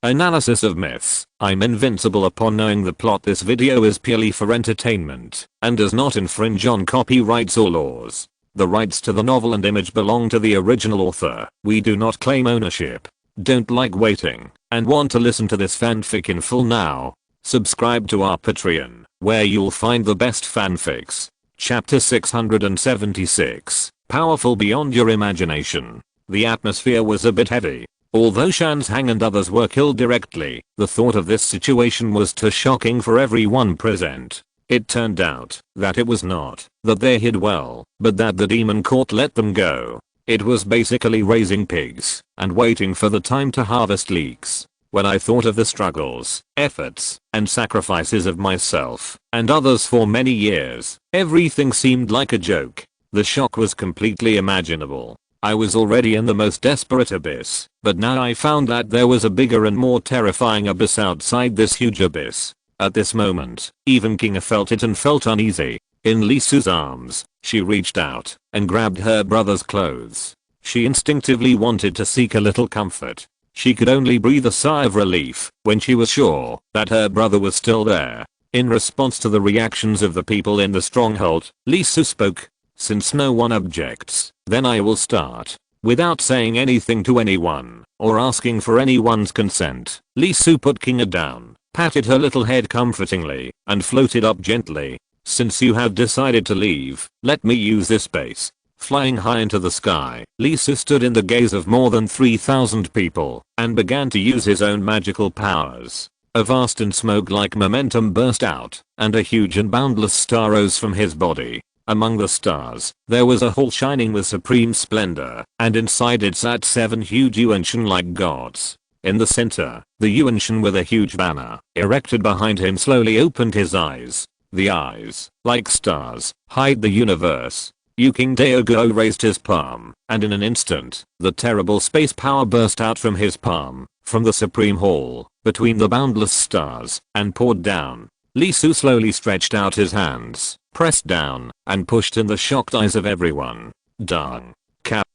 Analysis of myths. I'm invincible upon knowing the plot. This video is purely for entertainment and does not infringe on copyrights or laws. The rights to the novel and image belong to the original author. We do not claim ownership. Don't like waiting and want to listen to this fanfic in full now? Subscribe to our Patreon, where you'll find the best fanfics. Chapter 676. Powerful beyond your imagination. The atmosphere was a bit heavy. Although Shansang and others were killed directly, the thought of this situation was too shocking for everyone present. It turned out that it was not that they hid well, but that the demon court let them go. It was basically raising pigs and waiting for the time to harvest leeks. When I thought of the struggles, efforts, and sacrifices of myself and others for many years, everything seemed like a joke. The shock was completely imaginable. I was already in the most desperate abyss, but now I found that there was a bigger and more terrifying abyss outside this huge abyss. At this moment, even Kinga felt it and felt uneasy. In Lisu's arms, she reached out and grabbed her brother's clothes. She instinctively wanted to seek a little comfort. She could only breathe a sigh of relief when she was sure that her brother was still there. In response to the reactions of the people in the stronghold, Lisu spoke. Since no one objects, then I will start. Without saying anything to anyone or asking for anyone's consent, Lisu put Kinga down, patted her little head comfortingly, and floated up gently. Since you have decided to leave, let me use this space. Flying high into the sky, Lisu stood in the gaze of more than 3,000 people and began to use his own magical powers. A vast and smoke-like momentum burst out, and a huge and boundless star rose from his body. Among the stars, there was a hall shining with supreme splendor, and inside it sat 7 huge Yuanshan-like gods. In the center, the Yuanshan with a huge banner erected behind him slowly opened his eyes. The eyes, like stars, hide the universe. Yu King Daoguo raised his palm, and in an instant, the terrible space power burst out from his palm, from the supreme hall, between the boundless stars, and poured down. Lisu slowly stretched out his hands, pressed down, and pushed in the shocked eyes of everyone. Dung. Cap.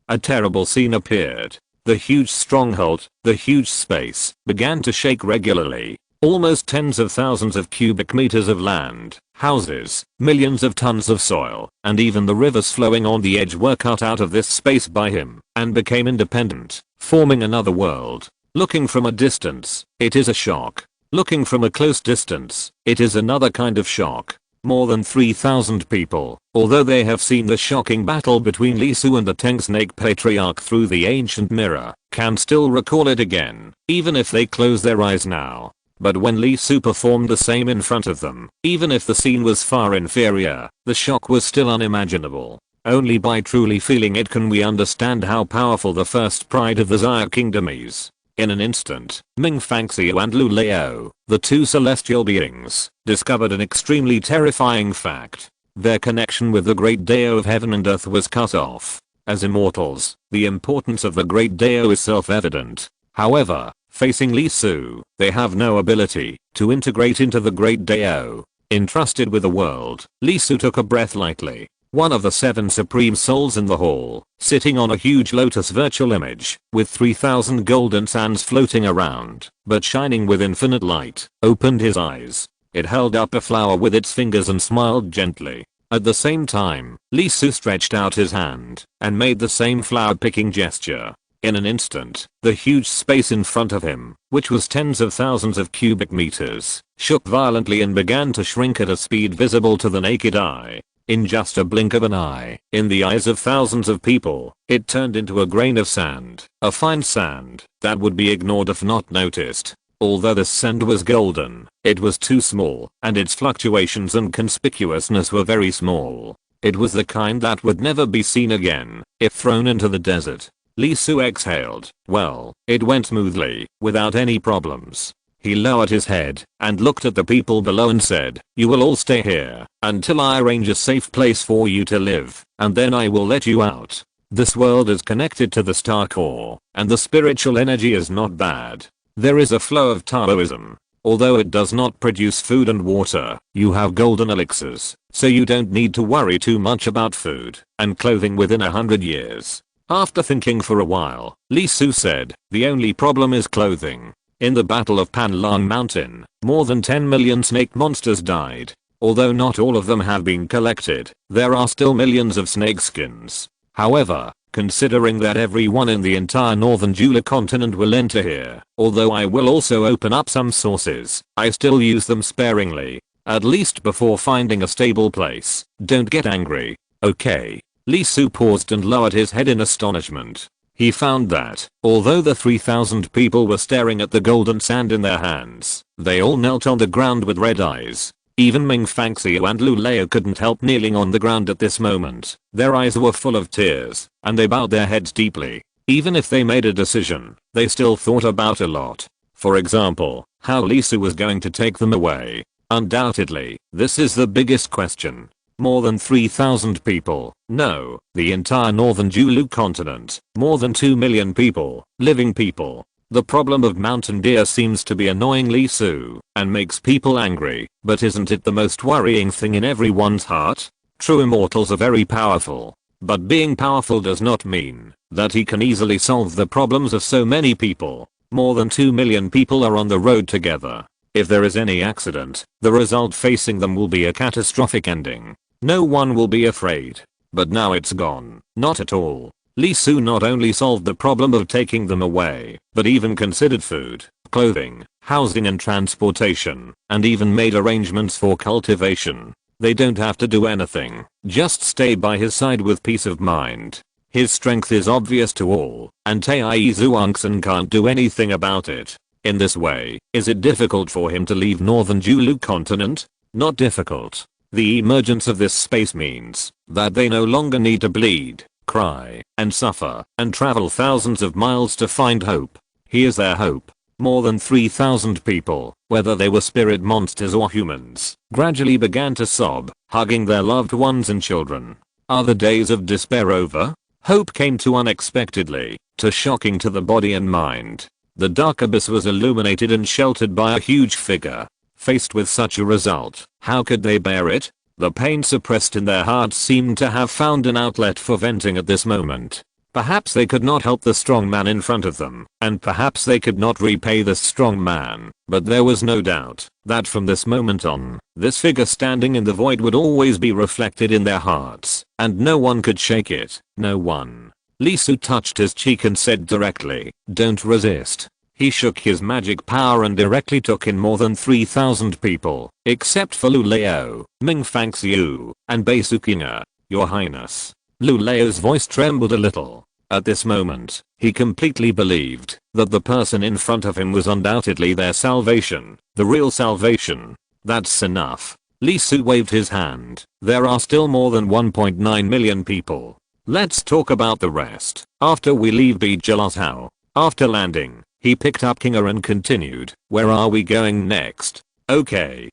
A terrible scene appeared. The huge stronghold, the huge space, began to shake regularly. Almost tens of thousands of cubic meters of land, houses, millions of tons of soil, and even the rivers flowing on the edge were cut out of this space by him, and became independent, forming another world. Looking from a distance, it is a shock. Looking from a close distance, it is another kind of shock. More than 3,000 people, although they have seen the shocking battle between Lisu and the Tang Snake Patriarch through the ancient mirror, can still recall it again, even if they close their eyes now. But when Lisu performed the same in front of them, even if the scene was far inferior, the shock was still unimaginable. Only by truly feeling it can we understand how powerful the first pride of the Xia Kingdom is. In an instant, Ming Fangxiu and Lu Leo, the 2 celestial beings, discovered an extremely terrifying fact. Their connection with the great Dao of heaven and earth was cut off. As immortals, the importance of the great Dao is self-evident. However, facing Lisu, they have no ability to integrate into the great Dao. Entrusted with the world, Lisu took a breath lightly. One of the 7 supreme souls in the hall, sitting on a huge lotus virtual image, with 3,000 golden sands floating around, but shining with infinite light, opened his eyes. It held up a flower with its fingers and smiled gently. At the same time, Lisu stretched out his hand, and made the same flower picking gesture. In an instant, the huge space in front of him, which was tens of thousands of cubic meters, shook violently and began to shrink at a speed visible to the naked eye. In just a blink of an eye, in the eyes of thousands of people, it turned into a grain of sand, a fine sand that would be ignored if not noticed. Although the sand was golden, it was too small, and its fluctuations and conspicuousness were very small. It was the kind that would never be seen again if thrown into the desert. Lisu exhaled. Well, it went smoothly, without any problems. He lowered his head and looked at the people below and said, "You will all stay here until I arrange a safe place for you to live, and then I will let you out. This world is connected to the star core, and the spiritual energy is not bad. There is a flow of Taoism. Although it does not produce food and water, you have golden elixirs, so you don't need to worry too much about food and clothing within 100 years. After thinking for a while, Li Su said, the only problem is clothing. In the Battle of Panlang Mountain, more than 10 million snake monsters died. Although not all of them have been collected, there are still millions of snake skins. However, considering that everyone in the entire northern Jula continent will enter here, although I will also open up some sources, I still use them sparingly. At least before finding a stable place. Don't get angry. Okay. Li Su paused and lowered his head in astonishment. He found that, although the 3,000 people were staring at the golden sand in their hands, they all knelt on the ground with red eyes. Even Ming Fangxiu and Lu Leo couldn't help kneeling on the ground at this moment. Their eyes were full of tears, and they bowed their heads deeply. Even if they made a decision, they still thought about a lot. For example, how Li Su was going to take them away. Undoubtedly, this is the biggest question. More than 3,000 people, no, the entire northern Julu continent, more than 2 million people, living people. The problem of mountain deer seems to be annoying Li Su and makes people angry, but isn't it the most worrying thing in everyone's heart? True immortals are very powerful, but being powerful does not mean that he can easily solve the problems of so many people. More than 2 million people are on the road together. If there is any accident, the result facing them will be a catastrophic ending. No one will be afraid. But now it's gone. Not at all. Li Su not only solved the problem of taking them away, but even considered food, clothing, housing and transportation, and even made arrangements for cultivation. They don't have to do anything, just stay by his side with peace of mind. His strength is obvious to all, and Taiyi Zhuangxin can't do anything about it. In this way, is it difficult for him to leave northern Julu continent? Not difficult. The emergence of this space means that they no longer need to bleed, cry, and suffer, and travel thousands of miles to find hope. Here's their hope. More than 3,000 people, whether they were spirit monsters or humans, gradually began to sob, hugging their loved ones and children. Are the days of despair over? Hope came too unexpectedly, too shocking to the body and mind. The dark abyss was illuminated and sheltered by a huge figure. Faced with such a result, how could they bear it? The pain suppressed in their hearts seemed to have found an outlet for venting at this moment. Perhaps they could not help the strong man in front of them, and perhaps they could not repay this strong man, but there was no doubt that from this moment on, this figure standing in the void would always be reflected in their hearts, and no one could shake it, no one. Li Su touched his cheek and said directly, "Don't resist." He shook his magic power and directly took in more than 3,000 people, except for Lu Leo, Ming Fangxiu, and Bei Suqing. "Your Highness." Lu Leo's voice trembled a little. At this moment, he completely believed that the person in front of him was undoubtedly their salvation, the real salvation. That's enough. Li Su waved his hand. There are still more than 1.9 million people. Let's talk about the rest after we leave Bijilazhou. After landing, he picked up Kinga and continued, "Where are we going next?" Okay,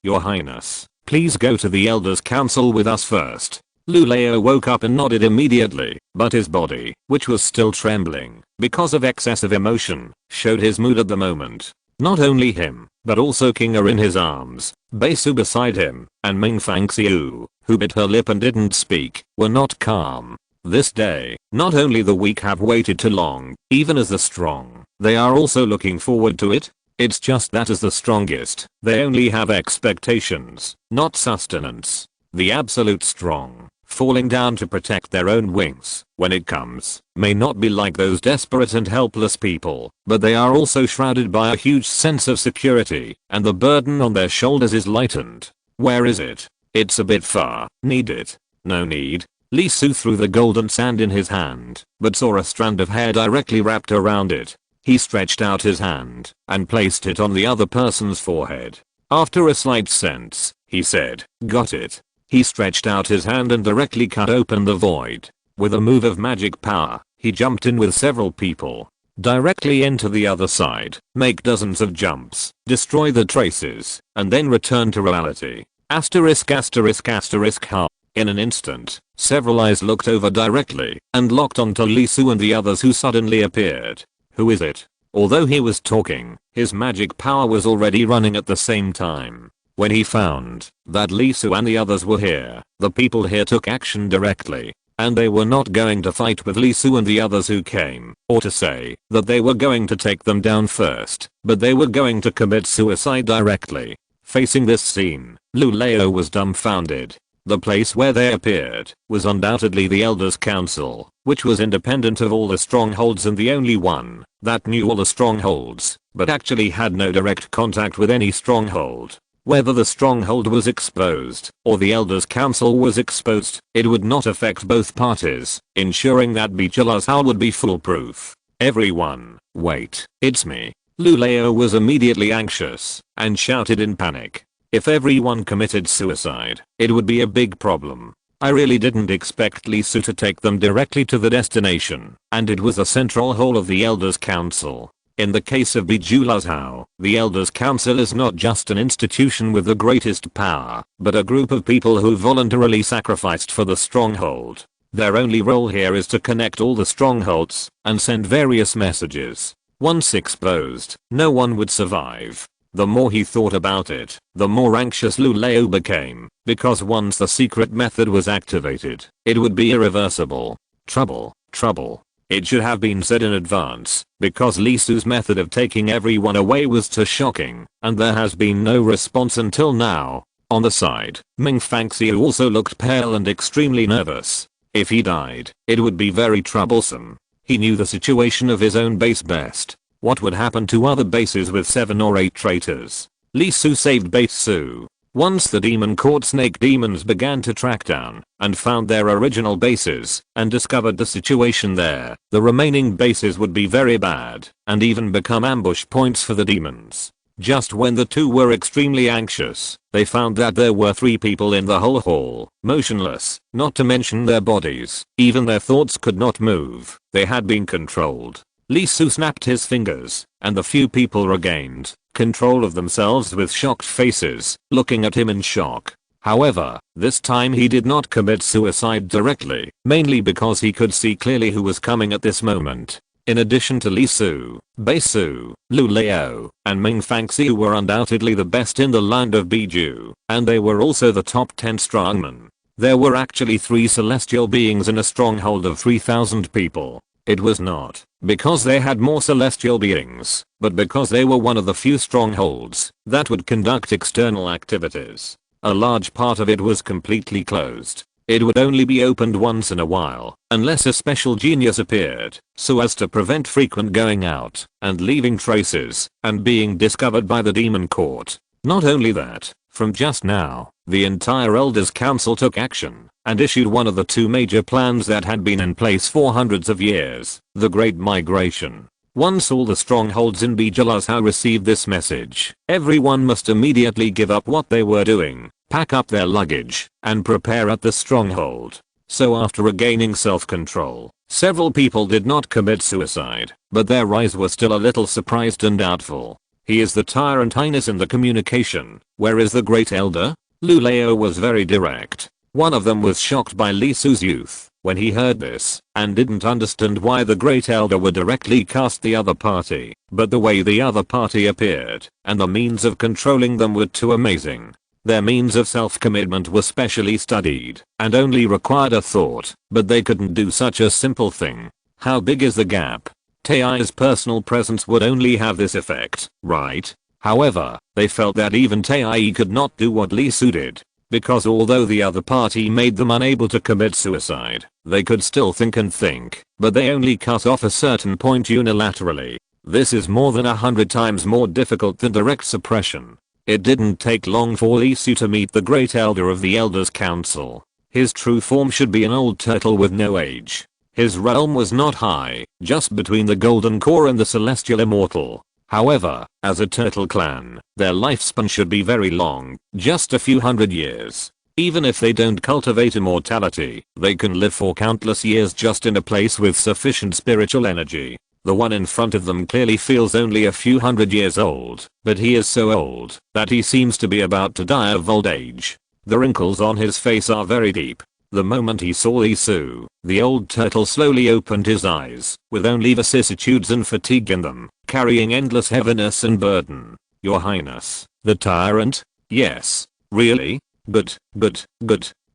Your Highness. Please go to the Elders Council with us first." Lu Leo woke up and nodded immediately, but his body, which was still trembling because of excessive emotion, showed his mood at the moment. Not only him, but also Kinga in his arms, Bei-Su beside him, and Ming Fangxiu, who bit her lip and didn't speak, were not calm. This day, not only the weak have waited too long, even as the strong, they are also looking forward to it. It's just that as the strongest, they only have expectations, not sustenance. The absolute strong, falling down to protect their own wings, when it comes, may not be like those desperate and helpless people, but they are also shrouded by a huge sense of security, and the burden on their shoulders is lightened. Where is it? It's a bit far. Need it? No need. Li Su threw the golden sand in his hand, but saw a strand of hair directly wrapped around it. He stretched out his hand, and placed it on the other person's forehead. After a slight sense, he said, "Got it." He stretched out his hand and directly cut open the void. With a move of magic power, he jumped in with several people. Directly into the other side, make dozens of jumps, destroy the traces, and then return to reality. Asterisk asterisk asterisk ha. In an instant, several eyes looked over directly and locked onto Li Su and the others who suddenly appeared. Who is it? Although he was talking, his magic power was already running at the same time. When he found that Li Su and the others were here, the people here took action directly. And they were not going to fight with Lee Su and the others who came, or to say that they were going to take them down first, but they were going to commit suicide directly. Facing this scene, Lu Leo was dumbfounded. The place where they appeared was undoubtedly the Elders' Council, which was independent of all the strongholds and the only one that knew all the strongholds, but actually had no direct contact with any stronghold. Whether the stronghold was exposed or the Elders' Council was exposed, it would not affect both parties, ensuring that Bijulazhao would be foolproof. Everyone, wait, it's me. Lu Leo was immediately anxious and shouted in panic. If everyone committed suicide, it would be a big problem. I really didn't expect Lee Su to take them directly to the destination, and it was the central hall of the Elders' Council. In the case of Bijulazhao, the Elders' Council is not just an institution with the greatest power, but a group of people who voluntarily sacrificed for the stronghold. Their only role here is to connect all the strongholds and send various messages. Once exposed, no one would survive. The more he thought about it, the more anxious Lu Leo became, because once the secret method was activated, it would be irreversible. Trouble, trouble. It should have been said in advance, because Lee Su's method of taking everyone away was too shocking, and there has been no response until now. On the side, Ming Fangxiu also looked pale and extremely nervous. If he died, it would be very troublesome. He knew the situation of his own base best. What would happen to other bases with 7 or 8 traitors? Lee Su saved base Su. Once the demon court snake demons began to track down and found their original bases and discovered the situation there, the remaining bases would be very bad and even become ambush points for the demons. Just when the two were extremely anxious, they found that there were 3 people in the whole hall, motionless, not to mention their bodies. Even their thoughts could not move. They had been controlled. Lee Su snapped his fingers, and the few people regained control of themselves with shocked faces, looking at him in shock. However, this time he did not commit suicide directly, mainly because he could see clearly who was coming at this moment. In addition to Lee Su, Bei Su, Lu Leo, and Ming Fangxiu were undoubtedly the best in the land of Biju, and they were also the top 10 strongmen. There were actually 3 celestial beings in a stronghold of 3,000 people. It was not because they had more celestial beings, but because they were one of the few strongholds that would conduct external activities. A large part of it was completely closed. It would only be opened once in a while, unless a special genius appeared, so as to prevent frequent going out and leaving traces and being discovered by the demon court. Not only that, from just now, the entire Elders' Council took action and issued one of the 2 major plans that had been in place for hundreds of years, the Great Migration. Once all the strongholds in Bijulazhao received this message, everyone must immediately give up what they were doing, pack up their luggage, and prepare at the stronghold. So after regaining self-control, several people did not commit suicide, but their eyes were still a little surprised and doubtful. He is the tyrant highness in the communication. Where is the great elder? Lu Leo was very direct. One of them was shocked by Lee Su's youth when he heard this and didn't understand why the great elder would directly cast the other party, but the way the other party appeared and the means of controlling them were too amazing. Their means of self-commitment were specially studied and only required a thought, but they couldn't do such a simple thing. How big is the gap? Tai's personal presence would only have this effect, right? However, they felt that even Tai could not do what Lee Su did. Because although the other party made them unable to commit suicide, they could still think and think, but they only cut off a certain point unilaterally. This is more than 100 times more difficult than direct suppression. It didn't take long for Lee Su to meet the great elder of the Elders' Council. His true form should be an old turtle with no age. His realm was not high, just between the golden core and the celestial immortal. However, as a turtle clan, their lifespan should be very long, just a few hundred years. Even if they don't cultivate immortality, they can live for countless years just in a place with sufficient spiritual energy. The one in front of them clearly feels only a few hundred years old, but he is so old that he seems to be about to die of old age. The wrinkles on his face are very deep. The moment he saw Lee Su, the old turtle slowly opened his eyes, with only vicissitudes and fatigue in them, carrying endless heaviness and burden. Your Highness, the tyrant? Yes. Really? Good.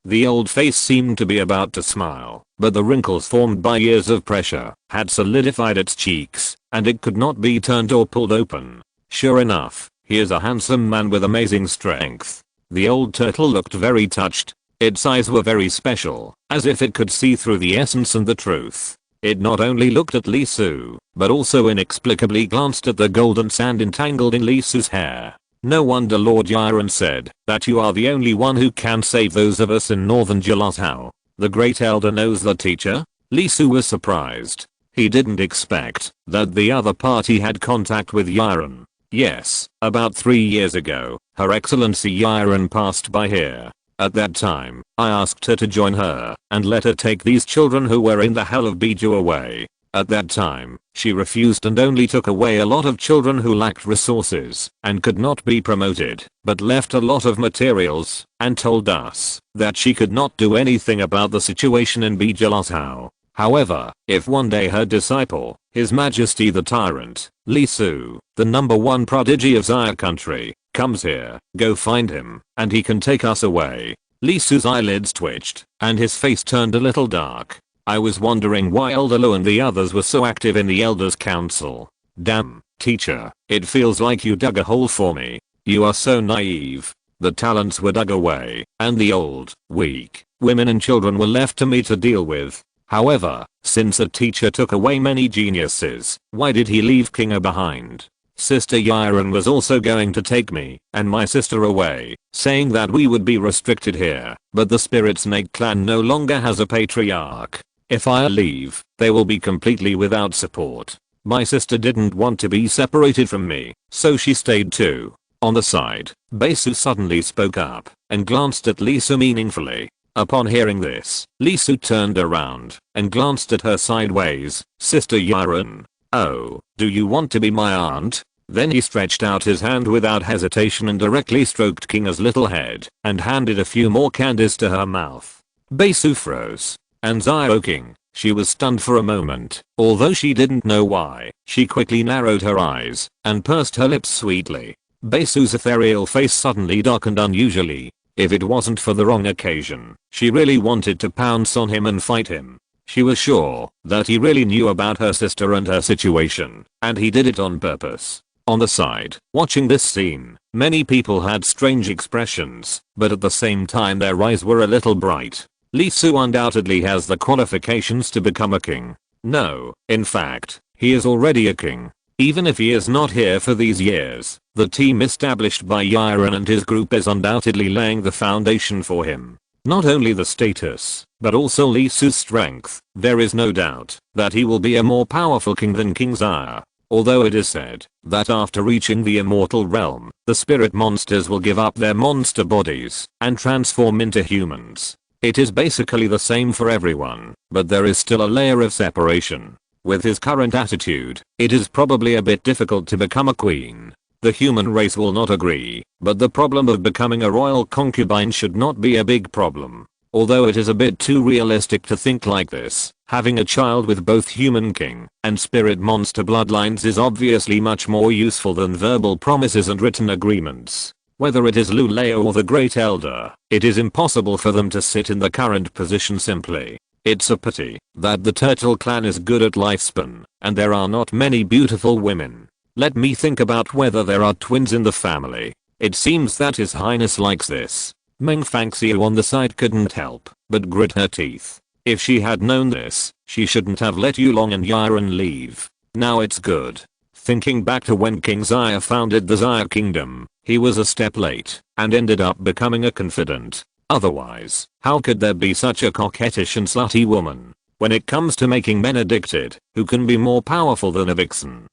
The old face seemed to be about to smile, but the wrinkles formed by years of pressure had solidified its cheeks, and it could not be turned or pulled open. Sure enough, he is a handsome man with amazing strength. The old turtle looked very touched. Its eyes were very special, as if it could see through the essence and the truth. It not only looked at Lee Su, but also inexplicably glanced at the golden sand entangled in Lee Su's hair. No wonder Lord Yiren said that you are the only one who can save those of us in northern Jialazhou. The great elder knows the teacher? Lee Su was surprised. He didn't expect that the other party had contact with Yiren. Yes, about 3 years ago, Her Excellency Yiren passed by here. At that time, I asked her to join her and let her take these children who were in the hell of Biju away. At that time, she refused and only took away a lot of children who lacked resources and could not be promoted, but left a lot of materials and told us that she could not do anything about the situation in Bijilazhou. However, if one day her disciple, His Majesty the Tyrant, Lee Su, the #1 prodigy of Xia country, comes here, go find him, and he can take us away. Lee Su's eyelids twitched, and his face turned a little dark. I was wondering why Elder Lu and the others were so active in the Elders Council. Damn, teacher, it feels like you dug a hole for me. You are so naive. The talents were dug away, and the old, weak, women and children were left to me to deal with. However, since a teacher took away many geniuses, why did he leave Kinga behind? Sister Yiren was also going to take me and my sister away, saying that we would be restricted here, but the Spirit Snake clan no longer has a patriarch. If I leave, they will be completely without support. My sister didn't want to be separated from me, so she stayed too. On the side, Baesu suddenly spoke up and glanced at Lee Su meaningfully. Upon hearing this, Lee Su turned around and glanced at her sideways. Sister Yiren, oh, do you want to be my aunt? Then he stretched out his hand without hesitation and directly stroked Kinga's little head and handed a few more candies to her mouth. Baesu froze. And Xiao King, she was stunned for a moment. Although she didn't know why, she quickly narrowed her eyes and pursed her lips sweetly. Baesu's ethereal face suddenly darkened unusually. If it wasn't for the wrong occasion, she really wanted to pounce on him and fight him. She was sure that he really knew about her sister and her situation, and he did it on purpose. On the side, watching this scene, many people had strange expressions, but at the same time their eyes were a little bright. Lee Su undoubtedly has the qualifications to become a king. No, in fact, he is already a king. Even if he is not here for these years, the team established by Yiren and his group is undoubtedly laying the foundation for him. Not only the status, but also Lee Su's strength. There is no doubt that he will be a more powerful king than King Xia. Although it is said that after reaching the immortal realm, the spirit monsters will give up their monster bodies and transform into humans. It is basically the same for everyone, but there is still a layer of separation. With his current attitude, it is probably a bit difficult to become a queen. The human race will not agree, but the problem of becoming a royal concubine should not be a big problem. Although it is a bit too realistic to think like this, having a child with both human king and spirit monster bloodlines is obviously much more useful than verbal promises and written agreements. Whether it is Lu Leo or the Great Elder, it is impossible for them to sit in the current position simply. It's a pity that the Turtle Clan is good at lifespan, and there are not many beautiful women. Let me think about whether there are twins in the family. It seems that His Highness likes this. Meng Fangxiu on the side couldn't help but grit her teeth. If she had known this, she shouldn't have let Yulong and Yiren leave. Now it's good. Thinking back to when King Xia founded the Xia Kingdom, he was a step late and ended up becoming a confidant. Otherwise, how could there be such a coquettish and slutty woman? When it comes to making men addicted, who can be more powerful than a vixen?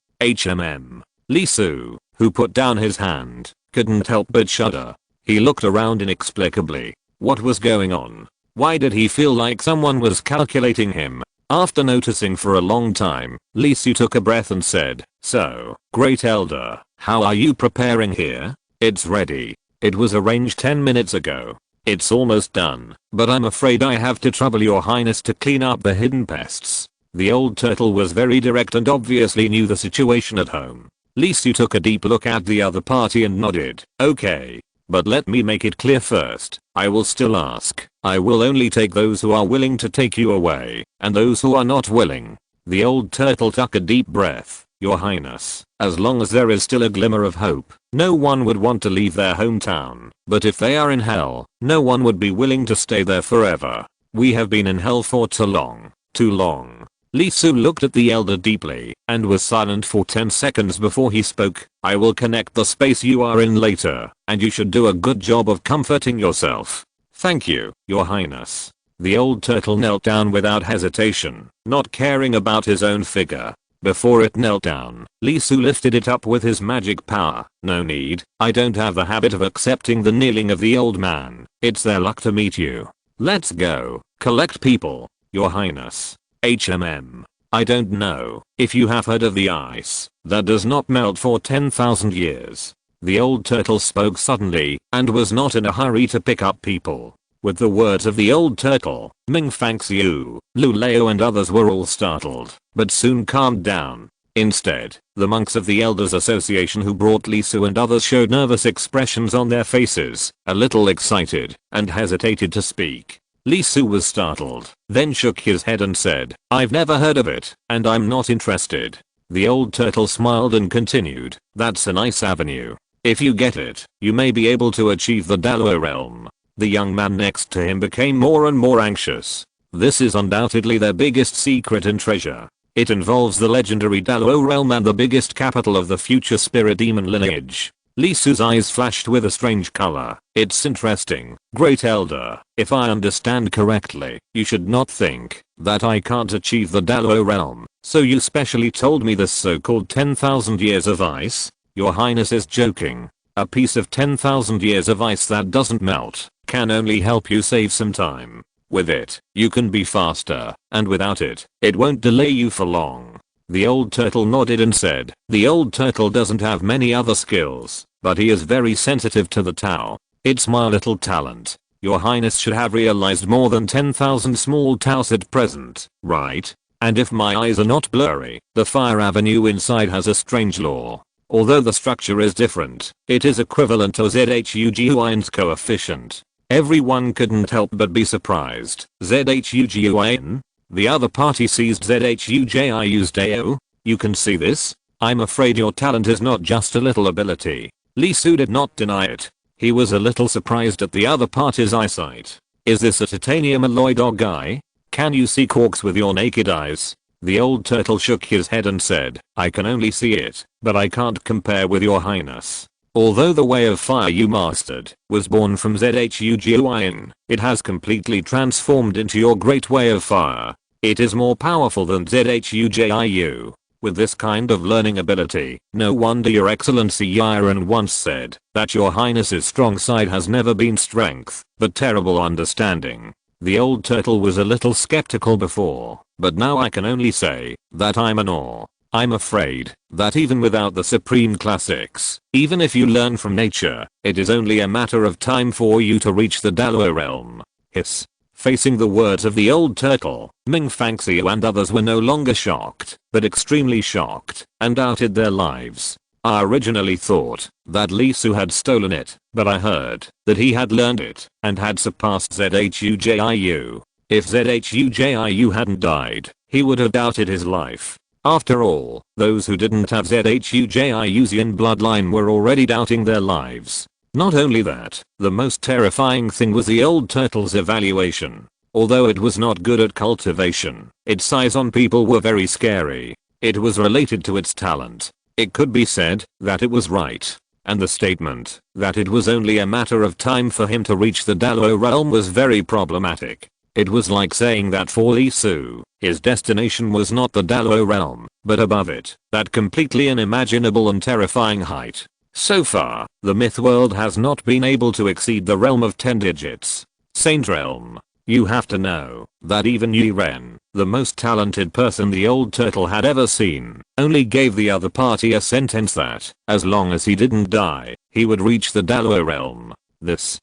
Lee Su, who put down his hand, couldn't help but shudder. He looked around inexplicably. What was going on? Why did he feel like someone was calculating him? After noticing for a long time, Lee Su took a breath and said, "So, Great Elder, how are you preparing here?" "It's ready. It was arranged 10 minutes ago. It's almost done, but I'm afraid I have to trouble your highness to clean up the hidden pests." The old turtle was very direct and obviously knew the situation at home. Lee Su took a deep look at the other party and nodded. "Okay. But let me make it clear first, I will still ask. I will only take those who are willing to take you away, and those who are not willing. The old turtle took a deep breath. Your Highness, as long as there is still a glimmer of hope, no one would want to leave their hometown. But if they are in hell, no one would be willing to stay there forever. We have been in hell for too long. Too long. Lee Su looked at the elder deeply and was silent for 10 seconds before he spoke. I will connect the space you are in later, and you should do a good job of comforting yourself. Thank you, Your Highness. The old turtle knelt down without hesitation, not caring about his own figure. Before it knelt down, Lee Su lifted it up with his magic power. No need, I don't have the habit of accepting the kneeling of the old man. It's their luck to meet you. Let's go, collect people, Your Highness. I don't know if you have heard of the ice that does not melt for 10,000 years. The old turtle spoke suddenly and was not in a hurry to pick up people. With the words of the old turtle, Ming Fangxiu, Lu Leo and others were all startled, but soon calmed down. Instead, the monks of the Elders Association who brought Lee Su and others showed nervous expressions on their faces, a little excited, and hesitated to speak. Lee Su was startled, then shook his head and said, I've never heard of it, and I'm not interested. The old turtle smiled and continued, that's a nice avenue. If you get it, you may be able to achieve the Dalo realm. The young man next to him became more and more anxious. This is undoubtedly their biggest secret and treasure. It involves the legendary Dalo realm and the biggest capital of the future spirit demon lineage. Lee Su's eyes flashed with a strange color. It's interesting, Great Elder. If I understand correctly, you should not think that I can't achieve the Dalo realm. So you specially told me this so-called 10,000 years of ice? Your Highness is joking. A piece of 10,000 years of ice that doesn't melt can only help you save some time. With it, you can be faster, and without it, it won't delay you for long. The old turtle nodded and said, the old turtle doesn't have many other skills, but he is very sensitive to the Tao. It's my little talent. Your Highness should have realized more than 10,000 small Taos at present, right? And if my eyes are not blurry, the fire avenue inside has a strange law. Although the structure is different, it is equivalent to ZHUGUIN's coefficient. Everyone couldn't help but be surprised. ZHUGUIN? The other party seized ZHUJIU's Dao? You can see this? I'm afraid your talent is not just a little ability. Lee Su did not deny it. He was a little surprised at the other party's eyesight. Is this a titanium alloy dog eye? Can you see quarks with your naked eyes? The old turtle shook his head and said, I can only see it, but I can't compare with your Highness. Although the way of fire you mastered was born from ZHUGUIN, it has completely transformed into your great way of fire. It is more powerful than ZHUJIU. With this kind of learning ability, no wonder your excellency Yiren once said that your highness's strong side has never been strength, but terrible understanding. The old turtle was a little skeptical before, but now I can only say that I'm in awe. I'm afraid that even without the supreme classics, even if you learn from nature, it is only a matter of time for you to reach the Dalo realm. Hiss. Facing the words of the old turtle, Ming Fangxiu and others were no longer shocked, but extremely shocked, and doubted their lives. I originally thought that Lee Su had stolen it, but I heard that he had learned it and had surpassed ZHUJIU. If ZHUJIU hadn't died, he would have doubted his life. After all, those who didn't have ZHUJIU's Yin bloodline were already doubting their lives. Not only that, the most terrifying thing was the old turtle's evaluation. Although it was not good at cultivation, its eyes on people were very scary. It was related to its talent. It could be said that it was right. And the statement that it was only a matter of time for him to reach the Dalo realm was very problematic. It was like saying that for Lee Su, his destination was not the Dalo realm, but above it, that completely unimaginable and terrifying height. So far, the myth world has not been able to exceed the realm of 10 digits. Saint realm. You have to know that even Yiren, the most talented person the old turtle had ever seen, only gave the other party a sentence that, as long as he didn't die, he would reach the Dalo realm. This.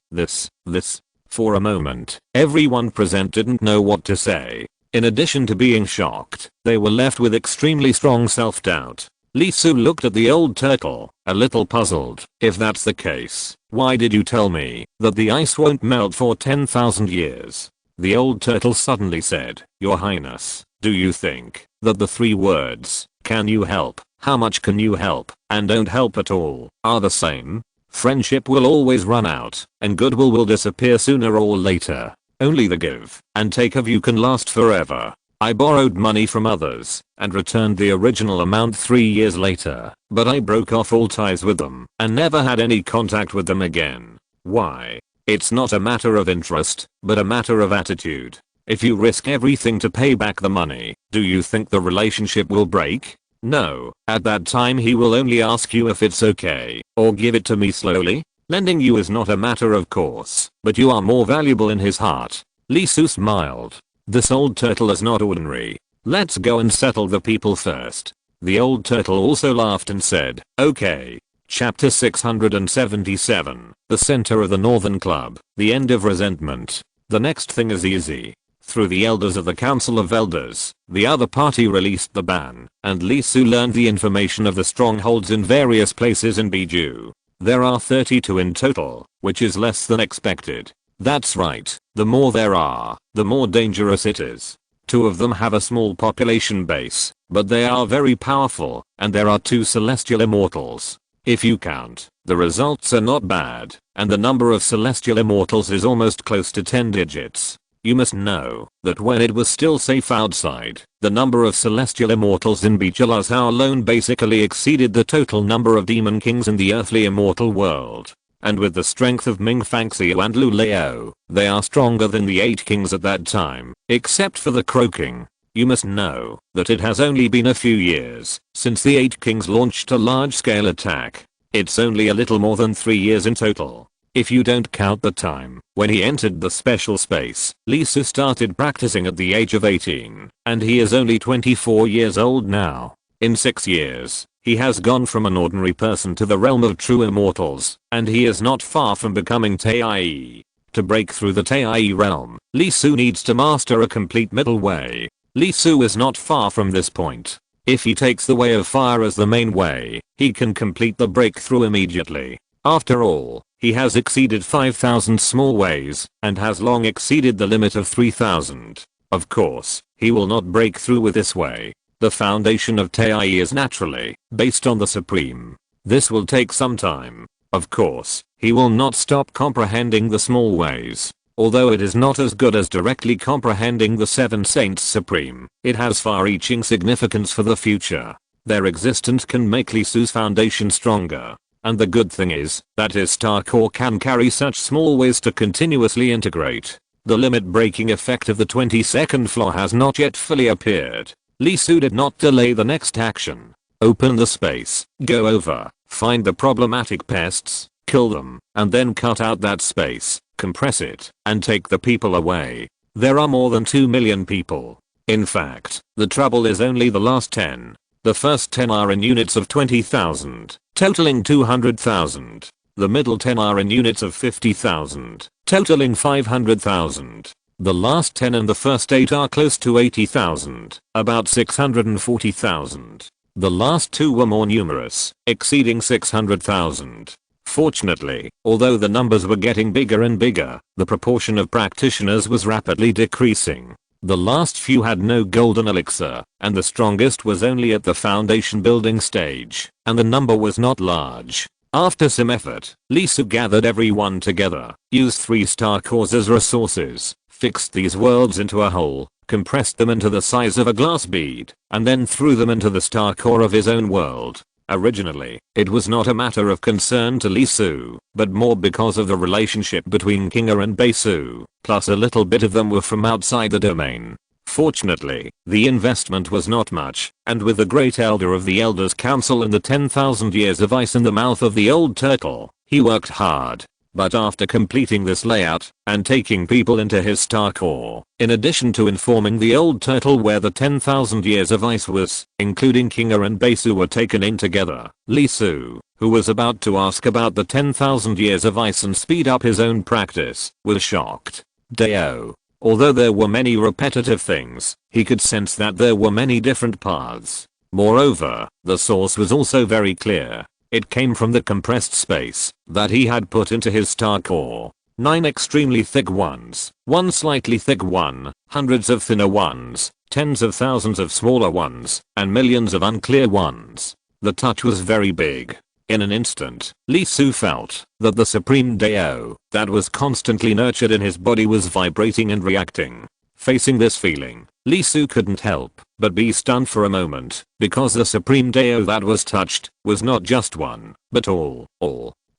For a moment, everyone present didn't know what to say. In addition to being shocked, they were left with extremely strong self-doubt. Lee Su looked at the old turtle, a little puzzled. If that's the case, Why did you tell me that the ice won't melt for 10,000 years? The old turtle suddenly said, Your Highness, do you think that the three words, can you help, how much can you help, and don't help at all, are the same? Friendship will always run out, and goodwill will disappear sooner or later. Only the give and take of you can last forever. I borrowed money from others and returned the original amount 3 years later, but I broke off all ties with them and never had any contact with them again. Why? It's not a matter of interest, but a matter of attitude. If you risk everything to pay back the money, do you think the relationship will break? No, at that time he will only ask you if it's okay, or give it to me slowly. Lending you is not a matter of course, but you are more valuable in his heart. Li Su smiled. This old turtle is not ordinary. Let's go and settle the people first. The old turtle also laughed and said, okay. Chapter 677, the center of the Northern Club, the end of resentment. The next thing is easy. Through the elders of the Council of Elders, the other party released the ban, and Li Su learned the information of the strongholds in various places in Biju. There are 32 in total, which is less than expected. That's right, the more there are, the more dangerous it is. 2 of them have a small population base, but they are very powerful, and there are 2 celestial immortals. If you count, the results are not bad, and the number of celestial immortals is almost close to 10 digits. You must know that when it was still safe outside, the number of celestial immortals in Bijala's alone basically exceeded the total number of demon kings in the earthly immortal world. And with the strength of Ming Fangxiu and Lu Leo, they are stronger than the 8 kings at that time, except for the Crow King. You must know that it has only been a few years since the 8 kings launched a large-scale attack. It's only a little more than 3 years in total. If you don't count the time when he entered the special space, Li Su started practicing at the age of 18, and he is only 24 years old now. In 6 years, he has gone from an ordinary person to the realm of true immortals, and he is not far from becoming Tai. To break through the Tai realm, Li Su needs to master a complete middle way. Li Su is not far from this point. If he takes the way of fire as the main way, he can complete the breakthrough immediately. After all, he has exceeded 5,000 small ways, and has long exceeded the limit of 3,000. Of course, he will not break through with this way. The foundation of Tai is naturally based on the Supreme. This will take some time. Of course, he will not stop comprehending the small ways. Although it is not as good as directly comprehending the 7 Saints Supreme, it has far-reaching significance for the future. Their existence can make Li Su's foundation stronger. And the good thing is that his star core can carry such small ways to continuously integrate. The limit-breaking effect of the 22nd floor has not yet fully appeared. Li Su did not delay the next action. Open the space, go over, find the problematic pests, kill them, and then cut out that space, compress it, and take the people away. There are more than 2 million people. In fact, the trouble is only the last 10. The first 10 are in units of 20,000, totaling 200,000. The middle 10 are in units of 50,000, totaling 500,000. The last 10 and the first 8 are close to 80,000, about 640,000. The last 2 were more numerous, exceeding 600,000. Fortunately, although the numbers were getting bigger and bigger, the proportion of practitioners was rapidly decreasing. The last few had no golden elixir, and the strongest was only at the foundation building stage, and the number was not large. After some effort, Li Su gathered everyone together, used 3 star cores as resources, fixed these worlds into a hole, compressed them into the size of a glass bead, and then threw them into the star core of his own world. Originally, it was not a matter of concern to Li Su, but more because of the relationship between Kinga and Beisu, plus a little bit of them were from outside the domain. Fortunately, the investment was not much, and with the great elder of the Elders Council and the 10,000 years of ice in the mouth of the old turtle, he worked hard. But after completing this layout, and taking people into his star core, in addition to informing the old turtle where the 10,000 years of ice was, including Kinga and Beisu were taken in together, Li Su, who was about to ask about the 10,000 years of ice and speed up his own practice, was shocked. Deo. Although there were many repetitive things, he could sense that there were many different paths. Moreover, the source was also very clear. It came from the compressed space that he had put into his star core. 9 extremely thick ones, 1 slightly thick one, hundreds of thinner ones, tens of thousands of smaller ones, and millions of unclear ones. The touch was very big. In an instant, Lee Su felt that the supreme Dao that was constantly nurtured in his body was vibrating and reacting. Facing this feeling, Lee Su couldn't help but be stunned for a moment, because the supreme Dao that was touched was not just one, but all.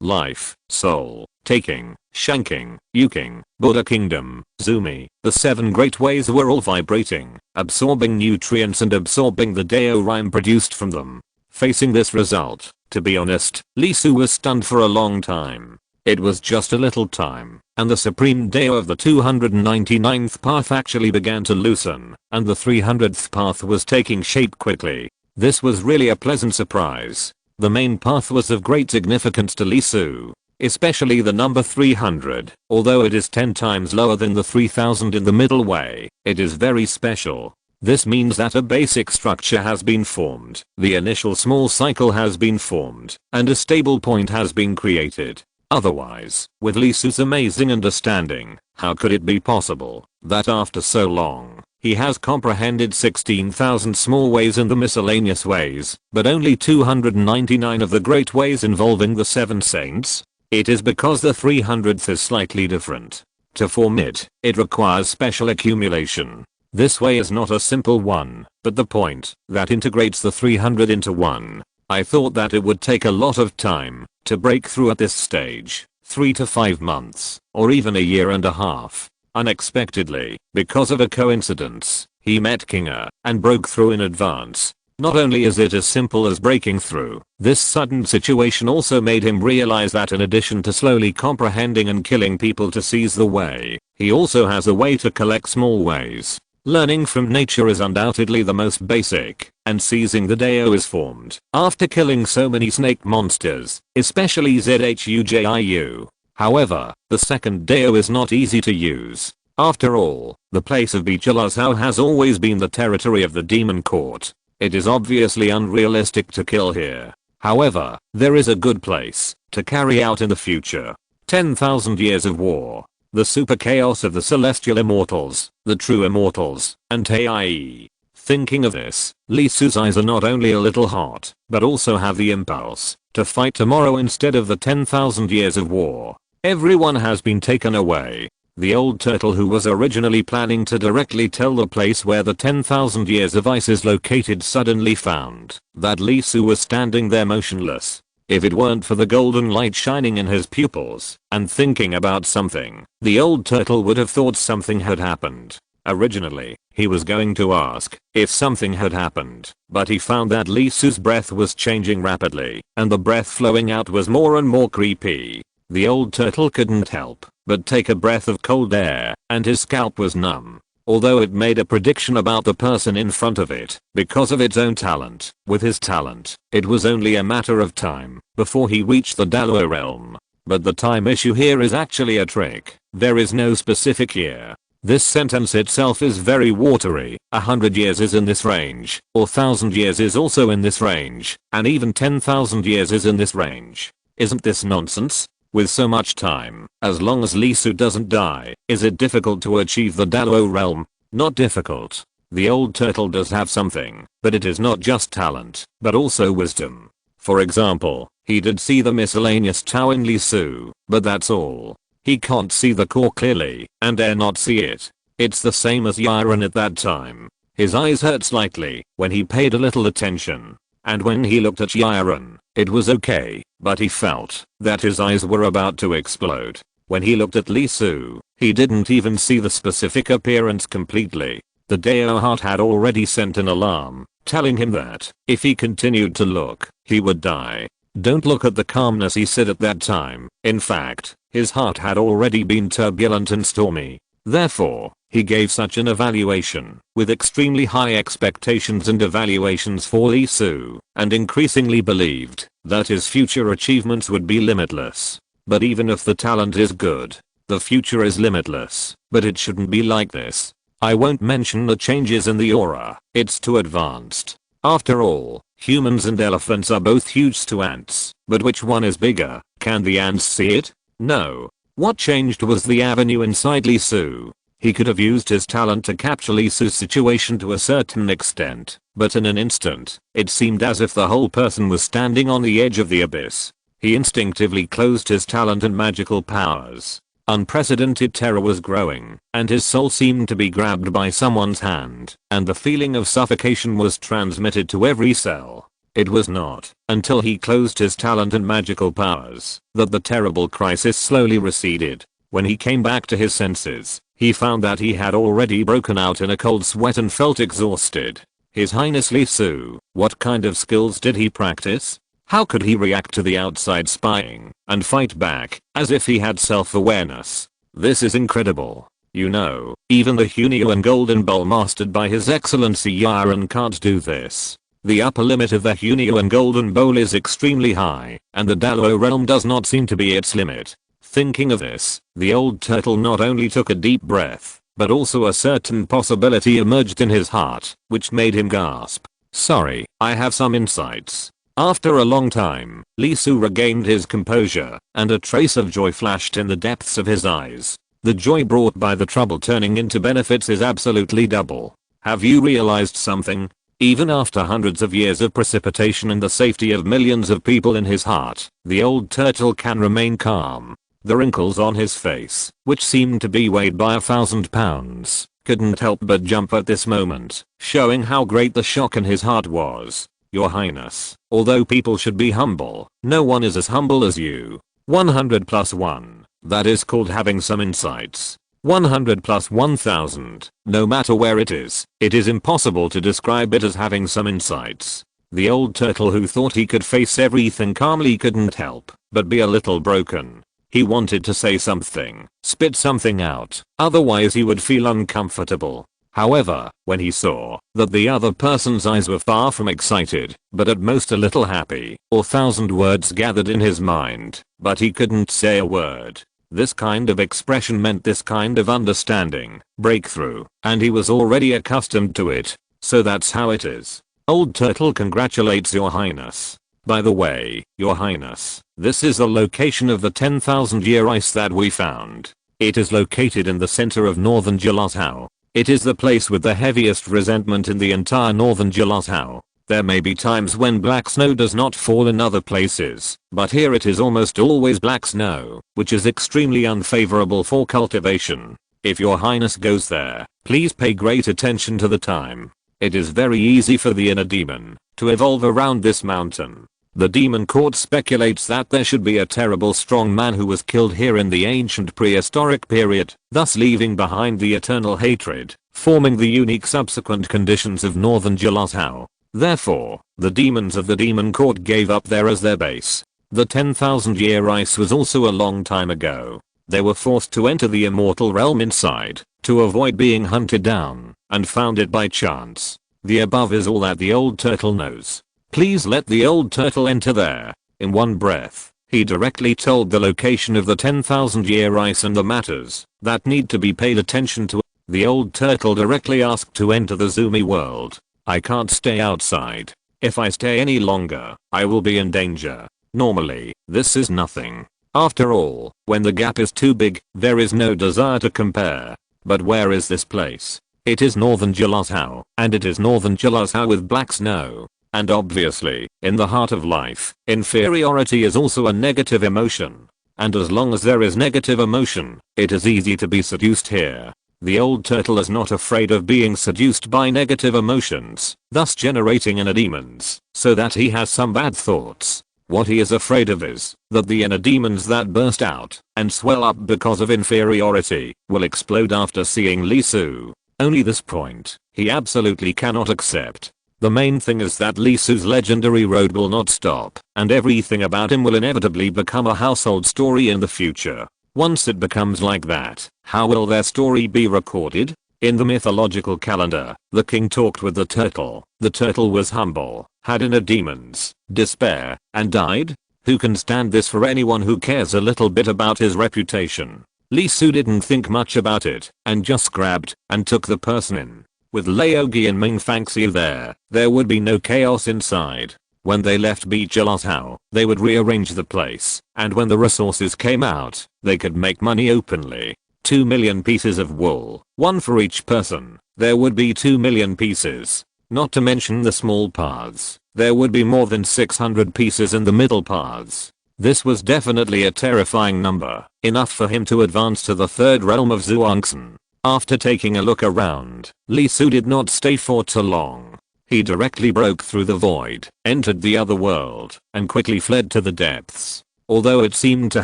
Life, soul, taking, shanking, yuking, Buddha kingdom, Zumi, the 7 great ways were all vibrating, absorbing nutrients and absorbing the Dao rhyme produced from them. Facing this result, to be honest, Lee Su was stunned for a long time. It was just a little time, and the supreme Dao of the 299th path actually began to loosen, and the 300th path was taking shape quickly. This was really a pleasant surprise. The main path was of great significance to Lee Su, especially the number 300. Although it is 10 times lower than the 3000 in the middle way, it is very special. This means that a basic structure has been formed, the initial small cycle has been formed, and a stable point has been created. Otherwise, with Lee Su's amazing understanding, how could it be possible that after so long, he has comprehended 16,000 small ways in the miscellaneous ways, but only 299 of the great ways involving the 7 saints? It is because the 300th is slightly different. To form it, it requires special accumulation. This way is not a simple one, but the point that integrates the 300 into one. I thought that it would take a lot of time to break through at this stage, 3 to 5 months, or even a year and a half. Unexpectedly, because of a coincidence, he met Kinga and broke through in advance. Not only is it as simple as breaking through, this sudden situation also made him realize that in addition to slowly comprehending and killing people to seize the way, he also has a way to collect small ways. Learning from nature is undoubtedly the most basic, and seizing the Dao is formed after killing so many snake monsters, especially Zhujiu. However, the second Dao is not easy to use. After all, the place of Bijilazhao has always been the territory of the demon court. It is obviously unrealistic to kill here. However, there is a good place to carry out in the future. 10,000 years of war. The super chaos of the celestial immortals, the true immortals, and Taie. Thinking of this, Lee Su's eyes are not only a little hot, but also have the impulse to fight tomorrow instead of the 10,000 years of war. Everyone has been taken away. The old turtle who was originally planning to directly tell the place where the 10,000 years of ice is located suddenly found that Lee Su was standing there motionless. If it weren't for the golden light shining in his pupils and thinking about something, the old turtle would have thought something had happened. Originally, he was going to ask if something had happened, but he found that Lee Su's breath was changing rapidly, and the breath flowing out was more and more creepy. The old turtle couldn't help but take a breath of cold air, and his scalp was numb. Although it made a prediction about the person in front of it, because of its own talent, with his talent, it was only a matter of time before he reached the Dalo realm. But the time issue here is actually a trick. There is no specific year. This sentence itself is very watery. 100 years is in this range, or 1000 years is also in this range, and even 10,000 years is in this range. Isn't this nonsense? With so much time, as long as Lee Su doesn't die, is it difficult to achieve the Dalo realm? Not difficult. The old turtle does have something, but it is not just talent, but also wisdom. For example, he did see the miscellaneous Tao in Lee Su, but that's all. He can't see the core clearly, and dare not see it. It's the same as Yiren at that time. His eyes hurt slightly when he paid a little attention. And when he looked at Yiren, it was okay, but he felt that his eyes were about to explode. When he looked at Lee Su, he didn't even see the specific appearance completely. The Dao heart had already sent an alarm, telling him that if he continued to look, he would die. Don't look at the calmness he said at that time. In fact, his heart had already been turbulent and stormy. Therefore, he gave such an evaluation, with extremely high expectations and evaluations for Lee Su, and increasingly believed that his future achievements would be limitless. But even if the talent is good, the future is limitless, but it shouldn't be like this. I won't mention the changes in the aura, it's too advanced. After all, Humans and elephants are both huge to ants, but which one is bigger? Can the ants see it? No. What changed was the avenue inside Lee Soo. He could have used his talent to capture Lee Soo's situation to a certain extent, but in an instant, it seemed as if the whole person was standing on the edge of the abyss. He instinctively closed his talent and magical powers. Unprecedented terror was growing, and his soul seemed to be grabbed by someone's hand, and the feeling of suffocation was transmitted to every cell. It was not until he closed his talent and magical powers that the terrible crisis slowly receded. When he came back to his senses, he found that he had already broken out in a cold sweat and felt exhausted. His Highness Lee Soo, what kind of skills did he practice? How could he react to the outside spying and fight back as if he had self-awareness? This is incredible. You know, even the Hunio and Golden Bowl mastered by His Excellency Yaran can't do this. The upper limit of the Hunio and Golden Bowl is extremely high, and the Dalo realm does not seem to be its limit. Thinking of this, the old turtle not only took a deep breath, but also a certain possibility emerged in his heart, which made him gasp. Sorry, I have some insights. After a long time, Lee Soo regained his composure, and a trace of joy flashed in the depths of his eyes. The joy brought by the trouble turning into benefits is absolutely double. Have you realized something? Even after hundreds of years of precipitation and the safety of millions of people in his heart, the old turtle can remain calm. The wrinkles on his face, which seemed to be weighed by 1,000 pounds, couldn't help but jump at this moment, showing how great the shock in his heart was. Your Highness, although people should be humble, no one is as humble as you. 100 plus 1. That is called having some insights. 100 plus 1000. No matter where it is impossible to describe it as having some insights. The old turtle who thought he could face everything calmly couldn't help but be a little broken. He wanted to say something, spit something out, otherwise he would feel uncomfortable. However, when he saw that the other person's eyes were far from excited, but at most a little happy, 1,000 words gathered in his mind, but he couldn't say a word. This kind of expression meant this kind of understanding, breakthrough, and he was already accustomed to it. So that's how it is. Old Turtle congratulates Your Highness. By the way, Your Highness, this is the location of the 10,000-year ice that we found. It is located in the center of northern Jeollazhou. It is the place with the heaviest resentment in the entire northern Jeollazhou. There may be times when black snow does not fall in other places, but here it is almost always black snow, which is extremely unfavorable for cultivation. If Your Highness goes there, please pay great attention to the time. It is very easy for the inner demon to evolve around this mountain. The demon court speculates that there should be a terrible strong man who was killed here in the ancient prehistoric period, thus leaving behind the eternal hatred, forming the unique subsequent conditions of northern Jeollazhou. Therefore, the demons of the demon court gave up there as their base. The 10,000-year ice was also a long time ago. They were forced to enter the immortal realm inside, to avoid being hunted down, and found it by chance. The above is all that the old turtle knows. Please let the old turtle enter there. In one breath, he directly told the location of the 10,000-year ice and the matters that need to be paid attention to. The old turtle directly asked to enter the Zoomy world. I can't stay outside. If I stay any longer, I will be in danger. Normally, this is nothing. After all, when the gap is too big, there is no desire to compare. But where is this place? It is northern Jeollazhou, and it is northern Jeollazhou with black snow. And obviously, in the heart of life, inferiority is also a negative emotion. And as long as there is negative emotion, it is easy to be seduced here. The old turtle is not afraid of being seduced by negative emotions, thus generating inner demons, so that he has some bad thoughts. What he is afraid of is that the inner demons that burst out and swell up because of inferiority will explode after seeing Lee Soo. Only this point, he absolutely cannot accept. The main thing is that Lee Soo's legendary road will not stop, and everything about him will inevitably become a household story in the future. Once it becomes like that, how will their story be recorded? In the mythological calendar, the king talked with the turtle. The turtle was humble, had inner demons, despair, and died? Who can stand this for anyone who cares a little bit about his reputation? Lee Soo didn't think much about it, and just grabbed and took the person in. With Laogi and Mingfangxiu there would be no chaos inside. When they left Bijilatao, they would rearrange the place, and when the resources came out, they could make money openly. 2 million pieces of wool, one for each person. There would be 2 million pieces. Not to mention the small paths. There would be more than 600 pieces in the middle paths. This was definitely a terrifying number, enough for him to advance to the third realm of Zhuangxin. After taking a look around, Li Su did not stay for too long. He directly broke through the void, entered the other world, and quickly fled to the depths. Although it seemed to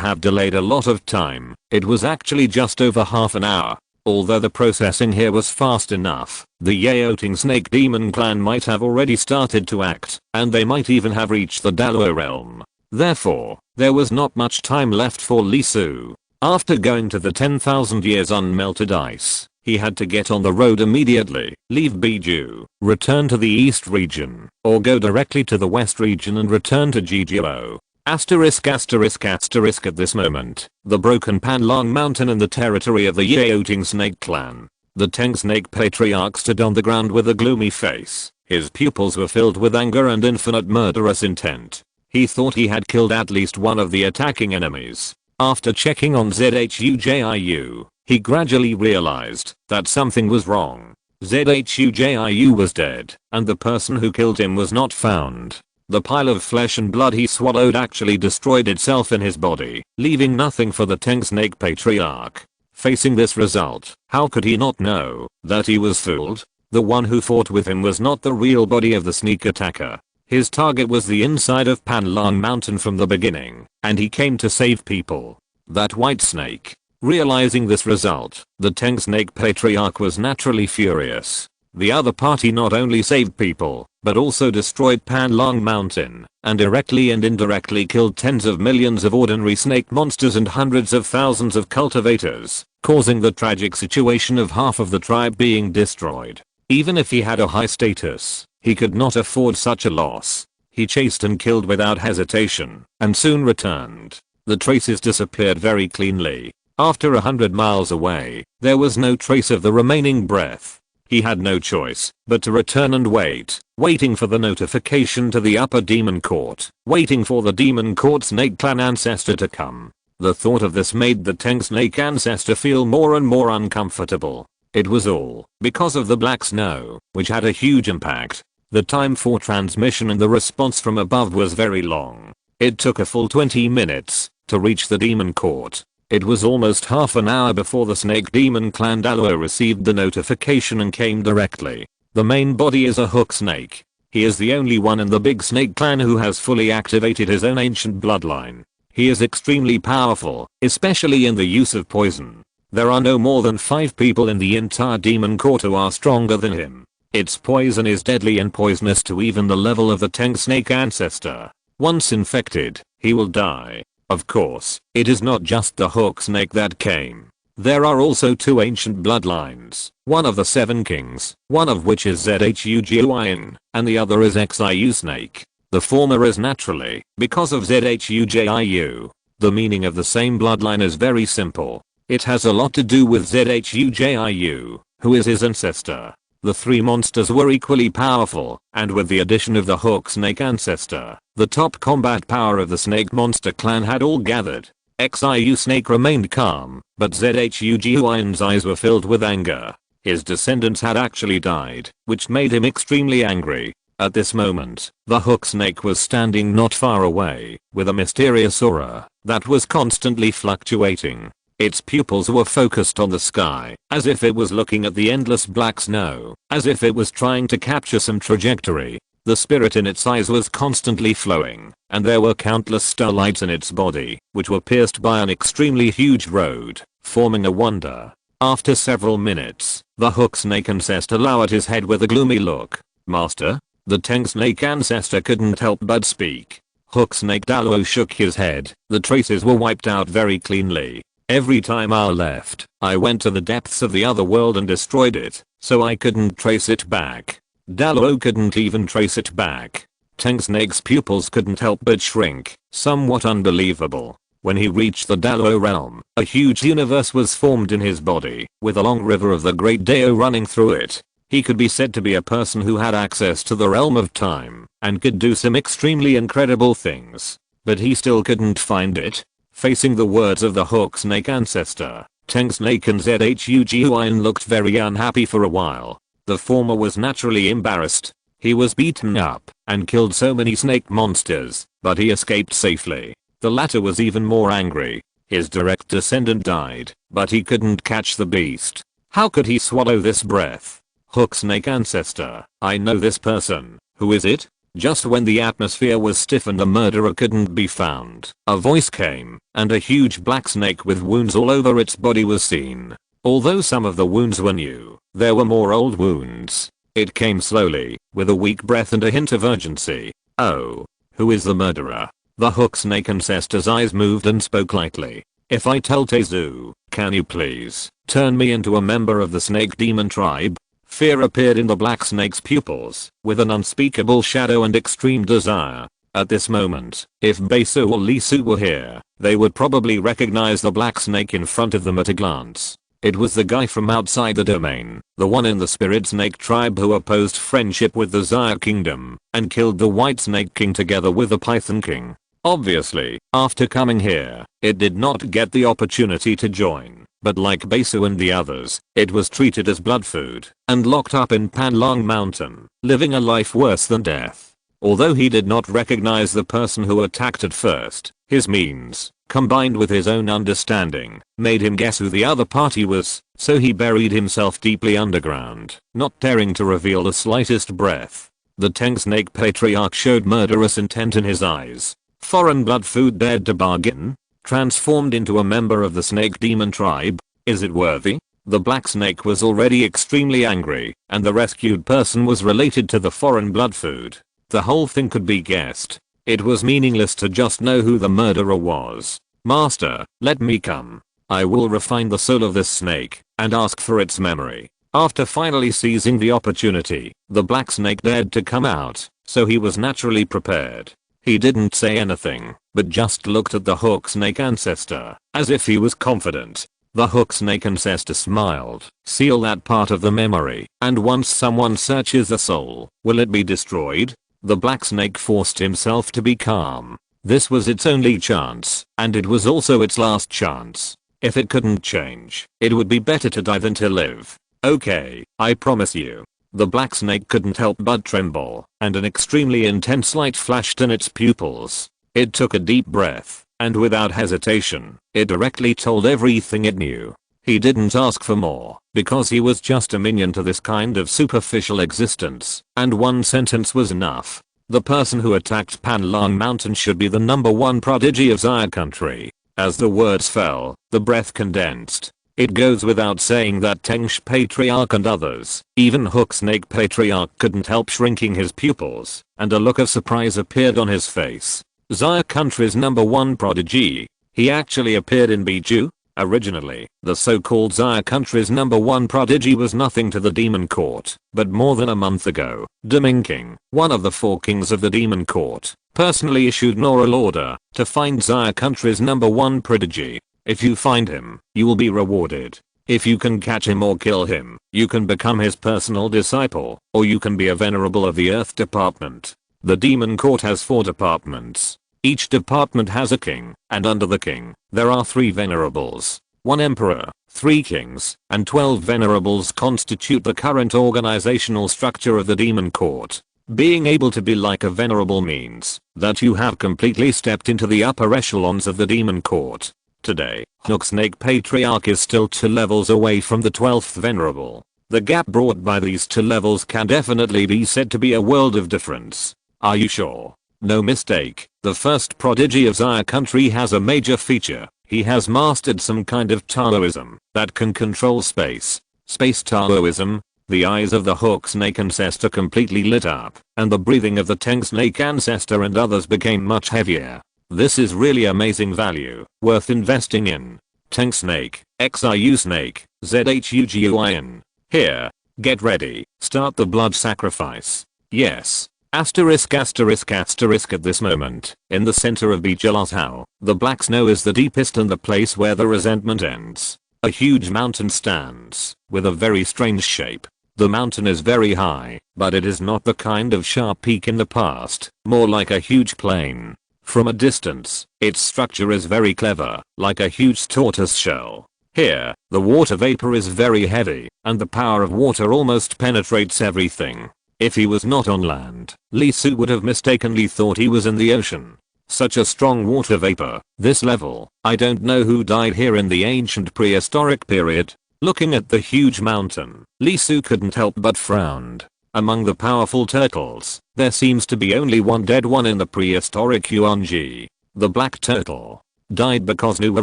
have delayed a lot of time, it was actually just over half an hour. Although the processing here was fast enough, the Yaoting Snake Demon clan might have already started to act, and they might even have reached the Dalo realm. Therefore, there was not much time left for Li Su. After going to the 10,000 years unmelted ice, he had to get on the road immediately, leave Biju, return to the east region, or go directly to the west region and return to Jijiao. Asterisk asterisk asterisk at this moment, the broken Panlong mountain in the territory of the Yaoting Snake clan. The Teng Snake Patriarch stood on the ground with a gloomy face. His pupils were filled with anger and infinite murderous intent. He thought he had killed at least one of the attacking enemies. After checking on Zhujiu, he gradually realized that something was wrong. Zhujiu was dead, and the person who killed him was not found. The pile of flesh and blood he swallowed actually destroyed itself in his body, leaving nothing for the Teng Snake Patriarch. Facing this result, how could he not know that he was fooled? The one who fought with him was not the real body of the sneak attacker. His target was the inside of Panlong Mountain from the beginning, and he came to save people. That white snake. Realizing this result, the Teng Snake Patriarch was naturally furious. The other party not only saved people, but also destroyed Panlong Mountain, and directly and indirectly killed tens of millions of ordinary snake monsters and hundreds of thousands of cultivators, causing the tragic situation of half of the tribe being destroyed. Even if he had a high status, he could not afford such a loss. He chased and killed without hesitation, and soon returned. The traces disappeared very cleanly. After 100 miles away, there was no trace of the remaining breath. He had no choice but to return and waiting for the notification to the upper demon court, waiting for the demon court snake clan ancestor to come. The thought of this made the Teng Snake ancestor feel more and more uncomfortable. It was all because of the black snow, which had a huge impact. The time for transmission and the response from above was very long. It took a full 20 minutes to reach the demon court. It was almost half an hour before the Snake Demon Clan Dalo received the notification and came directly. The main body is a hook snake. He is the only one in the big snake clan who has fully activated his own ancient bloodline. He is extremely powerful, especially in the use of poison. There are no more than 5 people in the entire demon court who are stronger than him. Its poison is deadly and poisonous to even the level of the Teng Snake ancestor. Once infected, he will die. Of course, it is not just the hook snake that came. There are also 2 ancient bloodlines, one of the 7 kings, one of which is Zhujiu, and the other is Xiu snake. The former is naturally because of Zhujiu. The meaning of the same bloodline is very simple. It has a lot to do with Zhujiu, who is his ancestor. The 3 monsters were equally powerful, and with the addition of the hook snake ancestor, the top combat power of the snake monster clan had all gathered. Xiu snake remained calm, but Zhujiu's eyes were filled with anger. His descendants had actually died, which made him extremely angry. At this moment, the hook snake was standing not far away, with a mysterious aura that was constantly fluctuating. Its pupils were focused on the sky, as if it was looking at the endless black snow, as if it was trying to capture some trajectory. The spirit in its eyes was constantly flowing, and there were countless starlights in its body, which were pierced by an extremely huge road, forming a wonder. After several minutes, the hook snake ancestor lowered his head with a gloomy look. "Master?" The Teng Snake ancestor couldn't help but speak. Hook Snake Dalo shook his head. The traces were wiped out very cleanly. Every time I left, I went to the depths of the other world and destroyed it, so I couldn't trace it back. Dalo couldn't even trace it back. Teng Snake's pupils couldn't help but shrink, somewhat unbelievable. When he reached the Dalo realm, a huge universe was formed in his body, with a long river of the Great Dao running through it. He could be said to be a person who had access to the realm of time and could do some extremely incredible things. But he still couldn't find it. Facing the words of the hook snake ancestor, Teng Snake and Zhuguin looked very unhappy for a while. The former was naturally embarrassed. He was beaten up and killed so many snake monsters, but he escaped safely. The latter was even more angry. His direct descendant died, but he couldn't catch the beast. How could he swallow this breath? Hook snake ancestor, I know this person. Who is it? Just when the atmosphere was stiff and the murderer couldn't be found, a voice came, and a huge black snake with wounds all over its body was seen. Although some of the wounds were new, there were more old wounds. It came slowly, with a weak breath and a hint of urgency. Oh. Who is the murderer? The hook snake ancestor's eyes moved and spoke lightly. If I tell Tezu, can you please turn me into a member of the snake demon tribe? Fear appeared in the black snake's pupils, with an unspeakable shadow and extreme desire. At this moment, if Besu or Lisu were here, they would probably recognize the black snake in front of them at a glance. It was the guy from outside the domain, the one in the spirit snake tribe who opposed friendship with the Xia kingdom, and killed the white snake king together with the python king. Obviously, after coming here, it did not get the opportunity to join. But like Besu and the others, it was treated as blood food and locked up in Panlong Mountain, living a life worse than death. Although he did not recognize the person who attacked at first, his means, combined with his own understanding, made him guess who the other party was, so he buried himself deeply underground, not daring to reveal the slightest breath. The Teng Snake Patriarch showed murderous intent in his eyes. Foreign blood food dared to bargain? Transformed into a member of the snake demon tribe? Is it worthy? The black snake was already extremely angry, and the rescued person was related to the foreign blood food. The whole thing could be guessed. It was meaningless to just know who the murderer was. Master, let me come. I will refine the soul of this snake and ask for its memory. After finally seizing the opportunity, the black snake dared to come out, so he was naturally prepared. He didn't say anything, but just looked at the hook snake ancestor, as if he was confident. The hook snake ancestor smiled. Seal that part of the memory, and once someone searches the soul, will it be destroyed? The black snake forced himself to be calm. This was its only chance, and it was also its last chance. If it couldn't change, it would be better to die than to live. Okay, I promise you. The black snake couldn't help but tremble, and an extremely intense light flashed in its pupils. It took a deep breath, and without hesitation, it directly told everything it knew. He didn't ask for more, because he was just a minion to this kind of superficial existence, and one sentence was enough. The person who attacked Panlong Mountain should be the #1 prodigy of Xia country. As the words fell, the breath condensed. It goes without saying that Tengsh Patriarch and others, even Hook Snake Patriarch, couldn't help shrinking his pupils, and a look of surprise appeared on his face. Xia country's #1 prodigy. He actually appeared in Biju? Originally, the so-called Xia country's #1 prodigy was nothing to the demon court, but more than a month ago, Deming King, one of the 4 kings of the demon court, personally issued an oral order to find Xia country's #1 prodigy. If you find him, you will be rewarded. If you can catch him or kill him, you can become his personal disciple, or you can be a venerable of the Earth Department. The Demon Court has 4 departments. Each department has a king, and under the king, there are 3 venerables. 1 emperor, 3 kings, and 12 venerables constitute the current organizational structure of the Demon Court. Being able to be like a venerable means that you have completely stepped into the upper echelons of the Demon Court. Today, Hook Snake Patriarch is still 2 levels away from the 12th venerable. The gap brought by these 2 levels can definitely be said to be a world of difference. Are you sure? No mistake, the first prodigy of Xia country has a major feature. He has mastered some kind of Taoism that can control space. Space Taoism. The eyes of the Hook Snake ancestor completely lit up, and the breathing of the Teng Snake ancestor and others became much heavier. This is really amazing value, worth investing in. Teng Snake, XIU Snake, ZHUGUIN. Here, get ready, start the blood sacrifice. Yes. Asterisk asterisk asterisk at this moment, in the center of Bijilazhao, the black snow is the deepest and the place where the resentment ends. A huge mountain stands, with a very strange shape. The mountain is very high, but it is not the kind of sharp peak in the past, more like a huge plain. From a distance, its structure is very clever, like a huge tortoise shell. Here, the water vapor is very heavy, and the power of water almost penetrates everything. If he was not on land, Lee Su would have mistakenly thought he was in the ocean. Such a strong water vapor, this level, I don't know who died here in the ancient prehistoric period. Looking at the huge mountain, Lee Su couldn't help but frowned. Among the powerful turtles, there seems to be only one dead one in the prehistoric Yuanji. The black turtle died because Nuwa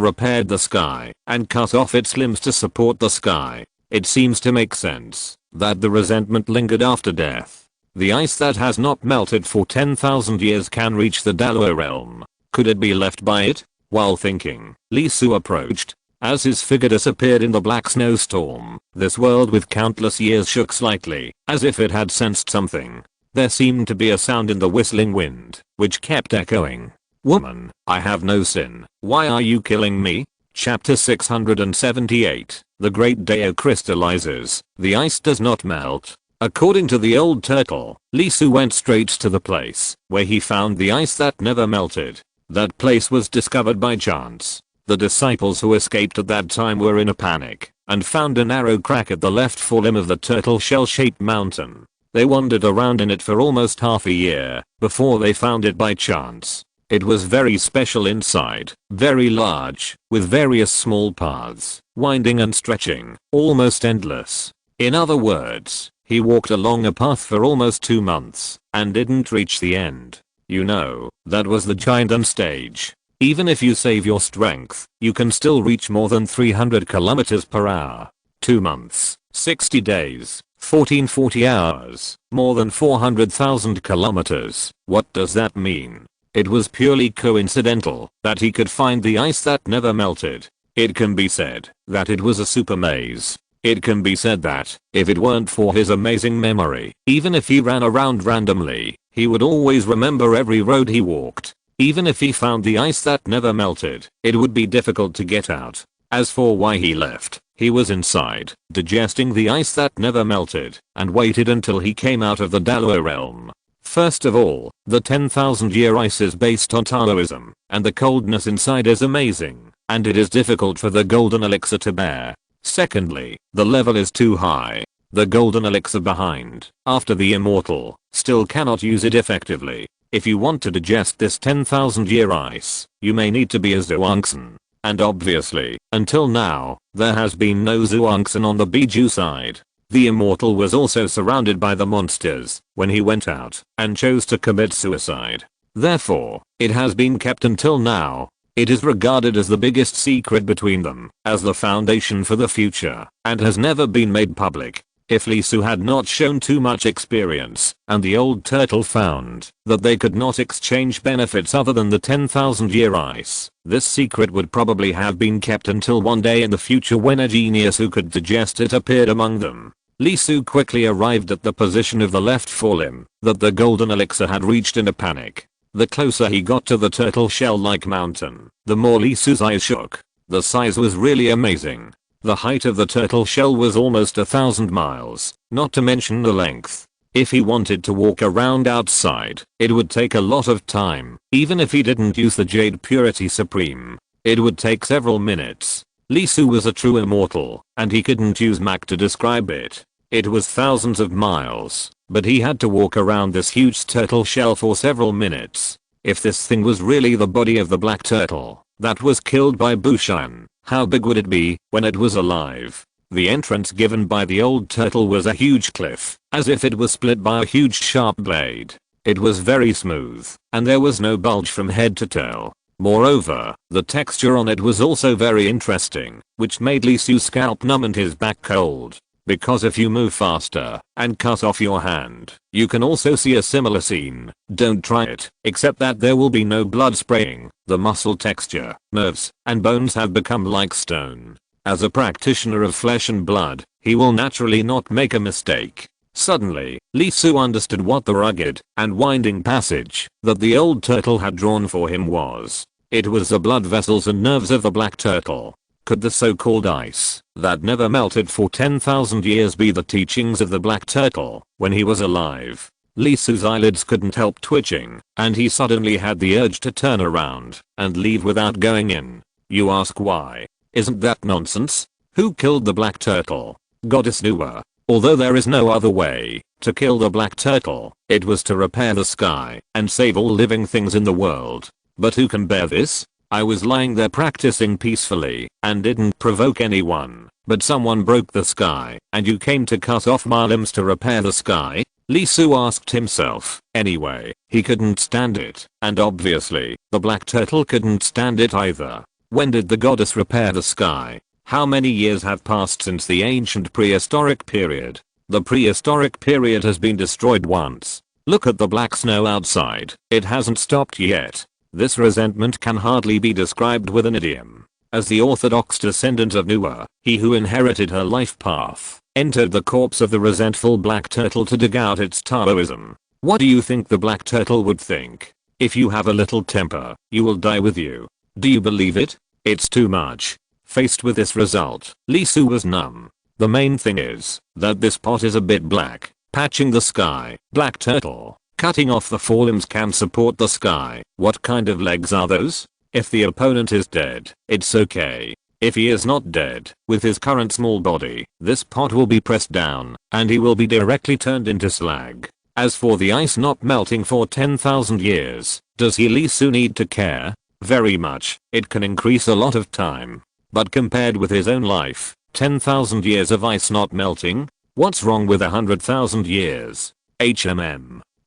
repaired the sky and cut off its limbs to support the sky. It seems to make sense that the resentment lingered after death. The ice that has not melted for 10,000 years can reach the Dalo realm. Could it be left by it? While thinking, Lee Su approached. As his figure disappeared in the black snowstorm, this world with countless years shook slightly, as if it had sensed something. There seemed to be a sound in the whistling wind, which kept echoing. "Woman, I have no sin. Why are you killing me?" Chapter 678. The Great Dao crystallizes. The ice does not melt. According to the old turtle, Lee Su went straight to the place where he found the ice that never melted. That place was discovered by chance. The disciples who escaped at that time were in a panic and found a narrow crack at the left forelimb of the turtle shell-shaped mountain. They wandered around in it for almost half a year before they found it by chance. It was very special inside, very large, with various small paths, winding and stretching, almost endless. In other words, he walked along a path for almost 2 months and didn't reach the end. You know, that was the giant stage. Even if you save your strength, you can still reach more than 300 kilometers per hour. 2 months, 60 days, 1440 hours, more than 400,000 kilometers. What does that mean? It was purely coincidental that he could find the ice that never melted. It can be said that it was a super maze. It can be said that, if it weren't for his amazing memory, even if he ran around randomly, he would always remember every road he walked. Even if he found the ice that never melted, it would be difficult to get out. As for why he left, he was inside, digesting the ice that never melted, and waited until he came out of the Dalo realm. First of all, the 10,000-year ice is based on Taoism, and the coldness inside is amazing, and it is difficult for the golden elixir to bear. Secondly, the level is too high. The golden elixir behind, after the immortal, still cannot use it effectively. If you want to digest this 10,000-year ice, you may need to be a Zhuangzi. And obviously, until now, there has been no Zhuangzi on the Biju side. The immortal was also surrounded by the monsters when he went out and chose to commit suicide. Therefore, it has been kept until now. It is regarded as the biggest secret between them, as the foundation for the future, and has never been made public. If Lee Su had not shown too much experience, and the old turtle found that they could not exchange benefits other than the 10,000-year ice, this secret would probably have been kept until one day in the future when a genius who could digest it appeared among them. Lee Su quickly arrived at the position of the left forelimb that the golden elixir had reached in a panic. The closer he got to the turtle shell-like mountain, the more Lee Su's eyes shook. The size was really amazing. The height of the turtle shell was almost 1,000 miles, not to mention the length. If he wanted to walk around outside, it would take a lot of time. Even if he didn't use the Jade Purity Supreme, it would take several minutes. Lee Su was a true immortal, and he couldn't use Mach to describe it. It was thousands of miles, but he had to walk around this huge turtle shell for several minutes. If this thing was really the body of the black turtle that was killed by Bushan, how big would it be when it was alive? The entrance given by the old turtle was a huge cliff, as if it was split by a huge sharp blade. It was very smooth, and there was no bulge from head to toe. Moreover, the texture on it was also very interesting, which made Lee Su's scalp numb and his back cold. Because if you move faster and cut off your hand, you can also see a similar scene. Don't try it, except that there will be no blood spraying. The muscle texture, nerves, and bones have become like stone. As a practitioner of flesh and blood, he will naturally not make a mistake. Suddenly, Lee Su understood what the rugged and winding passage that the old turtle had drawn for him was. It was the blood vessels and nerves of the black turtle. Could the so-called ice that never melted for 10,000 years be the teachings of the black turtle when he was alive? Lee Su's eyelids couldn't help twitching, and he suddenly had the urge to turn around and leave without going in. You ask why? Isn't that nonsense? Who killed the black turtle? Goddess Nuwa. Although there is no other way to kill the black turtle, it was to repair the sky and save all living things in the world. But who can bear this? I was lying there practicing peacefully and didn't provoke anyone, but someone broke the sky and you came to cut off my limbs to repair the sky? Lee Su asked himself. Anyway, he couldn't stand it, and obviously, the black turtle couldn't stand it either. When did the goddess repair the sky? How many years have passed since the ancient prehistoric period? The prehistoric period has been destroyed once. Look at the black snow outside. It hasn't stopped yet. This resentment can hardly be described with an idiom. As the orthodox descendant of Nuwa, he who inherited her life path, entered the corpse of the resentful black turtle to dig out its Taoism. What do you think the black turtle would think? If you have a little temper, you will die with you. Do you believe it? It's too much. Faced with this result, Lee Su was numb. The main thing is that this pot is a bit black. Patching the sky. Black turtle. Cutting off the forelimbs can support the sky. What kind of legs are those? If the opponent is dead, it's okay. If he is not dead, with his current small body, this pot will be pressed down, and he will be directly turned into slag. As for the ice not melting for 10,000 years, does he Lee Su need to care? Very much. It can increase a lot of time. But compared with his own life, 10,000 years of ice not melting? What's wrong with 100,000 years?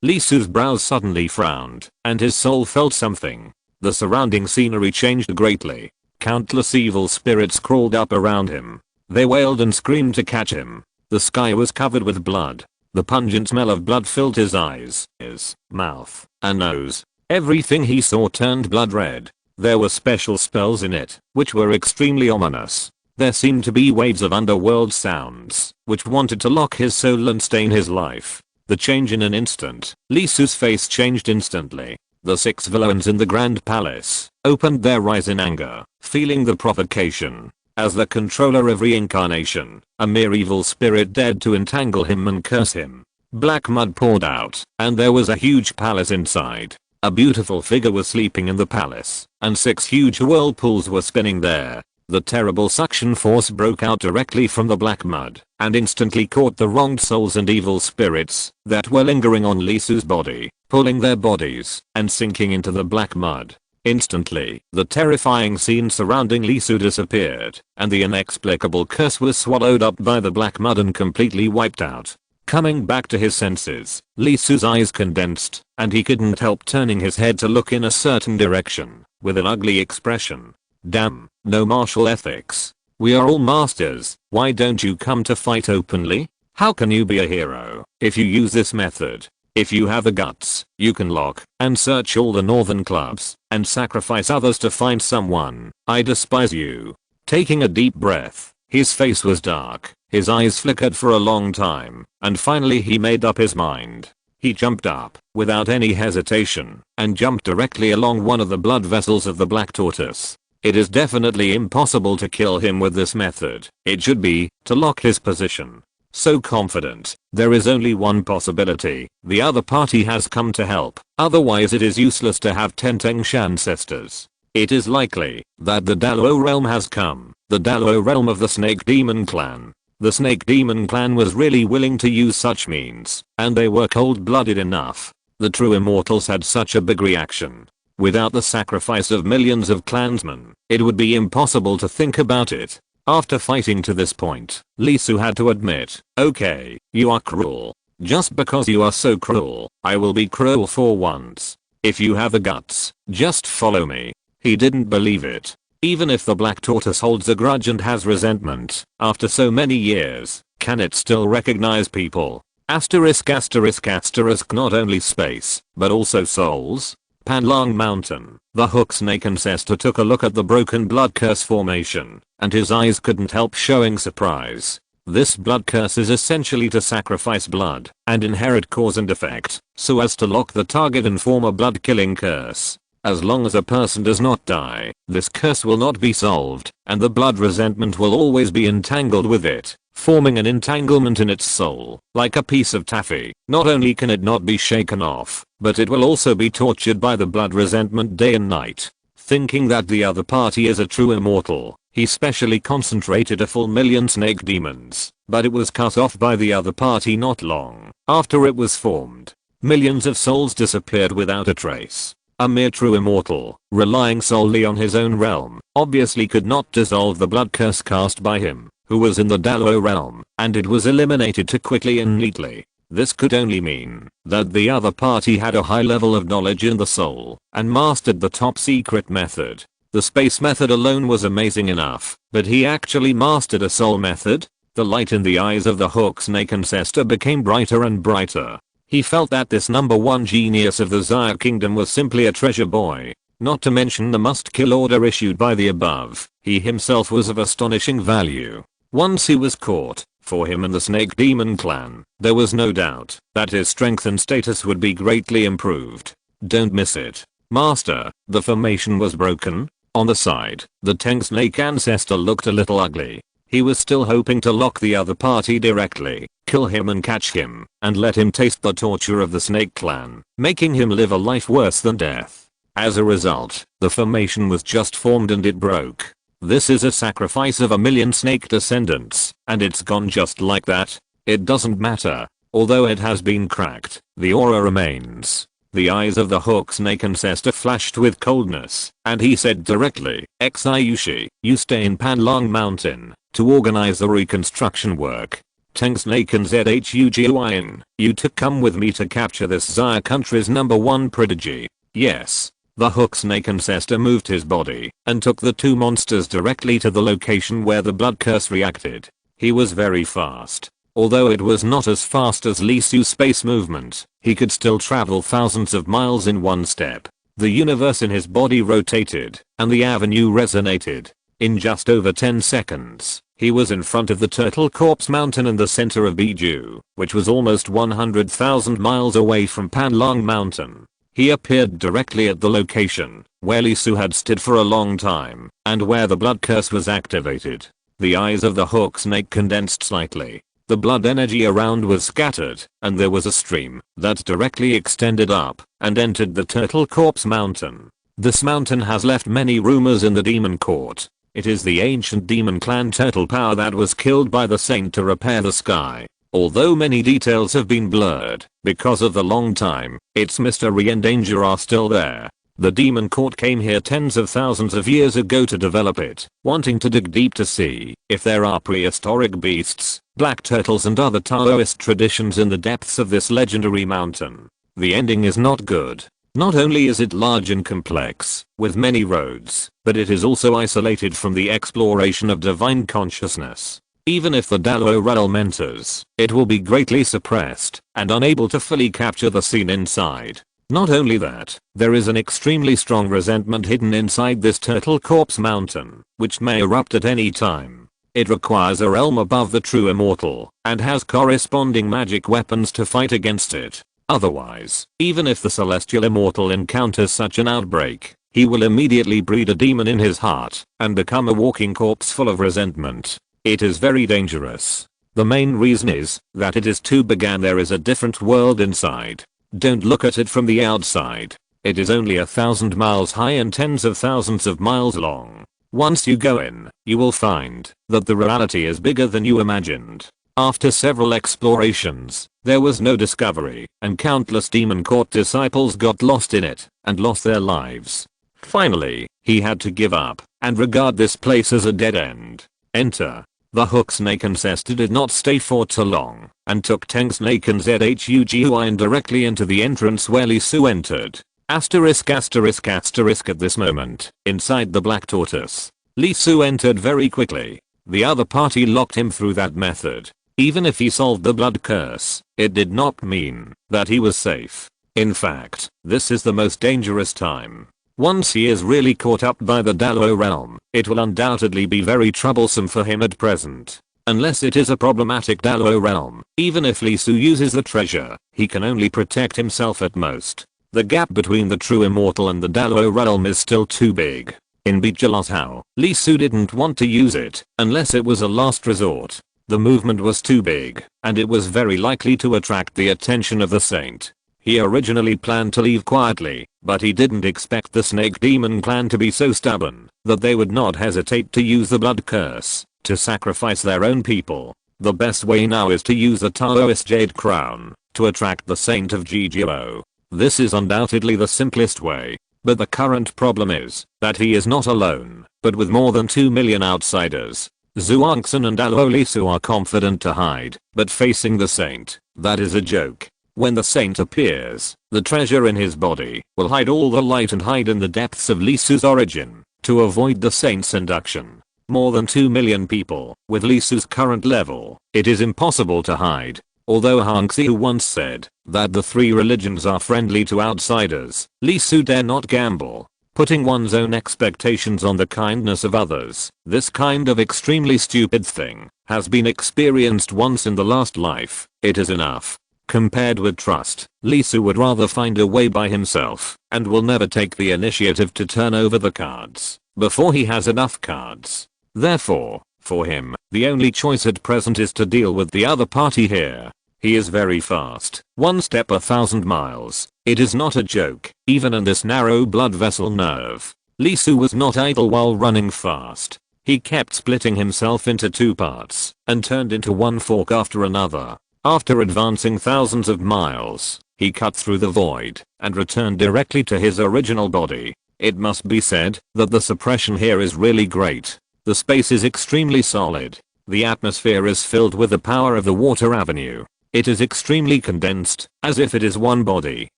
Lee Su's brows suddenly frowned, and his soul felt something. The surrounding scenery changed greatly. Countless evil spirits crawled up around him. They wailed and screamed to catch him. The sky was covered with blood. The pungent smell of blood filled his eyes, his mouth, and nose. Everything he saw turned blood red. There were special spells in it, which were extremely ominous. There seemed to be waves of underworld sounds, which wanted to lock his soul and stain his life. The change in an instant. Lee Su's face changed instantly. The 6 villains in the Grand Palace opened their eyes in anger, feeling the provocation. As the controller of reincarnation, a mere evil spirit dared to entangle him and curse him. Black mud poured out, and there was a huge palace inside. A beautiful figure was sleeping in the palace, and 6 huge whirlpools were spinning there. The terrible suction force broke out directly from the black mud, and instantly caught the wronged souls and evil spirits that were lingering on Lee Su's body, pulling their bodies and sinking into the black mud. Instantly, the terrifying scene surrounding Lee Su disappeared, and the inexplicable curse was swallowed up by the black mud and completely wiped out. Coming back to his senses, Lee Su's eyes condensed, and he couldn't help turning his head to look in a certain direction, with an ugly expression. Damn, no martial ethics. We are all masters. Why don't you come to fight openly? How can you be a hero if you use this method? If you have the guts, you can lock and search all the northern clubs and sacrifice others to find someone. I despise you. Taking a deep breath, his face was dark, his eyes flickered for a long time, and finally he made up his mind. He jumped up, without any hesitation, and jumped directly along one of the blood vessels of the black tortoise. It is definitely impossible to kill him with this method. It should be, to lock his position. So confident, there is only one possibility. The other party has come to help, otherwise it is useless to have Tenteng's ancestors. It is likely that the Daluo realm has come, the Daluo realm of the Snake Demon Clan. The Snake Demon Clan was really willing to use such means, and they were cold-blooded enough. The true immortals had such a big reaction. Without the sacrifice of millions of clansmen, it would be impossible to think about it. After fighting to this point, Lee Su had to admit, okay, you are cruel. Just because you are so cruel, I will be cruel for once. If you have the guts, just follow me. He didn't believe it. Even if the black tortoise holds a grudge and has resentment, after so many years, can it still recognize people? Asterisk asterisk asterisk not only space, but also souls? Panlong Mountain, the hook snake ancestor took a look at the broken blood curse formation, and his eyes couldn't help showing surprise. This blood curse is essentially to sacrifice blood and inherit cause and effect, so as to lock the target and form a blood killing curse. As long as a person does not die, this curse will not be solved, and the blood resentment will always be entangled with it, forming an entanglement in its soul, like a piece of taffy. Not only can it not be shaken off, but it will also be tortured by the blood resentment day and night. Thinking that the other party is a true immortal, he specially concentrated a full million snake demons, but it was cut off by the other party not long after it was formed. Millions of souls disappeared without a trace. A mere true immortal, relying solely on his own realm, obviously could not dissolve the blood curse cast by him, who was in the Dalo realm, and it was eliminated too quickly and neatly. This could only mean that the other party had a high level of knowledge in the soul, and mastered the top secret method. The space method alone was amazing enough, but he actually mastered a soul method. The light in the eyes of the hook snake ancestor became brighter and brighter. He felt that this number one genius of the Xayah kingdom was simply a treasure boy. Not to mention the must-kill order issued by the above, he himself was of astonishing value. Once he was caught, for him and the Snake Demon clan, there was no doubt that his strength and status would be greatly improved. Don't miss it. Master, the formation was broken. On the side, the Tang Snake ancestor looked a little ugly. He was still hoping to lock the other party directly, kill him and catch him, and let him taste the torture of the Snake clan, making him live a life worse than death. As a result, the formation was just formed and it broke. This is a sacrifice of a million snake descendants, and it's gone just like that. It doesn't matter. Although it has been cracked, the aura remains. The eyes of the hook snake ancestor flashed with coldness, and he said directly, Xiushi, you stay in Panlong Mountain to organize the reconstruction work. Tang Snake and Zhuguin, you to come with me to capture this Xayah country's number one prodigy. Yes. The hook snake ancestor moved his body and took the two monsters directly to the location where the blood curse reacted. He was very fast. Although it was not as fast as Li Su's space movement, he could still travel thousands of miles in one step. The universe in his body rotated, and the avenue resonated. In just over 10 seconds, he was in front of the Turtle Corpse Mountain in the center of Biju, which was almost 100,000 miles away from Panlong Mountain. He appeared directly at the location where Li Su had stood for a long time, and where the blood curse was activated. The eyes of the hook snake condensed slightly. The blood energy around was scattered, and there was a stream that directly extended up and entered the Turtle Corpse Mountain. This mountain has left many rumors in the demon court. It is the ancient demon clan turtle power that was killed by the saint to repair the sky. Although many details have been blurred because of the long time, its mystery and danger are still there. The demon court came here tens of thousands of years ago to develop it, wanting to dig deep to see if there are prehistoric beasts, black turtles and other Taoist traditions in the depths of this legendary mountain. The ending is not good. Not only is it large and complex, with many roads, but it is also isolated from the exploration of divine consciousness. Even if the Dalo realm enters, it will be greatly suppressed and unable to fully capture the scene inside. Not only that, there is an extremely strong resentment hidden inside this Turtle Corpse Mountain, which may erupt at any time. It requires a realm above the true immortal, and has corresponding magic weapons to fight against it. Otherwise, even if the celestial immortal encounters such an outbreak, he will immediately breed a demon in his heart and become a walking corpse full of resentment. It is very dangerous. The main reason is that it is too big and there is a different world inside. Don't look at it from the outside. It is only 1,000 miles high and tens of thousands of miles long. Once you go in, you will find that the reality is bigger than you imagined. After several explorations, there was no discovery, and countless demon court disciples got lost in it and lost their lives. Finally, he had to give up and regard this place as a dead end. Enter. The hook snake ancestor did not stay for too long and took Tang Snake and Zhuguin directly into the entrance where Li Su entered. Asterisk asterisk asterisk at this moment, inside the black tortoise, Li Su entered very quickly. The other party locked him through that method. Even if he solved the blood curse, it did not mean that he was safe. In fact, this is the most dangerous time. Once he is really caught up by the Dalo realm, it will undoubtedly be very troublesome for him at present. Unless it is a problematic Dalo realm, even if Li Su uses the treasure, he can only protect himself at most. The gap between the true immortal and the Dalo realm is still too big. In Bijalathao, Lee Su didn't want to use it unless it was a last resort. The movement was too big, and it was very likely to attract the attention of the saint. He originally planned to leave quietly, but he didn't expect the snake demon clan to be so stubborn that they would not hesitate to use the blood curse to sacrifice their own people. The best way now is to use the Taoist jade crown to attract the saint of Jijiro. This is undoubtedly the simplest way, but the current problem is that he is not alone, but with more than 2 million outsiders. Zhuangxin and Aloilisu are confident to hide, but facing the saint, that is a joke. When the saint appears, the treasure in his body will hide all the light and hide in the depths of Lee Su's origin to avoid the saint's induction. More than 2 million people with Lee Su's current level, it is impossible to hide. Although Hang Xiu once said that the three religions are friendly to outsiders, Lee Su dare not gamble. Putting one's own expectations on the kindness of others, this kind of extremely stupid thing, has been experienced once in the last life. It is enough. Compared with trust, Lee Su would rather find a way by himself, and will never take the initiative to turn over the cards before he has enough cards. Therefore, for him, the only choice at present is to deal with the other party here. He is very fast, one step 1,000 miles. It is not a joke, even in this narrow blood vessel nerve. Lee Su was not idle while running fast. He kept splitting himself into two parts, and turned into one fork after another. After advancing thousands of miles, he cut through the void, and returned directly to his original body. It must be said that the suppression here is really great. The space is extremely solid. The atmosphere is filled with the power of the water avenue. It is extremely condensed, as if it is one body,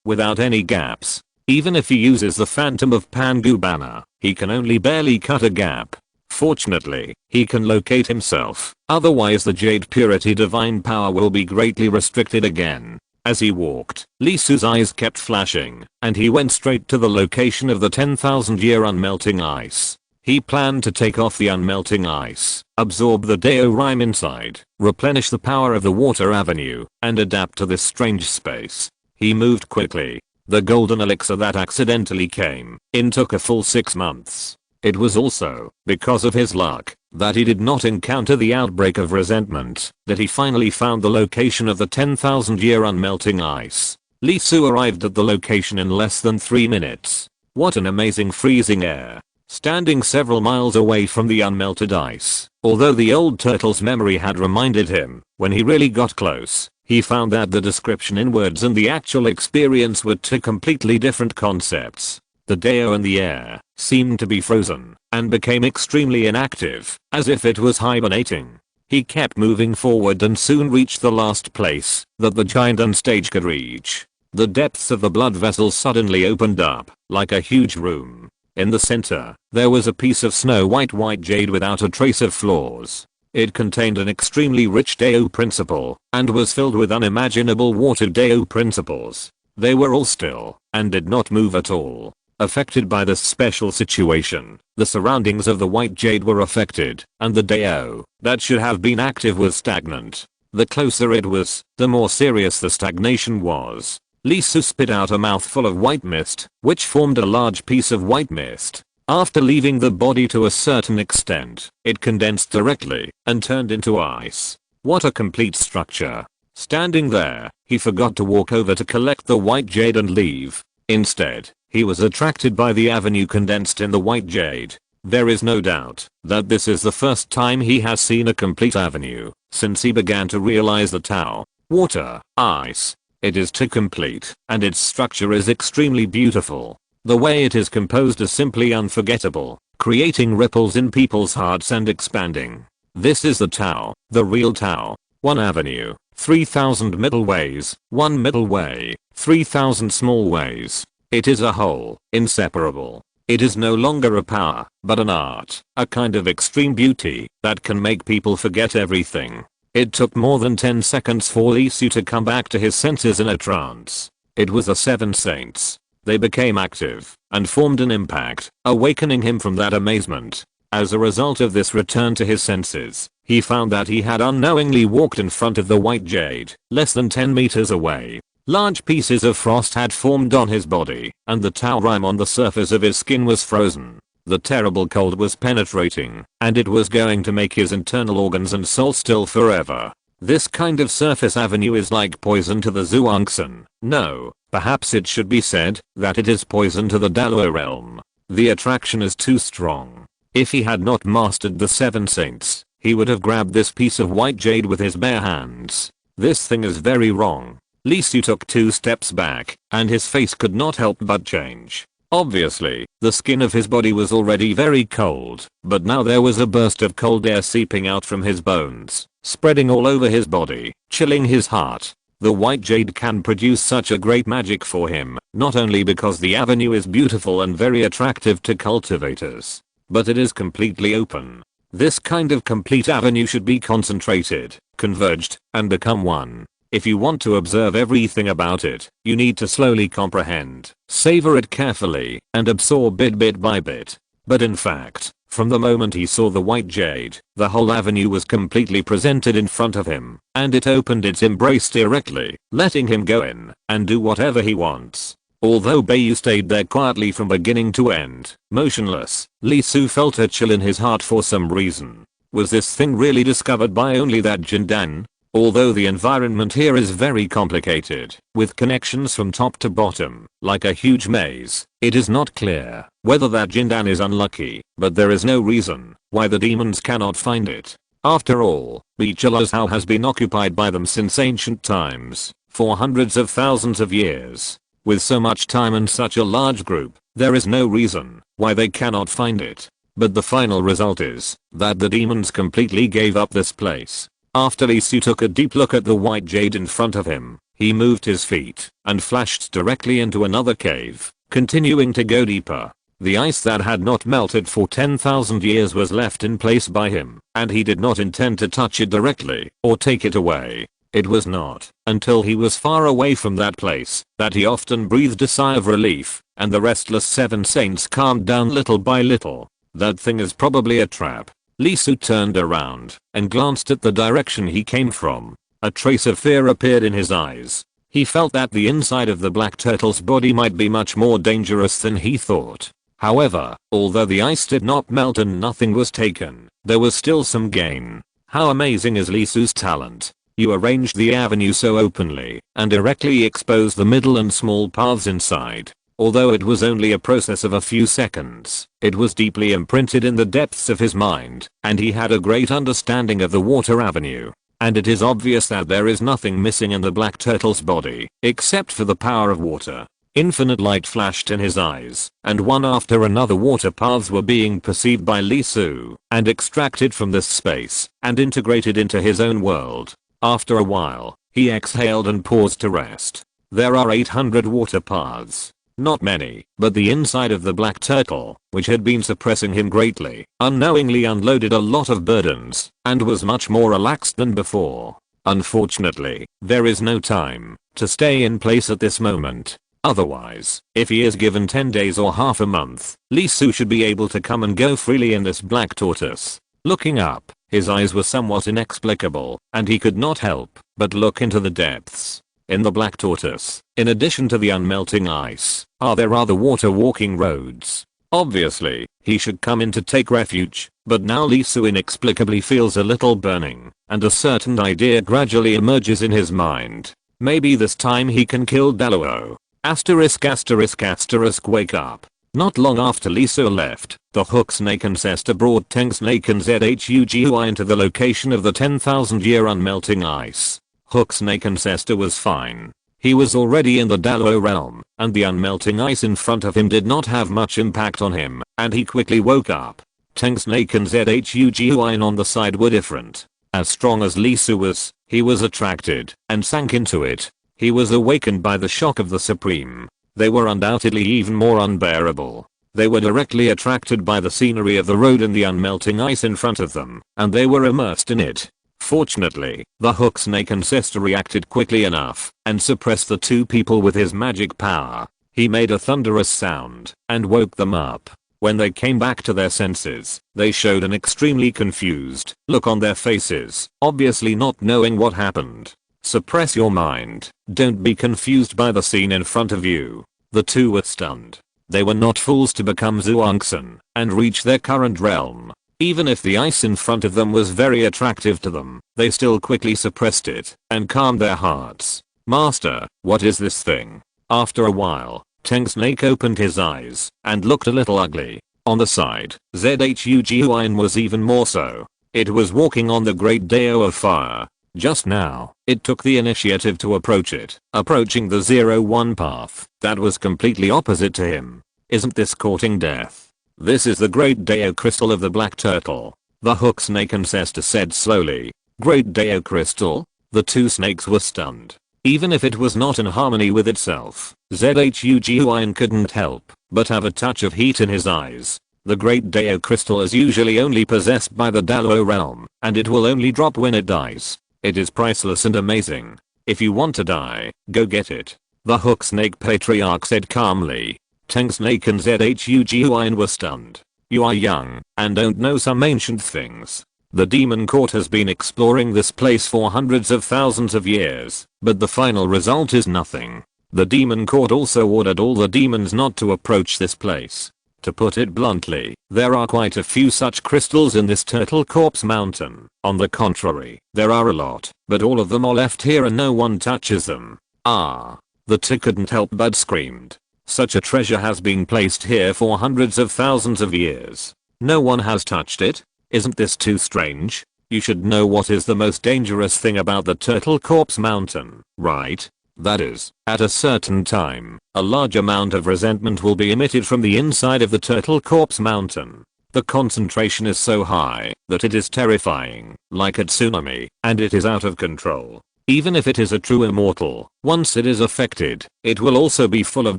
without any gaps. Even if he uses the Phantom of Pangubana, he can only barely cut a gap. Fortunately, he can locate himself, otherwise the Jade Purity divine power will be greatly restricted again. As he walked, Lee Su's eyes kept flashing, and he went straight to the location of the 10,000-year unmelting ice. He planned to take off the unmelting ice, absorb the Dao rhyme inside, replenish the power of the water avenue, and adapt to this strange space. He moved quickly. The golden elixir that accidentally came in took a full 6 months. It was also because of his luck that he did not encounter the outbreak of resentment that he finally found the location of the 10,000-year unmelting ice. Lee Su arrived at the location in less than 3 minutes. What an amazing freezing air. Standing several miles away from the unmelted ice, although the old turtle's memory had reminded him, when he really got close, he found that the description in words and the actual experience were two completely different concepts. The Dao in the air seemed to be frozen and became extremely inactive, as if it was hibernating. He kept moving forward and soon reached the last place that the giant unstage could reach. The depths of the blood vessel suddenly opened up, like a huge room. In the center, there was a piece of snow white jade without a trace of flaws. It contained an extremely rich Dao principle, and was filled with unimaginable water Dao principles. They were all still, and did not move at all. Affected by this special situation, the surroundings of the white jade were affected, and the Dao that should have been active was stagnant. The closer it was, the more serious the stagnation was. Lee Su spit out a mouthful of white mist, which formed a large piece of white mist. After leaving the body to a certain extent, it condensed directly and turned into ice. What a complete structure. Standing there, he forgot to walk over to collect the white jade and leave. Instead, he was attracted by the avenue condensed in the white jade. There is no doubt that this is the first time he has seen a complete avenue since he began to realize the Tao, water, ice. It is too complete, and its structure is extremely beautiful. The way it is composed is simply unforgettable, creating ripples in people's hearts and expanding. This is the Tao, the real Tao. One avenue, 3,000 middle ways, one middle way, 3,000 small ways. It is a whole, inseparable. It is no longer a power, but an art, a kind of extreme beauty that can make people forget everything. It took more than 10 seconds for Lee Su to come back to his senses in a trance. It was the 7 saints. They became active and formed an impact, awakening him from that amazement. As a result of this return to his senses, he found that he had unknowingly walked in front of the white jade, less than 10 meters away. Large pieces of frost had formed on his body, and the taurine on the surface of his skin was frozen. The terrible cold was penetrating, and it was going to make his internal organs and soul still forever. This kind of surface avenue is like poison to the Zhuangzi. No, perhaps it should be said that it is poison to the Dalo realm. The attraction is too strong. If he had not mastered the 7 saints, he would have grabbed this piece of white jade with his bare hands. This thing is very wrong. Li Su took 2 steps back, and his face could not help but change. Obviously, the skin of his body was already very cold, but now there was a burst of cold air seeping out from his bones, spreading all over his body, chilling his heart. The white jade can produce such a great magic for him, not only because the avenue is beautiful and very attractive to cultivators, but it is completely open. This kind of complete avenue should be concentrated, converged, and become one. If you want to observe everything about it, you need to slowly comprehend, savor it carefully, and absorb it bit by bit. But in fact, from the moment he saw the white jade, the whole avenue was completely presented in front of him, and it opened its embrace directly, letting him go in and do whatever he wants. Although Bayu stayed there quietly from beginning to end, motionless, Li Su felt a chill in his heart for some reason. Was this thing really discovered by only that Jindan? Although the environment here is very complicated, with connections from top to bottom, like a huge maze, it is not clear whether that Jindan is unlucky, but there is no reason why the demons cannot find it. After all, Bichilazhou has been occupied by them since ancient times, for hundreds of thousands of years. With so much time and such a large group, there is no reason why they cannot find it. But the final result is that the demons completely gave up this place. After Li Su took a deep look at the white jade in front of him, he moved his feet and flashed directly into another cave, continuing to go deeper. The ice that had not melted for 10,000 years was left in place by him, and he did not intend to touch it directly or take it away. It was not until he was far away from that place that he often breathed a sigh of relief, and the restless 7 saints calmed down little by little. That thing is probably a trap. Li Su turned around and glanced at the direction he came from. A trace of fear appeared in his eyes. He felt that the inside of the black turtle's body might be much more dangerous than he thought. However, although the ice did not melt and nothing was taken, there was still some gain. How amazing is Li Su's talent. You arranged the avenue so openly and directly exposed the middle and small paths inside. Although it was only a process of a few seconds, it was deeply imprinted in the depths of his mind, and he had a great understanding of the water avenue. And it is obvious that there is nothing missing in the black turtle's body, except for the power of water. Infinite light flashed in his eyes, and one after another water paths were being perceived by Li Su, and extracted from this space, and integrated into his own world. After a while, he exhaled and paused to rest. There are 800 water paths. Not many, but the inside of the black turtle, which had been suppressing him greatly, unknowingly unloaded a lot of burdens, and was much more relaxed than before. Unfortunately, there is no time to stay in place at this moment. Otherwise, if he is given 10 days or half a month, Li Su should be able to come and go freely in this black tortoise. Looking up, his eyes were somewhat inexplicable, and he could not help but look into the depths. In the black tortoise, in addition to the unmelting ice, are there other water walking roads? Obviously, he should come in to take refuge, but now Li Su inexplicably feels a little burning, and a certain idea gradually emerges in his mind. Maybe this time he can kill Daluo. ****** Wake up. Not long after Li Su left, the hook snake ancestor brought Teng Snake and Zhugui into the location of the 10,000-year unmelting ice. Hook snake ancestor was fine. He was already in the Daluo realm, and the unmelting ice in front of him did not have much impact on him, and he quickly woke up. Teng Snake and Zhugui on the side were different. As strong as Li Su was, he was attracted, and sank into it. He was awakened by the shock of the Supreme. They were undoubtedly even more unbearable. They were directly attracted by the scenery of the road and the unmelting ice in front of them, and they were immersed in it. Fortunately, the hook snake ancestor reacted quickly enough and suppressed the two people with his magic power. He made a thunderous sound and woke them up. When they came back to their senses, they showed an extremely confused look on their faces, obviously not knowing what happened. Suppress your mind. Don't be confused by the scene in front of you. The two were stunned. They were not fools to become Zhuangsun and reach their current realm. Even if the ice in front of them was very attractive to them, they still quickly suppressed it and calmed their hearts. Master, what is this thing? After a while, Tang Snake opened his eyes and looked a little ugly. On the side, Zhuangyin was even more so. It was walking on the great Dao of fire. Just now, it took the initiative to approach it, approaching the 01 path that was completely opposite to him. Isn't this courting death? This is the great Dao crystal of the black turtle, the hook snake ancestor said slowly. Great Dao crystal? The two snakes were stunned. Even if it was not in harmony with itself, Zhuangyin couldn't help but have a touch of heat in his eyes. The great Dao crystal is usually only possessed by the Dalo realm, and it will only drop when it dies. It is priceless and amazing. If you want to die, go get it. The hook snake patriarch said calmly. Tang Snake and Zhuangyin were stunned. You are young and don't know some ancient things. The demon court has been exploring this place for hundreds of thousands of years, but the final result is nothing. The demon court also ordered all the demons not to approach this place. To put it bluntly, there are quite a few such crystals in this Turtle Corpse Mountain. On the contrary, there are a lot, but all of them are left here and no one touches them. Ah! The two couldn't help but screamed. Such a treasure has been placed here for hundreds of thousands of years. No one has touched it? Isn't this too strange? You should know what is the most dangerous thing about the Turtle Corpse Mountain, right? That is, at a certain time, a large amount of resentment will be emitted from the inside of the Turtle Corpse Mountain. The concentration is so high that it is terrifying, like a tsunami, and it is out of control. Even if it is a true immortal, once it is affected, it will also be full of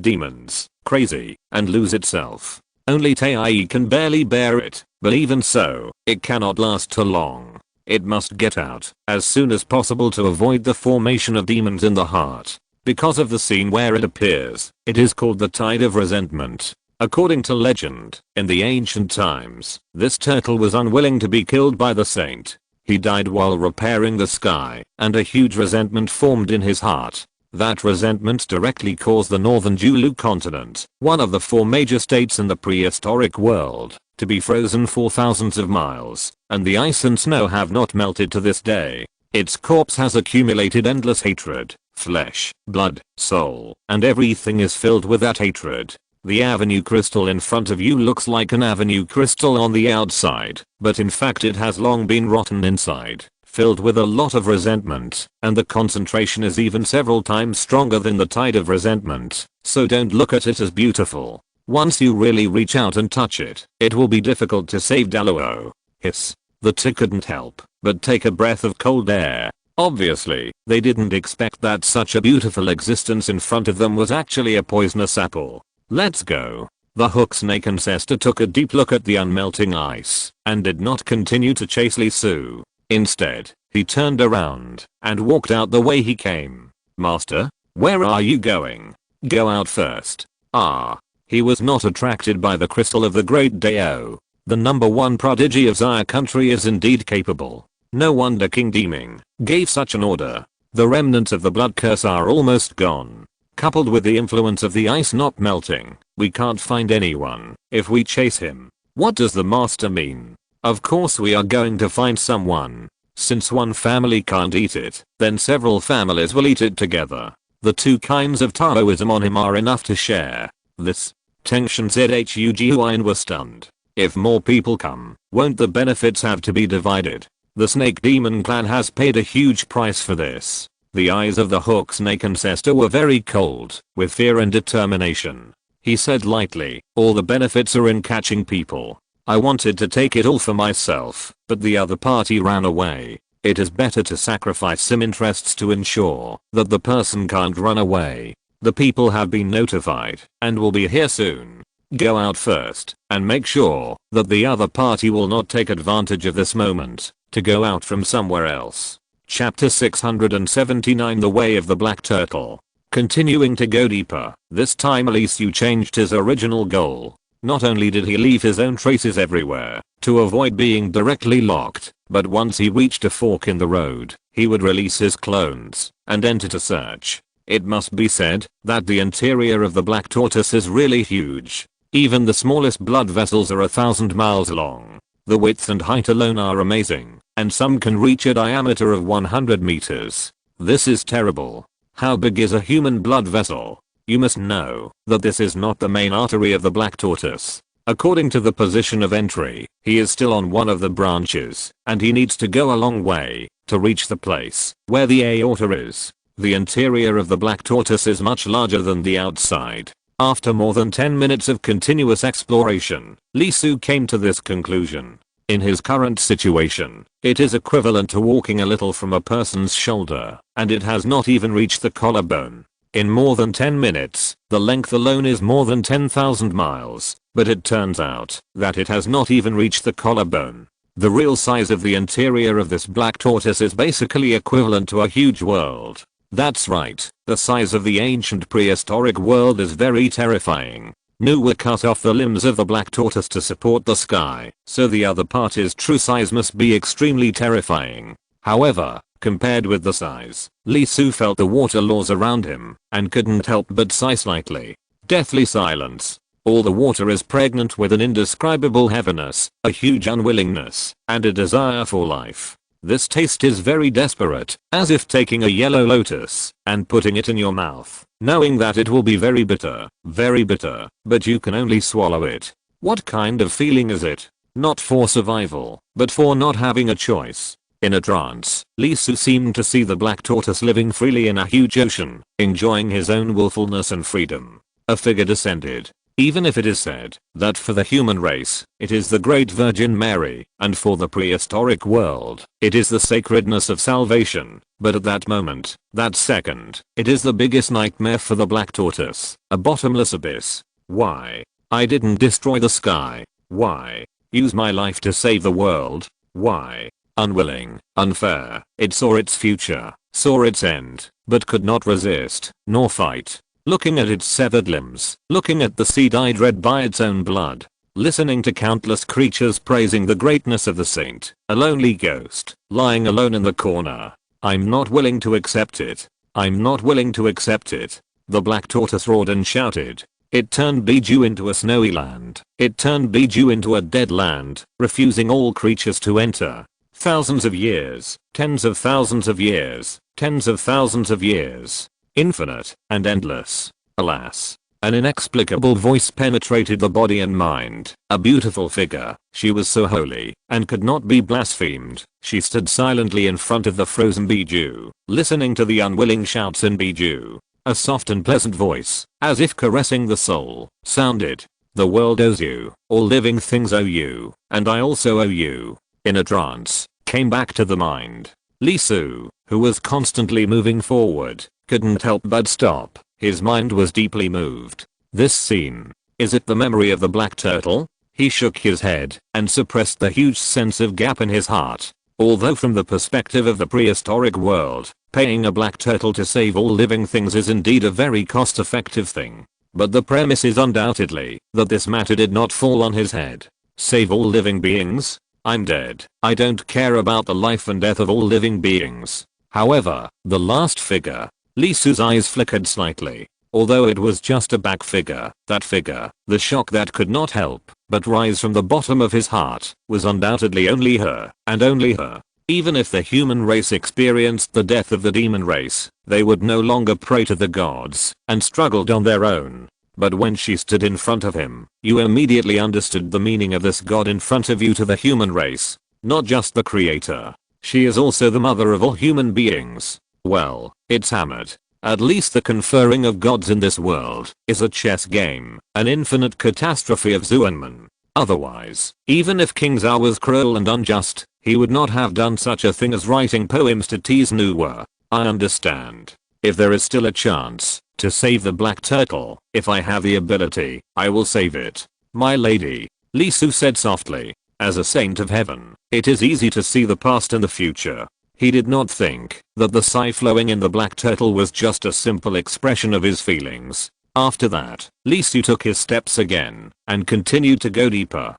demons, crazy, and lose itself. Only Tai can barely bear it, but even so, it cannot last too long. It must get out as soon as possible to avoid the formation of demons in the heart. Because of the scene where it appears, it is called the Tide of Resentment. According to legend, in the ancient times, this turtle was unwilling to be killed by the saint. He died while repairing the sky, and a huge resentment formed in his heart. That resentment directly caused the northern Julu continent, one of the 4 major states in the prehistoric world, to be frozen for thousands of miles, and the ice and snow have not melted to this day. Its corpse has accumulated endless hatred, flesh, blood, soul, and everything is filled with that hatred. The avenue crystal in front of you looks like an avenue crystal on the outside, but in fact it has long been rotten inside, filled with a lot of resentment, and the concentration is even several times stronger than the tide of resentment, so don't look at it as beautiful. Once you really reach out and touch it, it will be difficult to save Daluo. Hiss. The two couldn't help but take a breath of cold air. Obviously, they didn't expect that such a beautiful existence in front of them was actually a poisonous apple. Let's go. The hook snake ancestor took a deep look at the unmelting ice and did not continue to chase Li Su. Instead, he turned around and walked out the way he came. Master, where are you going? Go out first. Ah. He was not attracted by the crystal of the great Dao. The #1 prodigy of Xia country is indeed capable. No wonder King Deming gave such an order. The remnants of the blood curse are almost gone. Coupled with the influence of the ice not melting, we can't find anyone if we chase him. What does the master mean? Of course we are going to find someone. Since one family can't eat it, then several families will eat it together. The 2 kinds of Taoism on him are enough to share. This tension Zhuangyin was stunned. If more people come, won't the benefits have to be divided? The snake demon clan has paid a huge price for this. The eyes of the hook snake ancestor were very cold, with fear and determination. He said lightly, all the benefits are in catching people. I wanted to take it all for myself, but the other party ran away. It is better to sacrifice some interests to ensure that the person can't run away. The people have been notified and will be here soon. Go out first and make sure that the other party will not take advantage of this moment to go out from somewhere else. Chapter 679 The Way of the Black Turtle. Continuing to go deeper, this time Li Su changed his original goal. Not only did he leave his own traces everywhere to avoid being directly locked, but once he reached a fork in the road, he would release his clones and enter to search. It must be said that the interior of the black tortoise is really huge. Even the smallest blood vessels are 1,000 miles long. The width and height alone are amazing, and some can reach a diameter of 100 meters. This is terrible. How big is a human blood vessel? You must know that this is not the main artery of the black tortoise. According to the position of entry, he is still on one of the branches, and he needs to go a long way to reach the place where the aorta is. The interior of the black tortoise is much larger than the outside. After more than 10 minutes of continuous exploration, Lee Soo came to this conclusion. In his current situation, it is equivalent to walking a little from a person's shoulder, and it has not even reached the collarbone. In more than 10 minutes, the length alone is more than 10,000 miles, but it turns out that it has not even reached the collarbone. The real size of the interior of this black tortoise is basically equivalent to a huge world. That's right, the size of the ancient prehistoric world is very terrifying. Nu cut off the limbs of the black tortoise to support the sky, so the other part's true size must be extremely terrifying. However, compared with the size, Lee Soo felt the water laws around him and couldn't help but sigh slightly. Deathly silence. All the water is pregnant with an indescribable heaviness, a huge unwillingness, and a desire for life. This taste is very desperate, as if taking a yellow lotus and putting it in your mouth, knowing that it will be very bitter, but you can only swallow it. What kind of feeling is it? Not for survival, but for not having a choice. In a trance, Lee Soo seemed to see the black tortoise living freely in a huge ocean, enjoying his own willfulness and freedom. A figure descended. Even if it is said that for the human race, it is the Great Virgin Mary, and for the prehistoric world, it is the sacredness of salvation, but at that moment, that second, it is the biggest nightmare for the black tortoise, a bottomless abyss. Why? I didn't destroy the sky. Why? Use my life to save the world. Why? Unwilling, unfair, it saw its future, saw its end, but could not resist, nor fight. Looking at its severed limbs, looking at the sea dyed red by its own blood, listening to countless creatures praising the greatness of the saint, a lonely ghost, lying alone in the corner. I'm not willing to accept it. I'm not willing to accept it. The black tortoise roared and shouted. It turned Biju into a snowy land. It turned Biju into a dead land, refusing all creatures to enter. Thousands of years, tens of thousands of years, tens of thousands of years. Infinite and endless. Alas. An inexplicable voice penetrated the body and mind. A beautiful figure. She was so holy and could not be blasphemed. She stood silently in front of the frozen Biju, listening to the unwilling shouts in Biju. A soft and pleasant voice, as if caressing the soul, sounded. The world owes you. All living things owe you. And I also owe you. In a trance, came back to the mind. Lee Soo, who was constantly moving forward, couldn't help but stop. His mind was deeply moved. This scene. Is it the memory of the black turtle? He shook his head and suppressed the huge sense of gap in his heart. Although from the perspective of the prehistoric world, paying a black turtle to save all living things is indeed a very cost-effective thing. But the premise is undoubtedly that this matter did not fall on his head. Save all living beings? I'm dead. I don't care about the life and death of all living beings. However, the last figure. Lee Soo's eyes flickered slightly. Although it was just a back figure, that figure, the shock that could not help but rise from the bottom of his heart, was undoubtedly only her, and only her. Even if the human race experienced the death of the demon race, they would no longer pray to the gods and struggled on their own. But when she stood in front of him, you immediately understood the meaning of this god in front of you to the human race. Not just the creator. She is also the mother of all human beings. Well, it's hammered. At least the conferring of gods in this world is a chess game, an infinite catastrophe of Zuenman. Otherwise, even if King Zhao was cruel and unjust, he would not have done such a thing as writing poems to tease Nuwa. I understand. If there is still a chance to save the black turtle, if I have the ability, I will save it. My lady, Lee Soo said softly. As a saint of heaven, it is easy to see the past and the future. He did not think that the sigh flowing in the black turtle was just a simple expression of his feelings. After that, Lee Su took his steps again and continued to go deeper.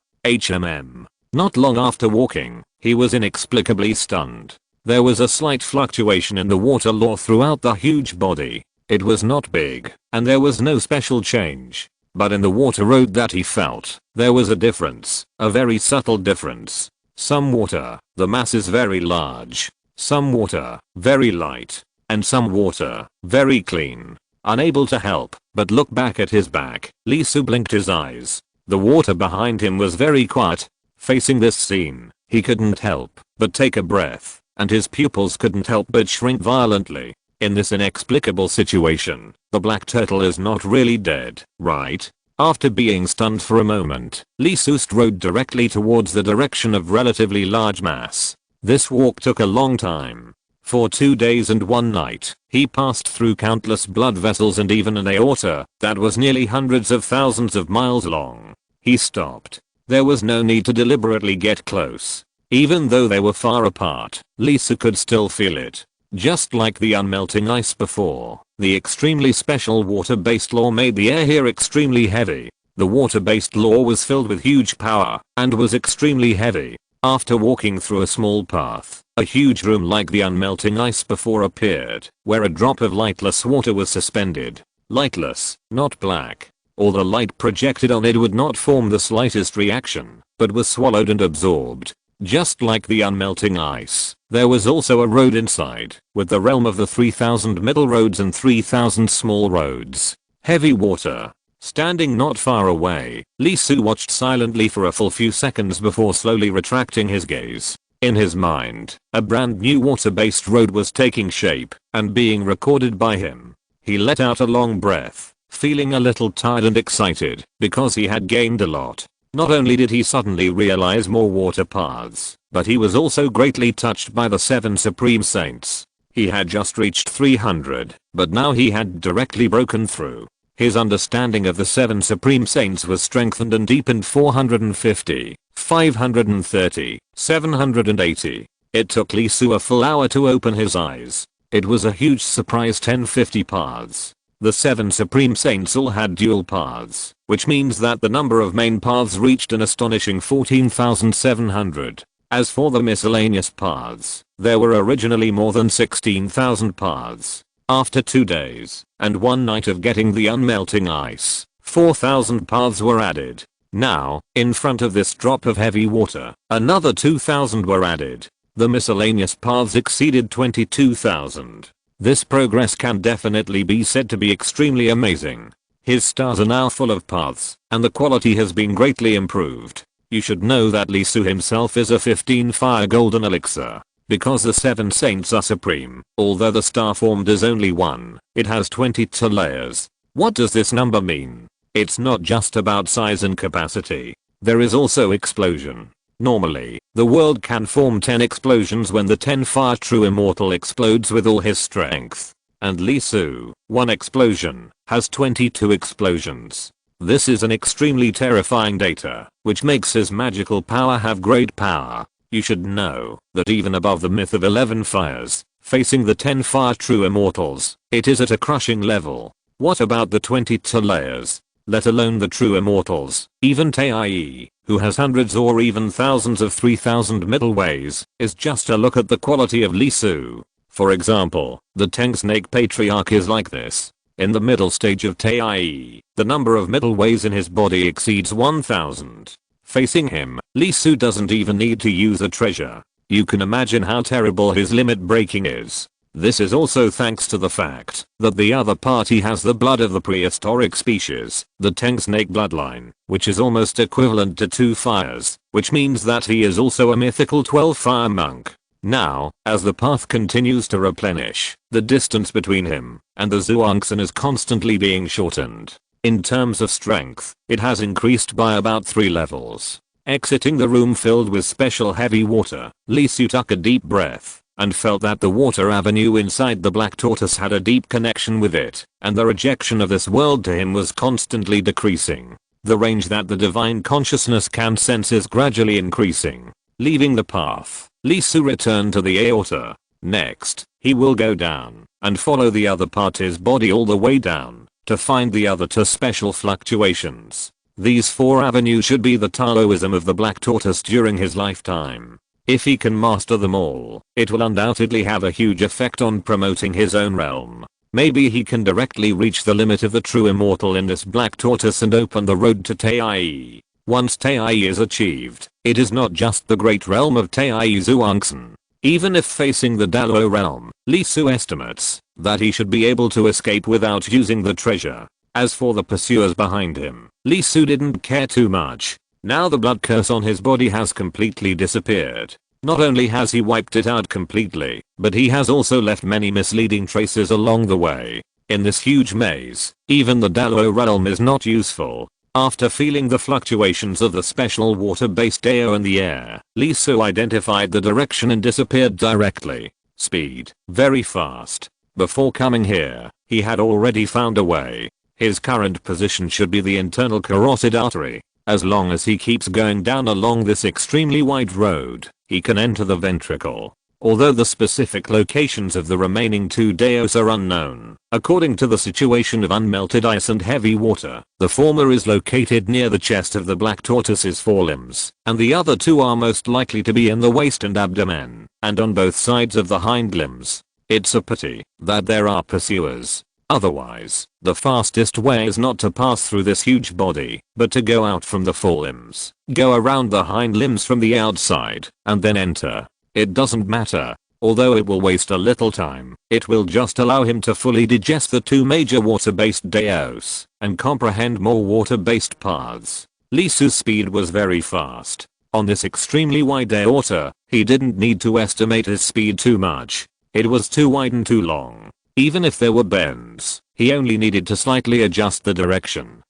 Not long after walking, he was inexplicably stunned. There was a slight fluctuation in the water law throughout the huge body. It was not big, and there was no special change. But in the water road that he felt, there was a difference, a very subtle difference. Some water, the mass is very large. Some water, very light. And some water, very clean. Unable to help but look back at his back, Lee Su blinked his eyes. The water behind him was very quiet. Facing this scene, he couldn't help but take a breath, and his pupils couldn't help but shrink violently. In this inexplicable situation, the black turtle is not really dead, right? After being stunned for a moment, Lee Su strode directly towards the direction of relatively large mass. This walk took a long time. For 2 days and 1 night, he passed through countless blood vessels and even an aorta that was nearly hundreds of thousands of miles long. He stopped. There was no need to deliberately get close. Even though they were far apart, Lee Su could still feel it. Just like the unmelting ice before, the extremely special water-based law made the air here extremely heavy. The water-based law was filled with huge power and was extremely heavy. After walking through a small path, a huge room like the unmelting ice before appeared, where a drop of lightless water was suspended. Lightless, not black. All the light projected on it would not form the slightest reaction, but was swallowed and absorbed. Just like the unmelting ice, there was also a road inside, with the realm of the 3,000 middle roads and 3,000 small roads. Heavy water. Standing not far away, Lee Su watched silently for a full few seconds before slowly retracting his gaze. In his mind, a brand new water-based road was taking shape and being recorded by him. He let out a long breath, feeling a little tired and excited because he had gained a lot. Not only did he suddenly realize more water paths, but he was also greatly touched by the 7 supreme saints. He had just reached 300, but now he had directly broken through. His understanding of the 7 supreme saints was strengthened and deepened. 450, 530, 780. It took Lee Su a full hour to open his eyes. It was a huge surprise. 1050 paths. The 7 supreme saints all had dual paths, which means that the number of main paths reached an astonishing 14,700. As for the miscellaneous paths, there were originally more than 16,000 paths. After 2 days and 1 night of getting the unmelting ice, 4,000 paths were added. Now, in front of this drop of heavy water, another 2,000 were added. The miscellaneous paths exceeded 22,000. This progress can definitely be said to be extremely amazing. His stars are now full of paths, and the quality has been greatly improved. You should know that Lee Su himself is a 15 fire golden elixir. Because the 7 saints are supreme, although the star formed is only 1, it has 22 layers. What does this number mean? It's not just about size and capacity. There is also explosion. Normally, the world can form 10 explosions when the 10 fire true immortal explodes with all his strength. And Lee Su, 1 explosion, has 22 explosions. This is an extremely terrifying data, which makes his magical power have great power. You should know that even above the myth of 11 fires, facing the 10 fire true immortals, it is at a crushing level. What about the 22 layers? Let alone the true immortals, even Tae, who has hundreds or even thousands of 3,000 middle ways, is just a look at the quality of Lee Su. For example, the Tang Snake Patriarch is like this. In the middle stage of Tae, the number of middle ways in his body exceeds 1,000. Facing him, Lee Su doesn't even need to use a treasure. You can imagine how terrible his limit breaking is. This is also thanks to the fact that the other party has the blood of the prehistoric species, the Tang Snake bloodline, which is almost equivalent to 2 fires, which means that he is also a mythical 12 fire monk. Now, as the path continues to replenish, the distance between him and the Zhuangzi is constantly being shortened. In terms of strength, it has increased by about 3 levels. Exiting the room filled with special heavy water, Lee Su took a deep breath and felt that the water avenue inside the black tortoise had a deep connection with it, and the rejection of this world to him was constantly decreasing. The range that the divine consciousness can sense is gradually increasing. Leaving the path, Lee Su returned to the aorta. Next, he will go down and follow the other party's body all the way down. to find the other two special fluctuations. These 4 avenues should be the Taoism of the Black Tortoise during his lifetime. If he can master them all, it will undoubtedly have a huge effect on promoting his own realm. Maybe he can directly reach the limit of the true immortal in this Black Tortoise and open the road to Tai. Once Tai is achieved, it is not just the great realm of Tai Zhuangzi. Even if facing the Dalo realm, Li Su estimates that he should be able to escape without using the treasure. As for the pursuers behind him, Li Su didn't care too much. Now the blood curse on his body has completely disappeared. Not only has he wiped it out completely, but he has also left many misleading traces along the way. In this huge maze, even the Dalo realm is not useful. After feeling the fluctuations of the special water-based Dao in the air, Li Su identified the direction and disappeared directly. Speed, very fast. Before coming here, he had already found a way. His current position should be the internal carotid artery. As long as he keeps going down along this extremely wide road, he can enter the ventricle. Although the specific locations of the remaining 2 Daos are unknown, according to the situation of unmelted ice and heavy water, the former is located near the chest of the Black Tortoise's forelimbs, and the other 2 are most likely to be in the waist and abdomen, and on both sides of the hind limbs. It's a pity that there are pursuers. Otherwise, the fastest way is not to pass through this huge body, but to go out from the forelimbs, go around the hind limbs from the outside, and then enter. It doesn't matter. Although it will waste a little time, it will just allow him to fully digest the 2 major water-based Daos, and comprehend more water-based paths. Li Su's speed was very fast. On this extremely wide aorta, he didn't need to estimate his speed too much. It was too wide and too long. Even if there were bends, he only needed to slightly adjust the direction.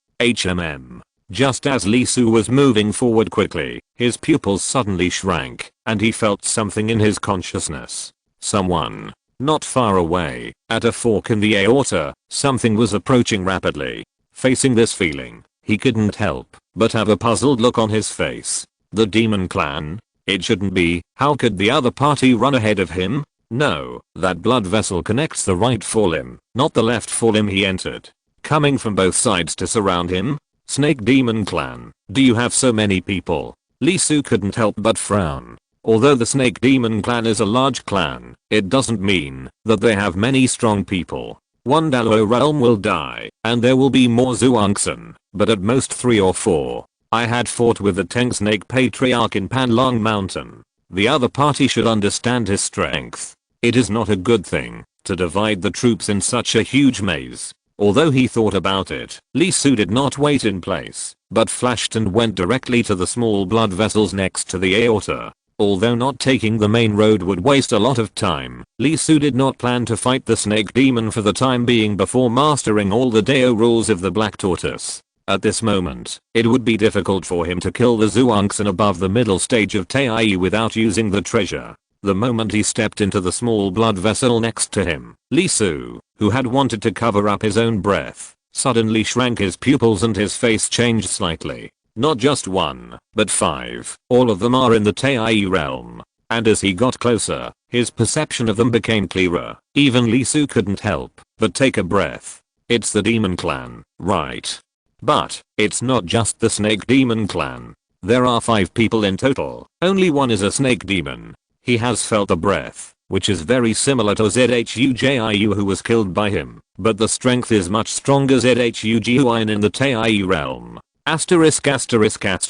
Just as Li Su was moving forward quickly, his pupils suddenly shrank, and he felt something in his consciousness. Someone, not far away, at a fork in the aorta, something was approaching rapidly. Facing this feeling, he couldn't help but have a puzzled look on his face. The demon clan? It shouldn't be. How could the other party run ahead of him? No, that blood vessel connects the right forelimb, not the left forelimb he entered. Coming from both sides to surround him? Snake Demon Clan, do you have so many people? Li Su couldn't help but frown. Although the Snake Demon Clan is a large clan, it doesn't mean that they have many strong people. One Dalo realm will die, and there will be more Zhuangzi, but at most 3 or 4. I had fought with the Teng Snake Patriarch in Panlong Mountain. The other party should understand his strength. It is not a good thing to divide the troops in such a huge maze. Although he thought about it, Li Su did not wait in place, but flashed and went directly to the small blood vessels next to the aorta. Although not taking the main road would waste a lot of time, Li Su did not plan to fight the snake demon for the time being before mastering all the Dao rules of the Black Tortoise. At this moment, it would be difficult for him to kill the Zhuangzi above the middle stage of Tai without using the treasure. The moment he stepped into the small blood vessel next to him, Li Su, who had wanted to cover up his own breath, suddenly shrank his pupils and his face changed slightly. Not just 1, but 5. All of them are in the Tai realm. And as he got closer, his perception of them became clearer. Even Li Su couldn't help but take a breath. It's the Demon Clan, right? But it's not just the Snake Demon Clan. There are 5 people in total. Only one is a snake demon. He has felt a breath, which is very similar to Zhujiu who was killed by him, but the strength is much stronger Zhujiu in the Tai realm. ****Xiankong,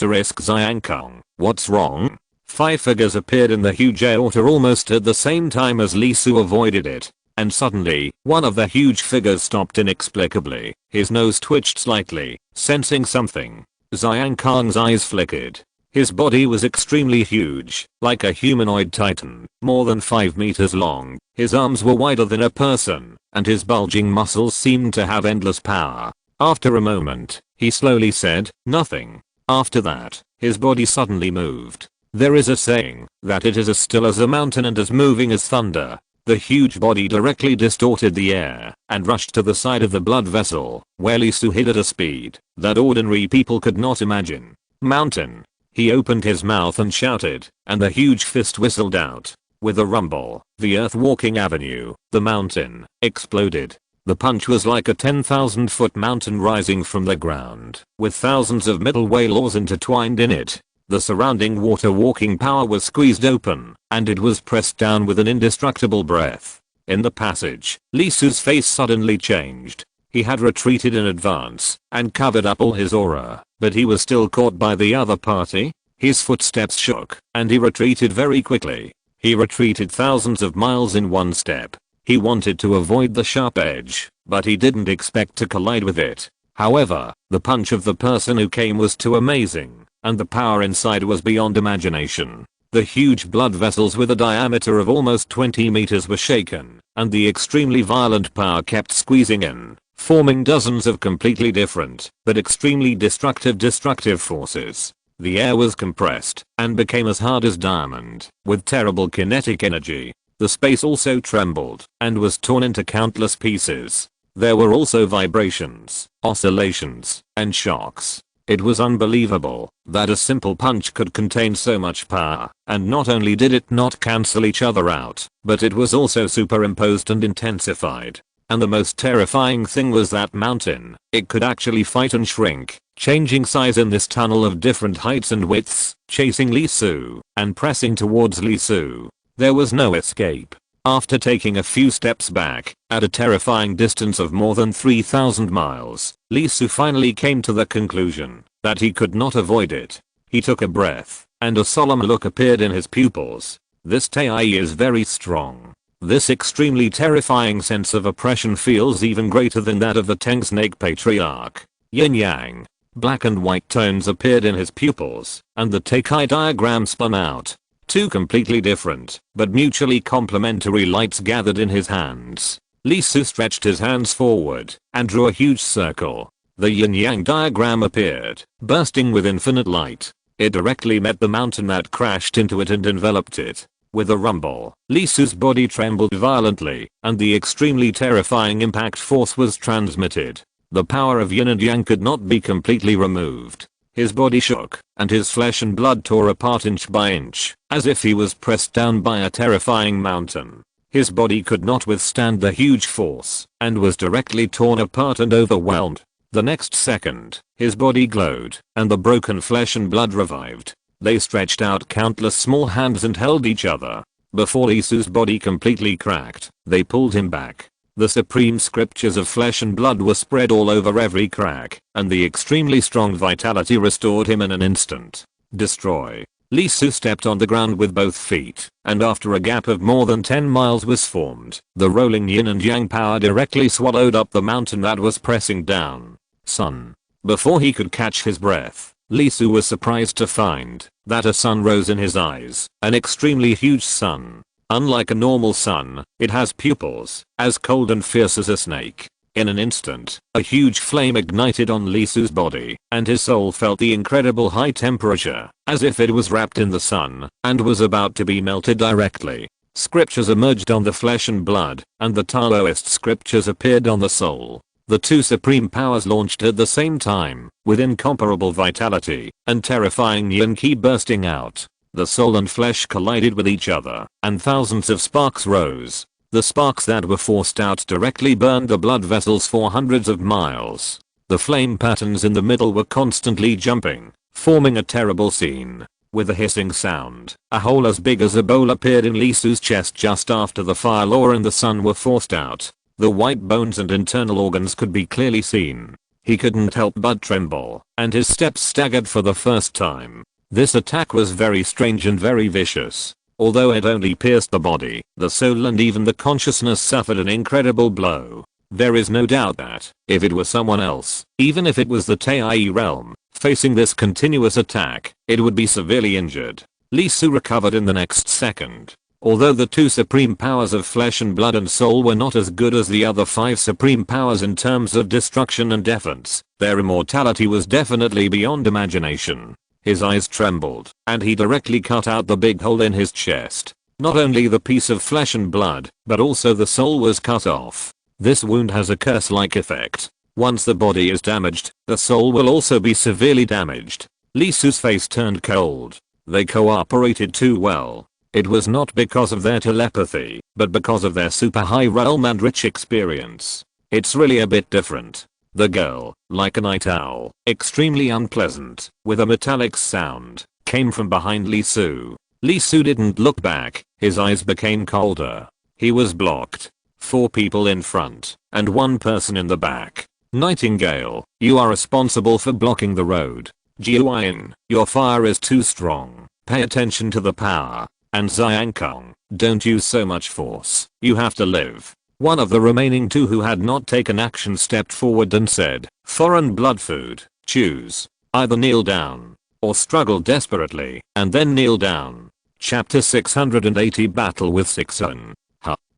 what's wrong? 5 figures appeared in the huge aorta almost at the same time as Li Su avoided it. And suddenly, one of the huge figures stopped inexplicably. His nose twitched slightly, sensing something. Xiankong's eyes flickered. His body was extremely huge, like a humanoid titan, more than 5 meters long. His arms were wider than a person, and his bulging muscles seemed to have endless power. After a moment, he slowly said, "Nothing." After that, his body suddenly moved. There is a saying that it is as still as a mountain and as moving as thunder. The huge body directly distorted the air and rushed to the side of the blood vessel, where Li Su hid at a speed that ordinary people could not imagine. "Mountain." He opened his mouth and shouted, and the huge fist whistled out. With a rumble, the earth-walking avenue, the mountain, exploded. The punch was like a 10,000-foot mountain rising from the ground, with thousands of metal whalers intertwined in it. The surrounding water walking power was squeezed open, and it was pressed down with an indestructible breath. In the passage, Lee Su's face suddenly changed. He had retreated in advance and covered up all his aura, but he was still caught by the other party. His footsteps shook, and he retreated very quickly. He retreated thousands of miles in one step. He wanted to avoid the sharp edge, but he didn't expect to collide with it. However, the punch of the person who came was too amazing, and the power inside was beyond imagination. The huge blood vessels with a diameter of almost 20 meters were shaken, and the extremely violent power kept squeezing in, forming dozens of completely different, but extremely destructive forces. The air was compressed, and became as hard as diamond, with terrible kinetic energy. The space also trembled, and was torn into countless pieces. There were also vibrations, oscillations, and shocks. It was unbelievable that a simple punch could contain so much power, and not only did it not cancel each other out, but it was also superimposed and intensified. And the most terrifying thing was that mountain. It could actually fight and shrink, changing size in this tunnel of different heights and widths, chasing Lee Su, and pressing towards Lee Su. There was no escape. After taking a few steps back, at a terrifying distance of more than 3,000 miles, Lee Su finally came to the conclusion that he could not avoid it. He took a breath, and a solemn look appeared in his pupils. This Tai is very strong. This extremely terrifying sense of oppression feels even greater than that of the Tang Snake Patriarch. Yin Yang. Black and white tones appeared in his pupils, and the Tai diagram spun out. Two completely different, but mutually complementary lights gathered in his hands. Lee Su stretched his hands forward, and drew a huge circle. The yin-yang diagram appeared, bursting with infinite light. It directly met the mountain that crashed into it and enveloped it. With a rumble, Lee Su's body trembled violently, and the extremely terrifying impact force was transmitted. The power of yin and yang could not be completely removed. His body shook, and his flesh and blood tore apart inch by inch, as if he was pressed down by a terrifying mountain. His body could not withstand the huge force, and was directly torn apart and overwhelmed. The next second, his body glowed, and the broken flesh and blood revived. They stretched out countless small hands and held each other. Before Lee Su's body completely cracked, they pulled him back. The supreme scriptures of flesh and blood were spread all over every crack, and the extremely strong vitality restored him in an instant. Destroy. Lee Su stepped on the ground with both feet, and after a gap of more than 10 miles was formed, the rolling yin and yang power directly swallowed up the mountain that was pressing down. Sun. Before he could catch his breath, Lee Su was surprised to find that a sun rose in his eyes, an extremely huge sun. Unlike a normal sun, it has pupils, as cold and fierce as a snake. In an instant, a huge flame ignited on Lee Su's body, and his soul felt the incredible high temperature, as if it was wrapped in the sun, and was about to be melted directly. Scriptures emerged on the flesh and blood, and the Taoist scriptures appeared on the soul. The two supreme powers launched at the same time, with incomparable vitality, and terrifying yin qi bursting out. The soul and flesh collided with each other, and thousands of sparks rose. The sparks that were forced out directly burned the blood vessels for hundreds of miles. The flame patterns in the middle were constantly jumping, forming a terrible scene. With a hissing sound, a hole as big as a bowl appeared in Lee Su's chest just after the fire lore and the sun were forced out. The white bones and internal organs could be clearly seen. He couldn't help but tremble, and his steps staggered for the first time. This attack was very strange and very vicious. Although it only pierced the body, the soul and even the consciousness suffered an incredible blow. There is no doubt that, if it were someone else, even if it was the Tai realm, facing this continuous attack, it would be severely injured. Lee Su recovered in the next second. Although the two supreme powers of flesh and blood and soul were not as good as the other 5 supreme powers in terms of destruction and defense, their immortality was definitely beyond imagination. His eyes trembled, and he directly cut out the big hole in his chest. Not only the piece of flesh and blood, but also the soul was cut off. This wound has a curse-like effect. Once the body is damaged, the soul will also be severely damaged. Lee Su's face turned cold. They cooperated too well. It was not because of their telepathy, but because of their super high realm and rich experience. It's really a bit different. The girl, like a night owl, extremely unpleasant, with a metallic sound, came from behind Lee Soo. Lee Soo didn't look back, his eyes became colder. He was blocked. 4 people in front, and 1 person in the back. Nightingale, you are responsible for blocking the road. Jiuyin, your fire is too strong. Pay attention to the power. And Xiankong, don't use so much force. You have to live. One of the remaining 2 who had not taken action stepped forward and said, foreign blood food, choose. Either kneel down, or struggle desperately, and then kneel down. Chapter 680 Battle with Sixun.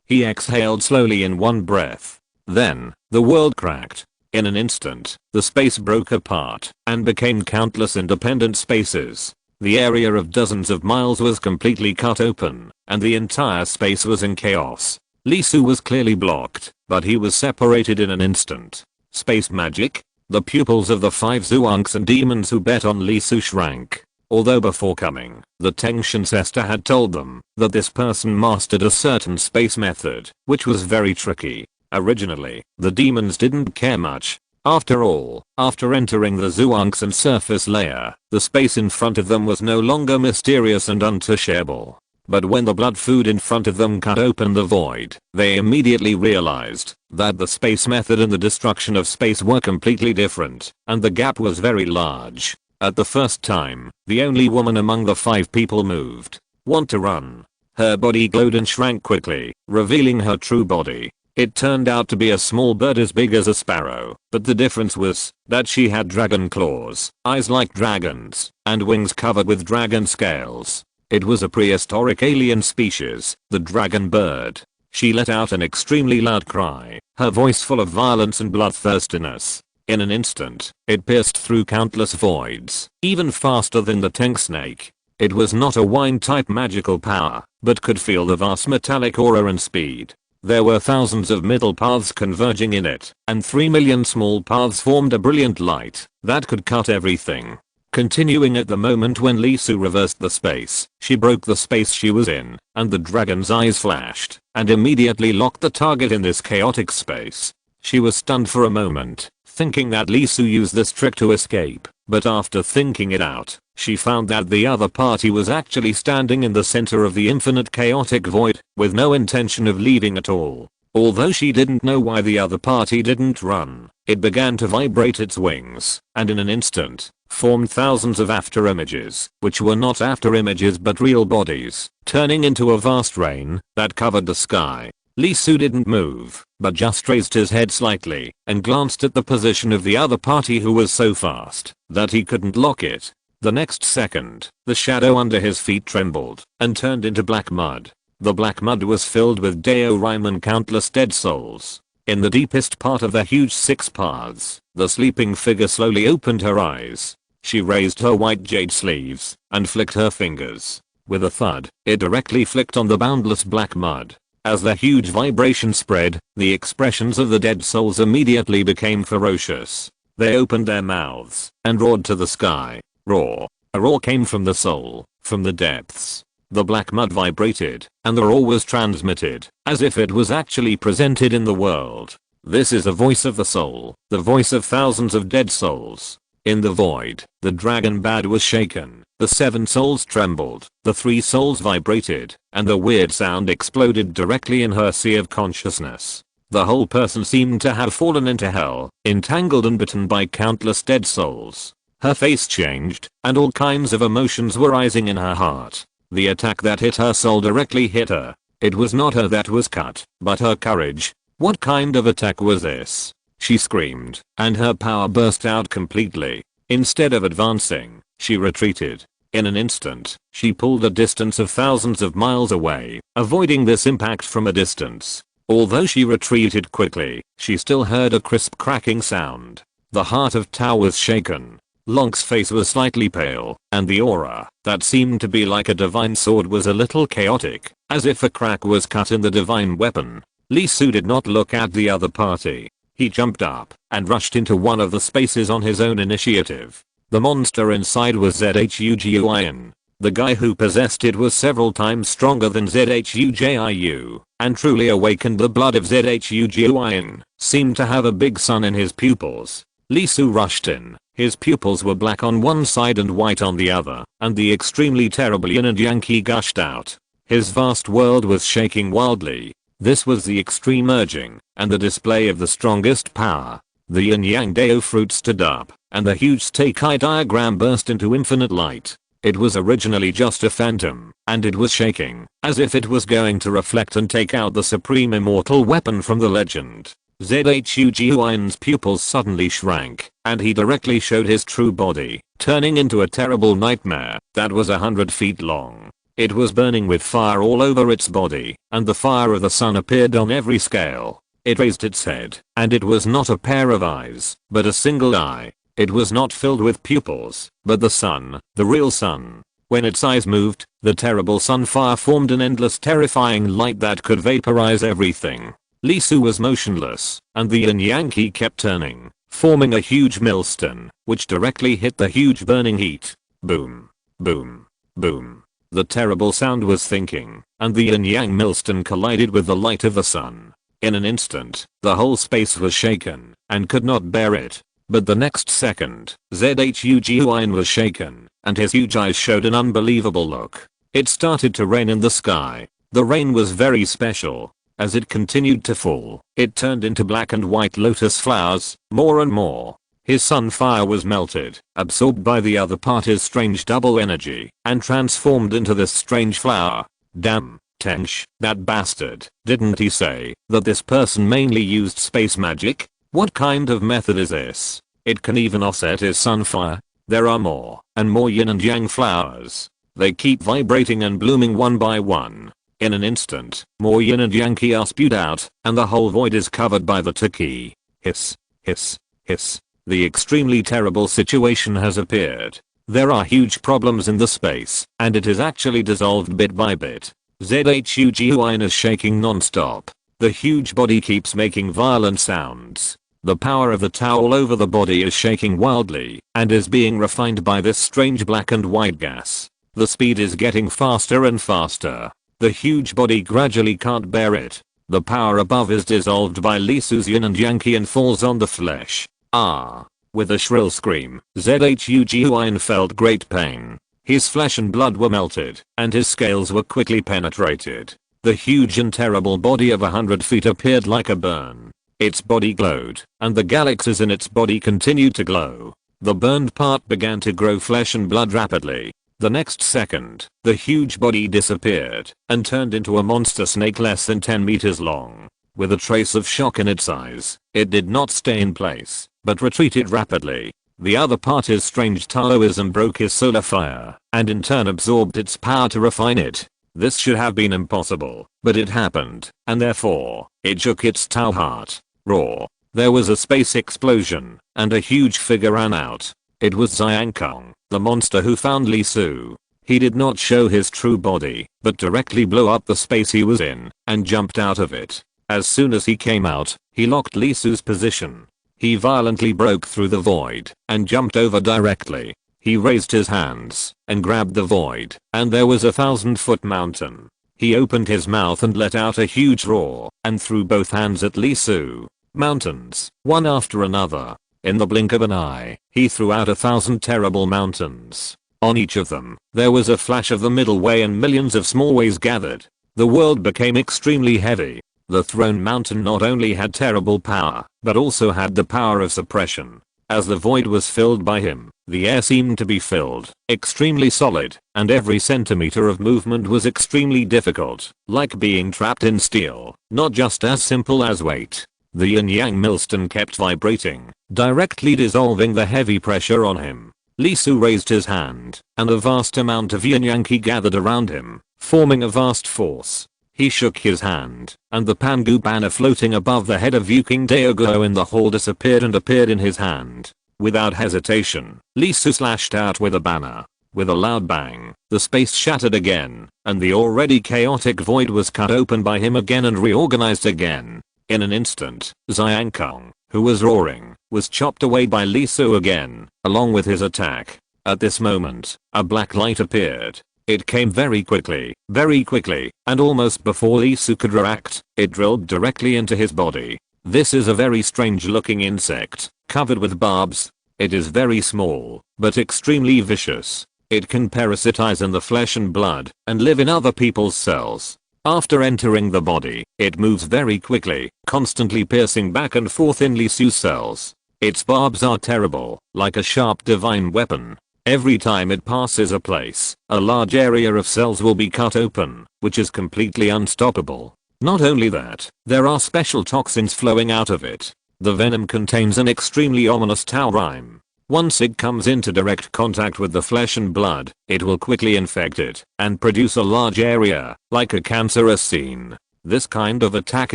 He exhaled slowly in one breath. Then, the world cracked. In an instant, the space broke apart and became countless independent spaces. The area of dozens of miles was completely cut open, and the entire space was in chaos. Lee Soo was clearly blocked, but he was separated in an instant. Space magic? The pupils of the 5 Zhuangs and demons who bet on Lee Soo shrank. Although before coming, the Teng Shensister had told them that this person mastered a certain space method, which was very tricky. Originally, the demons didn't care much. After all, after entering the Zhuangs and surface layer, the space in front of them was no longer mysterious and untouchable. But when the blood food in front of them cut open the void, they immediately realized that the space method and the destruction of space were completely different, and the gap was very large. At the first time, the only woman among the 5 people moved. Want to run? Her body glowed and shrank quickly, revealing her true body. It turned out to be a small bird as big as a sparrow, but the difference was that she had dragon claws, eyes like dragons, and wings covered with dragon scales. It was a prehistoric alien species, the dragon bird. She let out an extremely loud cry, her voice full of violence and bloodthirstiness. In an instant, it pierced through countless voids, even faster than the tank snake. It was not a wine-type magical power, but could feel the vast metallic aura and speed. There were thousands of middle paths converging in it, and 3 million small paths formed a brilliant light that could cut everything. Continuing at the moment when Lee Soo reversed the space, she broke the space she was in, and the dragon's eyes flashed, and immediately locked the target in this chaotic space. She was stunned for a moment, thinking that Lee Soo used this trick to escape, but after thinking it out, she found that the other party was actually standing in the center of the infinite chaotic void, with no intention of leaving at all. Although she didn't know why the other party didn't run, it began to vibrate its wings, and in an instant, formed thousands of after images, which were not after images but real bodies, turning into a vast rain that covered the sky. Lee Soo didn't move, but just raised his head slightly and glanced at the position of the other party who was so fast that he couldn't lock it. The next second, the shadow under his feet trembled and turned into black mud. The black mud was filled with Daorim and countless dead souls. In the deepest part of the huge 6 paths, the sleeping figure slowly opened her eyes. She raised her white jade sleeves and flicked her fingers. With a thud, it directly flicked on the boundless black mud. As the huge vibration spread, the expressions of the dead souls immediately became ferocious. They opened their mouths and roared to the sky. Roar. A roar came from the soul, from the depths. The black mud vibrated, and the roar was transmitted, as if it was actually presented in the world. This is the voice of the soul, the voice of thousands of dead souls. In the void, the dragon bird was shaken, the 7 souls trembled, the 3 souls vibrated, and the weird sound exploded directly in her sea of consciousness. The whole person seemed to have fallen into hell, entangled and bitten by countless dead souls. Her face changed, and all kinds of emotions were rising in her heart. The attack that hit her soul directly hit her. It was not her that was cut, but her courage. What kind of attack was this? She screamed, and her power burst out completely. Instead of advancing, she retreated. In an instant, she pulled a distance of thousands of miles away, avoiding this impact from a distance. Although she retreated quickly, she still heard a crisp cracking sound. The heart of Tao was shaken. Long's face was slightly pale, and the aura, that seemed to be like a divine sword, was a little chaotic, as if a crack was cut in the divine weapon. Lee Soo did not look at the other party. He jumped up and rushed into one of the spaces on his own initiative. The monster inside was Zhuguin. The guy who possessed it was several times stronger than Zhujiu, and truly awakened the blood of Zhujiu, seemed to have a big sun in his pupils. Li Su rushed in. His pupils were black on one side and white on the other, and the extremely terrible yin and yang qi gushed out. His vast world was shaking wildly. This was the extreme merging, and the display of the strongest power. The yin-yang Dao fruit stood up, and the huge Stakei diagram burst into infinite light. It was originally just a phantom, and it was shaking, as if it was going to reflect and take out the supreme immortal weapon from the legend. Zhujiu's pupils suddenly shrank, and he directly showed his true body, turning into a terrible nightmare that was 100 feet long. It was burning with fire all over its body, and the fire of the sun appeared on every scale. It raised its head, and it was not a pair of eyes, but a single eye. It was not filled with pupils, but the sun, the real sun. When its eyes moved, the terrible sunfire formed an endless terrifying light that could vaporize everything. Li Su was motionless, and the yin-yang qi kept turning, forming a huge millstone, which directly hit the huge burning heat. Boom. Boom. Boom. The terrible sound was thinking, and the yin-yang millstone collided with the light of the sun. In an instant, the whole space was shaken, and could not bear it. But the next second, Zhujiu was shaken, and his huge eyes showed an unbelievable look. It started to rain in the sky. The rain was very special. As it continued to fall, it turned into black and white lotus flowers, more and more. His sunfire was melted, absorbed by the other party's strange double energy, and transformed into this strange flower. Damn, Tench, that bastard, didn't he say that this person mainly used space magic? What kind of method is this? It can even offset his sunfire. There are more and more yin and yang flowers. They keep vibrating and blooming one by one. In an instant, more yin and yang qi are spewed out, and the whole void is covered by the qi. Hiss, hiss, hiss. The extremely terrible situation has appeared. There are huge problems in the space, and it is actually dissolved bit by bit. Zhujiu is shaking non-stop. The huge body keeps making violent sounds. The power of the Tao all over the body is shaking wildly, and is being refined by this strange black and white gas. The speed is getting faster and faster. The huge body gradually can't bear it. The power above is dissolved by Li Su's yin and yang qi and falls on the flesh. Ah! With a shrill scream, Zhujiu felt great pain. His flesh and blood were melted, and his scales were quickly penetrated. The huge and terrible body of 100 feet appeared like a burn. Its body glowed, and the galaxies in its body continued to glow. The burned part began to grow flesh and blood rapidly. The next second, the huge body disappeared, and turned into a monster snake less than 10 meters long. With a trace of shock in its eyes, it did not stay in place, but retreated rapidly. The other party's strange Taoism broke his solar fire, and in turn absorbed its power to refine it. This should have been impossible, but it happened, and therefore, it shook its Tao heart. Roar. There was a space explosion, and a huge figure ran out. It was Xiankong, the monster who found Li Su. He did not show his true body, but directly blew up the space he was in, and jumped out of it. As soon as he came out, he locked Li Su's position. He violently broke through the void, and jumped over directly. He raised his hands, and grabbed the void, and there was a 1,000-foot mountain. He opened his mouth and let out a huge roar, and threw both hands at Li Su. Mountains, one after another. In the blink of an eye, he threw out 1,000 terrible mountains. On each of them, there was a flash of the middle way and millions of small ways gathered. The world became extremely heavy. The thrown mountain not only had terrible power, but also had the power of suppression. As the void was filled by him, the air seemed to be filled, extremely solid, and every centimeter of movement was extremely difficult, like being trapped in steel, not just as simple as weight. The yin-yang millstone kept vibrating, directly dissolving the heavy pressure on him. Li Su raised his hand, and a vast amount of yin-yang qi gathered around him, forming a vast force. He shook his hand, and the Pangu banner floating above the head of Yu King Daoguo in the hall disappeared and appeared in his hand. Without hesitation, Li Su slashed out with a banner. With a loud bang, the space shattered again, and the already chaotic void was cut open by him again and reorganized again. In an instant, Xiankong, who was roaring, was chopped away by Li Su again, along with his attack. At this moment, a black light appeared. It came very quickly, and almost before Lisu could react, it drilled directly into his body. This is a very strange looking insect, covered with barbs. It is very small, but extremely vicious. It can parasitize in the flesh and blood, and live in other people's cells. After entering the body, it moves very quickly, constantly piercing back and forth in Lisu's cells. Its barbs are terrible, like a sharp divine weapon. Every time it passes a place, a large area of cells will be cut open, which is completely unstoppable. Not only that, there are special toxins flowing out of it. The venom contains an extremely ominous taurine. Once it comes into direct contact with the flesh and blood, it will quickly infect it and produce a large area, like a cancerous scene. This kind of attack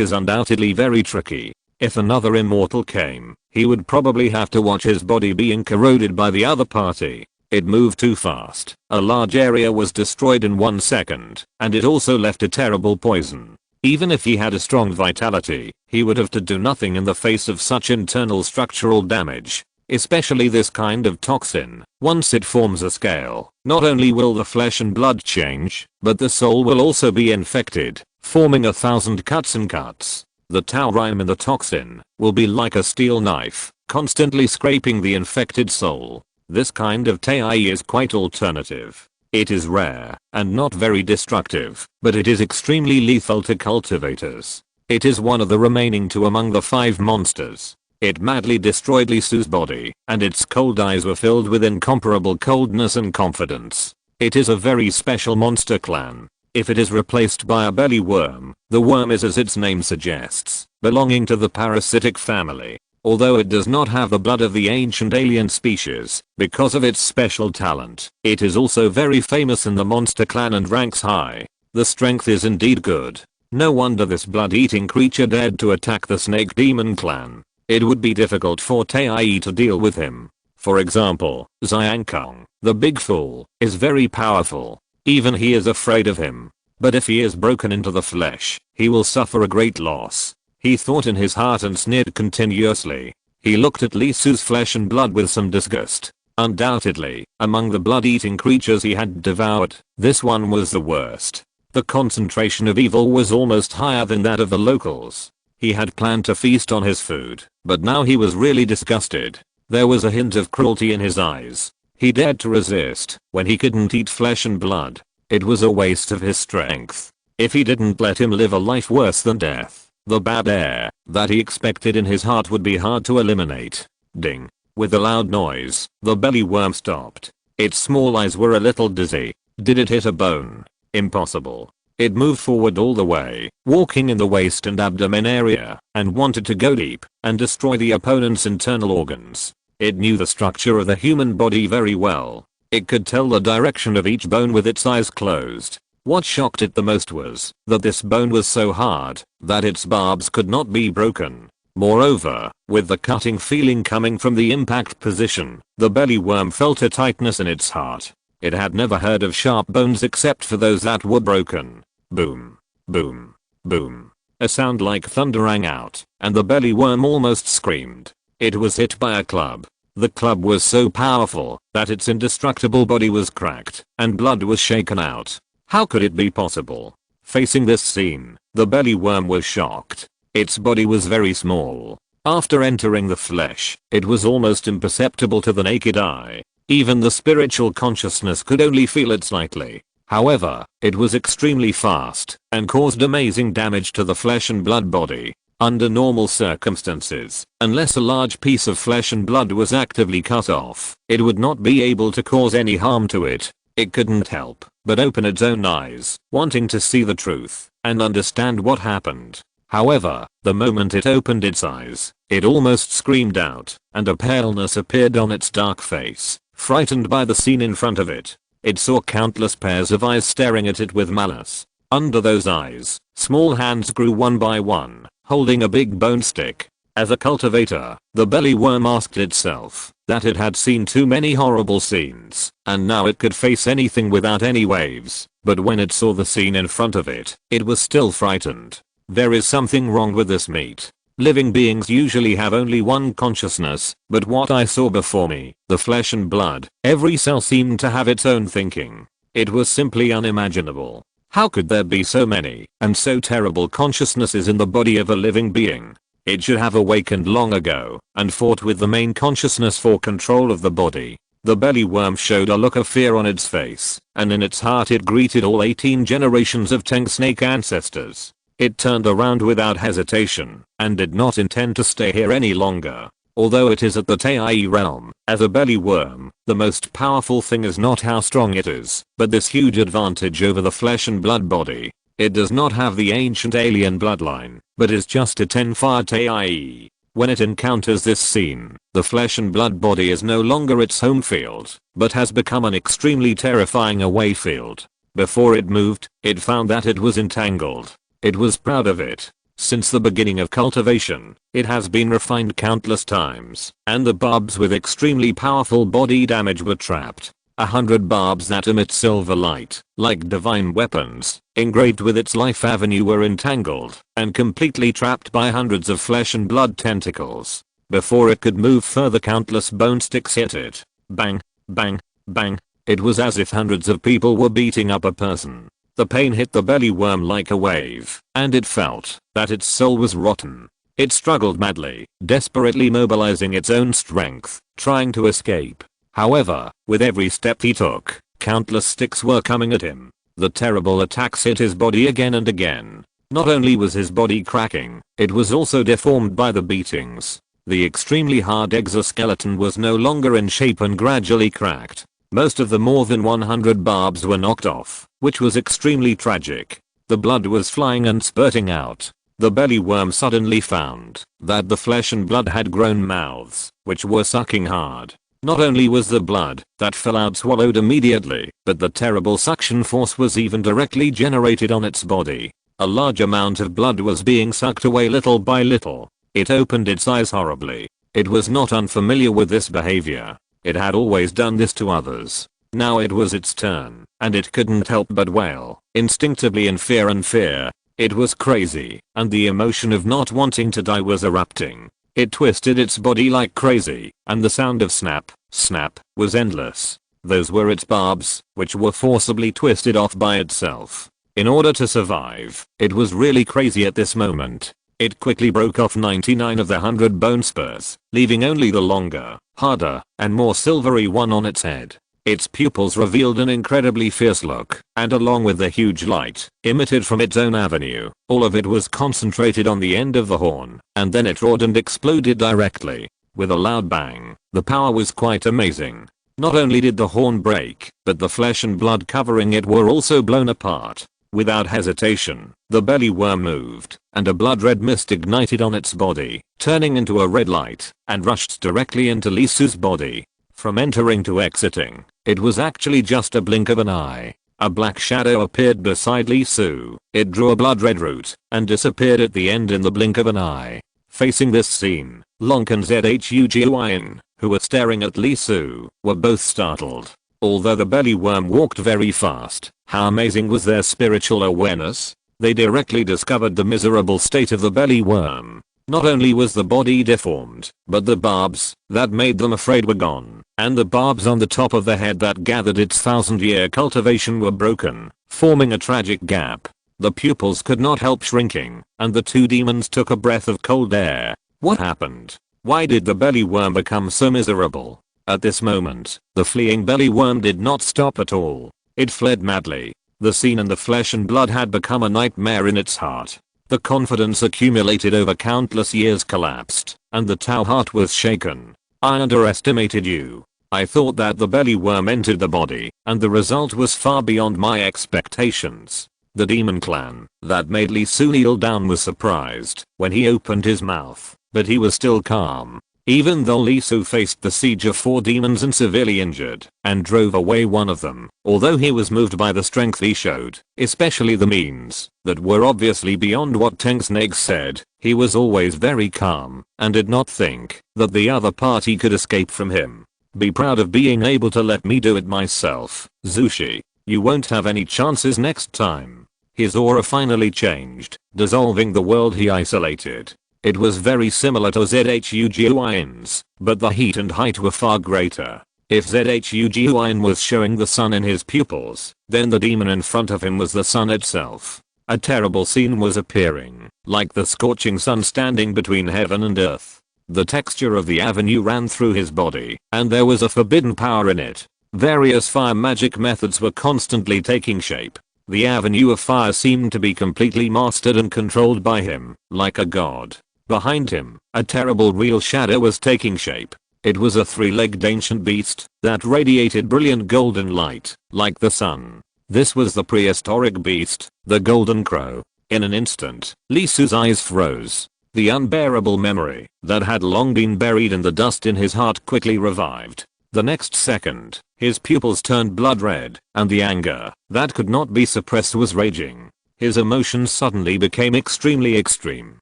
is undoubtedly very tricky. If another immortal came, he would probably have to watch his body being corroded by the other party. It moved too fast. A large area was destroyed in 1 second, and it also left a terrible poison. Even if he had a strong vitality, he would have to do nothing in the face of such internal structural damage. Especially this kind of toxin. Once it forms a scale, not only will the flesh and blood change, but the soul will also be infected, forming 1,000 cuts and cuts. The taurine in the toxin will be like a steel knife, constantly scraping the infected soul. This kind of Tai is quite alternative. It is rare and not very destructive, but it is extremely lethal to cultivators. It is one of the remaining 2 among the 5 monsters. It madly destroyed Lisu's body, and its cold eyes were filled with incomparable coldness and confidence. It is a very special monster clan. If it is replaced by a belly worm, the worm is, as its name suggests, belonging to the parasitic family. Although it does not have the blood of the ancient alien species, because of its special talent, it is also very famous in the monster clan and ranks high. The strength is indeed good. No wonder this blood-eating creature dared to attack the snake demon clan. It would be difficult for Tai to deal with him. For example, Xiankong, the big fool, is very powerful. Even he is afraid of him. But if he is broken into the flesh, he will suffer a great loss. He thought in his heart and sneered continuously. He looked at Lisu's flesh and blood with some disgust. Undoubtedly, among the blood-eating creatures he had devoured, this one was the worst. The concentration of evil was almost higher than that of the locals. He had planned to feast on his food, but now he was really disgusted. There was a hint of cruelty in his eyes. He dared to resist when he couldn't eat flesh and blood. It was a waste of his strength. If he didn't let him live a life worse than death, the bad air that he expected in his heart would be hard to eliminate. Ding. With a loud noise, the belly worm stopped. Its small eyes were a little dizzy. Did it hit a bone? Impossible. It moved forward all the way, walking in the waist and abdomen area, and wanted to go deep and destroy the opponent's internal organs. It knew the structure of the human body very well. It could tell the direction of each bone with its eyes closed. What shocked it the most was that this bone was so hard that its barbs could not be broken. Moreover, with the cutting feeling coming from the impact position, the belly worm felt a tightness in its heart. It had never heard of sharp bones except for those that were broken. Boom. Boom. Boom. A sound like thunder rang out, and the belly worm almost screamed. It was hit by a club. The club was so powerful that its indestructible body was cracked, and blood was shaken out. How could it be possible? Facing this scene, the belly worm was shocked. Its body was very small. After entering the flesh, it was almost imperceptible to the naked eye. Even the spiritual consciousness could only feel it slightly. However, it was extremely fast and caused amazing damage to the flesh and blood body. Under normal circumstances, unless a large piece of flesh and blood was actively cut off, it would not be able to cause any harm to it. It couldn't help but open its own eyes, wanting to see the truth and understand what happened. However, the moment it opened its eyes, it almost screamed out, and a paleness appeared on its dark face, frightened by the scene in front of it. It saw countless pairs of eyes staring at it with malice. Under those eyes, small hands grew one by one, holding a big bone stick. As a cultivator, the belly worm asked itself that it had seen too many horrible scenes, and now it could face anything without any waves. But when it saw the scene in front of it, it was still frightened. There is something wrong with this meat. Living beings usually have only one consciousness, but what I saw before me, the flesh and blood, every cell seemed to have its own thinking. It was simply unimaginable. How could there be so many and so terrible consciousnesses in the body of a living being? It should have awakened long ago and fought with the main consciousness for control of the body. The belly worm showed a look of fear on its face, and in its heart it greeted all 18 generations of tank snake ancestors. It turned around without hesitation and did not intend to stay here any longer. Although it is at the Tai realm, as a belly worm, the most powerful thing is not how strong it is, but this huge advantage over the flesh and blood body. It does not have the ancient alien bloodline, but is just a Tenfire Tai. When it encounters this scene, the flesh and blood body is no longer its home field, but has become an extremely terrifying away field. Before it moved, it found that it was entangled. It was proud of it. Since the beginning of cultivation, it has been refined countless times, and the barbs with extremely powerful body damage were trapped. 100 barbs that emit silver light, like divine weapons, engraved with its life avenue were entangled and completely trapped by hundreds of flesh and blood tentacles. Before it could move further, countless bone sticks hit it. Bang, bang, bang. It was as if hundreds of people were beating up a person. The pain hit the belly worm like a wave, and it felt that its soul was rotten. It struggled madly, desperately mobilizing its own strength, trying to escape. However, with every step he took, countless sticks were coming at him. The terrible attacks hit his body again and again. Not only was his body cracking, it was also deformed by the beatings. The extremely hard exoskeleton was no longer in shape and gradually cracked. Most of the more than 100 barbs were knocked off, which was extremely tragic. The blood was flying and spurting out. The belly worm suddenly found that the flesh and blood had grown mouths, which were sucking hard. Not only was the blood that fell out swallowed immediately, but the terrible suction force was even directly generated on its body. A large amount of blood was being sucked away little by little. It opened its eyes horribly. It was not unfamiliar with this behavior. It had always done this to others. Now it was its turn, and it couldn't help but wail, instinctively in fear and fear. It was crazy, and the emotion of not wanting to die was erupting. It twisted its body like crazy, and the sound of snap, snap, was endless. Those were its barbs, which were forcibly twisted off by itself. In order to survive, it was really crazy at this moment. It quickly broke off 99 of the 100 bone spurs, leaving only the longer, harder, and more silvery one on its head. Its pupils revealed an incredibly fierce look, and along with the huge light emitted from its own avenue, all of it was concentrated on the end of the horn, and then it roared and exploded directly. With a loud bang, the power was quite amazing. Not only did the horn break, but the flesh and blood covering it were also blown apart. Without hesitation, the belly worm moved, and a blood-red mist ignited on its body, turning into a red light, and rushed directly into Lisu's body. From entering to exiting, it was actually just a blink of an eye. A black shadow appeared beside Lisu. It drew a blood-red root, and disappeared at the end in the blink of an eye. Facing this scene, Lonk and Zhuguin, who were staring at Lisu, were both startled. Although the belly worm walked very fast, how amazing was their spiritual awareness? They directly discovered the miserable state of the belly worm. Not only was the body deformed, but the barbs that made them afraid were gone, and the barbs on the top of the head that gathered its 1,000-year cultivation were broken, forming a tragic gap. The pupils could not help shrinking, and the two demons took a breath of cold air. What happened? Why did the belly worm become so miserable? At this moment, the fleeing belly worm did not stop at all. It fled madly. The scene and the flesh and blood had become a nightmare in its heart. The confidence accumulated over countless years collapsed, and the Tau heart was shaken. I underestimated you. I thought that the belly worm entered the body, and the result was far beyond my expectations. The demon clan that made Lisu kneel down was surprised when he opened his mouth, but he was still calm. Even though Lisu faced the siege of 4 demons and severely injured, and drove away one of them, although he was moved by the strength he showed, especially the means that were obviously beyond what Tank Snake said, he was always very calm, and did not think that the other party could escape from him. Be proud of being able to let me do it myself, Zushi. You won't have any chances next time. His aura finally changed, dissolving the world he isolated. It was very similar to Zhuguin's, but the heat and height were far greater. If ZHUGUIN was showing the sun in his pupils, then the demon in front of him was the sun itself. A terrible scene was appearing, like the scorching sun standing between heaven and earth. The texture of the avenue ran through his body, and there was a forbidden power in it. Various fire magic methods were constantly taking shape. The avenue of fire seemed to be completely mastered and controlled by him, like a god. Behind him, a terrible real shadow was taking shape. It was a three-legged ancient beast that radiated brilliant golden light, like the sun. This was the prehistoric beast, the golden crow. In an instant, Lee Su's eyes froze. The unbearable memory that had long been buried in the dust in his heart quickly revived. The next second, his pupils turned blood red, and the anger that could not be suppressed was raging. His emotions suddenly became extremely extreme.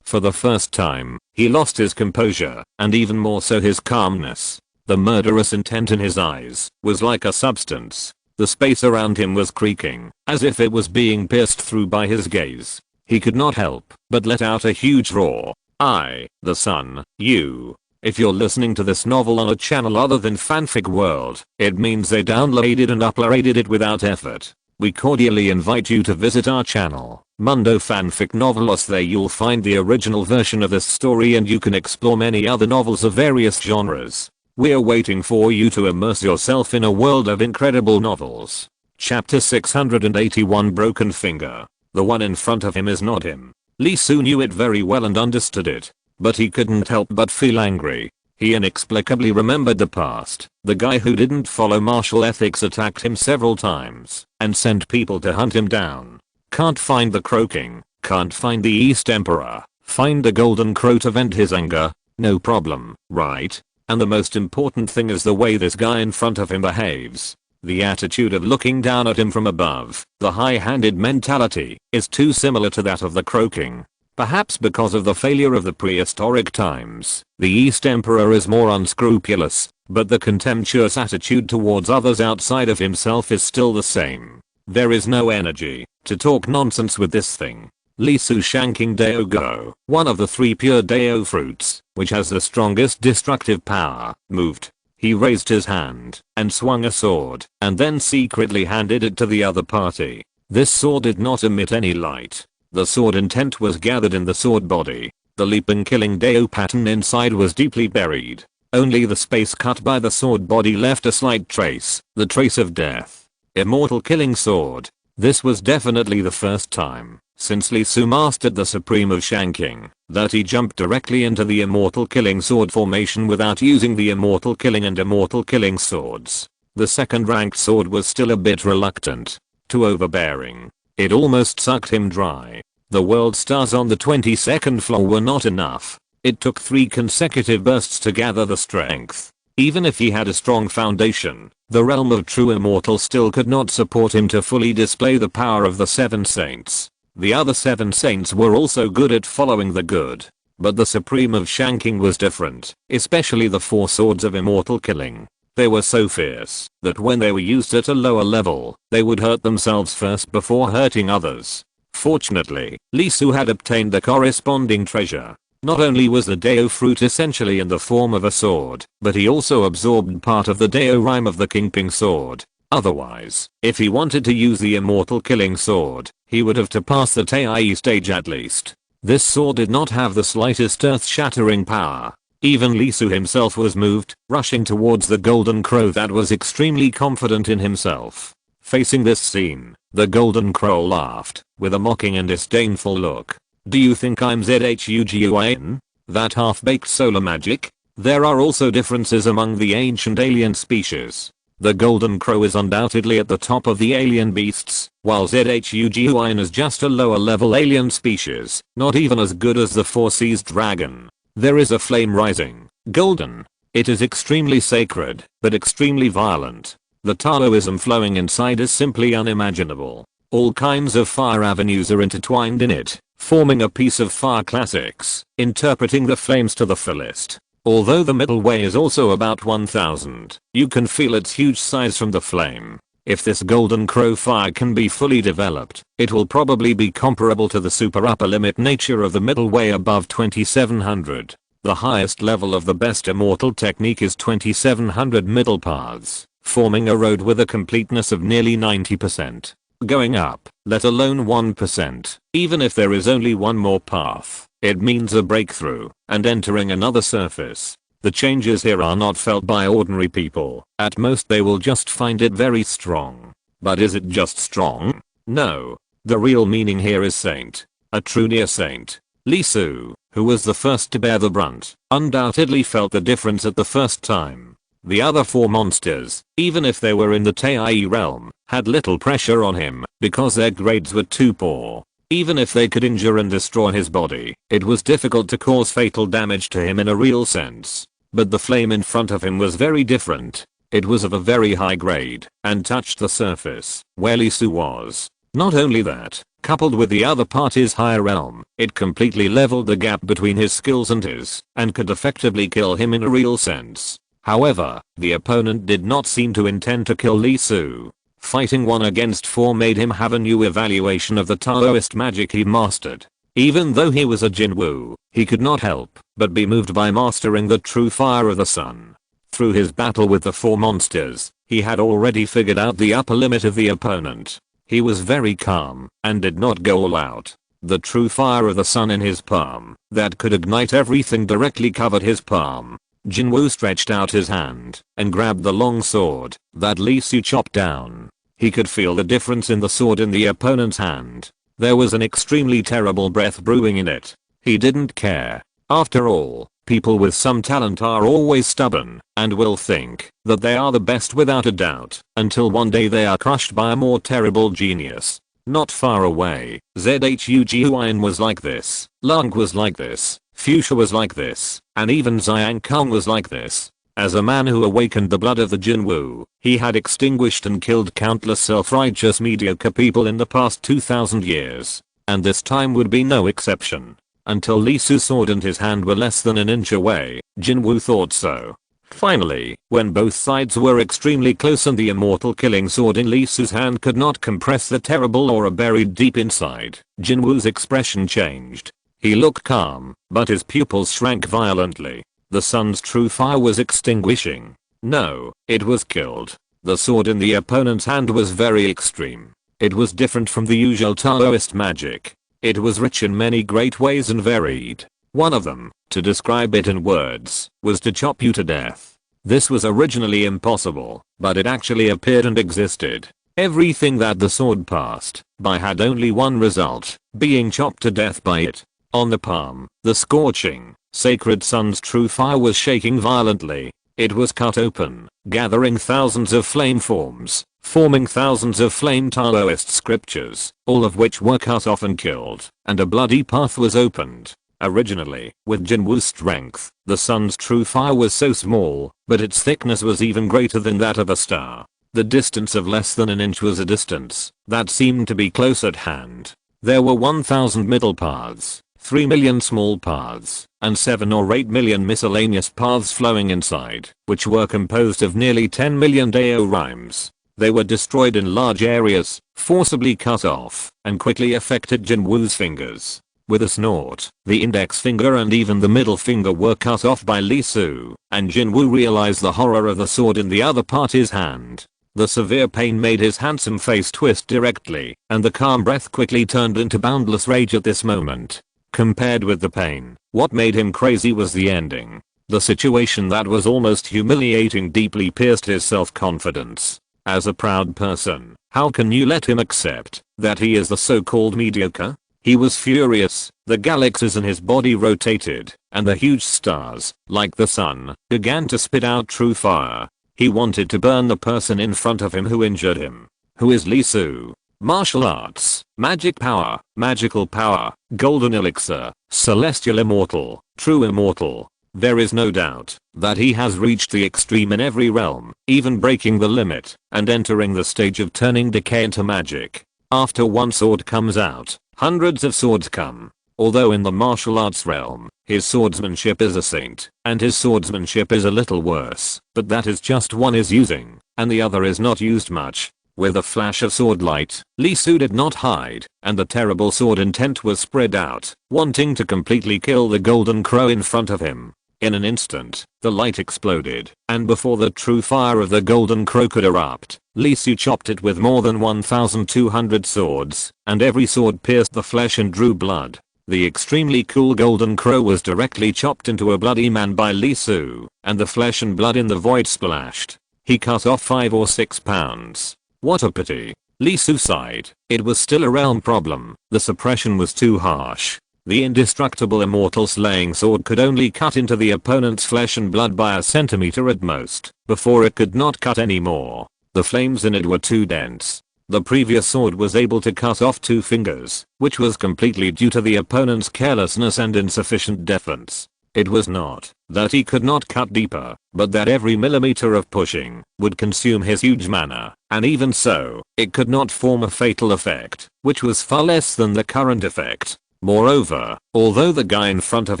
For the first time, he lost his composure, and even more so his calmness. The murderous intent in his eyes was like a substance. The space around him was creaking, as if it was being pierced through by his gaze. He could not help but let out a huge roar. The sun, you. If you're listening to this novel on a channel other than Fanfic World, it means they downloaded and uploaded it without effort. We cordially invite you to visit our channel, Mundo Fanfic Novelos. There you'll find the original version of this story and you can explore many other novels of various genres. We're waiting for you to immerse yourself in a world of incredible novels. Chapter 681 Broken Finger. The one in front of him is not him. Lee Su knew it very well and understood it, but he couldn't help but feel angry. He inexplicably remembered the past. The guy who didn't follow martial ethics attacked him several times and sent people to hunt him down. Can't find the Crow King, can't find the East Emperor, find the Golden Crow to vent his anger. No problem, right? And the most important thing is the way this guy in front of him behaves. The attitude of looking down at him from above, the high-handed mentality, is too similar to that of the Crow King. Perhaps because of the failure of the prehistoric times, the East Emperor is more unscrupulous, but the contemptuous attitude towards others outside of himself is still the same. There is no energy to talk nonsense with this thing. Lee Su shanking Dao Go, one of the three pure Dao fruits, which has the strongest destructive power, moved. He raised his hand and swung a sword, and then secretly handed it to the other party. This sword did not emit any light. The sword intent was gathered in the sword body. The leaping killing Dao pattern inside was deeply buried. Only the space cut by the sword body left a slight trace, the trace of death. Immortal killing sword. This was definitely the first time, since Lee Su mastered the supreme of shanking, that he jumped directly into the immortal killing sword formation without using the immortal killing and immortal killing swords. The second ranked sword was still a bit reluctant, too overbearing. It almost sucked him dry. The world stars on the 22nd floor were not enough. It took 3 consecutive bursts to gather the strength. Even if he had a strong foundation, the realm of true immortal still could not support him to fully display the power of the 7 saints. The other 7 saints were also good at following the good, but the supreme of shanking was different, especially the 4 swords of immortal killing. They were so fierce that when they were used at a lower level, they would hurt themselves first before hurting others. Fortunately, Lee Su had obtained the corresponding treasure. Not only was the Dao fruit essentially in the form of a sword, but he also absorbed part of the Dao rhyme of the Kingping sword. Otherwise, if he wanted to use the immortal killing sword, he would have to pass the Tai stage at least. This sword did not have the slightest earth-shattering power. Even Lee Su himself was moved, rushing towards the golden crow that was extremely confident in himself. Facing this scene, the golden crow laughed, with a mocking and disdainful look. Do you think I'm ZHUGUIN? That half-baked solar magic? There are also differences among the ancient alien species. The golden crow is undoubtedly at the top of the alien beasts, while ZHUGUIN is just a lower level alien species, not even as good as the 4 Seas dragon. There is a flame rising, golden. It is extremely sacred, but extremely violent. The Taoism flowing inside is simply unimaginable. All kinds of fire avenues are intertwined in it, forming a piece of fire classics, interpreting the flames to the fullest. Although the middle way is also about 1000, you can feel its huge size from the flame. If this golden crow fire can be fully developed, it will probably be comparable to the super upper limit nature of the middle way above 2700. The highest level of the best immortal technique is 2700 middle paths, forming a road with a completeness of nearly 90%. Going up, let alone 1%, even if there is only one more path, it means a breakthrough, and entering another surface. The changes here are not felt by ordinary people. At most they will just find it very strong. But is it just strong? No. The real meaning here is saint. A true near saint. Lee Su, who was the first to bear the brunt, undoubtedly felt the difference at the first time. The other 4 monsters, even if they were in the Tai realm, had little pressure on him because their grades were too poor. Even if they could injure and destroy his body, it was difficult to cause fatal damage to him in a real sense. But the flame in front of him was very different. It was of a very high grade and touched the surface where Lee Su was. Not only that, coupled with the other party's higher realm, it completely leveled the gap between his skills and his, and could effectively kill him in a real sense. However, the opponent did not seem to intend to kill Lee Su. Fighting 1 against 4 made him have a new evaluation of the Taoist magic he mastered. Even though he was a Jinwoo, he could not help but be moved by mastering the true fire of the sun. Through his battle with the 4 monsters, he had already figured out the upper limit of the opponent. He was very calm and did not go all out. The true fire of the sun in his palm that could ignite everything directly covered his palm. Jinwoo stretched out his hand and grabbed the long sword that Lee Su chopped down. He could feel the difference in the sword in the opponent's hand. There was an extremely terrible breath brewing in it. He didn't care. After all, people with some talent are always stubborn and will think that they are the best without a doubt until one day they are crushed by a more terrible genius. Not far away, Zhuguan was like this, Lung was like this, Fuchsia was like this, and even Xiang Kong was like this. As a man who awakened the blood of the Jinwoo, he had extinguished and killed countless self-righteous mediocre people in the past 2000 years. And this time would be no exception. Until Lee Su's sword and his hand were less than an inch away, Jinwoo thought so. Finally, when both sides were extremely close and the immortal killing sword in Lee Su's hand could not compress the terrible aura buried deep inside, Jinwoo's expression changed. He looked calm, but his pupils shrank violently. The sun's true fire was extinguishing. No, it was killed. The sword in the opponent's hand was very extreme. It was different from the usual Taoist magic. It was rich in many great ways and varied. One of them, to describe it in words, was to chop you to death. This was originally impossible, but it actually appeared and existed. Everything that the sword passed by had only one result, being chopped to death by it. On the palm, the scorching, sacred sun's true fire was shaking violently. It was cut open, gathering thousands of flame forms, forming thousands of flame Taoist scriptures, all of which were cut off and killed, and a bloody path was opened. Originally, with Jinwoo's strength, the sun's true fire was so small, but its thickness was even greater than that of a star. The distance of less than an inch was a distance that seemed to be close at hand. There were 1000 middle paths, 3 million small paths, and 7 or 8 million miscellaneous paths flowing inside, which were composed of nearly 10 million Dao rhymes. They were destroyed in large areas, forcibly cut off, and quickly affected Jinwoo's fingers. With a snort, the index finger and even the middle finger were cut off by Lee Su, and Jinwoo realized the horror of the sword in the other party's hand. The severe pain made his handsome face twist directly, and the calm breath quickly turned into boundless rage at this moment. Compared with the pain, what made him crazy was the ending. The situation that was almost humiliating deeply pierced his self-confidence. As a proud person, how can you let him accept that he is the so-called mediocre? He was furious. The galaxies in his body rotated, and the huge stars, like the sun, began to spit out true fire. He wanted to burn the person in front of him who injured him. Who is Lee Su? Martial arts, magic power, magical power, golden elixir, celestial immortal, true immortal. There is no doubt that he has reached the extreme in every realm, even breaking the limit and entering the stage of turning decay into magic. After one sword comes out, hundreds of swords come. Although in the martial arts realm, his swordsmanship is a saint, and his swordsmanship is a little worse, but that is just one is using, and the other is not used much. With a flash of sword light, Lee Su did not hide, and the terrible sword intent was spread out, wanting to completely kill the golden crow in front of him. In an instant, the light exploded, and before the true fire of the golden crow could erupt, Lee Su chopped it with more than 1,200 swords, and every sword pierced the flesh and drew blood. The extremely cool golden crow was directly chopped into a bloody man by Lee Su, and the flesh and blood in the void splashed. He cut off 5 or 6 pounds. What a pity. Lee Su sighed. It was still a realm problem. The suppression was too harsh. The indestructible immortal slaying sword could only cut into the opponent's flesh and blood by a centimeter at most, before it could not cut anymore. The flames in it were too dense. The previous sword was able to cut off 2 fingers, which was completely due to the opponent's carelessness and insufficient defense. It was not that he could not cut deeper, but that every millimeter of pushing would consume his huge mana, and even so, it could not form a fatal effect, which was far less than the current effect. Moreover, although the guy in front of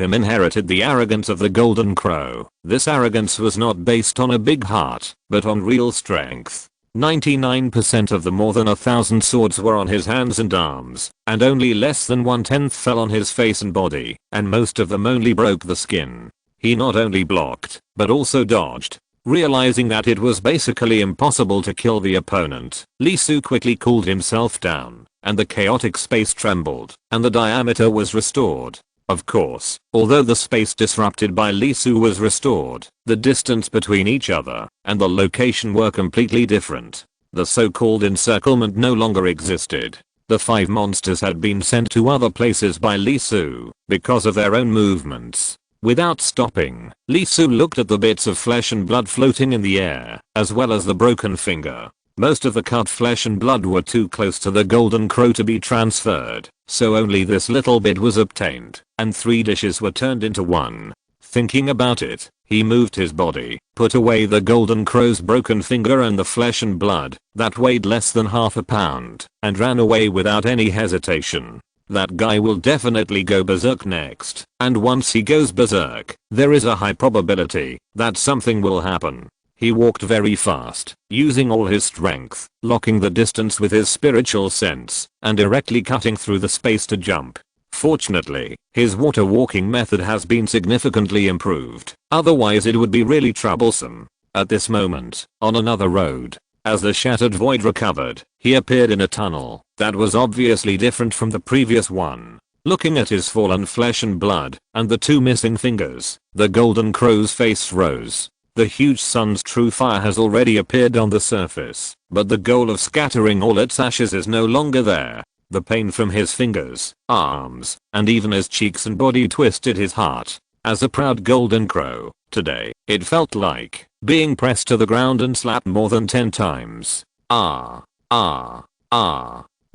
him inherited the arrogance of the golden crow, this arrogance was not based on a big heart, but on real strength. 99% of the more than 1,000 swords were on his hands and arms, and only less than 1/10 fell on his face and body, and most of them only broke the skin. He not only blocked, but also dodged. Realizing that it was basically impossible to kill the opponent, Lee Su quickly cooled himself down, and the chaotic space trembled, and the diameter was restored. Of course, although the space disrupted by Lee Su was restored, the distance between each other and the location were completely different. The so-called encirclement no longer existed. The 5 monsters had been sent to other places by Lee Su because of their own movements. Without stopping, Lee Su looked at the bits of flesh and blood floating in the air, as well as the broken finger. Most of the cut flesh and blood were too close to the golden crow to be transferred, so only this little bit was obtained, and 3 dishes were turned into 1. Thinking about it, he moved his body, put away the golden crow's broken finger and the flesh and blood that weighed less than half a pound, and ran away without any hesitation. That guy will definitely go berserk next, and once he goes berserk, there is a high probability that something will happen. He walked very fast, using all his strength, locking the distance with his spiritual sense, and directly cutting through the space to jump. Fortunately, his water walking method has been significantly improved, otherwise it would be really troublesome. At this moment, on another road, as the shattered void recovered, he appeared in a tunnel that was obviously different from the previous one. Looking at his fallen flesh and blood, and the 2 missing fingers, the golden crow's face rose. The huge sun's true fire has already appeared on the surface, but the goal of scattering all its ashes is no longer there. The pain from his fingers, arms, and even his cheeks and body twisted his heart. As a proud golden crow, today, it felt like being pressed to the ground and slapped more than 10 times. Ah.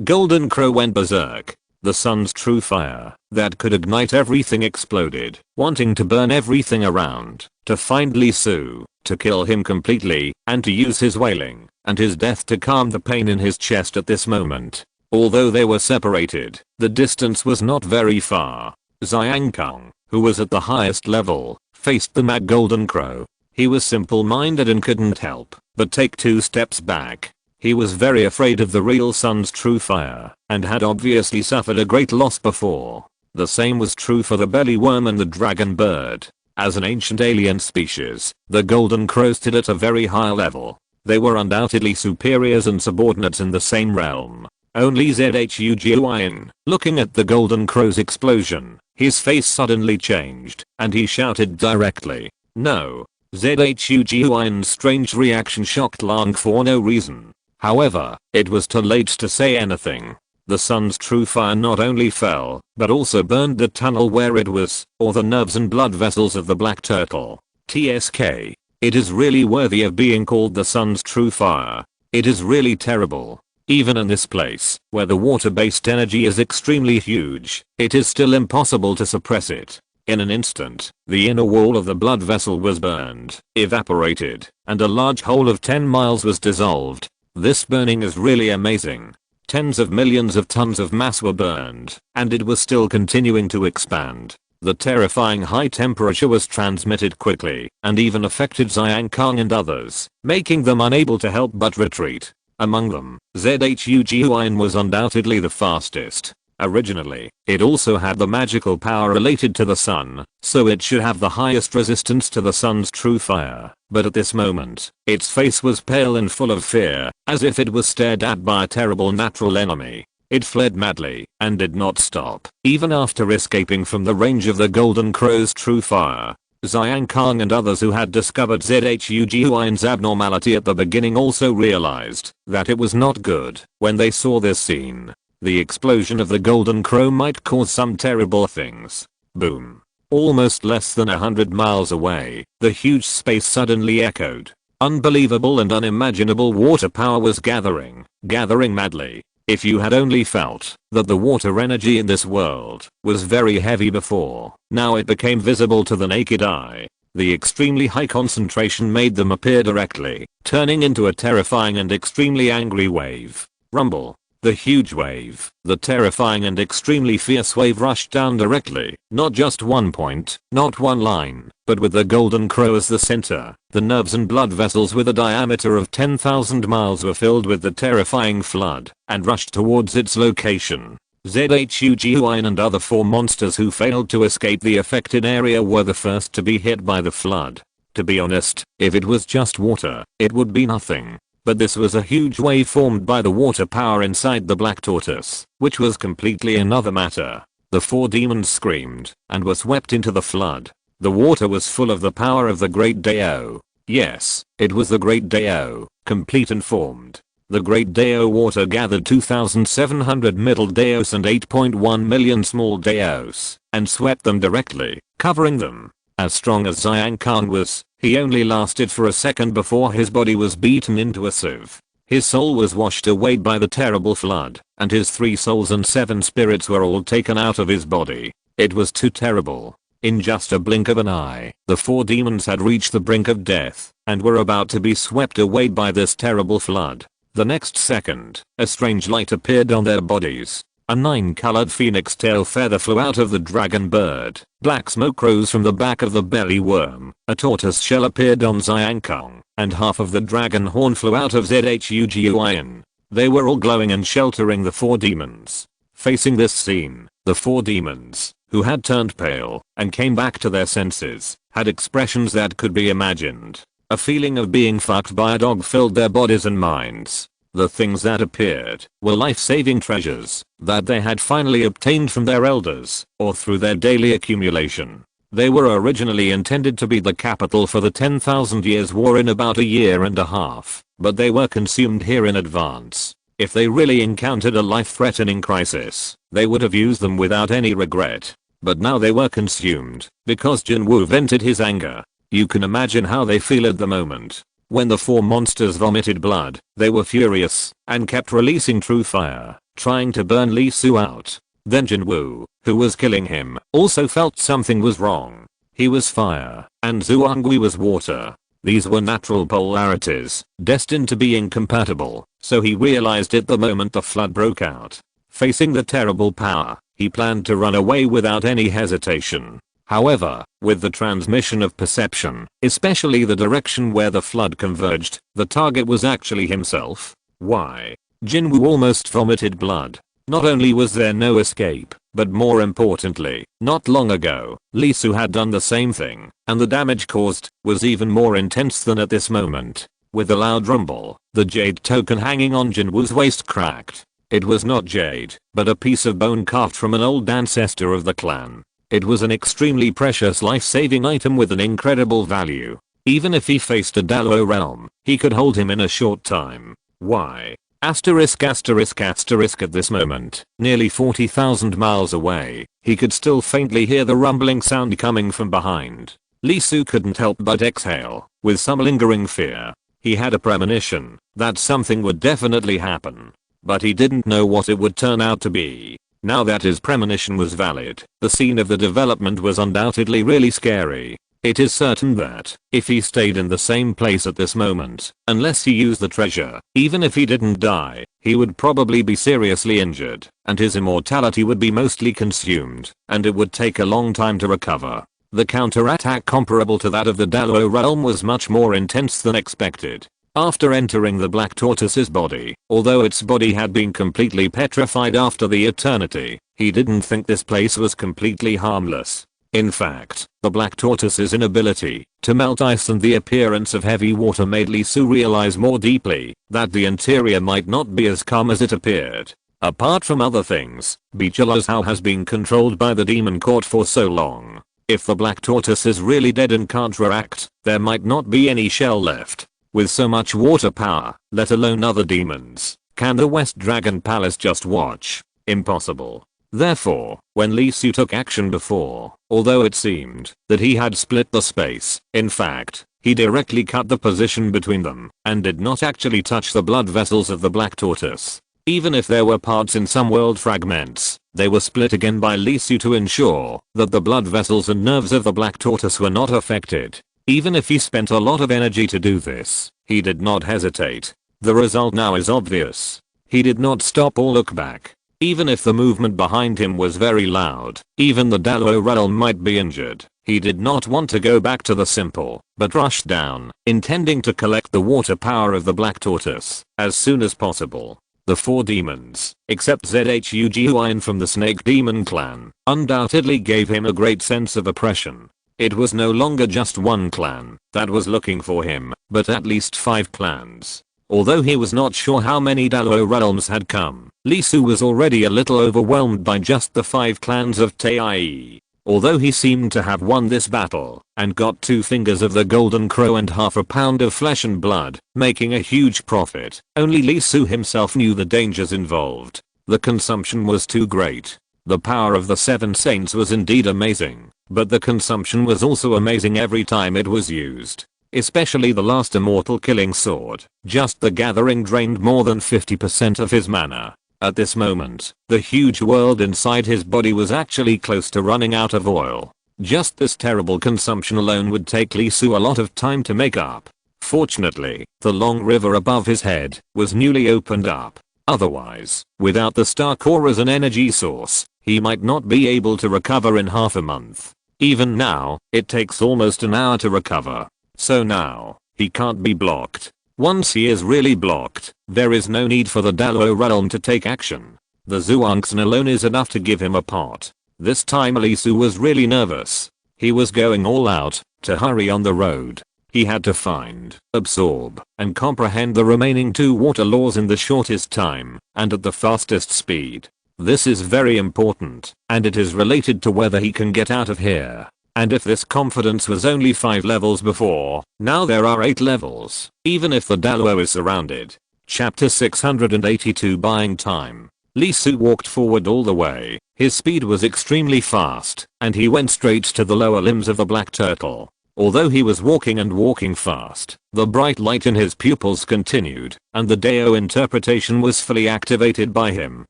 Golden crow went berserk. The sun's true fire that could ignite everything exploded, wanting to burn everything around, to find Lee Su, to kill him completely, and to use his wailing and his death to calm the pain in his chest at this moment. Although they were separated, the distance was not very far. Xiang Kang, who was at the highest level, faced the mad golden crow. He was simple-minded and couldn't help but take 2 steps back. He was very afraid of the real sun's true fire, and had obviously suffered a great loss before. The same was true for the belly worm and the dragon bird. As an ancient alien species, the golden crow stood at a very high level. They were undoubtedly superiors and subordinates in the same realm. Only Zhuguin, looking at the golden crow's explosion, his face suddenly changed, and he shouted directly, "No!" Zhuguin's strange reaction shocked Lang for no reason. However, it was too late to say anything. The sun's true fire not only fell, but also burned the tunnel where it was, or the nerves and blood vessels of the black turtle. TSK. It is really worthy of being called the sun's true fire. It is really terrible. Even in this place, where the water-based energy is extremely huge, it is still impossible to suppress it. In an instant, the inner wall of the blood vessel was burned, evaporated, and a large hole of 10 miles was dissolved. This burning is really amazing. Tens of millions of tons of mass were burned, and it was still continuing to expand. The terrifying high temperature was transmitted quickly, and even affected Xiang Kang and others, making them unable to help but retreat. Among them, ZHUGUIN was undoubtedly the fastest. Originally, it also had the magical power related to the sun, so it should have the highest resistance to the sun's true fire. But at this moment, its face was pale and full of fear, as if it was stared at by a terrible natural enemy. It fled madly, and did not stop, even after escaping from the range of the Golden Crow's true fire. Xiang Kang and others who had discovered ZHUGUIN's abnormality at the beginning also realized that it was not good. When they saw this scene, the explosion of the Golden Crow might cause some terrible things. Boom. Almost less than 100 miles away, the huge space suddenly echoed. Unbelievable and unimaginable water power was gathering madly. If you had only felt that the water energy in this world was very heavy before, now it became visible to the naked eye. The extremely high concentration made them appear directly, turning into a terrifying and extremely angry wave. Rumble. The huge wave, the terrifying and extremely fierce wave rushed down directly, not just one point, not one line, but with the Golden Crow as the center. The nerves and blood vessels with a diameter of 10,000 miles were filled with the terrifying flood, and rushed towards its location. ZHUGUIN and other 4 monsters who failed to escape the affected area were the first to be hit by the flood. To be honest, if it was just water, it would be nothing. But this was a huge wave formed by the water power inside the black tortoise, which was completely another matter. The 4 demons screamed and were swept into the flood. The water was full of the power of the Great Dao. Yes, it was the Great Dao, complete and formed. The Great Dao water gathered 2,700 middle Daos and 8.1 million small Daos, and swept them directly, covering them. As strong as Xiang Kang was, he only lasted for a second before his body was beaten into a sieve. His soul was washed away by the terrible flood, and his 3 souls and 7 spirits were all taken out of his body. It was too terrible. In just a blink of an eye, the 4 demons had reached the brink of death, and were about to be swept away by this terrible flood. The next second, a strange light appeared on their bodies. A 9-colored phoenix tail feather flew out of the dragon bird. Black smoke rose from the back of the belly worm. A tortoise shell appeared on Xiang Kang, and half of the dragon horn flew out of ZHUGUIN. They were all glowing and sheltering the 4 demons. Facing this scene, the 4 demons, who had turned pale and came back to their senses, had expressions that could be imagined. A feeling of being fucked by a dog filled their bodies and minds. The things that appeared were life-saving treasures that they had finally obtained from their elders or through their daily accumulation. They were originally intended to be the capital for the 10,000 years war in about a year and a half, but they were consumed here in advance. If they really encountered a life-threatening crisis, they would have used them without any regret. But now they were consumed because Jinwoo vented his anger. You can imagine how they feel at the moment. When the 4 monsters vomited blood, they were furious and kept releasing true fire, trying to burn Lee Su out. Then Jinwoo, who was killing him, also felt something was wrong. He was fire, and Zhuangui was water. These were natural polarities, destined to be incompatible, so he realized it the moment the flood broke out. Facing the terrible power, he planned to run away without any hesitation. However, with the transmission of perception, especially the direction where the flood converged, the target was actually himself. Why? Jinwoo almost vomited blood. Not only was there no escape, but more importantly, not long ago, Lee Su had done the same thing, and the damage caused was even more intense than at this moment. With a loud rumble, the jade token hanging on Jinwoo's waist cracked. It was not jade, but a piece of bone carved from an old ancestor of the clan. It was an extremely precious life-saving item with an incredible value. Even if he faced a Dalo realm, he could hold him in a short time. Why? Asterisk asterisk asterisk at this moment, nearly 40,000 miles away, he could still faintly hear the rumbling sound coming from behind. Lee Su couldn't help but exhale, with some lingering fear. He had a premonition that something would definitely happen, but he didn't know what it would turn out to be. Now that his premonition was valid, the scene of the development was undoubtedly really scary. It is certain that, if he stayed in the same place at this moment, unless he used the treasure, even if he didn't die, he would probably be seriously injured, and his immortality would be mostly consumed, and it would take a long time to recover. The counterattack comparable to that of the Dalo realm was much more intense than expected. After entering the black tortoise's body, although its body had been completely petrified after the eternity, he didn't think this place was completely harmless. In fact, the black tortoise's inability to melt ice and the appearance of heavy water made Lee Su realize more deeply that the interior might not be as calm as it appeared. Apart from other things, Bijala's has been controlled by the demon court for so long. If the black tortoise is really dead and can't react, there might not be any shell left. With so much water power, let alone other demons, can the West Dragon Palace just watch? Impossible. Therefore, when Lee Su took action before, although it seemed that he had split the space, in fact, he directly cut the position between them and did not actually touch the blood vessels of the black tortoise. Even if there were parts in some world fragments, they were split again by Lee Su to ensure that the blood vessels and nerves of the black tortoise were not affected. Even if he spent a lot of energy to do this, he did not hesitate. The result now is obvious. He did not stop or look back. Even if the movement behind him was very loud, even the Dalo realm might be injured, he did not want to go back to the simple, but rushed down, intending to collect the water power of the black tortoise as soon as possible. The 4 demons, except Zhuguan from the snake demon clan, undoubtedly gave him a great sense of oppression. It was no longer just one clan that was looking for him, but at least 5 clans. Although he was not sure how many Dalo realms had come, Lee Su was already a little overwhelmed by just the 5 clans of Taie. Although he seemed to have won this battle and got 2 fingers of the golden crow and half a pound of flesh and blood, making a huge profit, only Lee Su himself knew the dangers involved. The consumption was too great. The power of the 7 saints was indeed amazing, but the consumption was also amazing every time it was used. Especially the last immortal killing sword. Just the gathering drained more than 50% of his mana. At this moment, the huge world inside his body was actually close to running out of oil. Just this terrible consumption alone would take Lee Su a lot of time to make up. Fortunately, the long river above his head was newly opened up. Otherwise, without the star core as an energy source, he might not be able to recover in half a month. Even now, it takes almost an hour to recover. So now, he can't be blocked. Once he is really blocked, there is no need for the Dalo realm to take action. The Zhuangxan alone is enough to give him a pot. This time Lee Su was really nervous. He was going all out to hurry on the road. He had to find, absorb, and comprehend the remaining 2 water laws in the shortest time and at the fastest speed. This is very important, and it is related to whether he can get out of here. And if this confidence was only 5 levels before, now there are 8 levels, even if the Dalo is surrounded. Chapter 682 Buying Time. Lee Su walked forward all the way. His speed was extremely fast, and he went straight to the lower limbs of the black turtle. Although he was walking and walking fast, the bright light in his pupils continued, and the Dao interpretation was fully activated by him,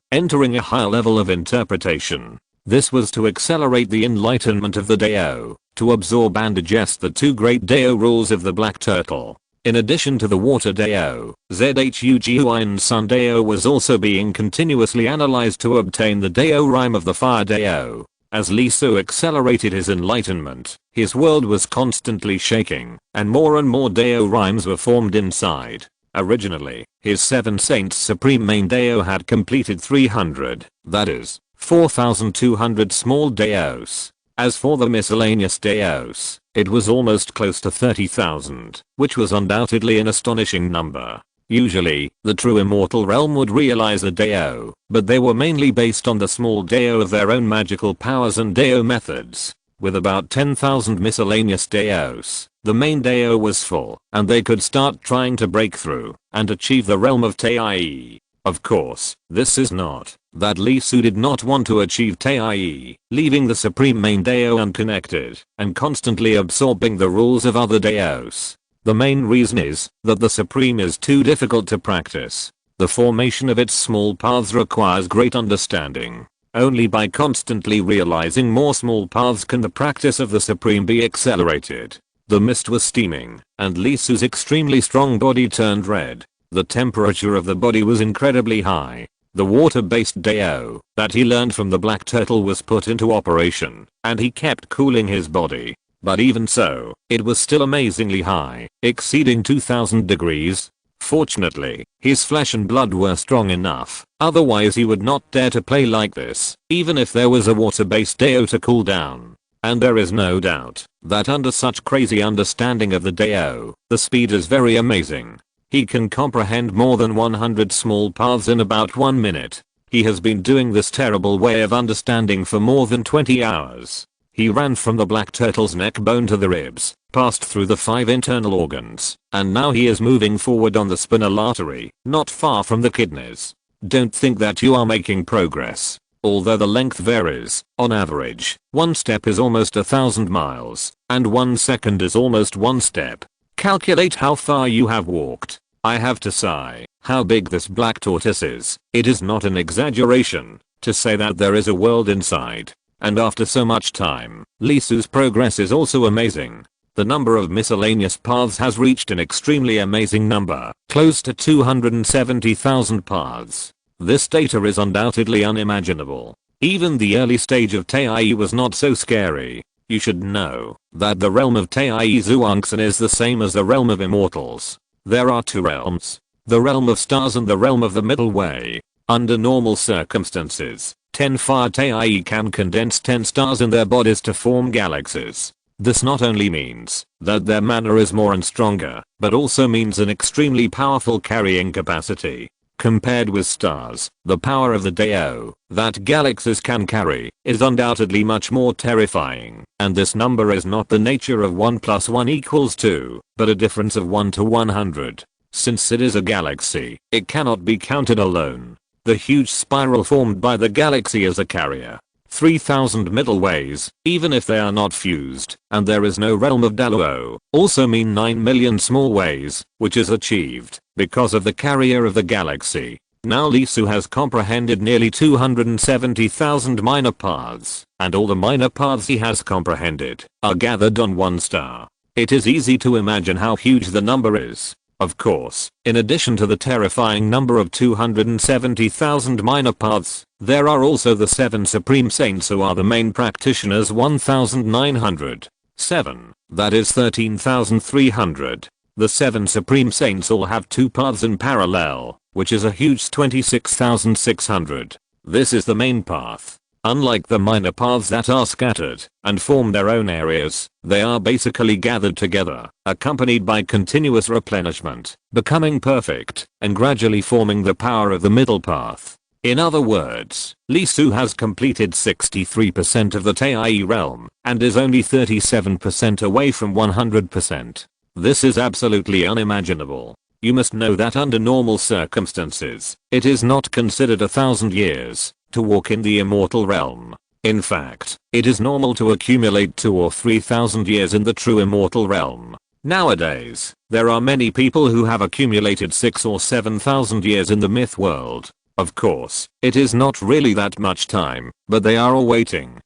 entering a higher level of interpretation. This was to accelerate the enlightenment of the Dao, to absorb and digest the 2 great Dao rules of the black turtle. In addition to the water Dao, Zhuguan Sun Dao was also being continuously analyzed to obtain the Dao rhyme of the fire Dao. As Lee Su accelerated his enlightenment, his world was constantly shaking, and more Dao rhymes were formed inside. Originally, his 7 saints supreme main Dao had completed 300, that is, 4,200 small Daos. As for the miscellaneous Daos, it was almost close to 30,000, which was undoubtedly an astonishing number. Usually, the true immortal realm would realize a Dao, but they were mainly based on the small Dao of their own magical powers and Dao methods. With about 10,000 miscellaneous Daos, the main Dao was full, and they could start trying to break through and achieve the realm of Taie. Of course, this is not that Lee Su did not want to achieve Taie, leaving the supreme main Dao unconnected and constantly absorbing the rules of other Daos. The main reason is that the supreme is too difficult to practice. The formation of its small paths requires great understanding. Only by constantly realizing more small paths can the practice of the supreme be accelerated. The mist was steaming, and Lee Su's extremely strong body turned red. The temperature of the body was incredibly high. The water-based Dao that he learned from the black turtle was put into operation, and he kept cooling his body. But even so, it was still amazingly high, exceeding 2000 degrees. Fortunately, his flesh and blood were strong enough, otherwise he would not dare to play like this, even if there was a water-based Deo to cool down. And there is no doubt that under such crazy understanding of the Deo, the speed is very amazing. He can comprehend more than 100 small paths in about 1 minute. He has been doing this terrible way of understanding for more than 20 hours. He ran from the black turtle's neck bone to the ribs, passed through the 5 internal organs, and now he is moving forward on the spinal artery, not far from the kidneys. Don't think that you are making progress. Although the length varies, on average, 1 step is almost 1,000 miles, and 1 second is almost 1 step. Calculate how far you have walked. I have to sigh, how big this black tortoise is. It is not an exaggeration to say that there is a world inside. And after so much time, Lisu's progress is also amazing. The number of miscellaneous paths has reached an extremely amazing number, close to 270,000 paths. This data is undoubtedly unimaginable. Even the early stage of Tei was not so scary. You should know that the realm of Tei Zuangsan is the same as the realm of immortals. There are 2 realms. The realm of stars and the realm of the middle way. Under normal circumstances, 10 fire Tei can condense 10 stars in their bodies to form galaxies. This not only means that their mana is more and stronger, but also means an extremely powerful carrying capacity. Compared with stars, the power of the Deo that galaxies can carry is undoubtedly much more terrifying, and this number is not the nature of 1 + 1 = 2, but a difference of 1 to 100. Since it is a galaxy, it cannot be counted alone. The huge spiral formed by the galaxy is a carrier. 3,000 middle ways, even if they are not fused, and there is no realm of Daluo, also mean 9 million small ways, which is achieved because of the carrier of the galaxy. Now Lisu has comprehended nearly 270,000 minor paths, and all the minor paths he has comprehended are gathered on 1 star. It is easy to imagine how huge the number is. Of course, in addition to the terrifying number of 270,000 minor paths, there are also the 7 supreme saints who are the main practitioners 1907. That is 13,300. The 7 supreme saints all have 2 paths in parallel, which is a huge 26,600. This is the main path. Unlike the minor paths that are scattered and form their own areas, they are basically gathered together, accompanied by continuous replenishment, becoming perfect, and gradually forming the power of the middle path. In other words, Lisu has completed 63% of the Tei realm, and is only 37% away from 100%. This is absolutely unimaginable. You must know that under normal circumstances, it is not considered 1,000 years to walk in the immortal realm. In fact, it is normal to accumulate 2 or 3,000 years in the true immortal realm. Nowadays, there are many people who have accumulated 6 or 7,000 years in the myth world. Of course, it is not really that much time, but they are all waiting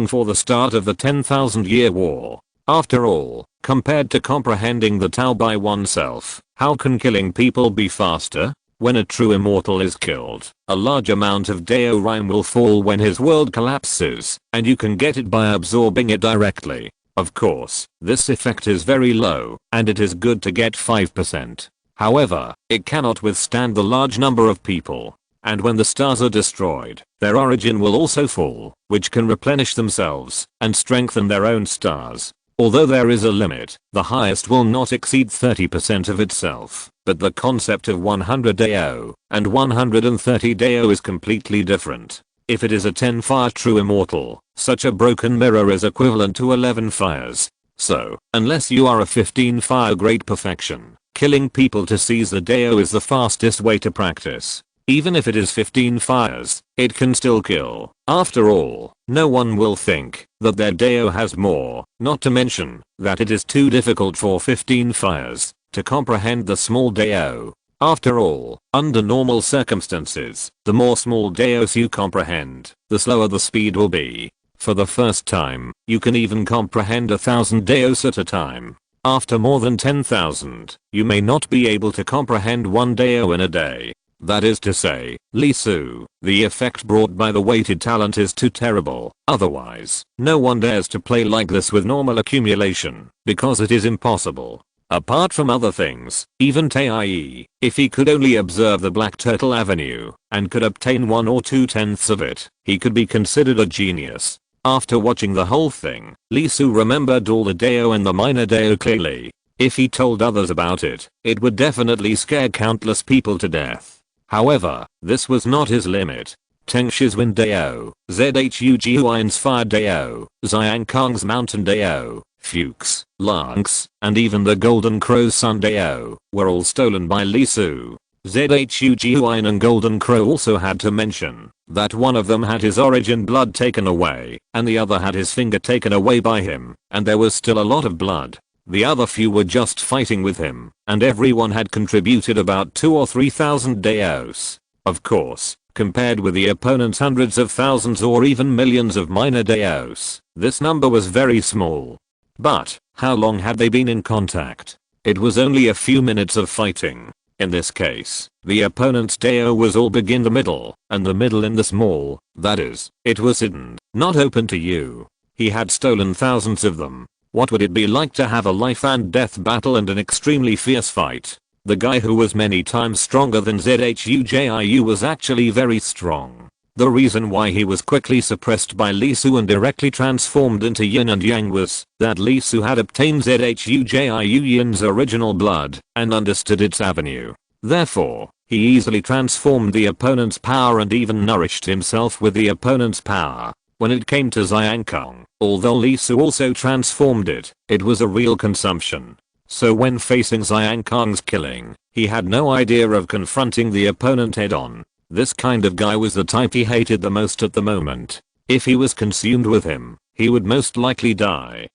for the start of the 10,000-year war. After all, compared to comprehending the Tao by oneself, how can killing people be faster? When a true immortal is killed, a large amount of Deo Rhyme will fall when his world collapses, and you can get it by absorbing it directly. Of course, this effect is very low, and it is good to get 5%. However, it cannot withstand the large number of people. And when the stars are destroyed, their origin will also fall, which can replenish themselves and strengthen their own stars. Although there is a limit, the highest will not exceed 30% of itself, but the concept of 100 Deo and 130 Deo is completely different. If it is a 10 fire true immortal, such a broken mirror is equivalent to 11 fires. So, unless you are a 15 fire great perfection, killing people to seize the Deo is the fastest way to practice. Even if it is 15 fires, it can still kill. After all, no one will think that their Deo has more, not to mention that it is too difficult for 15 fires to comprehend the small Deo. After all, under normal circumstances, the more small Deos you comprehend, the slower the speed will be. For the first time, you can even comprehend 1,000 Deos at a time. After more than 10,000, you may not be able to comprehend 1 Deo in a day. That is to say, Lisu, the effect brought by the weighted talent is too terrible. Otherwise, no one dares to play like this with normal accumulation, because it is impossible. Apart from other things, even Taii, if he could only observe the Black Turtle Avenue, and could obtain 1 or 2/10 of it, he could be considered a genius. After watching the whole thing, Lee Soo remembered all the Dao and the minor Dao clearly. If he told others about it, it would definitely scare countless people to death. However, this was not his limit. Tengshi's Wind Dao, Zhu Jiuan's Fire Dao, Xiankang's Mountain Dao, Fuchs, Lynx, and even the Golden Crow's Sun Dao were all stolen by Lee Soo. Zhu Jiuan and Golden Crow also had to mention that one of them had his origin blood taken away, and the other had his finger taken away by him, and there was still a lot of blood. The other few were just fighting with him, and everyone had contributed about 2 or 3,000 Daos. Of course, compared with the opponent's hundreds of thousands or even millions of minor Daos, this number was very small. But, how long had they been in contact? It was only a few minutes of fighting. In this case, the opponent's Dao was all big in the middle, and the middle in the small, that is, it was hidden, not open to you. He had stolen thousands of them. What would it be like to have a life and death battle and an extremely fierce fight? The guy who was many times stronger than Zhu was actually very strong. The reason why he was quickly suppressed by Lee Soo and directly transformed into yin and yang was that Lee Soo had obtained Zhu Yin's original blood and understood its avenue. Therefore, he easily transformed the opponent's power and even nourished himself with the opponent's power. When it came to Xiankang, although Lee Soo also transformed it, it was a real consumption. So when facing Xiankang's killing, he had no idea of confronting the opponent head on. This kind of guy was the type he hated the most at the moment. If he was consumed with him, he would most likely die.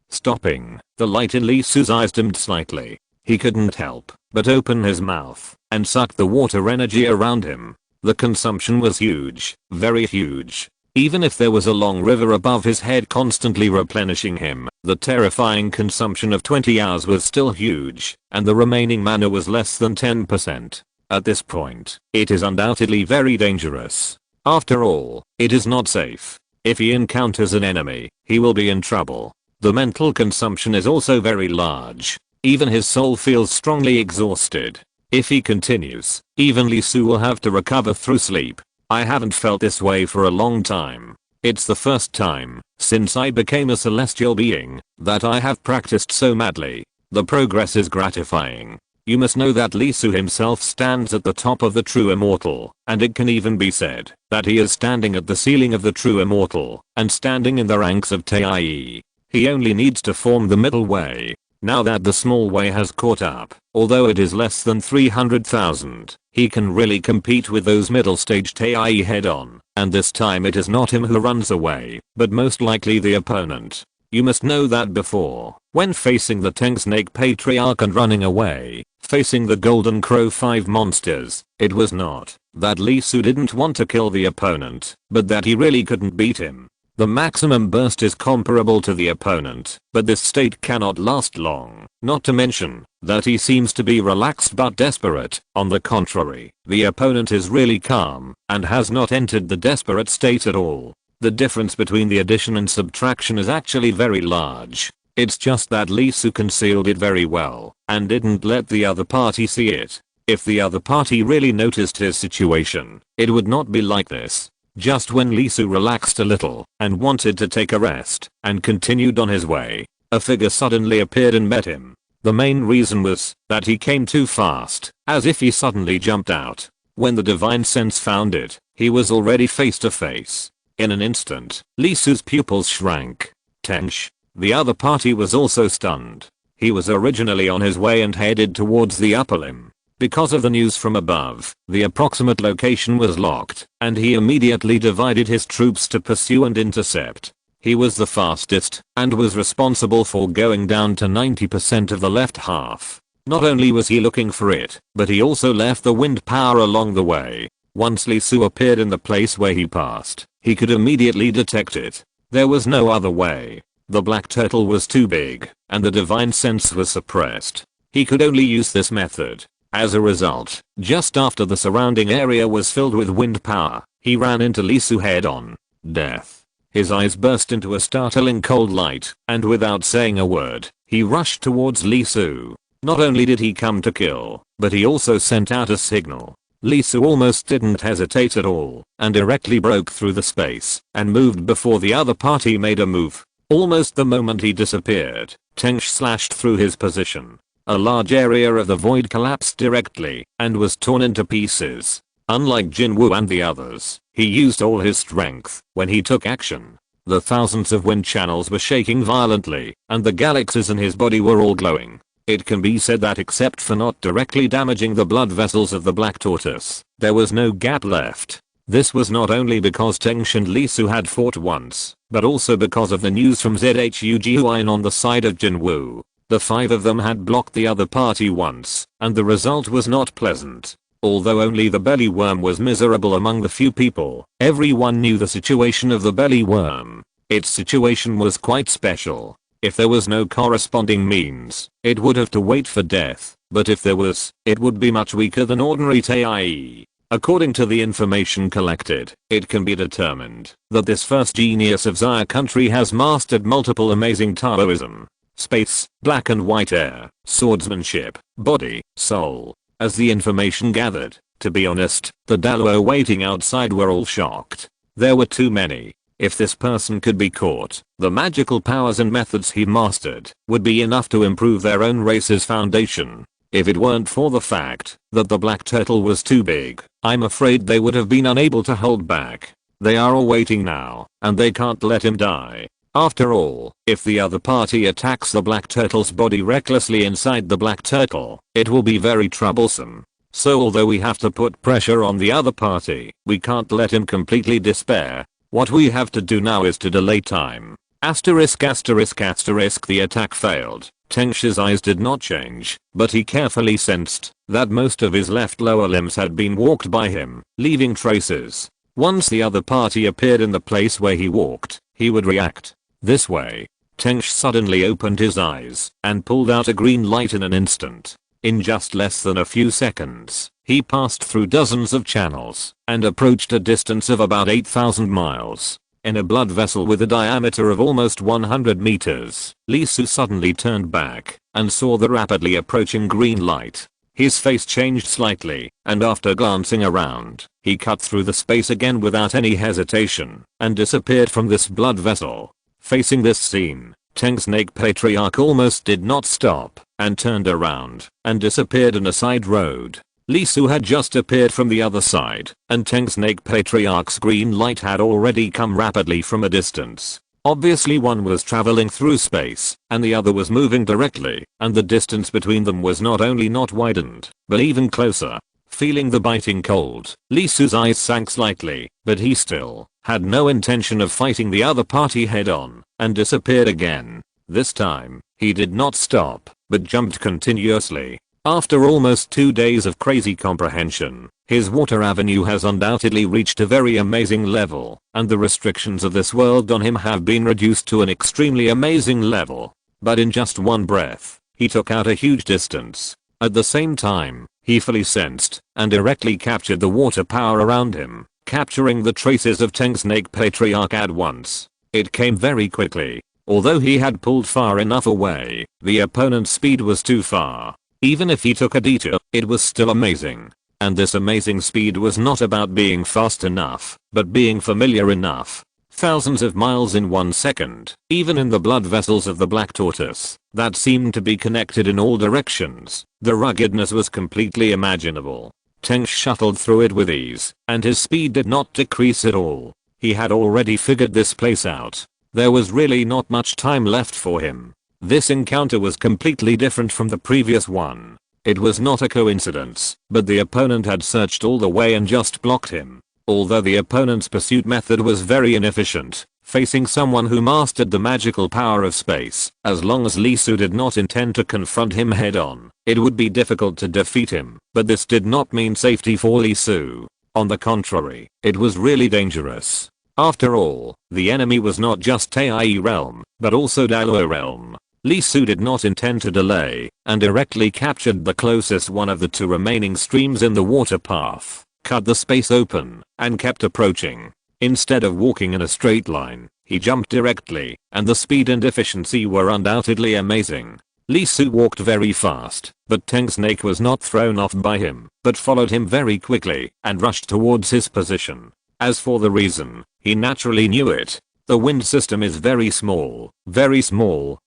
Stopping, the light in Lee Soo's eyes dimmed slightly. He couldn't help but open his mouth and suck the water energy around him. The consumption was huge, very huge. Even if there was a long river above his head constantly replenishing him, the terrifying consumption of 20 hours was still huge, and the remaining mana was less than 10%. At this point, it is undoubtedly very dangerous. After all, it is not safe. If he encounters an enemy, he will be in trouble. The mental consumption is also very large. Even his soul feels strongly exhausted. If he continues, even Lee Soo will have to recover through sleep. I haven't felt this way for a long time. It's the first time, since I became a celestial being, that I have practiced so madly. The progress is gratifying. You must know that Lee Soo himself stands at the top of the true immortal, and it can even be said that he is standing at the ceiling of the true immortal, and standing in the ranks of Taii. He only needs to form the middle way. Now that the small way has caught up, although it is less than 300,000, he can really compete with those middle stage Taii head on, and this time it is not him who runs away, but most likely the opponent. You must know that before, when facing the Teng Snake Patriarch and running away, facing the Golden Crow 5 monsters, it was not that Lee Soo didn't want to kill the opponent, but that he really couldn't beat him. The maximum burst is comparable to the opponent, but this state cannot last long, not to mention that he seems to be relaxed but desperate. On the contrary, the opponent is really calm and has not entered the desperate state at all. The difference between the addition and subtraction is actually very large. It's just that Lee Soo concealed it very well and didn't let the other party see it. If the other party really noticed his situation, it would not be like this. Just when Lee Soo relaxed a little and wanted to take a rest and continued on his way, a figure suddenly appeared and met him. The main reason was that he came too fast, as if he suddenly jumped out. When the divine sense found it, he was already face to face. In an instant, Lee Soo's pupils shrank. Tensh. The other party was also stunned. He was originally on his way and headed towards the upper limb. Because of the news from above, the approximate location was locked, and he immediately divided his troops to pursue and intercept. He was the fastest, and was responsible for going down to 90% of the left half. Not only was he looking for it, but he also left the wind power along the way. Once Lee Soo appeared in the place where he passed, he could immediately detect it. There was no other way. The black turtle was too big, and the divine sense was suppressed. He could only use this method. As a result, just after the surrounding area was filled with wind power, he ran into Lee Soo head on. Death. His eyes burst into a startling cold light, and without saying a word, he rushed towards Lee Su. Not only did he come to kill, but he also sent out a signal. Lee Su almost didn't hesitate at all, and directly broke through the space, and moved before the other party made a move. Almost the moment he disappeared, Tengsh slashed through his position. A large area of the void collapsed directly, and was torn into pieces. Unlike Jinwoo and the others, he used all his strength when he took action. The thousands of wind channels were shaking violently, and the galaxies in his body were all glowing. It can be said that except for not directly damaging the blood vessels of the Black Tortoise, there was no gap left. This was not only because Tengsh and Lee Su had fought once, but also because of the news from ZHUGUIN on the side of Jinwoo. The 5 of them had blocked the other party once, and the result was not pleasant. Although only the belly worm was miserable among the few people, everyone knew the situation of the belly worm. Its situation was quite special. If there was no corresponding means, it would have to wait for death, but if there was, it would be much weaker than ordinary TIE. According to the information collected, it can be determined that this first genius of Xia country has mastered multiple amazing Taoism, space, black and white air, swordsmanship, body, soul. As the information gathered, to be honest, the Daluo waiting outside were all shocked. There were too many. If this person could be caught, the magical powers and methods he mastered would be enough to improve their own race's foundation. If it weren't for the fact that the black turtle was too big, I'm afraid they would have been unable to hold back. They are all waiting now, and they can't let him die. After all, if the other party attacks the black turtle's body recklessly inside the black turtle, it will be very troublesome. So although we have to put pressure on the other party, we can't let him completely despair. What we have to do now is to delay time. Asterisk asterisk asterisk the attack failed. Tengsh's eyes did not change, but he carefully sensed that most of his left lower limbs had been walked by him, leaving traces. Once the other party appeared in the place where he walked, he would react. This way. Tengsh suddenly opened his eyes and pulled out a green light in an instant. In just less than a few seconds, he passed through dozens of channels and approached a distance of about 8,000 miles. In a blood vessel with a diameter of almost 100 meters, Lee Su suddenly turned back and saw the rapidly approaching green light. His face changed slightly, and after glancing around, he cut through the space again without any hesitation and disappeared from this blood vessel. Facing this scene, Teng Snake Patriarch almost did not stop and turned around and disappeared in a side road. Lee Su had just appeared from the other side, and Teng Snake Patriarch's green light had already come rapidly from a distance. Obviously one was traveling through space, and the other was moving directly, and the distance between them was not only not widened, but even closer. Feeling the biting cold, Lee Su's eyes sank slightly, but he still had no intention of fighting the other party head on, and disappeared again. This time, he did not stop, but jumped continuously. After almost 2 days of crazy comprehension, his water avenue has undoubtedly reached a very amazing level, and the restrictions of this world on him have been reduced to an extremely amazing level. But in just one breath, he took out a huge distance. At the same time, he fully sensed and directly captured the water power around him, capturing the traces of Teng Snake Patriarch at once. It came very quickly. Although he had pulled far enough away, the opponent's speed was too far. Even if he took a detour, it was still amazing. And this amazing speed was not about being fast enough, but being familiar enough. Thousands of miles in 1 second, even in the blood vessels of the black tortoise, that seemed to be connected in all directions. The ruggedness was completely imaginable. Teng shuttled through it with ease, and his speed did not decrease at all. He had already figured this place out. There was really not much time left for him. This encounter was completely different from the previous one. It was not a coincidence, but the opponent had searched all the way and just blocked him. Although the opponent's pursuit method was very inefficient, facing someone who mastered the magical power of space, as long as Lee Su did not intend to confront him head on, it would be difficult to defeat him. But this did not mean safety for Lee Su. On the contrary, it was really dangerous. After all, the enemy was not just Tai realm, but also Daluo realm. Lee Su did not intend to delay, and directly captured the closest one of the 2 remaining streams in the water path, cut the space open, and kept approaching. Instead of walking in a straight line, he jumped directly, and the speed and efficiency were undoubtedly amazing. Lee Su walked very fast, but Tang Snake was not thrown off by him, but followed him very quickly and rushed towards his position. As for the reason, he naturally knew it. The wind system is very small,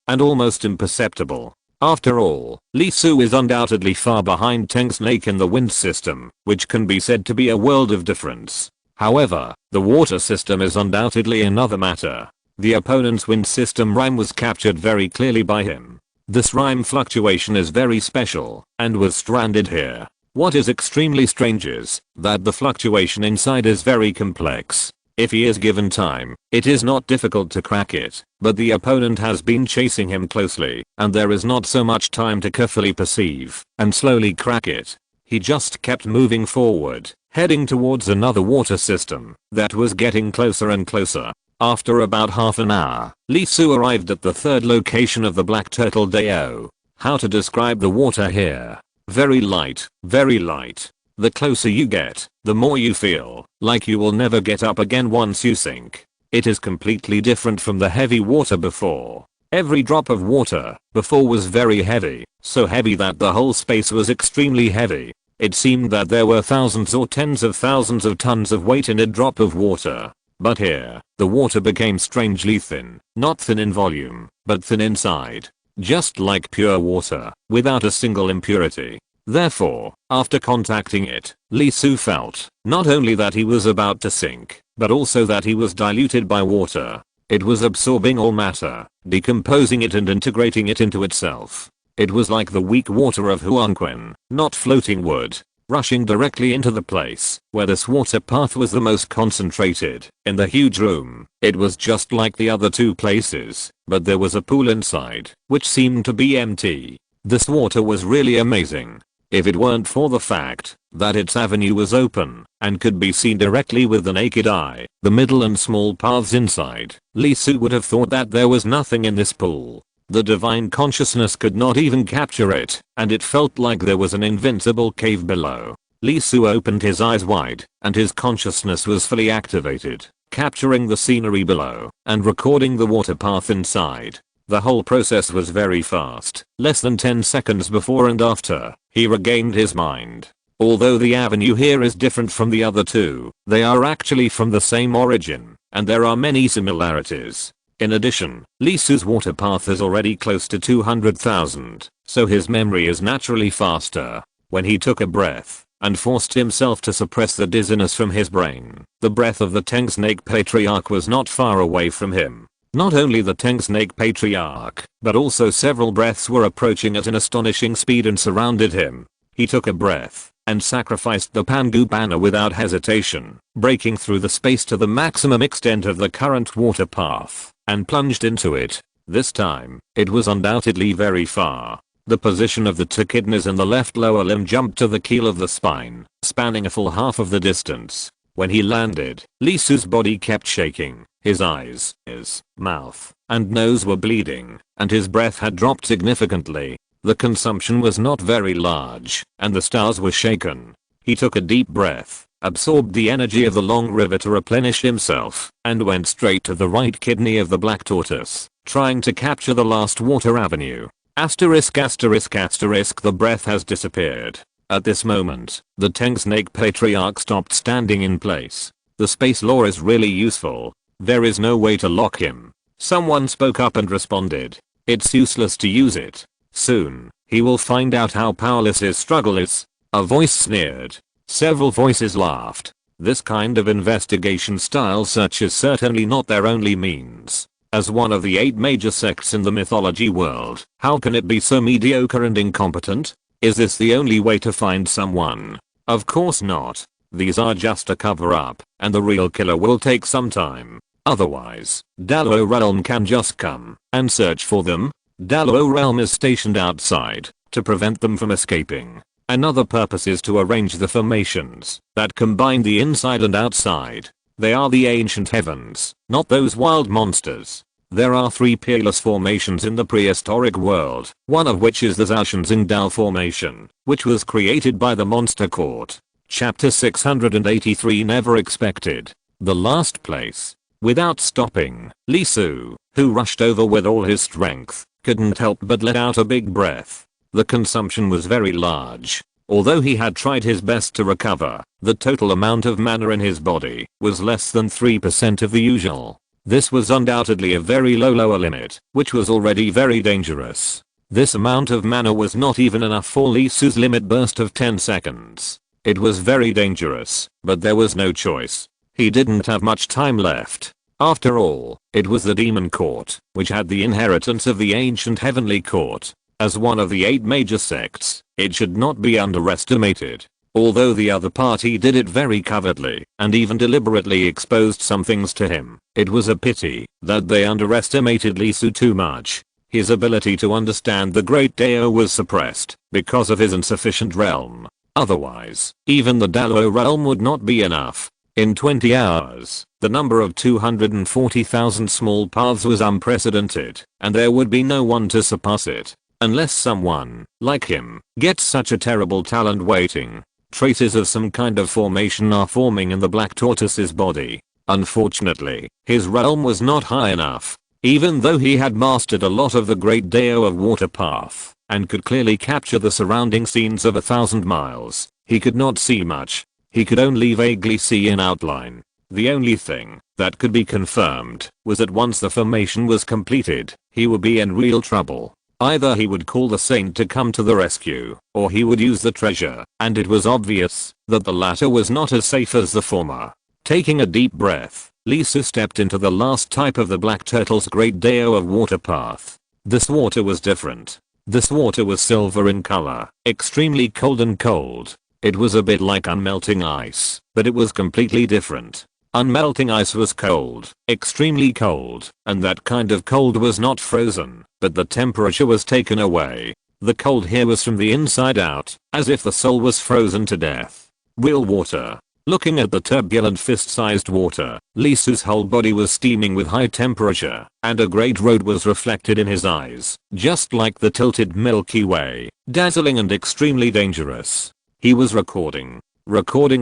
and almost imperceptible. After all, Lee Su is undoubtedly far behind Tang Snake in the wind system, which can be said to be a world of difference. However, the water system is undoubtedly another matter. The opponent's wind system rhyme was captured very clearly by him. This rhyme fluctuation is very special, and was stranded here. What is extremely strange is that the fluctuation inside is very complex. If he is given time, it is not difficult to crack it, but the opponent has been chasing him closely, and there is not so much time to carefully perceive and slowly crack it. He just kept moving forward, heading towards another water system that was getting closer and closer. After about half an hour, Lee Su arrived at the third location of the Black Turtle Dao. How to describe the water here? Very light, very light. The closer you get, the more you feel like you will never get up again once you sink. It is completely different from the heavy water before. Every drop of water before was very heavy, so heavy that the whole space was extremely heavy. It seemed that there were thousands or tens of thousands of tons of weight in a drop of water. But here, the water became strangely thin, not thin in volume, but thin inside. Just like pure water, without a single impurity. Therefore, after contacting it, Lee Su felt not only that he was about to sink, but also that he was diluted by water. It was absorbing all matter, decomposing it and integrating it into itself. It was like the weak water of Huangquan, not floating wood, rushing directly into the place where this water path was the most concentrated. In the huge room, it was just like the other two places, but there was a pool inside, which seemed to be empty. This water was really amazing. If it weren't for the fact that its avenue was open and could be seen directly with the naked eye, the middle and small paths inside, Lee Su would have thought that there was nothing in this pool. The divine consciousness could not even capture it, and it felt like there was an invincible cave below. Lee Su opened his eyes wide, and his consciousness was fully activated, capturing the scenery below and recording the water path inside. The whole process was very fast. Less than 10 seconds before and after, he regained his mind. Although the avenue here is different from the other two, they are actually from the same origin, and there are many similarities. In addition, Lee Su's water path is already close to 200,000, so his memory is naturally faster. When he took a breath and forced himself to suppress the dizziness from his brain, the breath of the Tang Snake Patriarch was not far away from him. Not only the Tang Snake Patriarch, but also several breaths were approaching at an astonishing speed and surrounded him. He took a breath and sacrificed the Pangu banner without hesitation, breaking through the space to the maximum extent of the current water path, and plunged into it. This time, it was undoubtedly very far. The position of the two kidneys in the left lower limb jumped to the keel of the spine, spanning a full half of the distance. When he landed, Lee Su's body kept shaking. His eyes, his mouth, and nose were bleeding, and his breath had dropped significantly. The consumption was not very large, and the stars were shaken. He took a deep breath, absorbed the energy of the long river to replenish himself, and went straight to the right kidney of the black tortoise, trying to capture the last water avenue. Asterisk asterisk asterisk, the breath has disappeared. At this moment, the Tang Snake Patriarch stopped standing in place. The space law is really useful. There is no way to lock him. Someone spoke up and responded. It's useless to use it. Soon, he will find out how powerless his struggle is. A voice sneered. Several voices laughed. This kind of investigation style search is certainly not their only means. As one of the 8 major sects in the mythology world, how can it be so mediocre and incompetent? Is this the only way to find someone? Of course not. These are just a cover-up, and the real killer will take some time. Otherwise, Dalo Realm can just come and search for them. Dalo Realm is stationed outside to prevent them from escaping. Another purpose is to arrange the formations that combine the inside and outside. They are the ancient heavens, not those wild monsters. There are 3 peerless formations in the prehistoric world, one of which is the Zaoshenzing Dao formation, which was created by the Monster Court. Chapter 683 Never Expected. The last place. Without stopping, Lee Soo, who rushed over with all his strength, couldn't help but let out a big breath. The consumption was very large. Although he had tried his best to recover, the total amount of mana in his body was less than 3% of the usual. This was undoubtedly a very lower limit, which was already very dangerous. This amount of mana was not even enough for Lee Soo's limit burst of 10 seconds. It was very dangerous, but there was no choice. He didn't have much time left. After all, it was the Demon Court, which had the inheritance of the ancient Heavenly Court. As one of the 8 major sects, it should not be underestimated. Although the other party did it very covertly, and even deliberately exposed some things to him, it was a pity that they underestimated Lee Soo too much. His ability to understand the Great Dao was suppressed because of his insufficient realm. Otherwise, even the Dalo realm would not be enough. In 20 hours, the number of 240,000 small paths was unprecedented, and there would be no one to surpass it. Unless someone, like him, gets such a terrible talent waiting. Traces of some kind of formation are forming in the Black Tortoise's body. Unfortunately, his realm was not high enough. Even though he had mastered a lot of the Great Dao of Water Path, and could clearly capture the surrounding scenes of 1,000 miles, he could not see much. He could only vaguely see in outline. The only thing that could be confirmed was that once the formation was completed, he would be in real trouble. Either he would call the saint to come to the rescue, or he would use the treasure, and it was obvious that the latter was not as safe as the former. Taking a deep breath, Lee Soo stepped into the last type of the Black Turtle's Great Dao of Water Path. This water was different. This water was silver in color, extremely cold and cold. It was a bit like unmelting ice, but it was completely different. Unmelting ice was cold, extremely cold, and that kind of cold was not frozen, but the temperature was taken away. The cold here was from the inside out, as if the soul was frozen to death. Real water. Looking at the turbulent fist-sized water, Lee Soo's whole body was steaming with high temperature, and a great road was reflected in his eyes, just like the tilted Milky Way, dazzling and extremely dangerous. He was recording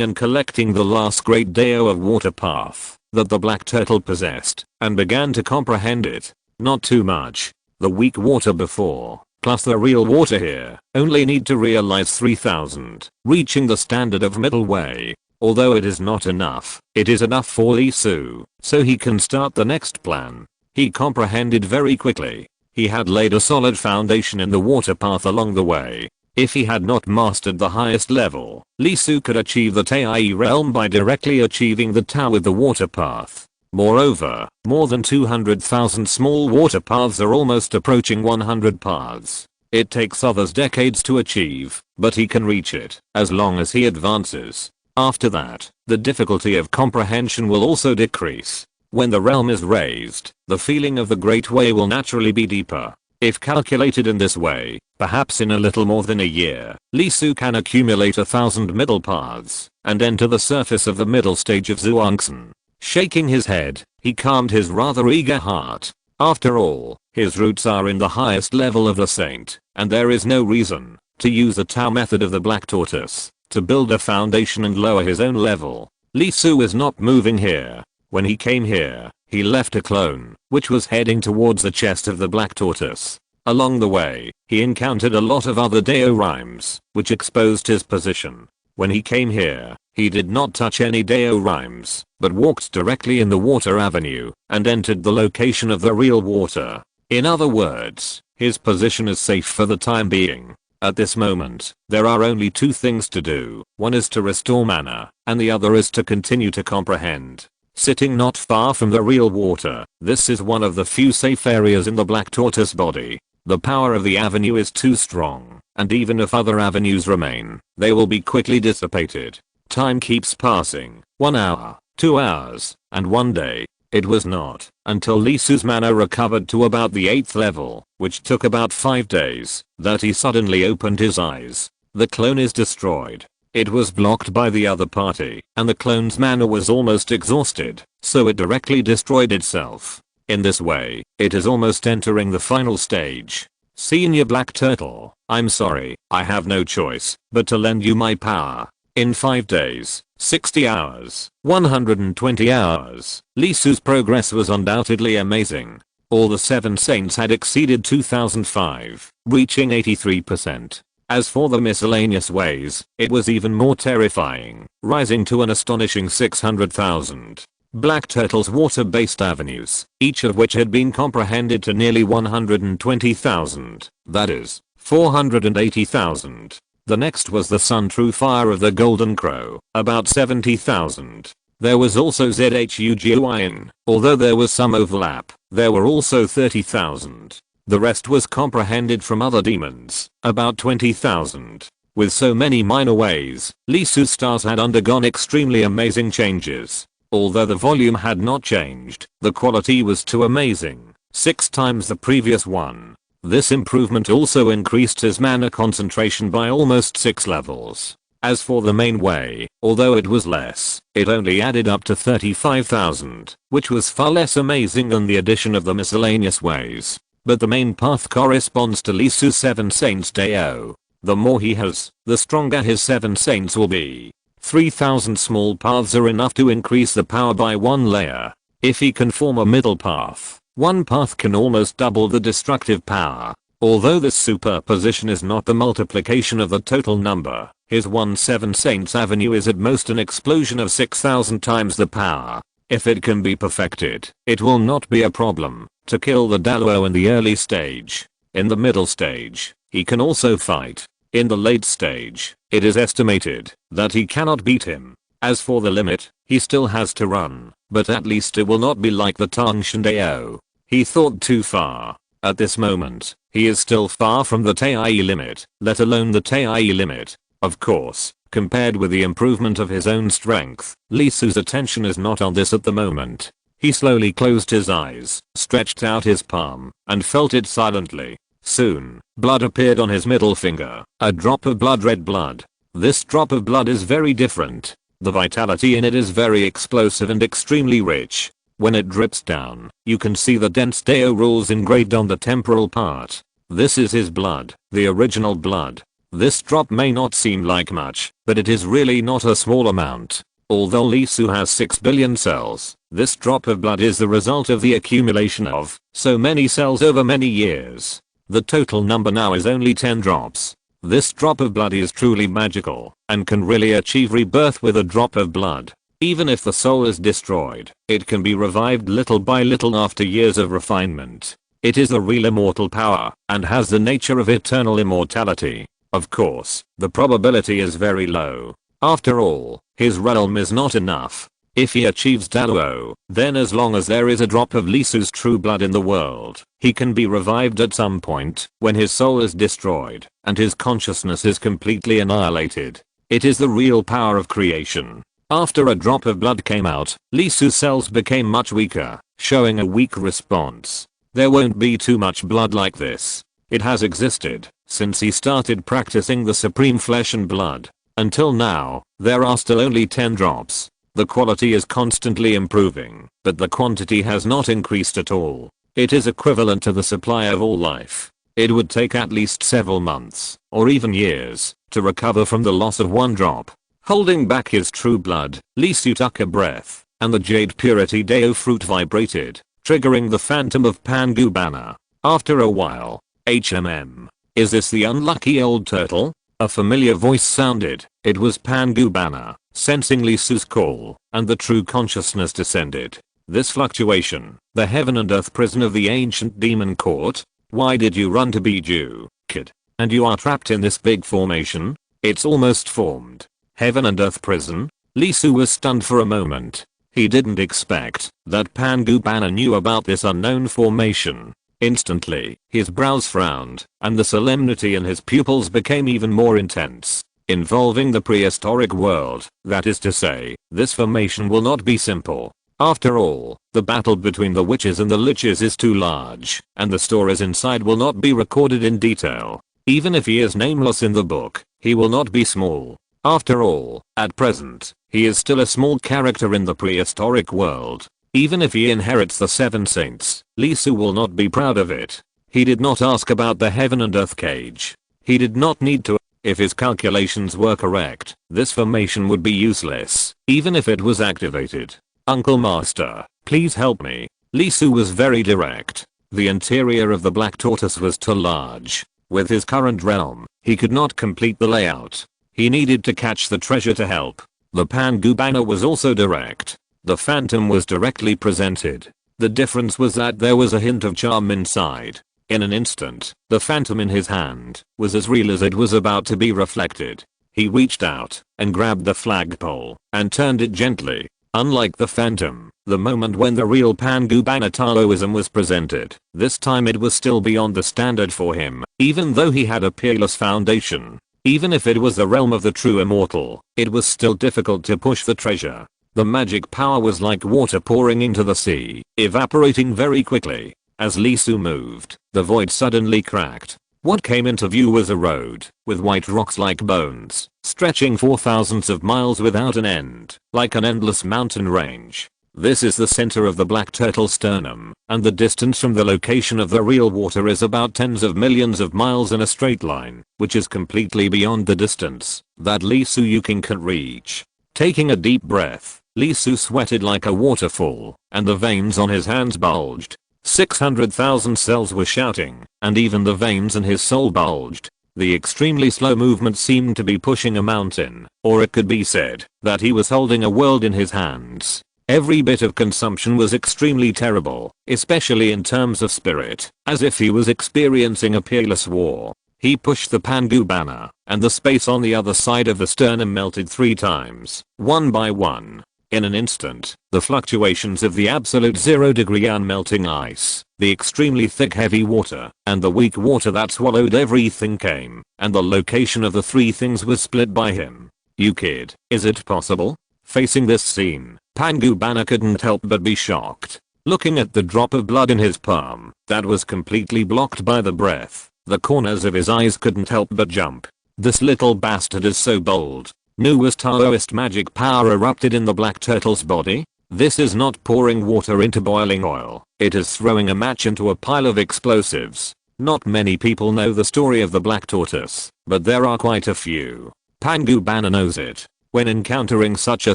and collecting the last Great Dao of Water Path that the Black Turtle possessed, and began to comprehend it. Not too much. The weak water before, plus the real water here, only need to realize 3,000, reaching the standard of middle way. Although it is not enough, it is enough for Lee Soo, so he can start the next plan. He comprehended very quickly. He had laid a solid foundation in the water path along the way. If he had not mastered the highest level, Lee Soo could achieve the Tai realm by directly achieving the Tao with the water path. Moreover, more than 200,000 small water paths are almost approaching 100 paths. It takes others decades to achieve, but he can reach it as long as he advances. After that, the difficulty of comprehension will also decrease. When the realm is raised, the feeling of the Great Way will naturally be deeper. If calculated in this way, perhaps in a little more than a year, Lee Soo can accumulate 1,000 middle paths and enter the surface of the middle stage of Zhuangzi. Shaking his head, he calmed his rather eager heart. After all, his roots are in the highest level of the saint, and there is no reason to use the Tao method of the Black Tortoise to build a foundation and lower his own level. Lee Soo is not moving here. When he came here, he left a clone, which was heading towards the chest of the Black Tortoise. Along the way, he encountered a lot of other Dao rhymes, which exposed his position. When he came here, he did not touch any Dao rhymes, but walked directly in the water avenue, and entered the location of the real water. In other words, his position is safe for the time being. At this moment, there are only 2 things to do. One is to restore mana, and the other is to continue to comprehend. Sitting not far from the real water, this is one of the few safe areas in the Black Tortoise body. The power of the avenue is too strong, and even if other avenues remain, they will be quickly dissipated. Time keeps passing. 1 hour, 2 hours, and 1 day. It was not until Lee Soo's mana recovered to about the 8th level, which took about 5 days, that he suddenly opened his eyes. The clone is destroyed. It was blocked by the other party, and the clone's mana was almost exhausted, so it directly destroyed itself. In this way, it is almost entering the final stage. Senior Black Turtle, I'm sorry, I have no choice but to lend you my power. In 5 days, 60 hours, 120 hours. Lee Su's progress was undoubtedly amazing. All the 7 saints had exceeded 2005, reaching 83%. As for the miscellaneous ways, it was even more terrifying, rising to an astonishing 600,000. Black Turtle's water-based avenues, each of which had been comprehended to nearly 120,000, that is, 480,000. The next was the Sun True Fire of the Golden Crow, about 70,000. There was also ZHUGOIN, although there was some overlap, there were also 30,000. The rest was comprehended from other demons, about 20,000. With so many minor ways, Lee Su's stars had undergone extremely amazing changes. Although the volume had not changed, the quality was too amazing, 6 times the previous one. This improvement also increased his mana concentration by almost 6 levels. As for the main way, although it was less, it only added up to 35,000, which was far less amazing than the addition of the miscellaneous ways. But the main path corresponds to Lee Su's 7 Saints Deo. The more he has, the stronger his 7 Saints will be. 3,000 small paths are enough to increase the power by 1 layer. If he can form a middle path, 1 path can almost double the destructive power. Although this superposition is not the multiplication of the total number, his 7 Saints Avenue is at most an explosion of 6,000 times the power. If it can be perfected, it will not be a problem to kill the Daluo in the early stage. In the middle stage, he can also fight. In the late stage, it is estimated that he cannot beat him. As for the limit, he still has to run, but at least it will not be like the Tangshan Dao. He thought too far. At this moment, he is still far from the Tai limit, let alone the Tai limit. Of course, compared with the improvement of his own strength, Lee Su's attention is not on this at the moment. He slowly closed his eyes, stretched out his palm, and felt it silently. Soon, blood appeared on his middle finger, a drop of blood, red blood. This drop of blood is very different. The vitality in it is very explosive and extremely rich. When it drips down, you can see the dense Deo rules engraved on the temporal part. This is his blood, the original blood. This drop may not seem like much, but it is really not a small amount. Although Lee Su has 6 billion cells, this drop of blood is the result of the accumulation of so many cells over many years. The total number now is only 10 drops. This drop of blood is truly magical, and can really achieve rebirth with a drop of blood. Even if the soul is destroyed, it can be revived little by little after years of refinement. It is a real immortal power, and has the nature of eternal immortality. Of course, the probability is very low. After all, his realm is not enough. If he achieves Daluo, then as long as there is a drop of Lee Su's true blood in the world, he can be revived at some point when his soul is destroyed and his consciousness is completely annihilated. It is the real power of creation. After a drop of blood came out, Lee Su's cells became much weaker, showing a weak response. There won't be too much blood like this. It has existed since he started practicing the supreme flesh and blood. Until now, there are still only 10 drops. The quality is constantly improving, but the quantity has not increased at all. It is equivalent to the supply of all life. It would take at least several months, or even years, to recover from the loss of 1 drop. Holding back his true blood, Lee Su took a breath, and the Jade Purity Deo fruit vibrated, triggering the Phantom of Pangu banner. After a while, Is this the unlucky old turtle? A familiar voice sounded. It was Pangu banner. Sensing Lee Su's call, and the true consciousness descended. This fluctuation, the heaven and earth prison of the ancient demon court. Why did you run to Biju, kid? And you are trapped in this big formation? It's almost formed. Heaven and earth prison? Lee Su was stunned for a moment. He didn't expect that Pangu banner knew about this unknown formation. Instantly, his brows frowned, and the solemnity in his pupils became even more intense. Involving the prehistoric world, that is to say, this formation will not be simple. After all, the battle between the witches and the liches is too large, and the stories inside will not be recorded in detail. Even if he is nameless in the book, he will not be small. After all, at present, he is still a small character in the prehistoric world. Even if he inherits the 7 saints, Lee Su will not be proud of it. He did not ask about the heaven and earth cage. He did not need to. If his calculations were correct, this formation would be useless, even if it was activated. Uncle Master, please help me. Lee Su was very direct. The interior of the black tortoise was too large. With his current realm, he could not complete the layout. He needed to catch the treasure to help. The Pangu banner was also direct. The phantom was directly presented. The difference was that there was a hint of charm inside. In an instant, the phantom in his hand was as real as it was about to be reflected. He reached out and grabbed the flagpole and turned it gently. Unlike the phantom, the moment when the real Pangu banner Taoism was presented, this time it was still beyond the standard for him, even though he had a peerless foundation. Even if it was the realm of the true immortal, it was still difficult to push the treasure. The magic power was like water pouring into the sea, evaporating very quickly. As Lee Su moved, the void suddenly cracked. What came into view was a road, with white rocks like bones, stretching for thousands of miles without an end, like an endless mountain range. This is the center of the black turtle sternum, and the distance from the location of the real water is about tens of millions of miles in a straight line, which is completely beyond the distance that Lee Su Yuking can reach. Taking a deep breath, Lee Su sweated like a waterfall, and the veins on his hands bulged. 600,000 cells were shouting, and even the veins in his soul bulged. The extremely slow movement seemed to be pushing a mountain, or it could be said that he was holding a world in his hands. Every bit of consumption was extremely terrible, especially in terms of spirit, as if he was experiencing a peerless war. He pushed the Pangu banner, and the space on the other side of the sternum melted 3 times, one by one. In an instant, the fluctuations of the absolute 0-degree unmelting ice, the extremely thick heavy water, and the weak water that swallowed everything came, and the location of the 3 things was split by him. You kid, is it possible? Facing this scene, Pangu banner couldn't help but be shocked. Looking at the drop of blood in his palm, that was completely blocked by the breath, the corners of his eyes couldn't help but jump. This little bastard is so bold. Nua's Taoist magic power erupted in the black turtle's body. This is not pouring water into boiling oil, it is throwing a match into a pile of explosives. Not many people know the story of the black tortoise, but there are quite a few. Pangu banner knows it. When encountering such a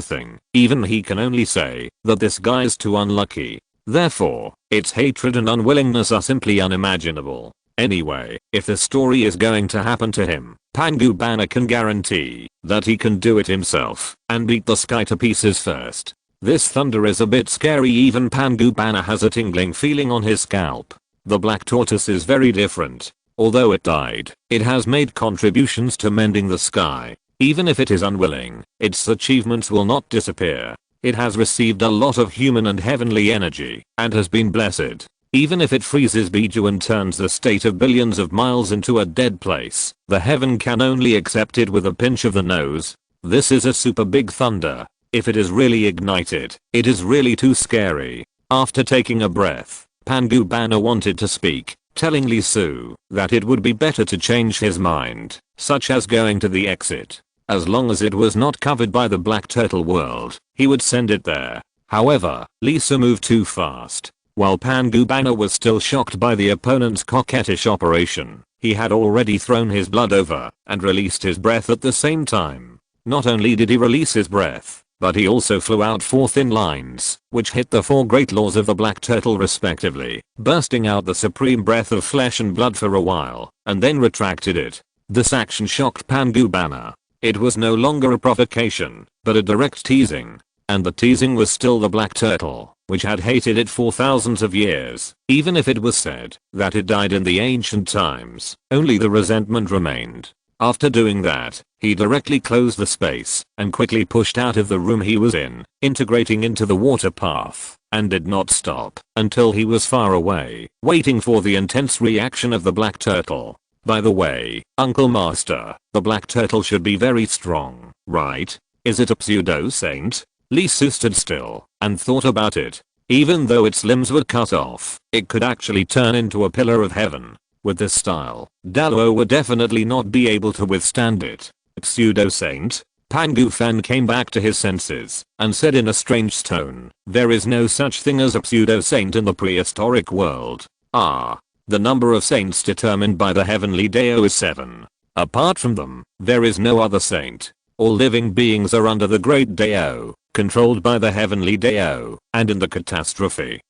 thing, even he can only say that this guy's too unlucky. Therefore, its hatred and unwillingness are simply unimaginable. Anyway, if the story is going to happen to him, Pangu banner can guarantee that he can do it himself and beat the sky to pieces first. This thunder is a bit scary. Even Pangu banner has a tingling feeling on his scalp. The black tortoise is very different. Although it died, it has made contributions to mending the sky. Even if it is unwilling, its achievements will not disappear. It has received a lot of human and heavenly energy and has been blessed. Even if it freezes Biju and turns the state of billions of miles into a dead place, the heaven can only accept it with a pinch of the nose. This is a super big thunder. If it is really ignited, it is really too scary. After taking a breath, Pangu banner wanted to speak, telling Lee Su that it would be better to change his mind, such as going to the exit. As long as it was not covered by the black turtle world, he would send it there. However, Lee Su moved too fast. While Pangu banner was still shocked by the opponent's coquettish operation, he had already thrown his blood over and released his breath at the same time. Not only did he release his breath, but he also flew out 4 thin lines, which hit the 4 great laws of the black turtle respectively, bursting out the supreme breath of flesh and blood for a while, and then retracted it. This action shocked Pangu banner. It was no longer a provocation, but a direct teasing. And the teasing was still the black turtle, which had hated it for thousands of years. Even if it was said that it died in the ancient times, only the resentment remained. After doing that, he directly closed the space and quickly pushed out of the room he was in, integrating into the water path, and did not stop until he was far away, waiting for the intense reaction of the black turtle. By the way, Uncle Master, the black turtle should be very strong, right? Is it a pseudo-saint? Lee Su stood still and thought about it. Even though its limbs were cut off, it could actually turn into a pillar of heaven. With this style, Dallo would definitely not be able to withstand it. Pseudo-saint? Pangu fan came back to his senses and said in a strange tone, there is no such thing as a pseudo-saint in the prehistoric world. The number of saints determined by the heavenly Dao is 7. Apart from them, there is no other saint. All living beings are under the great Dao, controlled by the heavenly Dao, and in the catastrophe.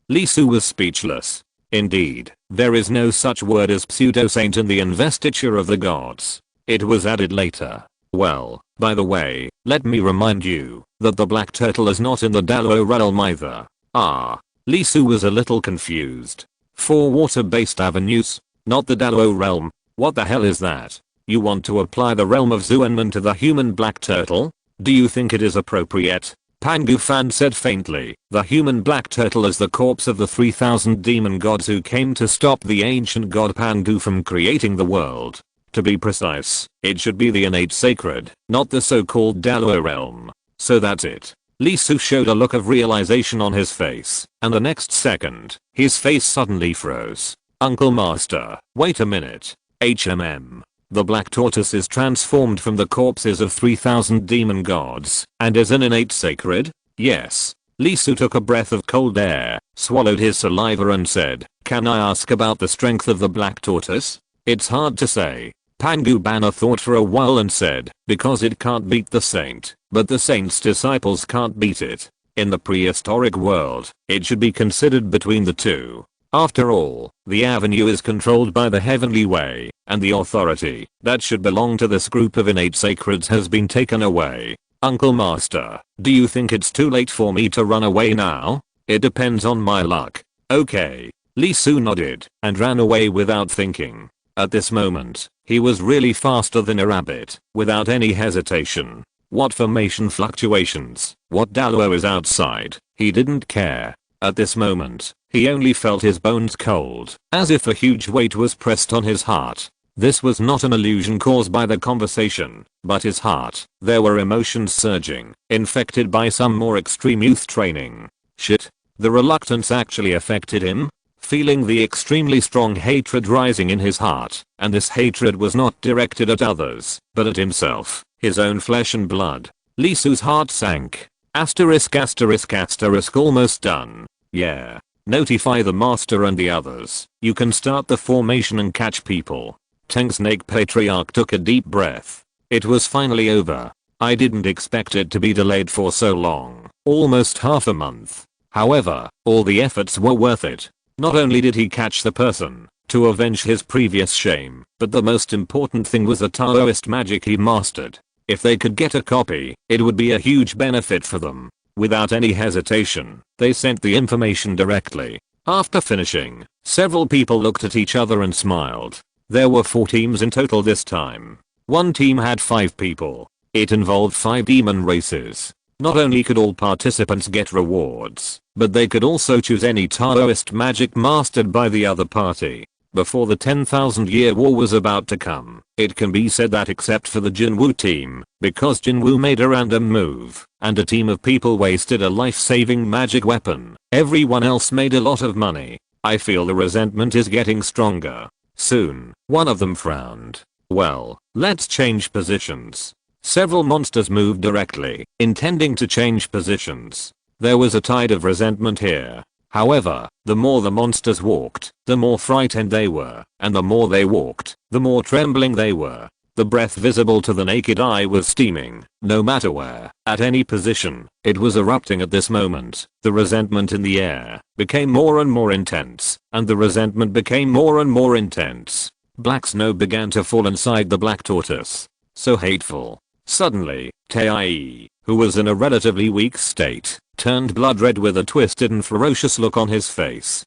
Lee Su was speechless. Indeed, there is no such word as pseudo-saint in the investiture of the gods. It was added later. Well, by the way, let me remind you that the black turtle is not in the Dalo realm either. Lee Su was a little confused. 4 water-based avenues? Not the Dalo realm? What the hell is that? You want to apply the realm of Zuenman to the human black turtle? Do you think it is appropriate? Pangu Fan said faintly, the human black turtle is the corpse of the 3000 demon gods who came to stop the ancient god Pangu from creating the world. To be precise, it should be the innate sacred, not the so-called Dalo realm. So that's it. Lee Su showed a look of realization on his face, and the next second, his face suddenly froze. Uncle Master, wait a minute. The black tortoise is transformed from the corpses of 3000 demon gods, and is an innate sacred? Yes. Lee Su took a breath of cold air, swallowed his saliva and said, can I ask about the strength of the black tortoise? It's hard to say. Pangu Banner thought for a while and said, because it can't beat the saint, but the saint's disciples can't beat it. In the prehistoric world, it should be considered between the two. After all, the avenue is controlled by the heavenly way, and the authority that should belong to this group of innate sacreds has been taken away. Uncle Master, do you think it's too late for me to run away now? It depends on my luck. Okay. Lee Su nodded and ran away without thinking. At this moment, he was really faster than a rabbit, without any hesitation. What formation fluctuations, what Dalo is outside, he didn't care. At this moment, he only felt his bones cold, as if a huge weight was pressed on his heart. This was not an illusion caused by the conversation, but his heart. There were emotions surging, infected by some more extreme youth training. Shit. The reluctance actually affected him. Feeling the extremely strong hatred rising in his heart, and this hatred was not directed at others, but at himself, his own flesh and blood. Lee Su's heart sank. Asterisk almost done. Yeah. Notify the master and the others. You can start the formation and catch people. Tang Snake Patriarch took a deep breath. It was finally over. I didn't expect it to be delayed for so long. Almost half a month. However, all the efforts were worth it. Not only did he catch the person to avenge his previous shame, but the most important thing was the Taoist magic he mastered. If they could get a copy, it would be a huge benefit for them. Without any hesitation, they sent the information directly. After finishing, several people looked at each other and smiled. There were 4 teams in total this time. One team had 5 people. It involved 5 demon races. Not only could all participants get rewards, but they could also choose any Taoist magic mastered by the other party. Before the 10,000-year war was about to come, it can be said that except for the Jinwoo team, because Jinwoo made a random move, and a team of people wasted a life-saving magic weapon, everyone else made a lot of money. I feel the resentment is getting stronger. Soon, one of them frowned. Well, let's change positions. Several monsters moved directly, intending to change positions. There was a tide of resentment here. However, the more the monsters walked, the more frightened they were, and the more they walked, the more trembling they were. The breath visible to the naked eye was steaming, no matter where, at any position, it was erupting at this moment. The resentment in the air became more and more intense, and the resentment became more and more intense. Black snow began to fall inside the black tortoise. So hateful. Suddenly, Tae, who was in a relatively weak state, turned blood red with a twisted and ferocious look on his face.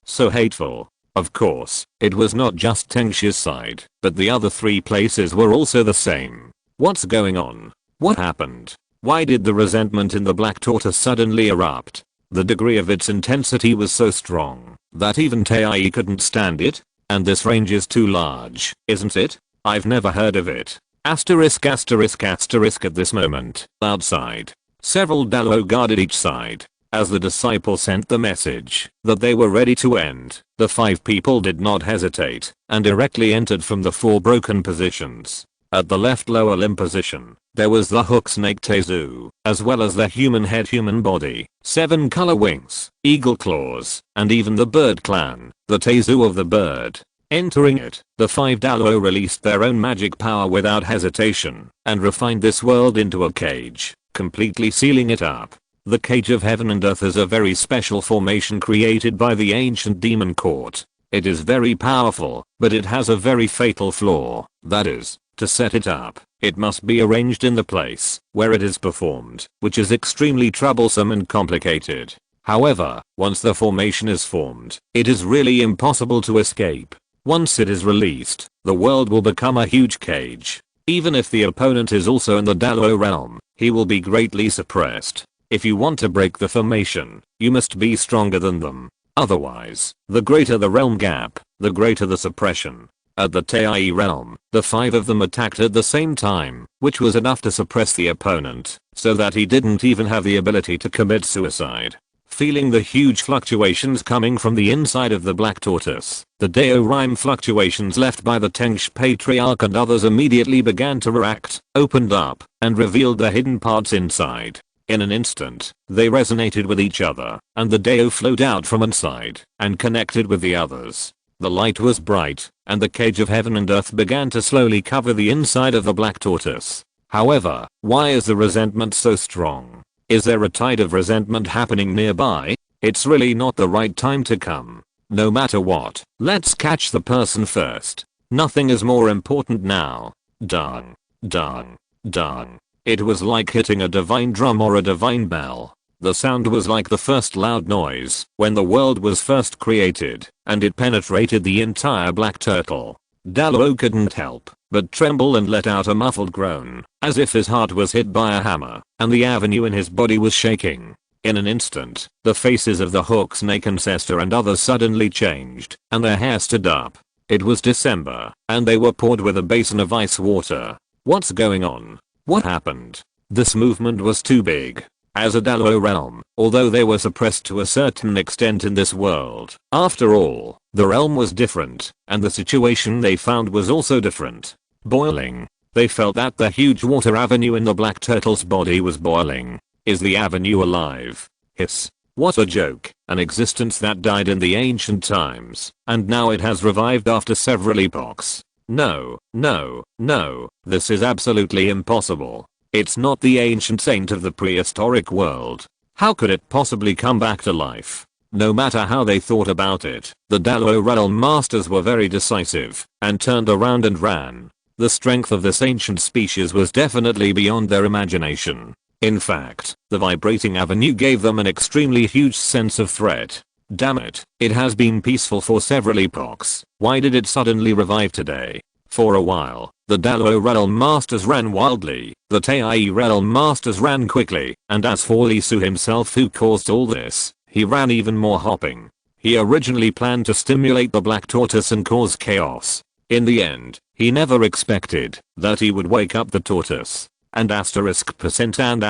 So hateful. Of course, it was not just Tengshi's side, but the other 3 places were also the same. What's going on? What happened? Why did the resentment in the black tortoise suddenly erupt? The degree of its intensity was so strong that even Tae couldn't stand it. And this range is too large, isn't it? I've never heard of it. Asterisk at this moment. Outside, several Dalo guarded each side. As the disciple sent the message that they were ready to end, the 5 people did not hesitate and directly entered from the 4 broken positions. At the left lower limb position, there was the hook snake Tezu, as well as the human head human body, 7 color wings, eagle claws, and even the bird clan, the Tezu of the bird. Entering it, the 5 Dalo released their own magic power without hesitation and refined this world into a cage, completely sealing it up. The Cage of Heaven and Earth is a very special formation created by the ancient demon court. It is very powerful, but it has a very fatal flaw. That is, to set it up, it must be arranged in the place where it is performed, which is extremely troublesome and complicated. However, once the formation is formed, it is really impossible to escape. Once it is released, the world will become a huge cage. Even if the opponent is also in the Dalo realm, he will be greatly suppressed. If you want to break the formation, you must be stronger than them. Otherwise, the greater the realm gap, the greater the suppression. At the Tai realm, the 5 of them attacked at the same time, which was enough to suppress the opponent, so that he didn't even have the ability to commit suicide. Feeling the huge fluctuations coming from the inside of the Black Tortoise, the Dao Rhyme fluctuations left by the Tengsh Patriarch and others immediately began to react, opened up, and revealed the hidden parts inside. In an instant, they resonated with each other, and the Dao flowed out from inside and connected with the others. The light was bright, and the Cage of Heaven and Earth began to slowly cover the inside of the Black Tortoise. However, why is the resentment so strong? Is there a tide of resentment happening nearby? It's really not the right time to come. No matter what, let's catch the person first. Nothing is more important now. Dang. Dang. Dang. It was like hitting a divine drum or a divine bell. The sound was like the first loud noise when the world was first created, and it penetrated the entire black turtle. Dalo couldn't help but tremble and let out a muffled groan, as if his heart was hit by a hammer, and the avenue in his body was shaking. In an instant, the faces of the Hawk Snake ancestor and others suddenly changed, and their hair stood up. It was December, and they were poured with a basin of ice water. What's going on? What happened? This movement was too big. As a Dalo realm, although they were suppressed to a certain extent in this world, after all, the realm was different, and the situation they found was also different. Boiling. They felt that the huge water avenue in the black turtle's body was boiling. Is the avenue alive? Hiss. What a joke. An existence that died in the ancient times, and now it has revived after several epochs. No, no, no, this is absolutely impossible. It's not the ancient saint of the prehistoric world. How could it possibly come back to life? No matter how they thought about it, the Dalo realm masters were very decisive, and turned around and ran. The strength of this ancient species was definitely beyond their imagination. In fact, the vibrating avenue gave them an extremely huge sense of threat. Damn it, it has been peaceful for several epochs. Why did it suddenly revive today? For a while, the Dalo realm masters ran wildly, the Tai realm masters ran quickly, and as for Lisu himself who caused all this, he ran even more hopping. He originally planned to stimulate the black tortoise and cause chaos. In the end, he never expected that he would wake up the tortoise. And *% and *%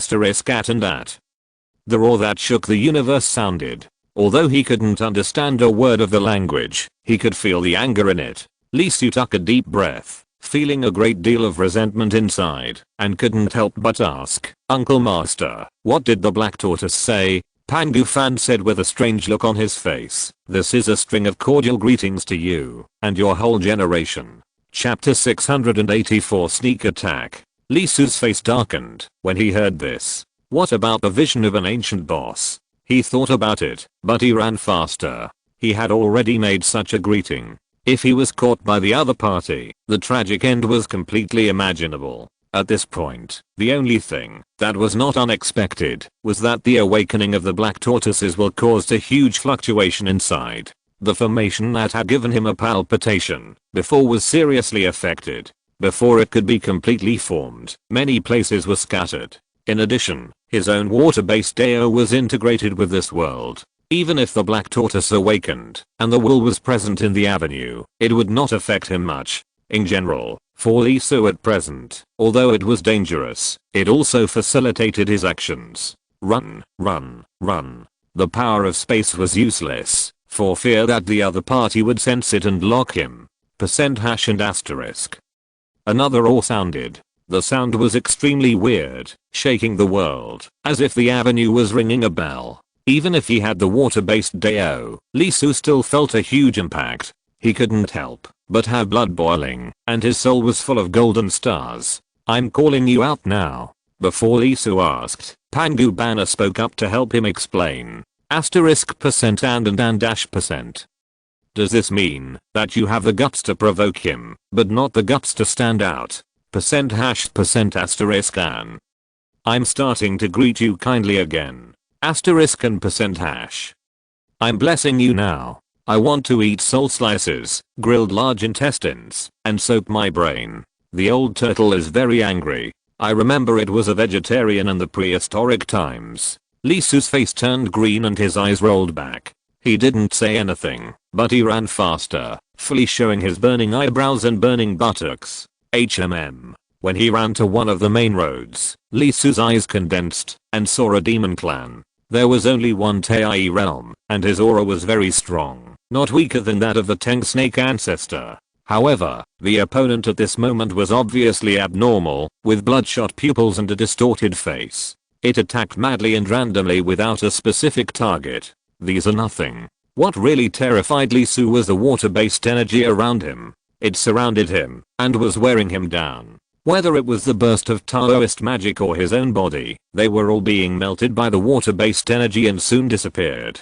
#% ** at and at. The roar that shook the universe sounded. Although he couldn't understand a word of the language, he could feel the anger in it. Lisu took a deep breath, feeling a great deal of resentment inside, and couldn't help but ask, "Uncle Master, what did the black tortoise say?" Pangu Fan said with a strange look on his face, "This is a string of cordial greetings to you, and your whole generation." Chapter 684 Sneak Attack. Lisu's face darkened when he heard this. What about the vision of an ancient boss? He thought about it, but he ran faster. He had already made such a greeting. If he was caught by the other party, the tragic end was completely imaginable. At this point, the only thing that was not unexpected was that the awakening of the black tortoises will cause a huge fluctuation inside. The formation that had given him a palpitation before was seriously affected. Before it could be completely formed, many places were scattered. In addition, his own water-based Dao was integrated with this world. Even if the black tortoise awakened and the will was present in the avenue, it would not affect him much. In general, for Lisu at present, although it was dangerous, it also facilitated his actions. Run, run, run. The power of space was useless, for fear that the other party would sense it and lock him. %# and *. Another roar sounded. The sound was extremely weird, shaking the world, as if the avenue was ringing a bell. Even if he had the water-based Dao, Lee Su still felt a huge impact. He couldn't help but have blood boiling, and his soul was full of golden stars. "I'm calling you out now." Before Lee Su asked, Pangu Banner spoke up to help him explain. %% and dash %. "Does this mean that you have the guts to provoke him, but not the guts to stand out? %#*an. I'm starting to greet you kindly again. *& I'm blessing you now. I want to eat soul slices, grilled large intestines, and soak my brain. The old turtle is very angry. I remember it was a vegetarian in the prehistoric times." Lee Su's face turned green and his eyes rolled back. He didn't say anything, but he ran faster, fully showing his burning eyebrows and burning buttocks. When he ran to one of the main roads, Lee Su's eyes condensed and saw a demon clan. There was only one Tai realm, and his aura was very strong, not weaker than that of the Tank Snake ancestor. However, the opponent at this moment was obviously abnormal, with bloodshot pupils and a distorted face. It attacked madly and randomly without a specific target. These are nothing. What really terrified Lee Su was the water-based energy around him. It surrounded him and was wearing him down. Whether it was the burst of Taoist magic or his own body, they were all being melted by the water-based energy and soon disappeared.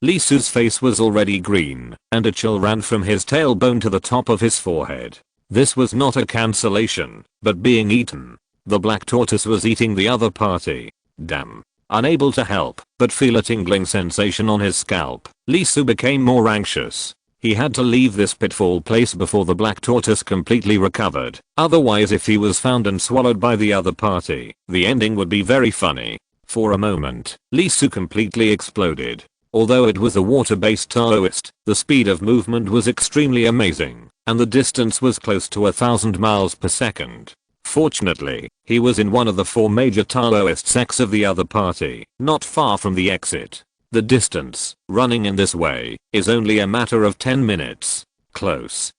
Lee Su's face was already green, and a chill ran from his tailbone to the top of his forehead. This was not a cancellation, but being eaten. The black tortoise was eating the other party. Damn. Unable to help but feel a tingling sensation on his scalp, Lee Su became more anxious. He had to leave this pitfall place before the black tortoise completely recovered. Otherwise, if he was found and swallowed by the other party, the ending would be very funny. For a moment, Lee Su completely exploded. Although it was a water-based Taoist, the speed of movement was extremely amazing, and the distance was close to 1,000 miles per second. Fortunately, he was in one of the 4 major Taoist sects of the other party, not far from the exit. The distance, running in this way, is only a matter of 10 minutes. Close.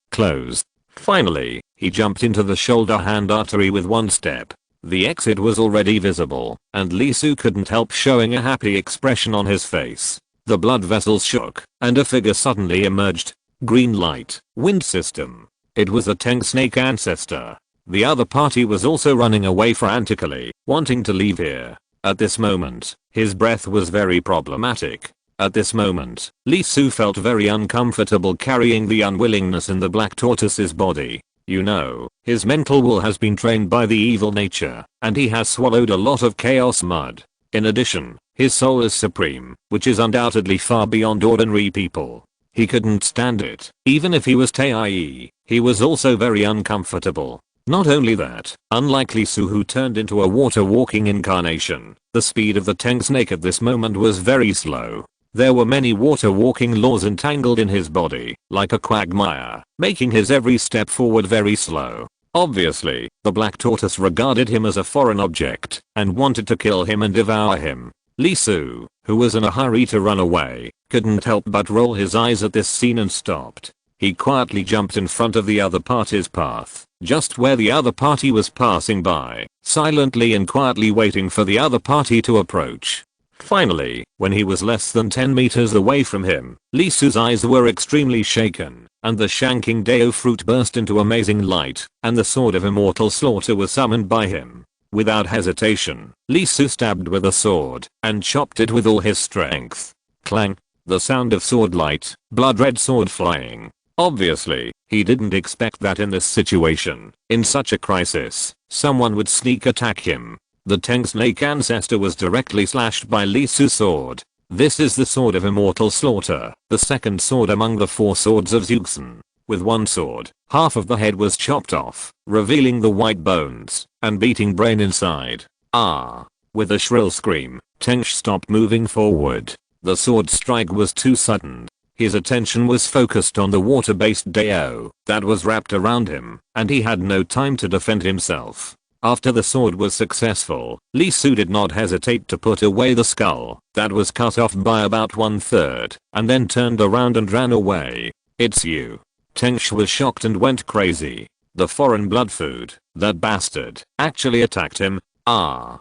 Finally, he jumped into the shoulder hand artery with one step. The exit was already visible, and Lee Su couldn't help showing a happy expression on his face. The blood vessels shook, and a figure suddenly emerged. Green light, wind system. It was the Tank Snake ancestor. The other party was also running away frantically, wanting to leave here. At this moment, his breath was very problematic. At this moment, Lee Su felt very uncomfortable carrying the unwillingness in the black tortoise's body. You know, his mental will has been trained by the evil nature, and he has swallowed a lot of chaos mud. In addition, his soul is supreme, which is undoubtedly far beyond ordinary people. He couldn't stand it. Even if he was Tai, he was also very uncomfortable. Not only that, unlike Lee Su who turned into a water-walking incarnation, the speed of the Tank Snake at this moment was very slow. There were many water-walking laws entangled in his body, like a quagmire, making his every step forward very slow. Obviously, the black tortoise regarded him as a foreign object, and wanted to kill him and devour him. Lee Su, who was in a hurry to run away, couldn't help but roll his eyes at this scene and stopped. He quietly jumped in front of the other party's path, just where the other party was passing by, silently and quietly waiting for the other party to approach. Finally, when he was less than 10 meters away from him, Lee Su's eyes were extremely shaken, and the shanking Dao fruit burst into amazing light, and the sword of immortal slaughter was summoned by him. Without hesitation, Lee Su stabbed with a sword, and chopped it with all his strength. Clang! The sound of sword light, blood-red sword flying. Obviously, he didn't expect that in this situation, in such a crisis, someone would sneak attack him. The Tank Snake ancestor was directly slashed by Lee Su's sword. This is the sword of immortal slaughter, the second sword among the 4 swords of Zuxan. With one sword, half of the head was chopped off, revealing the white bones and beating brain inside. Ah! With a shrill scream, Tench stopped moving forward. The sword strike was too sudden. His attention was focused on the water-based Dao that was wrapped around him, and he had no time to defend himself. After the sword was successful, Lee Su did not hesitate to put away the skull that was cut off by about 1/3, and then turned around and ran away. "It's you." Tench was shocked and went crazy. The foreign blood food, that bastard, actually attacked him. Ah.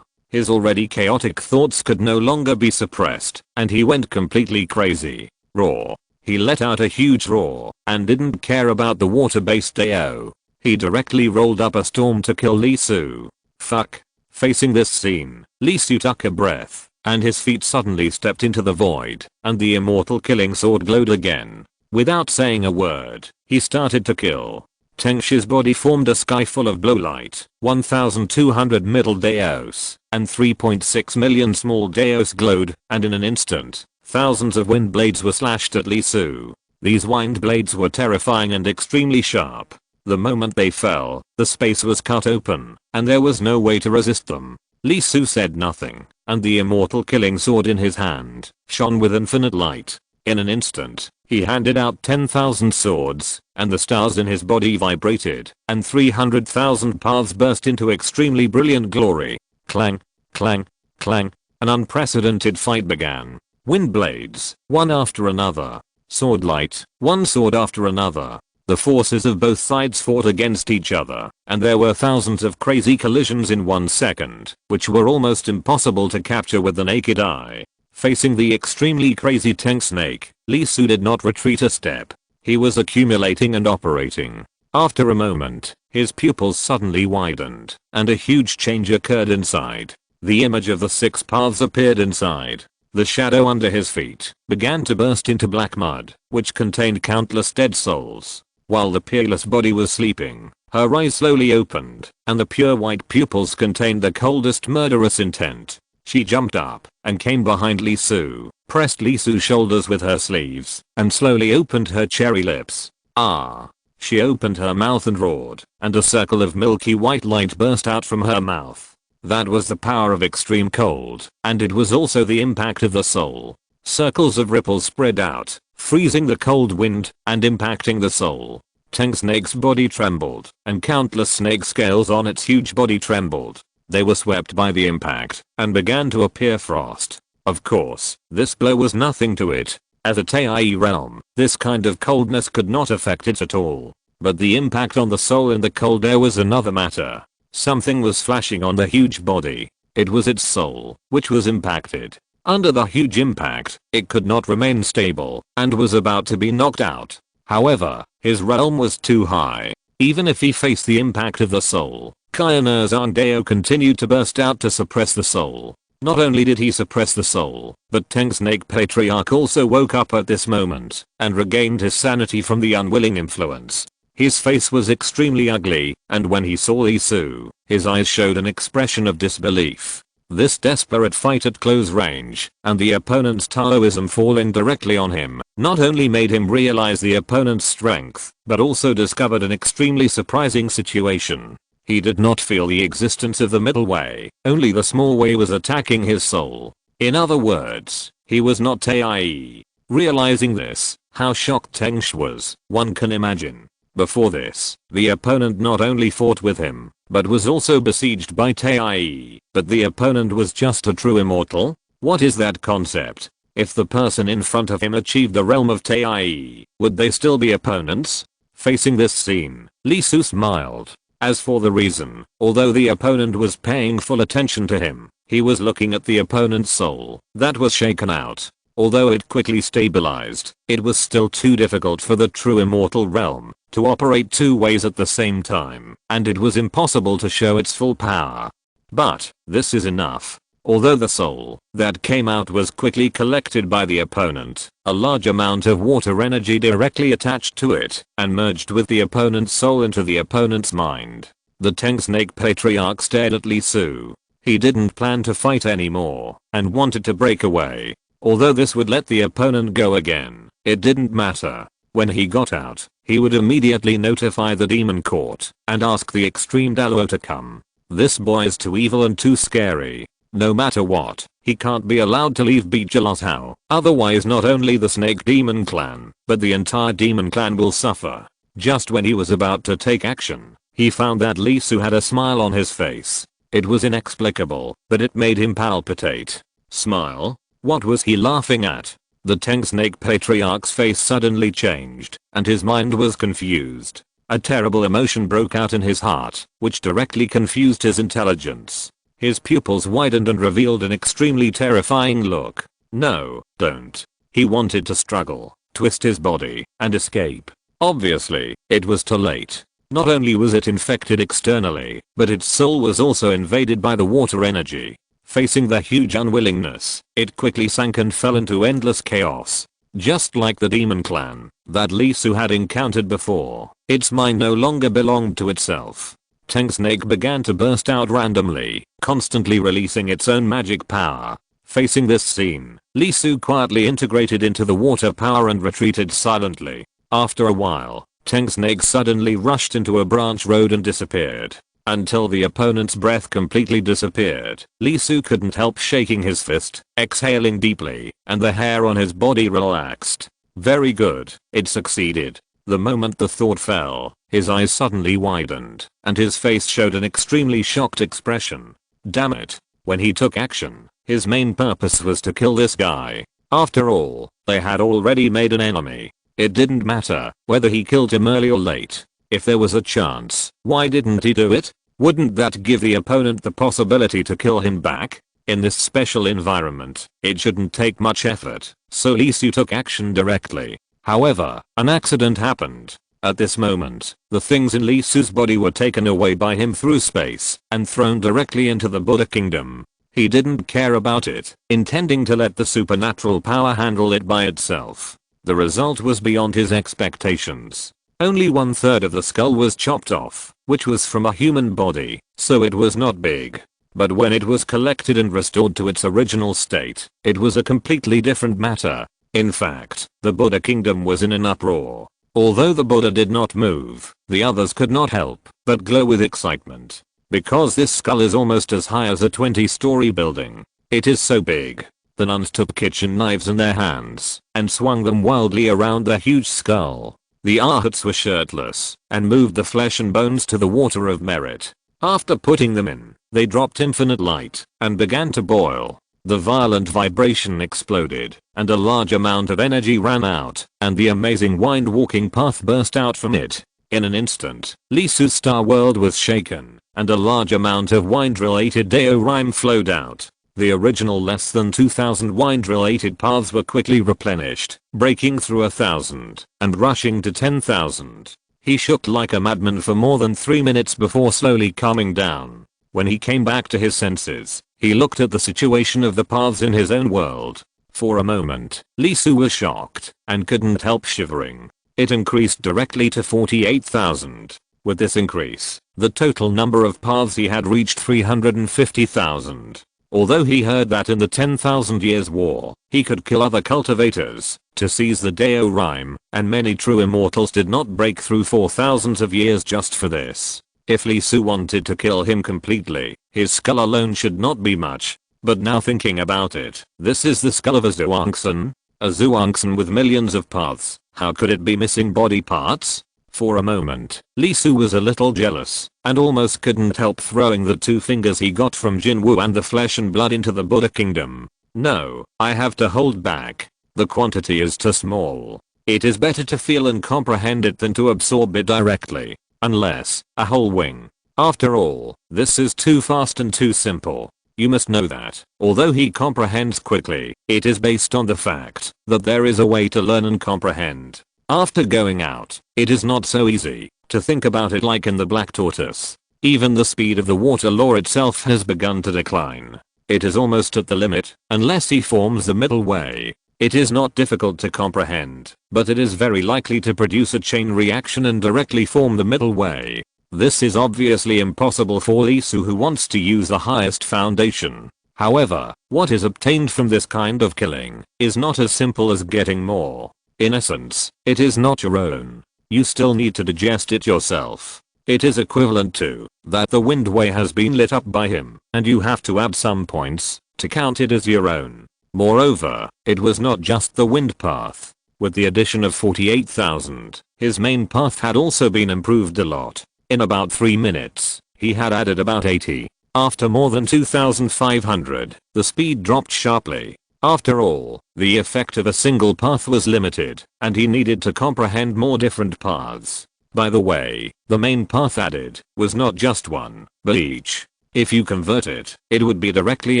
His already chaotic thoughts could no longer be suppressed, and he went completely crazy. Roar. He let out a huge roar, and didn't care about the water-based AO. He directly rolled up a storm to kill Lee Su. Fuck. Facing this scene, Lee Su took a breath, and his feet suddenly stepped into the void, and the immortal killing sword glowed again. Without saying a word, he started to kill. Tengsh's body formed a sky full of blue light, 1,200 middle Daos, and 3.6 million small Daos glowed, and in an instant, thousands of wind blades were slashed at Lee Su. These wind blades were terrifying and extremely sharp. The moment they fell, the space was cut open, and there was no way to resist them. Lee Su said nothing, and the immortal killing sword in his hand shone with infinite light. In an instant, he handed out 10,000 swords, and the stars in his body vibrated, and 300,000 paths burst into extremely brilliant glory. Clang, clang, clang. An unprecedented fight began. Wind blades, one after another. Sword light, one sword after another. The forces of both sides fought against each other, and there were thousands of crazy collisions in 1 second, which were almost impossible to capture with the naked eye. Facing the extremely crazy tank snake, Lee Su did not retreat a step. He was accumulating and operating. After a moment, his pupils suddenly widened, and a huge change occurred inside. The image of the 6 paths appeared inside. The shadow under his feet began to burst into black mud, which contained countless dead souls. While the peerless body was sleeping, her eyes slowly opened, and the pure white pupils contained the coldest murderous intent. She jumped up and came behind Lee Su, pressed Lee Su's shoulders with her sleeves, and slowly opened her cherry lips. Ah! She opened her mouth and roared, and a circle of milky white light burst out from her mouth. That was the power of extreme cold, and it was also the impact of the soul. Circles of ripples spread out, freezing the cold wind and impacting the soul. Tank Snake's body trembled, and countless snake scales on its huge body trembled. They were swept by the impact and began to appear frost. Of course, this blow was nothing to it. As a Tai realm, this kind of coldness could not affect it at all. But the impact on the soul in the cold air was another matter. Something was flashing on the huge body. It was its soul, which was impacted. Under the huge impact, it could not remain stable, and was about to be knocked out. However, his realm was too high. Even if he faced the impact of the soul, Kainer's Dao continued to burst out to suppress the soul. Not only did he suppress the soul, but Tank Snake Patriarch also woke up at this moment, and regained his sanity from the unwilling influence. His face was extremely ugly, and when he saw Lee Su, his eyes showed an expression of disbelief. This desperate fight at close range, and the opponent's Taoism falling directly on him, not only made him realize the opponent's strength, but also discovered an extremely surprising situation. He did not feel the existence of the middle way, only the small way was attacking his soul. In other words, he was not Tai. Realizing this, how shocked Tengsh was, one can imagine. Before this, the opponent not only fought with him, but was also besieged by Tai. But the opponent was just a true immortal? What is that concept? If the person in front of him achieved the realm of Tai, would they still be opponents? Facing this scene, Lee Su smiled. As for the reason, although the opponent was paying full attention to him, he was looking at the opponent's soul that was shaken out. Although it quickly stabilized, it was still too difficult for the true immortal realm to operate 2 ways at the same time, and it was impossible to show its full power. But this is enough. Although the soul that came out was quickly collected by the opponent, a large amount of water energy directly attached to it and merged with the opponent's soul into the opponent's mind. The Tank Snake Patriarch stared at Lee Su. He didn't plan to fight anymore and wanted to break away. Although this would let the opponent go again, it didn't matter. When he got out, he would immediately notify the demon court and ask the extreme Dallo to come. This boy is too evil and too scary. No matter what, he can't be allowed to leave Bijalathao, otherwise not only the Snake Demon Clan, but the entire Demon Clan will suffer. Just when he was about to take action, he found that Lee Su had a smile on his face. It was inexplicable, but it made him palpitate. Smile? What was he laughing at? The Tank Snake Patriarch's face suddenly changed, and his mind was confused. A terrible emotion broke out in his heart, which directly confused his intelligence. His pupils widened and revealed an extremely terrifying look. No, don't. He wanted to struggle, twist his body, and escape. Obviously, it was too late. Not only was it infected externally, but its soul was also invaded by the water energy. Facing the huge unwillingness, it quickly sank and fell into endless chaos. Just like the demon clan that Lee Su had encountered before, its mind no longer belonged to itself. Tank Snake began to burst out randomly, constantly releasing its own magic power. Facing this scene, Lee Su quietly integrated into the water power and retreated silently. After a while, Tank Snake suddenly rushed into a branch road and disappeared. Until the opponent's breath completely disappeared, Lee Su couldn't help shaking his fist, exhaling deeply, and the hair on his body relaxed. Very good, it succeeded. The moment the thought fell, his eyes suddenly widened, and his face showed an extremely shocked expression. Damn it. When he took action, his main purpose was to kill this guy. After all, they had already made an enemy. It didn't matter whether he killed him early or late. If there was a chance, why didn't he do it? Wouldn't that give the opponent the possibility to kill him back? In this special environment, it shouldn't take much effort, so Lee Su took action directly. However, an accident happened. At this moment, the things in Lee Su's body were taken away by him through space and thrown directly into the Buddha Kingdom. He didn't care about it, intending to let the supernatural power handle it by itself. The result was beyond his expectations. Only 1/3 of the skull was chopped off, which was from a human body, so it was not big. But when it was collected and restored to its original state, it was a completely different matter. In fact, the Buddha Kingdom was in an uproar. Although the Buddha did not move, the others could not help but glow with excitement. Because this skull is almost as high as a 20-story building. It is so big. The nuns took kitchen knives in their hands and swung them wildly around the huge skull. The arhats were shirtless and moved the flesh and bones to the water of merit. After putting them in, they dropped infinite light and began to boil. The violent vibration exploded, and a large amount of energy ran out, and the amazing wind-walking path burst out from it. In an instant, Lee Su's star world was shaken, and a large amount of wind-related Dao rhyme flowed out. The original less than 2,000 wind-related paths were quickly replenished, breaking through 1,000 and rushing to 10,000. He shook like a madman for more than 3 minutes before slowly calming down. When he came back to his senses, he looked at the situation of the paths in his own world. For a moment, Lee Su was shocked and couldn't help shivering. It increased directly to 48,000. With this increase, the total number of paths he had reached 350,000. Although he heard that in the 10,000 Years War, he could kill other cultivators to seize the Dao rhyme, and many true immortals did not break through for thousands of years just for this. If Lee Su wanted to kill him completely, his skull alone should not be much. But now thinking about it, this is the skull of a Zhuangzi? A Zhuangzi with millions of paths. How could it be missing body parts? For a moment, Lee Su was a little jealous, and almost couldn't help throwing the 2 fingers he got from Jinwu and the flesh and blood into the Buddha Kingdom. No, I have to hold back. The quantity is too small. It is better to feel and comprehend it than to absorb it directly. Unless, a whole wing. After all, this is too fast and too simple. You must know that, although he comprehends quickly, it is based on the fact that there is a way to learn and comprehend. After going out, it is not so easy to think about it like in the Black Tortoise. Even the speed of the water law itself has begun to decline. It is almost at the limit, unless he forms the middle way. It is not difficult to comprehend, but it is very likely to produce a chain reaction and directly form the middle way. This is obviously impossible for Lee Su who wants to use the highest foundation. However, what is obtained from this kind of killing is not as simple as getting more. In essence, it is not your own. You still need to digest it yourself. It is equivalent to that the wind way has been lit up by him, and you have to add some points to count it as your own. Moreover, it was not just the wind path. With the addition of 48,000, his main path had also been improved a lot. In about 3 minutes, he had added about 80. After more than 2,500, the speed dropped sharply. After all, the effect of a single path was limited, and he needed to comprehend more different paths. By the way, the main path added was not just one, but each. If you convert it, it would be directly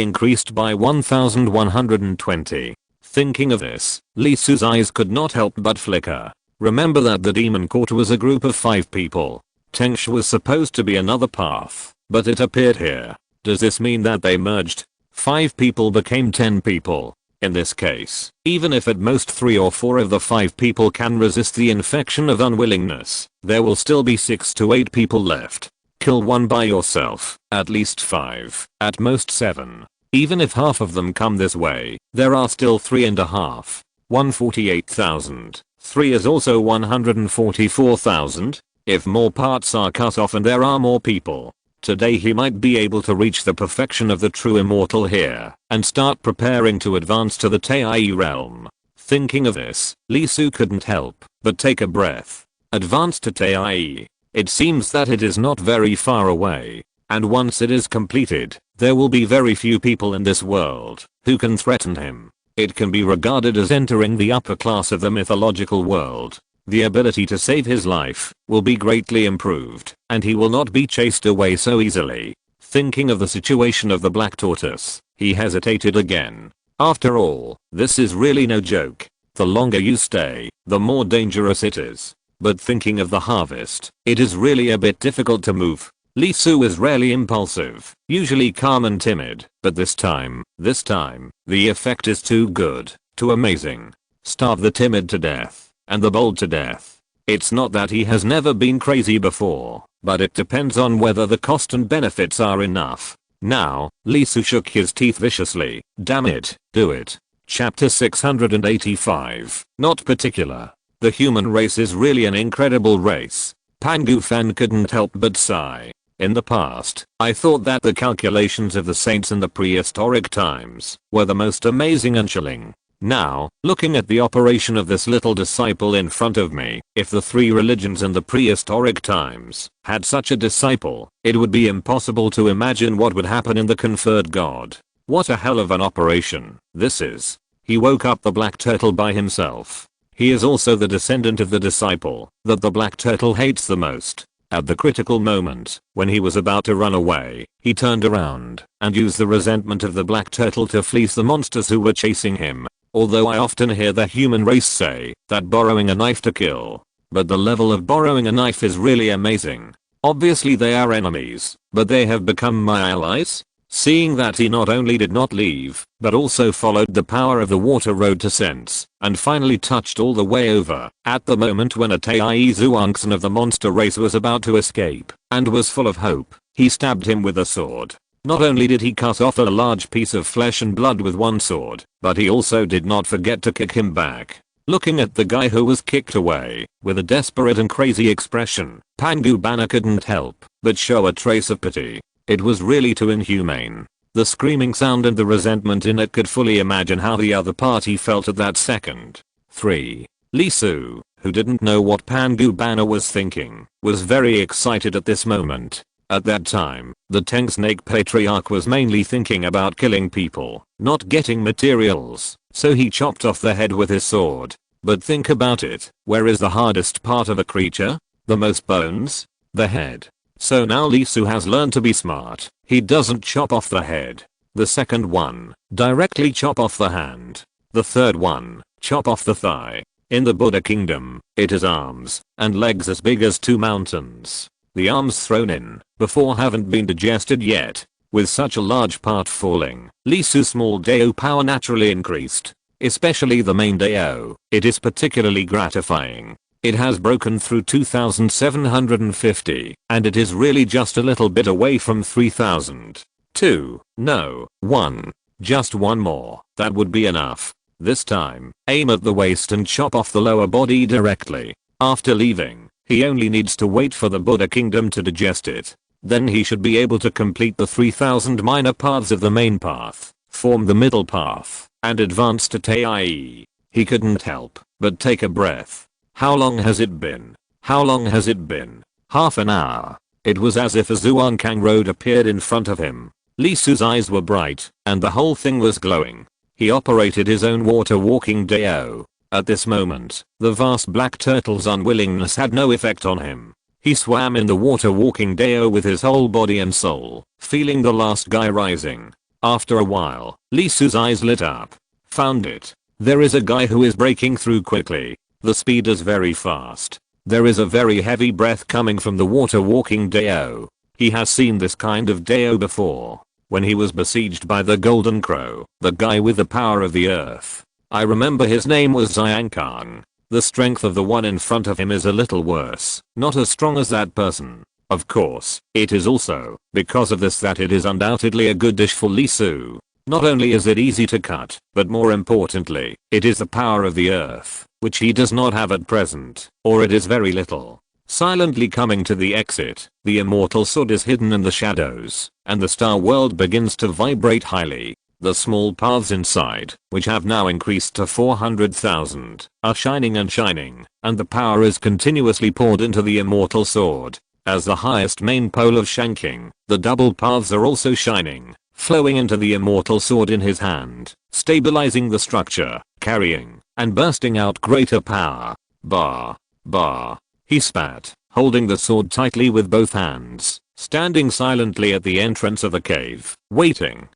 increased by 1120. Thinking of this, Lee Su's eyes could not help but flicker. Remember that the demon court was a group of 5 people. Tengshu was supposed to be another path, but it appeared here. Does this mean that they merged? 5 people became 10 people. In this case, even if at most 3 or 4 of the 5 people can resist the infection of unwillingness, there will still be 6 to 8 people left. Kill 1 by yourself, at least 5, at most 7. Even if half of them come this way, there are still 3.5. 148,000. 3 is also 144,000. If more parts are cut off and there are more people, today he might be able to reach the perfection of the true immortal here, and start preparing to advance to the Tei realm. Thinking of this, Lee Su couldn't help but take a breath. Advance to Tei. It seems that it is not very far away, and once it is completed, there will be very few people in this world who can threaten him. It can be regarded as entering the upper class of the mythological world. The ability to save his life will be greatly improved, and he will not be chased away so easily. Thinking of the situation of the black tortoise, he hesitated again. After all, this is really no joke. The longer you stay, the more dangerous it is. But thinking of the harvest, it is really a bit difficult to move. Lee Su is rarely impulsive, usually calm and timid, but this time, the effect is too good, too amazing. Starve the timid to death, and the bold to death. It's not that he has never been crazy before, but it depends on whether the cost and benefits are enough. Now, Lee Su shook his teeth viciously. Damn it, do it. Chapter 685. Not particular. The human race is really an incredible race. Pangu Fan couldn't help but sigh. In the past, I thought that the calculations of the saints in the prehistoric times were the most amazing and chilling. Now, looking at the operation of this little disciple in front of me, if the 3 religions in the prehistoric times had such a disciple, it would be impossible to imagine what would happen in the conferred god. What a hell of an operation this is. He woke up the black turtle by himself. He is also the descendant of the disciple that the black turtle hates the most. At the critical moment, when he was about to run away, he turned around and used the resentment of the black turtle to fleece the monsters who were chasing him. Although I often hear the human race say that borrowing a knife to kill, but the level of borrowing a knife is really amazing. Obviously they are enemies, but they have become my allies. Seeing that he not only did not leave, but also followed the power of the water road to sense, and finally touched all the way over, at the moment when a Taizuangson of the monster race was about to escape, and was full of hope, he stabbed him with a sword. Not only did he cut off a large piece of flesh and blood with one sword, but he also did not forget to kick him back. Looking at the guy who was kicked away, with a desperate and crazy expression, Pangu Banner couldn't help but show a trace of pity. It was really too inhumane. The screaming sound and the resentment in it could fully imagine how the other party felt at that second. 3. Lee Su, who didn't know what Pangu Banner was thinking, was very excited at this moment. At that time, the Teng Snake Patriarch was mainly thinking about killing people, not getting materials, so he chopped off the head with his sword. But think about it, where is the hardest part of a creature? The most bones? The head. So now Lee Su has learned to be smart. He doesn't chop off the head. The second one, directly chop off the hand. The third one, chop off the thigh. In the Buddha kingdom, it is arms and legs as big as 2 mountains. The arms thrown in before haven't been digested yet. With such a large part falling, Lee Su's small Dao power naturally increased. Especially the main Dao. It is particularly gratifying. It has broken through 2750, and it is really just a little bit away from 3000. 2, no, 1, just 1 more, that would be enough. This time, aim at the waist and chop off the lower body directly. After leaving, he only needs to wait for the Buddha kingdom to digest it. Then he should be able to complete the 3000 minor paths of the main path, form the middle path, and advance to Tei. He couldn't help but take a breath. How long has it been? How long has it been? Half an hour. It was as if a Zhuangkang road appeared in front of him. Lee Su's eyes were bright, and the whole thing was glowing. He operated his own water walking Dao. At this moment, the vast black turtle's unwillingness had no effect on him. He swam in the water walking Deo with his whole body and soul, feeling the last guy rising. After a while, Lee Su's eyes lit up. Found it. There is a guy who is breaking through quickly. The speed is very fast. There is a very heavy breath coming from the water walking Deo. He has seen this kind of Deo before. When he was besieged by the Golden Crow, the guy with the power of the earth. I remember his name was Xiankang. The strength of the one in front of him is a little worse, not as strong as that person. Of course, it is also because of this that it is undoubtedly a good dish for Lee Su. Not only is it easy to cut, but more importantly, it is the power of the earth, which he does not have at present, or it is very little. Silently coming to the exit, the immortal sword is hidden in the shadows, and the star world begins to vibrate highly. The small paths inside, which have now increased to 400,000, are shining and shining, and the power is continuously poured into the immortal sword. As the highest main pole of shanking, the double paths are also shining, flowing into the immortal sword in his hand, stabilizing the structure, carrying, and bursting out greater power. Bah. Bah. He spat, holding the sword tightly with both hands, standing silently at the entrance of the cave, waiting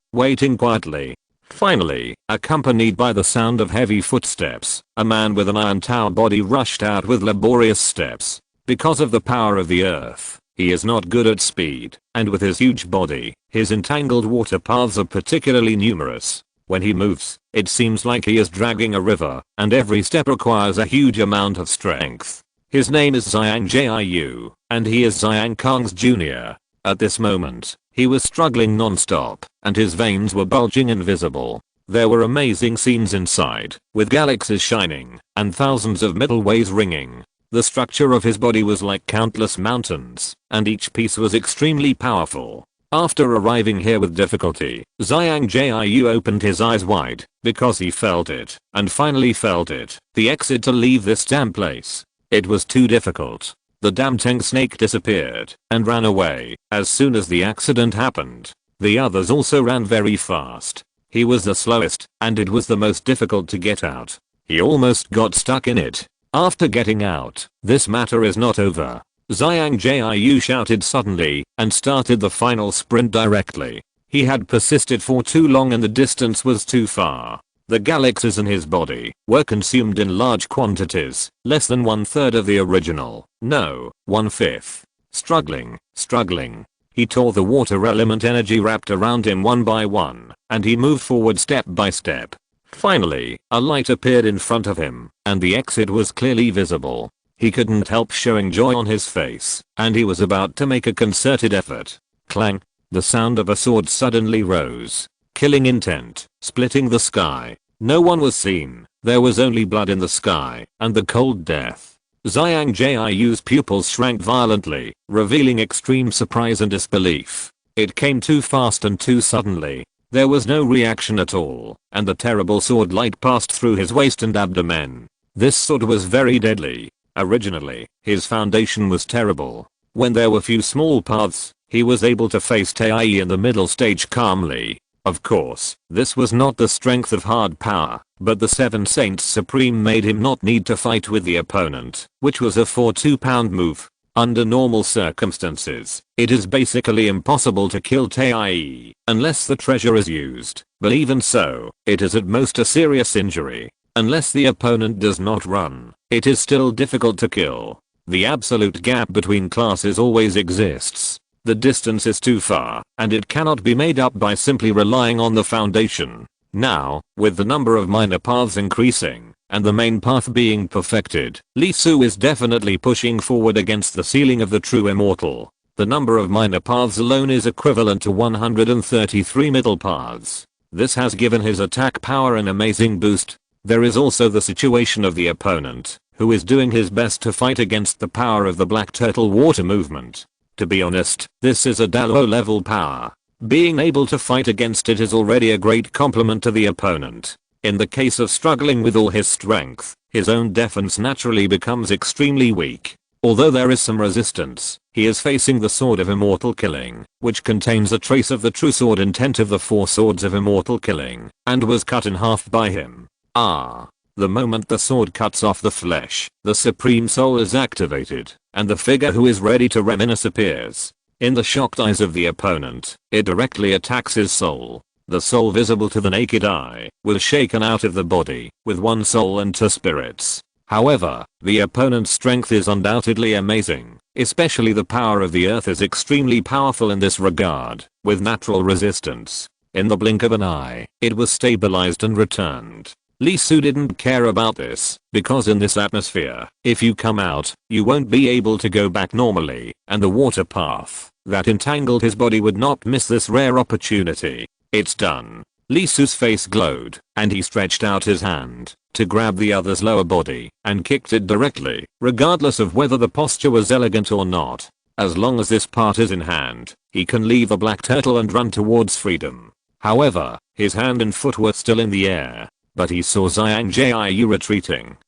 quietly. Finally, accompanied by the sound of heavy footsteps, a man with an iron tower body rushed out with laborious steps. Because of the power of the earth, he is not good at speed, and with his huge body, his entangled water paths are particularly numerous. When he moves, it seems like he is dragging a river, and every step requires a huge amount of strength. His name is Xiang Jiu, and he is Xiankang's junior. At this moment, he was struggling non-stop, and his veins were bulging and visible. There were amazing scenes inside, with galaxies shining, and thousands of metal waves ringing. The structure of his body was like countless mountains, and each piece was extremely powerful. After arriving here with difficulty, Xiang Jiu opened his eyes wide, because he felt it, and finally felt it, the exit to leave this damn place. It was too difficult. The damn tank snake disappeared, and ran away, as soon as the accident happened. The others also ran very fast. He was the slowest, and it was the most difficult to get out. He almost got stuck in it. After getting out, this matter is not over. Xiang Jiu shouted suddenly, and started the final sprint directly. He had persisted for too long and the distance was too far. The galaxies in his body were consumed in large quantities, less than 1/3 of the original, no, 1/5. Struggling, he tore the water element energy wrapped around him one by one, and he moved forward step by step. Finally, a light appeared in front of him, and the exit was clearly visible. He couldn't help showing joy on his face, and he was about to make a concerted effort. Clang! The sound of a sword suddenly rose. Killing intent, splitting the sky. No one was seen. There was only blood in the sky, and the cold death. Xiang Jiu's pupils shrank violently, revealing extreme surprise and disbelief. It came too fast and too suddenly. There was no reaction at all, and the terrible sword light passed through his waist and abdomen. This sword was very deadly. Originally, his foundation was terrible. When there were few small paths, he was able to face Tai in the middle stage calmly. Of course, this was not the strength of hard power, but the Seven Saints Supreme made him not need to fight with the opponent, which was a 4-2-pound move. Under normal circumstances, it is basically impossible to kill Tai unless the treasure is used, but even so, it is at most a serious injury. Unless the opponent does not run, it is still difficult to kill. The absolute gap between classes always exists. The distance is too far, and it cannot be made up by simply relying on the foundation. Now, with the number of minor paths increasing, and the main path being perfected, Lee Su is definitely pushing forward against the ceiling of the true immortal. The number of minor paths alone is equivalent to 133 middle paths. This has given his attack power an amazing boost. There is also the situation of the opponent, who is doing his best to fight against the power of the Black Turtle water movement. To be honest, this is a Dalo level power. Being able to fight against it is already a great compliment to the opponent. In the case of struggling with all his strength, his own defense naturally becomes extremely weak. Although there is some resistance, he is facing the Sword of Immortal Killing, which contains a trace of the true sword intent of the 4 swords of immortal killing, and was cut in half by him. Ah. The moment the sword cuts off the flesh, the Supreme Soul is activated, and the figure who is ready to reminisce appears. In the shocked eyes of the opponent, it directly attacks his soul. The soul visible to the naked eye was shaken out of the body, with one soul and two spirits. However, the opponent's strength is undoubtedly amazing, especially the power of the earth is extremely powerful in this regard, with natural resistance. In the blink of an eye, it was stabilized and returned. Lee Su didn't care about this, because in this atmosphere, if you come out, you won't be able to go back normally, and the water path that entangled his body would not miss this rare opportunity. It's done. Lee Su's face glowed, and he stretched out his hand to grab the other's lower body and kicked it directly, regardless of whether the posture was elegant or not. As long as this part is in hand, he can leave a black turtle and run towards freedom. However, his hand and foot were still in the air. But he saw Xiang Jiu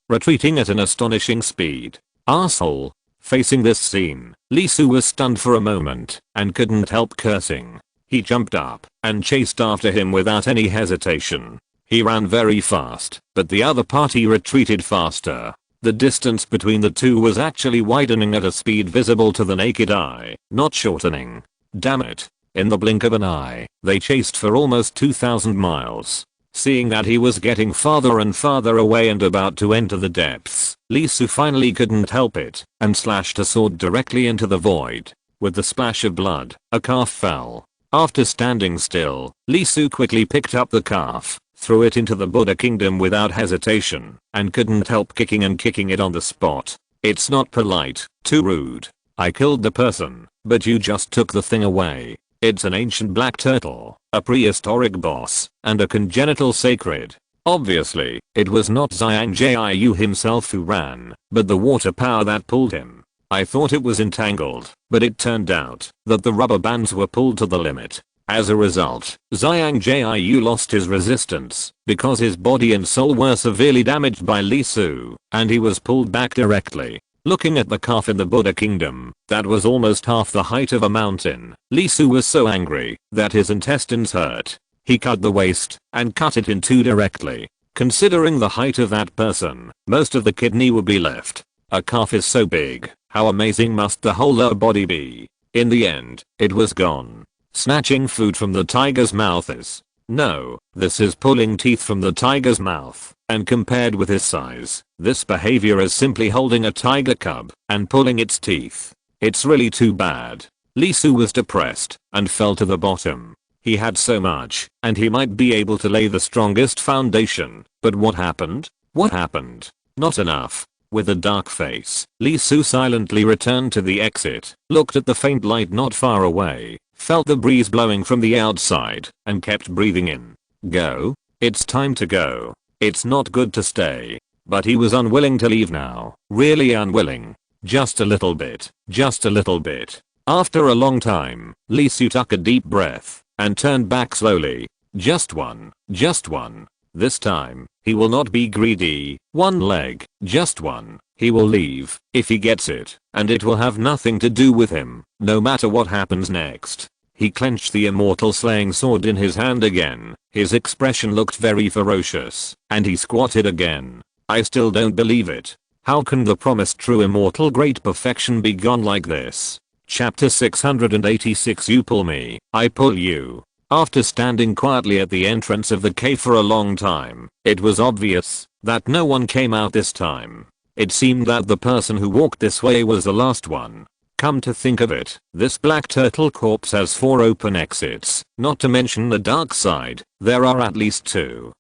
retreating at an astonishing speed. Arsehole. Facing this scene, Lee Su was stunned for a moment and couldn't help cursing. He jumped up and chased after him without any hesitation. He ran very fast, but the other party retreated faster. The distance between the two was actually widening at a speed visible to the naked eye, not shortening. Damn it. In the blink of an eye, they chased for almost 2,000 miles. Seeing that he was getting farther and farther away and about to enter the depths, Lee Su finally couldn't help it and slashed a sword directly into the void. With the splash of blood, a calf fell. After standing still, Lee Su quickly picked up the calf, threw it into the Buddha kingdom without hesitation, and couldn't help kicking it on the spot. It's not polite, too rude. I killed the person, but you just took the thing away. It's an ancient black turtle, a prehistoric boss, and a congenital sacred. Obviously, it was not Xiang Jiu himself who ran, but the water power that pulled him. I thought it was entangled, but it turned out that the rubber bands were pulled to the limit. As a result, Xiang Jiu lost his resistance, because his body and soul were severely damaged by Lee Su, and he was pulled back directly. Looking at the calf in the Buddha kingdom, that was almost half the height of a mountain, Lee Su was so angry that his intestines hurt. He cut the waist and cut it in two directly. Considering the height of that person, most of the kidney would be left. A calf is so big, how amazing must the whole lower body be? In the end, it was gone. Snatching food from the tiger's mouth is... No, this is pulling teeth from the tiger's mouth, and compared with his size, this behavior is simply holding a tiger cub and pulling its teeth. It's really too bad. Lee Su was depressed and fell to the bottom. He had so much, and he might be able to lay the strongest foundation, but what happened? What happened? Not enough. With a dark face, Lee Su silently returned to the exit, looked at the faint light not far away, felt the breeze blowing from the outside, and kept breathing in. Go? It's time to go. It's not good to stay. But he was unwilling to leave now. Really unwilling. Just a little bit. Just a little bit. After a long time, Lee Su took a deep breath and turned back slowly. Just one. Just one. This time, he will not be greedy. One leg. Just one. He will leave, if he gets it, and it will have nothing to do with him, no matter what happens next. He clenched the immortal slaying sword in his hand again. His expression looked very ferocious, and he squatted again. I still don't believe it. How can the promised true immortal great perfection be gone like this? Chapter 686 You pull me, I pull you. After standing quietly at the entrance of the cave for a long time, it was obvious that no one came out this time. It seemed that the person who walked this way was the last one. Come to think of it, this black turtle corpse has 4 open exits, not to mention the dark side, there are at least 2.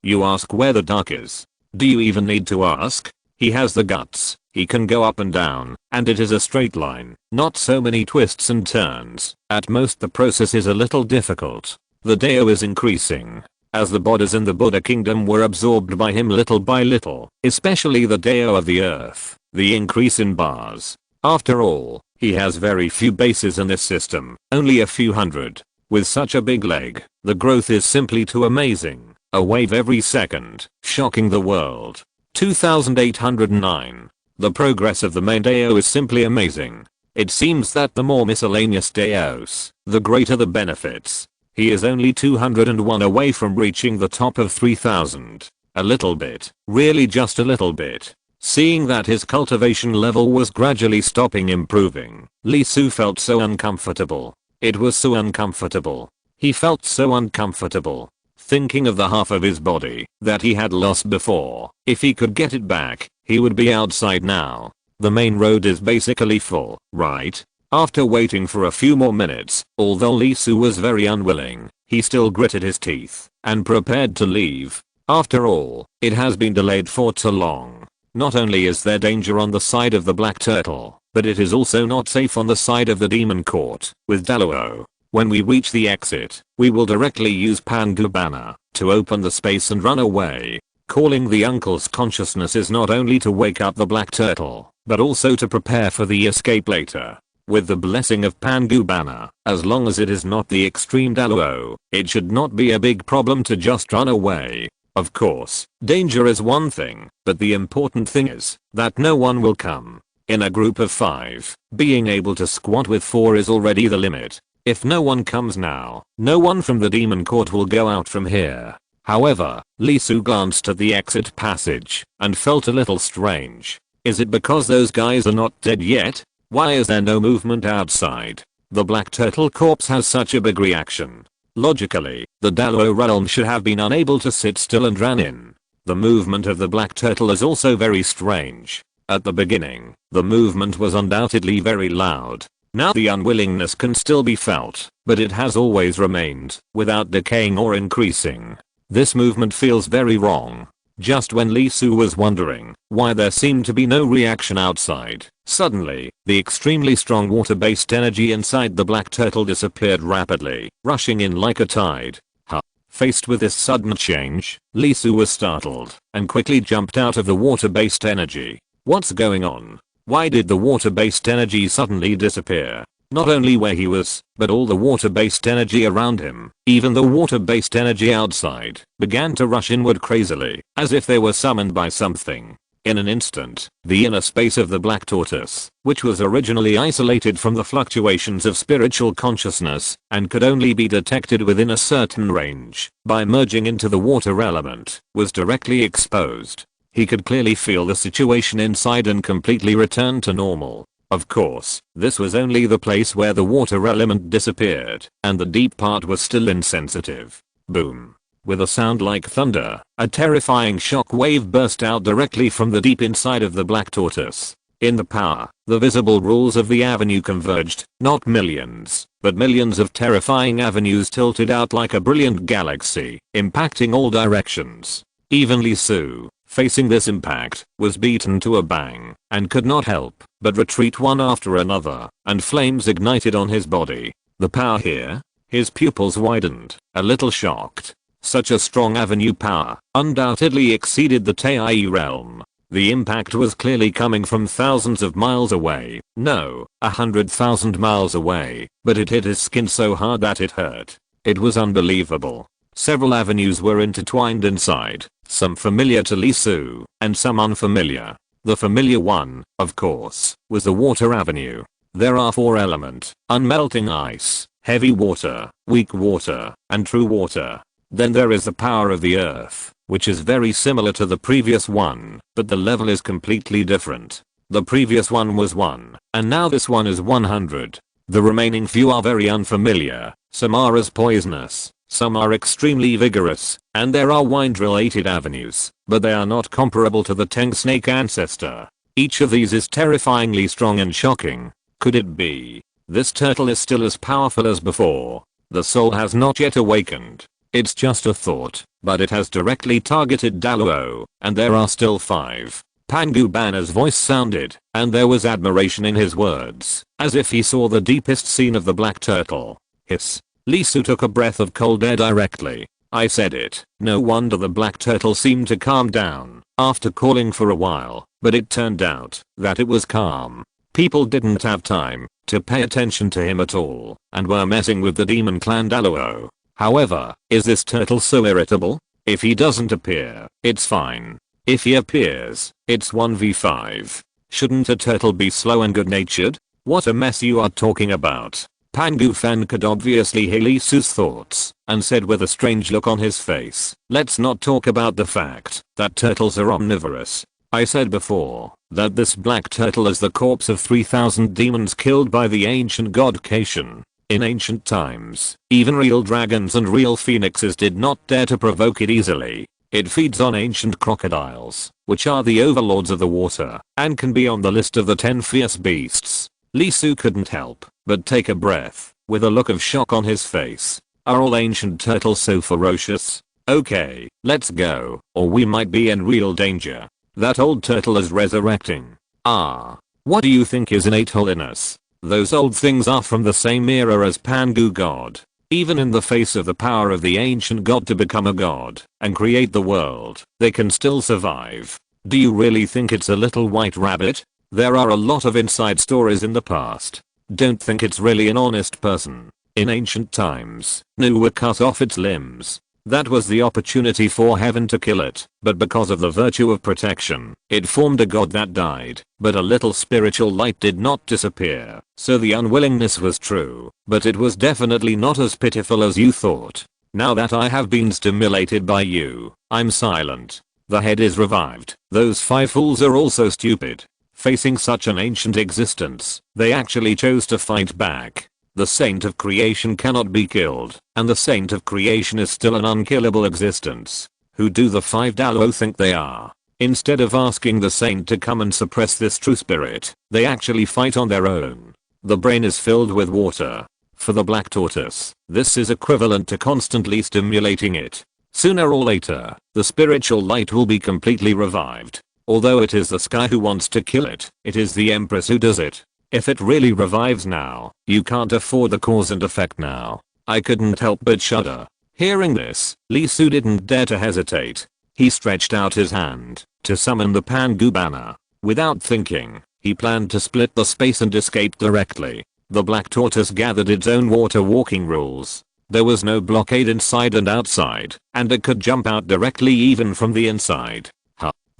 You ask where the dark is. Do you even need to ask? He has the guts, he can go up and down, and it is a straight line, not so many twists and turns. At most the process is a little difficult. The Dao is increasing, as the bodies in the Buddha kingdom were absorbed by him little by little, especially the Dao of the earth, the increase in bars. After all, he has very few bases in this system, only a few hundred. With such a big leg, the growth is simply too amazing. A wave every second, shocking the world. 2809. The progress of the main Dao is simply amazing. It seems that the more miscellaneous Daos, the greater the benefits. He is only 201 away from reaching the top of 3000. A little bit. Really just a little bit. Seeing that his cultivation level was gradually stopping improving, Lee Su felt so uncomfortable. It was so uncomfortable. He felt so uncomfortable. Thinking of the half of his body that he had lost before. If he could get it back, he would be outside now. The main road is basically full, right? After waiting for a few more minutes, although Lee Su was very unwilling, he still gritted his teeth and prepared to leave. After all, it has been delayed for too long. Not only is there danger on the side of the black turtle, but it is also not safe on the side of the demon court with Daluo. When we reach the exit, we will directly use Pangubana to open the space and run away. Calling the uncle's consciousness is not only to wake up the black turtle, but also to prepare for the escape later. With the blessing of Pangubana, as long as it is not the extreme Daluo, it should not be a big problem to just run away. Of course, danger is one thing, but the important thing is that no one will come. In a group of 5, being able to squat with 4 is already the limit. If no one comes now, no one from the demon court will go out from here. However, Lee Su glanced at the exit passage and felt a little strange. Is it because those guys are not dead yet? Why is there no movement outside? The black turtle corpse has such a big reaction. Logically, the Daluo realm should have been unable to sit still and ran in. The movement of the black turtle is also very strange. At the beginning, the movement was undoubtedly very loud. Now the unwillingness can still be felt, but it has always remained, without decaying or increasing. This movement feels very wrong. Just when Lee Su was wondering why there seemed to be no reaction outside, suddenly, the extremely strong water-based energy inside the black turtle disappeared rapidly, rushing in like a tide. Faced with this sudden change, Lee Su was startled and quickly jumped out of the water-based energy. What's going on? Why did the water-based energy suddenly disappear? Not only where he was, but all the water-based energy around him, even the water-based energy outside, began to rush inward crazily, as if they were summoned by something. In an instant, the inner space of the black tortoise, which was originally isolated from the fluctuations of spiritual consciousness, and could only be detected within a certain range, by merging into the water element, was directly exposed. He could clearly feel the situation inside and completely return to normal. Of course, this was only the place where the water element disappeared, and the deep part was still insensitive. Boom. With a sound like thunder, a terrifying shock wave burst out directly from the deep inside of the black tortoise. In the power, the visible rules of the avenue converged, not millions, but millions of terrifying avenues tilted out like a brilliant galaxy, impacting all directions. Even Lee Su, facing this impact, was beaten to a bang, and could not help but retreat one after another, and flames ignited on his body. The power here? His pupils widened, a little shocked. Such a strong avenue power undoubtedly exceeded the Tai realm. The impact was clearly coming from thousands of miles away, no, 100,000 miles away, but it hit his skin so hard that it hurt. It was unbelievable. Several avenues were intertwined inside, some familiar to Lee Su, and some unfamiliar. The familiar one, of course, was the water avenue. There are 4 elements: unmelting ice, heavy water, weak water, and true water. Then there is the power of the earth, which is very similar to the previous one, but the level is completely different. The previous one was 1, and now this one is 100. The remaining few are very unfamiliar, some are as poisonous, some are extremely vigorous, and there are wind-related avenues, but they are not comparable to the Tang Snake ancestor. Each of these is terrifyingly strong and shocking. Could it be? This turtle is still as powerful as before. The soul has not yet awakened. It's just a thought, but it has directly targeted Daluo, and there are still 5. Pangubana's voice sounded, and there was admiration in his words, as if he saw the deepest scene of the black turtle. Hiss. Lee Su took a breath of cold air directly. I said it. No wonder the black turtle seemed to calm down after calling for a while, but it turned out that it was calm. People didn't have time to pay attention to him at all, and were messing with the demon clan Daluo. However, is this turtle so irritable? If he doesn't appear, it's fine. If he appears, it's 1v5. Shouldn't a turtle be slow and good-natured? What a mess you are talking about. Pangu Fan could obviously hear Lee Su's thoughts and said with a strange look on his face, "Let's not talk about the fact that turtles are omnivorous. I said before that this black turtle is the corpse of 3,000 demons killed by the ancient god Kashan. In ancient times, even real dragons and real phoenixes did not dare to provoke it easily. It feeds on ancient crocodiles, which are the overlords of the water, and can be on the list of the 10 fierce beasts." Lee Su couldn't help but take a breath, with a look of shock on his face. Are all ancient turtles so ferocious? Okay, let's go, or we might be in real danger. That old turtle is resurrecting. Ah. What do you think is innate holiness? Those old things are from the same era as Pangu God. Even in the face of the power of the ancient god to become a god and create the world, they can still survive. Do you really think it's a little white rabbit? There are a lot of inside stories in the past. Don't think it's really an honest person. In ancient times, Nu were cut off its limbs. That was the opportunity for heaven to kill it, but because of the virtue of protection, it formed a god that died, but a little spiritual light did not disappear, so the unwillingness was true, but it was definitely not as pitiful as you thought. Now that I have been stimulated by you, I'm silent. The head is revived. Those 5 fools are also stupid. Facing such an ancient existence, they actually chose to fight back. The saint of creation cannot be killed, and the saint of creation is still an unkillable existence. Who do the 5 Dalo think they are? Instead of asking the saint to come and suppress this true spirit, they actually fight on their own. The brain is filled with water. For the black tortoise, this is equivalent to constantly stimulating it. Sooner or later, the spiritual light will be completely revived. Although it is the sky who wants to kill it, it is the empress who does it. If it really revives now, you can't afford the cause and effect now. I couldn't help but shudder. Hearing this, Lee Su didn't dare to hesitate. He stretched out his hand to summon the Pangu banner. Without thinking, he planned to split the space and escape directly. The black tortoise gathered its own water walking rules. There was no blockade inside and outside, and it could jump out directly even from the inside.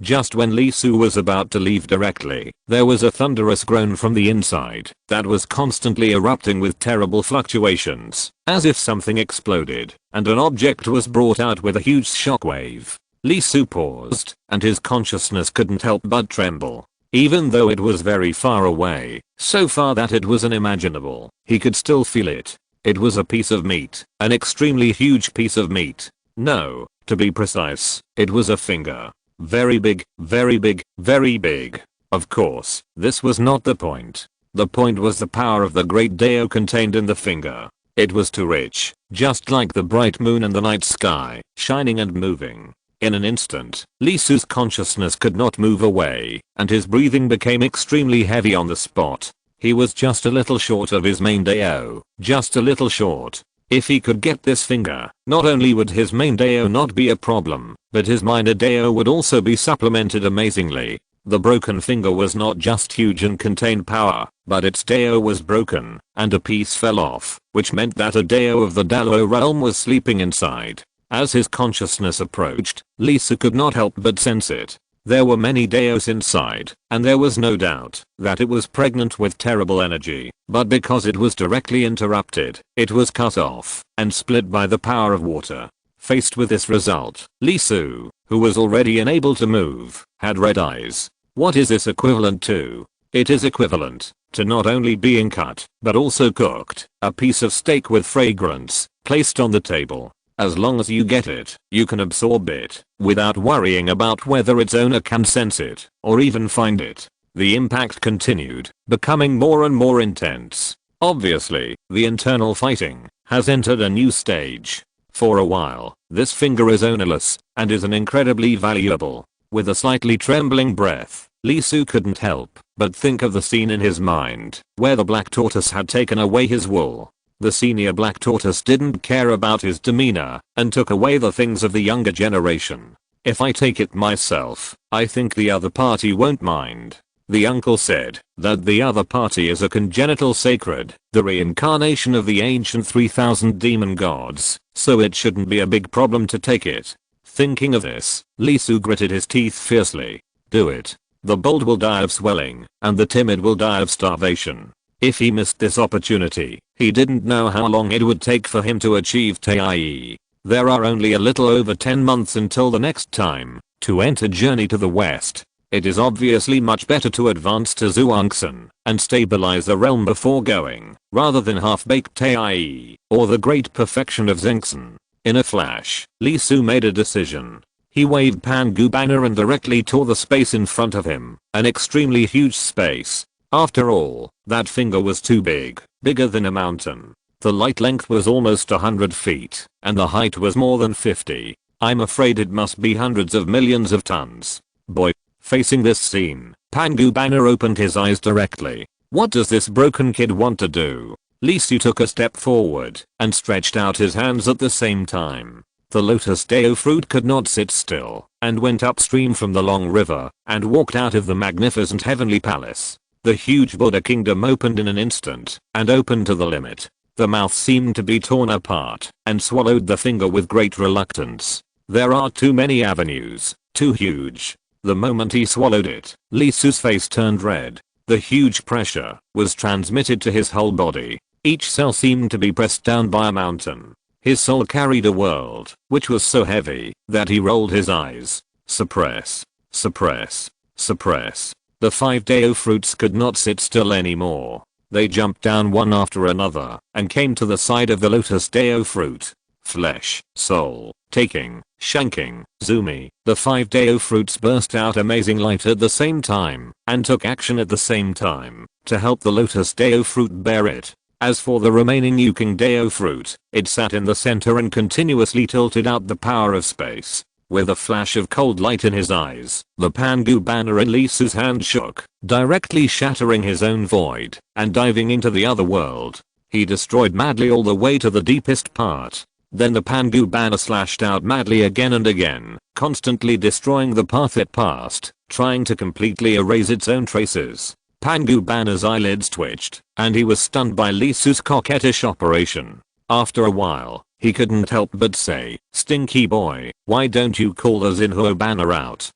Just when Lee Su was about to leave directly, there was a thunderous groan from the inside that was constantly erupting with terrible fluctuations, as if something exploded, and an object was brought out with a huge shockwave. Lee Su paused, and his consciousness couldn't help but tremble. Even though it was very far away, so far that it was unimaginable, he could still feel it. It was a piece of meat, an extremely huge piece of meat. No, to be precise, it was a finger. Very big, very big, very big. Of course, this was not the point. The point was the power of the great Dao contained in the finger. It was too rich, just like the bright moon in the night sky, shining and moving. In an instant, Lee Su's consciousness could not move away, and his breathing became extremely heavy on the spot. He was just a little short of his main Dao, just a little short. If he could get this finger, not only would his main Dao not be a problem, but his minor Dao would also be supplemented amazingly. The broken finger was not just huge and contained power, but its Dao was broken, and a piece fell off, which meant that a Dao of the Dalo realm was sleeping inside. As his consciousness approached, Lee Su could not help but sense it. There were many Daos inside, and there was no doubt that it was pregnant with terrible energy, but because it was directly interrupted, it was cut off and split by the power of water. Faced with this result, Lee Su, who was already unable to move, had red eyes. What is this equivalent to? It is equivalent to not only being cut, but also cooked, a piece of steak with fragrance, placed on the table. As long as you get it, you can absorb it, without worrying about whether its owner can sense it, or even find it. The impact continued, becoming more and more intense. Obviously, the internal fighting has entered a new stage. For a while, this finger is ownerless, and is an incredibly valuable. With a slightly trembling breath, Lee Su couldn't help but think of the scene in his mind, where the black tortoise had taken away his wool. The senior black tortoise didn't care about his demeanor, and took away the things of the younger generation. If I take it myself, I think the other party won't mind. The uncle said that the other party is a congenital sacred, the reincarnation of the ancient 3000 demon gods, so it shouldn't be a big problem to take it. Thinking of this, Lee Su gritted his teeth fiercely. Do it. The bold will die of swelling, and the timid will die of starvation. If he missed this opportunity, he didn't know how long it would take for him to achieve Tai. There are only a little over 10 months until the next time to enter Journey to the West. It is obviously much better to advance to Xuanxin and stabilize the realm before going, rather than half-baked Tai or the great perfection of Xingxin. In a flash, Li Su made a decision. He waved Pangu banner and directly tore the space in front of him, an extremely huge space. After all, that finger was too big, bigger than a mountain. The light length was almost 100 feet, and the height was more than 50. I'm afraid it must be hundreds of millions of tons. Boy. Facing this scene, Pangu Banner opened his eyes directly. What does this broken kid want to do? Li Su took a step forward and stretched out his hands at the same time. The lotus deo fruit could not sit still and went upstream from the long river and walked out of the magnificent heavenly palace. The huge Buddha kingdom opened in an instant and opened to the limit. The mouth seemed to be torn apart and swallowed the finger with great reluctance. There are too many avenues, too huge. The moment he swallowed it, Li Su's face turned red. The huge pressure was transmitted to his whole body. Each cell seemed to be pressed down by a mountain. His soul carried a world which was so heavy that he rolled his eyes. Suppress. Suppress. Suppress. The 5 Deo fruits could not sit still anymore. They jumped down one after another and came to the side of the lotus Deo fruit. Flesh, soul, taking, shanking, zumi. The 5 Deo fruits burst out amazing light at the same time and took action at the same time to help the lotus Deo fruit bear it. As for the remaining Yuking Deo fruit, it sat in the center and continuously tilted out the power of space. With a flash of cold light in his eyes, the Pangu banner in Li Su's hand shook, directly shattering his own void and diving into the other world. He destroyed madly all the way to the deepest part. Then the Pangu banner slashed out madly again and again, constantly destroying the path it passed, trying to completely erase its own traces. Pangu banner's eyelids twitched, and he was stunned by Li Su's coquettish operation. After a while, he couldn't help but say, "Stinky boy, why don't you call the Xinhuo banner out?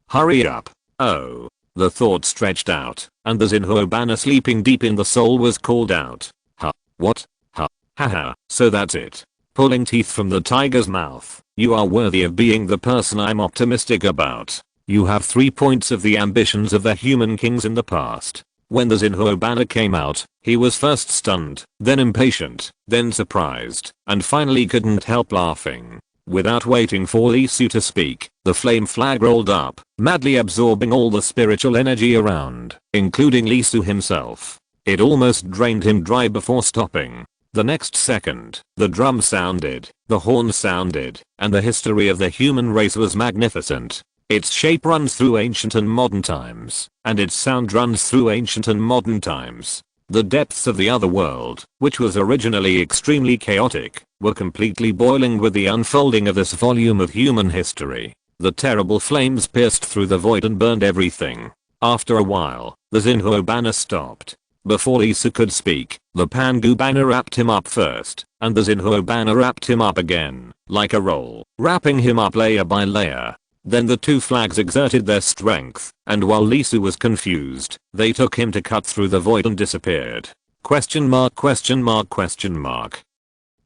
Hurry up." Oh. The thought stretched out, and the Xinhuo banner sleeping deep in the soul was called out. What? Haha, so that's it. Pulling teeth from the tiger's mouth, you are worthy of being the person I'm optimistic about. You have 3 points of the ambitions of the human kings in the past. When the Xinhuo banner came out, he was first stunned, then impatient, then surprised, and finally couldn't help laughing. Without waiting for Li Su to speak, the flame flag rolled up, madly absorbing all the spiritual energy around, including Li Su himself. It almost drained him dry before stopping. The next second, the drum sounded, the horn sounded, and the history of the human race was magnificent. Its shape runs through ancient and modern times, and its sound runs through ancient and modern times. The depths of the other world, which was originally extremely chaotic, were completely boiling with the unfolding of this volume of human history. The terrible flames pierced through the void and burned everything. After a while, the Xinhuo banner stopped. Before Li Su could speak, the Pangu banner wrapped him up first, and the Xinhuo banner wrapped him up again, like a roll, wrapping him up layer by layer. Then the two flags exerted their strength, and while Li Su was confused, they took him to cut through the void and disappeared. Question mark, question mark, question mark.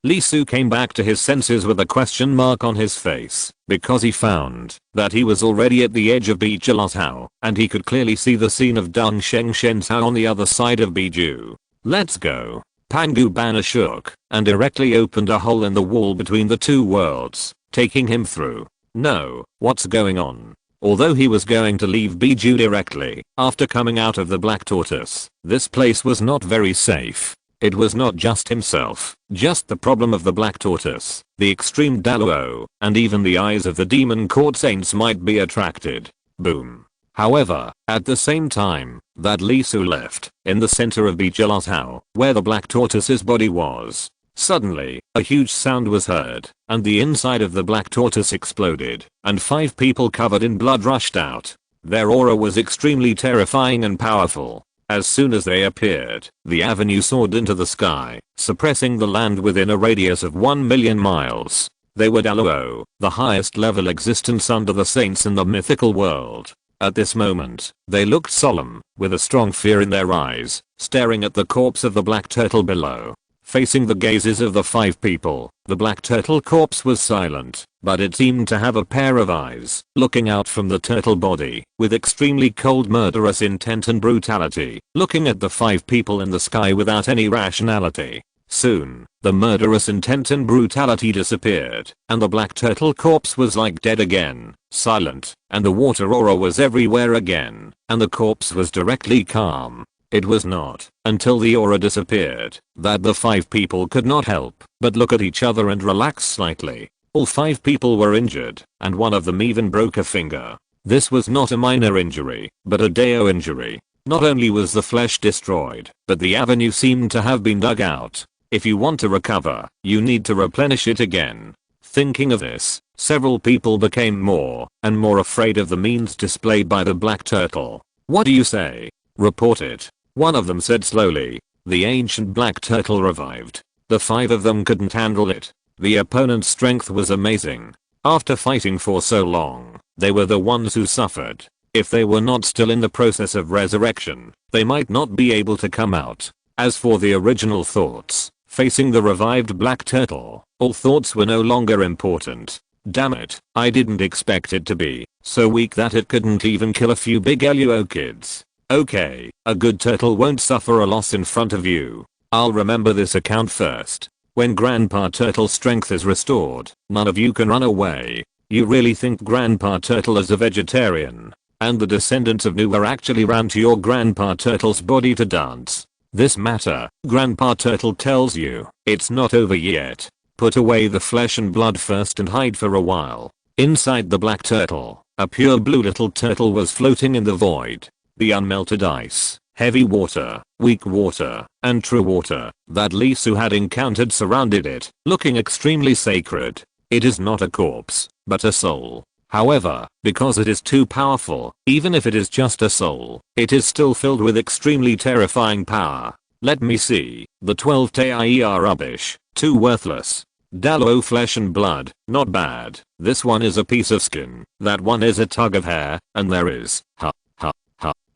Li Su came back to his senses with a question mark on his face, because he found that he was already at the edge of Bijilashao, and he could clearly see the scene of Deng Shengshensao on the other side of Biju. Let's go. Pangu banner shook, and directly opened a hole in the wall between the two worlds, taking him through. No, what's going on? Although he was going to leave Biju directly after coming out of the Black Tortoise, this place was not very safe. It was not just himself, just the problem of the Black Tortoise, the extreme Daluo, and even the eyes of the demon court saints might be attracted. Boom. However, at the same time that Li Su left, in the center of Bijilashao, where the Black Tortoise's body was, suddenly, a huge sound was heard, and the inside of the Black Tortoise exploded, and 5 people covered in blood rushed out. Their aura was extremely terrifying and powerful. As soon as they appeared, the avenue soared into the sky, suppressing the land within a radius of 1 million miles. They were Daluo, the highest level existence under the saints in the mythical world. At this moment, they looked solemn, with a strong fear in their eyes, staring at the corpse of the black turtle below. Facing the gazes of the 5 people, the black turtle corpse was silent, but it seemed to have a pair of eyes, looking out from the turtle body, with extremely cold murderous intent and brutality, looking at the 5 people in the sky without any rationality. Soon, the murderous intent and brutality disappeared, and the black turtle corpse was like dead again, silent, and the water aura was everywhere again, and the corpse was directly calm. It was not until the aura disappeared that the 5 people could not help but look at each other and relax slightly. All 5 people were injured, and one of them even broke a finger. This was not a minor injury, but a Deo injury. Not only was the flesh destroyed, but the avenue seemed to have been dug out. If you want to recover, you need to replenish it again. Thinking of this, several people became more and more afraid of the means displayed by the black turtle. "What do you say? Report it," one of them said slowly. The ancient black turtle revived. The 5 of them couldn't handle it. The opponent's strength was amazing. After fighting for so long, they were the ones who suffered. If they were not still in the process of resurrection, they might not be able to come out. As for the original thoughts, facing the revived black turtle, all thoughts were no longer important. Damn it, I didn't expect it to be so weak that it couldn't even kill a few big LUO kids. Okay, a good turtle won't suffer a loss in front of you. I'll remember this account first. When Grandpa Turtle's strength is restored, none of you can run away. You really think Grandpa Turtle is a vegetarian? And the descendants of Nuwa actually ran to your Grandpa Turtle's body to dance? This matter, Grandpa Turtle tells you, it's not over yet. Put away the flesh and blood first and hide for a while. Inside the black turtle, a pure blue little turtle was floating in the void. The unmelted ice, heavy water, weak water, and true water that Lee Su had encountered surrounded it, looking extremely sacred. It is not a corpse, but a soul. However, because it is too powerful, even if it is just a soul, it is still filled with extremely terrifying power. Let me see. The 12 Tei are rubbish, too worthless. Dalo flesh and blood, not bad. This one is a piece of skin. That one is a tug of hair, and there is,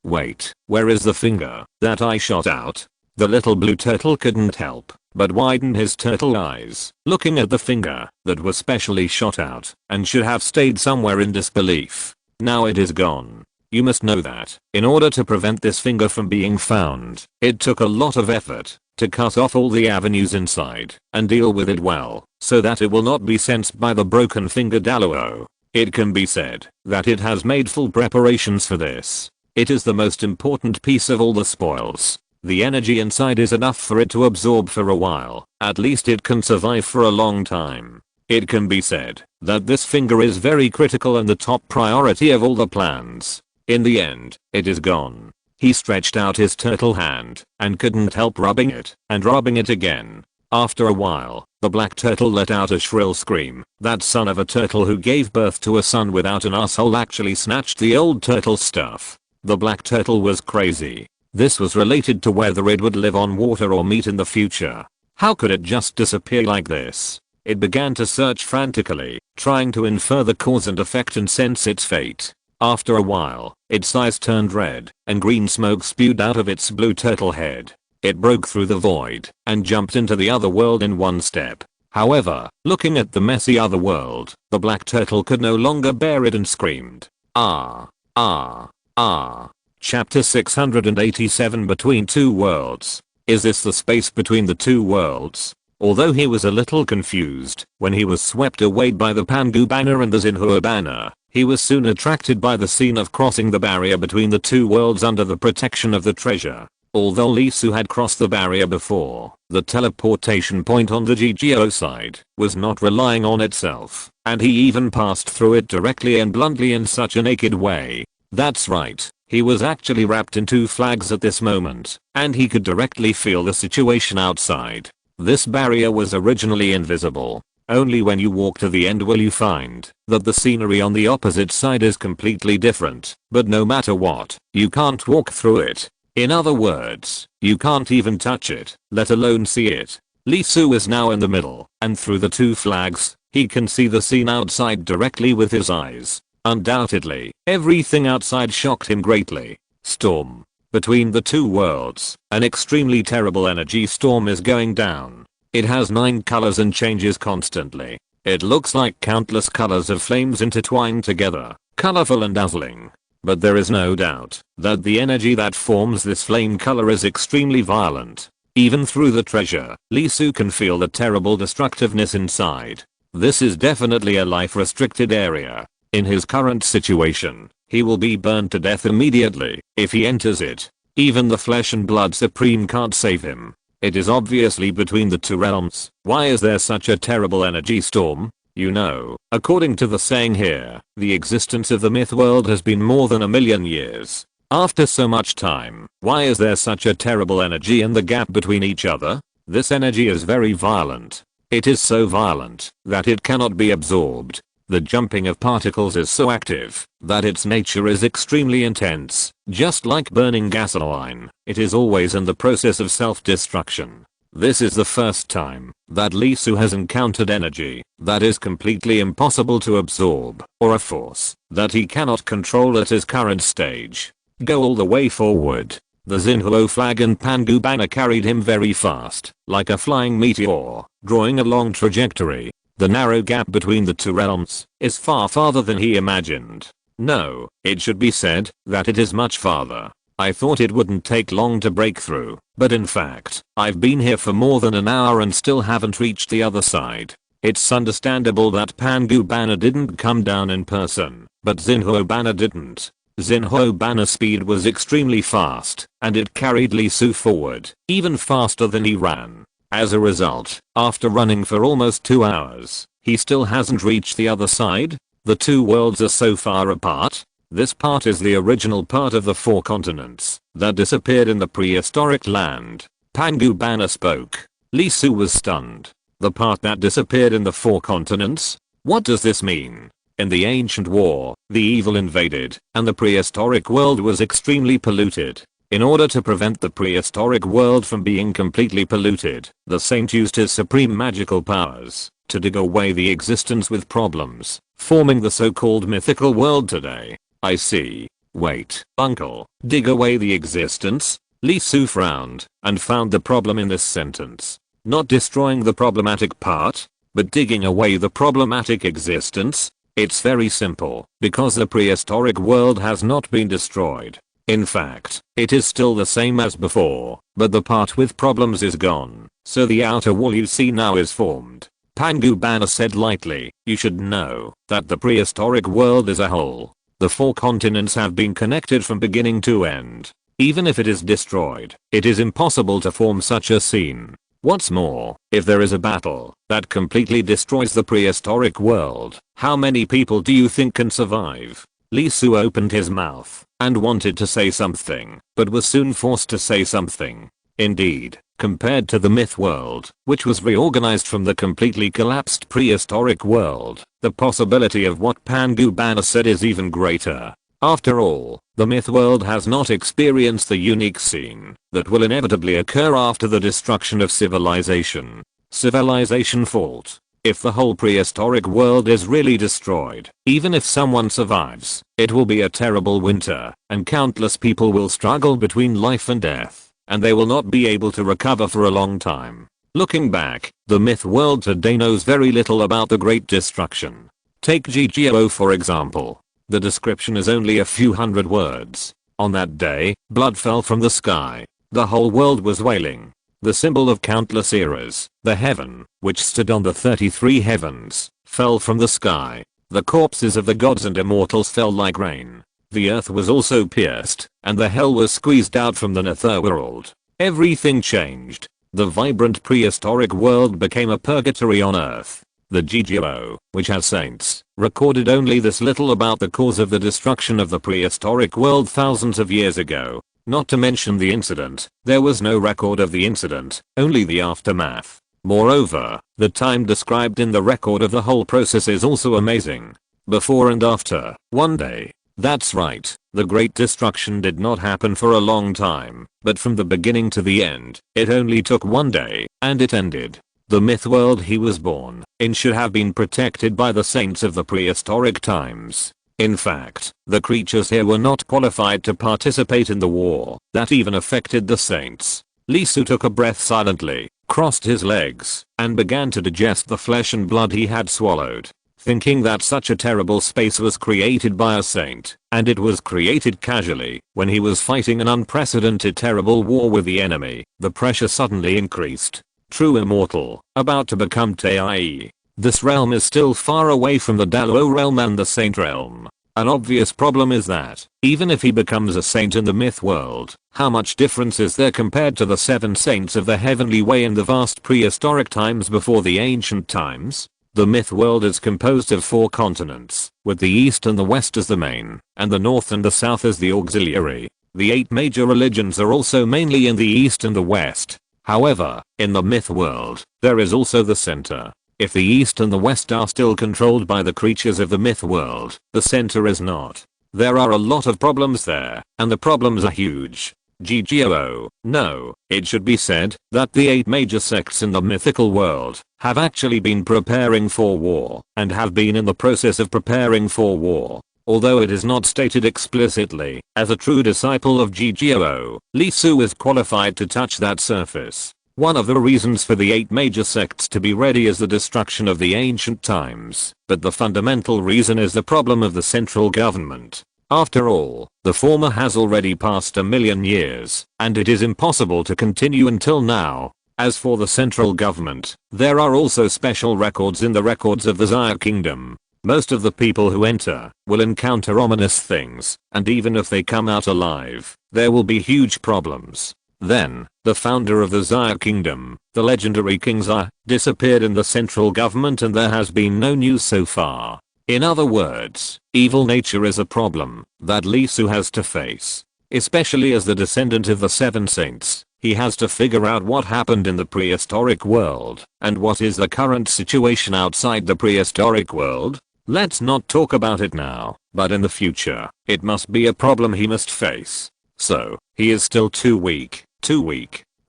wait, where is the finger that I shot out? The little blue turtle couldn't help but widened his turtle eyes, looking at the finger that was specially shot out and should have stayed somewhere in disbelief. Now it is gone. You must know that, in order to prevent this finger from being found, it took a lot of effort to cut off all the avenues inside and deal with it well, so that it will not be sensed by the broken finger Daluo. It can be said that it has made full preparations for this. It is the most important piece of all the spoils. The energy inside is enough for it to absorb for a while. At least it can survive for a long time. It can be said that this finger is very critical and the top priority of all the plans. In the end, it is gone. He stretched out his turtle hand and couldn't help rubbing it and rubbing it again. After a while, the black turtle let out a shrill scream. That son of a turtle who gave birth to a son without an asshole actually snatched the old turtle stuff. The black turtle was crazy. This was related to whether it would live on water or meat in the future. How could it just disappear like this? It began to search frantically, trying to infer the cause and effect and sense its fate. After a while, its eyes turned red, and green smoke spewed out of its blue turtle head. It broke through the void, and jumped into the other world in one step. However, looking at the messy other world, the black turtle could no longer bear it and screamed. Ah. Ah. Ah. Chapter 687 Between Two Worlds. Is this the space between the two worlds? Although he was a little confused when he was swept away by the Pangu banner and the Xinhua banner, he was soon attracted by the scene of crossing the barrier between the two worlds under the protection of the treasure. Although Lee Su had crossed the barrier before, the teleportation point on the GGO side was not relying on itself, and he even passed through it directly and bluntly in such a naked way. That's right. He was actually wrapped in two flags at this moment, and he could directly feel the situation outside. This barrier was originally invisible. Only when you walk to the end will you find that the scenery on the opposite side is completely different, but no matter what, you can't walk through it. In other words, you can't even touch it, let alone see it. Lee Su is now in the middle, and through the two flags, he can see the scene outside directly with his eyes. Undoubtedly, everything outside shocked him greatly. Storm. Between the two worlds, an extremely terrible energy storm is going down. It has 9 colors and changes constantly. It looks like countless colors of flames intertwined together, colorful and dazzling. But there is no doubt that the energy that forms this flame color is extremely violent. Even through the treasure, Lee Su can feel the terrible destructiveness inside. This is definitely a life-restricted area. In his current situation, he will be burned to death immediately if he enters it. Even the flesh and blood supreme can't save him. It is obviously between the two realms. Why is there such a terrible energy storm? You know, according to the saying here, the existence of the myth world has been more than 1,000,000 years. After so much time, why is there such a terrible energy in the gap between each other? This energy is very violent. It is so violent that it cannot be absorbed. The jumping of particles is so active that its nature is extremely intense. Just like burning gasoline, it is always in the process of self-destruction. This is the first time that Lee Su has encountered energy that is completely impossible to absorb, or a force that he cannot control at his current stage. Go all the way forward. The Xinhuo flag and Pangu banner carried him very fast, like a flying meteor, drawing a long trajectory. The narrow gap between the two realms is far farther than he imagined. No, it should be said that it is much farther. I thought it wouldn't take long to break through, but in fact, I've been here for more than an hour and still haven't reached the other side. It's understandable that Pangu banner didn't come down in person, but Xinhuo banner didn't. Xinhuo banner speed was extremely fast, and it carried Lee Su forward, even faster than he ran. As a result, after running for almost 2 hours, he still hasn't reached the other side. The two worlds are so far apart. This part is the original part of the 4 continents that disappeared in the prehistoric land. Pangu banner spoke. Lee Su was stunned. The part that disappeared in the 4 continents? What does this mean? In the ancient war, the evil invaded, and the prehistoric world was extremely polluted. In order to prevent the prehistoric world from being completely polluted, the saint used his supreme magical powers to dig away the existence with problems, forming the so-called mythical world today. I see. Wait, uncle, dig away the existence? Lee Su frowned and found the problem in this sentence. Not destroying the problematic part, but digging away the problematic existence? It's very simple, because the prehistoric world has not been destroyed. In fact, it is still the same as before, but the part with problems is gone, so the outer wall you see now is formed. Pangu banner said lightly, you should know that the prehistoric world is a whole. The 4 continents have been connected from beginning to end. Even if it is destroyed, it is impossible to form such a scene. What's more, if there is a battle that completely destroys the prehistoric world, how many people do you think can survive? Lee Su opened his mouth and wanted to say something, but was soon forced to say something. Indeed, compared to the myth world, which was reorganized from the completely collapsed prehistoric world, the possibility of what Pangu banner said is even greater. After all, the myth world has not experienced the unique scene that will inevitably occur after the destruction of civilization. Civilization fault. If the whole prehistoric world is really destroyed, even if someone survives, it will be a terrible winter, and countless people will struggle between life and death, and they will not be able to recover for a long time. Looking back, the myth world today knows very little about the Great Destruction. Take GGO for example. The description is only a few hundred words. On that day, blood fell from the sky. The whole world was wailing. The symbol of countless eras, the heaven, which stood on the 33 heavens, fell from the sky. The corpses of the gods and immortals fell like rain. The earth was also pierced, and the hell was squeezed out from the netherworld. Everything changed. The vibrant prehistoric world became a purgatory on earth. The GGO, which has saints, recorded only this little about the cause of the destruction of the prehistoric world thousands of years ago. Not to mention the incident, there was no record of the incident, only the aftermath. Moreover, the time described in the record of the whole process is also amazing. Before and after, one day. That's right, the Great Destruction did not happen for a long time, but from the beginning to the end, it only took one day, and it ended. The myth world he was born in should have been protected by the saints of the prehistoric times. In fact, the creatures here were not qualified to participate in the war that even affected the saints. Lee Su took a breath silently, crossed his legs, and began to digest the flesh and blood he had swallowed. Thinking that such a terrible space was created by a saint, and it was created casually, when he was fighting an unprecedented terrible war with the enemy, the pressure suddenly increased. True immortal, about to become Tai. This realm is still far away from the Dalo realm and the saint realm. An obvious problem is that, even if he becomes a saint in the myth world, how much difference is there compared to the 7 saints of the heavenly way in the vast prehistoric times before the ancient times? The myth world is composed of 4 continents, with the east and the west as the main, and the north and the south as the auxiliary. The 8 major religions are also mainly in the east and the west. However, in the myth world, there is also the center. If the east and the west are still controlled by the creatures of the myth world, the center is not. There are a lot of problems there, and the problems are huge. GGOO, no, it should be said that the 8 major sects in the mythical world have actually been preparing for war, and have been in the process of preparing for war. Although it is not stated explicitly, as a true disciple of GGOO, Lee Su is qualified to touch that surface. One of the reasons for the 8 major sects to be ready is the destruction of the ancient times, but the fundamental reason is the problem of the central government. After all, the former has already passed 1,000,000 years, and it is impossible to continue until now. As for the central government, there are also special records in the records of the Xia Kingdom. Most of the people who enter will encounter ominous things, and even if they come out alive, there will be huge problems. Then, the founder of the Xia Kingdom, the legendary King Xia, disappeared in the central government and there has been no news so far. In other words, evil nature is a problem that Lee Su has to face. Especially as the descendant of the 7 saints, he has to figure out what happened in the prehistoric world, and what is the current situation outside the prehistoric world. Let's not talk about it now, but in the future, it must be a problem he must face. So, he is still too weak.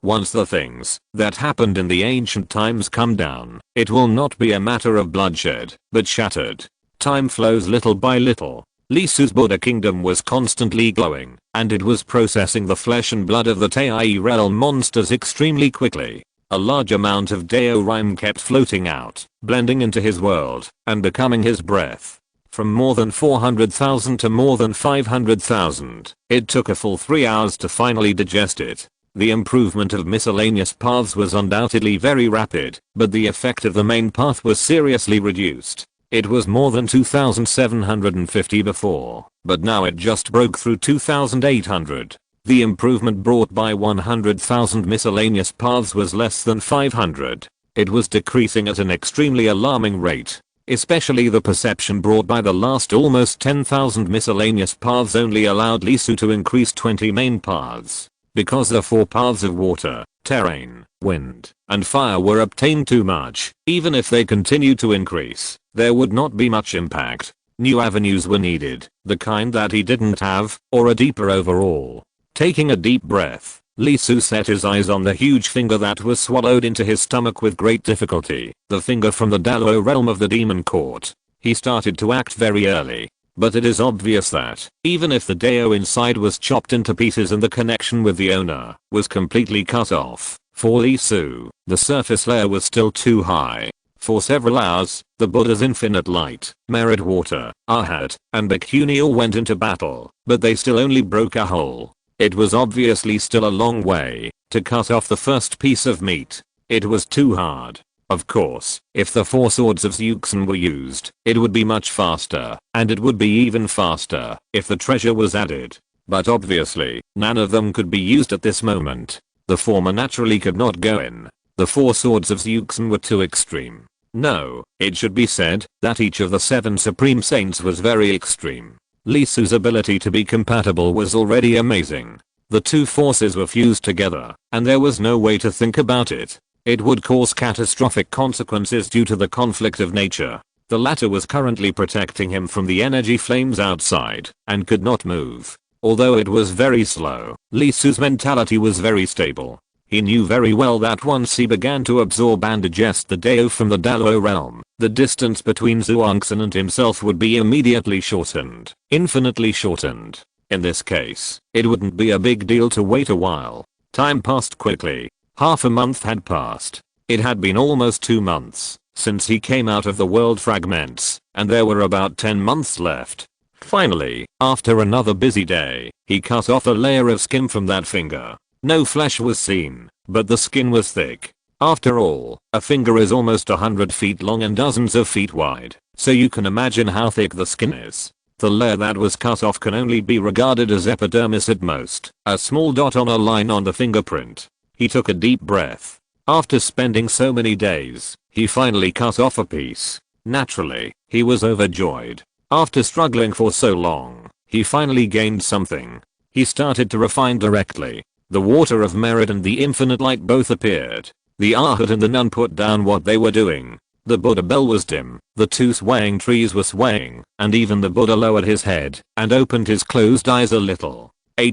Once the things that happened in the ancient times come down, it will not be a matter of bloodshed, but shattered. Time flows little by little. Lee Su's Buddha kingdom was constantly glowing, and it was processing the flesh and blood of the Tai realm monsters extremely quickly. A large amount of Dao Rhyme kept floating out, blending into his world, and becoming his breath. From more than 400,000 to more than 500,000, it took a full 3 hours to finally digest it. The improvement of miscellaneous paths was undoubtedly very rapid, but the effect of the main path was seriously reduced. It was more than 2,750 before, but now it just broke through 2,800. The improvement brought by 100,000 miscellaneous paths was less than 500. It was decreasing at an extremely alarming rate. Especially the perception brought by the last almost 10,000 miscellaneous paths only allowed Lee Su to increase 20 main paths. Because the 4 paths of water, terrain, wind, and fire were obtained too much, even if they continued to increase, there would not be much impact. New avenues were needed, the kind that he didn't have, or a deeper overall. Taking a deep breath, Lee Su set his eyes on the huge finger that was swallowed into his stomach with great difficulty, the finger from the Dalo realm of the demon court. He started to act very early. But it is obvious that, even if the Dao inside was chopped into pieces and the connection with the owner was completely cut off, for Lee Su, the surface layer was still too high. For several hours, the Buddha's infinite light, merit water, Arhat, and Bhikkhuni all went into battle, but they still only broke a hole. It was obviously still a long way to cut off the first piece of meat. It was too hard. Of course, if the 4 swords of Xuxin were used, it would be much faster, and it would be even faster if the treasure was added. But obviously, none of them could be used at this moment. The former naturally could not go in. The 4 swords of Xuxin were too extreme. No, it should be said that each of the 7 supreme saints was very extreme. Lee Su's ability to be compatible was already amazing. The 2 forces were fused together, and there was no way to think about it. It would cause catastrophic consequences due to the conflict of nature. The latter was currently protecting him from the energy flames outside, and could not move. Although it was very slow, Lee Su's mentality was very stable. He knew very well that once he began to absorb and digest the Dao from the Dalo realm, the distance between Zhuangzi and himself would be immediately shortened, infinitely shortened. In this case, it wouldn't be a big deal to wait a while. Time passed quickly. Half a month had passed. It had been almost 2 months since he came out of the world fragments, and there were about 10 months left. Finally, after another busy day, he cut off a layer of skin from that finger. No flesh was seen, but the skin was thick. After all, a finger is almost 100 feet long and dozens of feet wide, so you can imagine how thick the skin is. The layer that was cut off can only be regarded as epidermis at most, a small dot on a line on the fingerprint. He took a deep breath. After spending so many days, he finally cut off a piece. Naturally, he was overjoyed. After struggling for so long, he finally gained something. He started to refine directly. The water of merit and the infinite light both appeared. The Arhat and the nun put down what they were doing. The Buddha bell was dim, the 2 swaying trees were swaying, and even the Buddha lowered his head and opened his closed eyes a little. I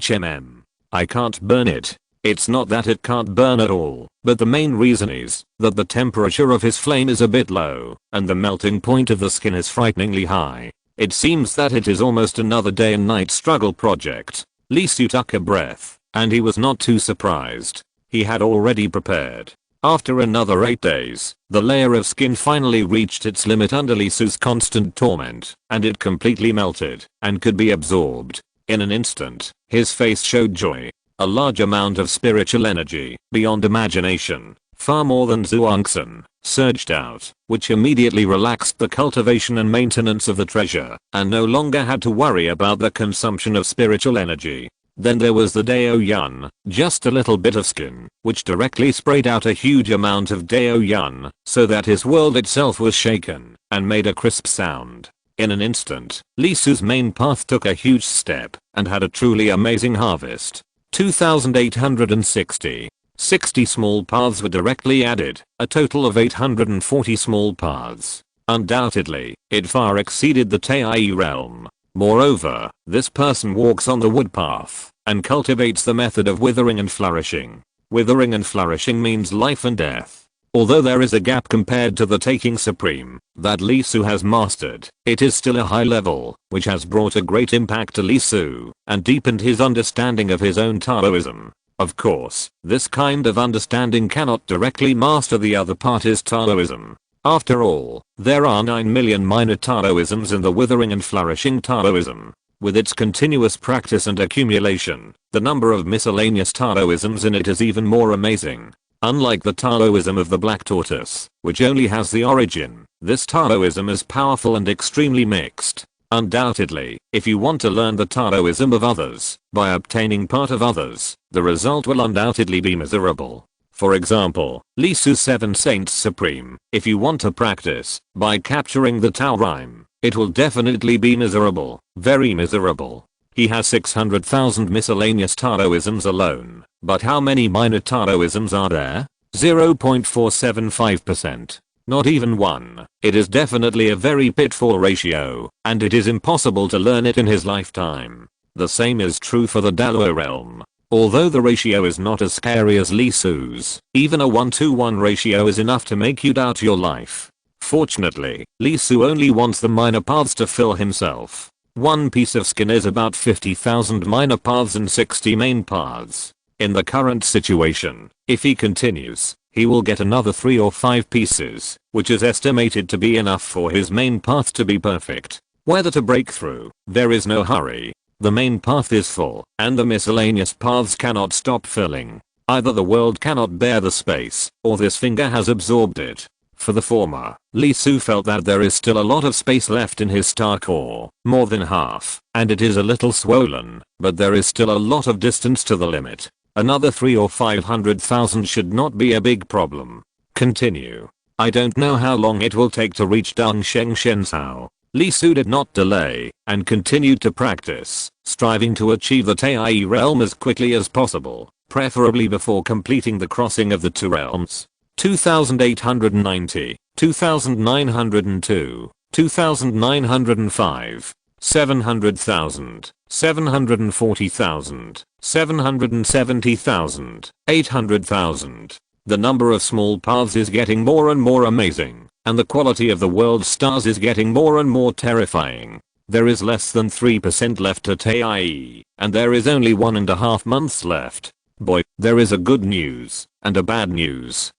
can't burn it. It's not that it can't burn at all, but the main reason is that the temperature of his flame is a bit low, and the melting point of the skin is frighteningly high. It seems that it is almost another day and night struggle project. Li Su took a breath, and he was not too surprised. He had already prepared. After another 8 days, the layer of skin finally reached its limit under Li Su's constant torment, and it completely melted and could be absorbed. In an instant, his face showed joy. A large amount of spiritual energy, beyond imagination, far more than Zhuangzi, surged out, which immediately relaxed the cultivation and maintenance of the treasure, and no longer had to worry about the consumption of spiritual energy. Then there was the Dao Yun, just a little bit of skin, which directly sprayed out a huge amount of Dao Yun, so that his world itself was shaken, and made a crisp sound. In an instant, Li Su's main path took a huge step, and had a truly amazing harvest. 2,860. 60 small paths were directly added, a total of 840 small paths. Undoubtedly, it far exceeded the Tai realm. Moreover, this person walks on the wood path, and cultivates the method of withering and flourishing. Withering and flourishing means life and death. Although there is a gap compared to the taking supreme that Li Su has mastered, it is still a high level, which has brought a great impact to Li Su, and deepened his understanding of his own Taoism. Of course, this kind of understanding cannot directly master the other party's Taoism. After all, there are 9 million minor Taoisms in the withering and flourishing Taoism. With its continuous practice and accumulation, the number of miscellaneous Taoisms in it is even more amazing. Unlike the Taoism of the black tortoise, which only has the origin, this Taoism is powerful and extremely mixed. Undoubtedly, if you want to learn the Taoism of others, by obtaining part of others, the result will undoubtedly be miserable. For example, Li Su's 7 Saints Supreme, if you want to practice, by capturing the Tao rhyme, it will definitely be miserable, very miserable. He has 600,000 miscellaneous Taoisms alone, but how many minor Taoisms are there? 0.475%. Not even one. It is definitely a very pitfall ratio, and it is impossible to learn it in his lifetime. The same is true for the Dalo realm. Although the ratio is not as scary as Li Su's, even a 1-to-1 ratio is enough to make you doubt your life. Fortunately, Li Su only wants the minor paths to fill himself. One piece of skin is about 50,000 minor paths and 60 main paths. In the current situation, if he continues, he will get another 3 or 5 pieces, which is estimated to be enough for his main path to be perfect. Whether to break through, there is no hurry. The main path is full, and the miscellaneous paths cannot stop filling. Either the world cannot bear the space, or this finger has absorbed it. For the former, Li Su felt that there is still a lot of space left in his star core, more than half, and it is a little swollen, but there is still a lot of distance to the limit. Another 3 or 500,000 should not be a big problem. Continue. I don't know how long it will take to reach Dongsheng Shenzhou. Li Su did not delay, and continued to practice, striving to achieve the Tai realm as quickly as possible, preferably before completing the crossing of the 2 realms. 2,890, 2,902, 2,905. 700,000, 740,000, 770,000, 800,000. The number of small paths is getting more and more amazing, and the quality of the world's stars is getting more and more terrifying. There is less than 3% left at AIE, and there is only 1.5 months left. Boy, there is a good news, and a bad news.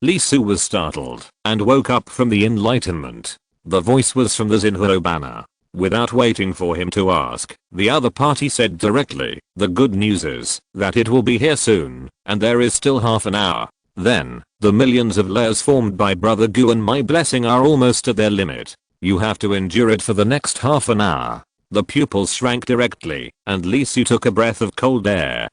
Lee Soo was startled, and woke up from the enlightenment. The voice was from the Xinhuo banner. Without waiting for him to ask, the other party said directly, the good news is, that it will be here soon, and there is still half an hour. Then, the millions of layers formed by Brother Gu and my blessing are almost at their limit. You have to endure it for the next half an hour. The pupils shrank directly, and Lee Soo took a breath of cold air.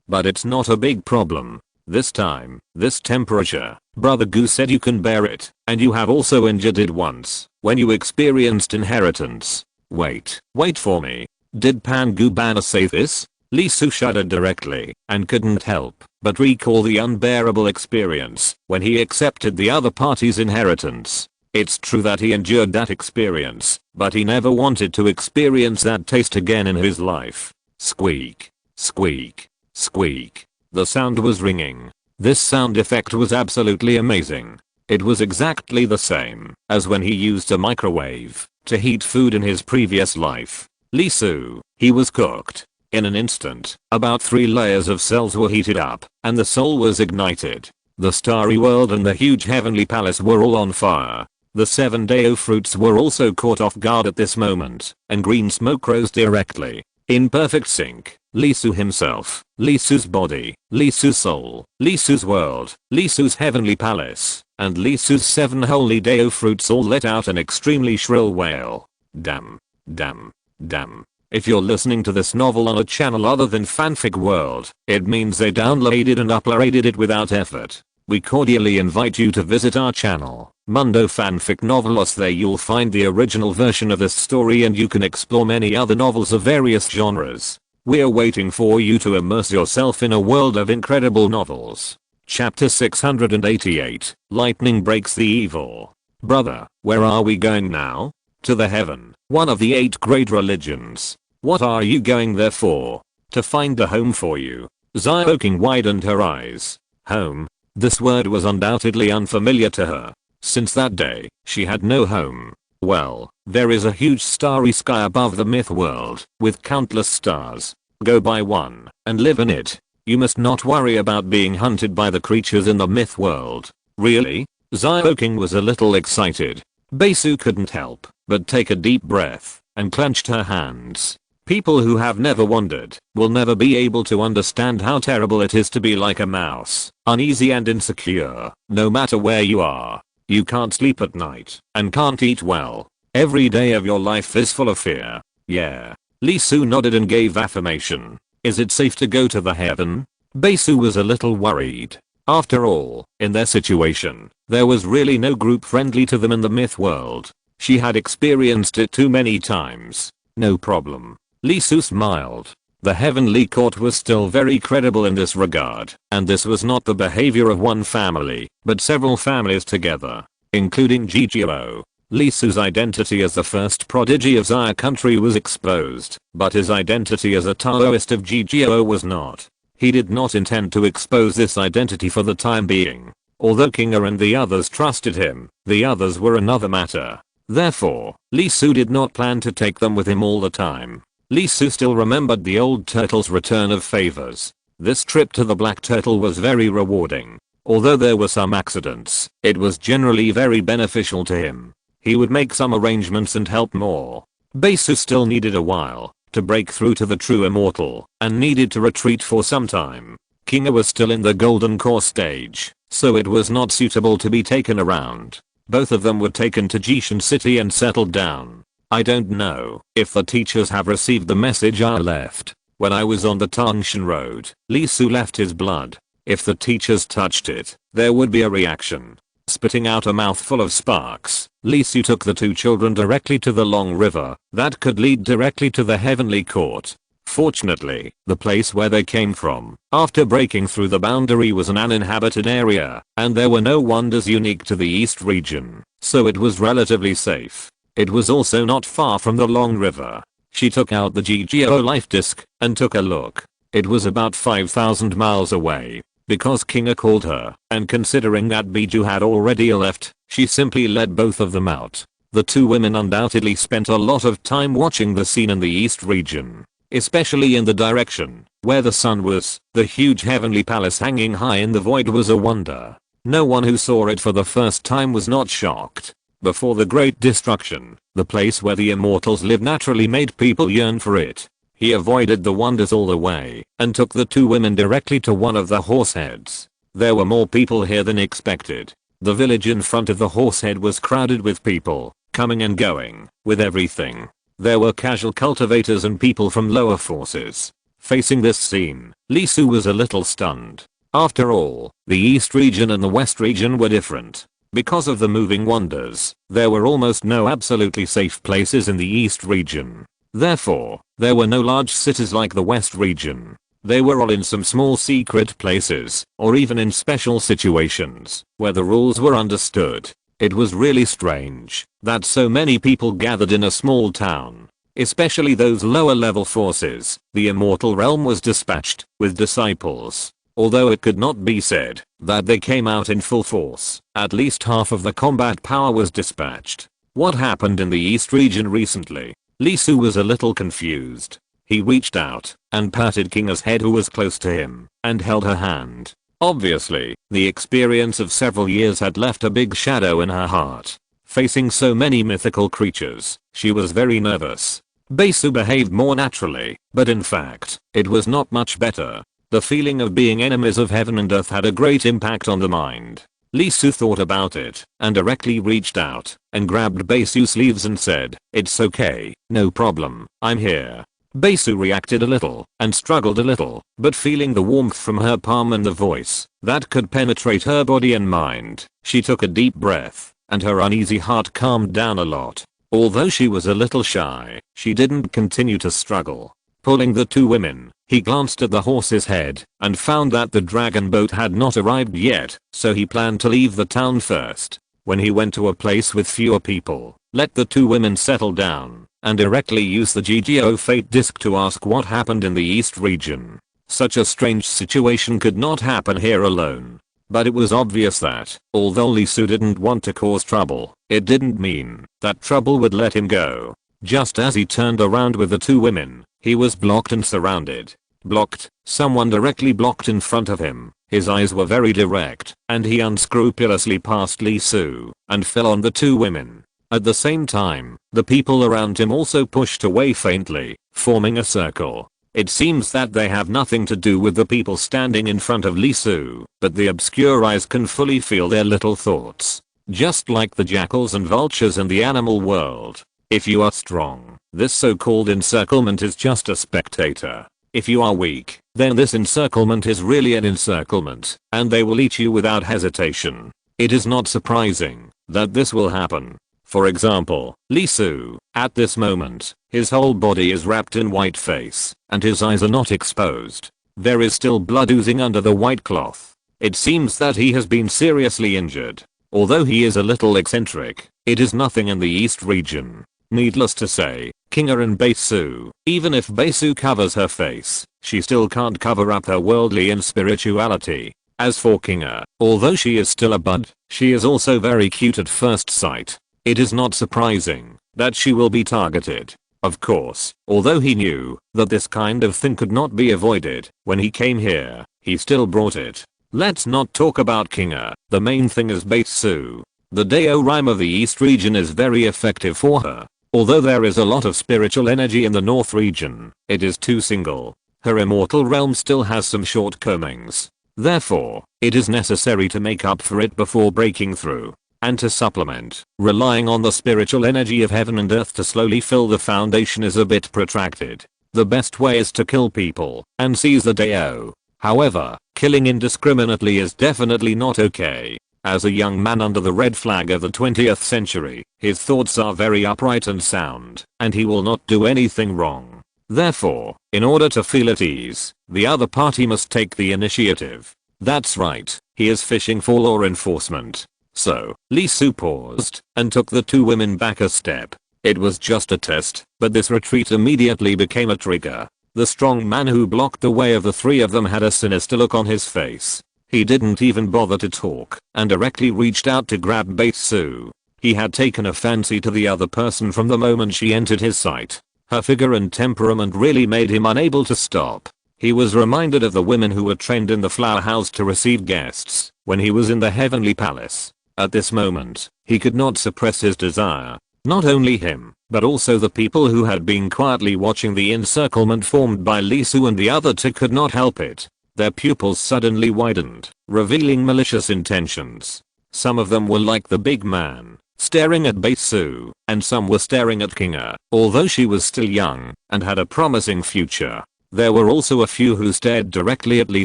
But it's not a big problem. This time, this temperature, Brother Gu said you can bear it, and you have also endured it once, when you experienced inheritance. Wait for me. Did Pan Gu Banner say this? Lee Soo shuddered directly, and couldn't help but recall the unbearable experience when he accepted the other party's inheritance. It's true that he endured that experience, but he never wanted to experience that taste again in his life. Squeak, squeak, squeak. The sound was ringing. This sound effect was absolutely amazing. It was exactly the same as when he used a microwave to heat food in his previous life. Lee Soo, he was cooked. In an instant, about 3 layers of cells were heated up, and the soul was ignited. The starry world and the huge heavenly palace were all on fire. The 7 Dao fruits were also caught off guard at this moment, and green smoke rose directly. In perfect sync, Lee Soo himself, Lee Soo's body, Lee Soo's soul, Lee Soo's world, Lee Soo's heavenly palace, and Lee Soo's 7 holy Dao fruits all let out an extremely shrill wail. Damn. Damn. Damn. If you're listening to this novel on a channel other than Fanfic World, it means they downloaded and uploaded it without effort. We cordially invite you to visit our channel, Mundo Fanfic Novelos. There you'll find the original version of this story, and you can explore many other novels of various genres. We're waiting for you to immerse yourself in a world of incredible novels. Chapter 688, Lightning Breaks the Evil. Brother, where are we going now? To the heaven, one of the 8 great religions. What are you going there for? To find a home for you. Xiaoqing widened her eyes. Home? This word was undoubtedly unfamiliar to her. Since that day, she had no home. Well, there is a huge starry sky above the myth world, with countless stars. Go by one, and live in it. You must not worry about being hunted by the creatures in the myth world. Really? Xiaoqing was a little excited. Besu couldn't help but take a deep breath, and clenched her hands. People who have never wandered will never be able to understand how terrible it is to be like a mouse, uneasy and insecure, no matter where you are. You can't sleep at night, and can't eat well. Every day of your life is full of fear. Yeah. Lee Soo nodded and gave affirmation. Is it safe to go to the heaven? Besu was a little worried. After all, in their situation, there was really no group friendly to them in the myth world. She had experienced it too many times. No problem. Lee Soo smiled. The heavenly court was still very credible in this regard, and this was not the behavior of one family, but several families together, including GGO. Lee Soo's identity as the first prodigy of Xia country was exposed, but his identity as a Taoist of GGO was not. He did not intend to expose this identity for the time being. Although Kinga and the others trusted him, the others were another matter. Therefore, Lee Soo did not plan to take them with him all the time. Lee Soo still remembered the old turtle's return of favors. This trip to the Black Turtle was very rewarding. Although there were some accidents, it was generally very beneficial to him. He would make some arrangements and help more. Besu still needed a while to break through to the true immortal, and needed to retreat for some time. Kinga was still in the golden core stage, so it was not suitable to be taken around. Both of them were taken to Jishan City and settled down. I don't know if the teachers have received the message I left. When I was on the Tangshan Road, Lee Soo left his blood. If the teachers touched it, there would be a reaction. Spitting out a mouthful of sparks, Lee Soo took the 2 children directly to the long river that could lead directly to the heavenly court. Fortunately, the place where they came from, after breaking through the boundary, was an uninhabited area, and there were no wonders unique to the east region, so it was relatively safe. It was also not far from the long river. She took out the GGO life disc and took a look. It was about 5,000 miles away. Because Kinga called her, and considering that Biju had already left, she simply let both of them out. The two women undoubtedly spent a lot of time watching the scene in the east region. Especially in the direction where the sun was. The huge heavenly palace hanging high in the void was a wonder. No one who saw it for the first time was not shocked. Before the great destruction, the place where the immortals live naturally made people yearn for it. He avoided the wonders all the way and took the two women directly to one of the horseheads. There were more people here than expected. The village in front of the horsehead was crowded with people, coming and going, with everything. There were casual cultivators and people from lower forces. Facing this scene, Lee Su was a little stunned. After all, the east region and the west region were different. Because of the moving wonders, there were almost no absolutely safe places in the east region. Therefore, there were no large cities like the west region. They were all in some small secret places, or even in special situations, where the rules were understood. It was really strange that so many people gathered in a small town. Especially those lower level forces. The immortal realm was dispatched with disciples. Although it could not be said that they came out in full force, at least half of the combat power was dispatched. What happened in the east region recently? Lee Su was a little confused. He reached out and patted Kinga's head, who was close to him, and held her hand. Obviously, the experience of several years had left a big shadow in her heart. Facing so many mythical creatures, she was very nervous. Baesu behaved more naturally, but in fact, it was not much better. The feeling of being enemies of heaven and earth had a great impact on the mind. Lee Su thought about it and directly reached out and grabbed Baesu's sleeves and said, "It's okay, no problem, I'm here." Baesu reacted a little and struggled a little, but feeling the warmth from her palm and the voice that could penetrate her body and mind, she took a deep breath and her uneasy heart calmed down a lot. Although she was a little shy, she didn't continue to struggle. Pulling the two women, he glanced at the horse's head and found that the dragon boat had not arrived yet, so he planned to leave the town first. When he went to a place with fewer people, let the two women settle down and directly use the GGO fate disc to ask what happened in the east region. Such a strange situation could not happen here alone. But it was obvious that, although Lee Su didn't want to cause trouble, it didn't mean that trouble would let him go. Just as he turned around with the two women, he was blocked and surrounded. Blocked, someone directly blocked in front of him. His eyes were very direct, and he unscrupulously passed Lee Su and fell on the two women. At the same time, the people around him also pushed away faintly, forming a circle. It seems that they have nothing to do with the people standing in front of Lee Su, but the obscure eyes can fully feel their little thoughts. Just like the jackals and vultures in the animal world. If you are strong, this so-called encirclement is just a spectator. If you are weak, then this encirclement is really an encirclement, and they will eat you without hesitation. It is not surprising that this will happen. For example, Lee Su, at this moment, his whole body is wrapped in white face, and his eyes are not exposed. There is still blood oozing under the white cloth. It seems that he has been seriously injured. Although he is a little eccentric, it is nothing in the east region. Needless to say, Kinga and Baesu, even if Baesu covers her face, she still can't cover up her worldly and spirituality. As for Kinga, although she is still a bud, she is also very cute at first sight. It is not surprising that she will be targeted. Of course, although he knew that this kind of thing could not be avoided when he came here, he still brought it. Let's not talk about Kinga, the main thing is Baesu. The Dao rhyme of the east region is very effective for her. Although there is a lot of spiritual energy in the north region, it is too single. Her immortal realm still has some shortcomings. Therefore, it is necessary to make up for it before breaking through. And to supplement, relying on the spiritual energy of heaven and earth to slowly fill the foundation is a bit protracted. The best way is to kill people and seize the Dao. However, killing indiscriminately is definitely not okay. As a young man under the red flag of the 20th century, his thoughts are very upright and sound, and he will not do anything wrong. Therefore, in order to feel at ease, the other party must take the initiative. That's right, he is fishing for law enforcement. So, Lee Su paused and took the two women back a step. It was just a test, but this retreat immediately became a trigger. The strong man who blocked the way of the three of them had a sinister look on his face. He didn't even bother to talk and directly reached out to grab Bae-su. He had taken a fancy to the other person from the moment she entered his sight. Her figure and temperament really made him unable to stop. He was reminded of the women who were trained in the flower house to receive guests when he was in the heavenly palace. At this moment, he could not suppress his desire. Not only him, but also the people who had been quietly watching the encirclement formed by Lee Su and the other two could not help it. Their pupils suddenly widened, revealing malicious intentions. Some of them were like the big man, staring at Bae-su, and some were staring at Kinga, although she was still young and had a promising future. There were also a few who stared directly at Lee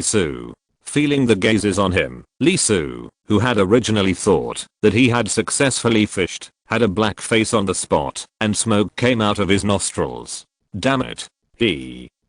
Su. Feeling the gazes on him, Lee Su, who had originally thought that he had successfully fished, had a black face on the spot, and smoke came out of his nostrils. Damn it.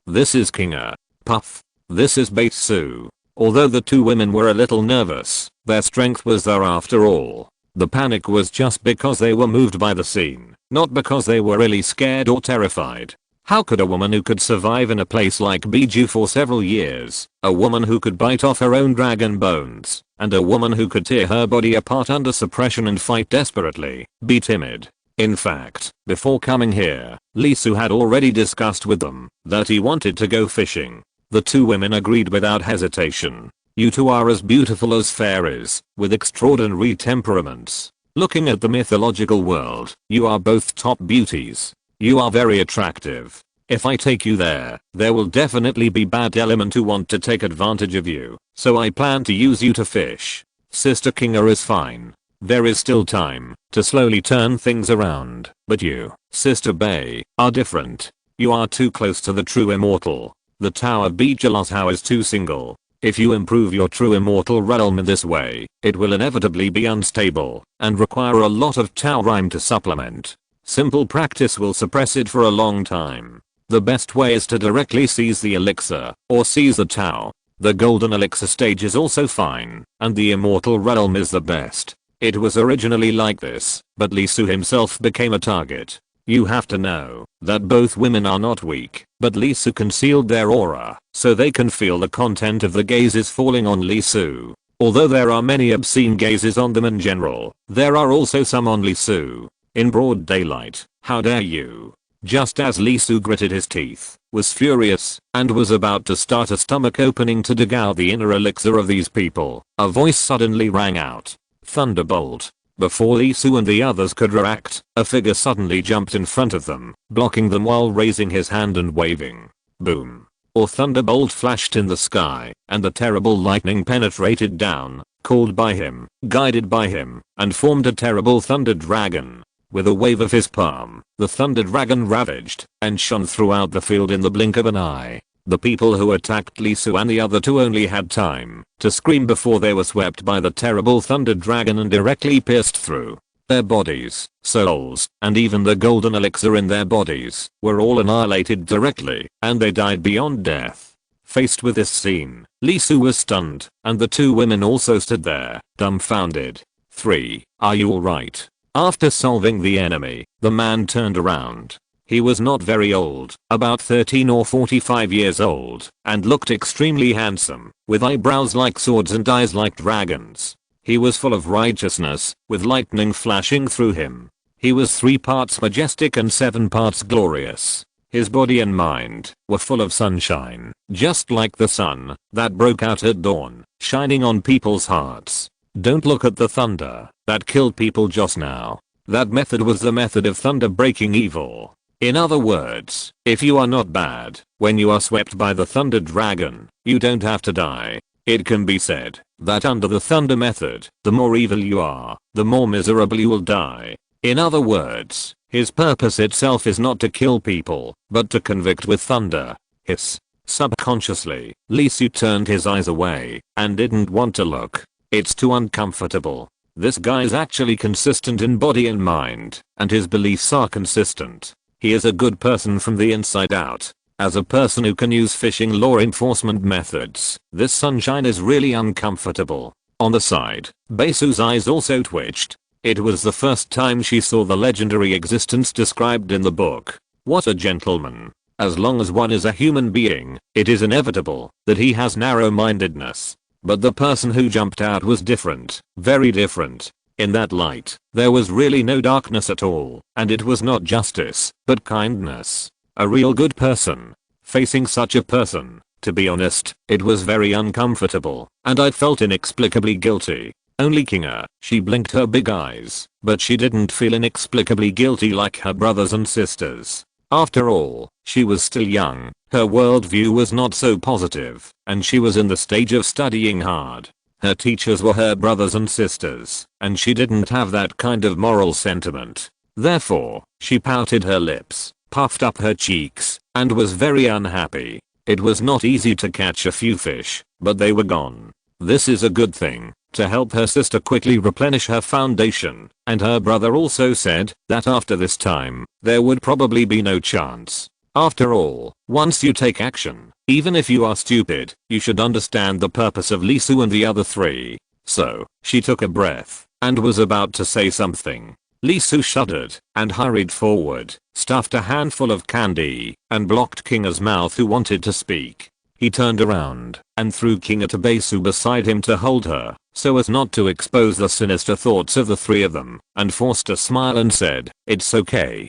This is Kinga. Puff. This is Bae-su. Although the two women were a little nervous, their strength was there after all. The panic was just because they were moved by the scene, not because they were really scared or terrified. How could a woman who could survive in a place like Biju for several years, a woman who could bite off her own dragon bones, and a woman who could tear her body apart under suppression and fight desperately, be timid? In fact, before coming here, Lee Su had already discussed with them that he wanted to go fishing. The two women agreed without hesitation. You two are as beautiful as fairies, with extraordinary temperaments. Looking at the mythological world, you are both top beauties. You are very attractive. If I take you there will definitely be bad element who want to take advantage of you, so I plan to use you to fish. Sister Kinga is fine. There is still time to slowly turn things around, but you, Sister Bae, are different. You are too close to the true immortal. The Tower Bijalathao is too single. If you improve your true immortal realm in this way, it will inevitably be unstable and require a lot of Tao rhyme to supplement. Simple practice will suppress it for a long time. The best way is to directly seize the elixir, or seize the Tao. The golden elixir stage is also fine, and the immortal realm is the best. It was originally like this, but Lee Su himself became a target. You have to know that both women are not weak, but Lee Su concealed their aura, so they can feel the content of the gazes falling on Lee Su. Although there are many obscene gazes on them in general, there are also some on Lee Su. In broad daylight, how dare you? Just as Lee Su gritted his teeth, was furious, and was about to start a stomach opening to dig out the inner elixir of these people, a voice suddenly rang out. Thunderbolt. Before Lee Su and the others could react, a figure suddenly jumped in front of them, blocking them while raising his hand and waving. Boom. A thunderbolt flashed in the sky, and the terrible lightning penetrated down, called by him, guided by him, and formed a terrible thunder dragon. With a wave of his palm, the thunder dragon ravaged and shone throughout the field in the blink of an eye. The people who attacked Lee Su and the other two only had time to scream before they were swept by the terrible thunder dragon and directly pierced through. Their bodies, souls, and even the golden elixir in their bodies were all annihilated directly, and they died beyond death. Faced with this scene, Lee Su was stunned, and the two women also stood there, dumbfounded. 3. Are you alright? After solving the enemy, the man turned around. He was not very old, about 13 or 45 years old, and looked extremely handsome, with eyebrows like swords and eyes like dragons. He was full of righteousness, with lightning flashing through him. He was 3 parts majestic and 7 parts glorious. His body and mind were full of sunshine, just like the sun that broke out at dawn, shining on people's hearts. Don't look at the thunder that killed people just now. That method was the method of thunder breaking evil. In other words, if you are not bad, when you are swept by the thunder dragon, you don't have to die. It can be said that under the thunder method, the more evil you are, the more miserable you will die. In other words, his purpose itself is not to kill people, but to convict with thunder. Hiss. Subconsciously, Lee Su turned his eyes away and didn't want to look. It's too uncomfortable. This guy's actually consistent in body and mind, and his beliefs are consistent. He is a good person from the inside out. As a person who can use fishing law enforcement methods, this sunshine is really uncomfortable. On the side, Bae-su's eyes also twitched. It was the first time she saw the legendary existence described in the book. What a gentleman. As long as one is a human being, it is inevitable that he has narrow-mindedness. But the person who jumped out was different, very different. In that light, there was really no darkness at all, and it was not justice, but kindness. A real good person. Facing such a person, to be honest, it was very uncomfortable, and I felt inexplicably guilty. Only Kinga, she blinked her big eyes, but she didn't feel inexplicably guilty like her brothers and sisters. After all, she was still young, her worldview was not so positive, and she was in the stage of studying hard. Her teachers were her brothers and sisters, and she didn't have that kind of moral sentiment. Therefore, she pouted her lips, puffed up her cheeks, and was very unhappy. It was not easy to catch a few fish, but they were gone. This is a good thing, to help her sister quickly replenish her foundation, and her brother also said that after this time, there would probably be no chance. After all, once you take action, even if you are stupid, you should understand the purpose of Lisu and the other three. So, she took a breath, and was about to say something. Lisu shuddered, and hurried forward, stuffed a handful of candy, and blocked Kinga's mouth who wanted to speak. He turned around, and threw Kinga to Besu beside him to hold her, so as not to expose the sinister thoughts of the three of them, and forced a smile and said, "It's okay,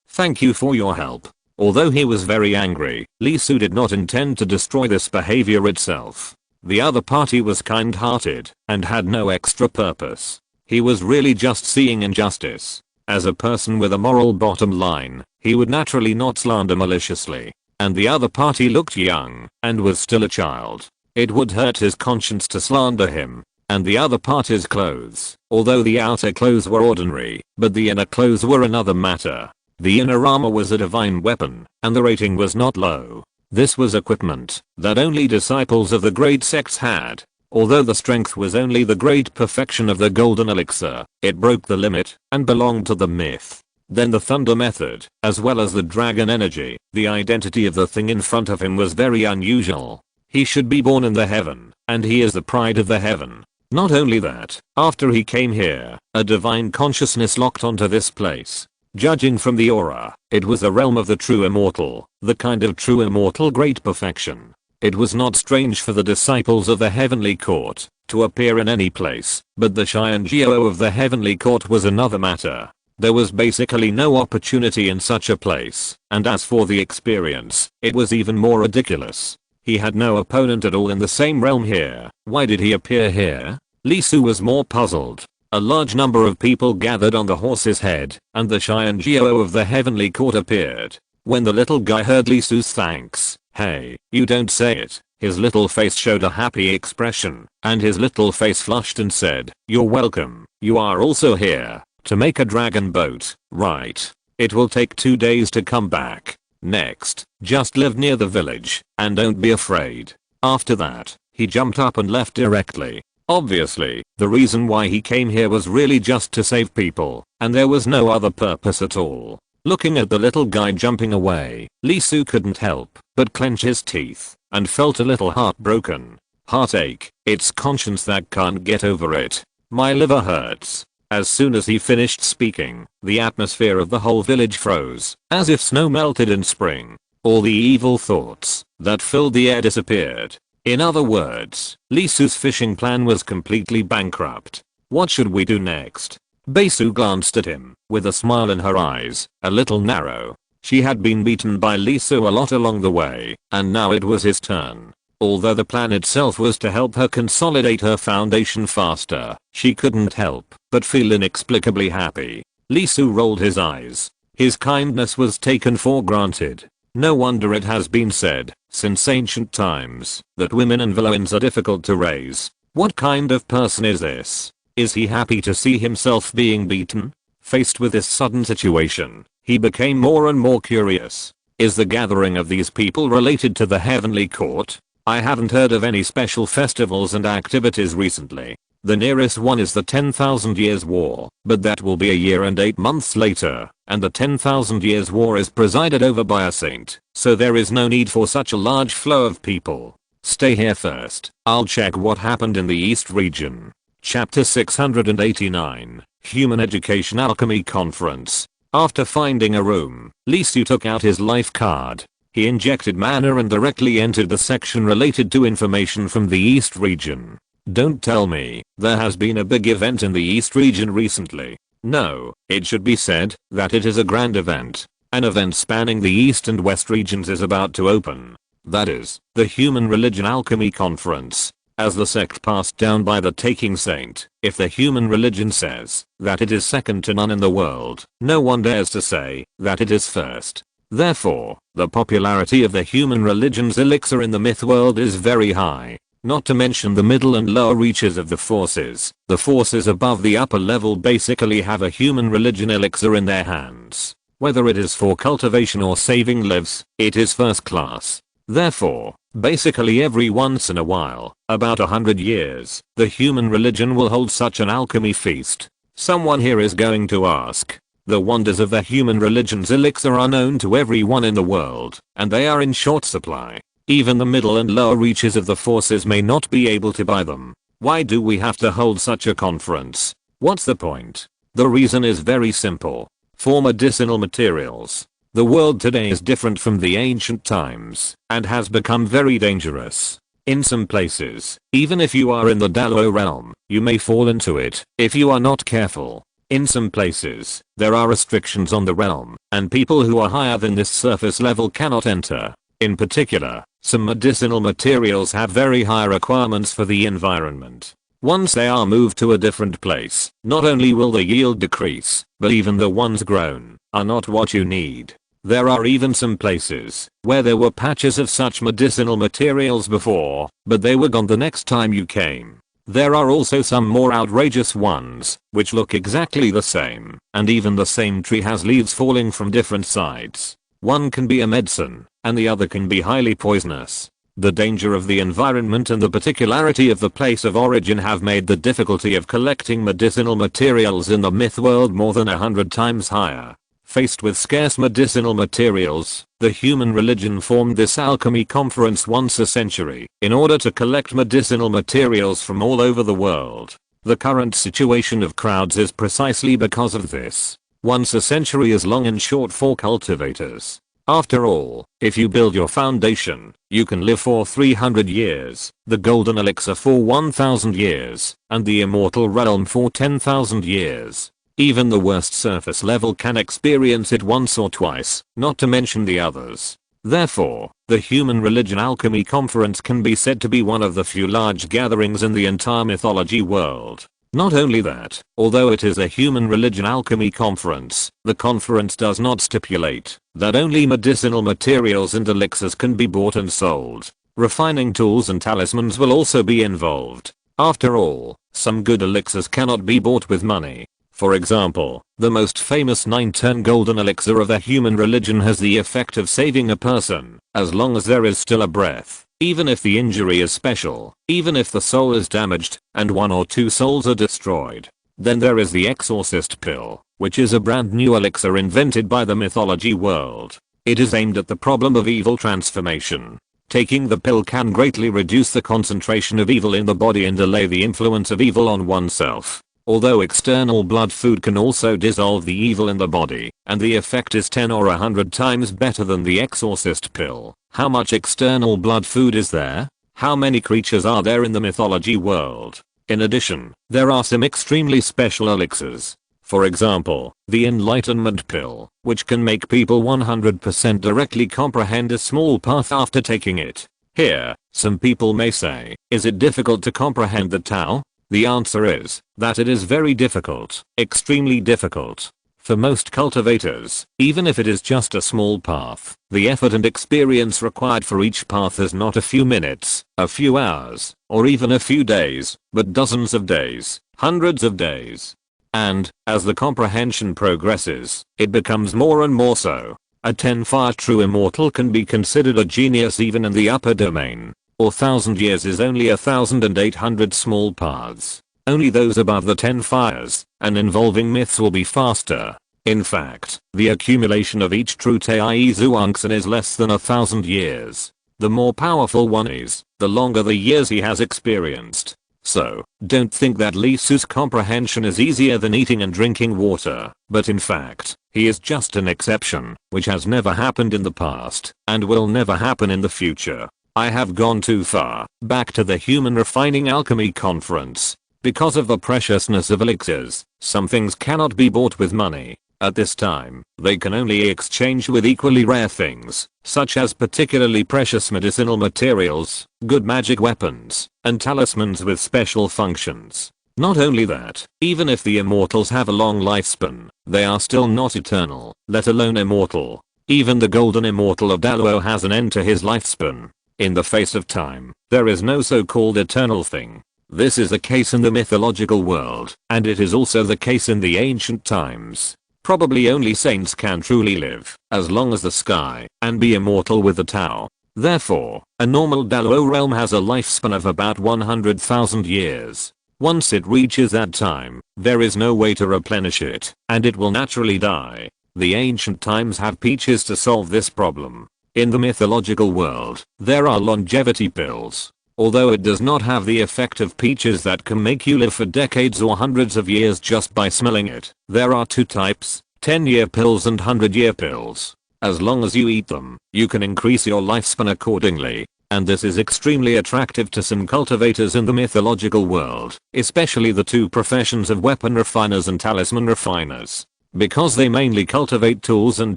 thank you for your help." Although he was very angry, Lisu did not intend to destroy this behavior itself. The other party was kind-hearted, and had no extra purpose. He was really just seeing injustice. As a person with a moral bottom line, he would naturally not slander maliciously. And the other party looked young, and was still a child. It would hurt his conscience to slander him. And the other party's clothes, although the outer clothes were ordinary, but the inner clothes were another matter. The inner armor was a divine weapon, and the rating was not low. This was equipment that only disciples of the great sects had. Although the strength was only the great perfection of the golden elixir, it broke the limit, and belonged to the myth. Then the thunder method, as well as the dragon energy, the identity of the thing in front of him was very unusual. He should be born in the heaven, and he is the pride of the heaven. Not only that, after he came here, a divine consciousness locked onto this place. Judging from the aura, it was the realm of the true immortal, the kind of true immortal great perfection. It was not strange for the disciples of the heavenly court to appear in any place, but the Shyangio of the heavenly court was another matter. There was basically no opportunity in such a place, and as for the experience, it was even more ridiculous. He had no opponent at all in the same realm here. Why did he appear here? Lisu was more puzzled. A large number of people gathered on the horse's head, and the Shyangio of the heavenly court appeared. When the little guy heard Lisu's thanks, "Hey, you don't say it," his little face showed a happy expression, and his little face flushed and said, "You're welcome. You are also here to make a dragon boat, right? It will take 2 days to come back. Next, just live near the village, and don't be afraid." After that, he jumped up and left directly. Obviously, the reason why he came here was really just to save people, and there was no other purpose at all. Looking at the little guy jumping away, Lisu couldn't help but clench his teeth, and felt a little heartbroken. Heartache, it's conscience that can't get over it. My liver hurts. As soon as he finished speaking, the atmosphere of the whole village froze, as if snow melted in spring. All the evil thoughts that filled the air disappeared. In other words, Lisu's fishing plan was completely bankrupt. What should we do next? Besu glanced at him, with a smile in her eyes, a little narrow. She had been beaten by Lisu a lot along the way, and now it was his turn. Although the plan itself was to help her consolidate her foundation faster, she couldn't help but feel inexplicably happy. Lisu rolled his eyes. His kindness was taken for granted. No wonder it has been said, since ancient times, that women and villains are difficult to raise. What kind of person is this? Is he happy to see himself being beaten? Faced with this sudden situation, he became more and more curious. Is the gathering of these people related to the heavenly court? I haven't heard of any special festivals and activities recently. The nearest one is the 10,000 Years War, but that will be a year and 8 months later, and the 10,000 Years War is presided over by a saint, so there is no need for such a large flow of people. Stay here first, I'll check what happened in the East region. Chapter 689, Human Education Alchemy Conference. After finding a room, Lisu took out his life card. He injected mana and directly entered the section related to information from the East region. Don't tell me there has been a big event in the East region recently. No, it should be said that it is a grand event. An event spanning the East and West regions is about to open. That is, the Human Religion Alchemy Conference. As the sect passed down by the Taking Saint, if the human religion says that it is second to none in the world, no one dares to say that it is first. Therefore, the popularity of the human religion's elixir in the myth world is very high. Not to mention the middle and lower reaches of the forces. The forces above the upper level basically have a human religion elixir in their hands. Whether it is for cultivation or saving lives, it is first class. Therefore, basically every once in a while, about 100 years, the human religion will hold such an alchemy feast. Someone here is going to ask. The wonders of the human religion's elixir are known to everyone in the world, and they are in short supply. Even the middle and lower reaches of the forces may not be able to buy them. Why do we have to hold such a conference? What's the point? The reason is very simple. For medicinal materials. The world today is different from the ancient times, and has become very dangerous. In some places, even if you are in the Dalo realm, you may fall into it, if you are not careful. In some places, there are restrictions on the realm, and people who are higher than this surface level cannot enter. In particular, some medicinal materials have very high requirements for the environment. Once they are moved to a different place, not only will the yield decrease, but even the ones grown are not what you need. There are even some places where there were patches of such medicinal materials before, but they were gone the next time you came. There are also some more outrageous ones, which look exactly the same, and even the same tree has leaves falling from different sides. One can be a medicine, and the other can be highly poisonous. The danger of the environment and the particularity of the place of origin have made the difficulty of collecting medicinal materials in the myth world more than 100 times higher. Faced with scarce medicinal materials, the human religion formed this alchemy conference once a century in order to collect medicinal materials from all over the world. The current situation of crowds is precisely because of this. Once a century is long and short for cultivators. After all, if you build your foundation, you can live for 300 years, the golden elixir for 1000 years, and the immortal realm for 10,000 years. Even the worst surface level can experience it once or twice, not to mention the others. Therefore, the Human Religion Alchemy Conference can be said to be one of the few large gatherings in the entire mythology world. Not only that, although it is a human religion alchemy conference, the conference does not stipulate that only medicinal materials and elixirs can be bought and sold. Refining tools and talismans will also be involved. After all, some good elixirs cannot be bought with money. For example, the most famous 9-turn golden elixir of the human religion has the effect of saving a person, as long as there is still a breath. Even if the injury is special, even if the soul is damaged, and 1 or 2 souls are destroyed. Then there is the exorcist pill, which is a brand new elixir invented by the mythology world. It is aimed at the problem of evil transformation. Taking the pill can greatly reduce the concentration of evil in the body and delay the influence of evil on oneself. Although external blood food can also dissolve the evil in the body, and the effect is 10 or 100 times better than the exorcist pill. How much external blood food is there? How many creatures are there in the mythology world? In addition, there are some extremely special elixirs. For example, the enlightenment pill, which can make people 100% directly comprehend a small path after taking it. Here, some people may say, is it difficult to comprehend the Tao? The answer is that it is very difficult, extremely difficult. For most cultivators, even if it is just a small path, the effort and experience required for each path is not a few minutes, a few hours, or even a few days, but dozens of days, hundreds of days. And, as the comprehension progresses, it becomes more and more so. A 10-fire true immortal can be considered a genius even in the upper domain. Or 1000 years is only 1800 small paths. Only those above the 10 fires and involving myths will be faster. In fact, the accumulation of each true Tei Zhuangxin is less than 1000 years. The more powerful one is, the longer the years he has experienced. So, don't think that Lee Su's comprehension is easier than eating and drinking water, but in fact, he is just an exception, which has never happened in the past, and will never happen in the future. I have gone too far, back to the Human Refining Alchemy Conference. Because of the preciousness of elixirs, some things cannot be bought with money. At this time, they can only exchange with equally rare things, such as particularly precious medicinal materials, good magic weapons, and talismans with special functions. Not only that, even if the immortals have a long lifespan, they are still not eternal, let alone immortal. Even the golden immortal of Daluo has an end to his lifespan. In the face of time, there is no so-called eternal thing. This is the case in the mythological world, and it is also the case in the ancient times. Probably only saints can truly live as long as the sky and be immortal with the Tao. Therefore, a normal Daluo realm has a lifespan of about 100,000 years. Once it reaches that time, there is no way to replenish it, and it will naturally die. The ancient times have peaches to solve this problem. In the mythological world, there are longevity pills. Although it does not have the effect of peaches that can make you live for decades or hundreds of years just by smelling it, there are two types, 10-year pills and 100-year pills. As long as you eat them, you can increase your lifespan accordingly, and this is extremely attractive to some cultivators in the mythological world, especially the two professions of weapon refiners and talisman refiners. Because they mainly cultivate tools and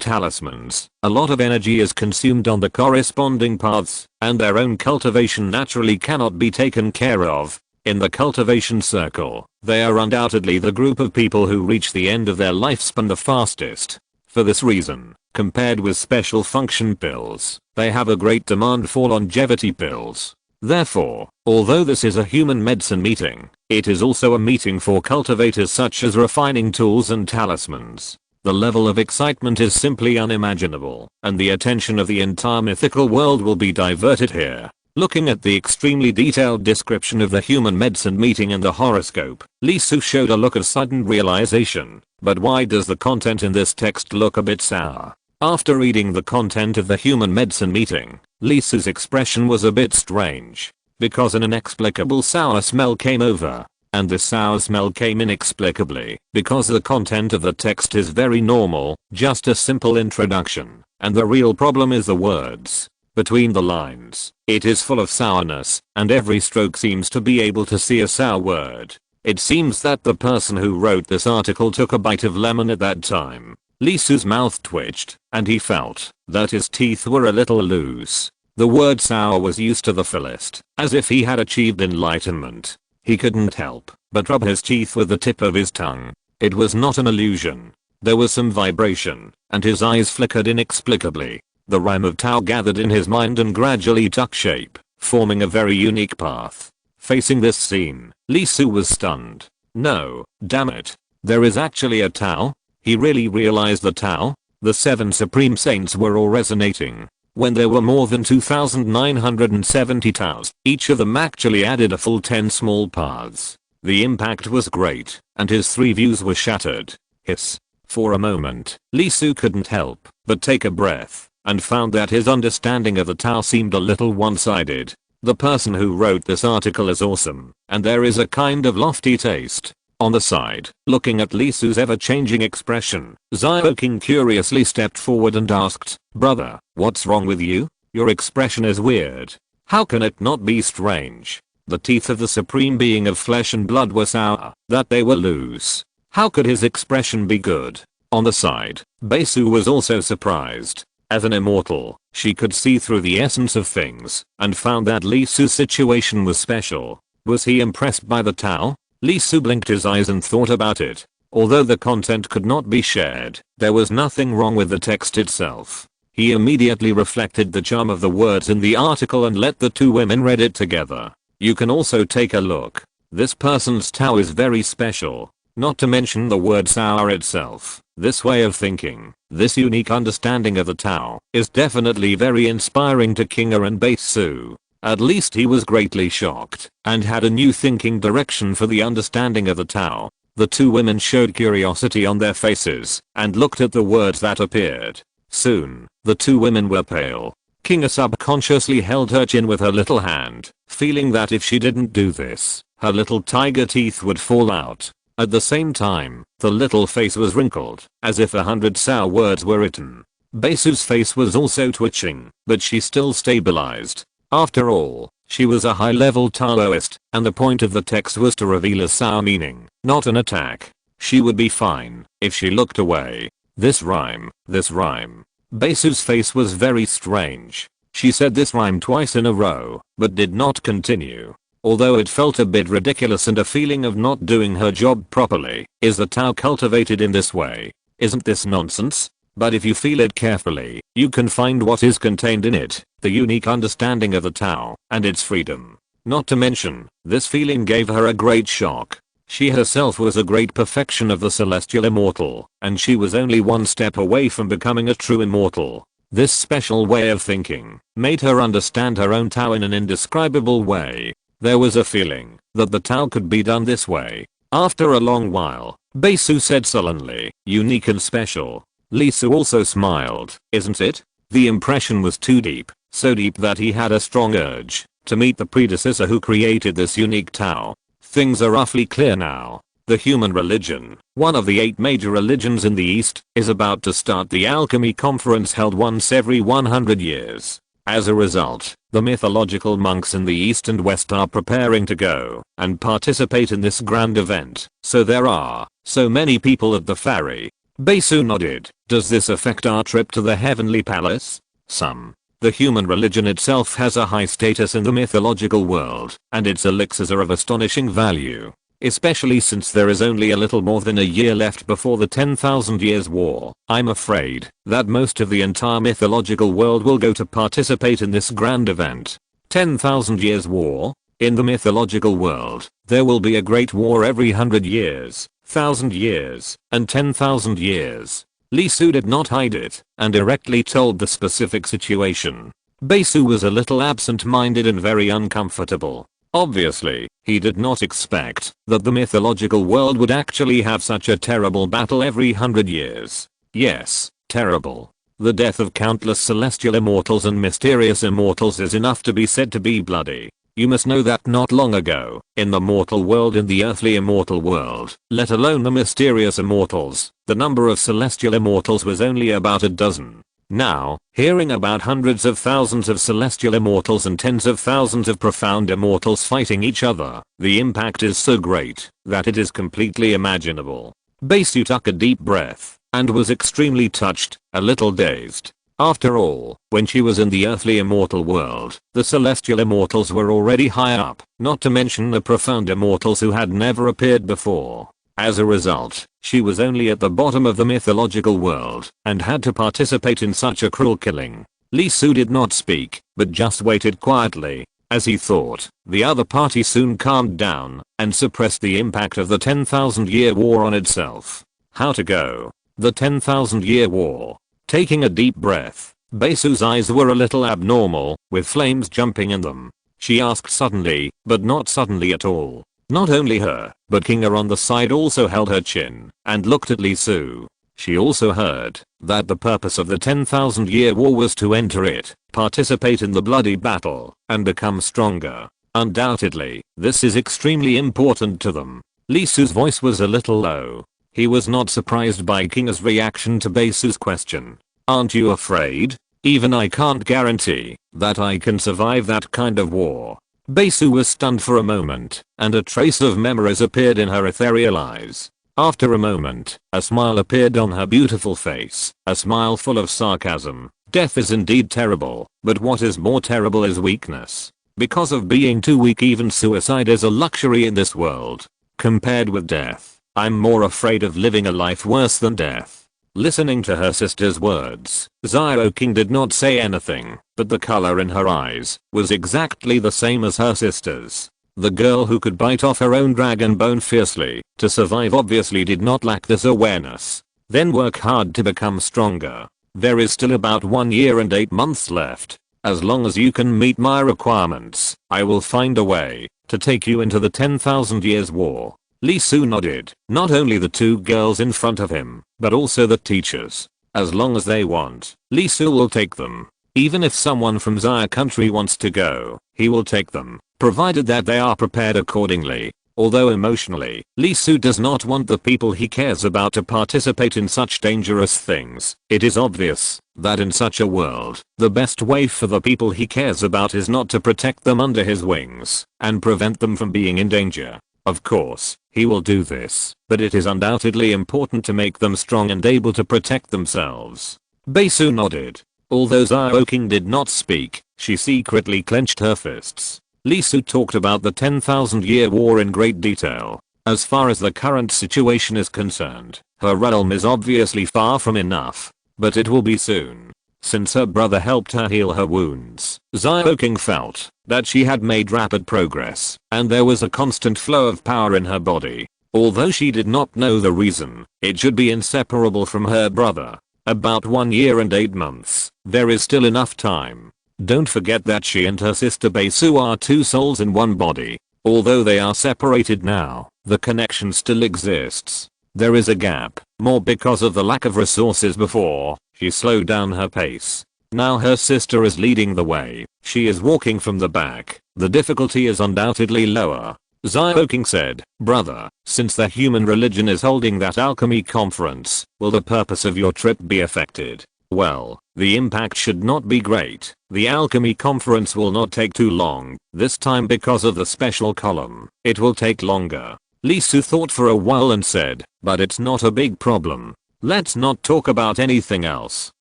talismans, a lot of energy is consumed on the corresponding paths, and their own cultivation naturally cannot be taken care of. In the cultivation circle, they are undoubtedly the group of people who reach the end of their lifespan the fastest. For this reason, compared with special function pills, they have a great demand for longevity pills. Therefore, although this is a human medicine meeting, it is also a meeting for cultivators such as refining tools and talismans. The level of excitement is simply unimaginable, and the attention of the entire mythical world will be diverted here. Looking at the extremely detailed description of the human medicine meeting and the horoscope, Lee Su showed a look of sudden realization. But why does the content in this text look a bit sour? After reading the content of the human medicine meeting, Lee Su's expression was a bit strange, because an inexplicable sour smell came over, and this sour smell came inexplicably, because the content of the text is very normal, just a simple introduction, and the real problem is the words. Between the lines, it is full of sourness, and every stroke seems to be able to see a sour word. It seems that the person who wrote this article took a bite of lemon at that time. Lee Su's mouth twitched, and he felt that his teeth were a little loose. The word sour was used to the fullest, as if he had achieved enlightenment. He couldn't help but rub his teeth with the tip of his tongue. It was not an illusion. There was some vibration, and his eyes flickered inexplicably. The rhyme of Tao gathered in his mind and gradually took shape, forming a very unique path. Facing this scene, Lee Su was stunned. No, damn it. There is actually a Tao? He really realized the Tao? The 7 Supreme Saints were all resonating. When there were more than 2,970 Taos, each of them actually added a full 10 small paths. The impact was great, and his 3 views were shattered. Hiss. For a moment, Lee Su couldn't help but take a breath, and found that his understanding of the Tao seemed a little one-sided. The person who wrote this article is awesome, and there is a kind of lofty taste. On the side, looking at Lee Su's ever-changing expression, Xiao King curiously stepped forward and asked, "Brother, what's wrong with you? Your expression is weird." How can it not be strange? The teeth of the supreme being of flesh and blood were sour, that they were loose. How could his expression be good? On the side, Beisu was also surprised. As an immortal, she could see through the essence of things, and found that Lee Su's situation was special. Was he impressed by the Tao? Lee Su blinked his eyes and thought about it. Although the content could not be shared, there was nothing wrong with the text itself. He immediately reflected the charm of the words in the article and let the 2 women read it together. You can also take a look. This person's Tao is very special. Not to mention the word sour itself. This way of thinking, this unique understanding of the Tao, is definitely very inspiring to Kinga and Beisu. At least he was greatly shocked, and had a new thinking direction for the understanding of the Tao. The 2 women showed curiosity on their faces, and looked at the words that appeared. Soon, the 2 women were pale. Kinga subconsciously held her chin with her little hand, feeling that if she didn't do this, her little tiger teeth would fall out. At the same time, the little face was wrinkled, as if 100 sour words were written. Beisu's face was also twitching, but she still stabilized. After all, she was a high-level Taoist, and the point of the text was to reveal a sour meaning, not an attack. She would be fine if she looked away. This rhyme. Beisu's face was very strange. She said this rhyme twice in a row, but did not continue. Although it felt a bit ridiculous and a feeling of not doing her job properly. Is the Tao cultivated in this way? Isn't this nonsense? But if you feel it carefully, you can find what is contained in it, the unique understanding of the Tao, and its freedom. Not to mention, this feeling gave her a great shock. She herself was a great perfection of the celestial immortal, and she was only one step away from becoming a true immortal. This special way of thinking made her understand her own Tao in an indescribable way. There was a feeling that the Tao could be done this way. After a long while, Beisu said sullenly, unique and special. Li Su also smiled, isn't it? The impression was too deep, so deep that he had a strong urge to meet the predecessor who created this unique Tao. Things are roughly clear now. The human religion, one of the 8 major religions in the East, is about to start the alchemy conference held once every 100 years. As a result, the mythological monks in the East and West are preparing to go and participate in this grand event. So there are so many people at the ferry. Beisu nodded. Does this affect our trip to the heavenly palace? Some. The human religion itself has a high status in the mythological world, and its elixirs are of astonishing value. Especially since there is only a little more than a year left before the 10,000 Years War. I'm afraid that most of the entire mythological world will go to participate in this grand event. 10,000 Years War? In the mythological world, there will be a great war every 100 years, 1,000 years, and 10,000 years. Li Su did not hide it, and directly told the specific situation. Beisu was a little absent-minded and very uncomfortable. Obviously, he did not expect that the mythological world would actually have such a terrible battle every 100 years. Yes, terrible. The death of countless celestial immortals and mysterious immortals is enough to be said to be bloody. You must know that not long ago, in the mortal world, in the earthly immortal world, let alone the mysterious immortals, the number of celestial immortals was only about a dozen. Now, hearing about hundreds of thousands of celestial immortals and tens of thousands of profound immortals fighting each other, the impact is so great that it is completely imaginable. Beisu took a deep breath and was extremely touched, a little dazed. After all, when she was in the earthly immortal world, the celestial immortals were already high up, not to mention the profound immortals who had never appeared before. As a result, she was only at the bottom of the mythological world and had to participate in such a cruel killing. Li Su did not speak, but just waited quietly. As he thought, the other party soon calmed down and suppressed the impact of the 10,000-year war on itself. How to go? The 10,000-year war. Taking a deep breath, Beisu's eyes were a little abnormal, with flames jumping in them. She asked suddenly, but not suddenly at all. Not only her, but Kinga on the side also held her chin and looked at Li Su. She also heard that the purpose of the 10,000-year war was to enter it, participate in the bloody battle, and become stronger. Undoubtedly, this is extremely important to them. Li Su's voice was a little low. He was not surprised by Kinga's reaction to Beisu's question. Aren't you afraid? Even I can't guarantee that I can survive that kind of war. Beisu was stunned for a moment, and a trace of memories appeared in her ethereal eyes. After a moment, a smile appeared on her beautiful face, a smile full of sarcasm. Death is indeed terrible, but what is more terrible is weakness. Because of being too weak, even suicide is a luxury in this world. Compared with death, I'm more afraid of living a life worse than death. Listening to her sister's words, Xiao King did not say anything, but the color in her eyes was exactly the same as her sister's. The girl who could bite off her own dragon bone fiercely to survive obviously did not lack this awareness. Then work hard to become stronger. There is still about 1 year and 8 months left. As long as you can meet my requirements, I will find a way to take you into the 10,000 years war. Li Su nodded. Not only the two girls in front of him, but also the teachers. As long as they want, Li Su will take them. Even if someone from Xia country wants to go, he will take them. provided that they are prepared accordingly. Although emotionally, Lee Soo does not want the people he cares about to participate in such dangerous things. It is obvious that in such a world, the best way for the people he cares about is not to protect them under his wings and prevent them from being in danger. Of course, he will do this, but it is undoubtedly important to make them strong and able to protect themselves. Bae-soo nodded. Although Xiao King did not speak, she secretly clenched her fists. Lee Soo talked about the 10,000-year war in great detail. As far as the current situation is concerned, her realm is obviously far from enough, but it will be soon. Since her brother helped her heal her wounds, Xiao King felt that she had made rapid progress, and there was a constant flow of power in her body. Although she did not know the reason, it should be inseparable from her brother. About 1 year and 8 months, there is still enough time. Don't forget that she and her sister Bae-soo are 2 souls in one body. Although they are separated now, the connection still exists. There is a gap, more because of the lack of resources before. She slowed down her pace. Now her sister is leading the way. She is walking from the back. The difficulty is undoubtedly lower. Xiao King said, brother, since the human religion is holding that alchemy conference, will the purpose of your trip be affected? Well, the impact should not be great. The alchemy conference will not take too long, this time because of the special column. It will take longer. Lee Soo thought for a while and said, but it's not a big problem. Let's not talk about anything else.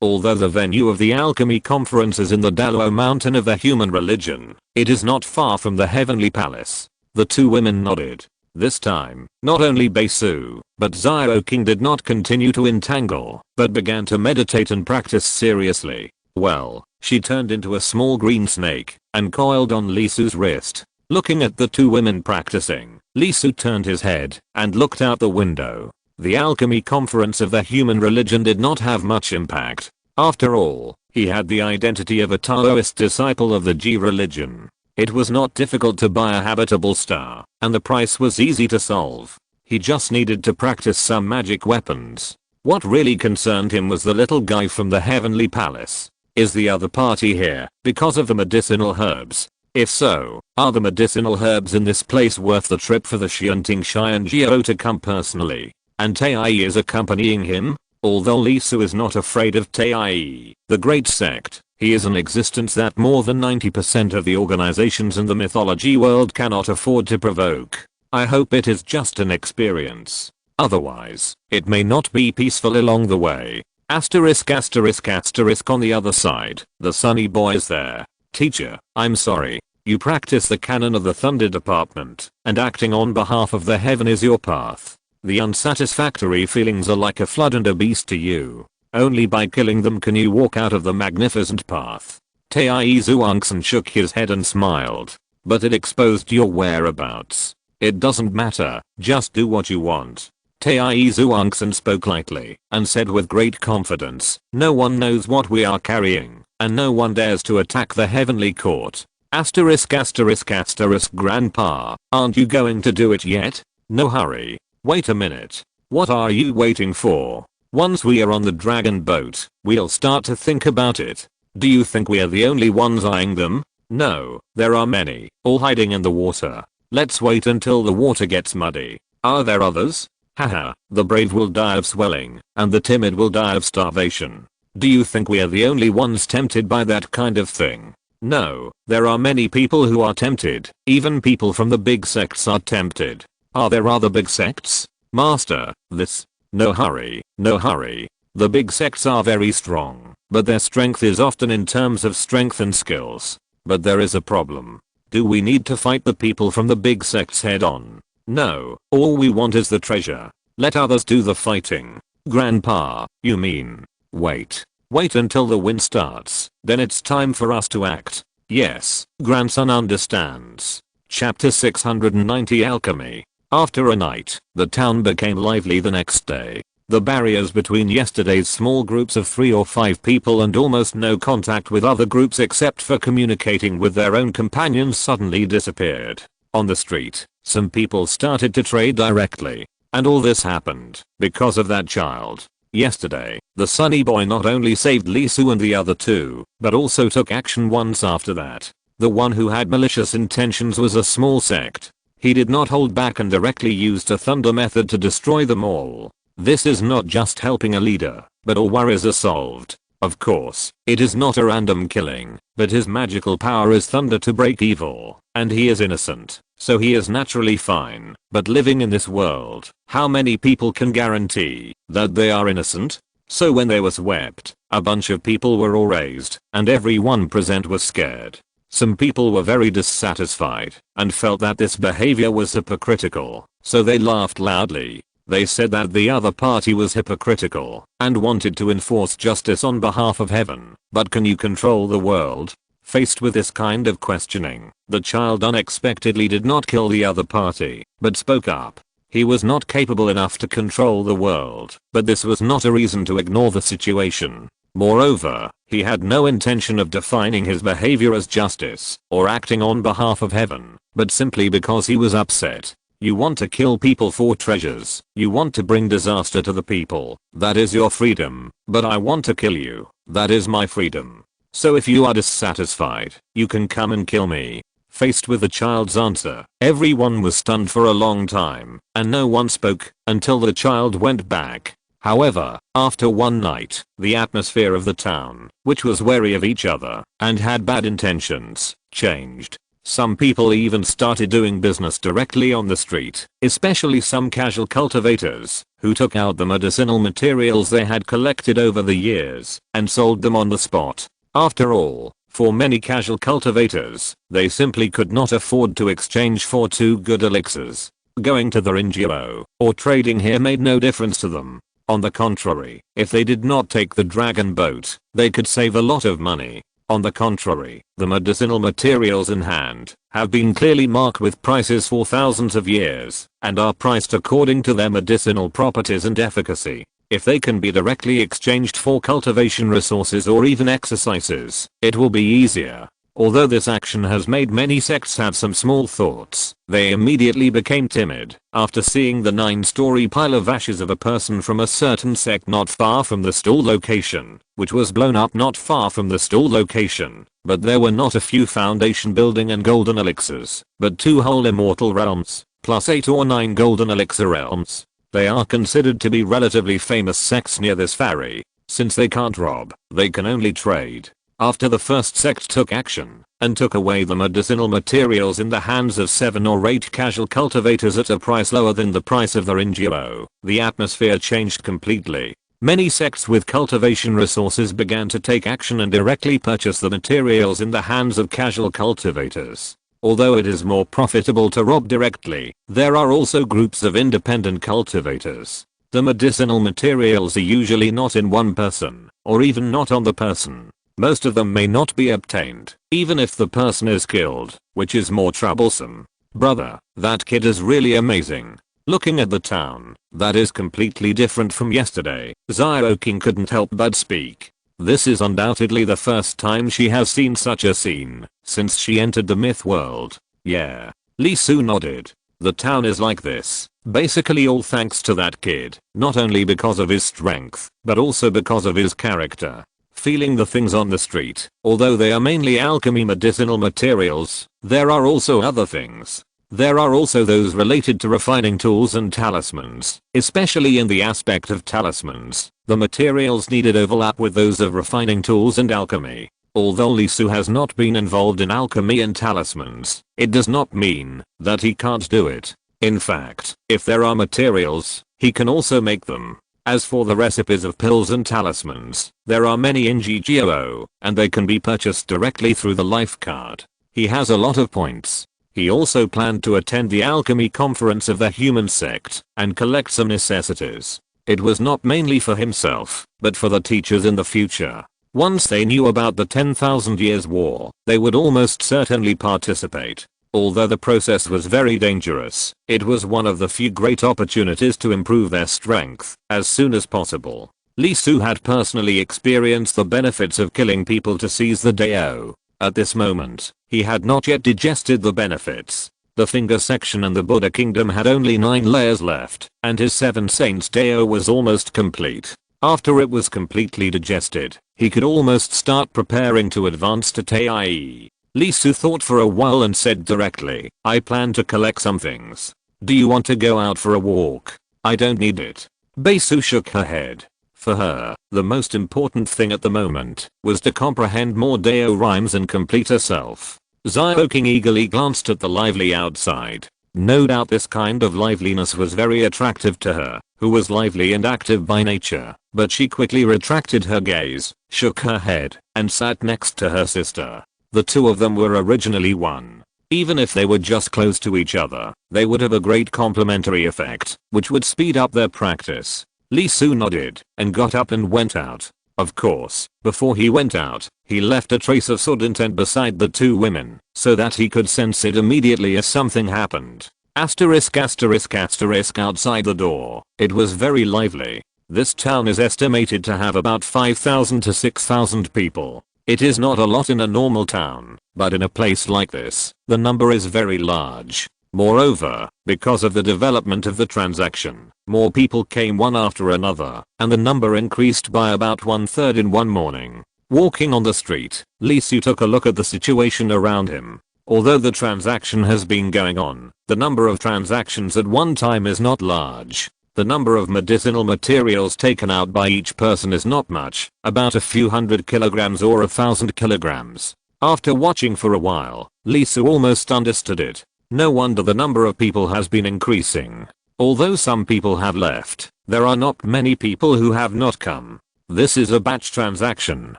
Although the venue of the alchemy conference is in the Daluo mountain of the human religion, it is not far from the heavenly palace. The 2 women nodded. This time, not only Bae-soo, but Xiao King did not continue to entangle, but began to meditate and practice seriously. Well, she turned into a small green snake and coiled on Lee Soo's wrist. Looking at the 2 women practicing, Lee Soo turned his head and looked out the window. The alchemy conference of the human religion did not have much impact. After all, he had the identity of a Taoist disciple of the Ji religion. It was not difficult to buy a habitable star, and the price was easy to solve. He just needed to practice some magic weapons. What really concerned him was the little guy from the heavenly palace. Is the other party here because of the medicinal herbs? If so, are the medicinal herbs in this place worth the trip for the Xianting Xianjiao to come personally? And Tai is accompanying him? Although Lee Soo is not afraid of Tai, the great sect, he is an existence that more than 90% of the organizations in the mythology world cannot afford to provoke. I hope it is just an experience. Otherwise, it may not be peaceful along the way. Asterisk asterisk asterisk on the other side, the sunny boy is there. Teacher, I'm sorry. You practice the canon of the Thunder Department, and acting on behalf of the heaven is your path. The unsatisfactory feelings are like a flood and a beast to you. Only by killing them can you walk out of the magnificent path. Tai Zuangsan shook his head and smiled. But it exposed your whereabouts. It doesn't matter, just do what you want. Tai Zuangsan spoke lightly and said with great confidence, no one knows what we are carrying, and no one dares to attack the heavenly court. Asterisk asterisk asterisk grandpa, aren't you going to do it yet? No hurry. Wait a minute. What are you waiting for? Once we are on the dragon boat, we'll start to think about it. Do you think we are the only ones eyeing them? No, there are many, all hiding in the water. Let's wait until the water gets muddy. Are there others? Haha, the brave will die of swelling, and the timid will die of starvation. Do you think we are the only ones tempted by that kind of thing? No, there are many people who are tempted. Even people from the big sects are tempted. Are there other big sects? Master, this. No hurry, no hurry. The big sects are very strong, but their strength is often in terms of strength and skills. But there is a problem. Do we need to fight the people from the big sects head on? No, all we want is the treasure. Let others do the fighting. Grandpa, you mean? Wait until the wind starts, then it's time for us to act. Yes, grandson understands. Chapter 690 Alchemy. After a night, the town became lively the next day. The barriers between yesterday's small groups of 3 or 5 people and almost no contact with other groups except for communicating with their own companions suddenly disappeared. On the street, some people started to trade directly. And all this happened because of that child. Yesterday, the sunny boy not only saved Lee Soo and the other 2, but also took action once after that. The one who had malicious intentions was a small sect. He did not hold back and directly used a thunder method to destroy them all. This is not just helping a leader, but all worries are solved. Of course, it is not a random killing, but his magical power is thunder to break evil, and he is innocent, so he is naturally fine. But living in this world, how many people can guarantee that they are innocent? So when they were swept, a bunch of people were all raised, and everyone present was scared. Some people were very dissatisfied and felt that this behavior was hypocritical, so they laughed loudly. They said that the other party was hypocritical and wanted to enforce justice on behalf of heaven. But can you control the world? Faced with this kind of questioning, the child unexpectedly did not kill the other party, but spoke up. He was not capable enough to control the world, but this was not a reason to ignore the situation. Moreover, he had no intention of defining his behavior as justice or acting on behalf of heaven, but simply because he was upset. You want to kill people for treasures. You want to bring disaster to the people. That is your freedom. But I want to kill you. That is my freedom. So if you are dissatisfied, you can come and kill me. Faced with the child's answer, everyone was stunned for a long time, and no one spoke until the child went back. However, after one night, the atmosphere of the town, which was wary of each other and had bad intentions, changed. Some people even started doing business directly on the street, especially some casual cultivators, who took out the medicinal materials they had collected over the years and sold them on the spot. After all, for many casual cultivators, they simply could not afford to exchange for 2 good elixirs. Going to the NGO or trading here made no difference to them. On the contrary, if they did not take the dragon boat, they could save a lot of money. On the contrary, the medicinal materials in hand have been clearly marked with prices for thousands of years and are priced according to their medicinal properties and efficacy. If they can be directly exchanged for cultivation resources or even exercises, it will be easier. Although this action has made many sects have some small thoughts, they immediately became timid after seeing the 9-story pile of ashes of a person from a certain sect not far from the store location, which was blown up not far from the store location. But there were not a few foundation building and golden elixirs, but 2 whole immortal realms, plus 8 or 9 golden elixir realms. They are considered to be relatively famous sects near this valley. Since they can't rob, they can only trade. After the first sect took action and took away the medicinal materials in the hands of 7 or 8 casual cultivators at a price lower than the price of their NGO, the atmosphere changed completely. Many sects with cultivation resources began to take action and directly purchase the materials in the hands of casual cultivators. Although it is more profitable to rob directly, there are also groups of independent cultivators. The medicinal materials are usually not in one person, or even not on the person. Most of them may not be obtained, even if the person is killed, which is more troublesome. Brother, that kid is really amazing. Looking at the town, that is completely different from yesterday. Xiaoqing couldn't help but speak. This is undoubtedly the first time she has seen such a scene since she entered the myth world. Yeah. Li Su nodded. The town is like this, basically all thanks to that kid, not only because of his strength, but also because of his character. Feeling the things on the street, although they are mainly alchemy medicinal materials, there are also other things. There are also those related to refining tools and talismans, especially in the aspect of talismans. The materials needed overlap with those of refining tools and alchemy. Although Li Su has not been involved in alchemy and talismans, it does not mean that he can't do it. In fact, if there are materials, he can also make them. As for the recipes of pills and talismans, there are many in GGO, and they can be purchased directly through the life card. He has a lot of points. He also planned to attend the alchemy conference of the human sect and collect some necessities. It was not mainly for himself, but for the teachers in the future. Once they knew about the 10,000 years war, they would almost certainly participate. Although the process was very dangerous, it was one of the few great opportunities to improve their strength as soon as possible. Li Su had personally experienced the benefits of killing people to seize the Dao. At this moment, he had not yet digested the benefits. The finger section and the Buddha kingdom had only 9 layers left, and his 7 saints Dao was almost complete. After it was completely digested, he could almost start preparing to advance to Tai. Lee Su thought for a while and said directly, I plan to collect some things. Do you want to go out for a walk? I don't need it. Bae-su shook her head. For her, the most important thing at the moment was to comprehend more Dao rhymes and complete herself. Xiaoqing eagerly glanced at the lively outside. No doubt this kind of liveliness was very attractive to her, who was lively and active by nature, but she quickly retracted her gaze, shook her head, and sat next to her sister. The two of them were originally one. Even if they were just close to each other, they would have a great complementary effect, which would speed up their practice. Lee Su nodded, and got up and went out. Of course, before he went out, he left a trace of sudden intent beside the two women, so that he could sense it immediately as something happened. Asterisk asterisk asterisk outside the door, it was very lively. This town is estimated to have about 5,000 to 6,000 people. It is not a lot in a normal town, but in a place like this, the number is very large. Moreover, because of the development of the transaction, more people came one after another, and the number increased by about 1/3 in one morning. Walking on the street, Lee Su took a look at the situation around him. Although the transaction has been going on, the number of transactions at one time is not large. The number of medicinal materials taken out by each person is not much, about a few hundred kilograms or 1,000 kilograms. After watching for a while, Lee Su almost understood it. No wonder the number of people has been increasing. Although some people have left, there are not many people who have not come. This is a batch transaction.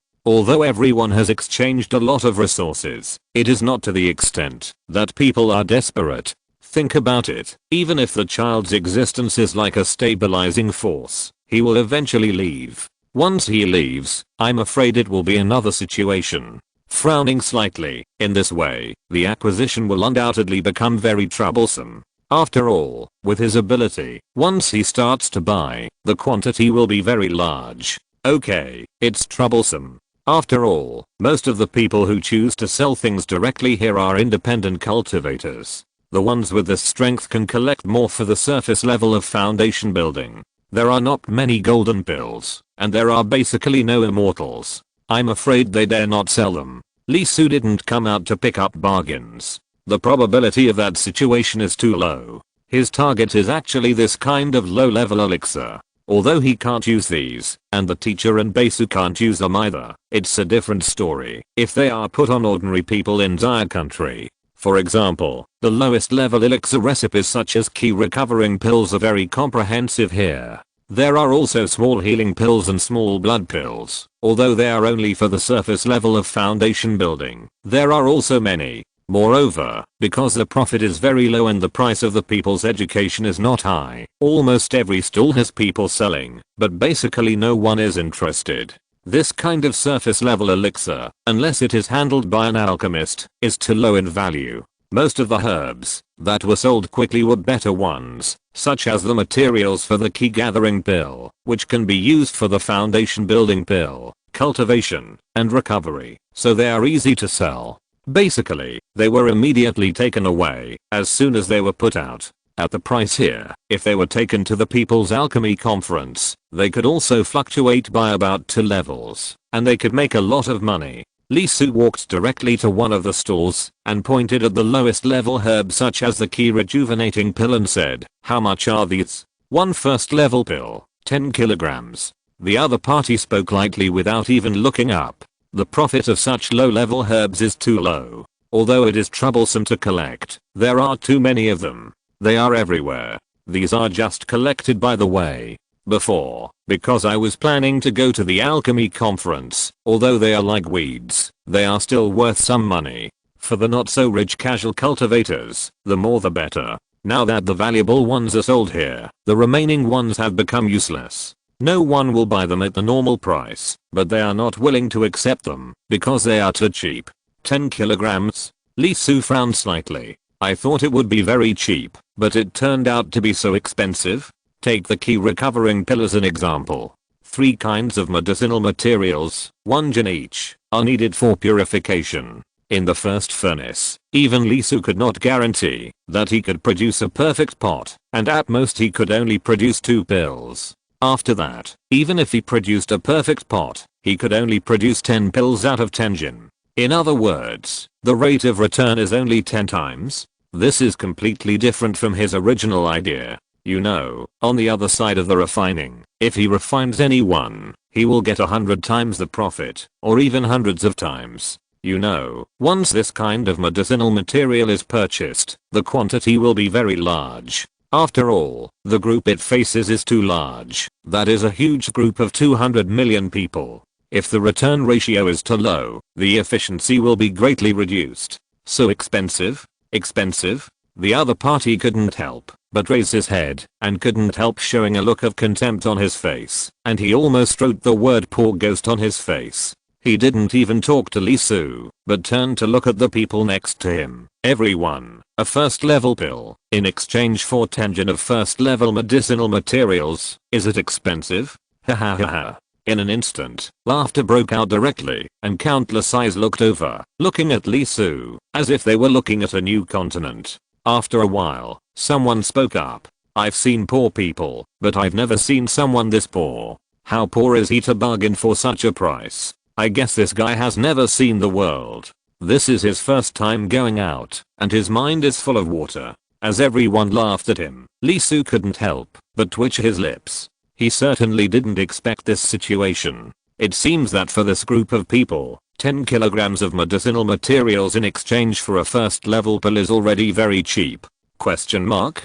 Although everyone has exchanged a lot of resources, it is not to the extent that people are desperate. Think about it, even if the child's existence is like a stabilizing force, he will eventually leave. Once he leaves, I'm afraid it will be another situation. Frowning slightly, in this way, the acquisition will undoubtedly become very troublesome. After all, with his ability, once he starts to buy, the quantity will be very large. Okay, it's troublesome. After all, most of the people who choose to sell things directly here are independent cultivators. The ones with the strength can collect more for the surface level of foundation building. There are not many golden pills, and there are basically no immortals. I'm afraid they dare not sell them. Lee Su didn't come out to pick up bargains. The probability of that situation is too low. His target is actually this kind of low-level elixir. Although he can't use these, and the teacher and Bae-su can't use them either, it's a different story if they are put on ordinary people in Dire Country. For example, the lowest level elixir recipes such as ki recovering pills are very comprehensive here. There are also small healing pills and small blood pills, although they are only for the surface level of foundation building. There are also many. Moreover, because the profit is very low and the price of the people's education is not high, almost every stall has people selling, but basically no one is interested. This kind of surface level elixir, unless it is handled by an alchemist, is too low in value. Most of the herbs that were sold quickly were better ones, such as the materials for the key gathering pill, which can be used for the foundation building pill, cultivation, and recovery, so they are easy to sell. Basically, they were immediately taken away as soon as they were put out. At the price here, if they were taken to the People's Alchemy Conference, they could also fluctuate by about 2 levels, and they could make a lot of money. Lee Su walked directly to one of the stalls and pointed at the lowest level herbs such as the key rejuvenating pill and said, "How much are these?" "One first level pill, 10 kilograms. The other party spoke lightly without even looking up. The profit of such low level herbs is too low. Although it is troublesome to collect, there are too many of them. They are everywhere. These are just collected by the way. Before, because I was planning to go to the alchemy conference, although they are like weeds, they are still worth some money. For the not so rich casual cultivators, the more the better. Now that the valuable ones are sold here, the remaining ones have become useless. No one will buy them at the normal price, but they are not willing to accept them because they are too cheap. 10 kilograms? Lee Su frowned slightly. I thought it would be very cheap, but it turned out to be so expensive. Take the key recovering pill as an example. 3 kinds of medicinal materials, 1 gen each, are needed for purification. In the first furnace, even Lee Su could not guarantee that he could produce a perfect pot, and at most he could only produce 2 pills. After that, even if he produced a perfect pot, he could only produce 10 pills out of 10 gen. In other words, the rate of return is only 10 times. This is completely different from his original idea. You know, on the other side of the refining, if he refines anyone, he will get 100 times the profit, or even hundreds of times. You know, once this kind of medicinal material is purchased, the quantity will be very large. After all, the group it faces is too large. That is a huge group of 200 million people. If the return ratio is too low, the efficiency will be greatly reduced. So expensive? Expensive? The other party couldn't help but raise his head and couldn't help showing a look of contempt on his face, and he almost wrote the word poor ghost on his face. He didn't even talk to Lee Soo, but turned to look at the people next to him. Everyone, a first level pill, in exchange for 10 gen of first level medicinal materials. Is it expensive? Ha ha ha ha. In an instant, laughter broke out directly, and countless eyes looked over, looking at Lee Soo, as if they were looking at a new continent. After a while, someone spoke up. I've seen poor people, but I've never seen someone this poor. How poor is he to bargain for such a price? I guess this guy has never seen the world. This is his first time going out, and his mind is full of water. As everyone laughed at him, Lee Soo couldn't help but twitch his lips. He certainly didn't expect this situation. It seems that for this group of people, 10 kilograms of medicinal materials in exchange for a first level pill is already very cheap. Question mark?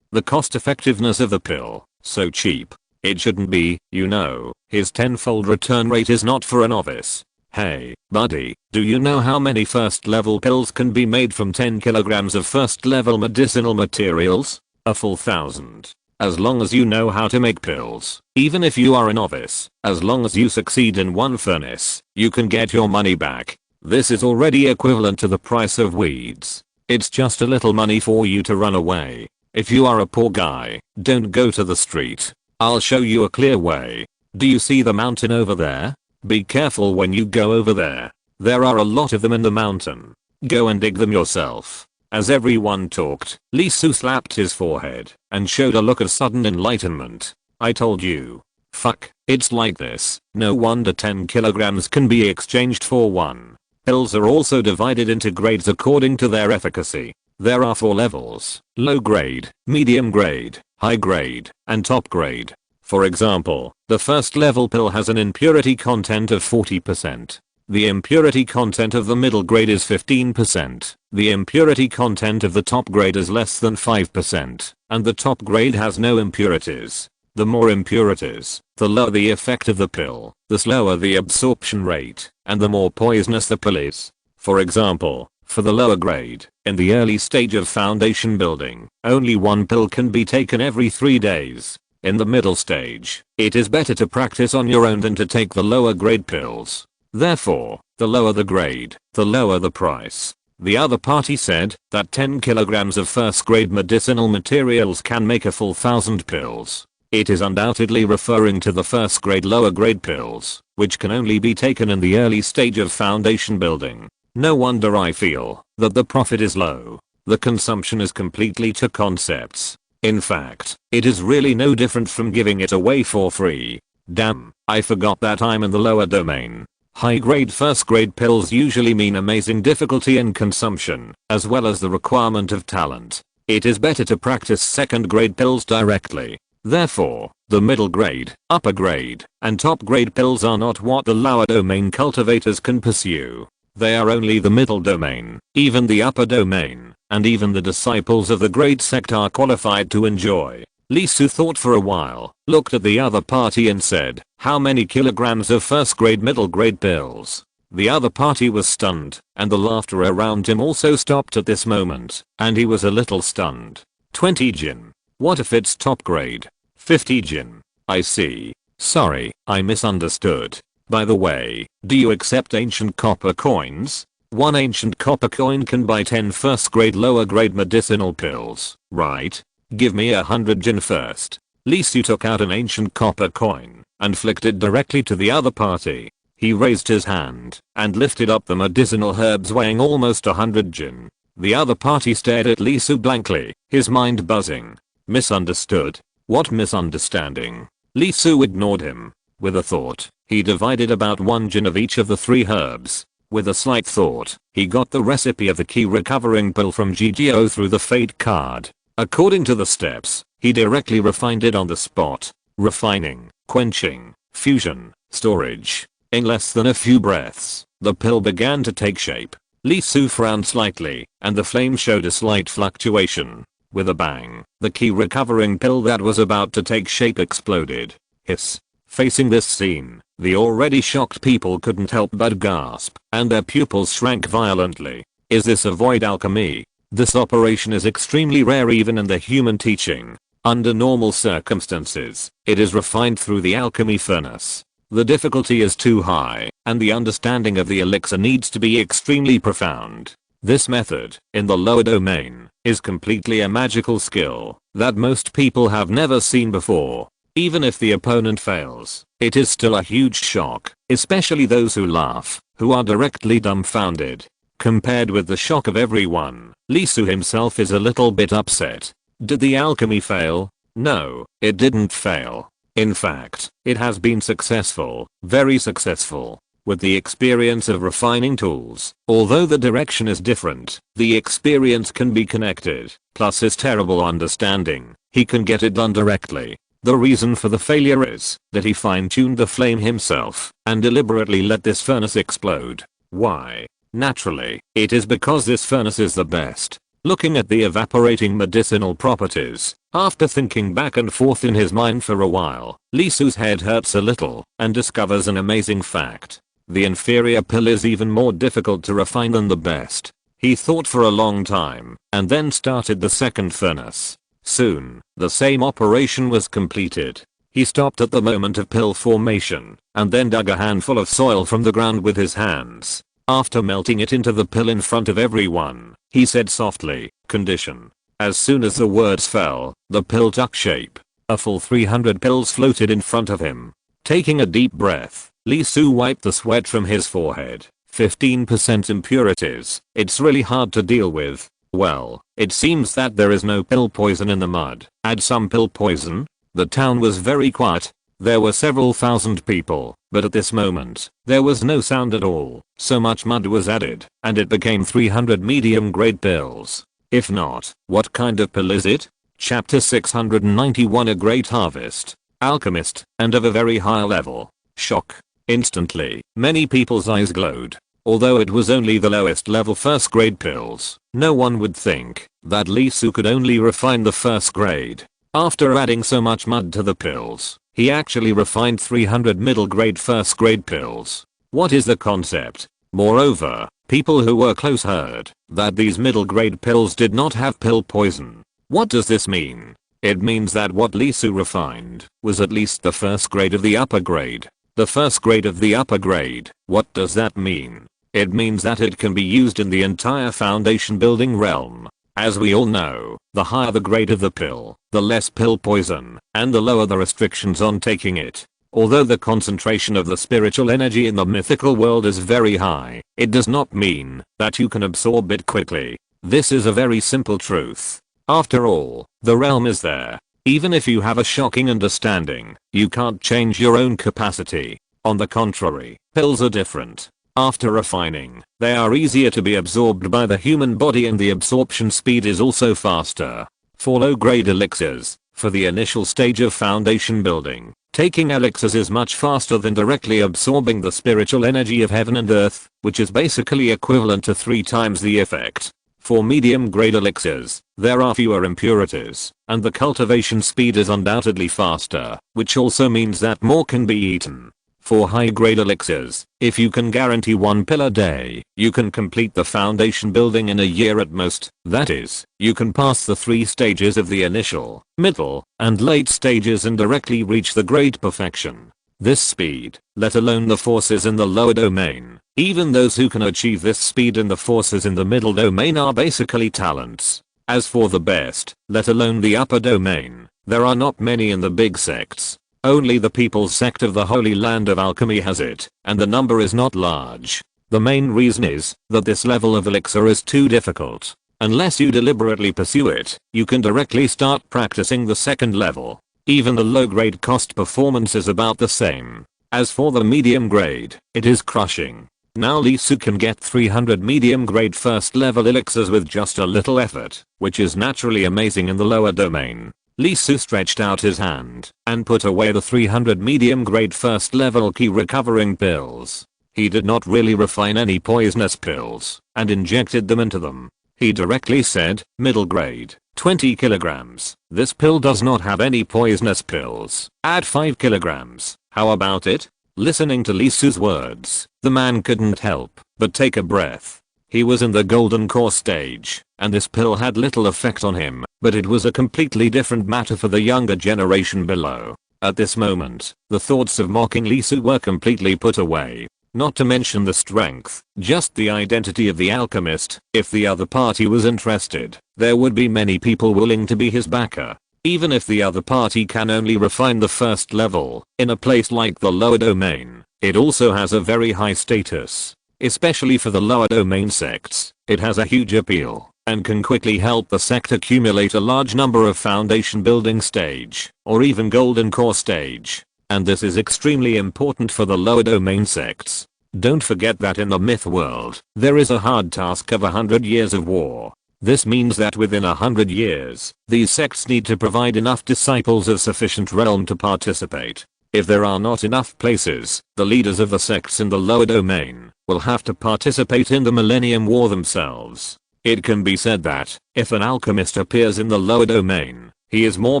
The cost effectiveness of the pill, so cheap. It shouldn't be, you know, his tenfold return rate is not for a novice. Hey, buddy, do you know how many first level pills can be made from 10 kilograms of first level medicinal materials? A full 1,000. As long as you know how to make pills, even if you are a novice, as long as you succeed in one furnace, you can get your money back. This is already equivalent to the price of weeds. It's just a little money for you to run away. If you are a poor guy, don't go to the street. I'll show you a clear way. Do you see the mountain over there? Be careful when you go over there. There are a lot of them in the mountain. Go and dig them yourself. As everyone talked, Lee Soo slapped his forehead and showed a look of sudden enlightenment. I told you. Fuck, it's like this. No wonder 10 kilograms can be exchanged for one. Pills are also divided into grades according to their efficacy. There are 4 levels: low grade, medium grade, high grade, and top grade. For example, the first level pill has an impurity content of 40%. The impurity content of the middle grade is 15%. The impurity content of the top grade is less than 5%, and the top grade has no impurities. The more impurities, the lower the effect of the pill, the slower the absorption rate, and the more poisonous the pill is. For example, for the lower grade, in the early stage of foundation building, only one pill can be taken every 3 days. In the middle stage, it is better to practice on your own than to take the lower grade pills. Therefore, the lower the grade, the lower the price. The other party said that 10 kilograms of first grade medicinal materials can make a full 1,000 pills. It is undoubtedly referring to the first grade lower grade pills, which can only be taken in the early stage of foundation building. No wonder I feel that the profit is low. The consumption is completely two concepts. In fact, it is really no different from giving it away for free. Damn, I forgot that I'm in the lower domain. High grade first grade pills usually mean amazing difficulty in consumption, as well as the requirement of talent. It is better to practice second grade pills directly. Therefore, the middle grade, upper grade, and top grade pills are not what the lower domain cultivators can pursue. They are only the middle domain, even the upper domain, and even the disciples of the great sect are qualified to enjoy. Lee Soo thought for a while, looked at the other party and said, how many kilograms of first grade middle grade pills? The other party was stunned, and the laughter around him also stopped at this moment, and he was a little stunned. 20 jin. What if it's top grade? 50 jin. I see. Sorry, I misunderstood. By the way, do you accept ancient copper coins? One ancient copper coin can buy 10 first grade lower grade medicinal pills, right? Give me 100 jin first. Lee Soo took out an ancient copper coin and flicked it directly to the other party. He raised his hand and lifted up the medicinal herbs weighing almost 100 jin. The other party stared at Lee Soo blankly, his mind buzzing. Misunderstood? What misunderstanding? Lee Soo ignored him. With a thought, he divided about 1 jin of each of the 3 herbs. With a slight thought, he got the recipe of the key recovering pill from GGO through the fate card. According to the steps, he directly refined it on the spot. Refining, quenching, fusion, storage. In less than a few breaths, the pill began to take shape. Lee Su frowned slightly, and the flame showed a slight fluctuation. With a bang, the key recovering pill that was about to take shape exploded. Hiss. Facing this scene, the already shocked people couldn't help but gasp, and their pupils shrank violently. Is this a void alchemy? This operation is extremely rare even in the human teaching. Under normal circumstances, it is refined through the alchemy furnace. The difficulty is too high, and the understanding of the elixir needs to be extremely profound. This method, in the lower domain, is completely a magical skill that most people have never seen before. Even if the opponent fails, it is still a huge shock, especially those who laugh, who are directly dumbfounded. Compared with the shock of everyone, Lee Su himself is a little bit upset. Did the alchemy fail? No, it didn't fail. In fact, it has been successful, very successful. With the experience of refining tools, although the direction is different, the experience can be connected, plus his terrible understanding, he can get it done directly. The reason for the failure is that he fine-tuned the flame himself and deliberately let this furnace explode. Why? Naturally, it is because this furnace is the best. Looking at the evaporating medicinal properties, after thinking back and forth in his mind for a while, Lee Su's head hurts a little and discovers an amazing fact. The inferior pill is even more difficult to refine than the best. He thought for a long time and then started the second furnace. Soon, the same operation was completed. He stopped at the moment of pill formation and then dug a handful of soil from the ground with his hands. After melting it into the pill in front of everyone, he said softly, "Condition." As soon as the words fell, the pill took shape. A full 300 pills floated in front of him. Taking a deep breath, Lee Su wiped the sweat from his forehead. 15% impurities. It's really hard to deal with. Well, it seems that there is no pill poison in the mud. Add some pill poison? The town was very quiet. There were several thousand people, but at this moment, there was no sound at all. So much mud was added, and it became 300 medium grade pills. If not, what kind of pill is it? Chapter 691 A Great Harvest. Alchemist, and of a very high level. Shock. Instantly, many people's eyes glowed. Although it was only the lowest level first grade pills, no one would think that Lee Su could only refine the first grade. After adding so much mud to the pills, he actually refined 300 middle grade first grade pills. What is the concept? Moreover, people who were close heard that these middle grade pills did not have pill poison. What does this mean? It means that what Lee Su refined was at least the first grade of the upper grade. The first grade of the upper grade. What does that mean? It means that it can be used in the entire foundation building realm. As we all know, the higher the grade of the pill, the less pill poison, and the lower the restrictions on taking it. Although the concentration of the spiritual energy in the mythical world is very high, it does not mean that you can absorb it quickly. This is a very simple truth. After all, the realm is there. Even if you have a shocking understanding, you can't change your own capacity. On the contrary, pills are different. After refining, they are easier to be absorbed by the human body and the absorption speed is also faster. For low grade elixirs, for the initial stage of foundation building, taking elixirs is much faster than directly absorbing the spiritual energy of heaven and earth, which is basically equivalent to 3 times the effect. For medium grade elixirs, there are fewer impurities, and the cultivation speed is undoubtedly faster, which also means that more can be eaten. For high grade elixirs, if you can guarantee 1 pill a day, you can complete the foundation building in a year at most. That is, you can pass the 3 stages of the initial, middle, and late stages and directly reach the great perfection. This speed, let alone the forces in the lower domain, even those who can achieve this speed in the forces in the middle domain are basically talents. As for the best, let alone the upper domain, there are not many in the big sects. Only the People's Sect of the Holy Land of Alchemy has it, and the number is not large. The main reason is that this level of elixir is too difficult. Unless you deliberately pursue it, you can directly start practicing the second level. Even the low grade cost performance is about the same. As for the medium grade, it is crushing. Now Lee Su can get 300 medium grade first level elixirs with just a little effort, which is naturally amazing in the lower domain. Lee Su stretched out his hand and put away the 300 medium grade first level key recovering pills. He did not really refine any poisonous pills and injected them into them. He directly said, middle grade, 20 kilograms. This pill does not have any poisonous pills. Add 5 kilograms. How about it? Listening to Lee Su's words, the man couldn't help but take a breath. He was in the golden core stage, and this pill had little effect on him, but it was a completely different matter for the younger generation below. At this moment, the thoughts of mocking Lee Su were completely put away. Not to mention the strength, just the identity of the alchemist. If the other party was interested, there would be many people willing to be his backer. Even if the other party can only refine the first level, in a place like the lower domain, it also has a very high status. Especially for the lower domain sects, it has a huge appeal, and can quickly help the sect accumulate a large number of foundation building stage, or even golden core stage. And this is extremely important for the lower domain sects. Don't forget that in the myth world, there is a hard task of 100 years of war. This means that within 100 years, these sects need to provide enough disciples of sufficient realm to participate. If there are not enough places, the leaders of the sects in the lower domain will have to participate in the Millennium War themselves. It can be said that, if an alchemist appears in the lower domain, he is more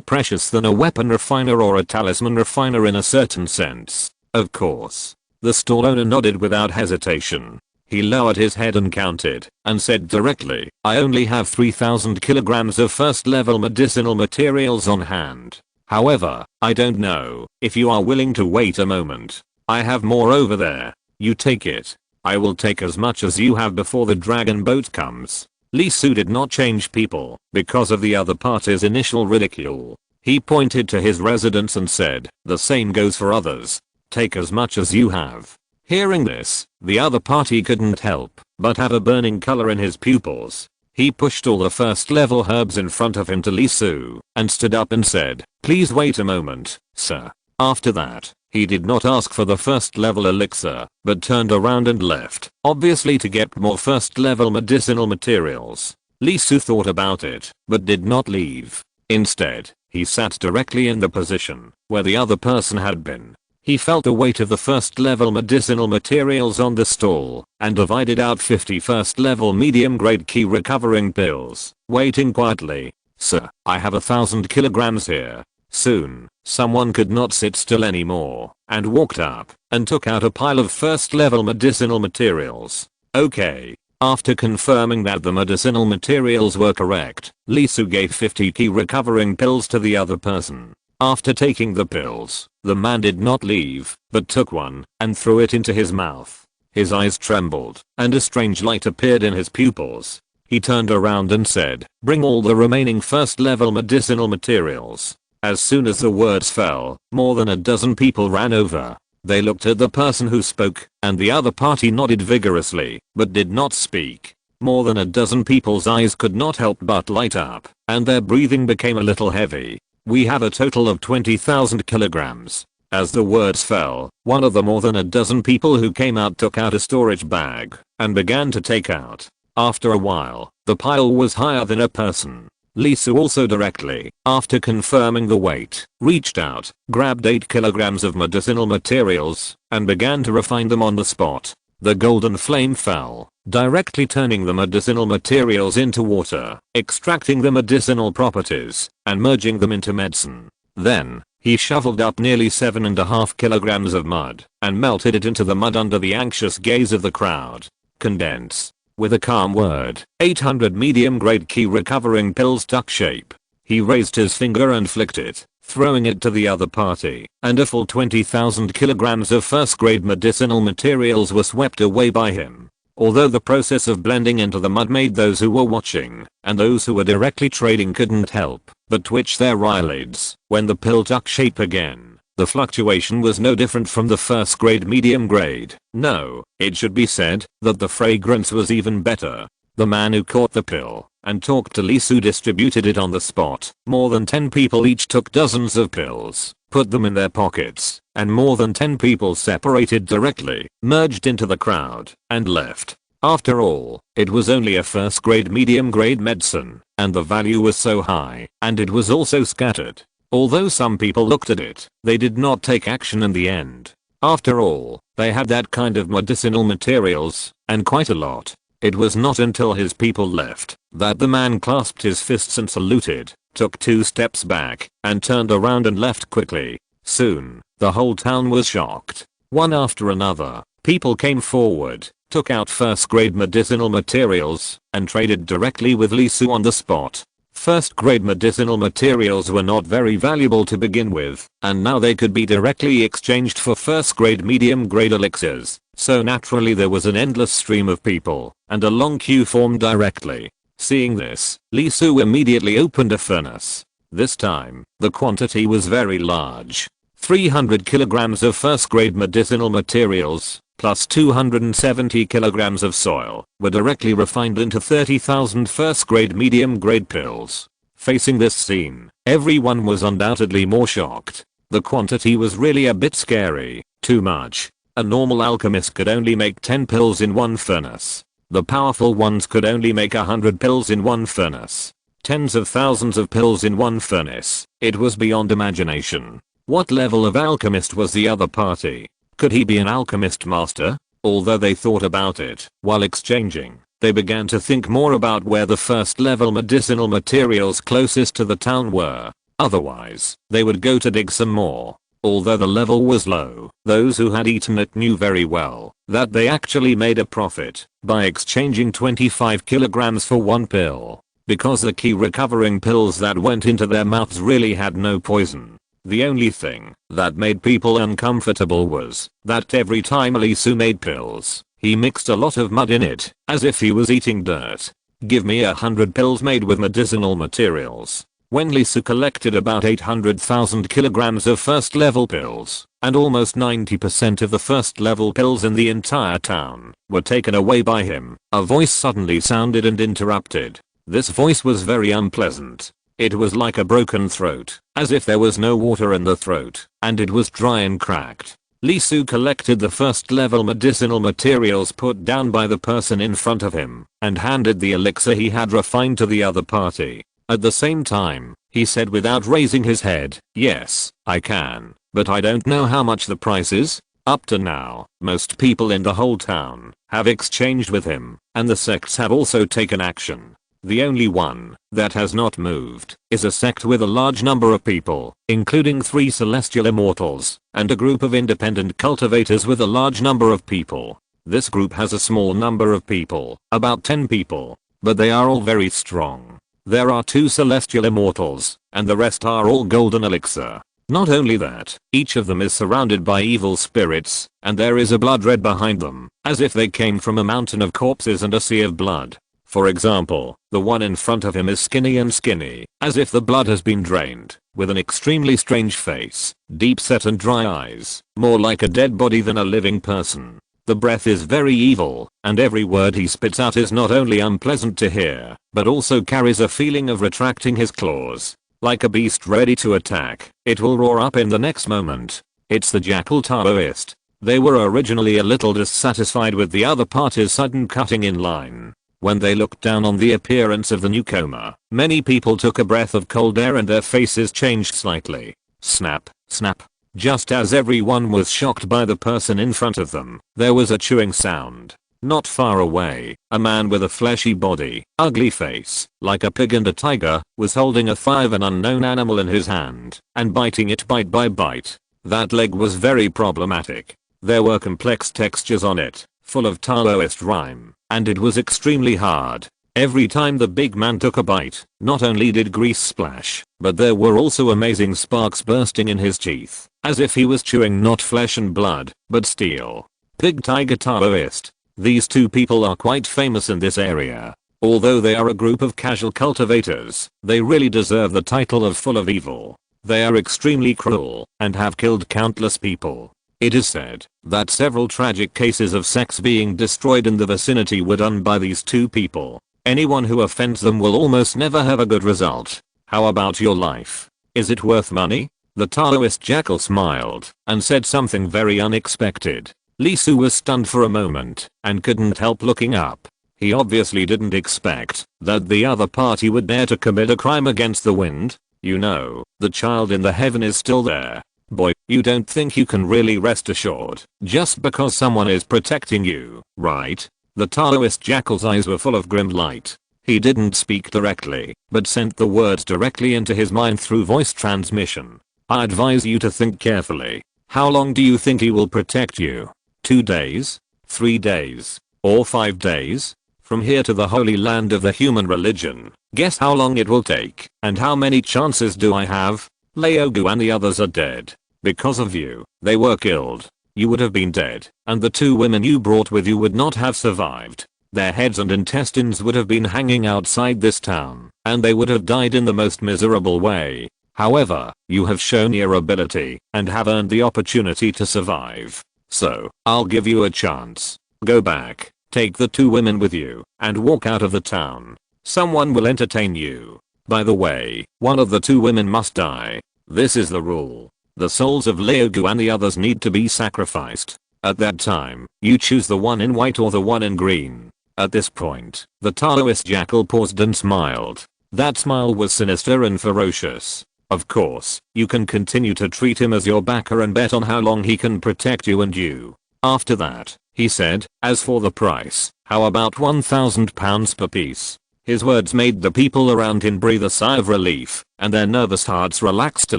precious than a weapon refiner or a talisman refiner in a certain sense. Of course. The stall owner nodded without hesitation. He lowered his head and counted, and said directly, I only have 3,000 kilograms of first level medicinal materials on hand. However, I don't know if you are willing to wait a moment. I have more over there. You take it. I will take as much as you have before the dragon boat comes. Lee Su did not change people because of the other party's initial ridicule. He pointed to his residence and said, the same goes for others. Take as much as you have. Hearing this, the other party couldn't help but have a burning color in his pupils. He pushed all the first level herbs in front of him to Lee Su and stood up and said, please wait a moment, sir. After that, he did not ask for the first level elixir, but turned around and left, obviously to get more first level medicinal materials. Lee Su thought about it, but did not leave. Instead, he sat directly in the position where the other person had been. He felt the weight of the first level medicinal materials on the stall, and divided out 50 first level medium grade key recovering pills, waiting quietly. Sir, I have 1,000 kilograms here. Soon, someone could not sit still anymore, and walked up, and took out a pile of first level medicinal materials. Okay. After confirming that the medicinal materials were correct, Lee Su gave 50 key recovering pills to the other person. After taking the pills, the man did not leave, but took one, and threw it into his mouth. His eyes trembled, and a strange light appeared in his pupils. He turned around and said, bring all the remaining first level medicinal materials. As soon as the words fell, more than a dozen people ran over. They looked at the person who spoke, and the other party nodded vigorously, but did not speak. More than a dozen people's eyes could not help but light up, and their breathing became a little heavy. We have a total of 20,000 kilograms. As the words fell, one of the more than a dozen people who came out took out a storage bag, and began to take out. After a while, the pile was higher than a person. Lee Su also directly, after confirming the weight, reached out, grabbed 8 kilograms of medicinal materials, and began to refine them on the spot. The golden flame fell, directly turning the medicinal materials into water, extracting the medicinal properties, and merging them into medicine. Then, he shoveled up nearly 7.5 kilograms of mud, and melted it into the mud under the anxious gaze of the crowd. Condense. With a calm word, 800 medium grade key recovering pills took shape. He raised his finger and flicked it, throwing it to the other party, and a full 20,000 kilograms of first grade medicinal materials were swept away by him. Although the process of blending into the mud made those who were watching, and those who were directly trading couldn't help but twitch their eyelids when the pill took shape again. The fluctuation was no different from the first grade medium grade. No, it should be said that the fragrance was even better. The man who caught the pill and talked to Lee Su distributed it on the spot. More than 10 people each took dozens of pills. put them in their pockets, and more than 10 people separated directly, merged into the crowd, and left. After all, it was only a first grade medium grade medicine, and the value was so high, and it was also scattered. Although some people looked at it, they did not take action in the end. After all, they had that kind of medicinal materials, and quite a lot. It was not until his people left that the man clasped his fists and saluted, took 2 steps back, and turned around and left quickly. Soon, the whole town was shocked. One after another, people came forward, took out first grade medicinal materials, and traded directly with Lee Soo on the spot. First grade medicinal materials were not very valuable to begin with, and now they could be directly exchanged for first grade medium grade elixirs, so naturally there was an endless stream of people, and a long queue formed directly. Seeing this, Lee Soo immediately opened a furnace. This time, the quantity was very large. 300 kilograms of first grade medicinal materials, plus 270 kilograms of soil, were directly refined into 30,000 first grade medium grade pills. Facing this scene, everyone was undoubtedly more shocked. The quantity was really a bit scary, too much. A normal alchemist could only make 10 pills in one furnace. The powerful ones could only make 100 pills in one furnace. Tens of thousands of pills in one furnace. It was beyond imagination. What level of alchemist was the other party? Could he be an alchemist master? Although they thought about it while exchanging, they began to think more about where the first level medicinal materials closest to the town were. Otherwise, they would go to dig some more. Although the level was low, those who had eaten it knew very well that they actually made a profit by exchanging 25 kilograms for one pill, because the key recovering pills that went into their mouths really had no poison. The only thing that made people uncomfortable was that every time Lee Soo made pills, he mixed a lot of mud in it, as if he was eating dirt. Give me 100 pills made with medicinal materials. When Lee Soo collected about 800,000 kilograms of first level pills, and almost 90% of the first level pills in the entire town were taken away by him, a voice suddenly sounded and interrupted. This voice was very unpleasant. It was like a broken throat, as if there was no water in the throat, and it was dry and cracked. Lee Soo collected the first level medicinal materials put down by the person in front of him, and handed the elixir he had refined to the other party. At the same time, he said without raising his head, "Yes, I can, but I don't know how much the price is." Up to now, most people in the whole town have exchanged with him, and the sects have also taken action. The only one that has not moved is a sect with a large number of people, including 3 celestial immortals, and a group of independent cultivators with a large number of people. This group has a small number of people, about 10 people, but they are all very strong. There are 2 celestial immortals, and the rest are all golden elixir. Not only that, each of them is surrounded by evil spirits, and there is a blood red behind them, as if they came from a mountain of corpses and a sea of blood. For example, the one in front of him is skinny, as if the blood has been drained, with an extremely strange face, deep set and dry eyes, more like a dead body than a living person. The breath is very evil, and every word he spits out is not only unpleasant to hear, but also carries a feeling of retracting his claws. Like a beast ready to attack, it will roar up in the next moment. It's the Jackal Taoist. They were originally a little dissatisfied with the other party's sudden cutting in line. When they looked down on the appearance of the newcomer, many people took a breath of cold air and their faces changed slightly. Snap, snap. Just as everyone was shocked by the person in front of them, there was a chewing sound. Not far away, a man with a fleshy body, ugly face, like a pig and a tiger, was holding a thigh of an unknown animal in his hand, and biting it bite by bite. That leg was very problematic. There were complex textures on it, full of Taoist rhyme, and it was extremely hard. Every time the big man took a bite, not only did grease splash, but there were also amazing sparks bursting in his teeth, as if he was chewing not flesh and blood, but steel. Pig Tiger Taoist. These 2 people are quite famous in this area. Although they are a group of casual cultivators, they really deserve the title of full of evil. They are extremely cruel, and have killed countless people. It is said that several tragic cases of sects being destroyed in the vicinity were done by these 2 people. Anyone who offends them will almost never have a good result. How about your life? Is it worth money? The Taoist jackal smiled and said something very unexpected. Li Su was stunned for a moment and couldn't help looking up. He obviously didn't expect that the other party would dare to commit a crime against the wind. You know, the child in the heaven is still there. Boy, you don't think you can really rest assured just because someone is protecting you, right? The Taoist jackal's eyes were full of grim light. He didn't speak directly, but sent the words directly into his mind through voice transmission. I advise you to think carefully. How long do you think he will protect you? 2 days? 3 days? Or 5 days? From here to the holy land of the human religion, guess how long it will take, and how many chances do I have? Leogu and the others are dead. Because of you, they were killed. You would have been dead, and the 2 women you brought with you would not have survived. Their heads and intestines would have been hanging outside this town, and they would have died in the most miserable way. However, you have shown your ability and have earned the opportunity to survive. So, I'll give you a chance. Go back, take the 2 women with you, and walk out of the town. Someone will entertain you. By the way, one of the 2 women must die. This is the rule. The souls of Leogu and the others need to be sacrificed. At that time, you choose the one in white or the one in green. At this point, the Taoist jackal paused and smiled. That smile was sinister and ferocious. Of course, you can continue to treat him as your backer and bet on how long he can protect you and you. After that, he said, as for the price, how about £1,000 per piece? His words made the people around him breathe a sigh of relief, and their nervous hearts relaxed a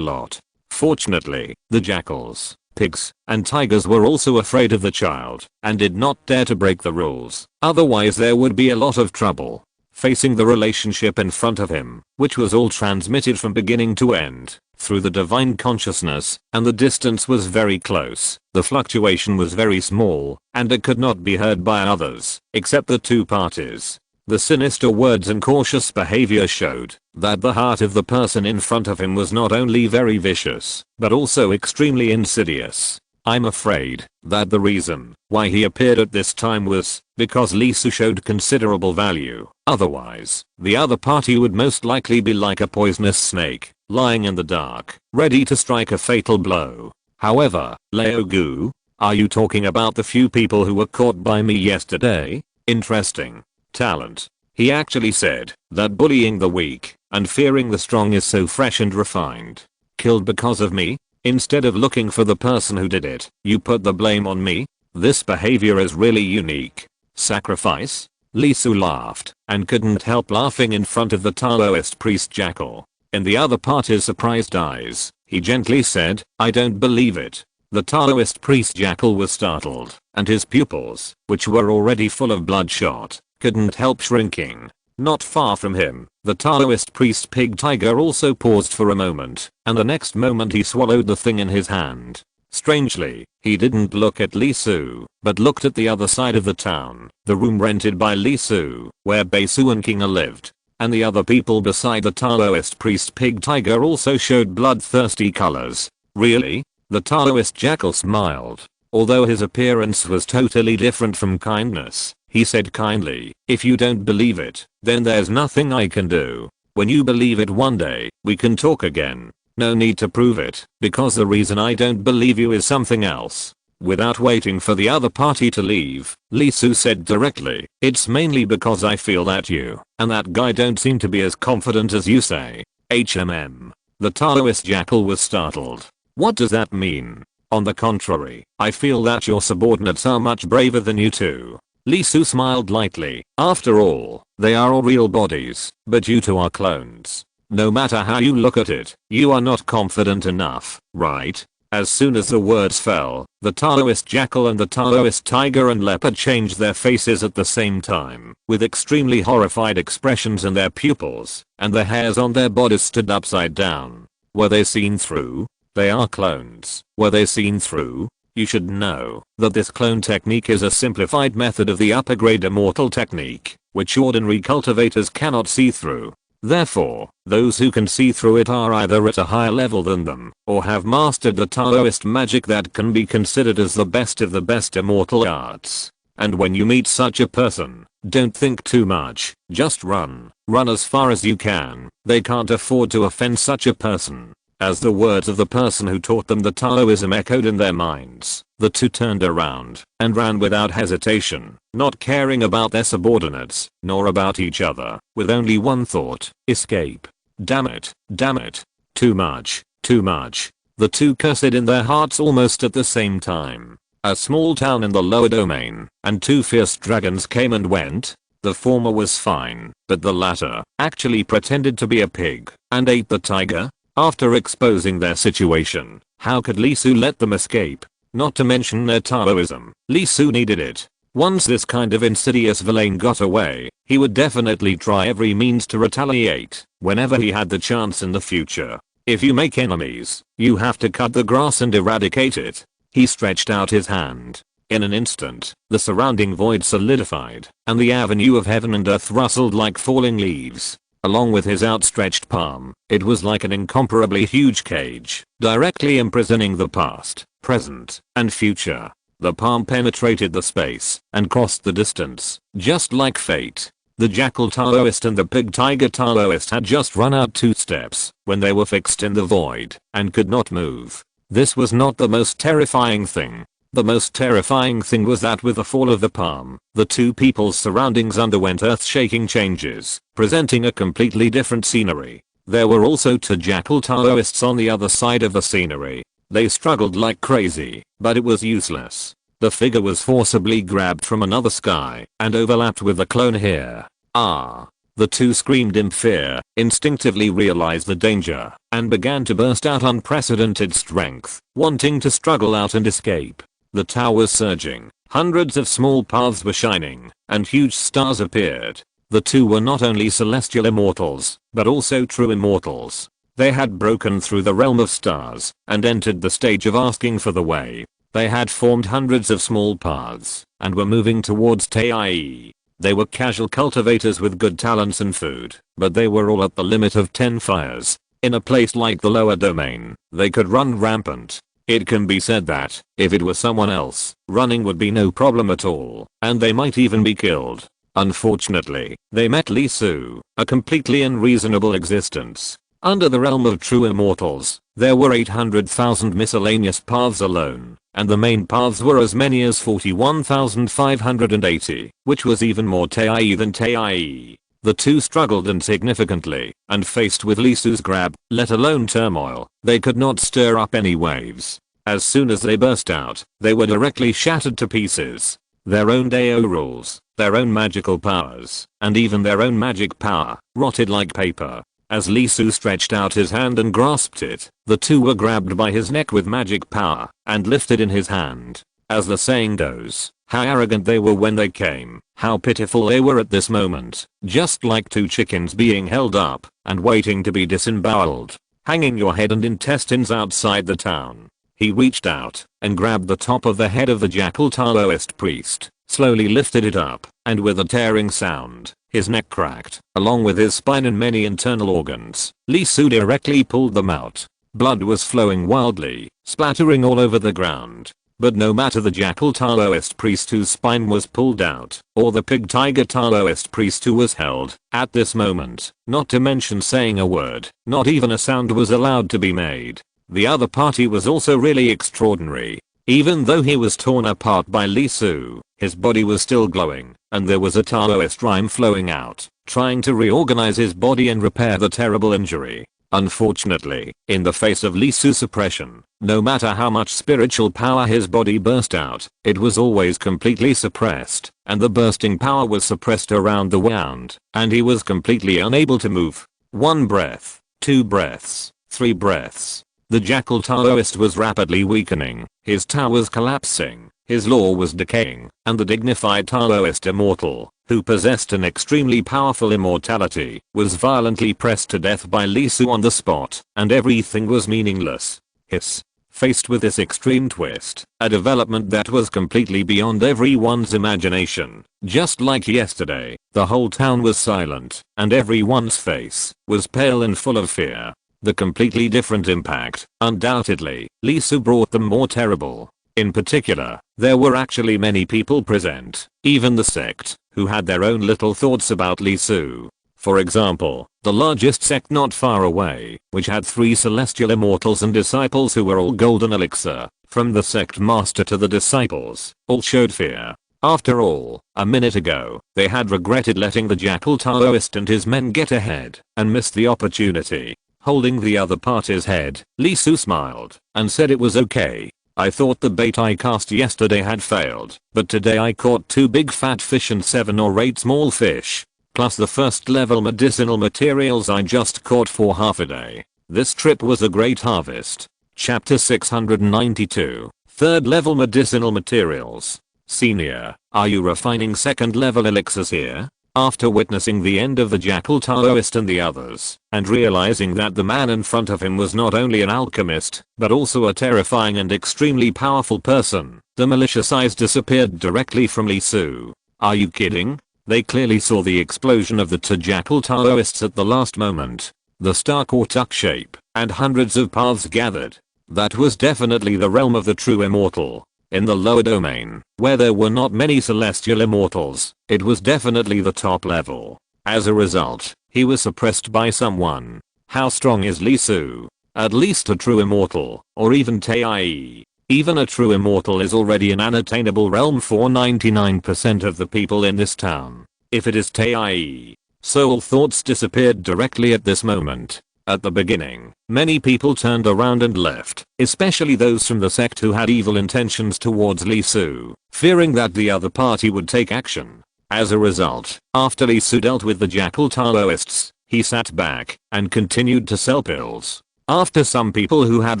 lot. Fortunately, the jackals, pigs, and tigers were also afraid of the child, and did not dare to break the rules. Otherwise there would be a lot of trouble. Facing the relationship in front of him, which was all transmitted from beginning to end, through the divine consciousness, and the distance was very close, the fluctuation was very small, and it could not be heard by others, except the 2 parties. The sinister words and cautious behavior showed that the heart of the person in front of him was not only very vicious, but also extremely insidious. I'm afraid that the reason why he appeared at this time was because Li Su showed considerable value. Otherwise, the other party would most likely be like a poisonous snake, lying in the dark, ready to strike a fatal blow. However, Leogu, are you talking about the few people who were caught by me yesterday? Interesting. Talent. He actually said that bullying the weak and fearing the strong is so fresh and refined. Killed because of me? Instead of looking for the person who did it, you put the blame on me? This behavior is really unique. Sacrifice? Li Su laughed and couldn't help laughing in front of the Taoist priest jackal. In the other party's surprised eyes, he gently said, I don't believe it. The Taoist priest jackal was startled, and his pupils, which were already full of bloodshot, couldn't help shrinking. Not far from him, the Taoist priest pig tiger also paused for a moment, and the next moment he swallowed the thing in his hand. Strangely, he didn't look at Li Su, but looked at the other side of the town, the room rented by Li Su, where Beisu and Kinga lived. And the other people beside the Taoist priest pig tiger also showed bloodthirsty colors. Really? The Taoist jackal smiled. Although his appearance was totally different from kindness, he said kindly, if you don't believe it, then there's nothing I can do. When you believe it one day, we can talk again. No need to prove it, because the reason I don't believe you is something else. Without waiting for the other party to leave, Li Su said directly, it's mainly because I feel that you and that guy don't seem to be as confident as you say. The Taoist jackal was startled. What does that mean? On the contrary, I feel that your subordinates are much braver than you two. Li Su smiled lightly. After all, they are all real bodies, but you two are clones. No matter how you look at it, you are not confident enough, right? As soon as the words fell, the Taoist jackal and the Taoist tiger and leopard changed their faces at the same time, with extremely horrified expressions in their pupils, and the hairs on their bodies stood upside down. Were they seen through? They are clones. Were they seen through? You should know that this clone technique is a simplified method of the upper grade immortal technique, which ordinary cultivators cannot see through. Therefore, those who can see through it are either at a higher level than them, or have mastered the Taoist magic that can be considered as the best of the best immortal arts. And when you meet such a person, don't think too much, just run. Run as far as you can. They can't afford to offend such a person. As the words of the person who taught them the Taoism echoed in their minds, the two turned around and ran without hesitation, not caring about their subordinates, nor about each other, with only one thought: escape. Damn it, damn it. Too much, too much. The two cursed in their hearts almost at the same time. A small town in the lower domain, and two fierce dragons came and went. The former was fine, but the latter actually pretended to be a pig and ate the tiger. After exposing their situation, how could Li Su let them escape? Not to mention their Taoism, Li Su needed it. Once this kind of insidious villain got away, he would definitely try every means to retaliate whenever he had the chance in the future. If you make enemies, you have to cut the grass and eradicate it. He stretched out his hand. In an instant, the surrounding void solidified, and the avenue of heaven and earth rustled like falling leaves. Along with his outstretched palm, it was like an incomparably huge cage, directly imprisoning the past, present, and future. The palm penetrated the space and crossed the distance, just like fate. The jackal Taoist and the pig tiger Taoist had just run out 2 steps when they were fixed in the void and could not move. This was not the most terrifying thing. The most terrifying thing was that with the fall of the palm, the two people's surroundings underwent earth-shaking changes, presenting a completely different scenery. There were also 2 jackal Taoists on the other side of the scenery. They struggled like crazy, but it was useless. The figure was forcibly grabbed from another sky and overlapped with the clone here. Ah! The two screamed in fear, instinctively realized the danger, and began to burst out unprecedented strength, wanting to struggle out and escape. The tower was surging, hundreds of small paths were shining, and huge stars appeared. The two were not only celestial immortals, but also true immortals. They had broken through the realm of stars, and entered the stage of asking for the way. They had formed hundreds of small paths, and were moving towards Tai. They were casual cultivators with good talents and food, but they were all at the limit of 10 fires. In a place like the lower domain, they could run rampant. It can be said that, if it was someone else, running would be no problem at all, and they might even be killed. Unfortunately, they met Li Su, a completely unreasonable existence. Under the realm of true immortals, there were 800,000 miscellaneous paths alone, and the main paths were as many as 41,580, which was even more Tai than Tai. The two struggled insignificantly, and faced with Li Su's grab, let alone turmoil, they could not stir up any waves. As soon as they burst out, they were directly shattered to pieces. Their own Dao rules, their own magical powers, and even their own magic power, rotted like paper. As Li Su stretched out his hand and grasped it, the two were grabbed by his neck with magic power, and lifted in his hand. As the saying goes, how arrogant they were when they came, how pitiful they were at this moment, just like 2 chickens being held up, and waiting to be disemboweled, hanging your head and intestines outside the town. He reached out, and grabbed the top of the head of the jackal Taoist priest, slowly lifted it up, and with a tearing sound, his neck cracked, along with his spine and many internal organs. Li Su directly pulled them out. Blood was flowing wildly, splattering all over the ground. But no matter the jackal Taoist priest whose spine was pulled out, or the pig tiger Taoist priest who was held, at this moment, not to mention saying a word, not even a sound was allowed to be made. The other party was also really extraordinary. Even though he was torn apart by Li Su, his body was still glowing, and there was a Taoist rhyme flowing out, trying to reorganize his body and repair the terrible injury. Unfortunately, in the face of Li Su's suppression, no matter how much spiritual power his body burst out, it was always completely suppressed, and the bursting power was suppressed around the wound, and he was completely unable to move. 1 breath, 2 breaths, 3 breaths. The jackal Taoist was rapidly weakening, his Tao was collapsing, his law was decaying, and the dignified Taoist immortal, who possessed an extremely powerful immortality, was violently pressed to death by Li Su on the spot, and everything was meaningless. Hiss. Faced with this extreme twist, a development that was completely beyond everyone's imagination, just like yesterday, the whole town was silent, and everyone's face was pale and full of fear. The completely different impact, undoubtedly, Li Su brought them more terrible. In particular, there were actually many people present, even the sect, who had their own little thoughts about Li Su. For example, the largest sect not far away, which had 3 celestial immortals and disciples who were all golden elixir, from the sect master to the disciples, all showed fear. After all, a minute ago, they had regretted letting the jackal Taoist and his men get ahead, and missed the opportunity. Holding the other party's head, Li Su smiled, and said it was okay. I thought the bait I cast yesterday had failed, but today I caught 2 big fat fish and 7 or 8 small fish. Plus the first level medicinal materials I just caught for half a day. This trip was a great harvest. Chapter 692. Third level medicinal materials. Senior, are you refining second level elixirs here? After witnessing the end of the jackal Taoist and the others, and realizing that the man in front of him was not only an alchemist, but also a terrifying and extremely powerful person, the malicious eyes disappeared directly from Li Su. Are you kidding? They clearly saw the explosion of the 2 jackal Taoists at the last moment. The star caught up shape, and hundreds of paths gathered. That was definitely the realm of the true immortal. In the lower domain, where there were not many celestial immortals, it was definitely the top level. As a result, he was suppressed by someone. How strong is Li Su? At least a true immortal, or even Tai. Even a true immortal is already an unattainable realm for 99% of the people in this town. If it is Tai. So all thoughts disappeared directly at this moment. At the beginning, many people turned around and left, especially those from the sect who had evil intentions towards Li Su, fearing that the other party would take action. As a result, after Li Su dealt with the jackal Taoists, he sat back and continued to sell pills. After some people who had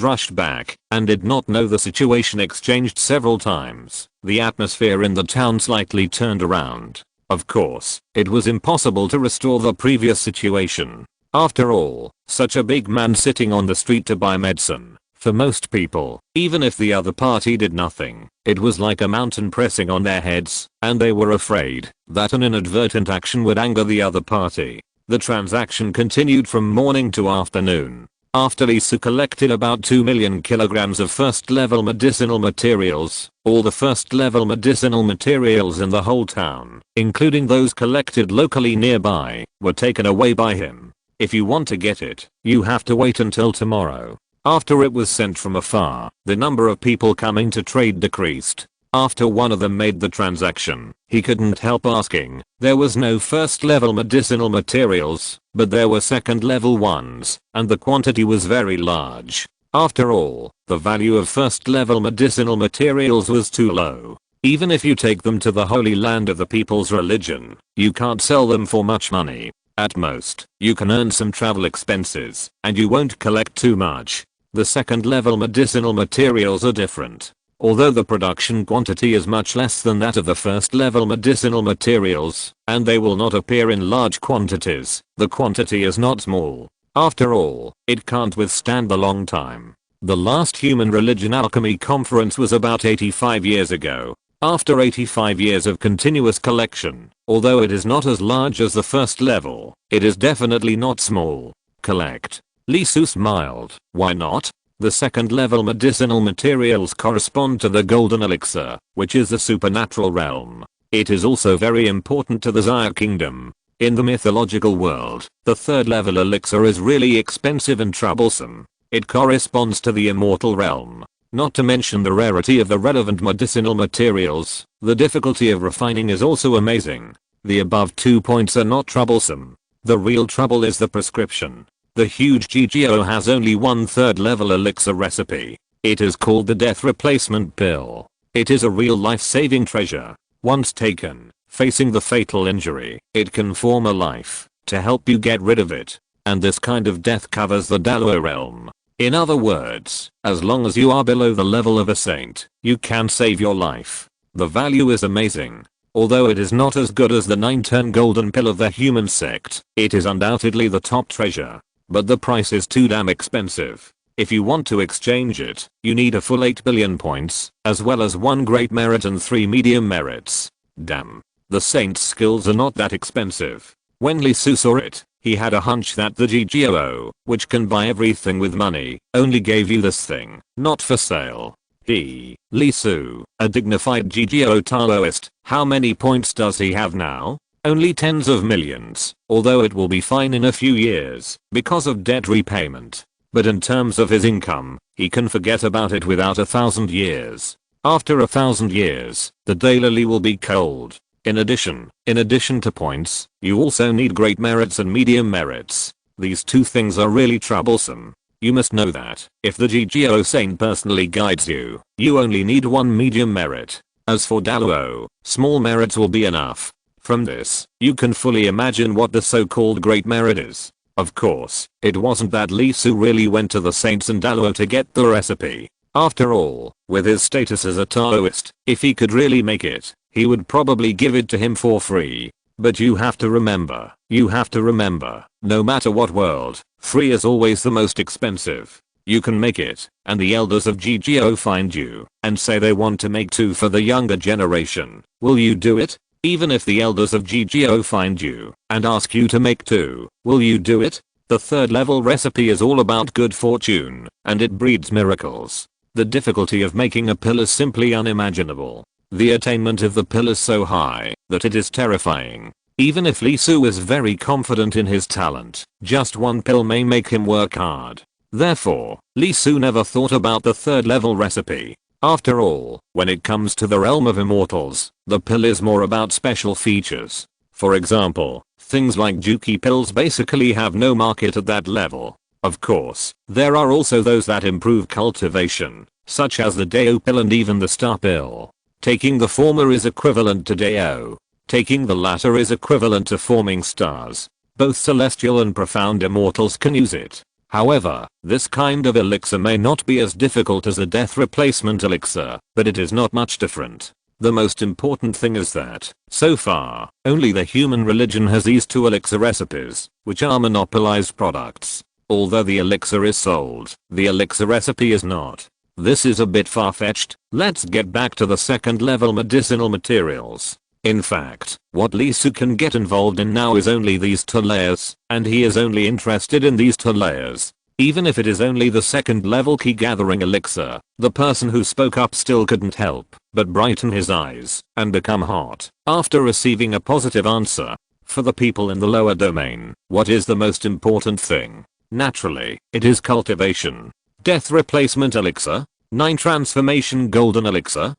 rushed back and did not know the situation exchanged several times, the atmosphere in the town slightly turned around. Of course, it was impossible to restore the previous situation. After all, such a big man sitting on the street to buy medicine. For most people, even if the other party did nothing, it was like a mountain pressing on their heads, and they were afraid that an inadvertent action would anger the other party. The transaction continued from morning to afternoon. After Li Su collected about 2 million kilograms of first level medicinal materials, all the first level medicinal materials in the whole town, including those collected locally nearby, were taken away by him. If you want to get it, you have to wait until tomorrow. After it was sent from afar, the number of people coming to trade decreased. After one of them made the transaction, he couldn't help asking. There was no first level medicinal materials, but there were second level ones, and the quantity was very large. After all, the value of first level medicinal materials was too low. Even if you take them to the holy land of the people's religion, you can't sell them for much money. At most, you can earn some travel expenses, and you won't collect too much. The second level medicinal materials are different. Although the production quantity is much less than that of the first level medicinal materials, and they will not appear in large quantities, the quantity is not small. After all, it can't withstand the long time. The last human religion alchemy conference was about 85 years ago. After 85 years of continuous collection, although it is not as large as the first level, it is definitely not small. Collect. Li Su smiled. Why not? The second level medicinal materials correspond to the golden elixir, which is the supernatural realm. It is also very important to the Xia kingdom. In the mythological world, the third level elixir is really expensive and troublesome. It corresponds to the immortal realm. Not to mention the rarity of the relevant medicinal materials, the difficulty of refining is also amazing. The above 2 points are not troublesome. The real trouble is the prescription. The huge GGO has only one third level elixir recipe. It is called the death replacement pill. It is a real life-saving treasure. Once taken, facing the fatal injury, it can form a life to help you get rid of it. And this kind of death covers the Dalo realm. In other words, as long as you are below the level of a saint, you can save your life. The value is amazing. Although it is not as good as the 9-turn golden pill of the human sect, it is undoubtedly the top treasure. But the price is too damn expensive. If you want to exchange it, you need a full 8 billion points, as well as 1 great merit and 3 medium merits. Damn. The saint's skills are not that expensive. When Li Su saw it, he had a hunch that the GGO, which can buy everything with money, only gave you this thing, not for sale. Li Su, a dignified GGO Taoist, how many points does he have now? Only tens of millions, although it will be fine in a few years because of debt repayment. But in terms of his income, he can forget about it without 1,000 years. After 1,000 years, the daylily will be cold. In addition to points, you also need great merits and medium merits. These two things are really troublesome. You must know that if the GGO Saint personally guides you, you only need one medium merit. As for Daluo, small merits will be enough. From this, you can fully imagine what the so-called great merit is. Of course, it wasn't that Lee Su really went to the Saints and Daluo to get the recipe. After all, with his status as a Taoist, if he could really make it, he would probably give it to him for free. But you have to remember, no matter what world, free is always the most expensive. You can make it, and the elders of GGO find you, and say they want to make 2 for the younger generation. Will you do it? Even if the elders of GGO find you, and ask you to make 2, will you do it? The 3rd level recipe is all about good fortune, and it breeds miracles. The difficulty of making a pill is simply unimaginable. The attainment of the pill is so high, that it is terrifying. Even if Lee Su is very confident in his talent, just one pill may make him work hard. Therefore, Lee Su never thought about the 3rd level recipe. After all, when it comes to the realm of immortals, the pill is more about special features. For example, things like Juki pills basically have no market at that level. Of course, there are also those that improve cultivation, such as the Deo pill and even the Star pill. Taking the former is equivalent to Deo. Taking the latter is equivalent to forming stars. Both celestial and profound immortals can use it. However, this kind of elixir may not be as difficult as a death replacement elixir, but it is not much different. The most important thing is that, so far, only the human religion has these 2 elixir recipes, which are monopolized products. Although the elixir is sold, the elixir recipe is not. This is a bit far-fetched. Let's get back to the 2nd level medicinal materials. In fact, what Lee Su can get involved in now is only these 2 layers, and he is only interested in these 2 layers. Even if it is only the 2nd level key gathering elixir, the person who spoke up still couldn't help but brighten his eyes and become hot after receiving a positive answer. For the people in the lower domain, what is the most important thing? Naturally, it is cultivation. Death replacement elixir? 9 transformation golden elixir?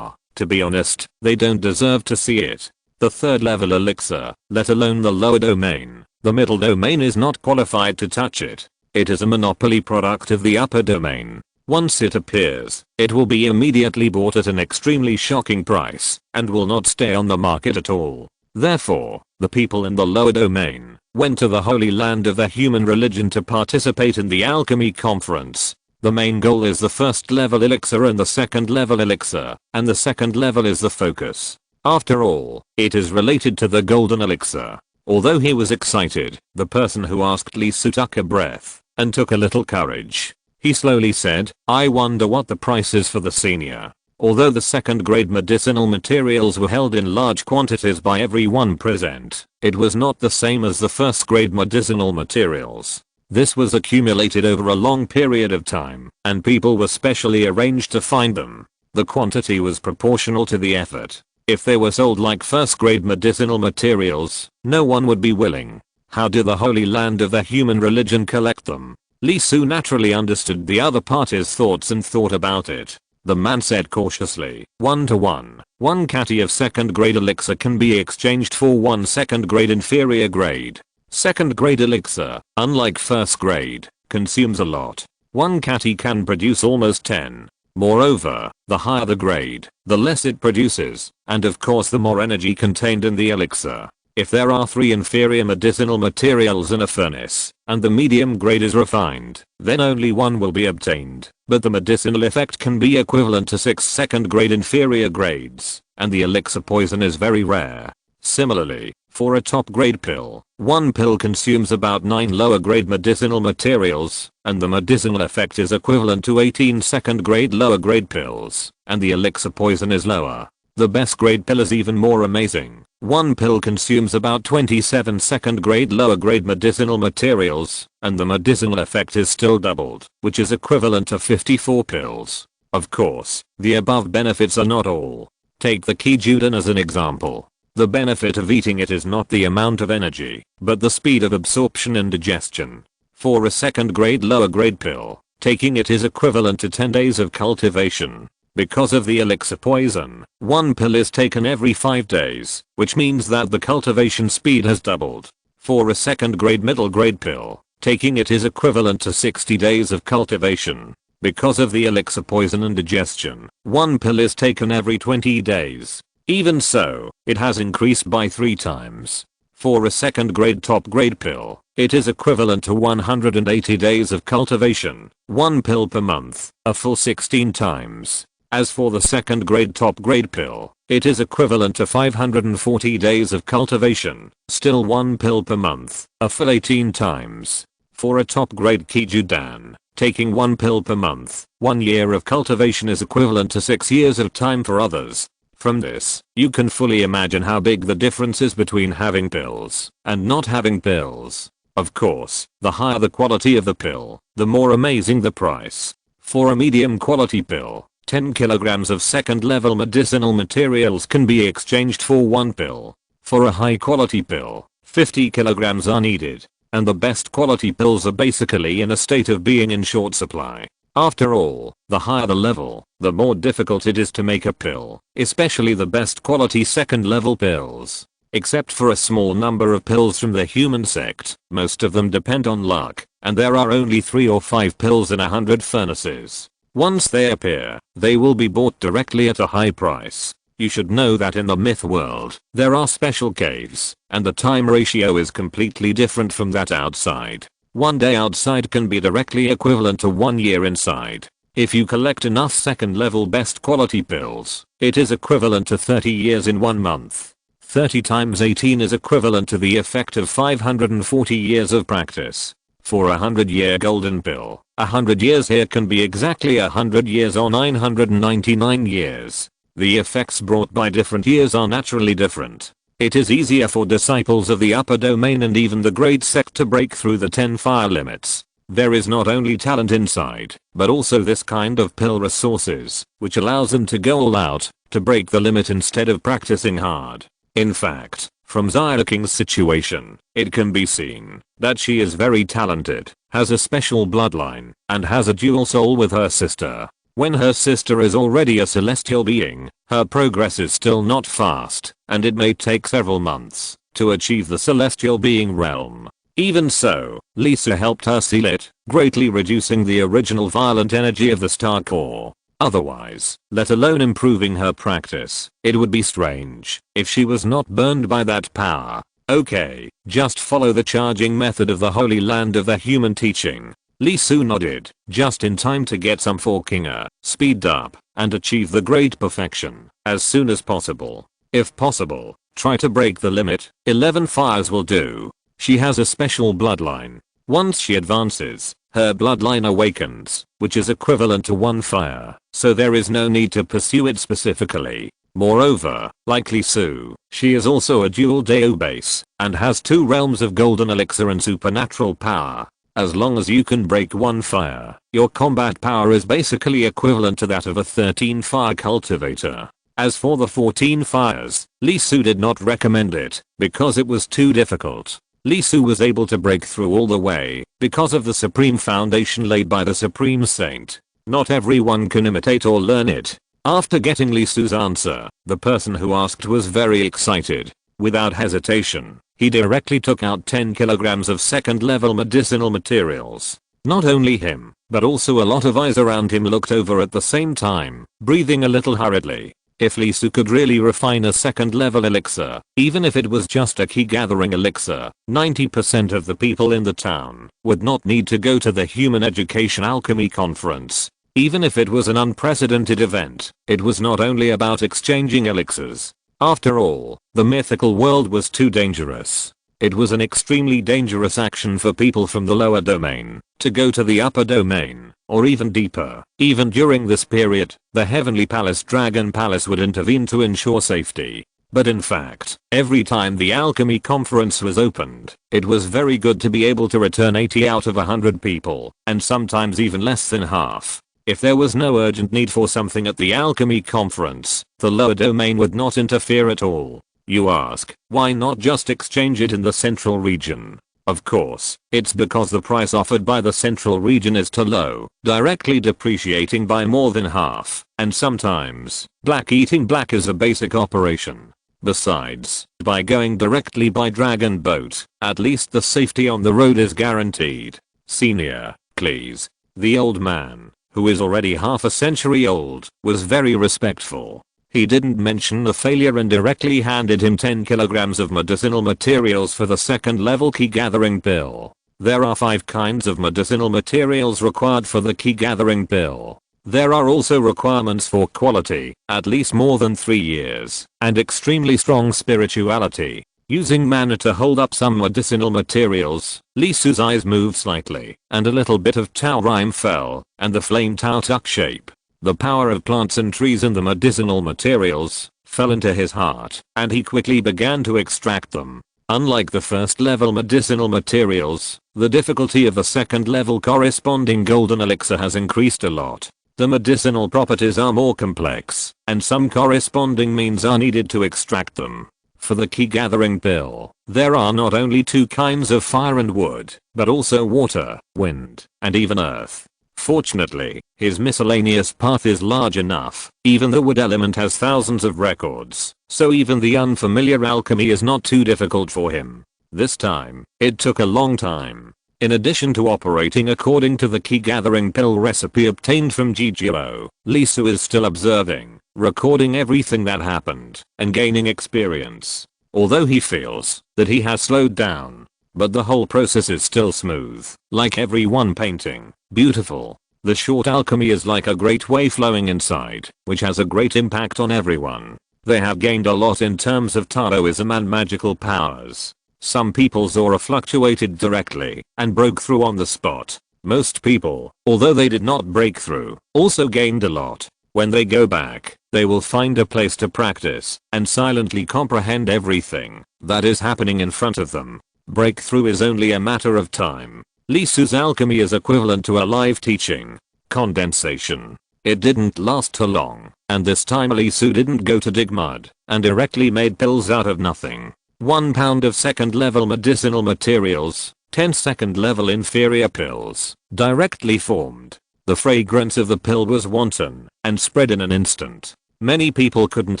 To be honest, they don't deserve to see it. The 3rd level elixir, let alone the lower domain, the middle domain is not qualified to touch it. It is a monopoly product of the upper domain. Once it appears, it will be immediately bought at an extremely shocking price, and will not stay on the market at all. Therefore, the people in the lower domain went to the holy land of the human religion to participate in the alchemy conference. The main goal is the 1st level elixir and the 2nd level elixir, and the 2nd level is the focus. After all, it is related to the golden elixir. Although he was excited, the person who asked Lee Su took a breath and took a little courage. He slowly said, I wonder what the price is for the senior. Although the 2nd grade medicinal materials were held in large quantities by everyone present, it was not the same as the 1st grade medicinal materials. This was accumulated over a long period of time, and people were specially arranged to find them. The quantity was proportional to the effort. If they were sold like 1st grade medicinal materials, no one would be willing. How do the holy land of the human religion collect them? Lee Su naturally understood the other party's thoughts and thought about it. The man said cautiously, 1 to 1. 1 catty of 2nd grade elixir can be exchanged for 1 2nd grade inferior grade. 2nd grade elixir, unlike 1st grade, consumes a lot. 1 catty can produce almost 10. Moreover, the higher the grade, the less it produces, and of course the more energy contained in the elixir. If there are 3 inferior medicinal materials in a furnace, and the medium grade is refined, then only 1 will be obtained, but the medicinal effect can be equivalent to 6 2nd grade inferior grades, and the elixir poison is very rare. Similarly, for a top grade pill, 1 pill consumes about 9 lower grade medicinal materials, and the medicinal effect is equivalent to 18 2nd grade lower grade pills, and the elixir poison is lower. The best grade pill is even more amazing. 1 pill consumes about 27 2nd grade lower grade medicinal materials, and the medicinal effect is still doubled, which is equivalent to 54 pills. Of course, the above benefits are not all. Take the Kijuden as an example. The benefit of eating it is not the amount of energy, but the speed of absorption and digestion. For a second grade lower grade pill, taking it is equivalent to 10 days of cultivation. Because of the elixir poison, one pill is taken every 5 days, which means that the cultivation speed has doubled. For a second grade middle grade pill, taking it is equivalent to 60 days of cultivation. Because of the elixir poison and digestion, one pill is taken every 20 days. Even so, it has increased by 3 times. For a second grade top grade pill, it is equivalent to 180 days of cultivation, 1 pill per month, a full 16 times. As for the second grade top grade pill, it is equivalent to 540 days of cultivation, still 1 pill per month, a full 18 times. For a top grade Kijudan, taking 1 pill per month, 1 year of cultivation is equivalent to 6 years of time for others. From this, you can fully imagine how big the difference is between having pills and not having pills. Of course, the higher the quality of the pill, the more amazing the price. For a medium quality pill, 10 kilograms of second level medicinal materials can be exchanged for 1 pill. For a high quality pill, 50 kilograms are needed, and the best quality pills are basically in a state of being in short supply. After all, the higher the level, the more difficult it is to make a pill, especially the best quality second level pills. Except for a small number of pills from the human sect, most of them depend on luck, and there are only 3 or 5 pills in 100 furnaces. Once they appear, they will be bought directly at a high price. You should know that in the myth world, there are special caves, and the time ratio is completely different from that outside. 1 day outside can be directly equivalent to 1 year inside. If you collect enough second level best quality pills, it is equivalent to 30 years in 1 month. 30 times 18 is equivalent to the effect of 540 years of practice. For a 100-year golden pill, 100 years here can be exactly 100 years or 999 years. The effects brought by different years are naturally different. It is easier for disciples of the upper domain and even the great sect to break through the 10 fire limits. There is not only talent inside, but also this kind of pill resources, which allows them to go all out, to break the limit instead of practicing hard. In fact, from Zyra King's situation, it can be seen that she is very talented, has a special bloodline, and has a dual soul with her sister. When her sister is already a celestial being, her progress is still not fast, and it may take several months to achieve the celestial being realm. Even so, Lisa helped her seal it, greatly reducing the original violent energy of the star core. Otherwise, let alone improving her practice, it would be strange if she was not burned by that power. Okay, just follow the charging method of the Holy Land of the human teaching. Lee Su nodded, just in time to get some forkinger, speed up, and achieve the great perfection as soon as possible. If possible, try to break the limit. 11 fires will do. She has a special bloodline. Once she advances, her bloodline awakens, which is equivalent to 1 fire, so there is no need to pursue it specifically. Moreover, like Lee Su, she is also a dual Deo base, and has 2 realms of golden elixir and supernatural power. As long as you can break 1 fire, your combat power is basically equivalent to that of a 13 fire cultivator. As for the 14 fires, Lee Su did not recommend it, because it was too difficult. Lee Su was able to break through all the way, because of the supreme foundation laid by the Supreme Saint. Not everyone can imitate or learn it. After getting Lee Su's answer, the person who asked was very excited. Without hesitation, he directly took out 10 kilograms of second level medicinal materials. Not only him, but also a lot of eyes around him looked over at the same time, breathing a little hurriedly. If Lee Su could really refine a second level elixir, even if it was just a key gathering elixir, 90% of the people in the town would not need to go to the Human Education Alchemy Conference. Even if it was an unprecedented event, it was not only about exchanging elixirs. After all, the mythical world was too dangerous. It was an extremely dangerous action for people from the lower domain to go to the upper domain, or even deeper. Even during this period, the Heavenly Palace Dragon Palace would intervene to ensure safety. But in fact, every time the alchemy conference was opened, it was very good to be able to return 80 out of 100 people, and sometimes even less than half. If there was no urgent need for something at the alchemy conference, the lower domain would not interfere at all. You ask, why not just exchange it in the central region? Of course, it's because the price offered by the central region is too low, directly depreciating by more than half, and sometimes, black eating black is a basic operation. Besides, by going directly by dragon boat, at least the safety on the road is guaranteed. Senior, please. The old man, who is already half a century old, was very respectful. He didn't mention the failure and directly handed him 10 kilograms of medicinal materials for the second level key gathering pill. There are 5 kinds of medicinal materials required for the key gathering pill. There are also requirements for quality, at least more than 3 years, and extremely strong spirituality. Using mana to hold up some medicinal materials, Lee Su's eyes moved slightly, and a little bit of Tao rime fell, and the flame Tao took shape. The power of plants and trees and the medicinal materials fell into his heart, and he quickly began to extract them. Unlike the first level medicinal materials, the difficulty of the second level corresponding golden elixir has increased a lot. The medicinal properties are more complex, and some corresponding means are needed to extract them. For the key gathering pill, there are not only 2 kinds of fire and wood, but also water, wind, and even earth. Fortunately, his miscellaneous path is large enough. Even the wood element has thousands of records, so even the unfamiliar alchemy is not too difficult for him. This time, it took a long time. In addition to operating according to the key gathering pill recipe obtained from GGO, Lee Su is still observing, recording everything that happened, and gaining experience. Although he feels that he has slowed down, but the whole process is still smooth, like every one painting, beautiful. The short alchemy is like a great wave flowing inside, which has a great impact on everyone. They have gained a lot in terms of Taoism and magical powers. Some people's aura fluctuated directly and broke through on the spot. Most people, although they did not break through, also gained a lot. When they go back, they will find a place to practice and silently comprehend everything that is happening in front of them. Breakthrough is only a matter of time. Lee Su's alchemy is equivalent to a live teaching. Condensation. It didn't last too long, and this time Lee Su didn't go to dig mud and directly made pills out of nothing. 1 pound of second level medicinal materials, 10 second level inferior pills, directly formed. The fragrance of the pill was wanton and spread in an instant. Many people couldn't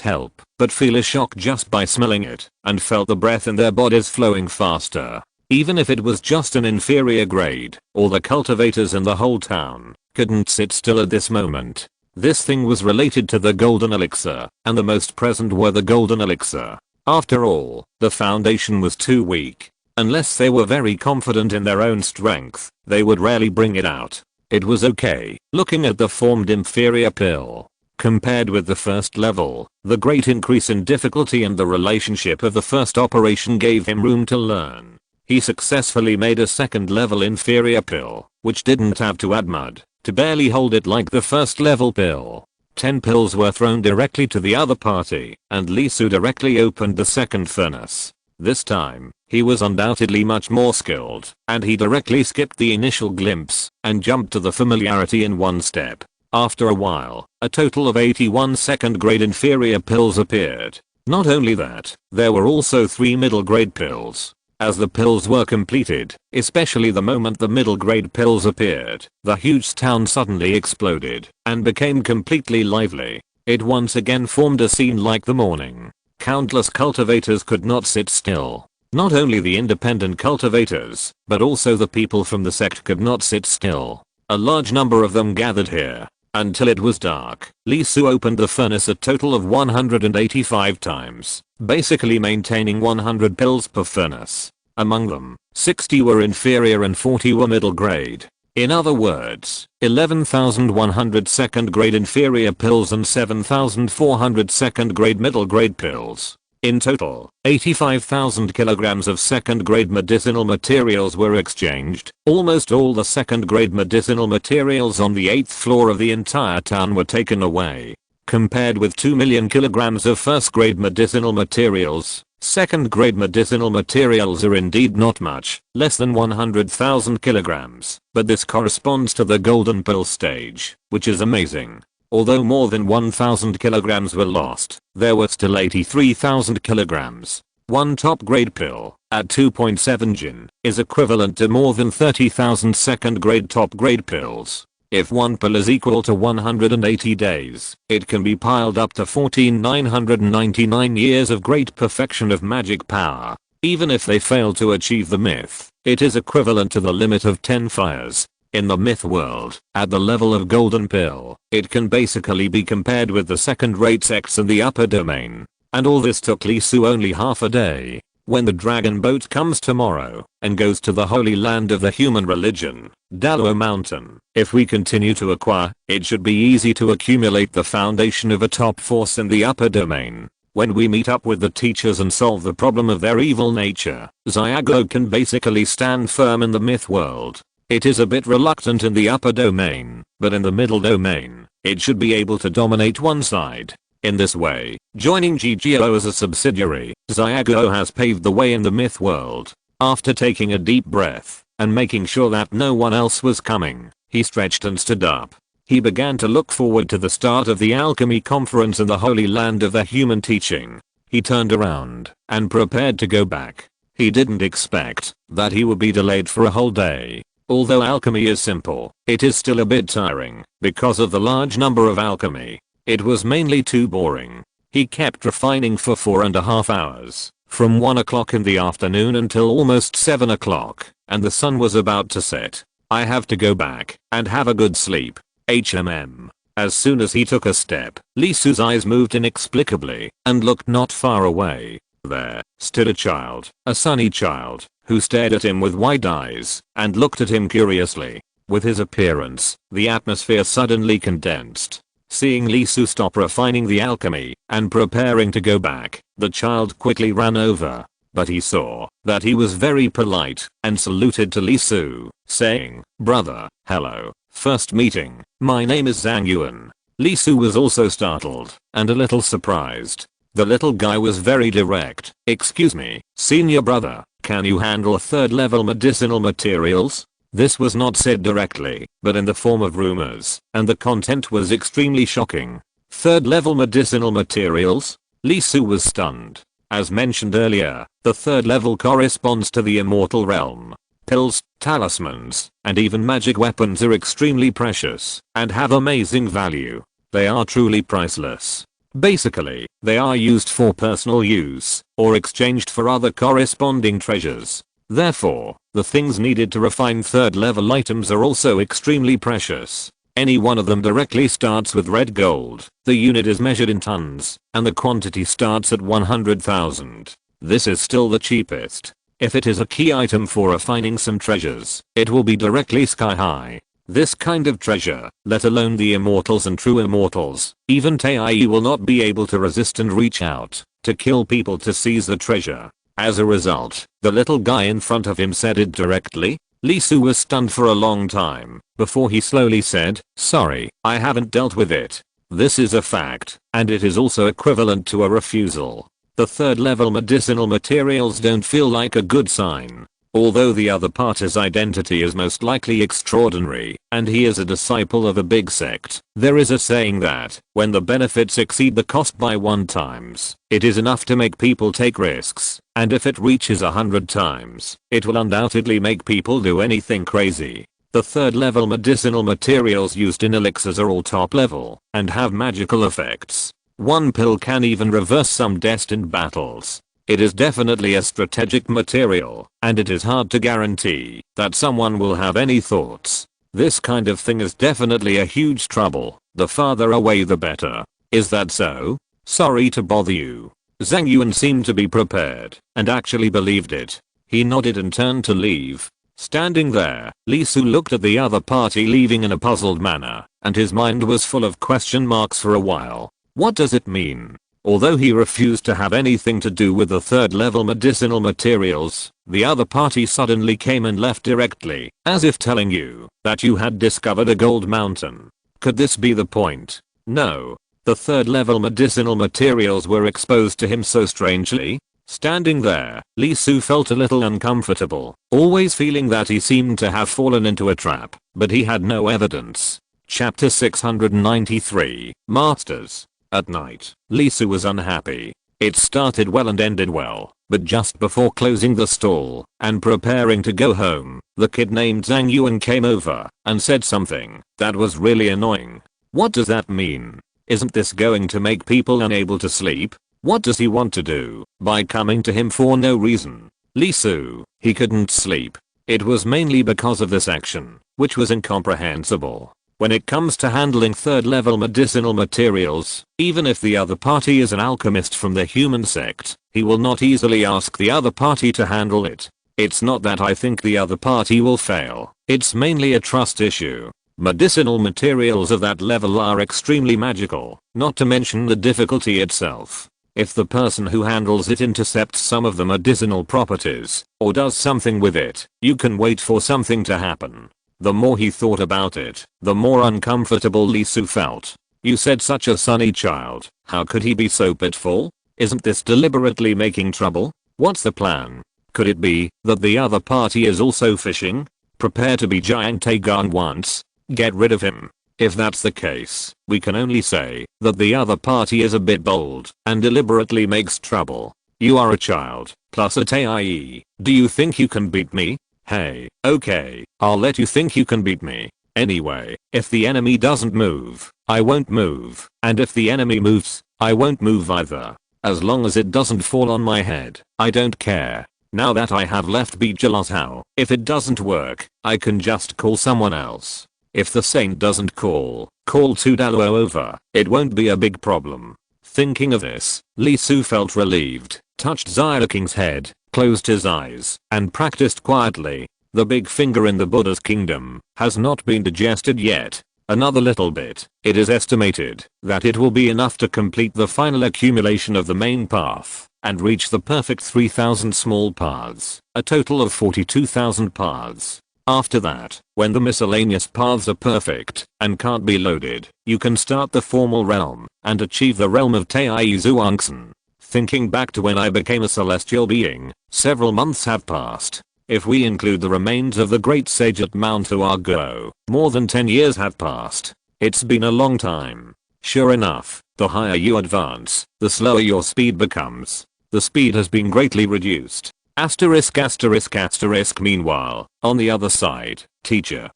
help but feel a shock just by smelling it, and felt the breath in their bodies flowing faster. Even if it was just an inferior grade, all the cultivators in the whole town couldn't sit still at this moment. This thing was related to the golden elixir, and the most present were the golden elixir. After all, the foundation was too weak. Unless they were very confident in their own strength, they would rarely bring it out. It was okay, looking at the formed inferior pill. Compared with the first level, the great increase in difficulty and the relationship of the first operation gave him room to learn. He successfully made a second level inferior pill, which didn't have to add mud to barely hold it like the first level pill. 10 pills were thrown directly to the other party, and Lee Su directly opened the second furnace. This time, he was undoubtedly much more skilled, and he directly skipped the initial glimpse and jumped to the familiarity in one step. After a while, a total of 81 second grade inferior pills appeared. Not only that, there were also 3 middle grade pills. As the pills were completed, especially the moment the middle grade pills appeared, the huge town suddenly exploded and became completely lively. It once again formed a scene like the morning. Countless cultivators could not sit still. Not only the independent cultivators, but also the people from the sect could not sit still. A large number of them gathered here. Until it was dark, Lee Su opened the furnace a total of 185 times, basically maintaining 100 pills per furnace. Among them, 60 were inferior and 40 were middle grade. In other words, 11,100 second grade inferior pills and 7,400 second grade middle grade pills. In total, 85,000 kilograms of second grade medicinal materials were exchanged. Almost all the second grade medicinal materials on the 8th floor of the entire town were taken away. Compared with 2 million kilograms of first grade medicinal materials, second grade medicinal materials are indeed not much, less than 100,000 kilograms, but this corresponds to the golden pill stage, which is amazing. Although more than 1,000 kilograms were lost, there were still 83,000 kilograms. One top grade pill, at 2.7 gin, is equivalent to more than 30,000 second grade top grade pills. If one pill is equal to 180 days, it can be piled up to 14,999 years of great perfection of magic power. Even if they fail to achieve the myth, it is equivalent to the limit of 10 fires. In the myth world, at the level of golden pill, it can basically be compared with the second-rate sects in the upper domain. And all this took Lee Su only half a day. When the dragon boat comes tomorrow and goes to the holy land of the human religion, Dalua Mountain, if we continue to acquire, it should be easy to accumulate the foundation of a top force in the upper domain. When we meet up with the teachers and solve the problem of their evil nature, Xiago can basically stand firm in the myth world. It is a bit reluctant in the upper domain, but in the middle domain, it should be able to dominate one side. In this way, joining GGO as a subsidiary, Xiago has paved the way in the myth world. After taking a deep breath, and making sure that no one else was coming, he stretched and stood up. He began to look forward to the start of the alchemy conference in the holy land of the human teaching. He turned around, and prepared to go back. He didn't expect that he would be delayed for a whole day. Although alchemy is simple, it is still a bit tiring, because of the large number of alchemy. It was mainly too boring. He kept refining for 4.5 hours, from 1 o'clock in the afternoon until almost 7 o'clock, and the sun was about to set. I have to go back, and have a good sleep. As soon as he took a step, Lee Su's eyes moved inexplicably, and looked not far away. There stood a child, a sunny child, who stared at him with wide eyes, and looked at him curiously. With his appearance, the atmosphere suddenly condensed. Seeing Lee Su stop refining the alchemy, and preparing to go back, the child quickly ran over. But he saw that he was very polite, and saluted to Lee Su, saying, "Brother, hello, first meeting, my name is Zhang Yuan." Lee Su was also startled, and a little surprised. The little guy was very direct. "Excuse me, senior brother, can you handle 3rd level medicinal materials?" This was not said directly, but in the form of rumors, and the content was extremely shocking. 3rd level medicinal materials? Lee Su was stunned. As mentioned earlier, the 3rd level corresponds to the immortal realm. Pills, talismans, and even magic weapons are extremely precious, and have amazing value. They are truly priceless. Basically, they are used for personal use, or exchanged for other corresponding treasures. Therefore, the things needed to refine 3rd level items are also extremely precious. Any one of them directly starts with red gold. The unit is measured in tons, and the quantity starts at 100,000. This is still the cheapest. If it is a key item for refining some treasures, it will be directly sky high. This kind of treasure, let alone the immortals and true immortals, even Tai will not be able to resist and reach out to kill people to seize the treasure. As a result, the little guy in front of him said it directly. Lee Su was stunned for a long time, before he slowly said, "Sorry, I haven't dealt with it." This is a fact, and it is also equivalent to a refusal. The 3rd level medicinal materials don't feel like a good sign. Although the other party's identity is most likely extraordinary, and he is a disciple of a big sect, there is a saying that, when the benefits exceed the cost by 1 times, it is enough to make people take risks, and if it reaches 100 times, it will undoubtedly make people do anything crazy. The 3rd level medicinal materials used in elixirs are all top level, and have magical effects. One pill can even reverse some destined battles. It is definitely a strategic material, and it is hard to guarantee that someone will have any thoughts. This kind of thing is definitely a huge trouble. The farther away the better. Is that so? Sorry to bother you. Zhang Yuan seemed to be prepared, and actually believed it. He nodded and turned to leave. Standing there, Lee Su looked at the other party leaving in a puzzled manner, and his mind was full of question marks for a while. What does it mean? Although he refused to have anything to do with the 3rd level medicinal materials, the other party suddenly came and left directly, as if telling you that you had discovered a gold mountain. Could this be the point? No. The 3rd level medicinal materials were exposed to him so strangely. Standing there, Lee Su felt a little uncomfortable, always feeling that he seemed to have fallen into a trap, but he had no evidence. Chapter 693, Masters. At night, Lee Su was unhappy. It started well and ended well, but just before closing the stall and preparing to go home, the kid named Zhang Yuan came over and said something that was really annoying. What does that mean? Isn't this going to make people unable to sleep? What does he want to do by coming to him for no reason? Lee Su, he couldn't sleep. It was mainly because of this action, which was incomprehensible. When it comes to handling third level medicinal materials, even if the other party is an alchemist from the human sect, he will not easily ask the other party to handle it. It's not that I think the other party will fail, it's mainly a trust issue. Medicinal materials of that level are extremely magical, not to mention the difficulty itself. If the person who handles it intercepts some of the medicinal properties, or does something with it, you can wait for something to happen. The more he thought about it, the more uncomfortable Lee Su felt. You said such a sunny child, how could he be so pitiful? Isn't this deliberately making trouble? What's the plan? Could it be that the other party is also fishing? Prepare to be giant Taegan once. Get rid of him. If that's the case, we can only say that the other party is a bit bold and deliberately makes trouble. You are a child, plus a Tae. Do you think you can beat me? Hey, okay, I'll let you think you can beat me. Anyway, if the enemy doesn't move, I won't move, and if the enemy moves, I won't move either. As long as it doesn't fall on my head, I don't care. Now that I have left Bijala's, if it doesn't work, I can just call someone else. If the saint doesn't call Tudalo over, it won't be a big problem. Thinking of this, Lee Su felt relieved, touched Xia King's head, closed his eyes, and practiced quietly. The big finger in the Buddha's kingdom has not been digested yet. Another little bit. It is estimated that it will be enough to complete the final accumulation of the main path and reach the perfect 3,000 small paths, a total of 42,000 paths. After that, when the miscellaneous paths are perfect and can't be loaded, you can start the formal realm and achieve the realm of Tae Zuangsan. Thinking back to when I became a celestial being, several months have passed. If we include the remains of the great sage at Mount Uago, more than 10 years have passed. It's been a long time. Sure enough, the higher you advance, the slower your speed becomes. The speed has been greatly reduced. Asterisk asterisk asterisk. Meanwhile, on the other side, teacher.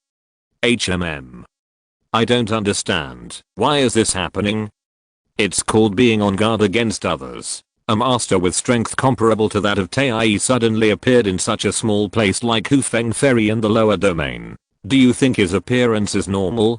I don't understand. Why is this happening? It's called being on guard against others. A master with strength comparable to that of Tae suddenly appeared in such a small place like Hufeng Ferry in the lower domain. Do you think his appearance is normal?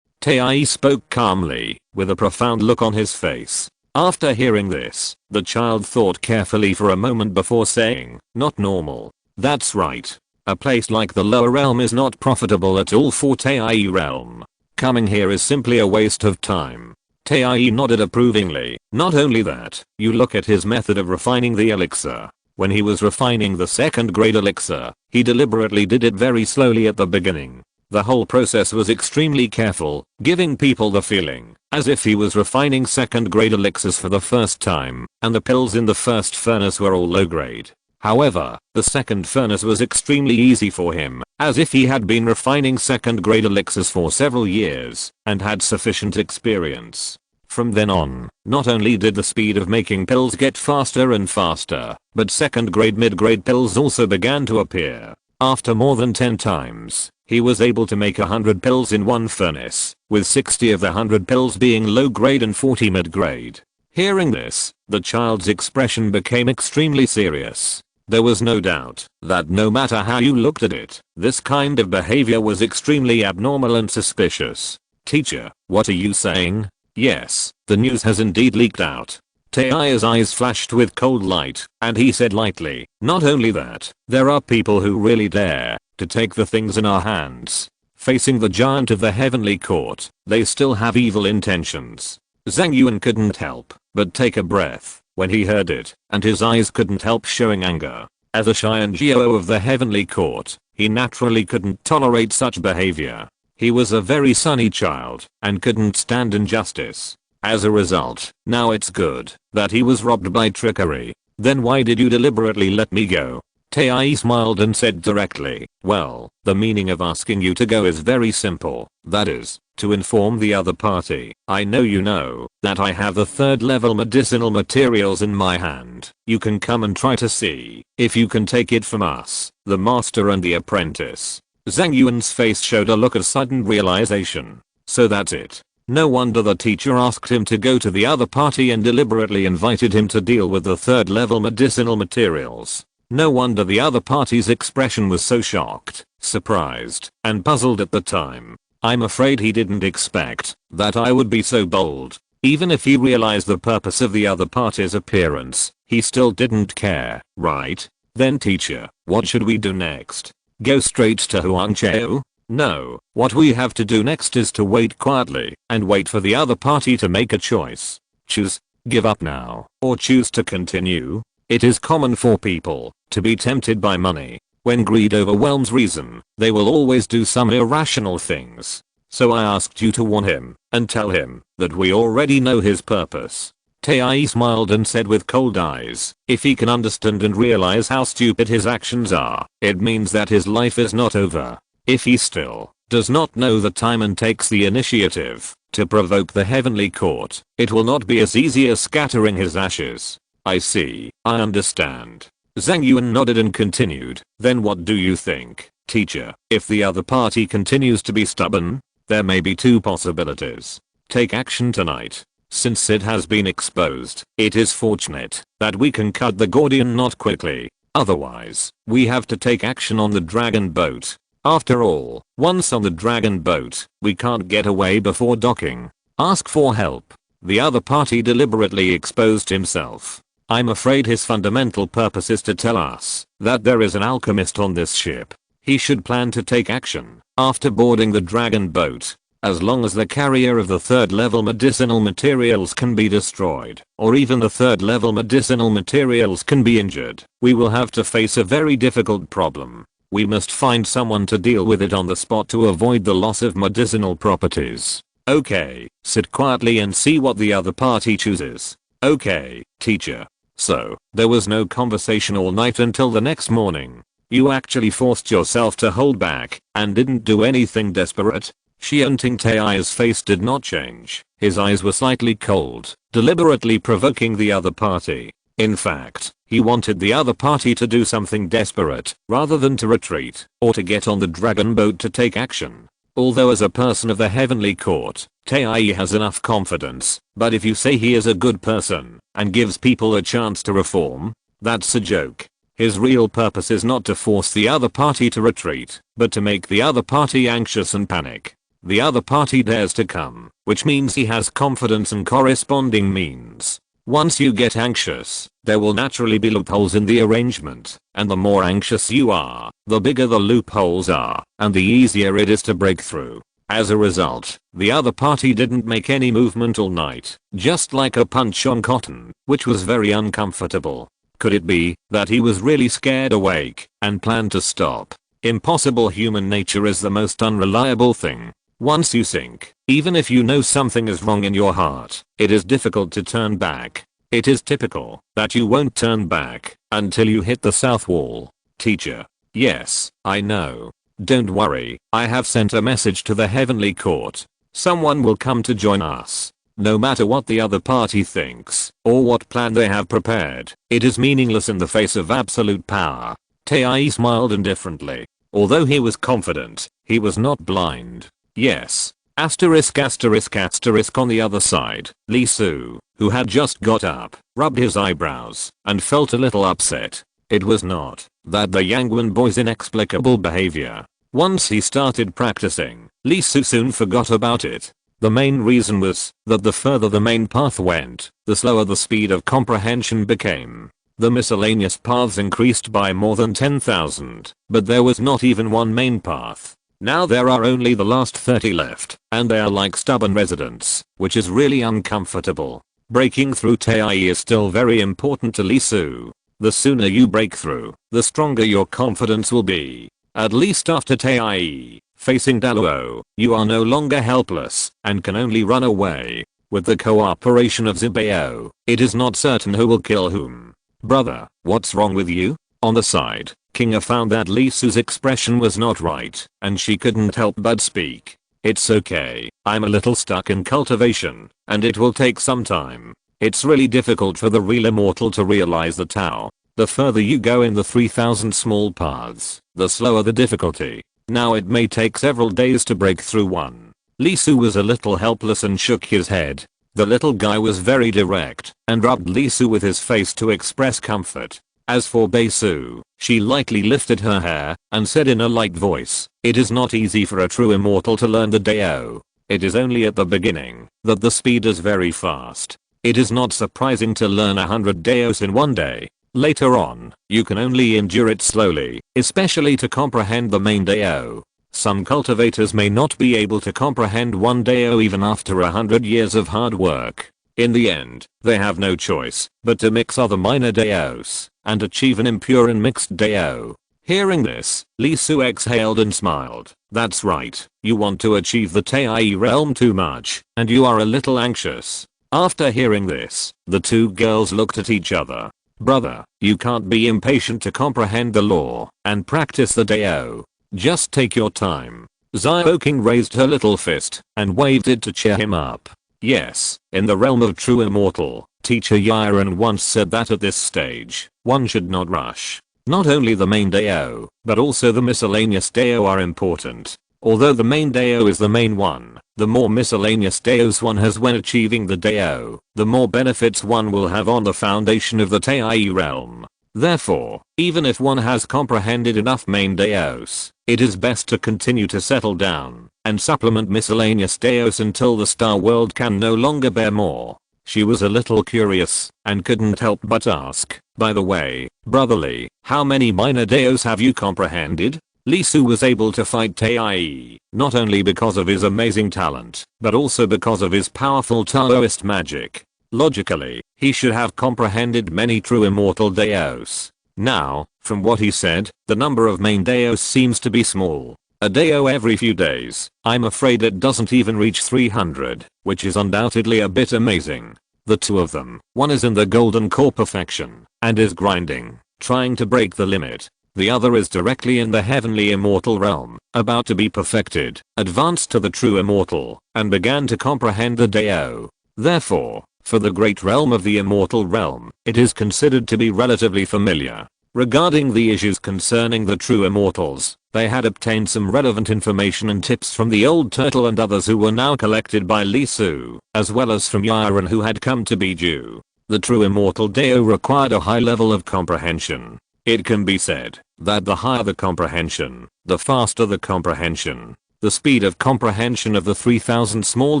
Tae spoke calmly, with a profound look on his face. After hearing this, the child thought carefully for a moment before saying, not normal. That's right. A place like the lower realm is not profitable at all for Tae realm. Coming here is simply a waste of time. Tae nodded approvingly. Not only that, you look at his method of refining the elixir. When he was refining the second grade elixir, he deliberately did it very slowly at the beginning. The whole process was extremely careful, giving people the feeling as if he was refining second grade elixirs for the first time, and the pills in the first furnace were all low grade. However, the second furnace was extremely easy for him, as if he had been refining second grade elixirs for several years and had sufficient experience. From then on, not only did the speed of making pills get faster and faster, but second grade mid-grade pills also began to appear. After more than 10 times, he was able to make 100 pills in one furnace, with 60 of the 100 pills being low grade and 40 mid grade. Hearing this, the child's expression became extremely serious. There was no doubt that no matter how you looked at it, this kind of behavior was extremely abnormal and suspicious. Teacher, what are you saying? Yes, the news has indeed leaked out. Tae's eyes flashed with cold light, and he said lightly, not only that, there are people who really dare to take the things in our hands. Facing the giant of the heavenly court, they still have evil intentions. Zhang Yuan couldn't help but take a breath when he heard it, and his eyes couldn't help showing anger. As a Xianjiao of the heavenly court, he naturally couldn't tolerate such behavior. He was a very sunny child and couldn't stand injustice. As a result, now it's good that he was robbed by trickery. Then why did you deliberately let me go? Tae smiled and said directly, well, the meaning of asking you to go is very simple. That is, to inform the other party. I know you know that I have the 3rd level medicinal materials in my hand. You can come and try to see if you can take it from us, the master and the apprentice. Zhang Yuan's face showed a look of sudden realization. So that's it. No wonder the teacher asked him to go to the other party and deliberately invited him to deal with the 3rd level medicinal materials. No wonder the other party's expression was so shocked, surprised, and puzzled at the time. I'm afraid he didn't expect that I would be so bold. Even if he realized the purpose of the other party's appearance, he still didn't care, right? Then teacher, what should we do next? Go straight to Huangchao? No, what we have to do next is to wait quietly and wait for the other party to make a choice. Choose, give up now, or choose to continue. It is common for people to be tempted by money. When greed overwhelms reason, they will always do some irrational things. So I asked you to warn him and tell him that we already know his purpose. Tae smiled and said with cold eyes, if he can understand and realize how stupid his actions are, it means that his life is not over. If he still does not know the time and takes the initiative to provoke the heavenly court, it will not be as easy as scattering his ashes. I see, I understand. Zhang Yuan nodded and continued, then what do you think, teacher? If the other party continues to be stubborn, there may be 2 possibilities. Take action tonight. Since it has been exposed, it is fortunate that we can cut the Gordian knot quickly. Otherwise, we have to take action on the dragon boat. After all, once on the dragon boat, we can't get away before docking. Ask for help. The other party deliberately exposed himself. I'm afraid his fundamental purpose is to tell us that there is an alchemist on this ship. He should plan to take action after boarding the dragon boat. As long as the carrier of the 3rd level medicinal materials can be destroyed, or even the 3rd level medicinal materials can be injured, we will have to face a very difficult problem. We must find someone to deal with it on the spot to avoid the loss of medicinal properties. Okay, sit quietly and see what the other party chooses. Okay, teacher. So, there was no conversation all night until the next morning. You actually forced yourself to hold back and didn't do anything desperate? Xianting Tae's face did not change. His eyes were slightly cold, deliberately provoking the other party. In fact, he wanted the other party to do something desperate rather than to retreat or to get on the dragon boat to take action. Although as a person of the heavenly court, Tae has enough confidence, but if you say he is a good person and gives people a chance to reform, that's a joke. His real purpose is not to force the other party to retreat, but to make the other party anxious and panic. The other party dares to come, which means he has confidence and corresponding means. Once you get anxious, there will naturally be loopholes in the arrangement, and the more anxious you are, the bigger the loopholes are, and the easier it is to break through. As a result, the other party didn't make any movement all night, just like a punch on cotton, which was very uncomfortable. Could it be that he was really scared awake and planned to stop? Impossible. Human nature is the most unreliable thing. Once you sink, even if you know something is wrong in your heart, it is difficult to turn back. It is typical that you won't turn back until you hit the south wall. Teacher. Yes, I know. Don't worry, I have sent a message to the heavenly court. Someone will come to join us. No matter what the other party thinks or what plan they have prepared, it is meaningless in the face of absolute power. Tae smiled indifferently. Although he was confident, he was not blind. Yes. Asterisk asterisk asterisk. On the other side, Lee Soo, who had just got up, rubbed his eyebrows and felt a little upset. It was not that the Yangwan boy's inexplicable behavior. Once he started practicing, Lee Soo soon forgot about it. The main reason was that the further the main path went, the slower the speed of comprehension became. The miscellaneous paths increased by more than 10,000, but there was not even one main path. Now there are only the last 30 left, and they are like stubborn residents, which is really uncomfortable. Breaking through Tae is still very important to Lee Soo. The sooner you break through, the stronger your confidence will be. At least after Tae. Facing Daluo, you are no longer helpless and can only run away. With the cooperation of Zibao, it is not certain who will kill whom. Brother, what's wrong with you? On the side, Kinga found that Lee Su's expression was not right, and she couldn't help but speak. It's okay, I'm a little stuck in cultivation, and it will take some time. It's really difficult for the real immortal to realize the Tao. The further you go in the 3000 small paths, the slower the difficulty. Now it may take several days to break through one. Lee Su was a little helpless and shook his head. The little guy was very direct and rubbed Lee Su with his face to express comfort. As for Bei Su, she lightly lifted her hair and said in a light voice, "It is not easy for a true immortal to learn the Dao. It is only at the beginning that the speed is very fast. It is not surprising to learn 100 Daos in one day. Later on, you can only endure it slowly, especially to comprehend the main Dao. Some cultivators may not be able to comprehend one Dao even after 100 years of hard work. In the end, they have no choice but to mix other minor Daos and achieve an impure and mixed Dao." Hearing this, Lee Su exhaled and smiled. "That's right, you want to achieve the Tai realm too much, and you are a little anxious." After hearing this, the two girls looked at each other. "Brother, you can't be impatient to comprehend the law and practice the Dao. Just take your time." Xiao King raised her little fist and waved it to cheer him up. Yes, in the realm of true immortal, Teacher Yiren once said that at this stage, one should not rush. Not only the main Dao, but also the miscellaneous Dao are important. Although the main Dao is the main one, the more miscellaneous Daos one has when achieving the Dao, the more benefits one will have on the foundation of the Tai realm. Therefore, even if one has comprehended enough main Daos, it is best to continue to settle down and supplement miscellaneous Daos until the star world can no longer bear more. She was a little curious and couldn't help but ask, "By the way, brotherly, how many minor Daos have you comprehended?" Lee Su was able to fight Tai not only because of his amazing talent, but also because of his powerful Taoist magic. Logically, he should have comprehended many true immortal Daos. Now, from what he said, the number of main Daos seems to be small. A Dao every few days, I'm afraid it doesn't even reach 300, which is undoubtedly a bit amazing. The two of them, one is in the golden core perfection, and is grinding, trying to break the limit. The other is directly in the heavenly immortal realm, about to be perfected, advanced to the true immortal, and began to comprehend the Dao. Therefore, for the great realm of the immortal realm, it is considered to be relatively familiar. Regarding the issues concerning the true immortals, they had obtained some relevant information and tips from the old turtle and others who were now collected by Lee Su, as well as from Yiren who had come to Biju. The true immortal Dao required a high level of comprehension. It can be said that the higher the comprehension, the faster the comprehension. The speed of comprehension of the 3000 small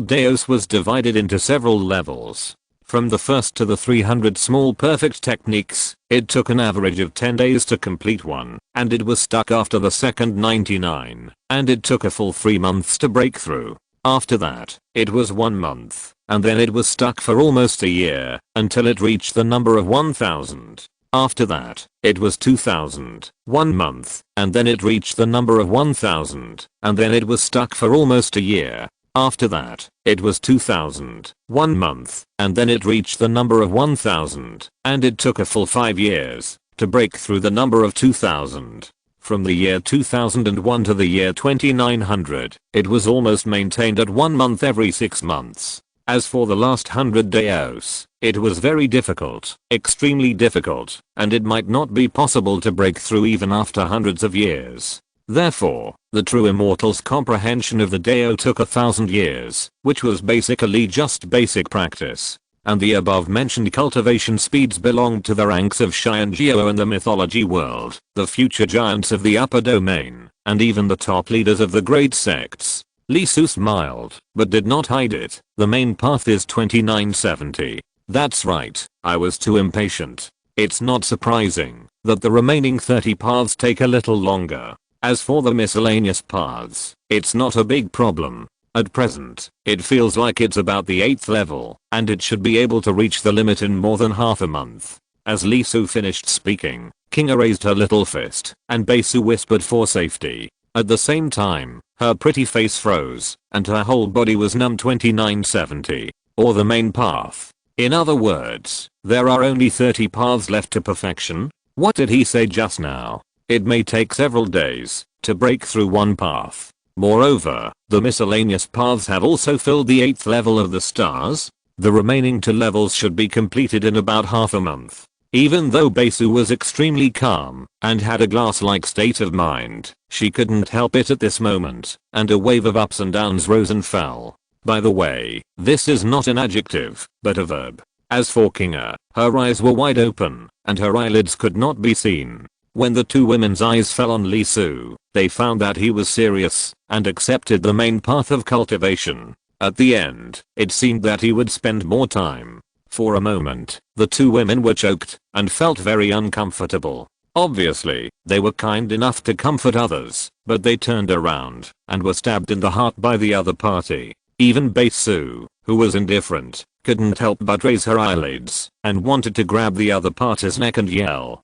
Daos was divided into several levels. From the first to the 300 small perfect techniques, it took an average of 10 days to complete one, and it was stuck after the second 99, and it took a full 3 months to break through. After that, it was 1 month, and then it was stuck for almost a year, until it reached the number of 1000. After that, it was 2000, 1 month, and then it reached the number of 1000, and then it was stuck for almost a year. After that, it was 2000, 1 month, and then it reached the number of 1000, and it took a full 5 years to break through the number of 2000. From the year 2001 to the year 2900, it was almost maintained at 1 month every 6 months. As for the last 100 Daos, it was very difficult, extremely difficult, and it might not be possible to break through even after hundreds of years. Therefore, the true immortal's comprehension of the Dao took 1000 years, which was basically just basic practice. And the above mentioned cultivation speeds belonged to the ranks of Shi and Jiao in the mythology world, the future giants of the upper domain, and even the top leaders of the great sects. Lee Su smiled, but did not hide it. The main path is 2970. That's right, I was too impatient. It's not surprising that the remaining 30 paths take a little longer. As for the miscellaneous paths, it's not a big problem. At present, it feels like it's about the 8th level, and it should be able to reach the limit in more than half a month. As Lee Su finished speaking, Kinga raised her little fist, and Bei Su whispered for safety. At the same time, her pretty face froze, and her whole body was numb. 2970, or the main path. In other words, there are only 30 paths left to perfection? What did he say just now? It may take several days to break through one path. Moreover, the miscellaneous paths have also filled the 8th level of the stars. The remaining 2 levels should be completed in about half a month. Even though Basu was extremely calm and had a glass-like state of mind, she couldn't help it at this moment, and a wave of ups and downs rose and fell. By the way, this is not an adjective, but a verb. As for Kinga, her eyes were wide open, and her eyelids could not be seen. When the 2 women's eyes fell on Lee Soo, they found that he was serious, and accepted the main path of cultivation. At the end, it seemed that he would spend more time. For a moment, the 2 women were choked, and felt very uncomfortable. Obviously, they were kind enough to comfort others, but they turned around, and were stabbed in the heart by the other party. Even Basu, who was indifferent, couldn't help but raise her eyelids, and wanted to grab the other party's neck and yell,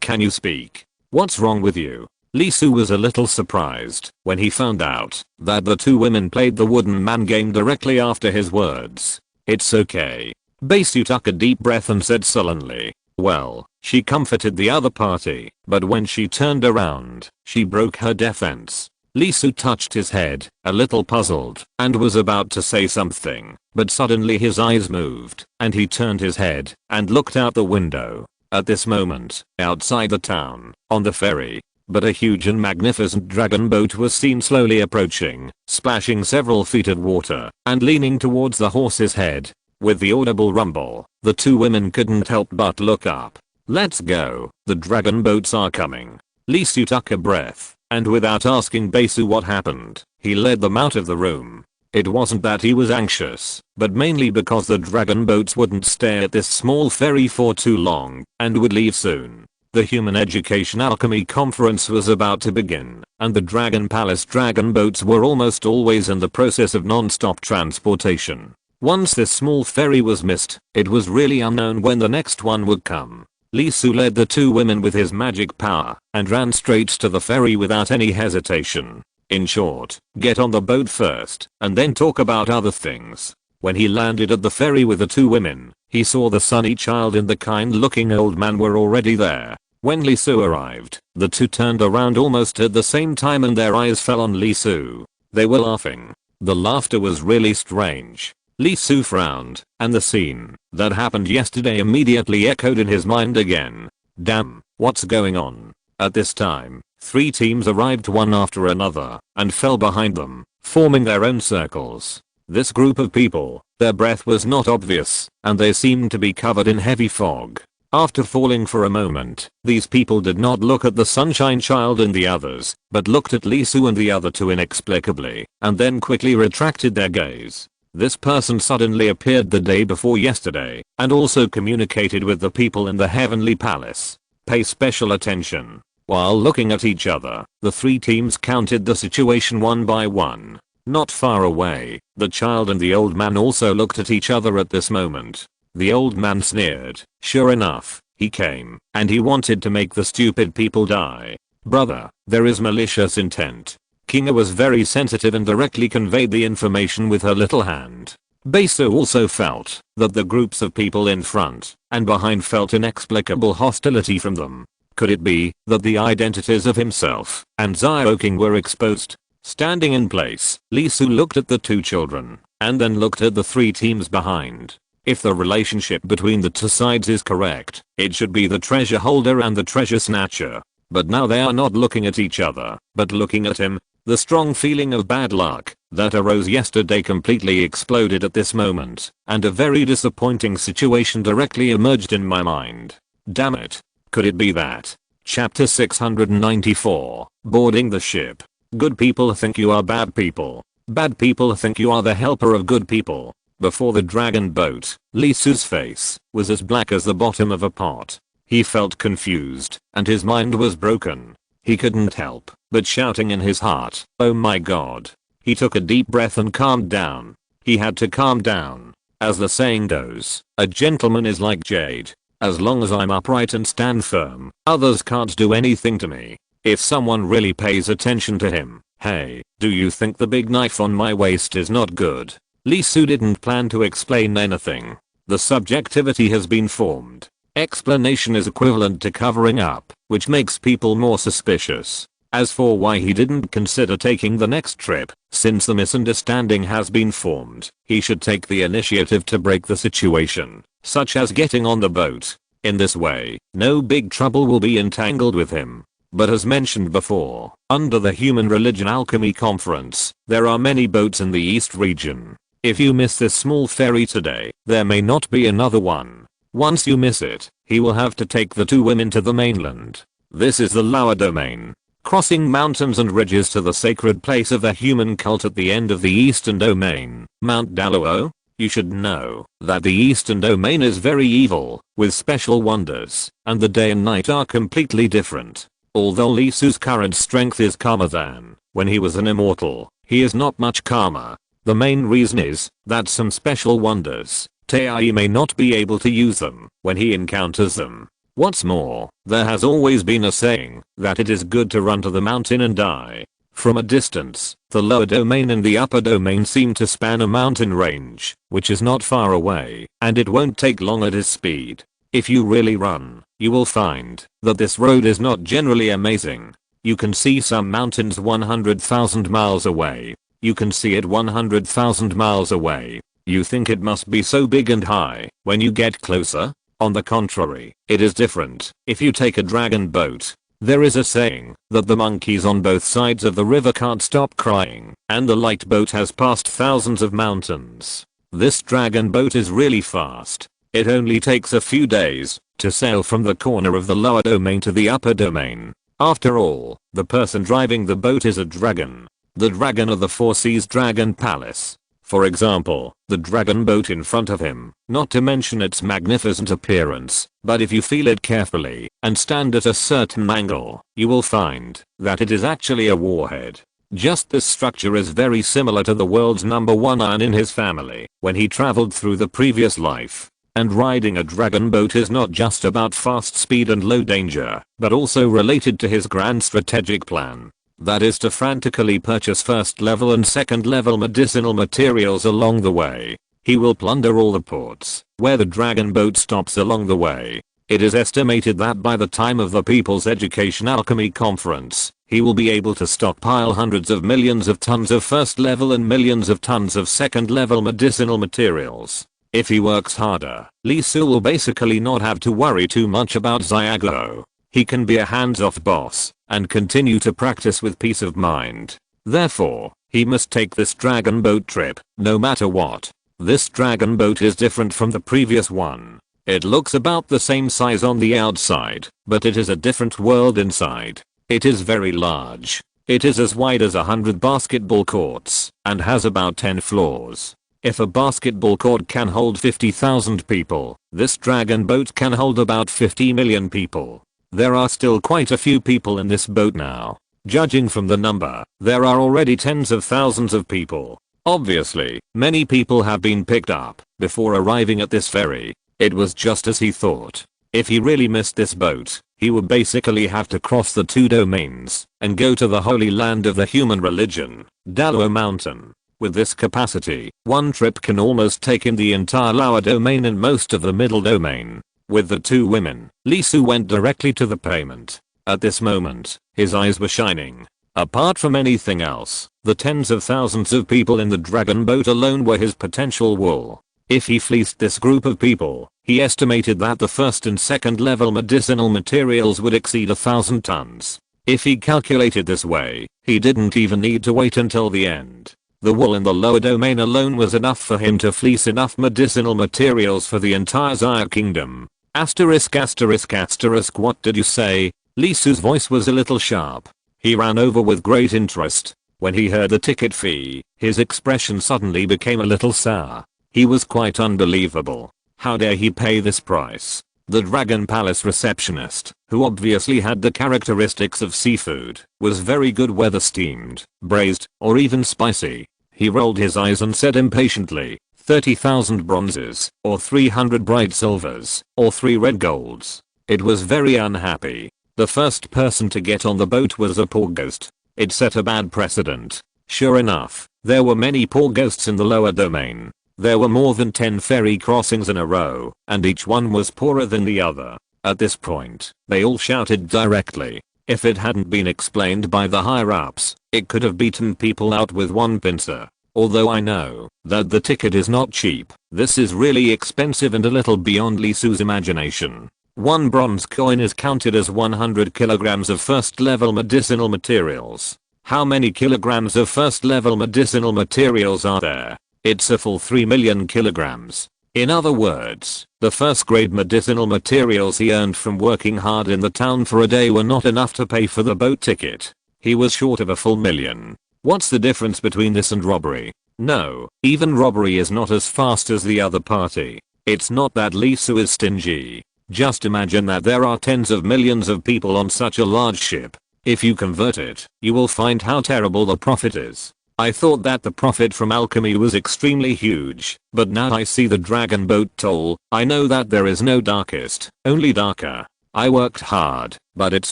can you speak? What's wrong with you? Lee Soo was a little surprised when he found out that the 2 women played the wooden man game directly after his words. It's okay. Basu took a deep breath and said sullenly. Well, she comforted the other party, but when she turned around, she broke her defense. Lee Soo touched his head, a little puzzled, and was about to say something, but suddenly his eyes moved, and he turned his head and looked out the window. At this moment, outside the town, on the ferry, but a huge and magnificent dragon boat was seen slowly approaching, splashing several feet of water, and leaning towards the horse's head. With the audible rumble, the 2 women couldn't help but look up. Let's go, the dragon boats are coming. Lee Soo took a breath, and without asking Basu what happened, he led them out of the room. It wasn't that he was anxious, but mainly because the dragon boats wouldn't stay at this small ferry for too long, and would leave soon. The Human Education Alchemy Conference was about to begin, and the Dragon Palace dragon boats were almost always in the process of non-stop transportation. Once this small ferry was missed, it was really unknown when the next one would come. Lee Soo led the 2 women with his magic power, and ran straight to the ferry without any hesitation. In short, get on the boat first, and then talk about other things. When he landed at the ferry with the 2 women, he saw the sunny child and the kind-looking old man were already there. When Lee Soo arrived, the 2 turned around almost at the same time and their eyes fell on Lee Soo. They were laughing. The laughter was really strange. Lee Soo frowned, and the scene that happened yesterday immediately echoed in his mind again. Damn, what's going on? At this time, 3 teams arrived one after another, and fell behind them, forming their own circles. This group of people, their breath was not obvious, and they seemed to be covered in heavy fog. After falling for a moment, these people did not look at the Sunshine Child and the others, but looked at Lee Soo and the other 2 inexplicably, and then quickly retracted their gaze. This person suddenly appeared the day before yesterday, and also communicated with the people in the Heavenly Palace. Pay special attention. While looking at each other, the 3 teams counted the situation one by one. Not far away, the child and the old man also looked at each other at this moment. The old man sneered. Sure enough, he came, and he wanted to make the stupid people die. Brother, there is malicious intent. Kinga was very sensitive and directly conveyed the information with her little hand. Basu also felt that the groups of people in front and behind felt inexplicable hostility from them. Could it be that the identities of himself and Xiaoqing were exposed? Standing in place, Lee Soo looked at the 2 children, and then looked at the 3 teams behind. If the relationship between the 2 sides is correct, it should be the treasure holder and the treasure snatcher. But now they are not looking at each other, but looking at him. The strong feeling of bad luck that arose yesterday completely exploded at this moment, and a very disappointing situation directly emerged in my mind. Damn it. Could it be that? Chapter 694, Boarding the Ship. Good people think you are bad people. Bad people think you are the helper of good people. Before the dragon boat, Lee Soo's face was as black as the bottom of a pot. He felt confused, and his mind was broken. He couldn't help but shouting in his heart, oh my god. He took a deep breath and calmed down. He had to calm down. As the saying goes, a gentleman is like jade. As long as I'm upright and stand firm, others can't do anything to me. If someone really pays attention to him, hey, do you think the big knife on my waist is not good? Lee Soo didn't plan to explain anything. The subjectivity has been formed. Explanation is equivalent to covering up. which makes people more suspicious. As for why he didn't consider taking the next trip, since the misunderstanding has been formed, he should take the initiative to break the situation, such as getting on the boat. In this way, no big trouble will be entangled with him. But as mentioned before, under the Human Religion Alchemy Conference, there are many boats in the East region. If you miss this small ferry today, there may not be another one. Once you miss it, he will have to take the two women to the mainland. This is the lower domain, crossing mountains and ridges to the sacred place of the human cult at the end of the eastern domain, Mount Daluo. You should know that the eastern domain is very evil, with special wonders, and the day and night are completely different. Although Lee Su's current strength is calmer than when he was an immortal, he is not much calmer. The main reason is that some special wonders, Tae may not be able to use them when he encounters them. What's more, there has always been a saying that it is good to run to the mountain and die. From a distance, the lower domain and the upper domain seem to span a mountain range, which is not far away, and it won't take long at his speed. If you really run, you will find that this road is not generally amazing. You can see some mountains 100,000 miles away. You can see it 100,000 miles away. You think it must be so big and high when you get closer. On the contrary, it is different. If you take a dragon boat, there is a saying that the monkeys on both sides of the river can't stop crying, and the light boat has passed thousands of mountains. This dragon boat is really fast. It only takes a few days to sail from the corner of the lower domain to the upper domain. After all, the person driving the boat is a dragon. The dragon of the Four Seas Dragon Palace. For example, the dragon boat in front of him, not to mention its magnificent appearance, but if you feel it carefully and stand at a certain angle, you will find that it is actually a warhead. Just this structure is very similar to the world's #1 iron in his family when he traveled through the previous life. And riding a dragon boat is not just about fast speed and low danger, but also related to his grand strategic plan. That is to frantically purchase first level and second level medicinal materials along the way. He will plunder all the ports where the dragon boat stops along the way. It is estimated that by the time of the People's Education Alchemy Conference, he will be able to stockpile hundreds of millions of tons of first level and millions of tons of second level medicinal materials. If he works harder, Lee Su will basically not have to worry too much about Xiago. He can be a hands-off boss and continue to practice with peace of mind. Therefore, he must take this dragon boat trip, no matter what. This dragon boat is different from the previous one. It looks about the same size on the outside, but it is a different world inside. It is very large. It is as wide as 100 basketball courts and has about 10 floors. If a basketball court can hold 50,000 people, this dragon boat can hold about 50 million people. There are still quite a few people in this boat now. Judging from the number, there are already tens of thousands of people. Obviously, many people have been picked up before arriving at this ferry. It was just as he thought. If he really missed this boat, he would basically have to cross the two domains and go to the holy land of the human religion, Daluo Mountain. With this capacity, one trip can almost take in the entire lower domain and most of the middle domain. With the two women, Lee Su went directly to the payment. At this moment, his eyes were shining. Apart from anything else, the tens of thousands of people in the dragon boat alone were his potential wool. If he fleeced this group of people, he estimated that the first and second level medicinal materials would exceed 1,000 tons. If he calculated this way, he didn't even need to wait until the end. The wool in the lower domain alone was enough for him to fleece enough medicinal materials for the entire Xia kingdom. ******, what did you say? Lee Su's voice was a little sharp. He ran over with great interest. When he heard the ticket fee, his expression suddenly became a little sour. He was quite unbelievable. How dare he pay this price? The Dragon Palace receptionist, who obviously had the characteristics of seafood, was very good whether steamed, braised, or even spicy. He rolled his eyes and said impatiently, 30,000 bronzes, or 300 bright silvers, or 3 red golds. It was very unhappy. The first person to get on the boat was a poor ghost. It set a bad precedent. Sure enough, there were many poor ghosts in the lower domain. There were more than 10 ferry crossings in a row, and each one was poorer than the other. At this point, they all shouted directly. If it hadn't been explained by the higher-ups, it could have beaten people out with one pincer. Although I know that the ticket is not cheap, this is really expensive and a little beyond Lee Su's imagination. One bronze coin is counted as 100 kilograms of first-level medicinal materials. How many kilograms of first-level medicinal materials are there? It's a full 3 million kilograms. In other words, the first-grade medicinal materials he earned from working hard in the town for a day were not enough to pay for the boat ticket. He was short of a full million. What's the difference between this and robbery? No, even robbery is not as fast as the other party. It's not that Lee Su is stingy. Just imagine that there are tens of millions of people on such a large ship. If you convert it, you will find how terrible the profit is. I thought that the profit from alchemy was extremely huge, but now I see the dragon boat toll, I know that there is no darkest, only darker. I worked hard, but it's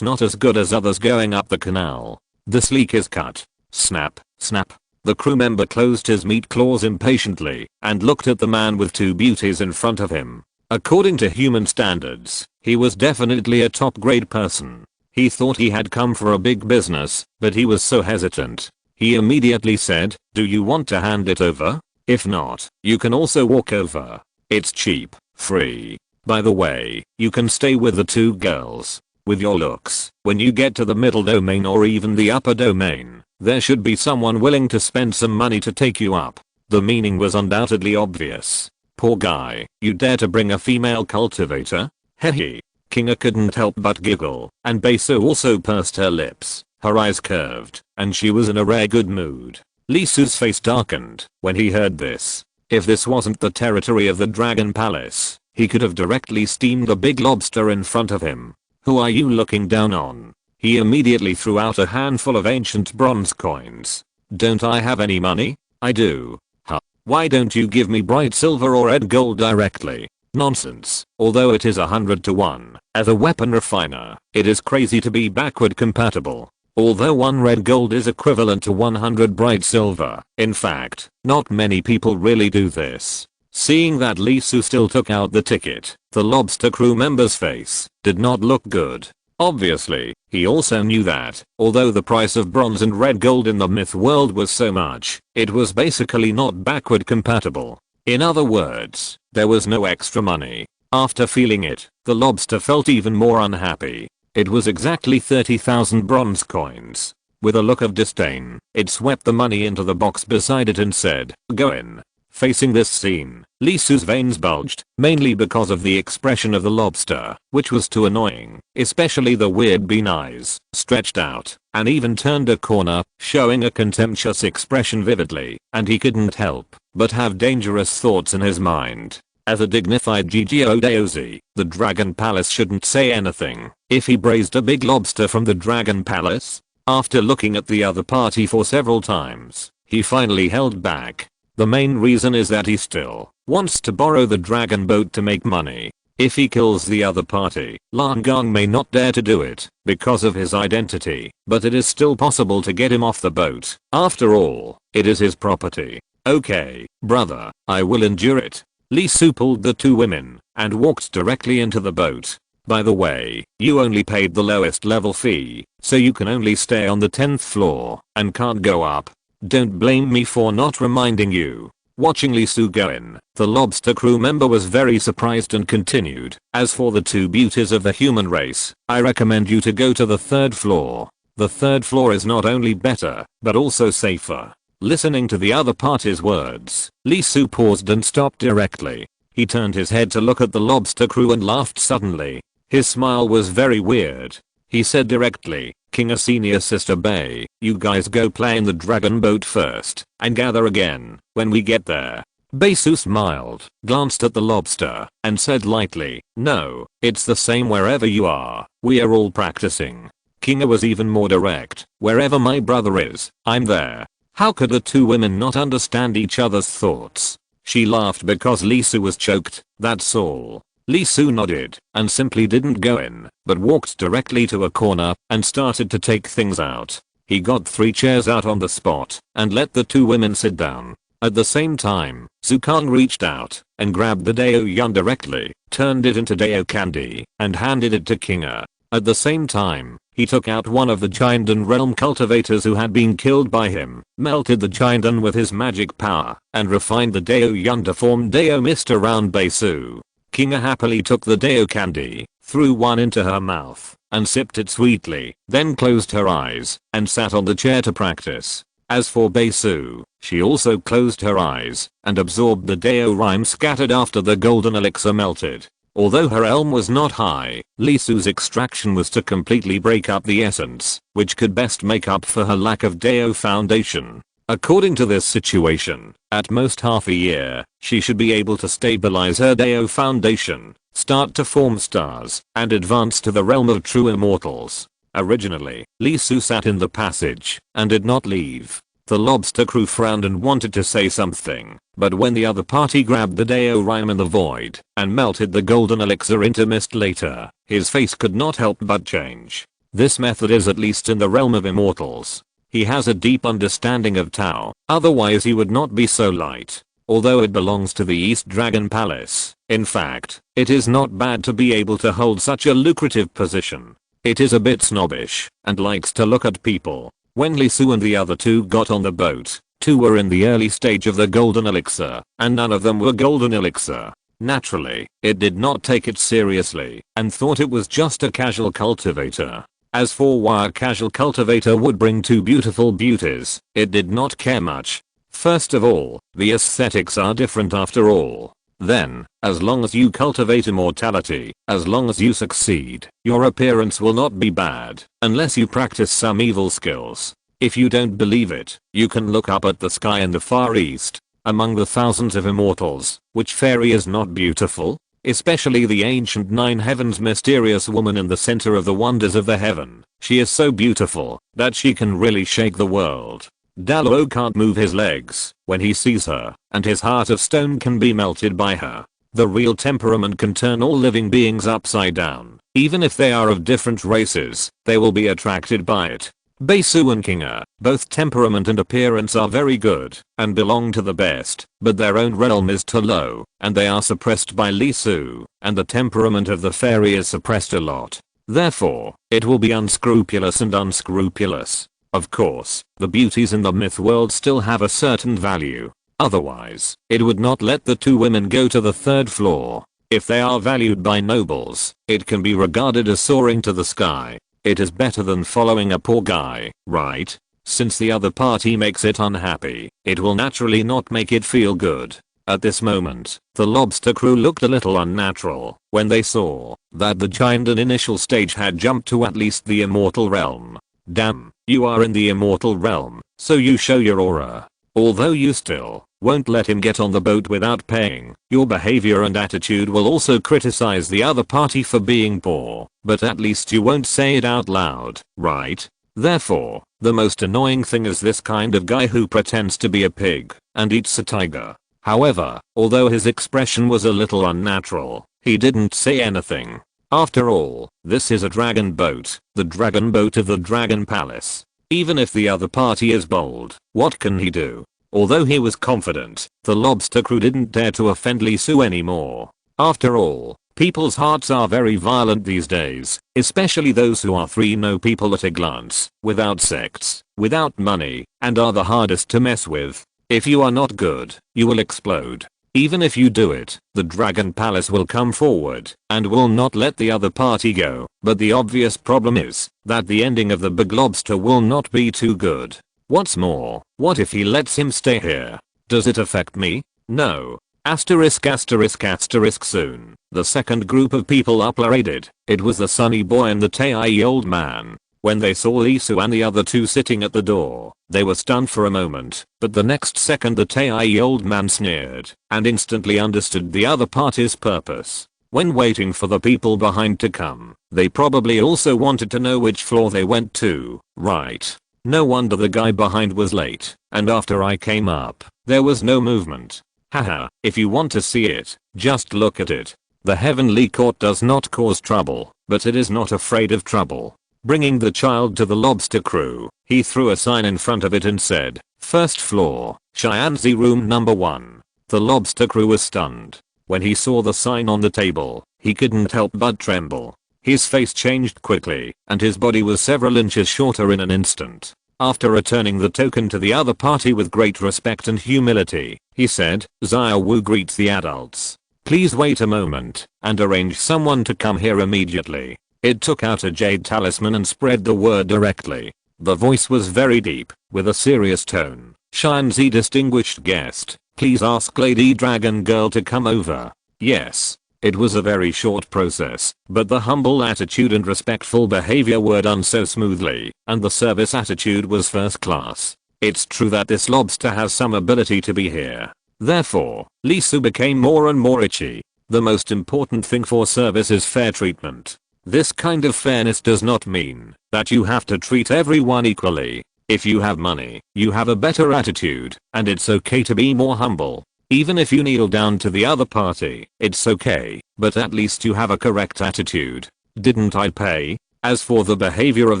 not as good as others going up the canal. This leak is cut. Snap, snap. The crew member closed his meat claws impatiently and looked at the man with two beauties in front of him. According to human standards, he was definitely a top-grade person. He thought he had come for a big business, but he was so hesitant. He immediately said, "Do you want to hand it over? If not, you can also walk over. It's cheap, free. By the way, you can stay with the two girls. With your looks, when you get to the middle domain or even the upper domain, there should be someone willing to spend some money to take you up." The meaning was undoubtedly obvious. Poor guy, you dare to bring a female cultivator? Hehe. Kinga couldn't help but giggle, and Besu also pursed her lips, her eyes curved, and she was in a rare good mood. Lee Su's face darkened when he heard this. If this wasn't the territory of the Dragon Palace, he could have directly steamed the big lobster in front of him. "Who are you looking down on?" He immediately threw out a handful of ancient bronze coins. "Don't I have any money?" "I do." "Huh. Why don't you give me bright silver or red gold directly?" "Nonsense. Although it is 100 to 1, as a weapon refiner, it is crazy to be backward compatible. Although 1 red gold is equivalent to 100 bright silver. In fact, not many people really do this." Seeing that Lee Su still took out the ticket, the lobster crew member's face did not look good. Obviously, he also knew that, although the price of bronze and red gold in the myth world was so much, it was basically not backward compatible. In other words, there was no extra money. After feeling it, the lobster felt even more unhappy. It was exactly 30,000 bronze coins. With a look of disdain, it swept the money into the box beside it and said, "Go in." Facing this scene, Lee Su's veins bulged, mainly because of the expression of the lobster, which was too annoying, especially the weird bean eyes, stretched out, and even turned a corner, showing a contemptuous expression vividly, and he couldn't help but have dangerous thoughts in his mind. As a dignified GGODOZ, the Dragon Palace shouldn't say anything if he braised a big lobster from the Dragon Palace. After looking at the other party for several times, he finally held back. The main reason is that he still wants to borrow the dragon boat to make money. If he kills the other party, Lan Gong may not dare to do it because of his identity, but it is still possible to get him off the boat. After all, it is his property. "Okay, brother, I will endure it." Lee Su pulled the two women and walked directly into the boat. "By the way, you only paid the lowest level fee, so you can only stay on the 10th floor and can't go up. Don't blame me for not reminding you." Watching Lee Su go in, the lobster crew member was very surprised and continued, "As for the two beauties of the human race, I recommend you to go to the 3rd floor. The 3rd floor is not only better, but also safer." Listening to the other party's words, Lee Su paused and stopped directly. He turned his head to look at the lobster crew and laughed suddenly. His smile was very weird. He said directly, "Kinga Senior Sister Bay, you guys go play in the dragon boat first, and gather again when we get there." Besu smiled, glanced at the lobster, and said lightly, "No, it's the same wherever you are, we are all practicing." Kinga was even more direct, "Wherever my brother is, I'm there." How could the two women not understand each other's thoughts? She laughed because Lee Su was choked, that's all. Lee Su nodded and simply didn't go in, but walked directly to a corner and started to take things out. He got 3 chairs out on the spot and let the two women sit down. At the same time, Zukan reached out and grabbed the Dao Yun directly, turned it into Dao candy, and handed it to Kinga. At the same time, he took out one of the Giandan realm cultivators who had been killed by him, melted the Giandan with his magic power, and refined the Dao Yun to form Dao mist around Besu. Kinga happily took the Dao candy, threw one into her mouth, and sipped it sweetly, then closed her eyes, and sat on the chair to practice. As for Besu, she also closed her eyes, and absorbed the Dao rhyme scattered after the golden elixir melted. Although her elm was not high, Lisu's extraction was to completely break up the essence, which could best make up for her lack of Dao foundation. According to this situation, at most half a year, she should be able to stabilize her Dao foundation, start to form stars, and advance to the realm of true immortals. Originally, Lisu sat in the passage and did not leave. The lobster crew frowned and wanted to say something, but when the other party grabbed the Dao rhyme in the void and melted the golden elixir into mist later, his face could not help but change. This method is at least in the realm of immortals. He has a deep understanding of Tao, otherwise he would not be so light. Although it belongs to the East Dragon Palace, in fact, it is not bad to be able to hold such a lucrative position. It is a bit snobbish and likes to look at people. When Lisu and the other two got on the boat, two were in the early stage of the golden elixir, and none of them were golden elixir. Naturally, it did not take it seriously and thought it was just a casual cultivator. As for why a casual cultivator would bring two beautiful beauties, it did not care much. First of all, the aesthetics are different after all. Then, as long as you cultivate immortality, as long as you succeed, your appearance will not be bad, unless you practice some evil skills. If you don't believe it, you can look up at the sky in the far east. Among the thousands of immortals, which fairy is not beautiful? Especially the ancient nine heavens mysterious woman in the center of the wonders of the heaven. She is so beautiful that she can really shake the world. Dallo can't move his legs when he sees her, and his heart of stone can be melted by her. The real temperament can turn all living beings upside down. Even if they are of different races, they will be attracted by it. Besu and Kinga, both temperament and appearance are very good and belong to the best, but their own realm is too low, and they are suppressed by Lisu, and the temperament of the fairy is suppressed a lot. Therefore, it will be unscrupulous and unscrupulous. Of course, the beauties in the myth world still have a certain value. Otherwise, it would not let the two women go to the third floor. If they are valued by nobles, it can be regarded as soaring to the sky. It is better than following a poor guy, right? Since the other party makes it unhappy, it will naturally not make it feel good. At this moment, the lobster crew looked a little unnatural when they saw that the giant in initial stage had jumped to at least the immortal realm. Damn, you are in the immortal realm, so you show your aura. Although you still won't let him get on the boat without paying, your behavior and attitude will also criticize the other party for being poor, but at least you won't say it out loud, right? Therefore, the most annoying thing is this kind of guy who pretends to be a pig and eats a tiger. However, although his expression was a little unnatural, he didn't say anything. After all, this is a dragon boat, the dragon boat of the Dragon Palace. Even if the other party is bold, what can he do? Although he was confident, the lobster crew didn't dare to offend Lisu anymore. After all, people's hearts are very violent these days, especially those who are know people at a glance, without sects, without money, and are the hardest to mess with. If you are not good, you will explode. Even if you do it, the Dragon Palace will come forward and will not let the other party go. But the obvious problem is that the ending of the big lobster will not be too good. What's more, what if he lets him stay here? Does it affect me? No. Asterisk asterisk asterisk soon. The second group of people uploaded. It was the sunny boy and the Tai old man. When they saw Lisu and the other two sitting at the door, they were stunned for a moment, but the next second the Tai old man sneered and instantly understood the other party's purpose. When waiting for the people behind to come, they probably also wanted to know which floor they went to, right? No wonder the guy behind was late, and after I came up, there was no movement. Haha, if you want to see it, just look at it. The heavenly court does not cause trouble, but it is not afraid of trouble. Bringing the child to the lobster crew, he threw a sign in front of it and said, First floor, Cheyenne room number 1. The lobster crew was stunned. When he saw the sign on the table, he couldn't help but tremble. His face changed quickly, and his body was several inches shorter in an instant. After returning the token to the other party with great respect and humility, he said, "Xia Wu greets the adults. Please wait a moment, and arrange someone to come here immediately." It took out a jade talisman and spread the word directly. The voice was very deep, with a serious tone. "Shinzi distinguished guest, please ask Lady Dragon Girl to come over." Yes. It was a very short process, but the humble attitude and respectful behavior were done so smoothly, and the service attitude was first class. It's true that this lobster has some ability to be here. Therefore, Li Su became more and more itchy. The most important thing for service is fair treatment. This kind of fairness does not mean that you have to treat everyone equally. If you have money, you have a better attitude, and it's okay to be more humble. Even if you kneel down to the other party, it's okay, but at least you have a correct attitude. Didn't I pay? As for the behavior of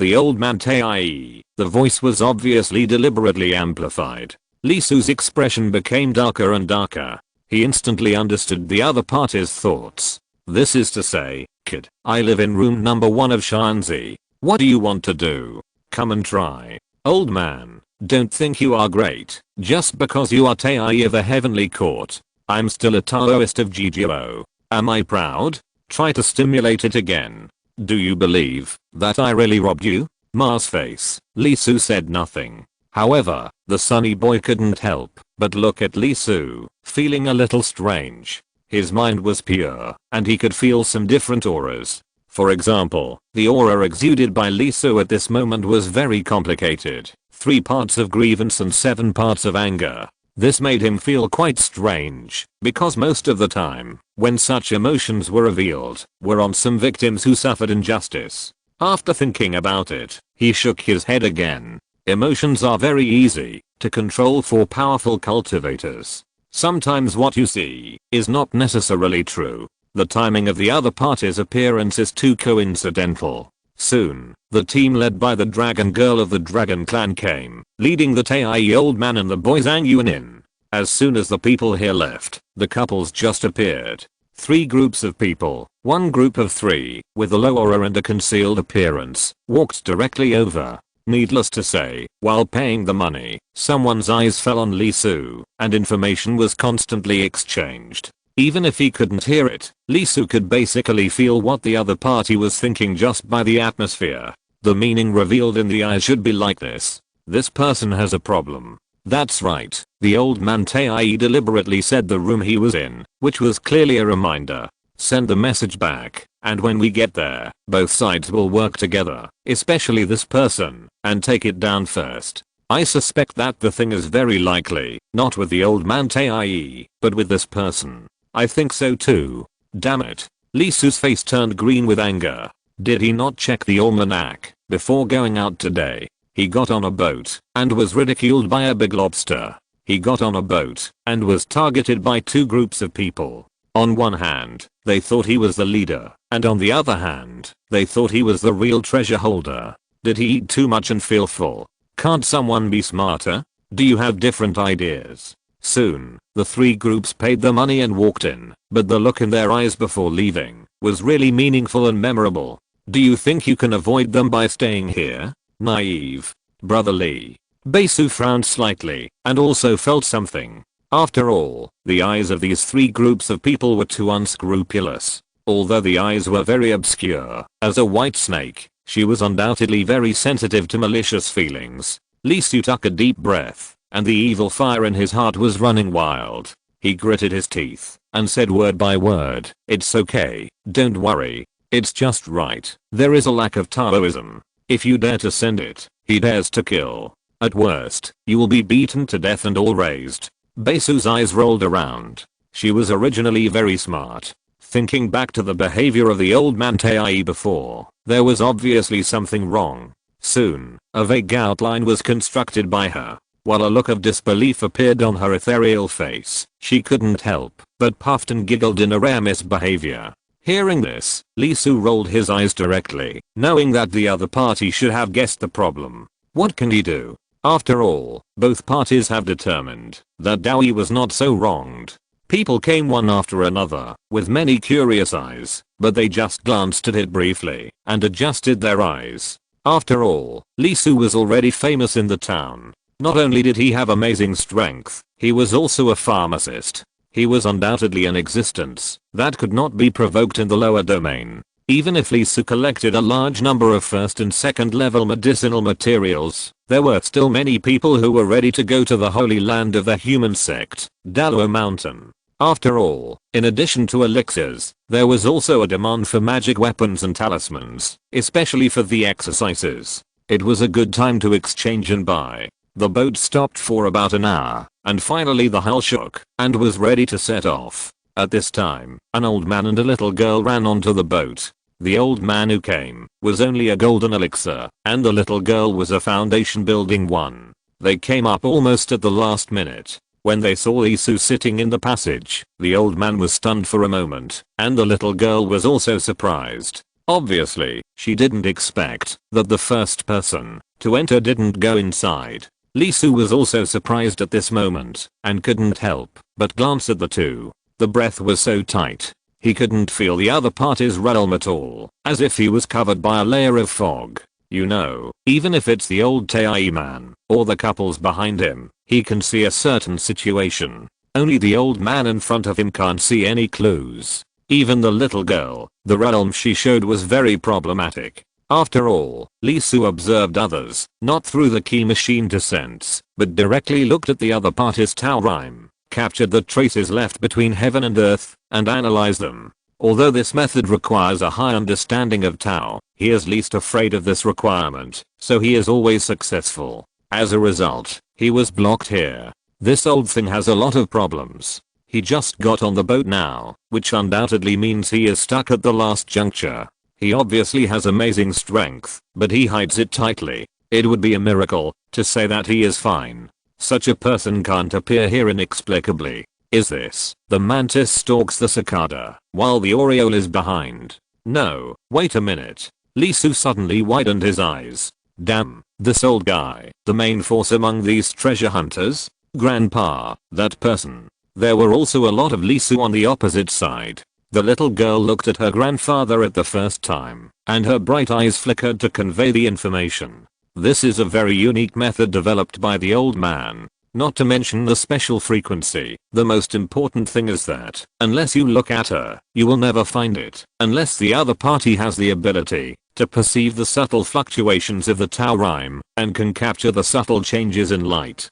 the old man Tai, the voice was obviously deliberately amplified. Li Su's expression became darker and darker. He instantly understood the other party's thoughts. This is to say, "Kid, I live in room number 1 of Shanzi. What do you want to do? Come and try." "Old man, don't think you are great, just because you are Tai of the Heavenly Court. I'm still a Taoist of Jijiao. Am I proud? Try to stimulate it again. Do you believe that I really robbed you?" Ma's face. Li Su said nothing. However, the sunny boy couldn't help but look at Li Su, feeling a little strange. His mind was pure, and he could feel some different auras. For example, the aura exuded by Li Su at this moment was very complicated. 3 parts of grievance and 7 parts of anger. This made him feel quite strange, because most of the time, when such emotions were revealed, were on some victims who suffered injustice. After thinking about it, he shook his head again. Emotions are very easy to control for powerful cultivators. Sometimes what you see is not necessarily true. The timing of the other party's appearance is too coincidental. Soon, the team led by the dragon girl of the dragon clan came, leading the Tai old man and the boy Zhang Yuanin. As soon as the people here left, the couples just appeared. 3 groups of people, 1 group of 3, with a low aura and a concealed appearance, walked directly over. Needless to say, while paying the money, someone's eyes fell on Li Su, and information was constantly exchanged. Even if he couldn't hear it, Li Su could basically feel what the other party was thinking just by the atmosphere. The meaning revealed in the eyes should be like this. This person has a problem. That's right, the old man Tai deliberately said the room he was in, which was clearly a reminder. Send the message back, and when we get there, both sides will work together, especially this person, and take it down first. I suspect that the thing is very likely, not with the old man Tai, but with this person. I think so too. Damn it. Li Su's face turned green with anger. Did he not check the almanac before going out today? He got on a boat and was ridiculed by a big lobster. He got on a boat and was targeted by 2 groups of people. On one hand, they thought he was the leader, and on the other hand, they thought he was the real treasure holder. Did he eat too much and feel full? Can't someone be smarter? Do you have different ideas? Soon, the 3 groups paid the money and walked in, but the look in their eyes before leaving was really meaningful and memorable. Do you think you can avoid them by staying here? Naive. Brother Lee. Basu frowned slightly, and also felt something. After all, the eyes of these 3 groups of people were too unscrupulous. Although the eyes were very obscure, as a white snake, she was undoubtedly very sensitive to malicious feelings. Li Su took a deep breath, and the evil fire in his heart was running wild. He gritted his teeth, and said word by word, "It's okay, don't worry. It's just right. There is a lack of Taoism. If you dare to send it, he dares to kill. At worst, you will be beaten to death and all razed." Baisu's eyes rolled around. She was originally very smart. Thinking back to the behavior of the old man Tai before, there was obviously something wrong. Soon, a vague outline was constructed by her. While a look of disbelief appeared on her ethereal face, she couldn't help but puffed and giggled in a rare misbehavior. Hearing this, Li Su rolled his eyes directly, knowing that the other party should have guessed the problem. What can he do? After all, both parties have determined that Dowie was not so wronged. People came one after another, with many curious eyes, but they just glanced at it briefly, and adjusted their eyes. After all, Lee Su was already famous in the town. Not only did he have amazing strength, he was also a pharmacist. He was undoubtedly an existence that could not be provoked in the lower domain. Even if Lee Su collected a large number of first and second level medicinal materials, there were still many people who were ready to go to the holy land of the human sect, Dalo Mountain. After all, in addition to elixirs, there was also a demand for magic weapons and talismans, especially for the exercises. It was a good time to exchange and buy. The boat stopped for about an hour, and finally the hull shook and was ready to set off. At this time, an old man and a little girl ran onto the boat. The old man who came was only a golden elixir, and the little girl was a foundation building one. They came up almost at the last minute. When they saw Lee Su sitting in the passage, the old man was stunned for a moment, and the little girl was also surprised. Obviously, she didn't expect that the first person to enter didn't go inside. Lee Su was also surprised at this moment, and couldn't help but glance at the two. The breath was so tight, he couldn't feel the other party's realm at all, as if he was covered by a layer of fog. You know, even if it's the old Tai man, or the couples behind him, he can see a certain situation. Only the old man in front of him can't see any clues. Even the little girl, the realm she showed was very problematic. After all, Lee Su observed others, not through the key machine to sense, but directly looked at the other party's Tao rhyme, captured the traces left between heaven and earth, and analyzed them. Although this method requires a high understanding of Tao, he is least afraid of this requirement, so he is always successful. As a result, he was blocked here. This old thing has a lot of problems. He just got on the boat now, which undoubtedly means he is stuck at the last juncture. He obviously has amazing strength, but he hides it tightly. It would be a miracle to say that he is fine. Such a person can't appear here inexplicably. Is this? The mantis stalks the cicada, while the oriole is behind. No, wait a minute. Lee Su suddenly widened his eyes. Damn, this old guy, the main force among these treasure hunters? Grandpa, that person. There were also a lot of Lee Su on the opposite side. The little girl looked at her grandfather at the first time, and her bright eyes flickered to convey the information. This is a very unique method developed by the old man. Not to mention the special frequency. The most important thing is that, unless you look at her, you will never find it, unless the other party has the ability to perceive the subtle fluctuations of the Tao rhyme, and can capture the subtle changes in light.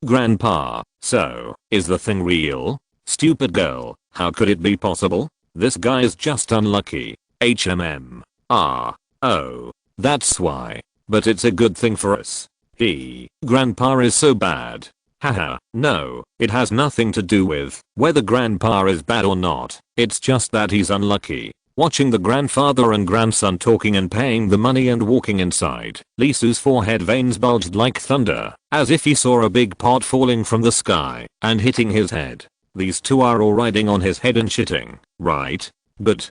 Grandpa, so, is the thing real? Stupid girl, how could it be possible? This guy is just unlucky. Oh, that's why. But it's a good thing for us. Grandpa is so bad. Haha, no, it has nothing to do with whether grandpa is bad or not. It's just that he's unlucky. Watching the grandfather and grandson talking and paying the money and walking inside, Lee Su's forehead veins bulged like thunder, as if he saw a big pot falling from the sky and hitting his head. These two are all riding on his head and shitting, right? But,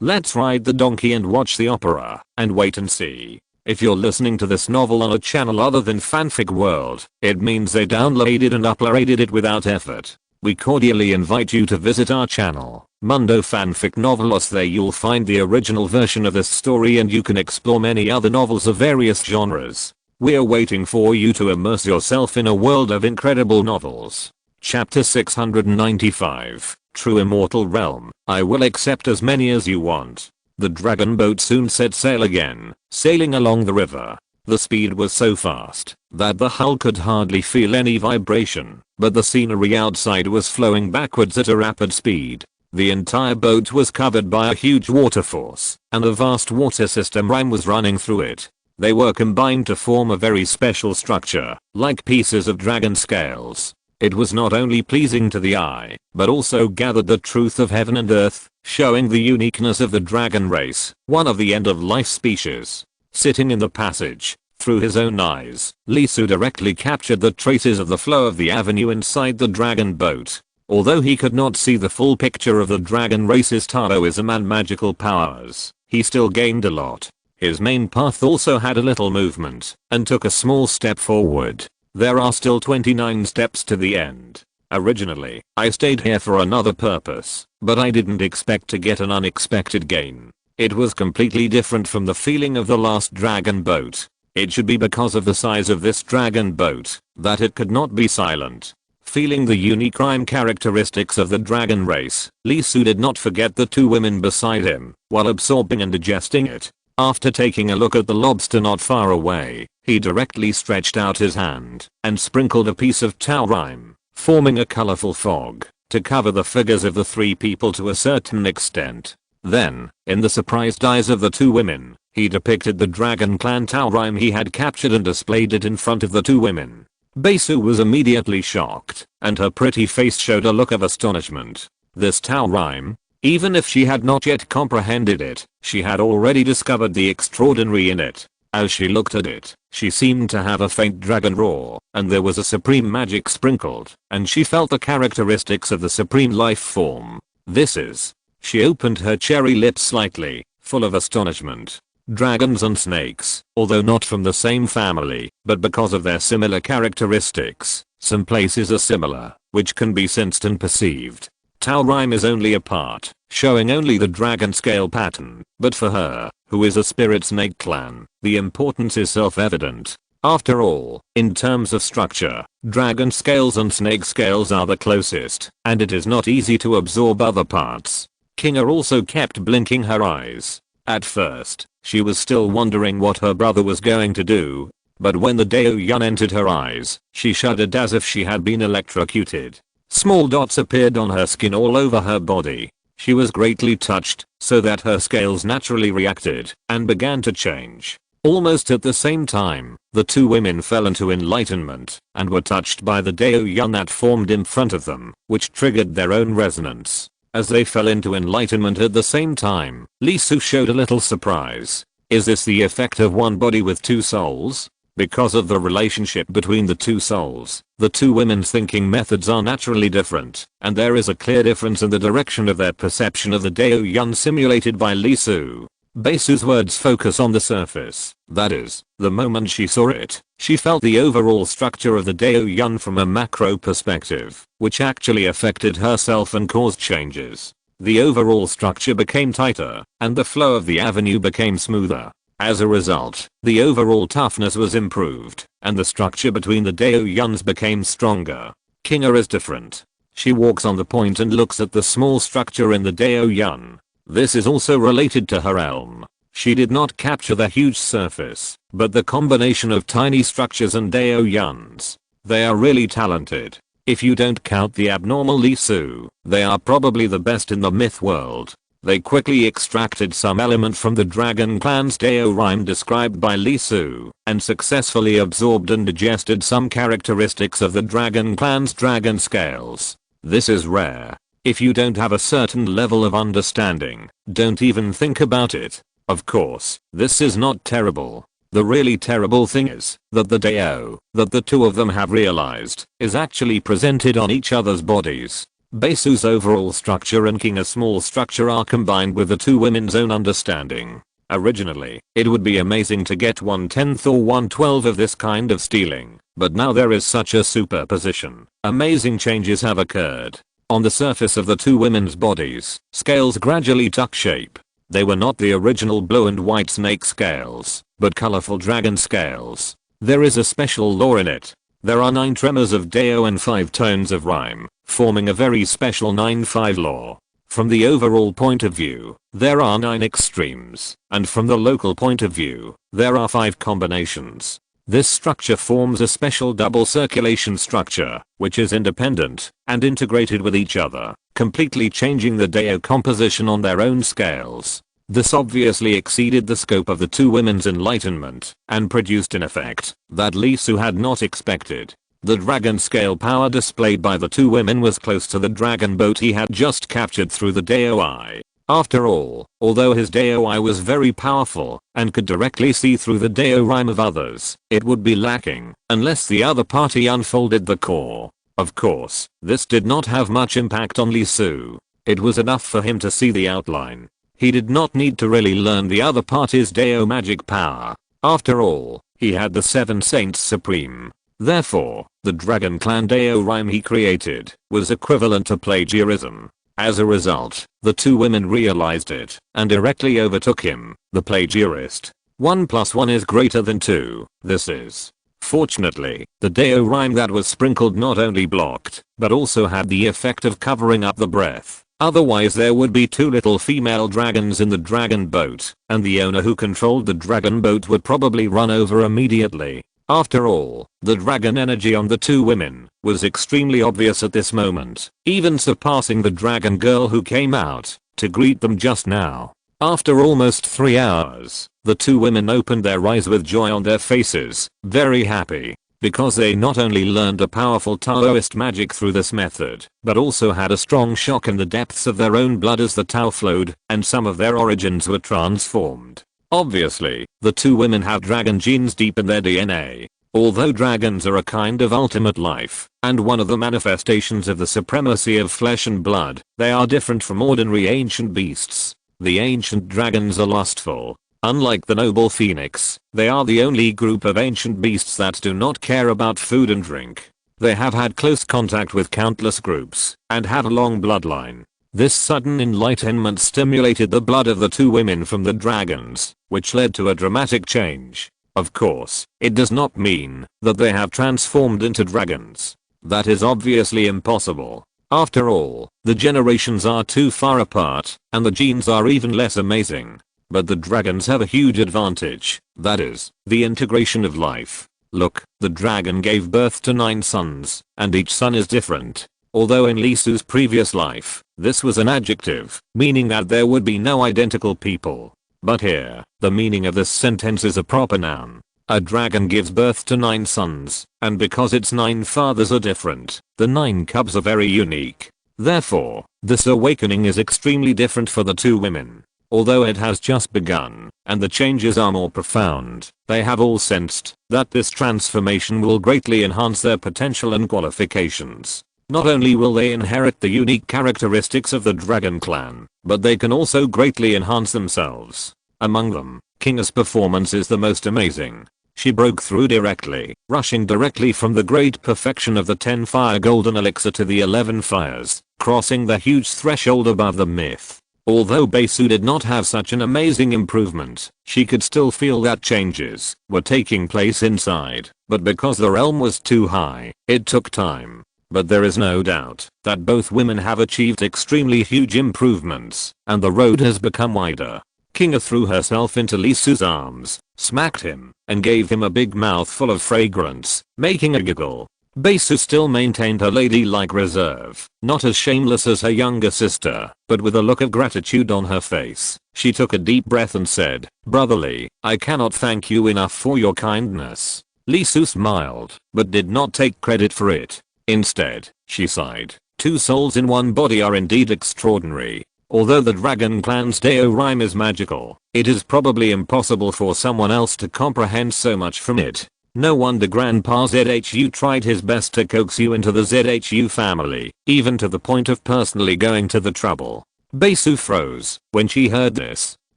let's ride the donkey and watch the opera, and wait and see. If you're listening to this novel on a channel other than Fanfic World, it means they downloaded and uploaded it without effort. We cordially invite you to visit our channel, Mundo Fanfic Novelos. There you'll find the original version of this story and you can explore many other novels of various genres. We're waiting for you to immerse yourself in a world of incredible novels. Chapter 695, True Immortal Realm. I will accept as many as you want. The dragon boat soon set sail again, sailing along the river. The speed was so fast that the hull could hardly feel any vibration, but the scenery outside was flowing backwards at a rapid speed. The entire boat was covered by a huge water force, and a vast water system rhyme was running through it. They were combined to form a very special structure, like pieces of dragon scales. It was not only pleasing to the eye, but also gathered the truth of heaven and earth, showing the uniqueness of the dragon race, one of the end-of-life species. Sitting in the passage, through his own eyes, Lee Su directly captured the traces of the flow of the avenue inside the dragon boat. Although he could not see the full picture of the dragon race's Taoism and magical powers, he still gained a lot. His main path also had a little movement and took a small step forward. There are still 29 steps to the end. Originally, I stayed here for another purpose, but I didn't expect to get an unexpected gain. It was completely different from the feeling of the last dragon boat. It should be because of the size of this dragon boat that it could not be silent. Feeling the unique rhyme characteristics of the dragon race, Lee Su did not forget the two women beside him while absorbing and digesting it. After taking a look at the lobster not far away, he directly stretched out his hand and sprinkled a piece of tau rhyme, forming a colorful fog to cover the figures of the three people to a certain extent. Then, in the surprised eyes of the two women, he depicted the Dragon Clan tau rhyme he had captured and displayed it in front of the two women. Baesu was immediately shocked, and her pretty face showed a look of astonishment. This tau rhyme, even if she had not yet comprehended it, she had already discovered the extraordinary in it. As she looked at it, she seemed to have a faint dragon roar, and there was a supreme magic sprinkled, and she felt the characteristics of the supreme life form. This is. She opened her cherry lips slightly, full of astonishment. Dragons and snakes, although not from the same family, but because of their similar characteristics, some places are similar, which can be sensed and perceived. Tau rhyme is only a part, showing only the dragon scale pattern, but for her, who is a spirit snake clan, the importance is self-evident. After all, in terms of structure, dragon scales and snake scales are the closest, and it is not easy to absorb other parts. Kinga also kept blinking her eyes. At first, she was still wondering what her brother was going to do, but when the Dao Yun entered her eyes, she shuddered as if she had been electrocuted. Small dots appeared on her skin all over her body. She was greatly touched, so that her scales naturally reacted and began to change. Almost at the same time, the two women fell into enlightenment and were touched by the Dao Yun that formed in front of them, which triggered their own resonance. As they fell into enlightenment at the same time, Lee Su showed a little surprise. Is this the effect of one body with two souls? Because of the relationship between the two souls, the two women's thinking methods are naturally different, and there is a clear difference in the direction of their perception of the Dao Yun simulated by Lee Su. Baesu's words focus on the surface, that is, the moment she saw it, she felt the overall structure of the Dao Yun from a macro perspective, which actually affected herself and caused changes. The overall structure became tighter, and the flow of the avenue became smoother. As a result, the overall toughness was improved, and the structure between the Dao Yuns became stronger. Kinga is different. She walks on the point and looks at the small structure in the Dao Yun. This is also related to her elm. She did not capture the huge surface, but the combination of tiny structures and Dao Yuns. They are really talented. If you don't count the abnormal Lee Su, they are probably the best in the myth world. They quickly extracted some element from the Dragon Clan's Dao rhyme described by Lee Su, and successfully absorbed and digested some characteristics of the Dragon Clan's dragon scales. This is rare. If you don't have a certain level of understanding, don't even think about it. Of course, this is not terrible. The really terrible thing is that the Dao that the two of them have realized is actually presented on each other's bodies. Baesu's overall structure and Kinga's small structure are combined with the two women's own understanding. Originally, it would be amazing to get 1/10 or 1/12 of this kind of stealing, but now there is such a superposition. Amazing changes have occurred. On the surface of the two women's bodies, scales gradually took shape. They were not the original blue and white snake scales, but colorful dragon scales. There is a special lore in it. There are 9 tremors of Dao and 5 tones of rhyme, forming a very special 9-5 lore. From the overall point of view, there are 9 extremes, and from the local point of view, there are 5 combinations. This structure forms a special double circulation structure, which is independent and integrated with each other, completely changing the Dao composition on their own scales. This obviously exceeded the scope of the two women's enlightenment and produced an effect that Lee Su had not expected. The dragon scale power displayed by the two women was close to the dragon boat he had just captured through the Dao Eye. After all, although his Dao Eye was very powerful and could directly see through the Dao rhyme of others, it would be lacking unless the other party unfolded the core. Of course, this did not have much impact on Lee Su. It was enough for him to see the outline. He did not need to really learn the other party's Deo magic power. After all, he had the 7 Saints Supreme. Therefore, the Dragon Clan Deo rhyme he created was equivalent to plagiarism. As a result, the two women realized it and directly overtook him, the plagiarist. 1 + 1 is greater than 2. This is. Fortunately, the Deo rhyme that was sprinkled not only blocked, but also had the effect of covering up the breath. Otherwise there would be 2 little female dragons in the dragon boat, and the owner who controlled the dragon boat would probably run over immediately. After all, the dragon energy on the 2 women was extremely obvious at this moment, even surpassing the dragon girl who came out to greet them just now. After almost 3 hours, the 2 women opened their eyes with joy on their faces, very happy. Because they not only learned a powerful Taoist magic through this method, but also had a strong shock in the depths of their own blood as the Tao flowed, and some of their origins were transformed. Obviously, the 2 women have dragon genes deep in their DNA. Although dragons are a kind of ultimate life, and one of the manifestations of the supremacy of flesh and blood, they are different from ordinary ancient beasts. The ancient dragons are lustful. Unlike the noble phoenix, they are the only group of ancient beasts that do not care about food and drink. They have had close contact with countless groups and have a long bloodline. This sudden enlightenment stimulated the blood of the 2 women from the dragons, which led to a dramatic change. Of course, it does not mean that they have transformed into dragons. That is obviously impossible. After all, the generations are too far apart, and the genes are even less amazing. But the dragons have a huge advantage, that is, the integration of life. Look, the dragon gave birth to 9 sons, and each son is different. Although in Lisu's previous life, this was an adjective, meaning that there would be no identical people. But here, the meaning of this sentence is a proper noun. A dragon gives birth to 9 sons, and because its 9 fathers are different, the 9 cubs are very unique. Therefore, this awakening is extremely different for the 2 women. Although it has just begun, and the changes are more profound, they have all sensed that this transformation will greatly enhance their potential and qualifications. Not only will they inherit the unique characteristics of the Dragon Clan, but they can also greatly enhance themselves. Among them, Kinga's performance is the most amazing. She broke through directly, rushing directly from the great perfection of the 10 fire golden elixir to the 11 fires, crossing the huge threshold above the myth. Although Besu did not have such an amazing improvement, she could still feel that changes were taking place inside, but because the realm was too high, it took time. But there is no doubt that both women have achieved extremely huge improvements, and the road has become wider. Kinga threw herself into Lisu's arms, smacked him, and gave him a big mouthful of fragrance, making a giggle. Besu still maintained her ladylike reserve, not as shameless as her younger sister, but with a look of gratitude on her face. She took a deep breath and said, "Brotherly, I cannot thank you enough for your kindness." Lisu smiled, but did not take credit for it. Instead, she sighed. 2 souls in 1 body are indeed extraordinary. Although the Dragon Clan's Deo rhyme is magical, it is probably impossible for someone else to comprehend so much from it. No wonder Grandpa ZHU tried his best to coax you into the ZHU family, even to the point of personally going to the trouble. Besu froze when she heard this.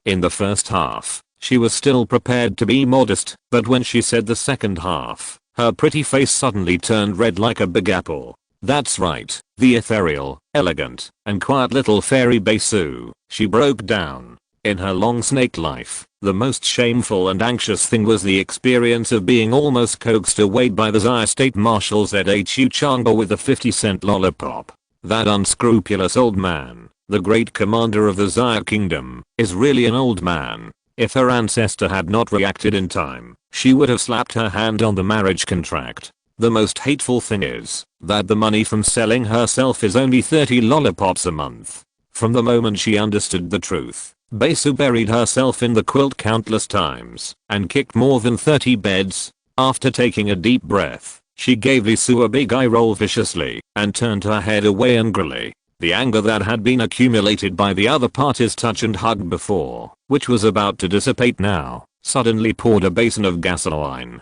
In the first half, she was still prepared to be modest, but when she said the second half, her pretty face suddenly turned red like a big apple. That's right, the ethereal, elegant, and quiet little fairy Besu. She broke down. In her long snake life, the most shameful and anxious thing was the experience of being almost coaxed away by the Zaya State Marshal ZHU Changba with a 50-cent lollipop. That unscrupulous old man, the great commander of the Zaya Kingdom, is really an old man. If her ancestor had not reacted in time, she would have slapped her hand on the marriage contract. The most hateful thing is that the money from selling herself is only 30 lollipops a month. From the moment she understood the truth, Besu buried herself in the quilt countless times and kicked more than 30 beds. After taking a deep breath, she gave Lisu a big eye roll viciously and turned her head away angrily. The anger that had been accumulated by the other party's touch and hug before, which was about to dissipate now, suddenly poured a basin of gasoline.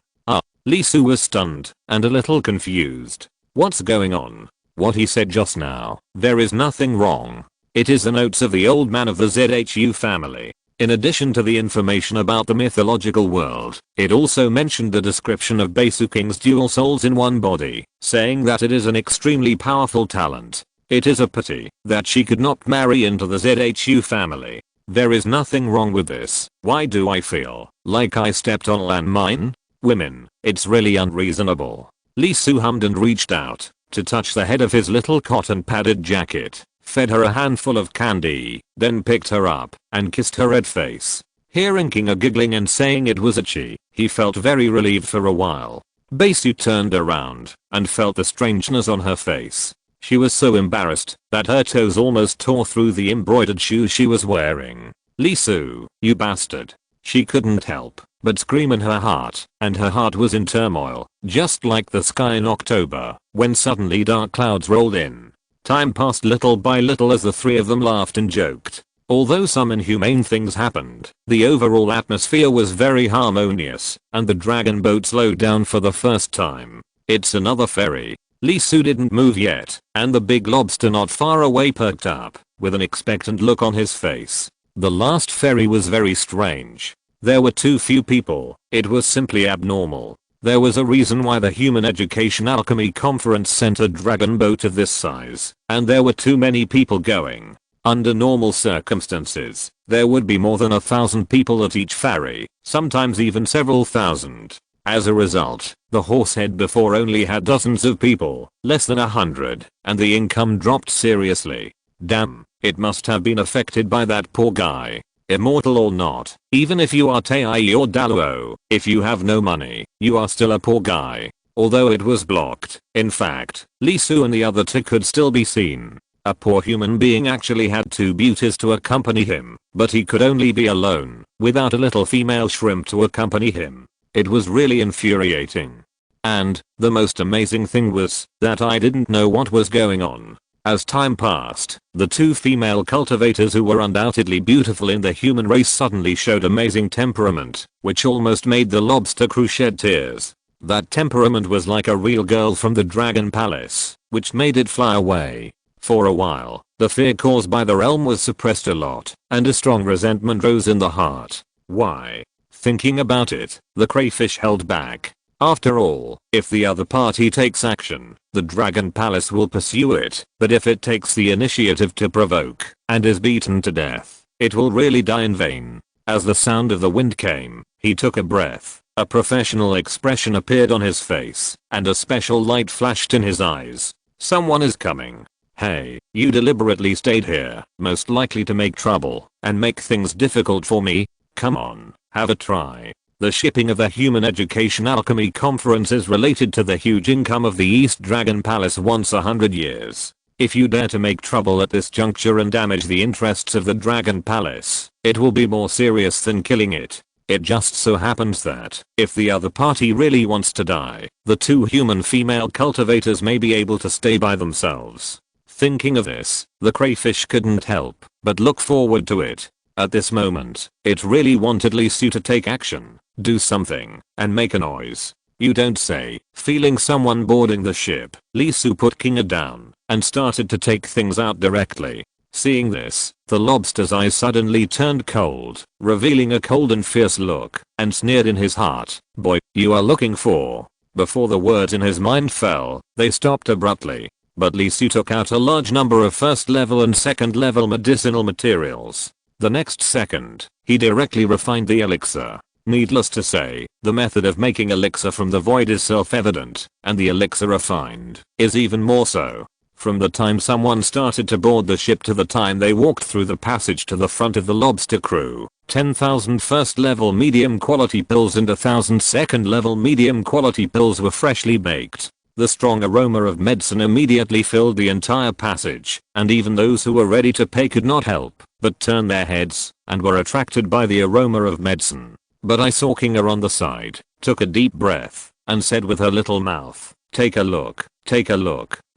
Lisu was stunned and a little confused. What's going on? What he said just now, there is nothing wrong. It is the notes of the old man of the ZHU family. In addition to the information about the mythological world, it also mentioned the description of Basuking's dual souls in one body, saying that it is an extremely powerful talent. It is a pity that she could not marry into the ZHU family. There is nothing wrong with this. Why do I feel like I stepped on a landmine? Women, it's really unreasonable. Lee Soo hummed and reached out to touch the head of his little cotton padded jacket, fed her a handful of candy, then picked her up and kissed her red face. Hearing Kinga giggling and saying it was itchy, he felt very relieved for a while. Basu turned around and felt the strangeness on her face. She was so embarrassed that her toes almost tore through the embroidered shoes she was wearing. Lee Soo, you bastard. She couldn't help but scream in her heart, and her heart was in turmoil, just like the sky in October, when suddenly dark clouds rolled in. Time passed little by little as the three of them laughed and joked. Although some inhumane things happened, the overall atmosphere was very harmonious, and the dragon boat slowed down for the first time. It's another ferry. Lee Soo didn't move yet, and the big lobster not far away perked up, with an expectant look on his face. The last ferry was very strange. There were too few people. It was simply abnormal. There was a reason why the Human Education Alchemy Conference sent a dragon boat of this size, and there were too many people going. Under normal circumstances, there would be more than 1,000 people at each ferry, sometimes even several thousand. As a result, the Horsehead before only had dozens of people, less than 100, and the income dropped seriously. Damn, it must have been affected by that poor guy. Immortal or not, even if you are Taei or Daluo, if you have no money, you are still a poor guy. Although it was blocked, in fact, Lee Soo and the other two could still be seen. A poor human being actually had two beauties to accompany him, but he could only be alone, without a little female shrimp to accompany him. It was really infuriating. And, the most amazing thing was, that I didn't know what was going on. As time passed, the two female cultivators who were undoubtedly beautiful in the human race suddenly showed amazing temperament, which almost made the lobster crew shed tears. That temperament was like a real girl from the Dragon Palace, which made it fly away. For a while, the fear caused by the realm was suppressed a lot, and a strong resentment rose in the heart. Why? Thinking about it, the crayfish held back. After all, if the other party takes action, the Dragon Palace will pursue it, but if it takes the initiative to provoke, and is beaten to death, it will really die in vain. As the sound of the wind came, he took a breath, a professional expression appeared on his face, and a special light flashed in his eyes. Someone is coming. Hey, you deliberately stayed here, most likely to make trouble, and make things difficult for me? Come on, have a try. The shipping of the Human Education Alchemy Conference is related to the huge income of the East Dragon Palace once 100 years. If you dare to make trouble at this juncture and damage the interests of the Dragon Palace, it will be more serious than killing it. It just so happens that, if the other party really wants to die, the two human female cultivators may be able to stay by themselves. Thinking of this, the crayfish couldn't help but look forward to it. At this moment, it really wanted Lee Soo to take action, do something, and make a noise. You don't say. Feeling someone boarding the ship, Lee Soo put Kinga down and started to take things out directly. Seeing this, the lobster's eyes suddenly turned cold, revealing a cold and fierce look, and sneered in his heart, "Boy, you are looking for..." Before the words in his mind fell, they stopped abruptly. But Lee Soo took out a large number of first level and second level medicinal materials. The next second, he directly refined the elixir. Needless to say, the method of making elixir from the void is self-evident, and the elixir refined is even more so. From the time someone started to board the ship to the time they walked through the passage to the front of the lobster crew, 10,000 first level medium quality pills and 1,000 second level medium quality pills were freshly baked. The strong aroma of medicine immediately filled the entire passage, and even those who were ready to pay could not help but turn their heads and were attracted by the aroma of medicine. But I saw Kinga on the side, took a deep breath, and said with her little mouth, "Take a look,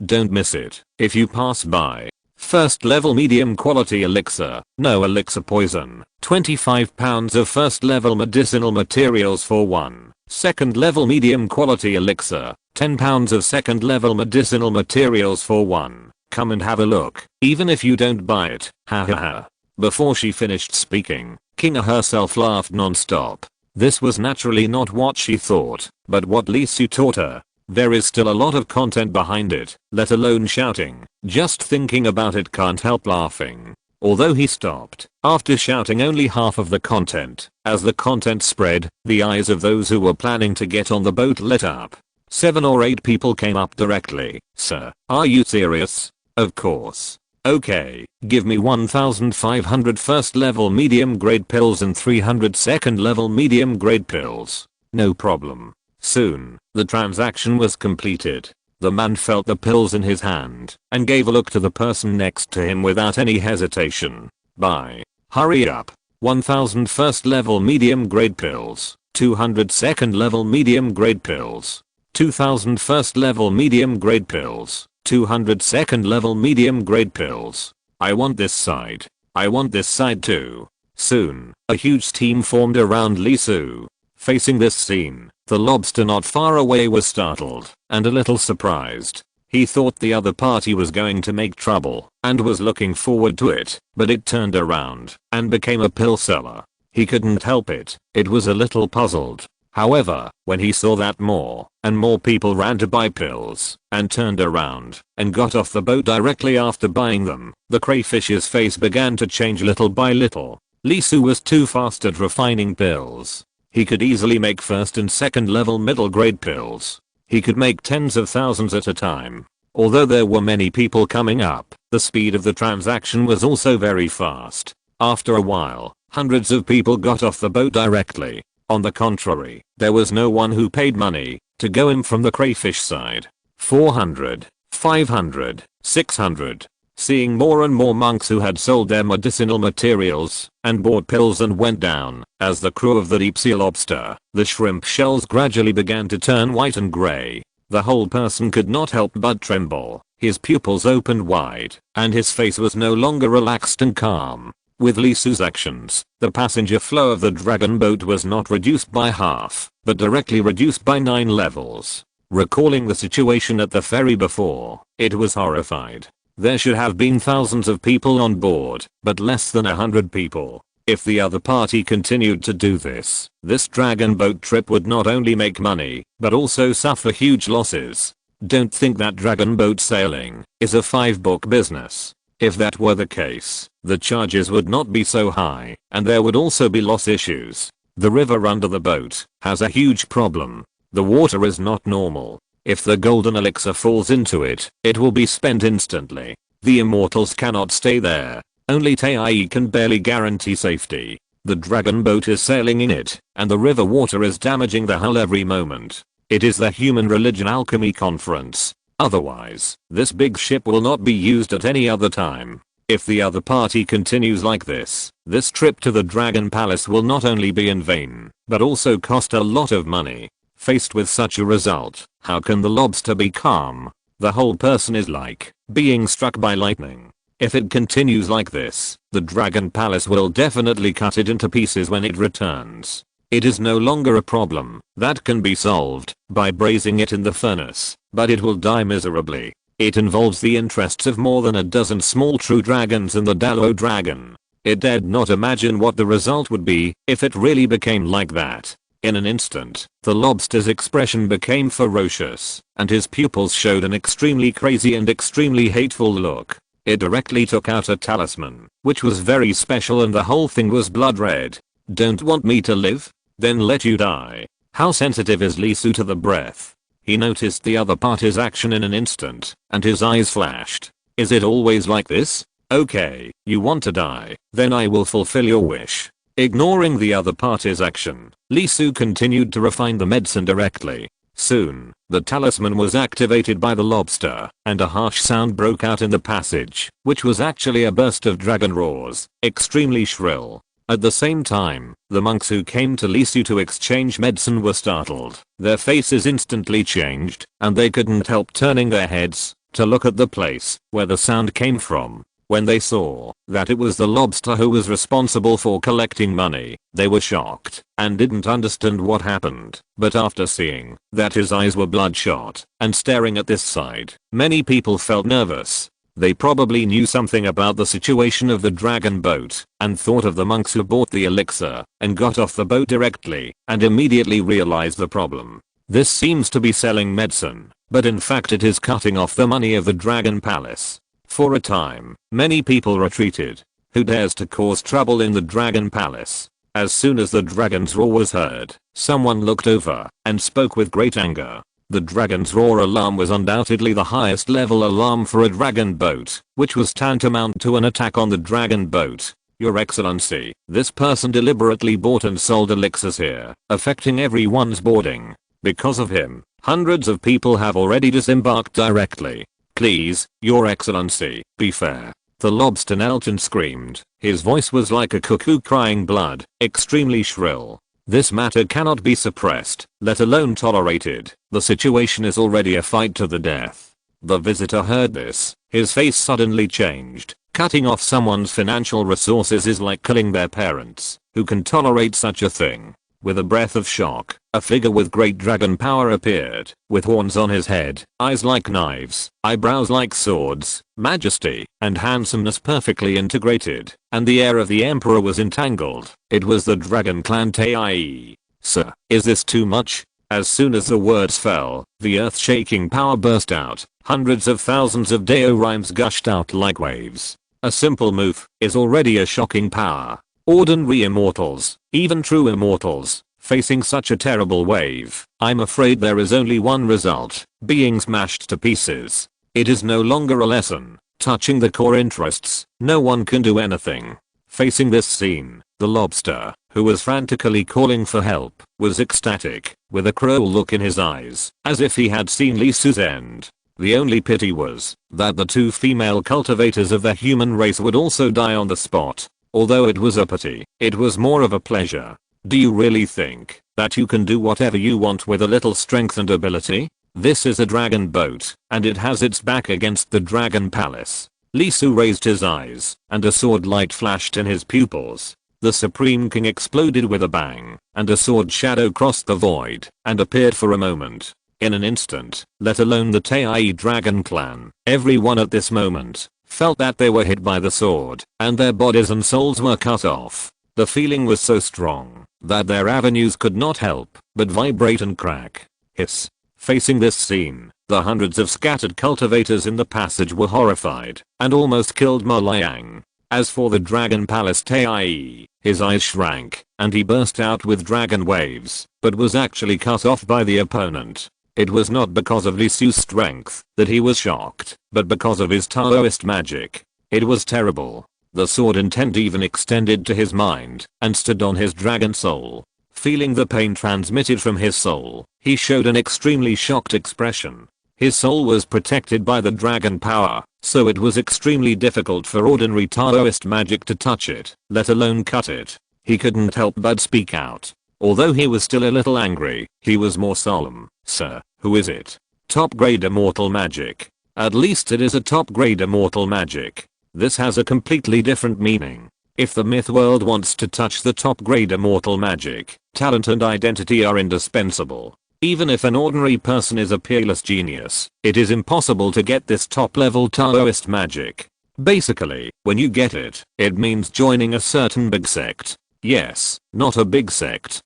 don't miss it. If you pass by." First level medium quality elixir, no elixir poison, 25 pounds of first level medicinal materials for 1. Second level medium quality elixir, 10 pounds of second level medicinal materials for 1. come and have a look, even if you don't buy it, ha ha ha. Before she finished speaking, Kinga herself laughed non-stop. This was naturally not what she thought, but what Lisu taught her. There is still a lot of content behind it, let alone shouting. Just thinking about it can't help laughing. Although he stopped after shouting only half of the content. As the content spread, the eyes of those who were planning to get on the boat lit up. 7 or 8 people came up directly. Sir, are you serious? Of course. Okay, give me 1500 first level medium grade pills and 300 second level medium grade pills. No problem. Soon, the transaction was completed. The man felt the pills in his hand and gave a look to the person next to him without any hesitation. Buy. Hurry up. 1000 first level medium grade pills. 200 second level medium grade pills. 2000 first level medium grade pills. 200 second level medium grade pills. I want this side. I want this side too. Soon, a huge team formed around Lisu. Facing this scene, the lobster not far away was startled and a little surprised. He thought the other party was going to make trouble and was looking forward to it, but it turned around and became a pill seller. He couldn't help it. It was a little puzzled. However, when he saw that more and more people ran to buy pills and turned around and got off the boat directly after buying them, the crayfish's face began to change little by little. Lisu was too fast at refining pills. He could easily make first and second level middle grade pills. He could make tens of thousands at a time. Although there were many people coming up, the speed of the transaction was also very fast. After a while, hundreds of people got off the boat directly. On the contrary, there was no one who paid money to go in from the crayfish side. 400, 500, 600. Seeing more and more monks who had sold their medicinal materials and bought pills and went down, as the crew of the deep sea lobster, the shrimp shells gradually began to turn white and grey. The whole person could not help but tremble. His pupils opened wide, and his face was no longer relaxed and calm. With Lisu's actions, the passenger flow of the dragon boat was not reduced by half, but directly reduced by 9 levels. Recalling the situation at the ferry before, it was horrified. There should have been thousands of people on board, but less than 100 people. If the other party continued to do this dragon boat trip would not only make money, but also suffer huge losses. Don't think that dragon boat sailing is a 5-book business. If that were the case, the charges would not be so high, and there would also be loss issues. The river under the boat has a huge problem. The water is not normal. If the golden elixir falls into it, it will be spent instantly. The immortals cannot stay there. Only Tai can barely guarantee safety. The dragon boat is sailing in it, and the river water is damaging the hull every moment. It is the Human Religion Alchemy Conference. Otherwise, this big ship will not be used at any other time. If the other party continues like this trip to the Dragon Palace will not only be in vain, but also cost a lot of money. Faced with such a result, how can the lobster be calm? The whole person is like being struck by lightning. If it continues like this, the Dragon Palace will definitely cut it into pieces when it returns. It is no longer a problem that can be solved by braising it in the furnace, but it will die miserably. It involves the interests of more than a dozen small true dragons and the Dalo dragon. It dared not imagine what the result would be if it really became like that. In an instant, the lobster's expression became ferocious, and his pupils showed an extremely crazy and extremely hateful look. It directly took out a talisman, which was very special, and the whole thing was blood red. Don't want me to live? Then let you die. How sensitive is Lisu to the breath? He noticed the other party's action in an instant, and his eyes flashed. Is it always like this? Okay, you want to die, then I will fulfill your wish. Ignoring the other party's action, Lisu continued to refine the medicine directly. Soon, the talisman was activated by the lobster, and a harsh sound broke out in the passage, which was actually a burst of dragon roars, extremely shrill. At the same time, the monks who came to Lisu to exchange medicine were startled. Their faces instantly changed, and they couldn't help turning their heads to look at the place where the sound came from. When they saw that it was the lobster who was responsible for collecting money, they were shocked and didn't understand what happened. But after seeing that his eyes were bloodshot and staring at this side, many people felt nervous. They probably knew something about the situation of the dragon boat and thought of the monks who bought the elixir and got off the boat directly and immediately realized the problem. This seems to be selling medicine, but in fact it is cutting off the money of the Dragon Palace. For a time, many people retreated. Who dares to cause trouble in the Dragon Palace? As soon as the dragon's roar was heard, someone looked over and spoke with great anger. The dragon's roar alarm was undoubtedly the highest level alarm for a dragon boat, which was tantamount to an attack on the dragon boat. Your Excellency, this person deliberately bought and sold elixirs here, affecting everyone's boarding. Because of him, hundreds of people have already disembarked directly. Please, Your Excellency, be fair. The lobster knelt and screamed. His voice was like a cuckoo crying blood, extremely shrill. This matter cannot be suppressed, let alone tolerated. The situation is already a fight to the death. The visitor heard this. His face suddenly changed. Cutting off someone's financial resources is like killing their parents. Who can tolerate such a thing? With a breath of shock, a figure with great dragon power appeared, with horns on his head, eyes like knives, eyebrows like swords, majesty and handsomeness perfectly integrated, and the air of the emperor was entangled. It was the Dragon Clan Tai. Sir, is this too much? As soon as the words fell, the earth-shaking power burst out. Hundreds of thousands of Deo rhymes gushed out like waves. A simple move is already a shocking power. Ordinary immortals, even true immortals, facing such a terrible wave, I'm afraid there is only one result, being smashed to pieces. It is no longer a lesson, touching the core interests, no one can do anything. Facing this scene, the lobster, who was frantically calling for help, was ecstatic, with a cruel look in his eyes, as if he had seen Li Su's end. The only pity was that the two female cultivators of the human race would also die on the spot. Although it was a pity, it was more of a pleasure. Do you really think that you can do whatever you want with a little strength and ability? This is a dragon boat, and it has its back against the Dragon Palace. Li Su raised his eyes, and a sword light flashed in his pupils. The Supreme King exploded with a bang, and a sword shadow crossed the void, and appeared for a moment. In an instant, let alone the Tai Dragon Clan, everyone at this moment felt that they were hit by the sword, and their bodies and souls were cut off. The feeling was so strong that their avenues could not help but vibrate and crack. Hiss. Facing this scene, the hundreds of scattered cultivators in the passage were horrified and almost killed Ma Liang. As for the Dragon Palace Tai, his eyes shrank and he burst out with dragon waves, but was actually cut off by the opponent. It was not because of Li Su's strength that he was shocked, but because of his Taoist magic. It was terrible. The sword intent even extended to his mind and stood on his dragon soul. Feeling the pain transmitted from his soul, he showed an extremely shocked expression. His soul was protected by the dragon power, so it was extremely difficult for ordinary Taoist magic to touch it, let alone cut it. He couldn't help but speak out. Although he was still a little angry, he was more solemn. Sir, who is it? Top grade immortal magic. At least it is a top grade immortal magic. This has a completely different meaning. If the myth world wants to touch the top grade immortal magic, talent and identity are indispensable. Even if an ordinary person is a peerless genius, it is impossible to get this top level Taoist magic. Basically, when you get it, it means joining a certain big sect. Yes, not a big sect,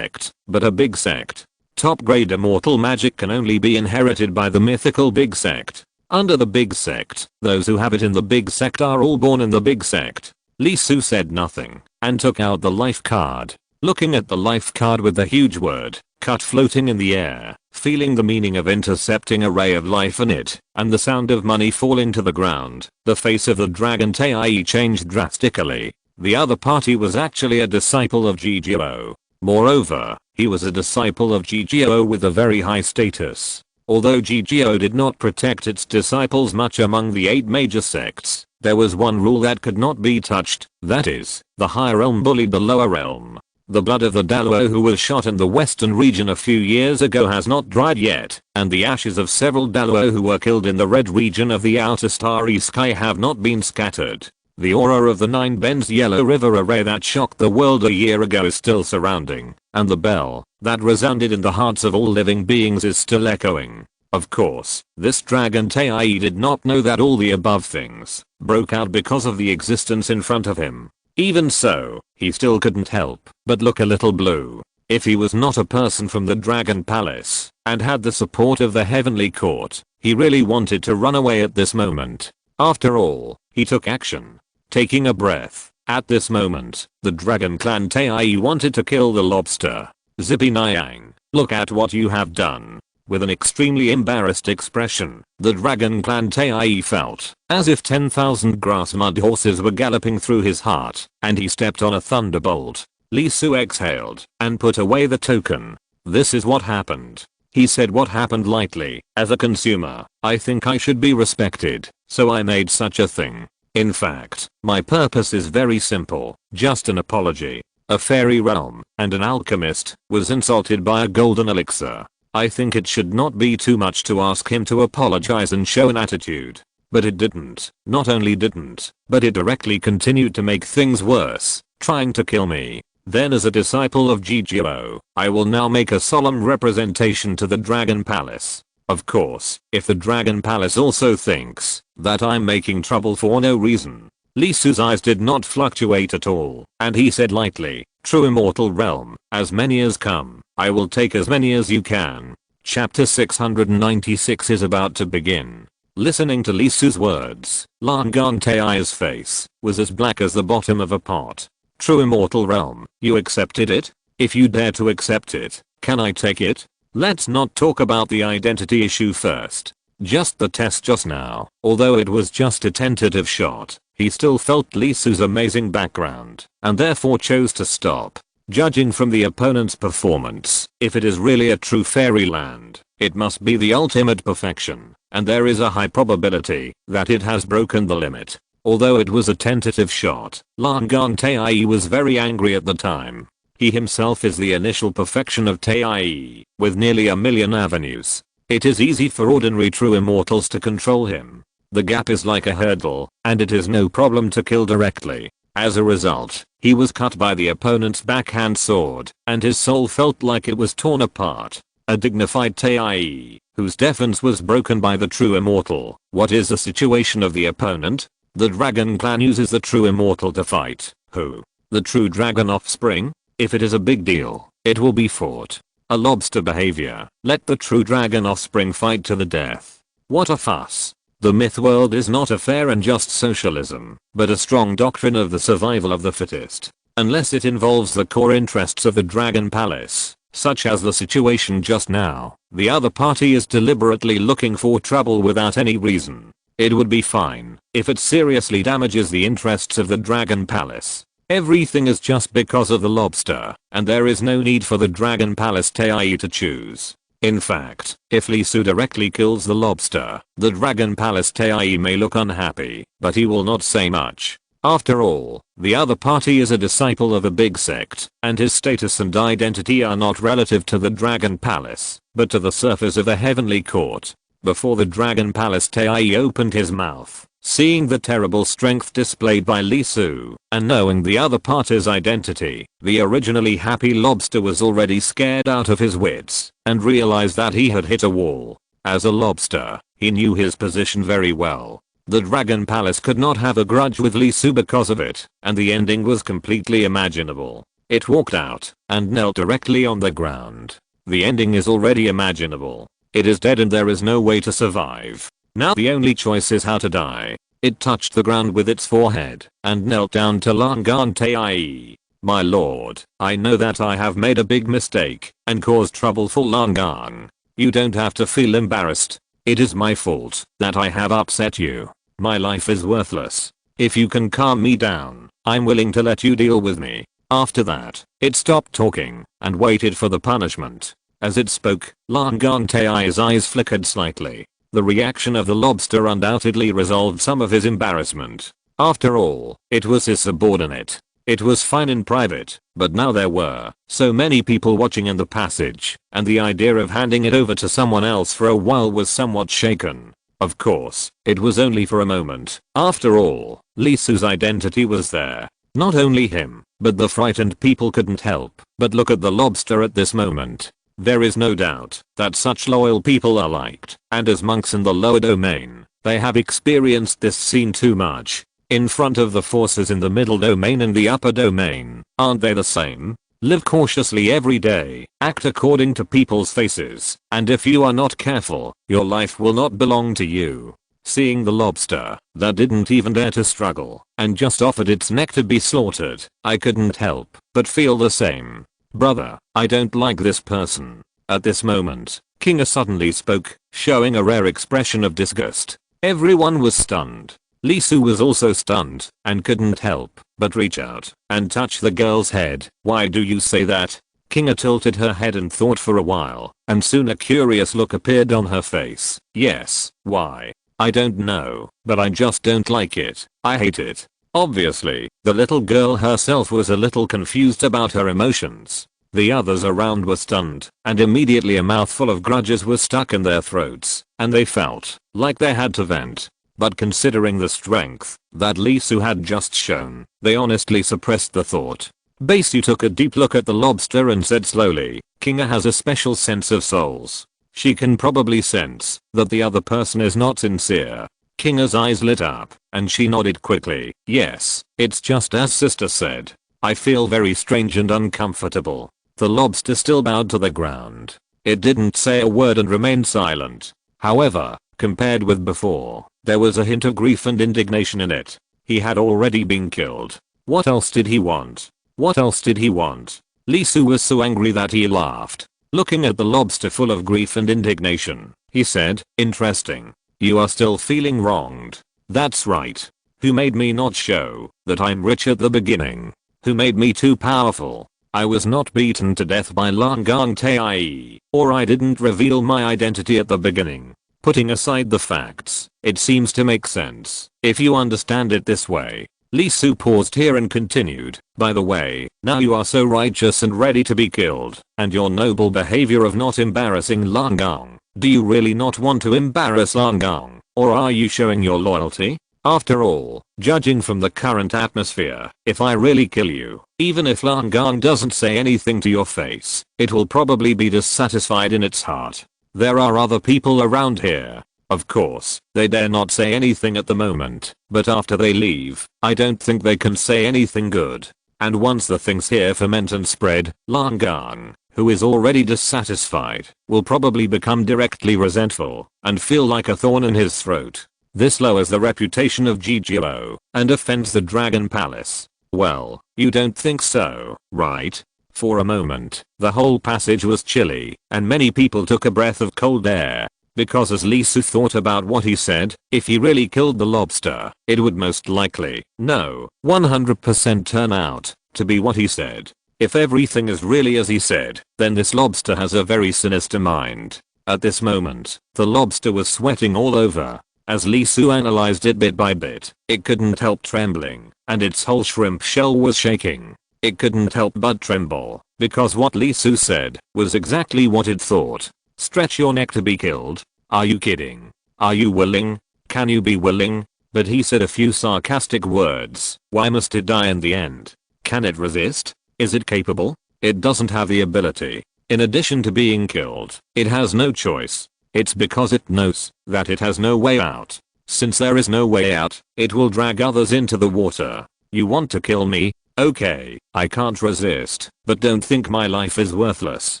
but a big sect. Top grade immortal magic can only be inherited by the mythical big sect. Under the big sect, those who have it in the big sect are all born in the big sect. Li Su said nothing and took out the life card. Looking at the life card with the huge word, cut floating in the air, feeling the meaning of intercepting a ray of life in it, and the sound of money falling to the ground, the face of the Dragon Tai changed drastically. The other party was actually a disciple of Jigyo. Moreover, he was a disciple of Jigyo with a very high status. Although Jigyo did not protect its disciples much among the 8 major sects, there was one rule that could not be touched, that is, the higher realm bullied the lower realm. The blood of the Daluo who was shot in the western region a few years ago has not dried yet, and the ashes of several Daluo who were killed in the red region of the outer starry sky have not been scattered. The aura of the Nine Bends Yellow River array that shocked the world a year ago is still surrounding, and the bell that resounded in the hearts of all living beings is still echoing. Of course, this dragon Tai did not know that all the above things broke out because of the existence in front of him. Even so, he still couldn't help but look a little blue. If he was not a person from the Dragon Palace and had the support of the Heavenly Court, he really wanted to run away at this moment. After all, he took action. Taking a breath, at this moment, the Dragon Clan Tai wanted to kill the lobster. Zippy Nyang, look at what you have done. With an extremely embarrassed expression, the Dragon Clan Tai felt as if 10,000 grass mud horses were galloping through his heart, and he stepped on a thunderbolt. Lee Su exhaled and put away the token. This is what happened. He said what happened lightly. As a consumer, I think I should be respected, so I made such a thing. In fact, my purpose is very simple, just an apology. A fairy realm and an alchemist was insulted by a golden elixir. I think it should not be too much to ask him to apologize and show an attitude. But it didn't. Not only didn't, but it directly continued to make things worse, trying to kill me. Then as a disciple of GGO, I will now make a solemn representation to the Dragon Palace. Of course, if the Dragon Palace also thinks that I'm making trouble for no reason. Lee Su's eyes did not fluctuate at all, and he said lightly, true immortal realm, as many as come, I will take as many as you can. Chapter 696 is about to begin. Listening to Lee Su's words, Lan Gan Tai's face was as black as the bottom of a pot. True immortal realm, you accepted it? If you dare to accept it, can I take it? Let's not talk about the identity issue first. Just the test just now, although it was just a tentative shot, he still felt Lee Su's amazing background, and therefore chose to stop. Judging from the opponent's performance, if it is really a true fairyland, it must be the ultimate perfection, and there is a high probability that it has broken the limit. Although it was a tentative shot, Lan Gan Tai was very angry at the time. He himself is the initial perfection of Tai, with nearly a million avenues. It is easy for ordinary true immortals to control him. The gap is like a hurdle, and it is no problem to kill directly. As a result, he was cut by the opponent's backhand sword, and his soul felt like it was torn apart. A dignified Tai, whose defense was broken by the true immortal. What is the situation of the opponent? The Dragon Clan uses the true immortal to fight. Who? The true dragon offspring? If it is a big deal, it will be fought. A lobster behavior. Let the true dragon offspring fight to the death. What a fuss. The myth world is not a fair and just socialism, but a strong doctrine of the survival of the fittest. Unless it involves the core interests of the Dragon Palace, such as the situation just now, the other party is deliberately looking for trouble without any reason. It would be fine if it seriously damages the interests of the Dragon Palace. Everything is just because of the lobster, and there is no need for the Dragon Palace Tai to choose. In fact, if Lee Su directly kills the lobster, the Dragon Palace Tai may look unhappy, but he will not say much. After all, the other party is a disciple of a big sect, and his status and identity are not relative to the Dragon Palace, but to the surface of a heavenly court. Before the Dragon Palace Tai opened his mouth, seeing the terrible strength displayed by Lee Su, and knowing the other party's identity, the originally happy lobster was already scared out of his wits, and realized that he had hit a wall. As a lobster, he knew his position very well. The Dragon Palace could not have a grudge with Lee Su because of it, and the ending was completely imaginable. It walked out, and knelt directly on the ground. The ending is already imaginable. It is dead and there is no way to survive. Now the only choice is how to die. It touched the ground with its forehead, and knelt down to Lan Gan Tai. My lord, I know that I have made a big mistake, and caused trouble for Lan Gan. You don't have to feel embarrassed. It is my fault that I have upset you. My life is worthless. If you can calm me down, I'm willing to let you deal with me. After that, it stopped talking, and waited for the punishment. As it spoke, Lan Gan Tai's eyes flickered slightly. The reaction of the lobster undoubtedly resolved some of his embarrassment. After all, it was his subordinate. It was fine in private, but now there were so many people watching in the passage, and the idea of handing it over to someone else for a while was somewhat shaken. Of course, it was only for a moment. After all, Lee Su's identity was there. Not only him, but the frightened people couldn't help but look at the lobster at this moment. There is no doubt that such loyal people are liked, and as monks in the lower domain, they have experienced this scene too much. In front of the forces in the middle domain and the upper domain, aren't they the same? Live cautiously every day, act according to people's faces, and if you are not careful, your life will not belong to you. Seeing the lobster, that didn't even dare to struggle, and just offered its neck to be slaughtered, I couldn't help but feel the same. Brother, I don't like this person. At this moment, Kinga suddenly spoke, showing a rare expression of disgust. Everyone was stunned. Lee Su was also stunned, and couldn't help but reach out and touch the girl's head. Why do you say that? Kinga tilted her head and thought for a while, and soon a curious look appeared on her face. Yes, why? I don't know, but I just don't like it. I hate it. Obviously, the little girl herself was a little confused about her emotions. The others around were stunned, and immediately a mouthful of grudges was stuck in their throats, and they felt like they had to vent. But considering the strength that Lee Su had just shown, they honestly suppressed the thought. Basu took a deep look at the lobster and said slowly, Kinga has a special sense of souls. She can probably sense that the other person is not sincere. Kinga's eyes lit up, and she nodded quickly. Yes, it's just as sister said. I feel very strange and uncomfortable. The lobster still bowed to the ground. It didn't say a word and remained silent. However, compared with before, there was a hint of grief and indignation in it. He had already been killed. What else did he want? What else did he want? Lee Su was so angry that he laughed. Looking at the lobster full of grief and indignation, he said, interesting. You are still feeling wronged. That's right. Who made me not show that I'm rich at the beginning? Who made me too powerful? I was not beaten to death by Lan Gong Tai, or I didn't reveal my identity at the beginning. Putting aside the facts, it seems to make sense if you understand it this way. Lee Su paused here and continued, by the way, now you are so righteous and ready to be killed, and your noble behavior of not embarrassing Lan Gong. Do you really not want to embarrass Lan Gong, or are you showing your loyalty? After all, judging from the current atmosphere, if I really kill you, even if Lan Gong doesn't say anything to your face, it will probably be dissatisfied in its heart. There are other people around here. Of course, they dare not say anything at the moment, but after they leave, I don't think they can say anything good. And once the things here ferment and spread, Lan Gong, who is already dissatisfied, will probably become directly resentful and feel like a thorn in his throat. This lowers the reputation of GGO and offends the Dragon Palace. Well, you don't think so, right? For a moment, the whole passage was chilly, and many people took a breath of cold air. Because as Lee Su thought about what he said, if he really killed the lobster, it would most likely, no, 100% turn out to be what he said. If everything is really as he said, then this lobster has a very sinister mind. At this moment, the lobster was sweating all over. As Lee Su analyzed it bit by bit, it couldn't help trembling, and its whole shrimp shell was shaking. It couldn't help but tremble, because what Lee Su said was exactly what it thought. Stretch your neck to be killed? Are you kidding? Are you willing? Can you be willing? But he said a few sarcastic words. Why must it die in the end? Can it resist? Is it capable? It doesn't have the ability. In addition to being killed, it has no choice. It's because it knows that it has no way out. Since there is no way out, it will drag others into the water. You want to kill me? Okay, I can't resist, but don't think my life is worthless.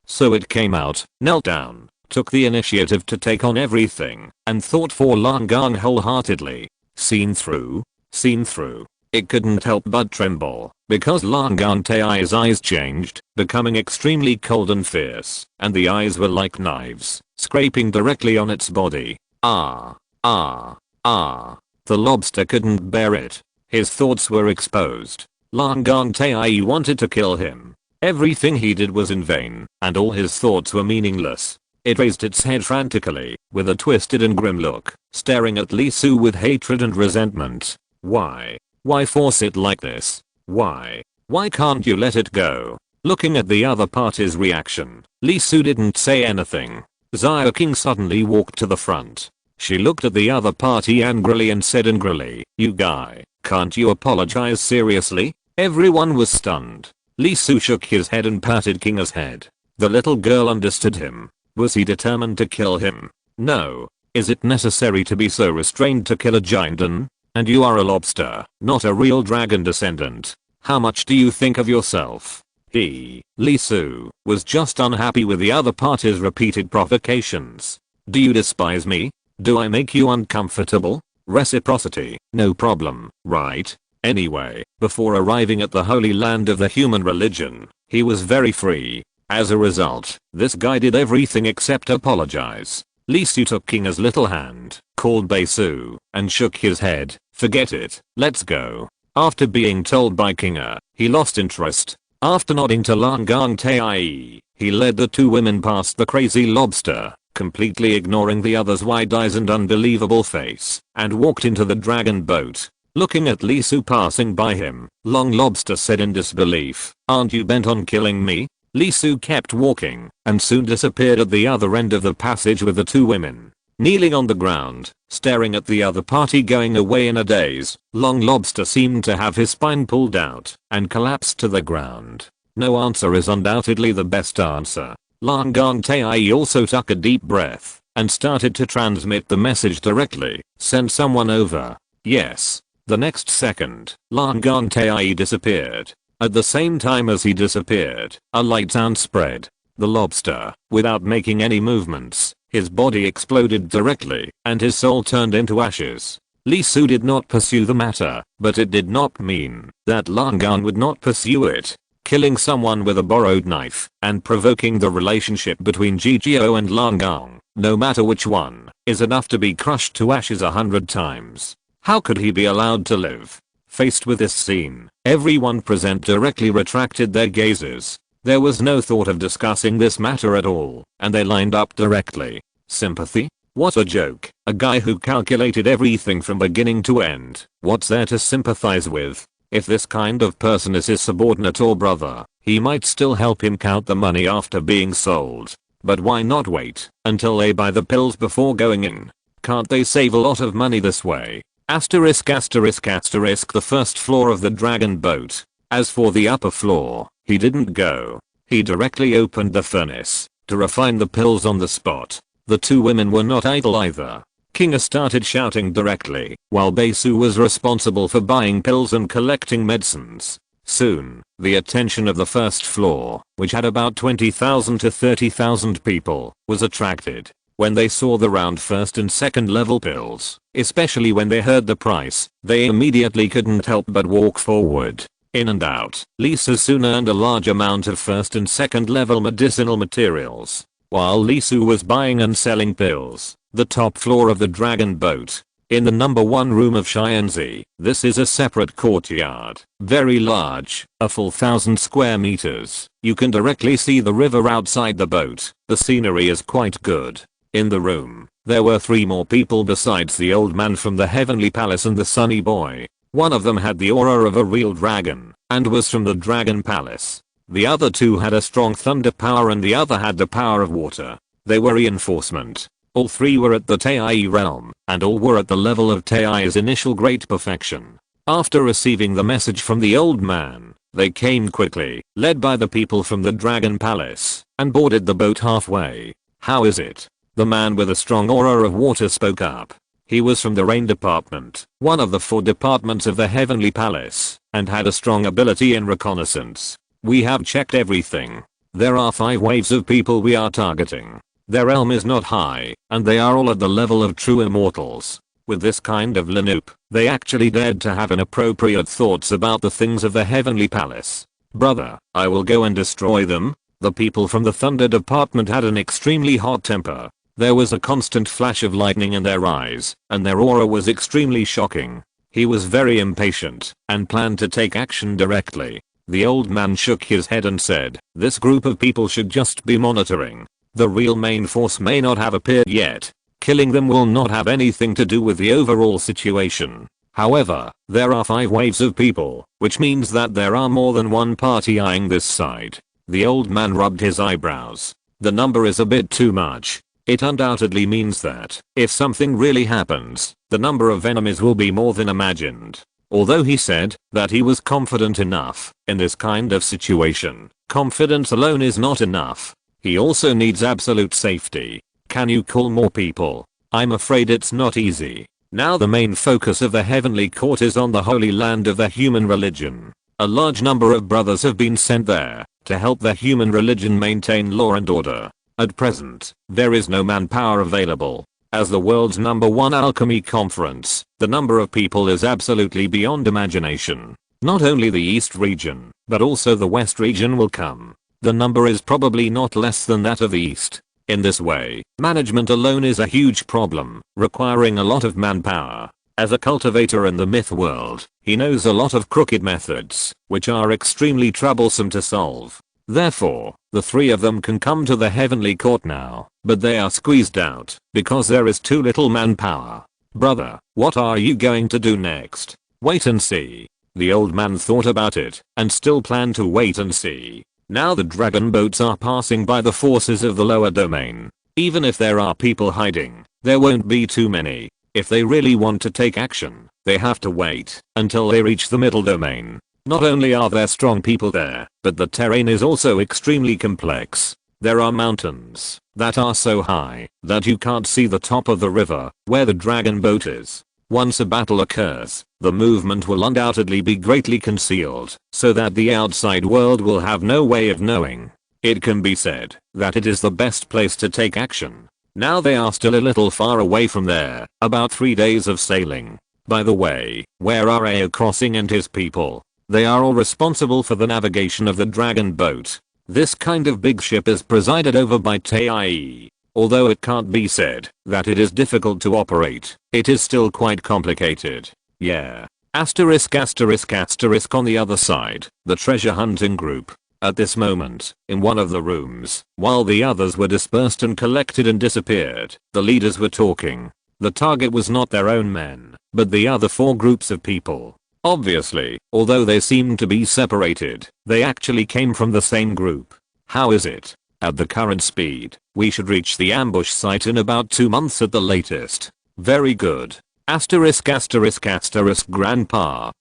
So it came out, knelt down, took the initiative to take on everything, and thought for Lan Gong wholeheartedly. Seen through? Seen through. It couldn't help but tremble, because Lan Gong Tai's eyes changed, becoming extremely cold and fierce, and the eyes were like knives, scraping directly on its body. Ah. The lobster couldn't bear it. His thoughts were exposed. Lan Gong Tai wanted to kill him. Everything he did was in vain, and all his thoughts were meaningless. It raised its head frantically, with a twisted and grim look, staring at Lee Su with hatred and resentment. Why? Why force it like this? Why? Why can't you let it go? Looking at the other party's reaction, Lee Su didn't say anything. Xia King suddenly walked to the front. She looked at the other party angrily and said angrily, "You guy, can't you apologize seriously?" Everyone was stunned. Lee Su shook his head and patted Kinga's head. The little girl understood him. Was he determined to kill him? No. Is it necessary to be so restrained to kill a giant? And you are a lobster, not a real dragon descendant. How much do you think of yourself? Lee Su, was just unhappy with the other party's repeated provocations. Do you despise me? Do I make you uncomfortable? Reciprocity, no problem, right? Anyway, before arriving at the holy land of the human religion, he was very free. As a result, this guy did everything except apologize. Lee Su took Kinga's little hand, called Bei-su, and shook his head. Forget it, let's go. After being told by Kinga, he lost interest. After nodding to Lan Gong Tae, he led the two women past the crazy lobster, completely ignoring the other's wide eyes and unbelievable face, and walked into the dragon boat. Looking at Lee Su passing by him, Long Lobster said in disbelief, "Aren't you bent on killing me?" Lee Su kept walking, and soon disappeared at the other end of the passage with the two women. Kneeling on the ground, staring at the other party going away in a daze, Long Lobster seemed to have his spine pulled out, and collapsed to the ground. No answer is undoubtedly the best answer. Lan Gong Tae also took a deep breath, and started to transmit the message directly. Send someone over. Yes. The next second, Lan Gong Tae disappeared. At the same time as he disappeared, a light sound spread. The lobster, without making any movements, his body exploded directly, and his soul turned into ashes. Lee Su did not pursue the matter, but it did not mean that Lan Gong would not pursue it. Killing someone with a borrowed knife, and provoking the relationship between Gigio and Lan Gong, no matter which one, is enough to be crushed to ashes 100 times. How could he be allowed to live? Faced with this scene, everyone present directly retracted their gazes. There was no thought of discussing this matter at all, and they lined up directly. Sympathy? What a joke. A guy who calculated everything from beginning to end. What's there to sympathize with? If this kind of person is his subordinate or brother, he might still help him count the money after being sold. But why not wait until they buy the pills before going in? Can't they save a lot of money this way? Asterisk asterisk asterisk the first floor of the dragon boat. As for the upper floor, he didn't go. He directly opened the furnace to refine the pills on the spot. The two women were not idle either. Kinga started shouting directly, while Bei-su was responsible for buying pills and collecting medicines. Soon, the attention of the first floor, which had about 20,000 to 30,000 people, was attracted. When they saw the round first and second level pills, especially when they heard the price, they immediately couldn't help but walk forward. In and out, Lee Su soon earned a large amount of first and second level medicinal materials. While Lee Su was buying and selling pills, the top floor of the dragon boat, in the number 1 room of Shianzi, this is a separate courtyard, very large, a full 1,000 square meters. You can directly see the river outside the boat. The scenery is quite good. In the room, there were 3 more people besides the old man from the heavenly palace and the sunny boy. One of them had the aura of a real dragon, and was from the dragon palace. The other 2 had a strong thunder power and the other had the power of water. They were reinforcement. All 3 were at the Tae realm, and all were at the level of Tae's initial great perfection. After receiving the message from the old man, they came quickly, led by the people from the dragon palace, and boarded the boat halfway. How is it? The man with a strong aura of water spoke up. He was from the rain department, one of the 4 departments of the heavenly palace, and had a strong ability in reconnaissance. We have checked everything. There are 5 waves of people we are targeting. Their realm is not high, and they are all at the level of true immortals. With this kind of lanoop, they actually dared to have inappropriate thoughts about the things of the heavenly palace. Brother, I will go and destroy them. The people from the thunder department had an extremely hot temper. There was a constant flash of lightning in their eyes, and their aura was extremely shocking. He was very impatient, and planned to take action directly. The old man shook his head and said, this group of people should just be monitoring. The real main force may not have appeared yet. Killing them will not have anything to do with the overall situation. However, there are 5 waves of people, which means that there are more than one party eyeing this side. The old man rubbed his eyebrows. The number is a bit too much. It undoubtedly means that, if something really happens, the number of enemies will be more than imagined. Although he said that he was confident enough in this kind of situation, confidence alone is not enough. He also needs absolute safety. Can you call more people? I'm afraid it's not easy. Now the main focus of the heavenly court is on the holy land of the human religion. A large number of brothers have been sent there to help the human religion maintain law and order. At present, there is no manpower available. As the world's #1 alchemy conference, the number of people is absolutely beyond imagination. Not only the East region, but also the West region will come. The number is probably not less than that of the East. In this way, management alone is a huge problem, requiring a lot of manpower. As a cultivator in the myth world, he knows a lot of crooked methods, which are extremely troublesome to solve. Therefore, the three of them can come to the heavenly court now, but they are squeezed out, because there is too little manpower. Brother, what are you going to do next? Wait and see. The old man thought about it, and still planned to wait and see. Now the dragon boats are passing by the forces of the lower domain. Even if there are people hiding, there won't be too many. If they really want to take action, they have to wait until they reach the middle domain. Not only are there strong people there, but the terrain is also extremely complex. There are mountains that are so high that you can't see the top of the river where the dragon boat is. Once a battle occurs, the movement will undoubtedly be greatly concealed, so that the outside world will have no way of knowing. It can be said that it is the best place to take action. Now they are still a little far away from there, about 3 days of sailing. By the way, where are Ao Crossing and his people? They are all responsible for the navigation of the dragon boat. This kind of big ship is presided over by Tai. Although it can't be said that it is difficult to operate, it is still quite complicated. Yeah. Asterisk asterisk asterisk on the other side, the treasure hunting group. At this moment, in one of the rooms, while the others were dispersed and collected and disappeared, the leaders were talking. The target was not their own men, but the other 4 groups of people. Obviously, although they seemed to be separated, they actually came from the same group. How is it? At the current speed, we should reach the ambush site in about 2 months at the latest. Very good. Asterisk asterisk asterisk grandpa,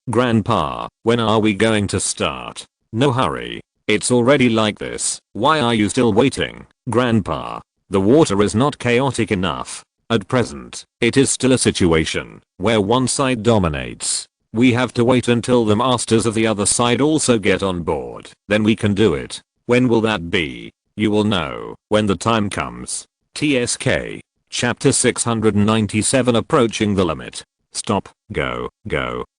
when are we going to start? No hurry. It's already like this. Why are you still waiting, grandpa? The water is not chaotic enough. At present, it is still a situation where one side dominates. We have to wait until the masters of the other side also get on board. Then we can do it. When will that be? You will know when the time comes. TSK. Chapter 697 Approaching the limit. Stop, go,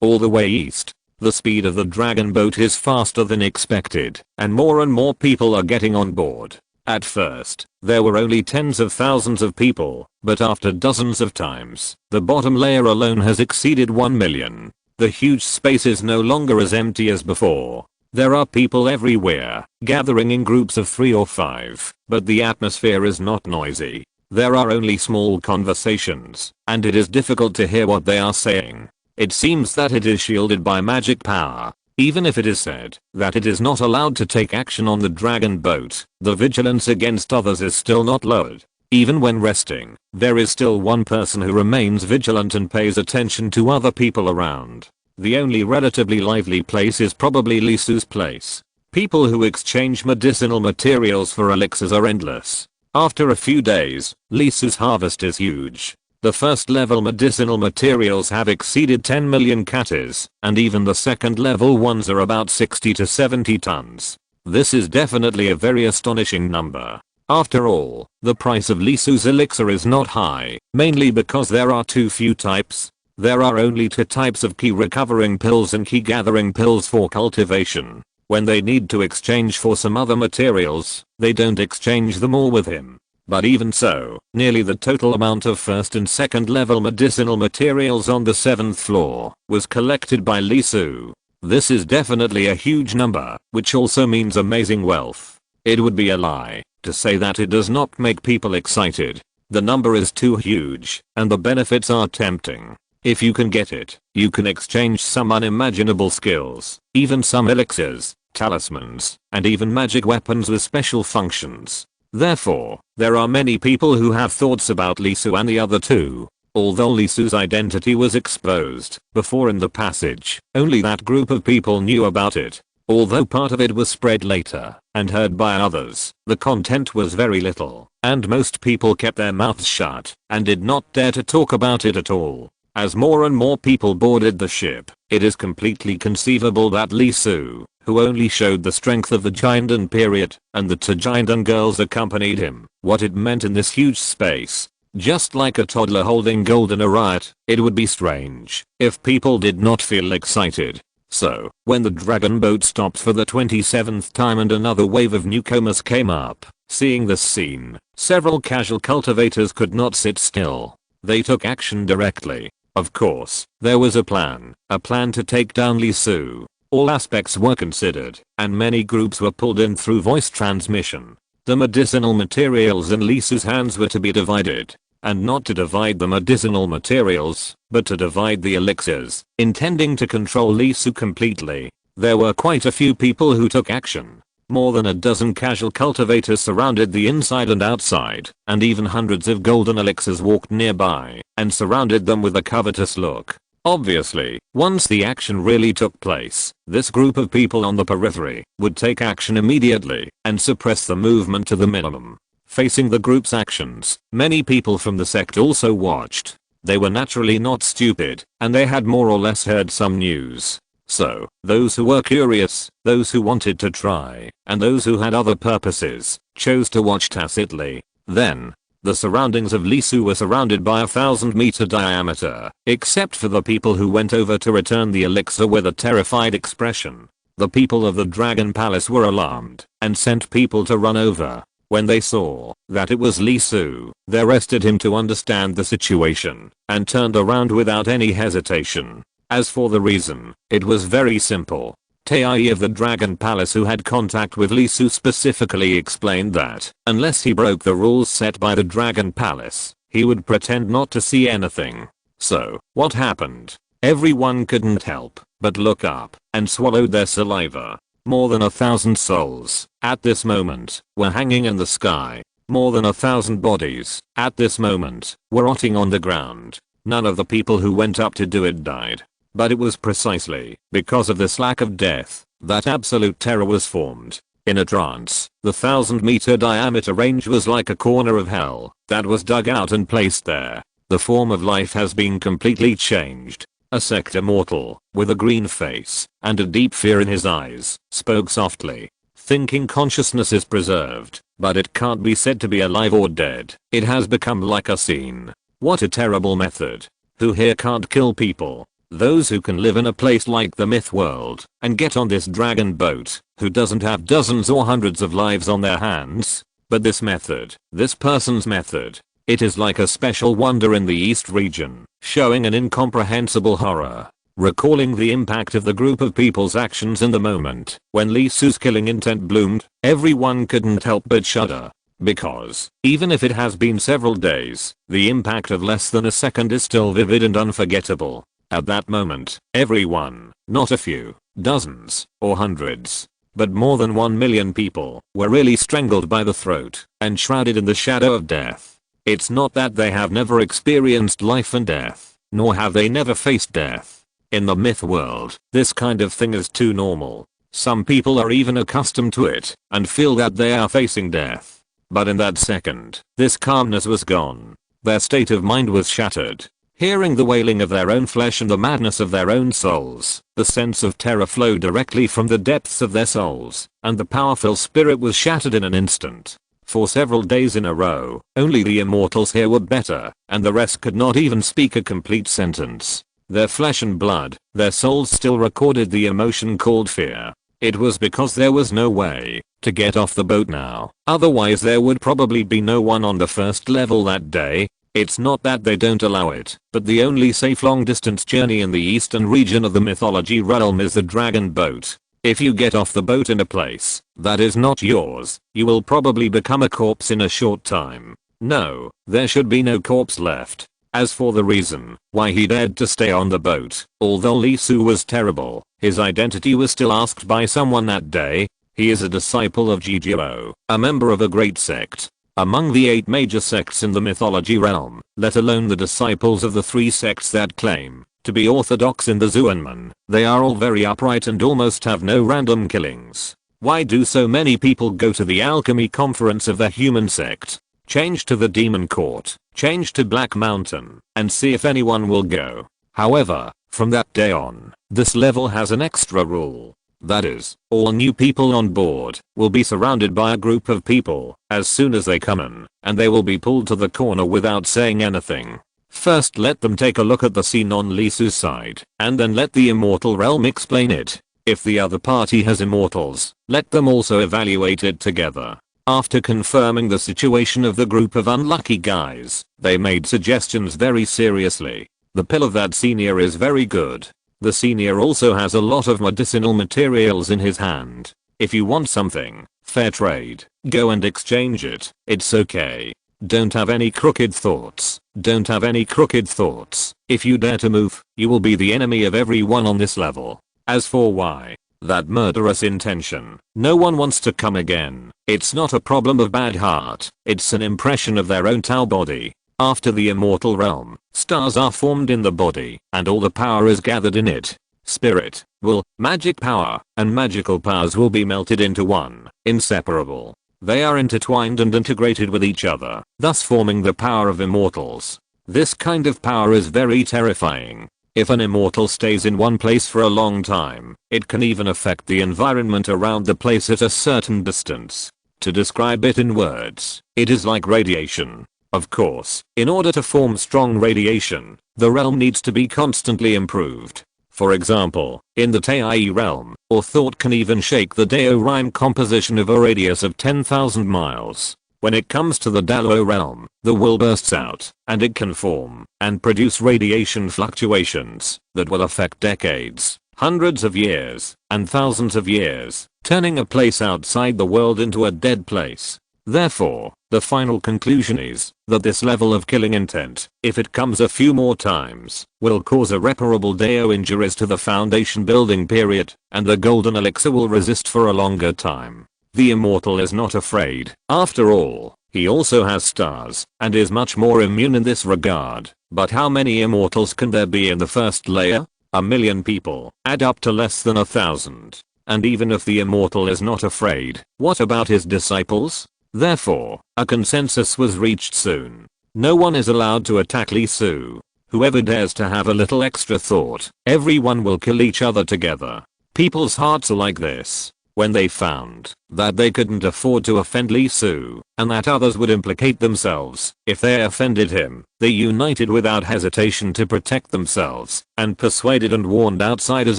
all the way east. The speed of the dragon boat is faster than expected, and more people are getting on board. At first, there were only tens of thousands of people, but after dozens of times, the bottom layer alone has exceeded 1 million. The huge space is no longer as empty as before. There are people everywhere, gathering in groups of 3 or 5, but the atmosphere is not noisy. There are only small conversations, and it is difficult to hear what they are saying. It seems that it is shielded by magic power. Even if it is said that it is not allowed to take action on the dragon boat, the vigilance against others is still not lowered. Even when resting, there is still one person who remains vigilant and pays attention to other people around. The only relatively lively place is probably Lisu's place. People who exchange medicinal materials for elixirs are endless. After a few days, Lisu's harvest is huge. The first level medicinal materials have exceeded 10 million katas, and even the second level ones are about 60 to 70 tons. This is definitely a very astonishing number. After all, the price of Lisu's elixir is not high, mainly because there are too few types. There are only 2 types of key recovering pills and key gathering pills for cultivation. When they need to exchange for some other materials, they don't exchange them all with him. But even so, nearly the total amount of first and second level medicinal materials on the 7th floor was collected by Lisu. This is definitely a huge number, which also means amazing wealth. It would be a lie to say that it does not make people excited. The number is too huge, and the benefits are tempting. If you can get it, you can exchange some unimaginable skills, even some elixirs, talismans, and even magic weapons with special functions. Therefore, there are many people who have thoughts about Lisu and the other 2. Although Lisu's identity was exposed before in the passage, only that group of people knew about it. Although part of it was spread later and heard by others, the content was very little, and most people kept their mouths shut and did not dare to talk about it at all. As more and more people boarded the ship, it is completely conceivable that Lee Soo, who only showed the strength of the Jiandan period, and the two Jiandan girls accompanied him, what it meant in this huge space. Just like a toddler holding gold in a riot, it would be strange if people did not feel excited. So, when the dragon boat stopped for the 27th time and another wave of newcomers came up, seeing this scene, several casual cultivators could not sit still. They took action directly. Of course, there was a plan to take down Lee Soo. All aspects were considered, and many groups were pulled in through voice transmission. The medicinal materials in Lee Soo's hands were to be divided. And not to divide the medicinal materials, but to divide the elixirs, intending to control Lee Soo completely. There were quite a few people who took action. More than a dozen casual cultivators surrounded the inside and outside, and even hundreds of golden elixirs walked nearby and surrounded them with a covetous look. Obviously, once the action really took place, this group of people on the periphery would take action immediately and suppress the movement to the minimum. Facing the group's actions, many people from the sect also watched. They were naturally not stupid, and they had more or less heard some news. So, those who were curious, those who wanted to try, and those who had other purposes, chose to watch tacitly. Then, the surroundings of Lee Soo were surrounded by 1,000-meter diameter, except for the people who went over to return the elixir with a terrified expression. The people of the Dragon Palace were alarmed, and sent people to run over. When they saw that it was Lee Soo, they arrested him to understand the situation, and turned around without any hesitation. As for the reason, it was very simple. Tai of the Dragon Palace, who had contact with Lee Soo, specifically explained that, unless he broke the rules set by the Dragon Palace, he would pretend not to see anything. So, what happened? Everyone couldn't help but look up and swallowed their saliva. More than 1,000 souls, at this moment, were hanging in the sky. More than 1,000 bodies, at this moment, were rotting on the ground. None of the people who went up to do it died. But it was precisely because of this lack of death that absolute terror was formed. In a trance, the 1,000-meter diameter range was like a corner of hell that was dug out and placed there. The form of life has been completely changed. A sect immortal, with a green face, and a deep fear in his eyes, spoke softly. Thinking consciousness is preserved, but it can't be said to be alive or dead. It has become like a scene. What a terrible method. Who here can't kill people? Those who can live in a place like the myth world, and get on this dragon boat, who doesn't have dozens or hundreds of lives on their hands? But this method, this person's method, it is like a special wonder in the East region, showing an incomprehensible horror. Recalling the impact of the group of people's actions in the moment, when Lee Soo's killing intent bloomed, everyone couldn't help but shudder. Because, even if it has been several days, the impact of less than a second is still vivid and unforgettable. At that moment, everyone, not a few, dozens, or hundreds, but more than 1 million people, were really strangled by the throat, and shrouded in the shadow of death. It's not that they have never experienced life and death, nor have they never faced death. In the myth world, this kind of thing is too normal. Some people are even accustomed to it, and feel that they are facing death. But in that second, this calmness was gone. Their state of mind was shattered. Hearing the wailing of their own flesh and the madness of their own souls, the sense of terror flowed directly from the depths of their souls, and the powerful spirit was shattered in an instant. For several days in a row, only the immortals here were better, and the rest could not even speak a complete sentence. Their flesh and blood, their souls still recorded the emotion called fear. It was because there was no way to get off the boat now. Otherwise there would probably be no one on the first level that day. It's not that they don't allow it, but the only safe long distance journey in the eastern region of the mythology realm is the dragon boat. If you get off the boat in a place that is not yours, you will probably become a corpse in a short time. No, there should be no corpse left. As for the reason why he dared to stay on the boat, although Lee Soo was terrible, his identity was still asked by someone that day. He is a disciple of Jijiro, a member of a great sect. Among the 8 major sects in the mythology realm, let alone the disciples of the 3 sects that claim to be orthodox in the Zuanman. They are all very upright and almost have no random killings. Why do so many people go to the alchemy conference of the human sect? Change to the demon court, change to Black Mountain, and see if anyone will go. However, from that day on, this level has an extra rule. That is, all new people on board will be surrounded by a group of people as soon as they come in, and they will be pulled to the corner without saying anything. First let them take a look at the scene on Lisu's side, and then let the immortal realm explain it. If the other party has immortals, let them also evaluate it together. After confirming the situation of the group of unlucky guys, they made suggestions very seriously. The pill of that senior is very good. The senior also has a lot of medicinal materials in his hand. If you want something, fair trade, go and exchange it. It's okay. Don't have any crooked thoughts. Don't have any crooked thoughts. If you dare to move, you will be the enemy of everyone on this level. As for why, that murderous intention, no one wants to come again. It's not a problem of bad heart. It's an impression of their own Tau body. After the immortal realm, stars are formed in the body, and all the power is gathered in it. Spirit, will, magic power, and magical powers will be melted into one, inseparable. They are intertwined and integrated with each other, thus forming the power of immortals. This kind of power is very terrifying. If an immortal stays in one place for a long time, it can even affect the environment around the place at a certain distance. To describe it in words, it is like radiation. Of course, in order to form strong radiation, the realm needs to be constantly improved. For example, in the Tei realm, or thought can even shake the Dao rhyme composition of a radius of 10,000 miles. When it comes to the Dalo realm, the will bursts out, and it can form and produce radiation fluctuations that will affect decades, hundreds of years, and thousands of years, turning a place outside the world into a dead place. Therefore, the final conclusion is that this level of killing intent, if it comes a few more times, will cause irreparable Dao injuries to the foundation building period, and the golden elixir will resist for a longer time. The immortal is not afraid. After all, he also has stars, and is much more immune in this regard. But how many immortals can there be in the first layer? 1,000,000 people, add up to less than 1,000. And even if the immortal is not afraid, what about his disciples? Therefore, a consensus was reached soon. No one is allowed to attack Lisu. Whoever dares to have a little extra thought, everyone will kill each other together. People's hearts are like this. When they found that they couldn't afford to offend Lisu, and that others would implicate themselves if they offended him, they united without hesitation to protect themselves, and persuaded and warned outsiders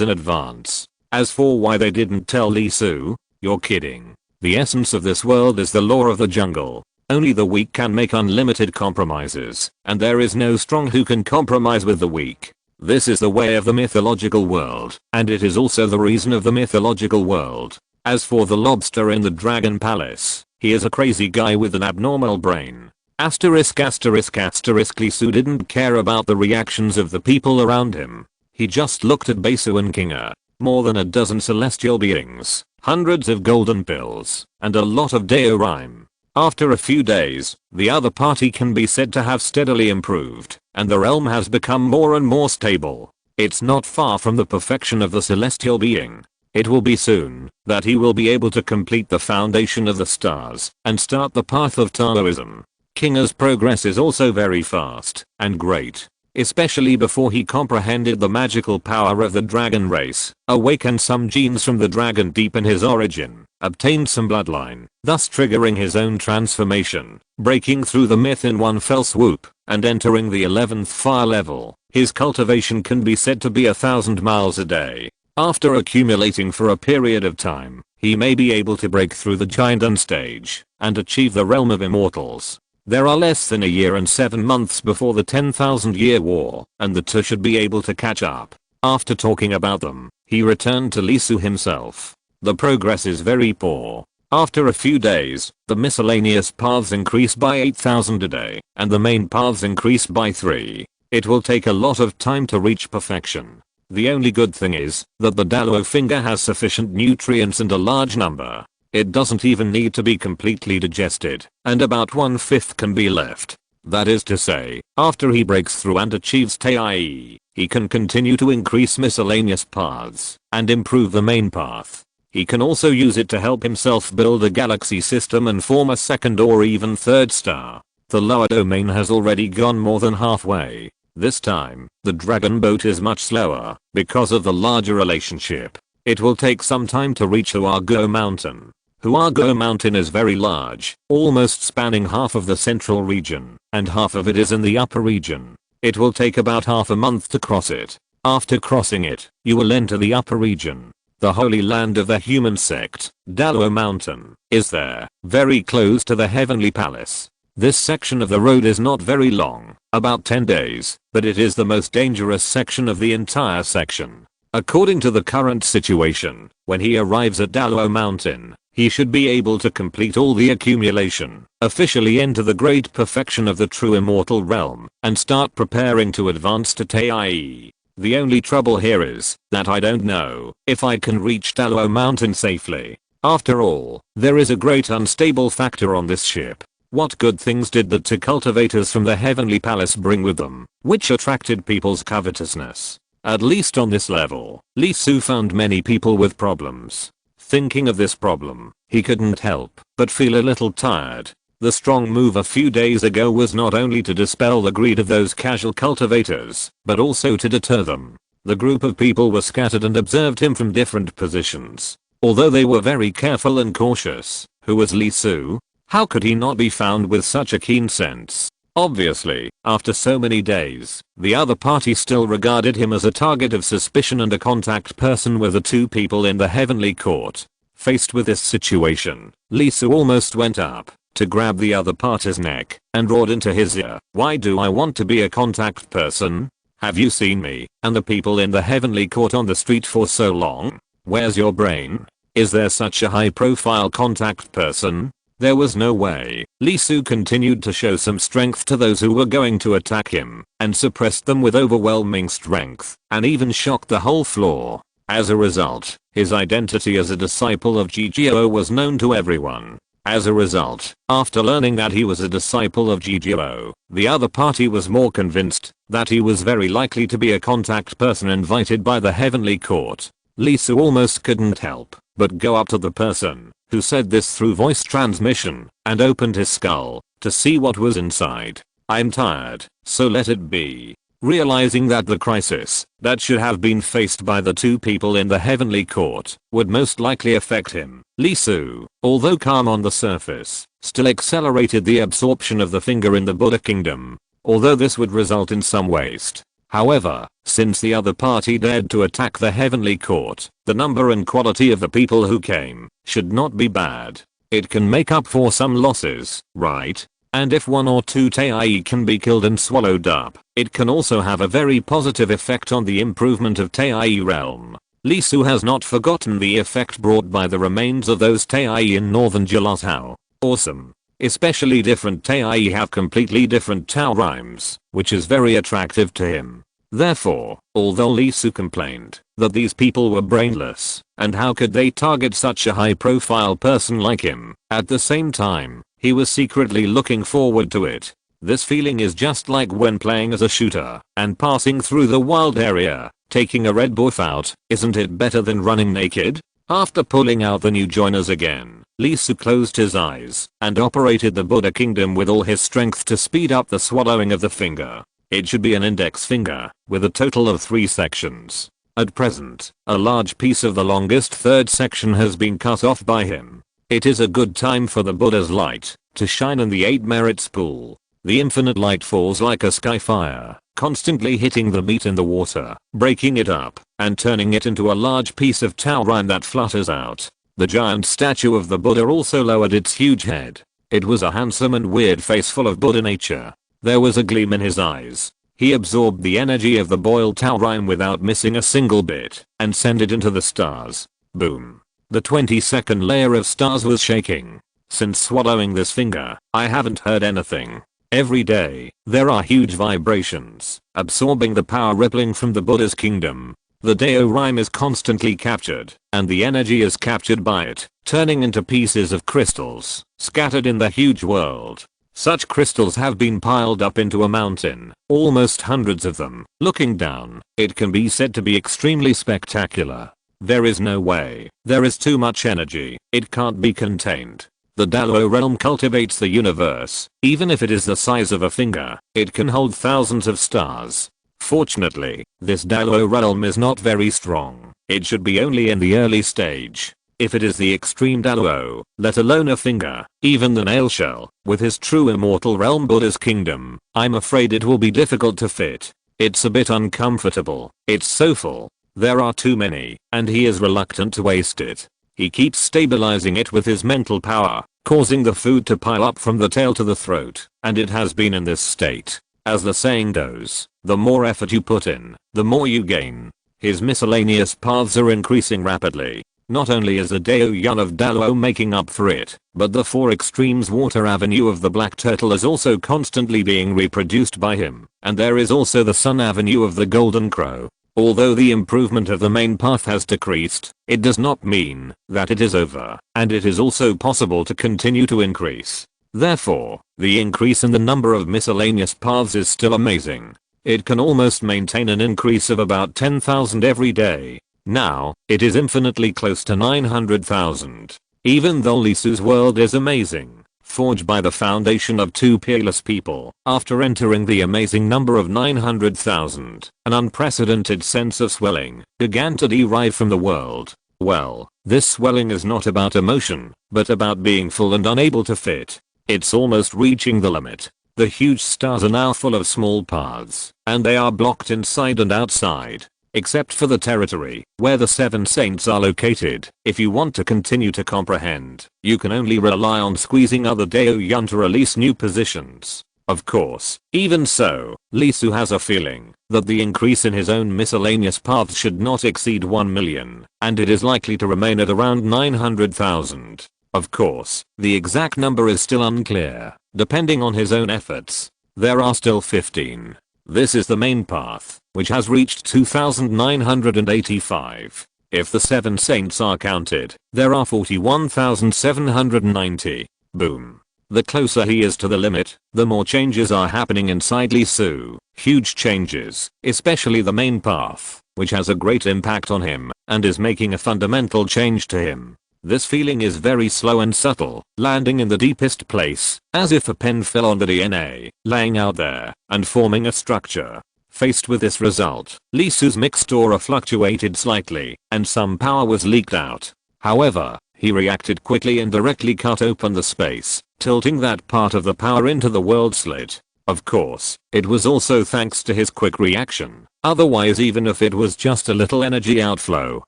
in advance. As for why they didn't tell Lisu, you're kidding. The essence of this world is the law of the jungle. Only the weak can make unlimited compromises, and there is no strong who can compromise with the weak. This is the way of the mythological world, and it is also the reason of the mythological world. As for the lobster in the Dragon Palace, he is a crazy guy with an abnormal brain. Lisu didn't care about the reactions of the people around him. He just looked at Basu and Kinga, more than a dozen celestial beings, hundreds of golden pills, and a lot of Dao rhyme. After a few days, the other party can be said to have steadily improved, and the realm has become more and more stable. It's not far from the perfection of the celestial being. It will be soon that he will be able to complete the foundation of the stars and start the path of Taoism. Kinga's progress is also very fast and great, especially before he comprehended the magical power of the dragon race, awakened some genes from the dragon deep in his origin, obtained some bloodline, thus triggering his own transformation, breaking through the myth in one fell swoop, and entering the 11th fire level. His cultivation can be said to be 1,000 miles a day. After accumulating for a period of time, he may be able to break through the Giant stage and achieve the realm of immortals. There are less than a year and 7 months before the 10,000-year war, and the two should be able to catch up. After talking about them, he returned to Lisu himself. The progress is very poor. After a few days, the miscellaneous paths increase by 8,000 a day, and the main paths increase by 3. It will take a lot of time to reach perfection. The only good thing is that the Dalo finger has sufficient nutrients and a large number. It doesn't even need to be completely digested, and about 1/5 can be left. That is to say, after he breaks through and achieves Tei, he he can continue to increase miscellaneous paths and improve the main path. He can also use it to help himself build a galaxy system and form a second or even third star. The lower domain has already gone more than halfway. This time, the dragon boat is much slower because of the larger relationship. It will take some time to reach Huago Mountain. Huago Mountain is very large, almost spanning half of the central region, and half of it is in the upper region. It will take about half a month to cross it. After crossing it, you will enter the upper region. The holy land of the human sect, Dalo Mountain, is there, very close to the heavenly palace. This section of the road is not very long, about 10 days, but it is the most dangerous section of the entire section. According to the current situation, when he arrives at Dalo Mountain, he should be able to complete all the accumulation, officially enter the great perfection of the true immortal realm, and start preparing to advance to Taii. The only trouble here is that I don't know if I can reach Dalo Mountain safely. After all, there is a great unstable factor on this ship. What good things did the two cultivators from the heavenly palace bring with them, which attracted people's covetousness? At least on this level, Lee Su found many people with problems. Thinking of this problem, he couldn't help but feel a little tired. The strong move a few days ago was not only to dispel the greed of those casual cultivators, but also to deter them. The group of people were scattered and observed him from different positions. Although they were very careful and cautious, who was Lee Su? How could he not be found with such a keen sense? Obviously, after so many days, the other party still regarded him as a target of suspicion and a contact person with the two people in the heavenly court. Faced with this situation, Lee Su almost went up to grab the other party's neck and roared into his ear, "Why do I want to be a contact person? Have you seen me and the people in the heavenly court on the street for so long? Where's your brain? Is there such a high profile contact person?" There was no way. Lee Su continued to show some strength to those who were going to attack him, and suppressed them with overwhelming strength, and even shocked the whole floor. As a result, his identity as a disciple of Gigio was known to everyone. As a result, after learning that he was a disciple of Gigio, the other party was more convinced that he was very likely to be a contact person invited by the heavenly court. Lee Su almost couldn't help but go up to the person who said this through voice transmission, and opened his skull to see what was inside. "I'm tired, so let it be." Realizing that the crisis that should have been faced by the two people in the heavenly court would most likely affect him, Lee Su, although calm on the surface, still accelerated the absorption of the finger in the Buddha kingdom, although this would result in some waste. However, since the other party dared to attack the heavenly court, the number and quality of the people who came should not be bad. It can make up for some losses, right? And if one or two Taii can be killed and swallowed up, it can also have a very positive effect on the improvement of Taii realm. Lee Su has not forgotten the effect brought by the remains of those Taii in northern Jilatao. Awesome. Especially different Taii have completely different Tao rhymes, which is very attractive to him. Therefore, although Lee Su complained that these people were brainless, and how could they target such a high profile person like him, at the same time, he was secretly looking forward to it. This feeling is just like when playing as a shooter and passing through the wild area, taking a red buff out. Isn't it better than running naked? After pulling out the new joiners again, Lee Su closed his eyes and operated the Buddha kingdom with all his strength to speed up the swallowing of the finger. It should be an index finger with a total of 3 sections. At present, a large piece of the longest third section has been cut off by him. It is a good time for the Buddha's light to shine in the 8 merits pool. The infinite light falls like a sky fire, constantly hitting the meat in the water, breaking it up, and turning it into a large piece of taurine that flutters out. The giant statue of the Buddha also lowered its huge head. It was a handsome and weird face full of Buddha nature. There was a gleam in his eyes. He absorbed the energy of the boiled taurine without missing a single bit, and sent it into the stars. Boom. The 22nd layer of stars was shaking. Since swallowing this finger, I haven't heard anything. Every day, there are huge vibrations, absorbing the power rippling from the Buddha's kingdom. The Dao rhyme is constantly captured, and the energy is captured by it, turning into pieces of crystals, scattered in the huge world. Such crystals have been piled up into a mountain, almost hundreds of them. Looking down, it can be said to be extremely spectacular. There is no way. There is too much energy. It can't be contained. The Dalo realm cultivates the universe. Even if it is the size of a finger, it can hold thousands of stars. Fortunately, this Dalo realm is not very strong. It should be only in the early stage. If it is the extreme Dalo, let alone a finger, even the nail shell, with his true immortal realm Buddha's kingdom, I'm afraid it will be difficult to fit. It's a bit uncomfortable. It's so full. There are too many, and he is reluctant to waste it. He keeps stabilizing it with his mental power, causing the food to pile up from the tail to the throat, and it has been in this state. As the saying goes, the more effort you put in, the more you gain. His miscellaneous paths are increasing rapidly. Not only is the Dao Yun of Dalo making up for it, but the four extremes water avenue of the black turtle is also constantly being reproduced by him, and there is also the sun avenue of the golden crow. Although the improvement of the main path has decreased, it does not mean that it is over, and it is also possible to continue to increase. Therefore, the increase in the number of miscellaneous paths is still amazing. It can almost maintain an increase of about 10,000 every day. Now, it is infinitely close to 900,000. Even though Lisu's world is amazing, forged by the foundation of two peerless people, after entering the amazing number of 900,000, an unprecedented sense of swelling began to derive from the world. Well, this swelling is not about emotion, but about being full and unable to fit. It's almost reaching the limit. The huge stars are now full of small paths, and they are blocked inside and outside. Except for the territory where the 7 saints are located. If you want to continue to comprehend, you can only rely on squeezing other Dao Yun to release new positions. Of course, even so, Lisu has a feeling that the increase in his own miscellaneous paths should not exceed 1 million, and it is likely to remain at around 900,000. Of course, the exact number is still unclear, depending on his own efforts. There are still 15. This is the main path, which has reached 2,985. If the 7 saints are counted, there are 41,790. Boom. The closer he is to the limit, the more changes are happening inside Lisu. Huge changes, especially the main path, which has a great impact on him, and is making a fundamental change to him. This feeling is very slow and subtle, landing in the deepest place, as if a pen fell on the DNA, laying out there, and forming a structure. Faced with this result, Lisu's mixed aura fluctuated slightly, and some power was leaked out. However, he reacted quickly and directly cut open the space, tilting that part of the power into the world slit. Of course, it was also thanks to his quick reaction. Otherwise, even if it was just a little energy outflow,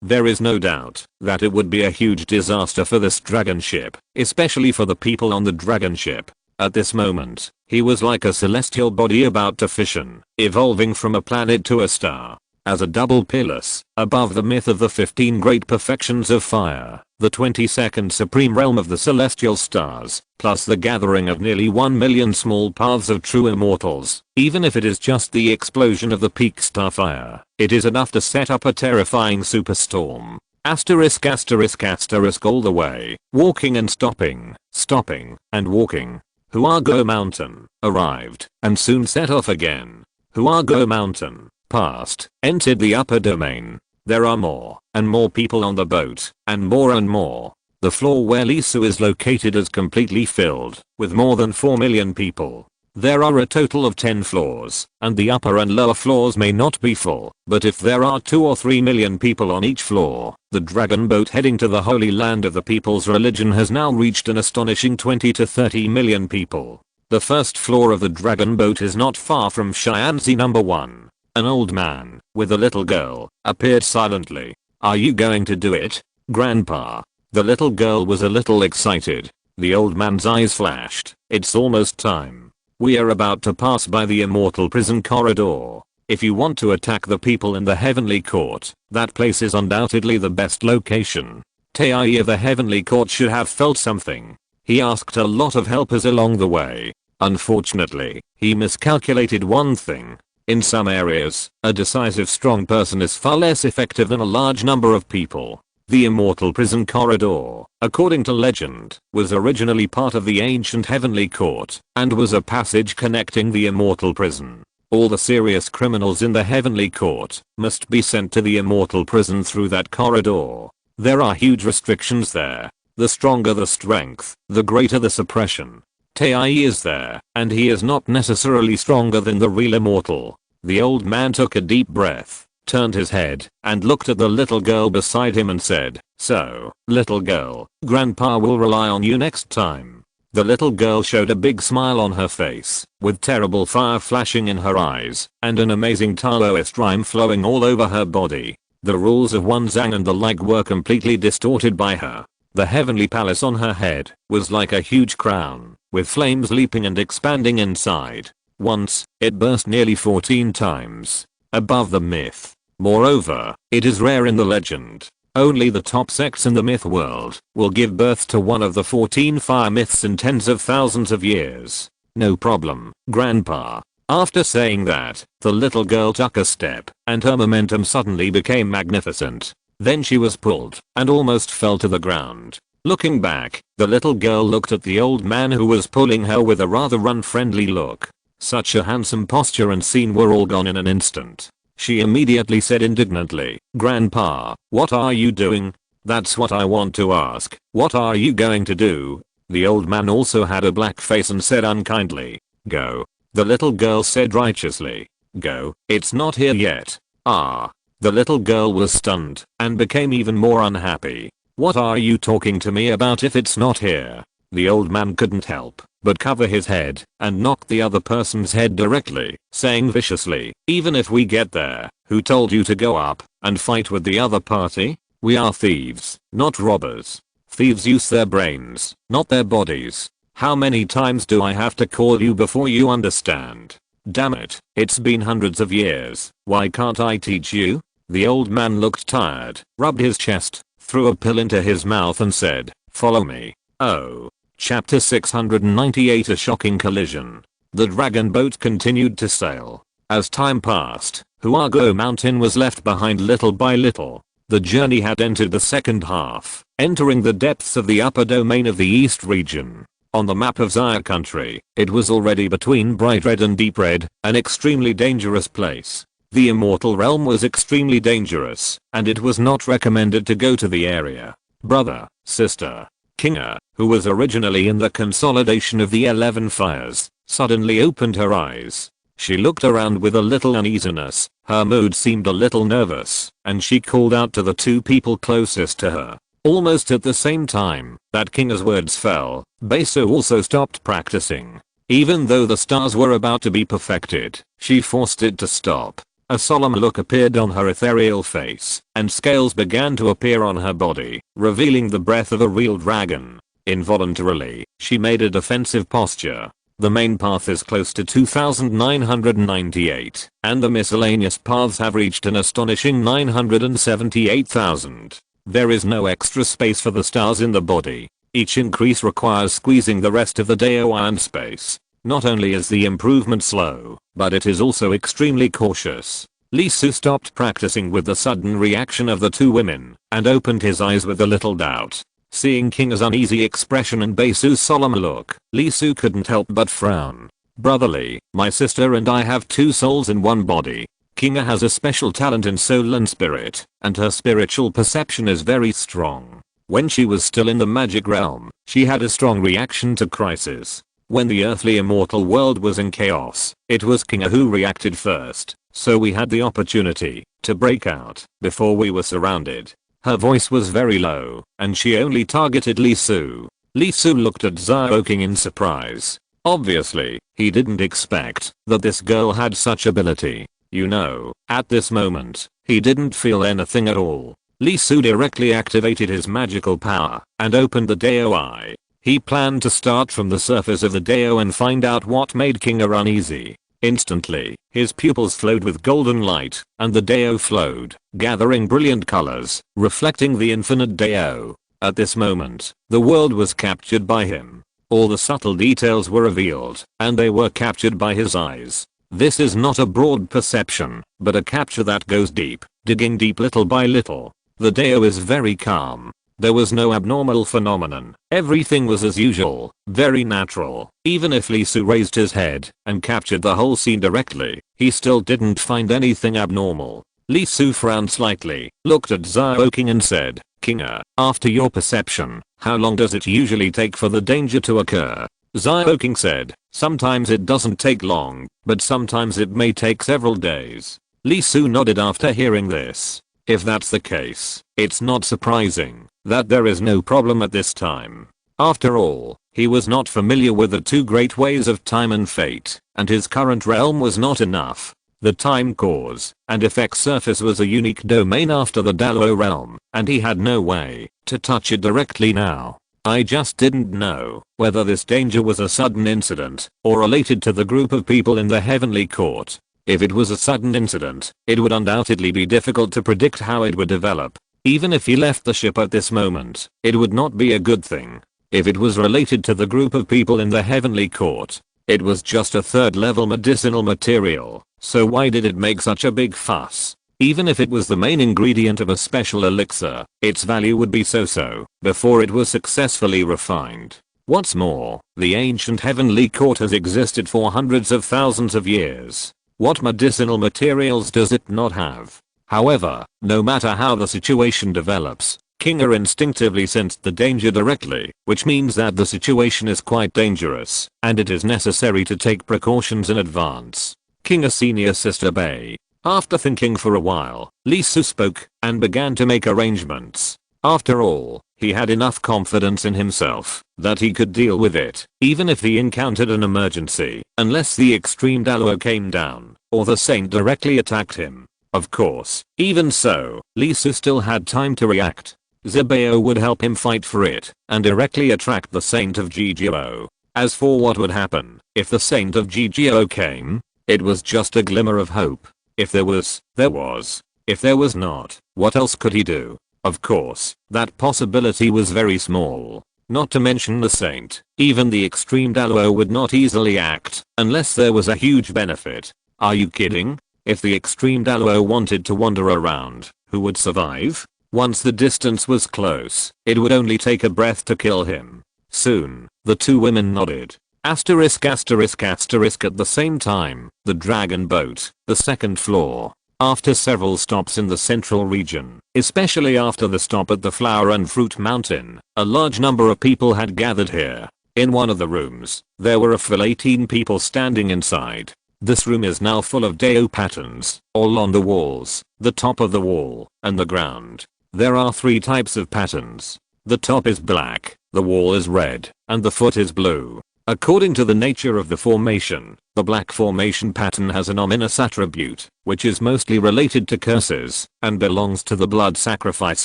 there is no doubt that it would be a huge disaster for this dragon ship, especially for the people on the dragon ship. At this moment, he was like a celestial body about to fission, evolving from a planet to a star. As a double peerless, above the myth of the 15 great perfections of fire, the 22nd supreme realm of the celestial stars, plus the gathering of nearly 1 million small paths of true immortals, even if it is just the explosion of the peak starfire, it is enough to set up a terrifying superstorm. Asterisk asterisk asterisk all the way, walking and stopping, stopping, and walking. Huago Mountain, arrived, and soon set off again. Huago Mountain, passed, entered the upper domain. There are more and more people on the boat, and more and more. The floor where Lisu is located is completely filled with more than 4 million people. There are a total of 10 floors, and the upper and lower floors may not be full, but if there are 2 or 3 million people on each floor, the dragon boat heading to the holy land of the people's religion has now reached an astonishing 20 to 30 million people. The first floor of the dragon boat is not far from Shianzi number 1. An old man, with a little girl, appeared silently. "Are you going to do it, Grandpa?" The little girl was a little excited. The old man's eyes flashed. "It's almost time. We are about to pass by the immortal prison corridor. If you want to attack the people in the heavenly court, that place is undoubtedly the best location." Tei of the heavenly court should have felt something. He asked a lot of helpers along the way. Unfortunately, he miscalculated one thing. In some areas, a decisive strong person is far less effective than a large number of people. The immortal prison corridor, according to legend, was originally part of the ancient heavenly court, and was a passage connecting the immortal prison. All the serious criminals in the heavenly court must be sent to the immortal prison through that corridor. There are huge restrictions there. The stronger the strength, the greater the suppression. Tai is there, and he is not necessarily stronger than the real immortal. The old man took a deep breath, turned his head, and looked at the little girl beside him and said, "So, little girl, Grandpa will rely on you next time." The little girl showed a big smile on her face, with terrible fire flashing in her eyes, and an amazing Taoist rhyme flowing all over her body. The rules of Wan Zhang and the like were completely distorted by her. The heavenly palace on her head was like a huge crown, with flames leaping and expanding inside. Once, it burst nearly 14 times. Above the myth. Moreover, it is rare in the legend. Only the top sects in the myth world will give birth to one of the 14 fire myths in tens of thousands of years. No problem, Grandpa. After saying that, the little girl took a step, and her momentum suddenly became magnificent. Then she was pulled, and almost fell to the ground. Looking back, the little girl looked at the old man who was pulling her with a rather unfriendly look. Such a handsome posture and scene were all gone in an instant. She immediately said indignantly, "Grandpa, what are you doing?" "That's what I want to ask. What are you going to do?" The old man also had a black face and said unkindly, "Go." The little girl said righteously, "Go, it's not here yet." Ah. The little girl was stunned and became even more unhappy. "What are you talking to me about if it's not here?" The old man couldn't help but cover his head and knock the other person's head directly, saying viciously, "Even if we get there, who told you to go up and fight with the other party? We are thieves, not robbers. Thieves use their brains, not their bodies. How many times do I have to call you before you understand? Damn it, it's been hundreds of years. Why can't I teach you?" The old man looked tired, rubbed his chest, threw a pill into his mouth and said, "Follow me." Oh. Chapter 698 A shocking collision. The dragon boat continued to sail. As time passed, Huago Mountain was left behind little by little. The journey had entered the second half, entering the depths of the upper domain of the East region. On the map of Xia country, it was already between bright red and deep red, an extremely dangerous place. The immortal realm was extremely dangerous, and it was not recommended to go to the area. Brother, sister, Kinga, who was originally in the consolidation of the 11 fires, suddenly opened her eyes. She looked around with a little uneasiness, her mood seemed a little nervous, and she called out to the two people closest to her. Almost at the same time that Kinga's words fell, Besu also stopped practicing. Even though the stars were about to be perfected, she forced it to stop. A solemn look appeared on her ethereal face, and scales began to appear on her body, revealing the breath of a real dragon. Involuntarily, she made a defensive posture. The main path is close to 2,998, and the miscellaneous paths have reached an astonishing 978,000. There is no extra space for the stars in the body. Each increase requires squeezing the rest of the Dao iron space. Not only is the improvement slow, but it is also extremely cautious. Li Su stopped practicing with the sudden reaction of the two women, and opened his eyes with a little doubt. Seeing Kinga's uneasy expression and Beisu's solemn look, Li Su couldn't help but frown. "Brotherly, my sister and I have two souls in one body. Kinga has a special talent in soul and spirit, and her spiritual perception is very strong. When she was still in the magic realm, she had a strong reaction to crisis. When the earthly immortal world was in chaos, it was Kinga who reacted first, so we had the opportunity to break out before we were surrounded." Her voice was very low, and she only targeted Li Su. Li Su looked at Xiaoqing in surprise. Obviously, he didn't expect that this girl had such ability. You know, at this moment, he didn't feel anything at all. Li Su directly activated his magical power and opened the Dao Eye. He planned to start from the surface of the Dao and find out what made Kinga uneasy. Instantly, his pupils flowed with golden light, and the Dao flowed, gathering brilliant colors, reflecting the infinite Dao. At this moment, the world was captured by him. All the subtle details were revealed, and they were captured by his eyes. This is not a broad perception, but a capture that goes deep, digging deep little by little. The Dao is very calm. There was no abnormal phenomenon. Everything was as usual, very natural. Even if Lee Su raised his head and captured the whole scene directly, he still didn't find anything abnormal. Lee Su frowned slightly, looked at Xiao King and said, "Kinga, after your perception, how long does it usually take for the danger to occur?" Xiao King said, "Sometimes it doesn't take long, but sometimes it may take several days." Lee Su nodded after hearing this. If that's the case, it's not surprising that there is no problem at this time. After all, he was not familiar with the two great ways of time and fate, and his current realm was not enough. The time cause and effect surface was a unique domain after the Dalo realm, and he had no way to touch it directly now. I just didn't know whether this danger was a sudden incident or related to the group of people in the heavenly court. If it was a sudden incident, it would undoubtedly be difficult to predict how it would develop. Even if he left the ship at this moment, it would not be a good thing. If it was related to the group of people in the heavenly court, it was just a third level medicinal material, so why did it make such a big fuss? Even if it was the main ingredient of a special elixir, its value would be so-so before it was successfully refined. What's more, the ancient heavenly court has existed for hundreds of thousands of years. What medicinal materials does it not have? However, no matter how the situation develops, Kinga instinctively sensed the danger directly, which means that the situation is quite dangerous, and it is necessary to take precautions in advance. Kinga's senior sister Bei. After thinking for a while, Lee Su spoke and began to make arrangements. After all, he had enough confidence in himself that he could deal with it, even if he encountered an emergency, unless the extreme Dalo came down, or the saint directly attacked him. Of course, even so, Lee Su still had time to react. Zebao would help him fight for it, and directly attract the saint of Jijio. As for what would happen if the saint of Jijio came, it was just a glimmer of hope. If there was, there was. If there was not, what else could he do? Of course, that possibility was very small. Not to mention the saint, even the extreme Dalo would not easily act unless there was a huge benefit. Are you kidding? If the extreme Dalo wanted to wander around, who would survive? Once the distance was close, it would only take a breath to kill him. Soon, the two women nodded. Asterisk asterisk asterisk at the same time, the dragon boat, the second floor. After several stops in the central region, especially after the stop at the Flower and Fruit Mountain, a large number of people had gathered here. In one of the rooms, there were a full 18 people standing inside. This room is now full of Dao patterns, all on the walls, the top of the wall, and the ground. There are 3 types of patterns. The top is black, the wall is red, and the foot is blue. According to the nature of the formation, the black formation pattern has an ominous attribute, which is mostly related to curses, and belongs to the blood sacrifice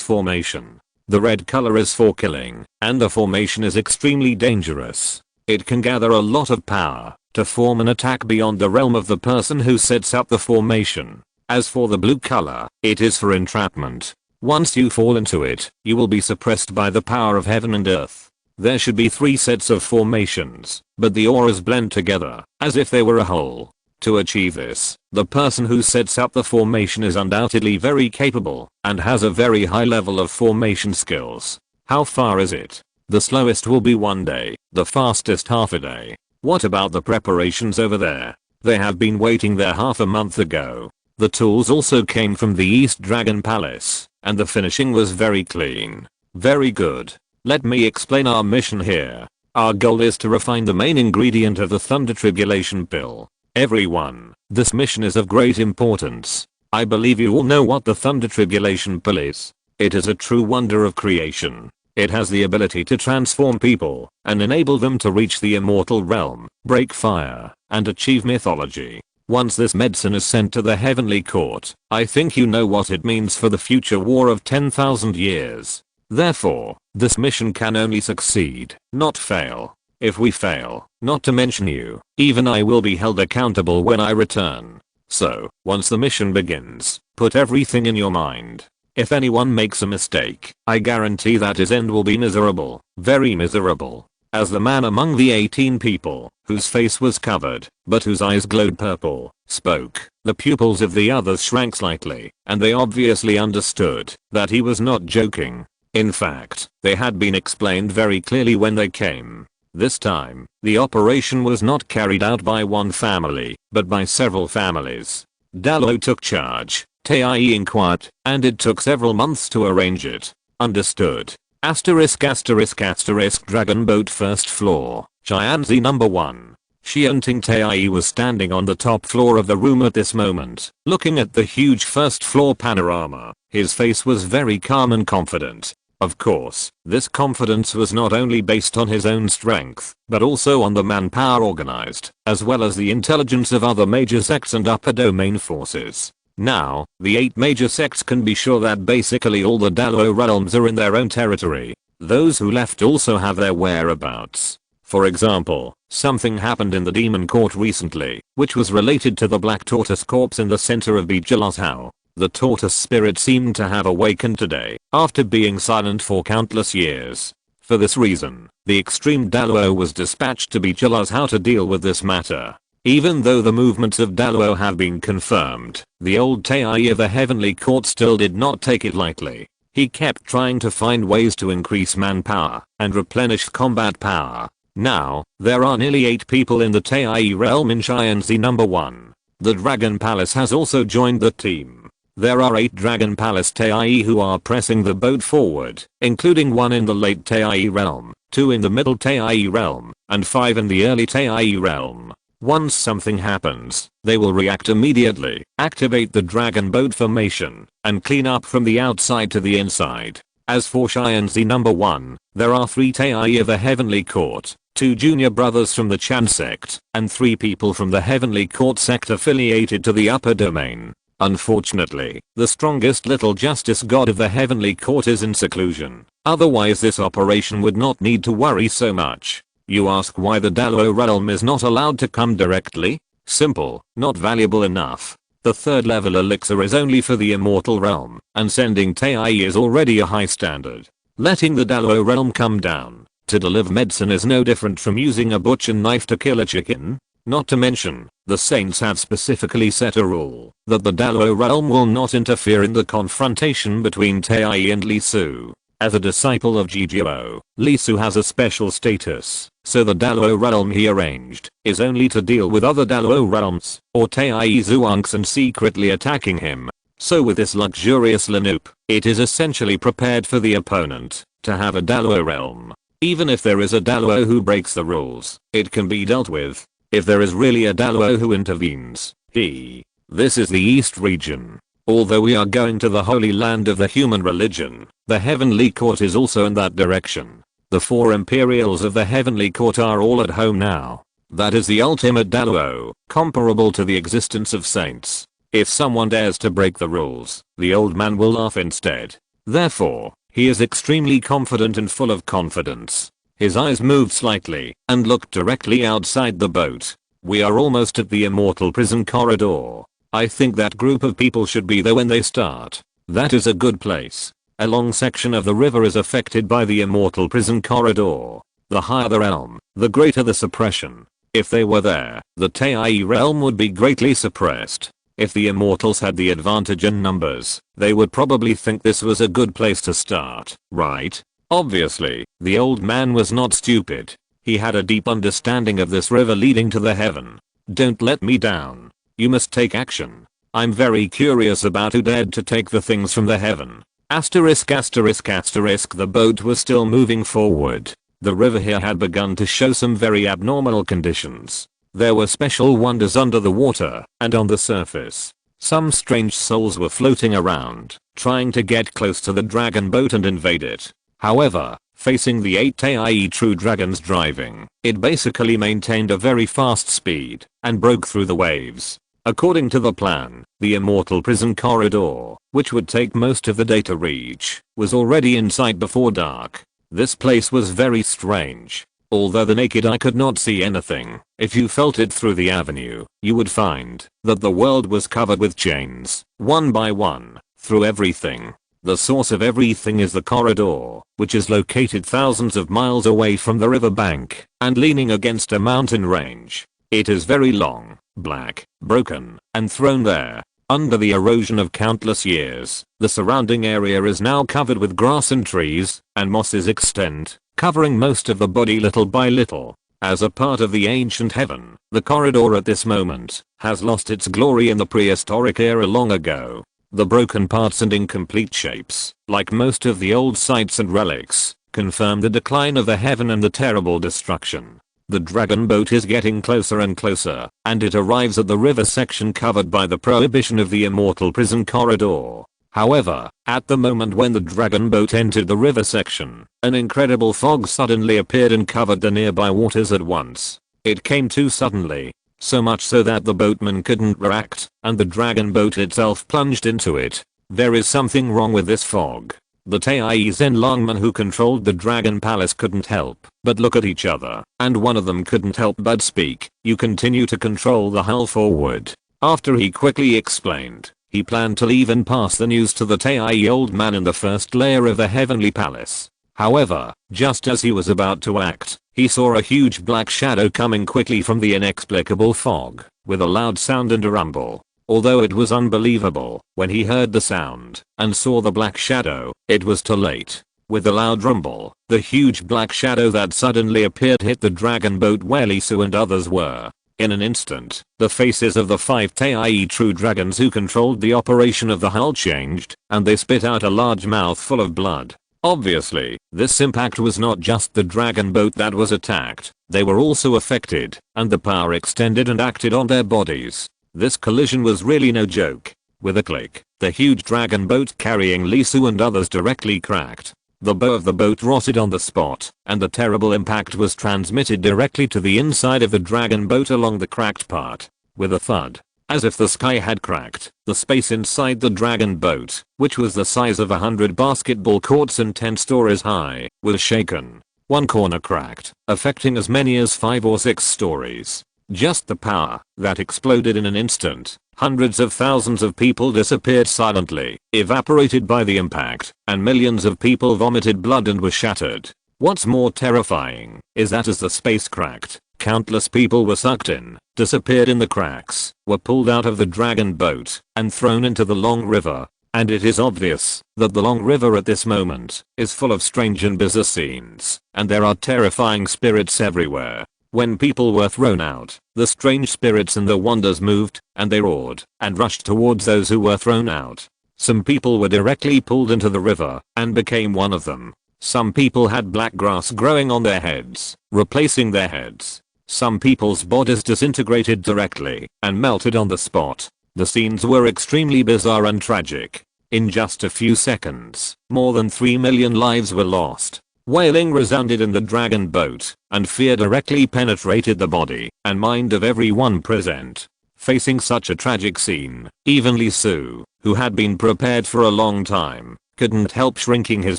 formation. The red color is for killing, and the formation is extremely dangerous. It can gather a lot of power to form an attack beyond the realm of the person who sets up the formation. As for the blue color, it is for entrapment. Once you fall into it, you will be suppressed by the power of heaven and earth. There should be 3 sets of formations, but the auras blend together, as if they were a whole. To achieve this, the person who sets up the formation is undoubtedly very capable, and has a very high level of formation skills. How far is it? The slowest will be 1 day, the fastest half a day. What about the preparations over there? They have been waiting there half a month ago. The tools also came from the East Dragon Palace, and the finishing was very clean. Very good. Let me explain our mission here. Our goal is to refine the main ingredient of the Thunder Tribulation pill. Everyone, this mission is of great importance. I believe you all know what the Thunder Tribulation pill is. It is a true wonder of creation. It has the ability to transform people and enable them to reach the immortal realm, break fire, and achieve mythology. Once this medicine is sent to the heavenly court, I think you know what it means for the future war of 10,000 years. Therefore, this mission can only succeed, not fail. If we fail, not to mention you, even I will be held accountable when I return. So, once the mission begins, put everything in your mind. If anyone makes a mistake, I guarantee that his end will be miserable, very miserable. as the man among the 18 people, whose face was covered, but whose eyes glowed purple, spoke, the pupils of the others shrank slightly, and they obviously understood that he was not joking. In fact, they had been explained very clearly when they came. This time, the operation was not carried out by one family, but by several families. Dallo took charge, Tae inquired, and it took several months to arrange it. Understood. Dragon boat first floor, Jianzi number 1. Xianting Tae was standing on the top floor of the room at this moment, looking at the huge first floor panorama. His face was very calm and confident. Of course, this confidence was not only based on his own strength, but also on the manpower organized, as well as the intelligence of other major sects and upper domain forces. Now, the 8 major sects can be sure that basically all the Dallo realms are in their own territory. Those who left also have their whereabouts. For example, something happened in the demon court recently, which was related to the black tortoise corpse in the center of Bijilashao. The tortoise spirit seemed to have awakened today, after being silent for countless years. For this reason, the extreme Dallo was dispatched to Bijilashao to deal with this matter. Even though the movements of Dallo have been confirmed, the old Tae of the Heavenly Court still did not take it lightly. He kept trying to find ways to increase manpower and replenish combat power. Now, there are nearly 8 people in the Tae realm in Xianzi number 1. The Dragon Palace has also joined the team. There are 8 Dragon Palace Tae who are pressing the boat forward, including 1 in the late Tae realm, 2 in the middle Tae realm, and 5 in the early Tae realm. Once something happens, they will react immediately, activate the dragon boat formation, and clean up from the outside to the inside. As for Xianzi number 1, there are 3 Tae of the Heavenly Court, 2 junior brothers from the Chan sect, and 3 people from the Heavenly Court sect affiliated to the upper domain. Unfortunately, the strongest little justice god of the Heavenly Court is in seclusion. Otherwise this operation would not need to worry so much. You ask why the Dallo realm is not allowed to come directly? Simple, not valuable enough. The 3rd level elixir is only for the immortal realm, and sending Tae is already a high standard. Letting the Dallo realm come down to deliver medicine is no different from using a butcher knife to kill a chicken. Not to mention, the saints have specifically set a rule that the Dallo realm will not interfere in the confrontation between Tae and Li Su. As a disciple of Jigyo, Li Su has a special status, so the Dallo realm he arranged is only to deal with other Dallo realms or Tae Zuunks and secretly attacking him. So with this luxurious Lanoop, it is essentially prepared for the opponent to have a Dallo realm. Even if there is a Dallo who breaks the rules, it can be dealt with. If there is really a Dallo who intervenes, this is the East region. Although we are going to the holy land of the human religion, the Heavenly Court is also in that direction. The 4 Imperials of the Heavenly Court are all at home now. That is the ultimate Dallo, comparable to the existence of saints. If someone dares to break the rules, the old man will laugh instead. Therefore, he is extremely confident and full of confidence. His eyes moved slightly and looked directly outside the boat. We are almost at the immortal prison corridor. I think that group of people should be there when they start. That is a good place. A long section of the river is affected by the immortal prison corridor. The higher the realm, the greater the suppression. If they were there, the Tae realm would be greatly suppressed. If the immortals had the advantage in numbers, they would probably think this was a good place to start, right? Obviously, the old man was not stupid. He had a deep understanding of this river leading to the heaven. Don't let me down. You must take action. I'm very curious about who dared to take the things from the heaven. The boat was still moving forward. The river here had begun to show some very abnormal conditions. There were special wonders under the water and on the surface. Some strange souls were floating around, trying to get close to the dragon boat and invade it. However, facing the 8 Tae true dragons driving, it basically maintained a very fast speed and broke through the waves. According to the plan, the immortal prison corridor, which would take most of the day to reach, was already in sight before dark. This place was very strange. Although the naked eye could not see anything, if you felt it through the avenue, you would find that the world was covered with chains, one by one, through everything. The source of everything is the corridor, which is located thousands of miles away from the riverbank and leaning against a mountain range. It is very long, black, broken, and thrown there. Under the erosion of countless years, the surrounding area is now covered with grass and trees, and mosses extend, covering most of the body little by little. As a part of the ancient heaven, the corridor at this moment has lost its glory in the prehistoric era long ago. The broken parts and incomplete shapes, like most of the old sites and relics, confirm the decline of the heaven and the terrible destruction. The dragon boat is getting closer and closer, and it arrives at the river section covered by the prohibition of the immortal prison corridor. However, at the moment when the dragon boat entered the river section, an incredible fog suddenly appeared and covered the nearby waters at once. It came too suddenly. So much so that the boatman couldn't react, and the dragon boat itself plunged into it. There is something wrong with this fog. The Taizen longmen who controlled the dragon palace couldn't help but look at each other, and one of them couldn't help but speak. You continue to control the hull forward. After he quickly explained, he planned to leave and pass the news to the Tai old man in the first layer of the heavenly palace. However, just as he was about to act, he saw a huge black shadow coming quickly from the inexplicable fog, with a loud sound and a rumble. Although it was unbelievable, when he heard the sound and saw the black shadow, it was too late. With a loud rumble, the huge black shadow that suddenly appeared hit the dragon boat where Lisu and others were. In an instant, the faces of the 5 Tai true dragons who controlled the operation of the hull changed, and they spit out a large mouthful of blood. Obviously, this impact was not just the dragon boat that was attacked, they were also affected, and the power extended and acted on their bodies. This collision was really no joke. With a click, the huge dragon boat carrying Lisu and others directly cracked. The bow of the boat rotted on the spot, and the terrible impact was transmitted directly to the inside of the dragon boat along the cracked part. With a thud, as if the sky had cracked, the space inside the dragon boat, which was the size of 100 basketball courts and 10 stories high, was shaken. One corner cracked, affecting as many as 5 or 6 stories. Just the power that exploded in an instant. Hundreds of thousands of people disappeared silently, evaporated by the impact, and millions of people vomited blood and were shattered. What's more terrifying is that as the space cracked, countless people were sucked in, disappeared in the cracks, were pulled out of the dragon boat, and thrown into the long river. And it is obvious that the long river at this moment is full of strange and bizarre scenes, and there are terrifying spirits everywhere. When people were thrown out, the strange spirits and the wonders moved, and they roared, and rushed towards those who were thrown out. Some people were directly pulled into the river, and became one of them. Some people had black grass growing on their heads, replacing their heads. Some people's bodies disintegrated directly, and melted on the spot. The scenes were extremely bizarre and tragic. In just a few seconds, more than 3 million lives were lost. Wailing resounded in the dragon boat, and fear directly penetrated the body and mind of everyone present. Facing such a tragic scene, even Lisu, who had been prepared for a long time, couldn't help shrinking his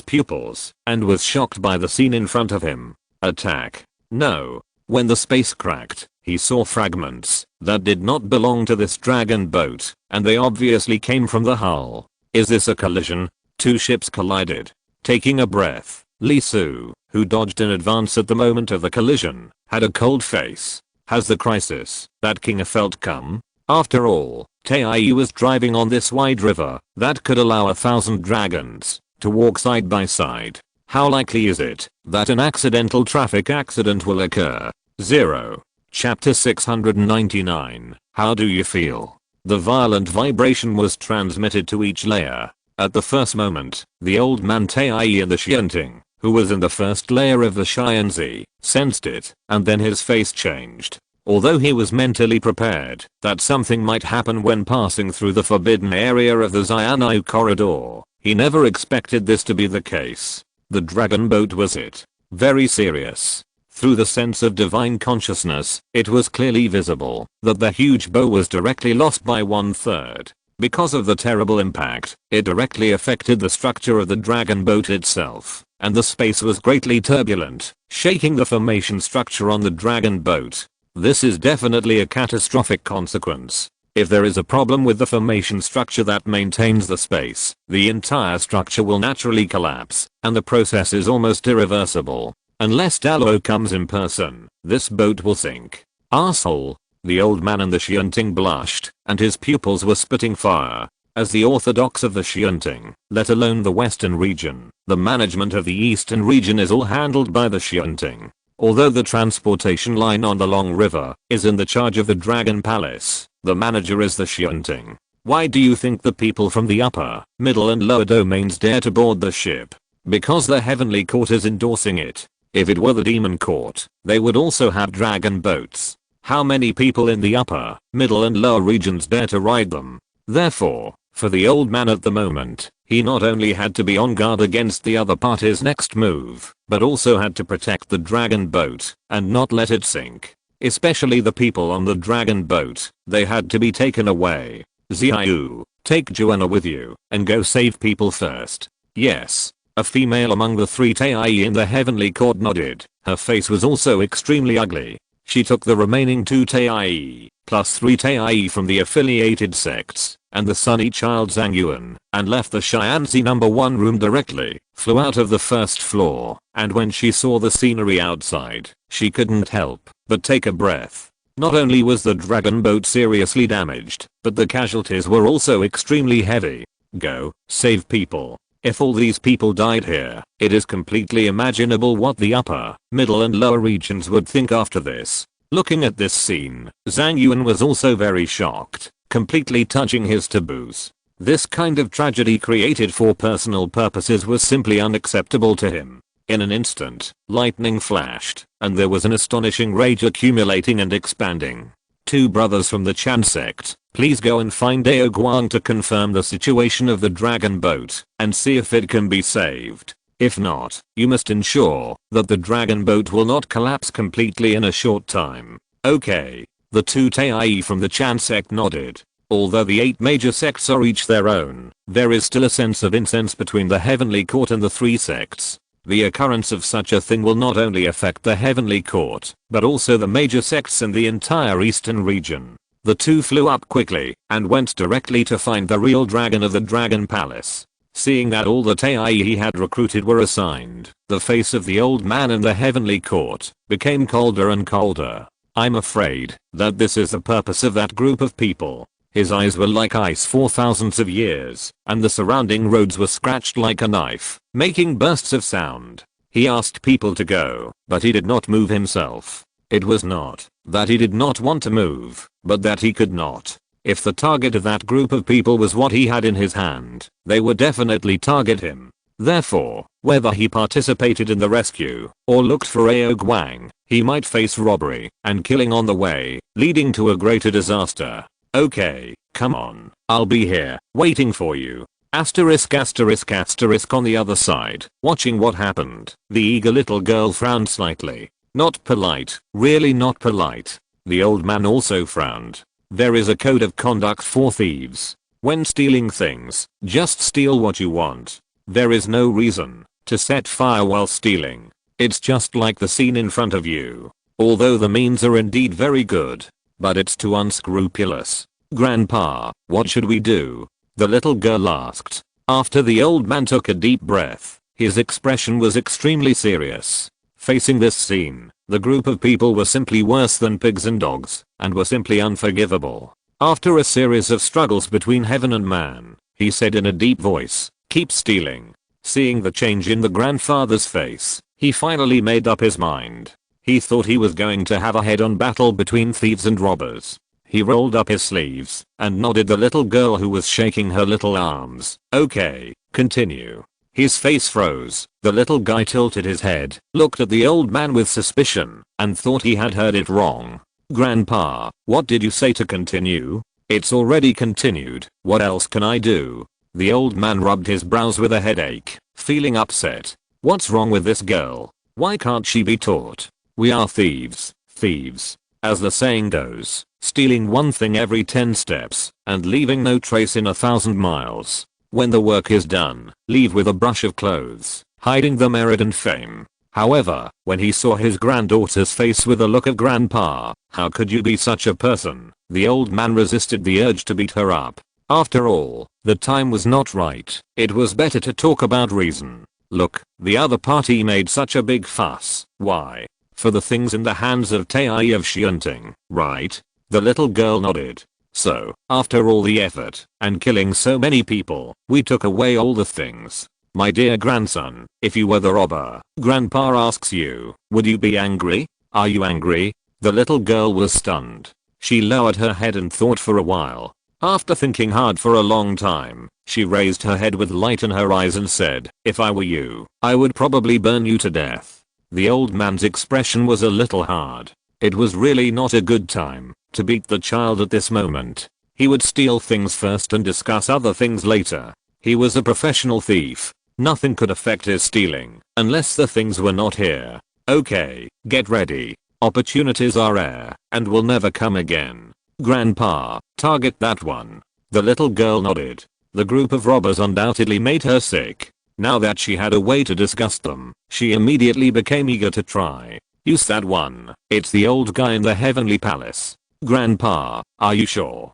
pupils, and was shocked by the scene in front of him. Attack? No. When the space cracked, he saw fragments that did not belong to this dragon boat, and they obviously came from the hull. Is this a collision? 2 ships collided. Taking a breath, Lisu, who dodged in advance at the moment of the collision, had a cold face. Has the crisis that King felt come? After all, Tai was driving on this wide river that could allow 1,000 dragons to walk side by side. How likely is it that an accidental traffic accident will occur? 0. Chapter 699. How do you feel? The violent vibration was transmitted to each layer. At the first moment, the old man Tai and the Xianting, who was in the first layer of the Xianzi, sensed it, and then his face changed. Although he was mentally prepared that something might happen when passing through the forbidden area of the Xianyu corridor, he never expected this to be the case. The dragon boat was it. Very serious. Through the sense of divine consciousness, it was clearly visible that the huge bow was directly lost by 1/3. Because of the terrible impact, it directly affected the structure of the dragon boat itself, and the space was greatly turbulent, shaking the formation structure on the dragon boat. This is definitely a catastrophic consequence. If there is a problem with the formation structure that maintains the space, the entire structure will naturally collapse, and the process is almost irreversible. Unless Dallo comes in person, this boat will sink. Arsehole. The old man in the Xianting blushed, and his pupils were spitting fire. As the orthodox of the Xianting, let alone the western region, the management of the eastern region is all handled by the Xianting. Although the transportation line on the Long River is in the charge of the Dragon Palace, the manager is the Xianting. Why do you think the people from the upper, middle and lower domains dare to board the ship? Because the Heavenly Court is endorsing it. If it were the Demon Court, they would also have dragon boats. How many people in the upper, middle and lower regions dare to ride them? Therefore, for the old man at the moment, he not only had to be on guard against the other party's next move, but also had to protect the dragon boat and not let it sink. Especially the people on the dragon boat, they had to be taken away. Xiaoyu, take Joanna with you and go save people first. Yes. A female among the 3 Tai in the Heavenly Court nodded. Her face was also extremely ugly. She took the remaining 2 Tai, plus 3 Tai from the affiliated sects, and the Sunny Child Zhang Yuan, and left the Xianzi number 1 room directly, flew out of the first floor, and when she saw the scenery outside, she couldn't help but take a breath. Not only was the dragon boat seriously damaged, but the casualties were also extremely heavy. Go, save people. If all these people died here, it is completely imaginable what the upper, middle and lower regions would think after this. Looking at this scene, Zhang Yuan was also very shocked, completely touching his taboos. This kind of tragedy created for personal purposes was simply unacceptable to him. In an instant, lightning flashed, and there was an astonishing rage accumulating and expanding. 2 brothers from the Chan sect, please go and find Dao Guang to confirm the situation of the dragon boat and see if it can be saved. If not, you must ensure that the dragon boat will not collapse completely in a short time. Okay. The 2 Tai from the Chan sect nodded. Although the 8 major sects are each their own, there is still a sense of incense between the Heavenly Court and the 3 sects. The occurrence of such a thing will not only affect the Heavenly Court, but also the major sects in the entire eastern region. The 2 flew up quickly and went directly to find the real dragon of the Dragon Palace. Seeing that all the Tai he had recruited were assigned, the face of the old man in the Heavenly Court became colder and colder. I'm afraid that this is the purpose of that group of people. His eyes were like ice for thousands of years, and the surrounding roads were scratched like a knife, making bursts of sound. He asked people to go, but he did not move himself. It was not that he did not want to move, but that he could not. If the target of that group of people was what he had in his hand, they would definitely target him. Therefore, whether he participated in the rescue or looked for Ao Guang, he might face robbery and killing on the way, leading to a greater disaster. Okay, come on, I'll be here, waiting for you. Asterisk asterisk asterisk on the other side, watching what happened, the eager little girl frowned slightly. Not polite, really not polite. The old man also frowned. There is a code of conduct for thieves. When stealing things, just steal what you want. There is no reason to set fire while stealing. It's just like the scene in front of you. Although the means are indeed very good, but it's too unscrupulous. Grandpa, what should we do? The little girl asked. After the old man took a deep breath, his expression was extremely serious. Facing this scene, the group of people were simply worse than pigs and dogs, and were simply unforgivable. After a series of struggles between heaven and man, he said in a deep voice, keep stealing. Seeing the change in the grandfather's face, he finally made up his mind. He thought he was going to have a head-on battle between thieves and robbers. He rolled up his sleeves and nodded the little girl who was shaking her little arms. Okay, continue. His face froze. The little guy tilted his head, looked at the old man with suspicion, and thought he had heard it wrong. Grandpa, what did you say to continue? It's already continued. What else can I do? The old man rubbed his brows with a headache, feeling upset. What's wrong with this girl? Why can't she be taught? We are thieves. Thieves. As the saying goes, stealing one thing every 10 steps, and leaving no trace in 1,000 miles. When the work is done, leave with a brush of clothes, hiding the merit and fame. However, when he saw his granddaughter's face with a look of grandpa, how could you be such a person? The old man resisted the urge to beat her up. After all, the time was not right. It was better to talk about reason. Look, the other party made such a big fuss. Why? For the things in the hands of Tae of Shunting, right? The little girl nodded. So, after all the effort, and killing so many people, we took away all the things. My dear grandson, if you were the robber, grandpa asks you, would you be angry? Are you angry? The little girl was stunned. She lowered her head and thought for a while. After thinking hard for a long time, she raised her head with light in her eyes and said, if I were you, I would probably burn you to death. The old man's expression was a little hard. It was really not a good time to beat the child at this moment. He would steal things first and discuss other things later. He was a professional thief. Nothing could affect his stealing unless the things were not here. Okay, get ready. Opportunities are rare and will never come again. Grandpa, target that one. The little girl nodded. The group of robbers undoubtedly made her sick. Now that she had a way to disgust them, she immediately became eager to try. Use that one. It's the old guy in the heavenly palace. Grandpa, are you sure?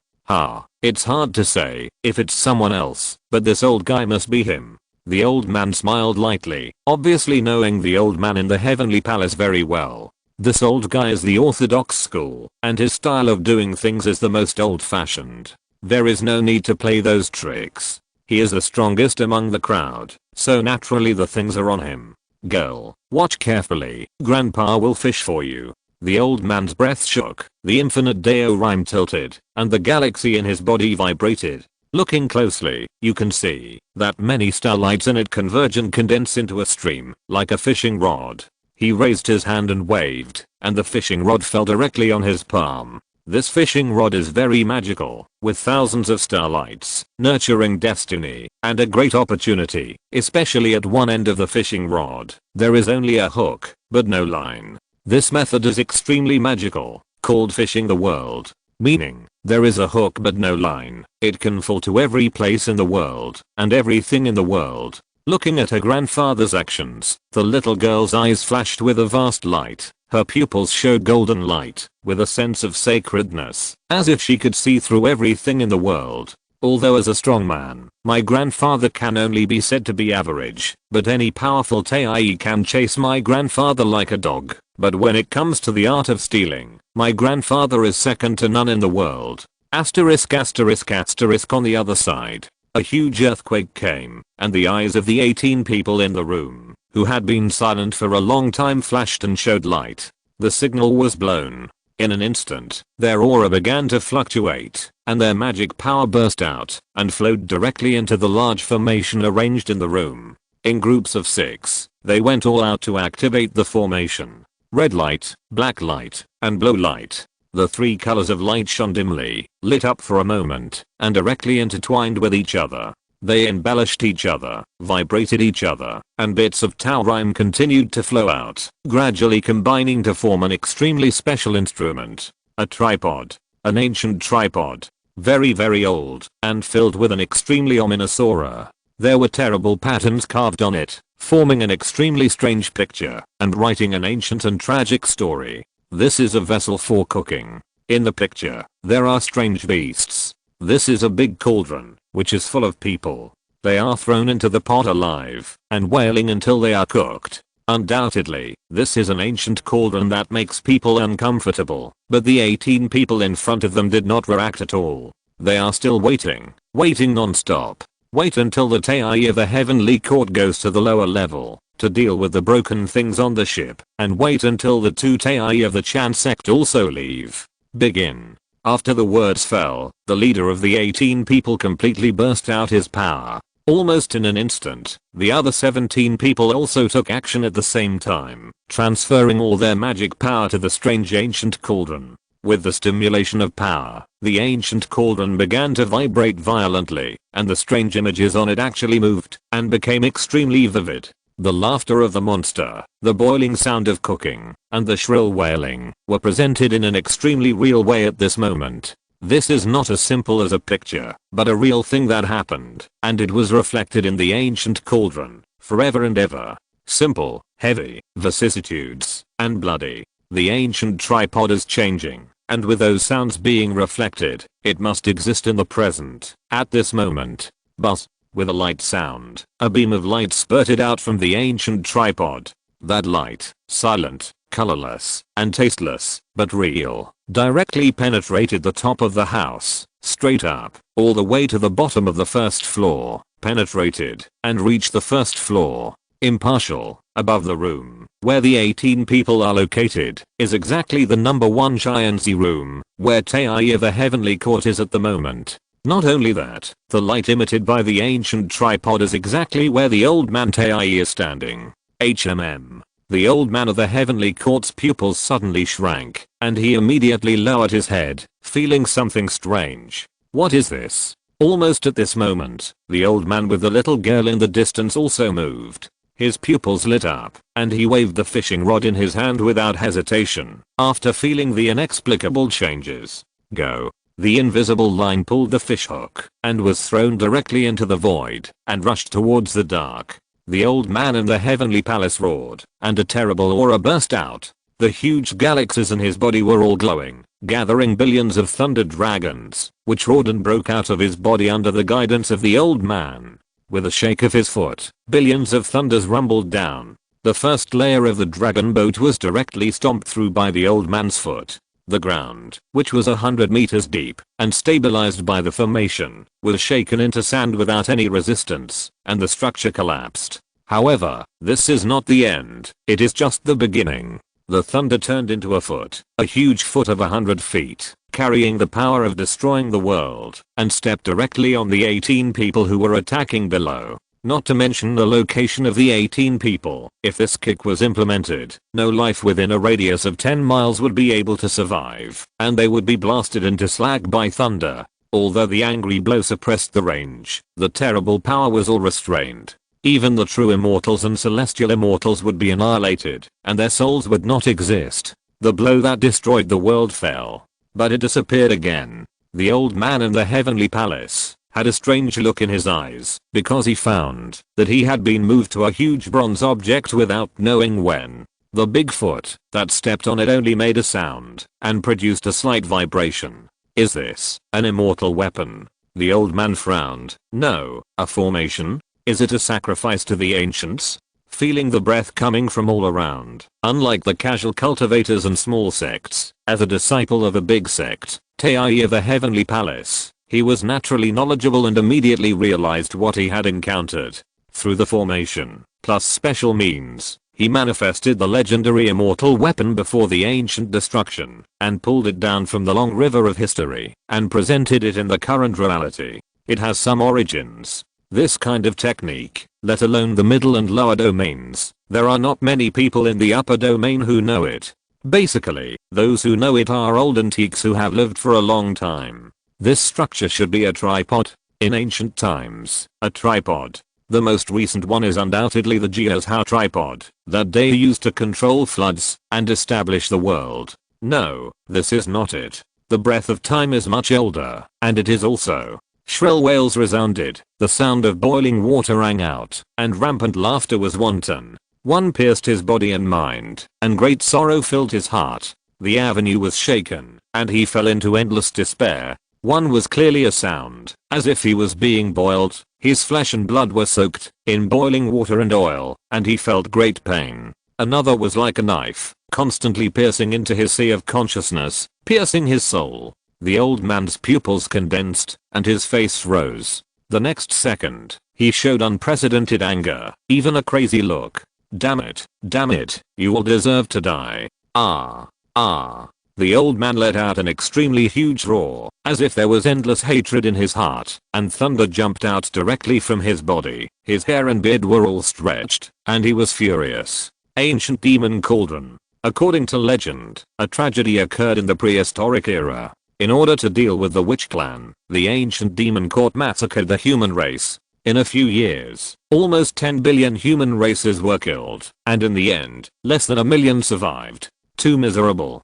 It's hard to say if it's someone else, but this old guy must be him. The old man smiled lightly, obviously knowing the old man in the heavenly palace very well. This old guy is the orthodox school, and his style of doing things is the most old-fashioned. There is no need to play those tricks. He is the strongest among the crowd, so naturally the things are on him. Girl, watch carefully. Grandpa will fish for you. The old man's breath shook, the infinite Deo rhyme tilted, and the galaxy in his body vibrated. Looking closely, you can see that many starlights in it converge and condense into a stream, like a fishing rod. He raised his hand and waved, and the fishing rod fell directly on his palm. This fishing rod is very magical, with thousands of starlights, nurturing destiny, and a great opportunity, especially at one end of the fishing rod. There is only a hook, but no line. This method is extremely magical, called fishing the world. Meaning, there is a hook but no line. It can fall to every place in the world, and everything in the world. Looking at her grandfather's actions, the little girl's eyes flashed with a vast light. Her pupils showed golden light, with a sense of sacredness, as if she could see through everything in the world. Although as a strong man, my grandfather can only be said to be average, but any powerful Tae can chase my grandfather like a dog. But when it comes to the art of stealing, my grandfather is second to none in the world. Asterisk asterisk asterisk on the other side. A huge earthquake came, and the eyes of the 18 people in the room, who had been silent for a long time, flashed and showed light. The signal was blown. In an instant, their aura began to fluctuate, and their magic power burst out and flowed directly into the large formation arranged in the room. In groups of 6, they went all out to activate the formation. Red light, black light, and blue light. The 3 colors of light shone dimly, lit up for a moment, and directly intertwined with each other. They embellished each other, vibrated each other, and bits of Tao rhyme continued to flow out, gradually combining to form an extremely special instrument. A tripod. An ancient tripod. Very old, and filled with an extremely ominous aura. There were terrible patterns carved on it, forming an extremely strange picture, and writing an ancient and tragic story. This is a vessel for cooking. In the picture, there are strange beasts. This is a big cauldron, which is full of people. They are thrown into the pot alive, and wailing until they are cooked. Undoubtedly, this is an ancient cauldron that makes people uncomfortable, but the 18 people in front of them did not react at all. They are still waiting non-stop. Wait until the Tae of the Heavenly Court goes to the lower level to deal with the broken things on the ship, and wait until the 2 Tae of the Chan sect also leave. Begin. After the words fell, the leader of the 18 people completely burst out his power. Almost in an instant, the other 17 people also took action at the same time, transferring all their magic power to the strange ancient cauldron. With the stimulation of power, the ancient cauldron began to vibrate violently, and the strange images on it actually moved and became extremely vivid. The laughter of the monster, the boiling sound of cooking, and the shrill wailing were presented in an extremely real way at this moment. This is not as simple as a picture, but a real thing that happened, and it was reflected in the ancient cauldron, forever and ever. Simple, heavy, vicissitudes, and bloody. The ancient tripod is changing, and with those sounds being reflected, it must exist in the present, at this moment. But, with a light sound, a beam of light spurted out from the ancient tripod. That light, silent, colorless, and tasteless, but real, directly penetrated the top of the house, straight up, all the way to the bottom of the first floor, penetrated, and reached the first floor. Impartial, above the room, where the 18 people are located, is exactly the number 1 Science room, where Taia the Heavenly Court is at the moment. Not only that, the light emitted by the ancient tripod is exactly where the old man Taia is standing. The old man of the Heavenly Court's pupils suddenly shrank, and he immediately lowered his head, feeling something strange. What is this? Almost at this moment, the old man with the little girl in the distance also moved. His pupils lit up, and he waved the fishing rod in his hand without hesitation, after feeling the inexplicable changes. Go. The invisible line pulled the fishhook, and was thrown directly into the void, and rushed towards the dark. The old man in the heavenly palace roared, and a terrible aura burst out. The huge galaxies in his body were all glowing, gathering billions of thunder dragons, which roared and broke out of his body under the guidance of the old man. With a shake of his foot, billions of thunders rumbled down. The first layer of the dragon boat was directly stomped through by the old man's foot. The ground, which was 100 meters deep, and stabilized by the formation, was shaken into sand without any resistance, and the structure collapsed. However, this is not the end, it is just the beginning. The thunder turned into a huge foot of 100 feet, carrying the power of destroying the world, and stepped directly on the 18 people who were attacking below. Not to mention the location of the 18 people. If this kick was implemented, no life within a radius of 10 miles would be able to survive, and they would be blasted into slag by thunder. Although the angry blow suppressed the range, the terrible power was all restrained. Even the true immortals and celestial immortals would be annihilated, and their souls would not exist. The blow that destroyed the world fell, but it disappeared again. The old man in the heavenly palace had a strange look in his eyes, because he found that he had been moved to a huge bronze object without knowing when. The big foot that stepped on it only made a sound, and produced a slight vibration. Is this an immortal weapon? The old man frowned. No. A formation? Is it a sacrifice to the ancients? Feeling the breath coming from all around, unlike the casual cultivators and small sects, as a disciple of a big sect, Taia of the Heavenly Palace, he was naturally knowledgeable and immediately realized what he had encountered. Through the formation, plus special means, he manifested the legendary immortal weapon before the ancient destruction, and pulled it down from the long river of history, and presented it in the current reality. It has some origins. This kind of technique, let alone the middle and lower domains, there are not many people in the upper domain who know it. Basically, those who know it are old antiques who have lived for a long time. This structure should be a tripod. In ancient times, a tripod. The most recent one is undoubtedly the Geoshau tripod that they used to control floods and establish the world. No, this is not it. The breath of time is much older, and it is also. Shrill wails resounded, the sound of boiling water rang out, and rampant laughter was wanton. One pierced his body and mind, and great sorrow filled his heart. The avenue was shaken, and he fell into endless despair. One was clearly a sound, as if he was being boiled. His flesh and blood were soaked in boiling water and oil, and he felt great pain. Another was like a knife, constantly piercing into his sea of consciousness, piercing his soul. The old man's pupils condensed, and his face froze. The next second, he showed unprecedented anger, even a crazy look. Damn it, you all deserve to die. Ah. The old man let out an extremely huge roar, as if there was endless hatred in his heart, and thunder jumped out directly from his body. His hair and beard were all stretched, and he was furious. Ancient demon cauldron. According to legend, a tragedy occurred in the prehistoric era. In order to deal with the witch clan, the ancient demon court massacred the human race. In a few years, almost 10 billion human races were killed, and in the end, less than 1 million survived. Too miserable.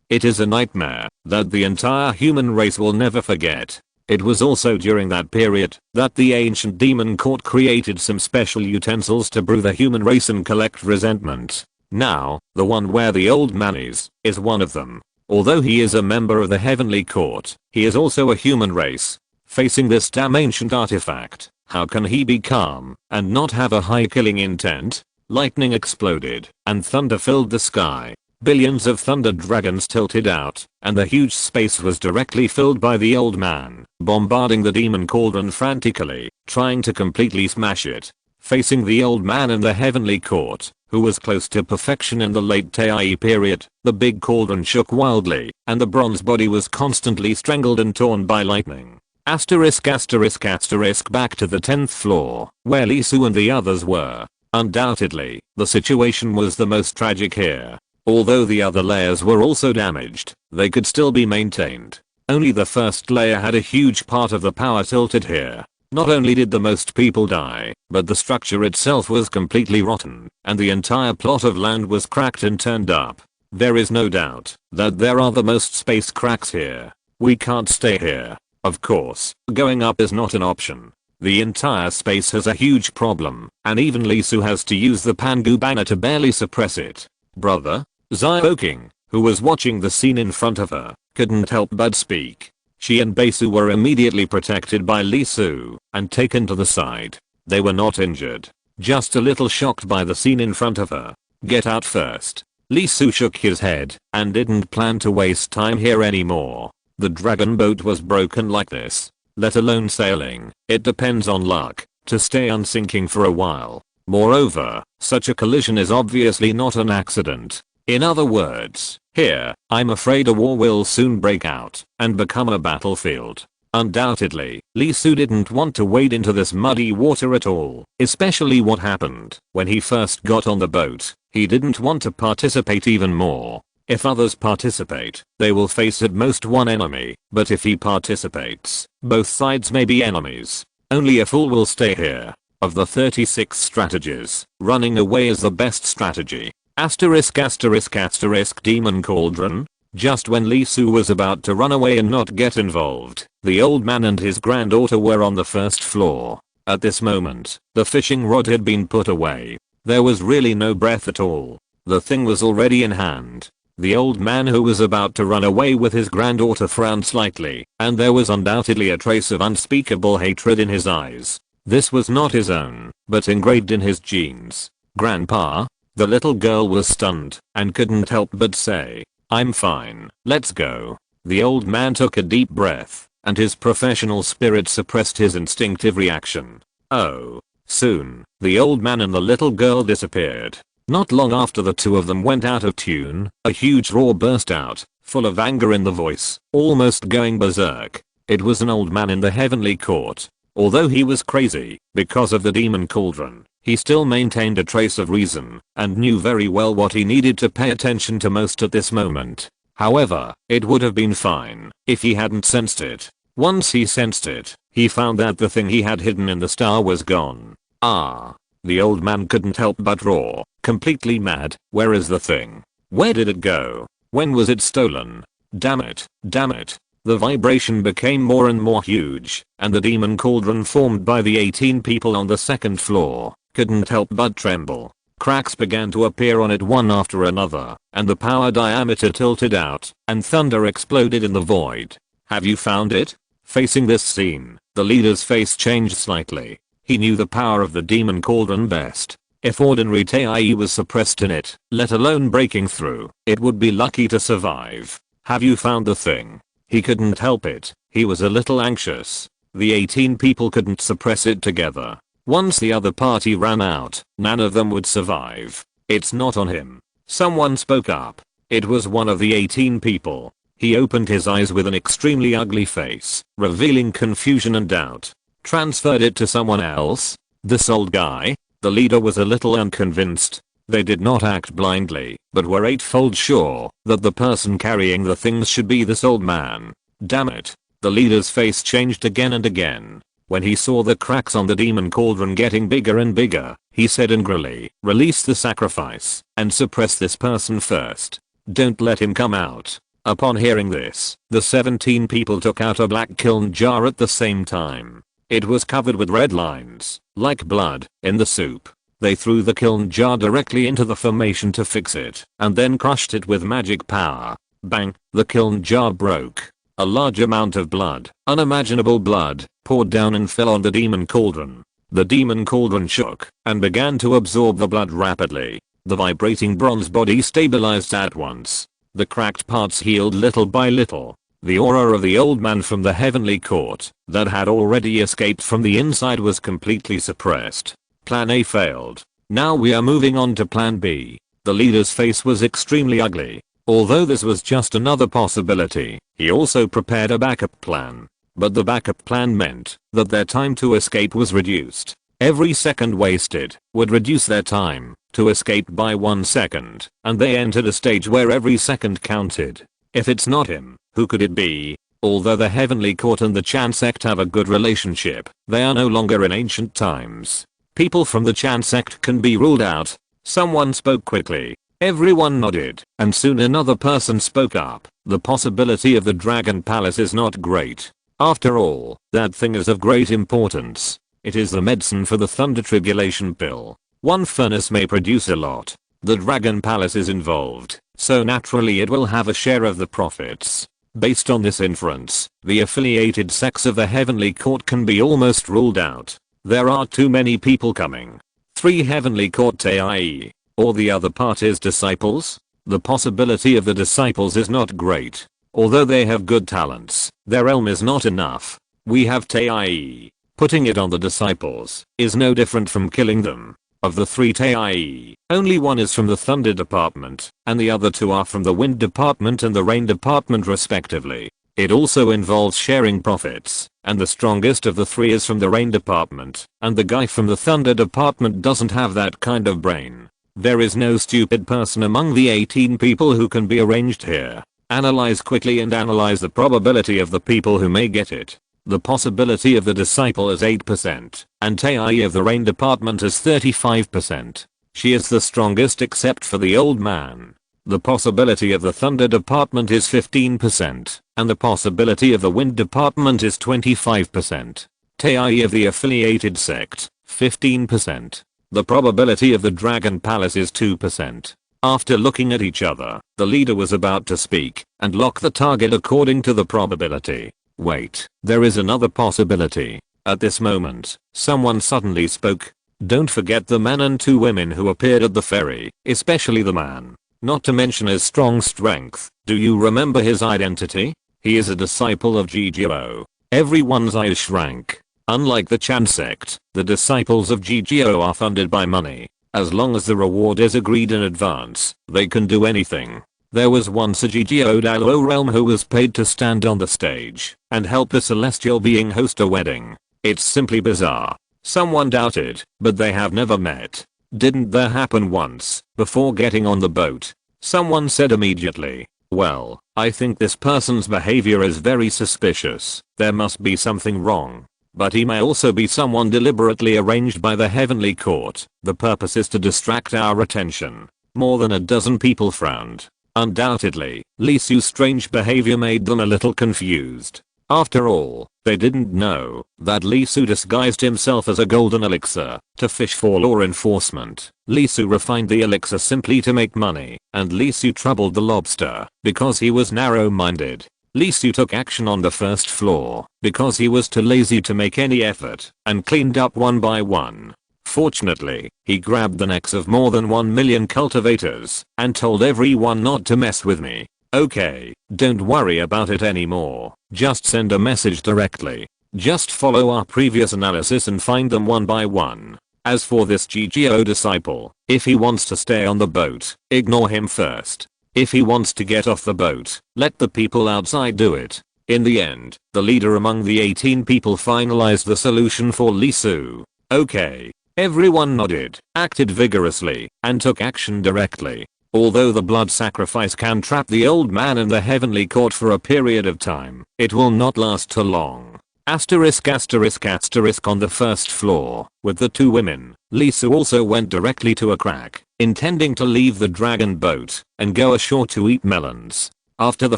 It is a nightmare that the entire human race will never forget. It was also during that period that the ancient demon court created some special utensils to brew the human race and collect resentment. Now, the one where the old man is one of them. Although he is a member of the heavenly court, he is also a human race. Facing this damn ancient artifact, how can he be calm and not have a high killing intent? Lightning exploded, and thunder filled the sky. Billions of thunder dragons tilted out, and the huge space was directly filled by the old man, bombarding the demon cauldron frantically, trying to completely smash it. Facing the old man in the heavenly court, who was close to perfection in the late Taii period, the big cauldron shook wildly, and the bronze body was constantly strangled and torn by lightning. Asterisk asterisk asterisk back to the 10th floor, where Lee Su and the others were. Undoubtedly, the situation was the most tragic here. Although the other layers were also damaged, they could still be maintained. Only the first layer had a huge part of the power tilted here. Not only did the most people die, but the structure itself was completely rotten, and the entire plot of land was cracked and turned up. There is no doubt that there are the most space cracks here. We can't stay here. Of course, going up is not an option. The entire space has a huge problem, and even Lee Su has to use the Pangu banner to barely suppress it. Brother? Zioking, who was watching the scene in front of her, couldn't help but speak. She and Basu were immediately protected by Lee Su and taken to the side. They were not injured, just a little shocked by the scene in front of her. Get out first. Lee Su shook his head and didn't plan to waste time here anymore. The dragon boat was broken like this, let alone sailing. It depends on luck to stay unsinking for a while. Moreover, such a collision is obviously not an accident. In other words, here, I'm afraid a war will soon break out and become a battlefield. Undoubtedly, Lee Su didn't want to wade into this muddy water at all, especially what happened when he first got on the boat. He didn't want to participate even more. If others participate, they will face at most one enemy, but if he participates, both sides may be enemies. Only a fool will stay here. Of the 36 strategies, running away is the best strategy. Asterisk asterisk asterisk demon cauldron. Just when Lee Su was about to run away and not get involved, the old man and his granddaughter were on the first floor. At this moment, the fishing rod had been put away. There was really no breath at all. The thing was already in hand. The old man who was about to run away with his granddaughter frowned slightly, and there was undoubtedly a trace of unspeakable hatred in his eyes. This was not his own, but engraved in his genes. Grandpa? The little girl was stunned and couldn't help but say, I'm fine, let's go. The old man took a deep breath, and his professional spirit suppressed his instinctive reaction. Oh. Soon, the old man and the little girl disappeared. Not long after the two of them went out of tune, a huge roar burst out, full of anger in the voice, almost going berserk. It was an old man in the heavenly court. Although he was crazy because of the demon cauldron, he still maintained a trace of reason and knew very well what he needed to pay attention to most at this moment. However, it would have been fine if he hadn't sensed it. Once he sensed it, he found that the thing he had hidden in the star was gone. Ah. The old man couldn't help but roar, completely mad. Where is the thing? Where did it go? When was it stolen? Damn it, damn it. The vibration became more and more huge, and the demon cauldron formed by the 18 people on the second floor couldn't help but tremble. Cracks began to appear on it one after another, and the power diameter tilted out, and thunder exploded in the void. Have you found it? Facing this scene, the leader's face changed slightly. He knew the power of the demon cauldron best. If ordinary Taii was suppressed in it, let alone breaking through, it would be lucky to survive. Have you found the thing? He couldn't help it. He was a little anxious. The 18 people couldn't suppress it together. Once the other party ran out, none of them would survive. It's not on him. Someone spoke up. It was one of the 18 people. He opened his eyes with an extremely ugly face, revealing confusion and doubt. Transferred it to someone else? This old guy? The leader was a little unconvinced. They did not act blindly, but were eightfold sure that the person carrying the things should be this old man. Damn it. The leader's face changed again and again. When he saw the cracks on the demon cauldron getting bigger and bigger, he said angrily, release the sacrifice and suppress this person first. Don't let him come out. Upon hearing this, the 17 people took out a black kiln jar at the same time. It was covered with red lines, like blood, in the soup. They threw the kiln jar directly into the formation to fix it, and then crushed it with magic power. Bang, the kiln jar broke. A large amount of blood, unimaginable blood, poured down and fell on the demon cauldron. The demon cauldron shook, and began to absorb the blood rapidly. The vibrating bronze body stabilized at once. The cracked parts healed little by little. The aura of the old man from the heavenly court, that had already escaped from the inside, was completely suppressed. Plan A failed. Now we are moving on to Plan B. The leader's face was extremely ugly. Although this was just another possibility, he also prepared a backup plan. But the backup plan meant that their time to escape was reduced. Every second wasted would reduce their time to escape by 1 second, and they entered a stage where every second counted. If it's not him, who could it be? Although the Heavenly Court and the Chan sect have a good relationship, they are no longer in ancient times. People from the Chan sect can be ruled out. Someone spoke quickly. Everyone nodded, and soon another person spoke up. The possibility of the Dragon Palace is not great. After all, that thing is of great importance. It is the medicine for the Thunder Tribulation pill. One furnace may produce a lot. The Dragon Palace is involved, so naturally it will have a share of the profits. Based on this inference, the affiliated sects of the Heavenly Court can be almost ruled out. There are too many people coming. 3 Heavenly Court i.e. or the other party's disciples? The possibility of the disciples is not great. Although they have good talents, their realm is not enough. We have i.e. putting it on the disciples is no different from killing them. Of the 3 i.e. only one is from the Thunder Department, and the other 2 are from the Wind Department and the Rain Department respectively. It also involves sharing profits, and the strongest of the 3 is from the Rain Department, and the guy from the Thunder Department doesn't have that kind of brain. There is no stupid person among the 18 people who can be arranged here. Analyze quickly and analyze the probability of the people who may get it. The possibility of the disciple is 8%, and Tai of the Rain Department is 35%. She is the strongest except for the old man. The possibility of the Thunder Department is 15%, and the possibility of the Wind Department is 25%. Tai of the affiliated sect, 15%. The probability of the Dragon Palace is 2%. After looking at each other, the leader was about to speak and lock the target according to the probability. Wait, there is another possibility. At this moment, someone suddenly spoke. Don't forget the man and 2 women who appeared at the ferry, especially the man. Not to mention his strong strength. Do you remember his identity? He is a disciple of GGO. Everyone's eyes shrank. Unlike the Chan sect, the disciples of GGO are funded by money. As long as the reward is agreed in advance, they can do anything. There was once a GGO Dalo realm who was paid to stand on the stage and help a celestial being host a wedding. It's simply bizarre. Someone doubted, but they have never met. Didn't that happen once, before getting on the boat? Someone said immediately. Well, I think this person's behavior is very suspicious. There must be something wrong. But he may also be someone deliberately arranged by the Heavenly Court. The purpose is to distract our attention. More than a dozen people frowned. Undoubtedly, Lee Su's strange behavior made them a little confused. After all, they didn't know that Lee Su disguised himself as a golden elixir to fish for law enforcement. Lee Su refined the elixir simply to make money, and Lee Su troubled the lobster because he was narrow-minded. Lee Su took action on the first floor because he was too lazy to make any effort and cleaned up one by one. Fortunately, he grabbed the necks of more than 1 million cultivators and told everyone not to mess with me. Okay, don't worry about it anymore. Just send a message directly. Just follow our previous analysis and find them one by one. As for this GGO disciple, if he wants to stay on the boat, ignore him first. If he wants to get off the boat, let the people outside do it. In the end, the leader among the 18 people finalized the solution for Lee Su. Okay. Everyone nodded, acted vigorously, and took action directly. Although the blood sacrifice can trap the old man in the Heavenly Court for a period of time, it will not last too long. Asterisk asterisk asterisk on the first floor, with the 2 women, Lee Su also went directly to a crack, intending to leave the dragon boat and go ashore to eat melons. After the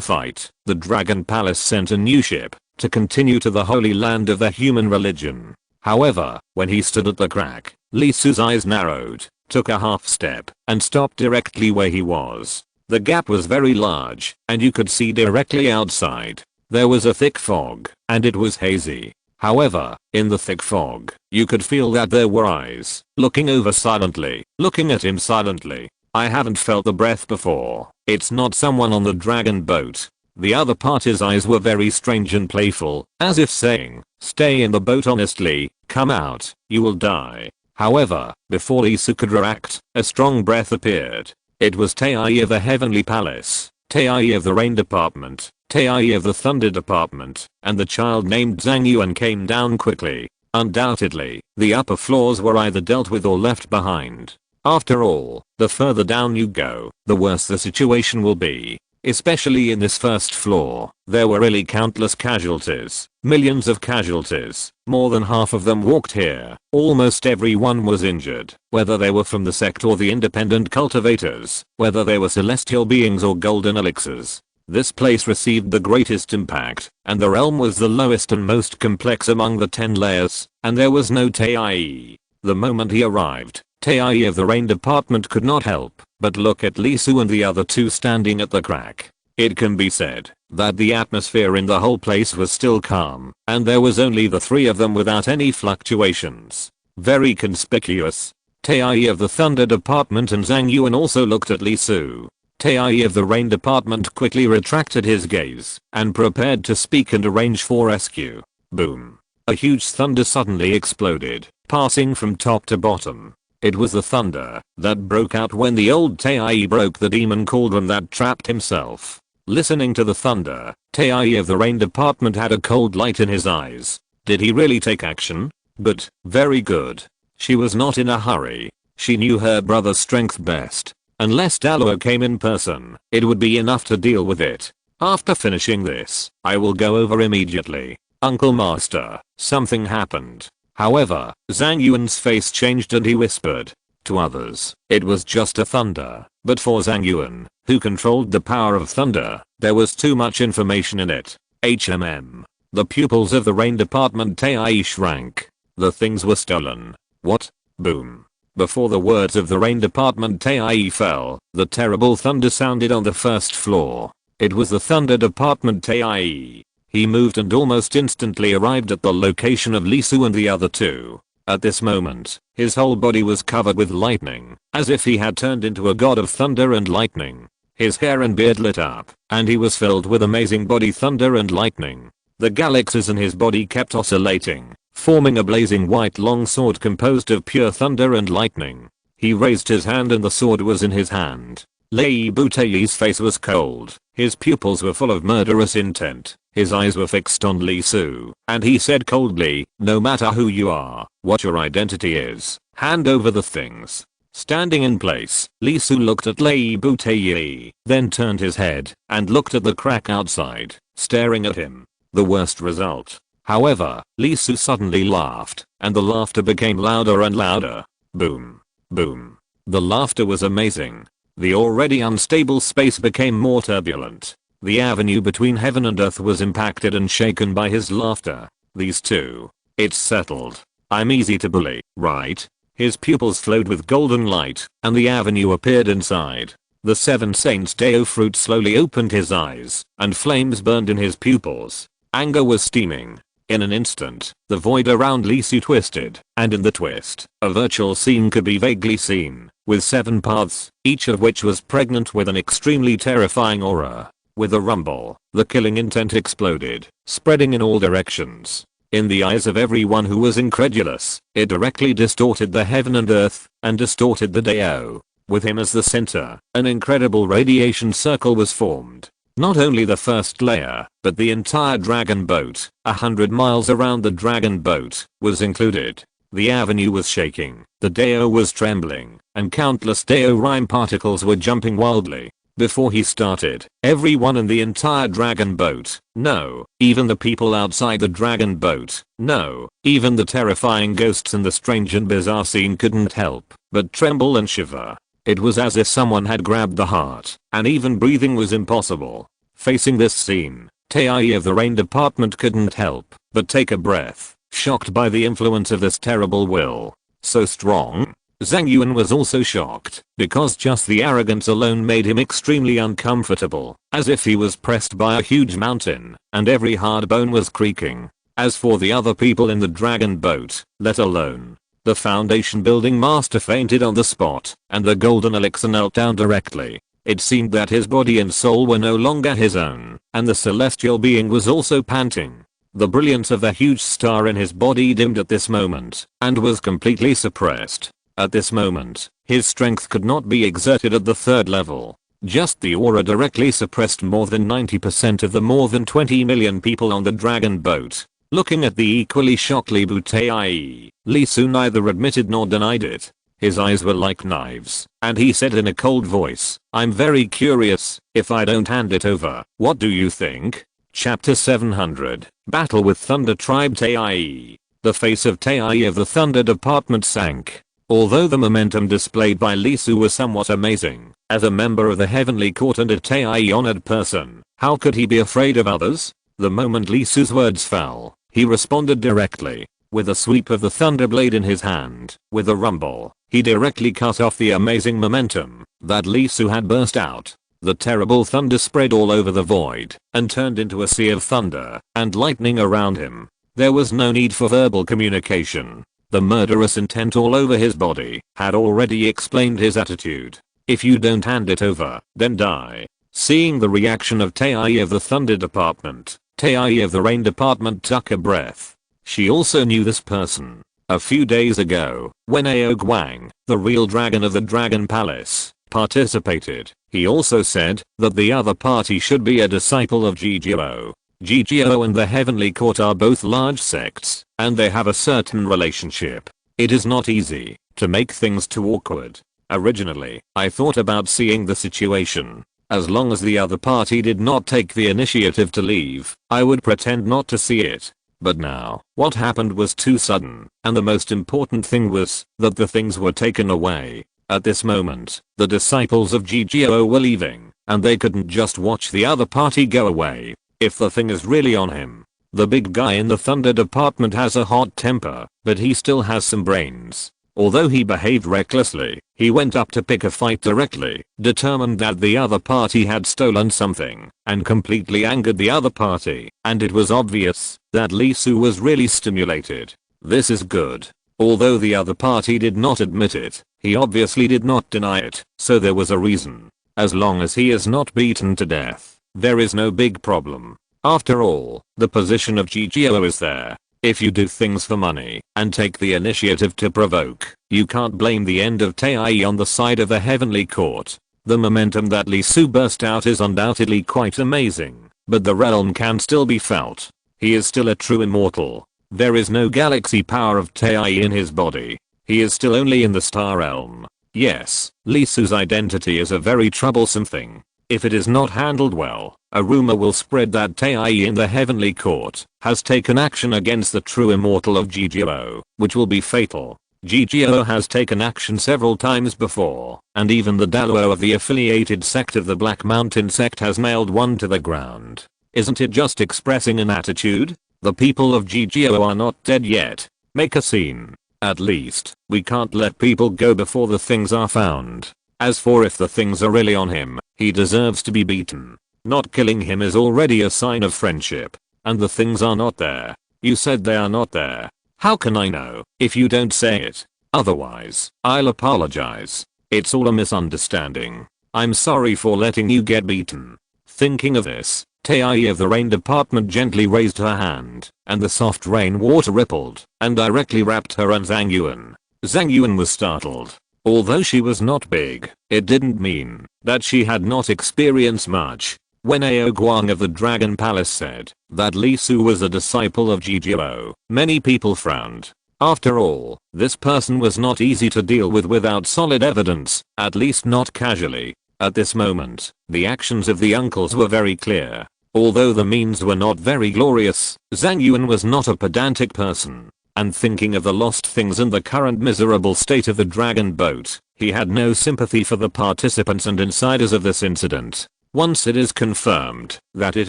fight, the Dragon Palace sent a new ship to continue to the holy land of the human religion. However, when he stood at the crack, Lee Su's eyes narrowed, took a half step, and stopped directly where he was. The gap was very large, and you could see directly outside. There was a thick fog, and it was hazy. However, in the thick fog, you could feel that there were eyes, looking over silently, looking at him silently. I haven't felt the breath before. It's not someone on the dragon boat. The other part, his eyes were very strange and playful, as if saying, stay in the boat honestly, come out, you will die. However, before Lee Su could react, a strong breath appeared. It was Tae of the Heavenly Palace, Tae of the Rain Department, Tae of the Thunder Department, and the child named Zhang Yuan came down quickly. Undoubtedly, the upper floors were either dealt with or left behind. After all, the further down you go, the worse the situation will be. Especially in this first floor, there were really countless casualties, millions of casualties. More than half of them walked here. Almost everyone was injured, whether they were from the sect or the independent cultivators, whether they were celestial beings or golden elixirs. This place received the greatest impact, and the realm was the lowest and most complex among the 10 layers, and there was no Tae. The moment he arrived, Tae of the Rain Department could not help but look at Lee Su and the other two standing at the crack. It can be said that the atmosphere in the whole place was still calm, and there was only the three of them without any fluctuations. Very conspicuous. Tae of the Thunder Department and Zhang Yuan also looked at Lee Su. Tae of the Rain Department quickly retracted his gaze and prepared to speak and arrange for rescue. Boom. A huge thunder suddenly exploded, passing from top to bottom. It was the thunder that broke out when the old Tae broke the demon cauldron that trapped himself. Listening to the thunder, Tae of the Rain Department had a cold light in his eyes. Did he really take action? Good, very good. She was not in a hurry. She knew her brother's strength best. Unless Dallo came in person, it would be enough to deal with it. After finishing this, I will go over immediately. Uncle Master, something happened. However, Zhang Yuan's face changed and he whispered. To others, it was just a thunder, but for Zhang Yuan, who controlled the power of thunder, there was too much information in it. The pupils of the Rain Department Tae shrank. The things were stolen. What? Boom. Before the words of the Rain Department Tae fell, the terrible thunder sounded on the first floor. It was the Thunder Department Tae. He moved and almost instantly arrived at the location of Lee Su and the other two. At this moment, his whole body was covered with lightning, as if he had turned into a god of thunder and lightning. His hair and beard lit up, and he was filled with amazing body thunder and lightning. The galaxies in his body kept oscillating, forming a blazing white long sword composed of pure thunder and lightning. He raised his hand and the sword was in his hand. Lei Butei's face was cold, his pupils were full of murderous intent. His eyes were fixed on Lee Su, and he said coldly, no matter who you are, what your identity is, hand over the things. Standing in place, Lee Su looked at Lei Butei, then turned his head and looked at the crack outside, staring at him. The worst result. However, Lee Su suddenly laughed, and the laughter became louder and louder. Boom. Boom. The laughter was amazing. The already unstable space became more turbulent. The avenue between heaven and earth was impacted and shaken by his laughter. These two. It's settled. I'm easy to bully, right? His pupils flowed with golden light, and the avenue appeared inside. The Seven Saints Deo fruit slowly opened his eyes, and flames burned in his pupils. Anger was steaming. In an instant, the void around Lee Su twisted, and in the twist, a virtual scene could be vaguely seen, with 7 paths, each of which was pregnant with an extremely terrifying aura. With a rumble, the killing intent exploded, spreading in all directions. In the eyes of everyone who was incredulous, it directly distorted the heaven and earth, and distorted the Deo. With him as the center, an incredible radiation circle was formed. Not only the first layer, but the entire dragon boat, 100 miles around the dragon boat, was included. The avenue was shaking, the Deo was trembling, and countless Deo rime particles were jumping wildly. Before he started, everyone in the entire dragon boat, no, even the people outside the dragon boat, no, even the terrifying ghosts in the strange and bizarre scene couldn't help but tremble and shiver. It was as if someone had grabbed the heart, and even breathing was impossible. Facing this scene, Tae of the Rain Department couldn't help but take a breath, shocked by the influence of this terrible will. So strong. Zhang Yuan was also shocked, because just the arrogance alone made him extremely uncomfortable, as if he was pressed by a huge mountain, and every hard bone was creaking. As for the other people in the dragon boat, let alone the Foundation building master fainted on the spot, and the golden elixir knelt down directly. It seemed that his body and soul were no longer his own, and the celestial being was also panting. The brilliance of the huge star in his body dimmed at this moment, and was completely suppressed. At this moment, his strength could not be exerted at the third level. Just the aura directly suppressed more than 90% of the more than 20 million people on the dragon boat. Looking at the equally shocked Li Butai, Li Su neither admitted nor denied it. His eyes were like knives, and he said in a cold voice, "I'm very curious, if I don't hand it over, what do you think?" Chapter 700, Battle with Thunder Tribe Tae. The face of Tae of the Thunder Department sank. Although the momentum displayed by Li Su was somewhat amazing, as a member of the Heavenly Court and a Tae honored person, how could he be afraid of others? The moment Li Su's words fell, he responded directly. With a sweep of the thunder blade in his hand, with a rumble, he directly cut off the amazing momentum that Li Su had burst out. The terrible thunder spread all over the void and turned into a sea of thunder and lightning around him. There was no need for verbal communication. The murderous intent all over his body had already explained his attitude. If you don't hand it over, then die. Seeing the reaction of Tae of the Thunder Department, Tae of the Rain Department took a breath. She also knew this person. A few days ago, when Ao Guang, the real dragon of the Dragon Palace, participated, he also said that the other party should be a disciple of GGO. GGO and the Heavenly Court are both large sects, and they have a certain relationship. It is not easy to make things too awkward. Originally, I thought about seeing the situation. As long as the other party did not take the initiative to leave, I would pretend not to see it. But now, what happened was too sudden, and the most important thing was that the things were taken away. At this moment, the disciples of GGO were leaving, and they couldn't just watch the other party go away. If the thing is really on him. The big guy in the Thunder Department has a hot temper, but he still has some brains. Although he behaved recklessly, he went up to pick a fight directly, determined that the other party had stolen something, and completely angered the other party, and it was obvious that Li Su was really stimulated. This is good. Although the other party did not admit it, he obviously did not deny it, so there was a reason. As long as he is not beaten to death, there is no big problem. After all, the position of GGO is there. If you do things for money and take the initiative to provoke, you can't blame the end of Tae on the side of the Heavenly Court. The momentum that Li Su burst out is undoubtedly quite amazing, but the realm can still be felt. He is still a true immortal. There is no galaxy power of Tae in his body. He is still only in the star realm. Yes, Li Su's identity is a very troublesome thing. If it is not handled well, a rumor will spread that Tae in the Heavenly Court has taken action against the true immortal of GGO, which will be fatal. GGO has taken action several times before, and even the Daluo of the affiliated sect of the Black Mountain sect has nailed one to the ground. Isn't it just expressing an attitude? The people of GGO are not dead yet. Make a scene. At least, we can't let people go before the things are found. As for if the things are really on him, he deserves to be beaten. Not killing him is already a sign of friendship. And the things are not there. You said they are not there. How can I know if you don't say it? Otherwise, I'll apologize. It's all a misunderstanding. I'm sorry for letting you get beaten. Thinking of this, Tae of the Rain Department gently raised her hand, and the soft rain water rippled and directly wrapped her and Zhang Yuan. Zhang Yuan was startled. Although she was not big, it didn't mean that she had not experienced much. When Ao Guang of the Dragon Palace said that Li Su was a disciple of GGO, many people frowned. After all, this person was not easy to deal with without solid evidence, at least not casually. At this moment, the actions of the uncles were very clear. Although the means were not very glorious, Zhang Yuan was not a pedantic person. And thinking of the lost things and the current miserable state of the dragon boat, he had no sympathy for the participants and insiders of this incident. Once it is confirmed that it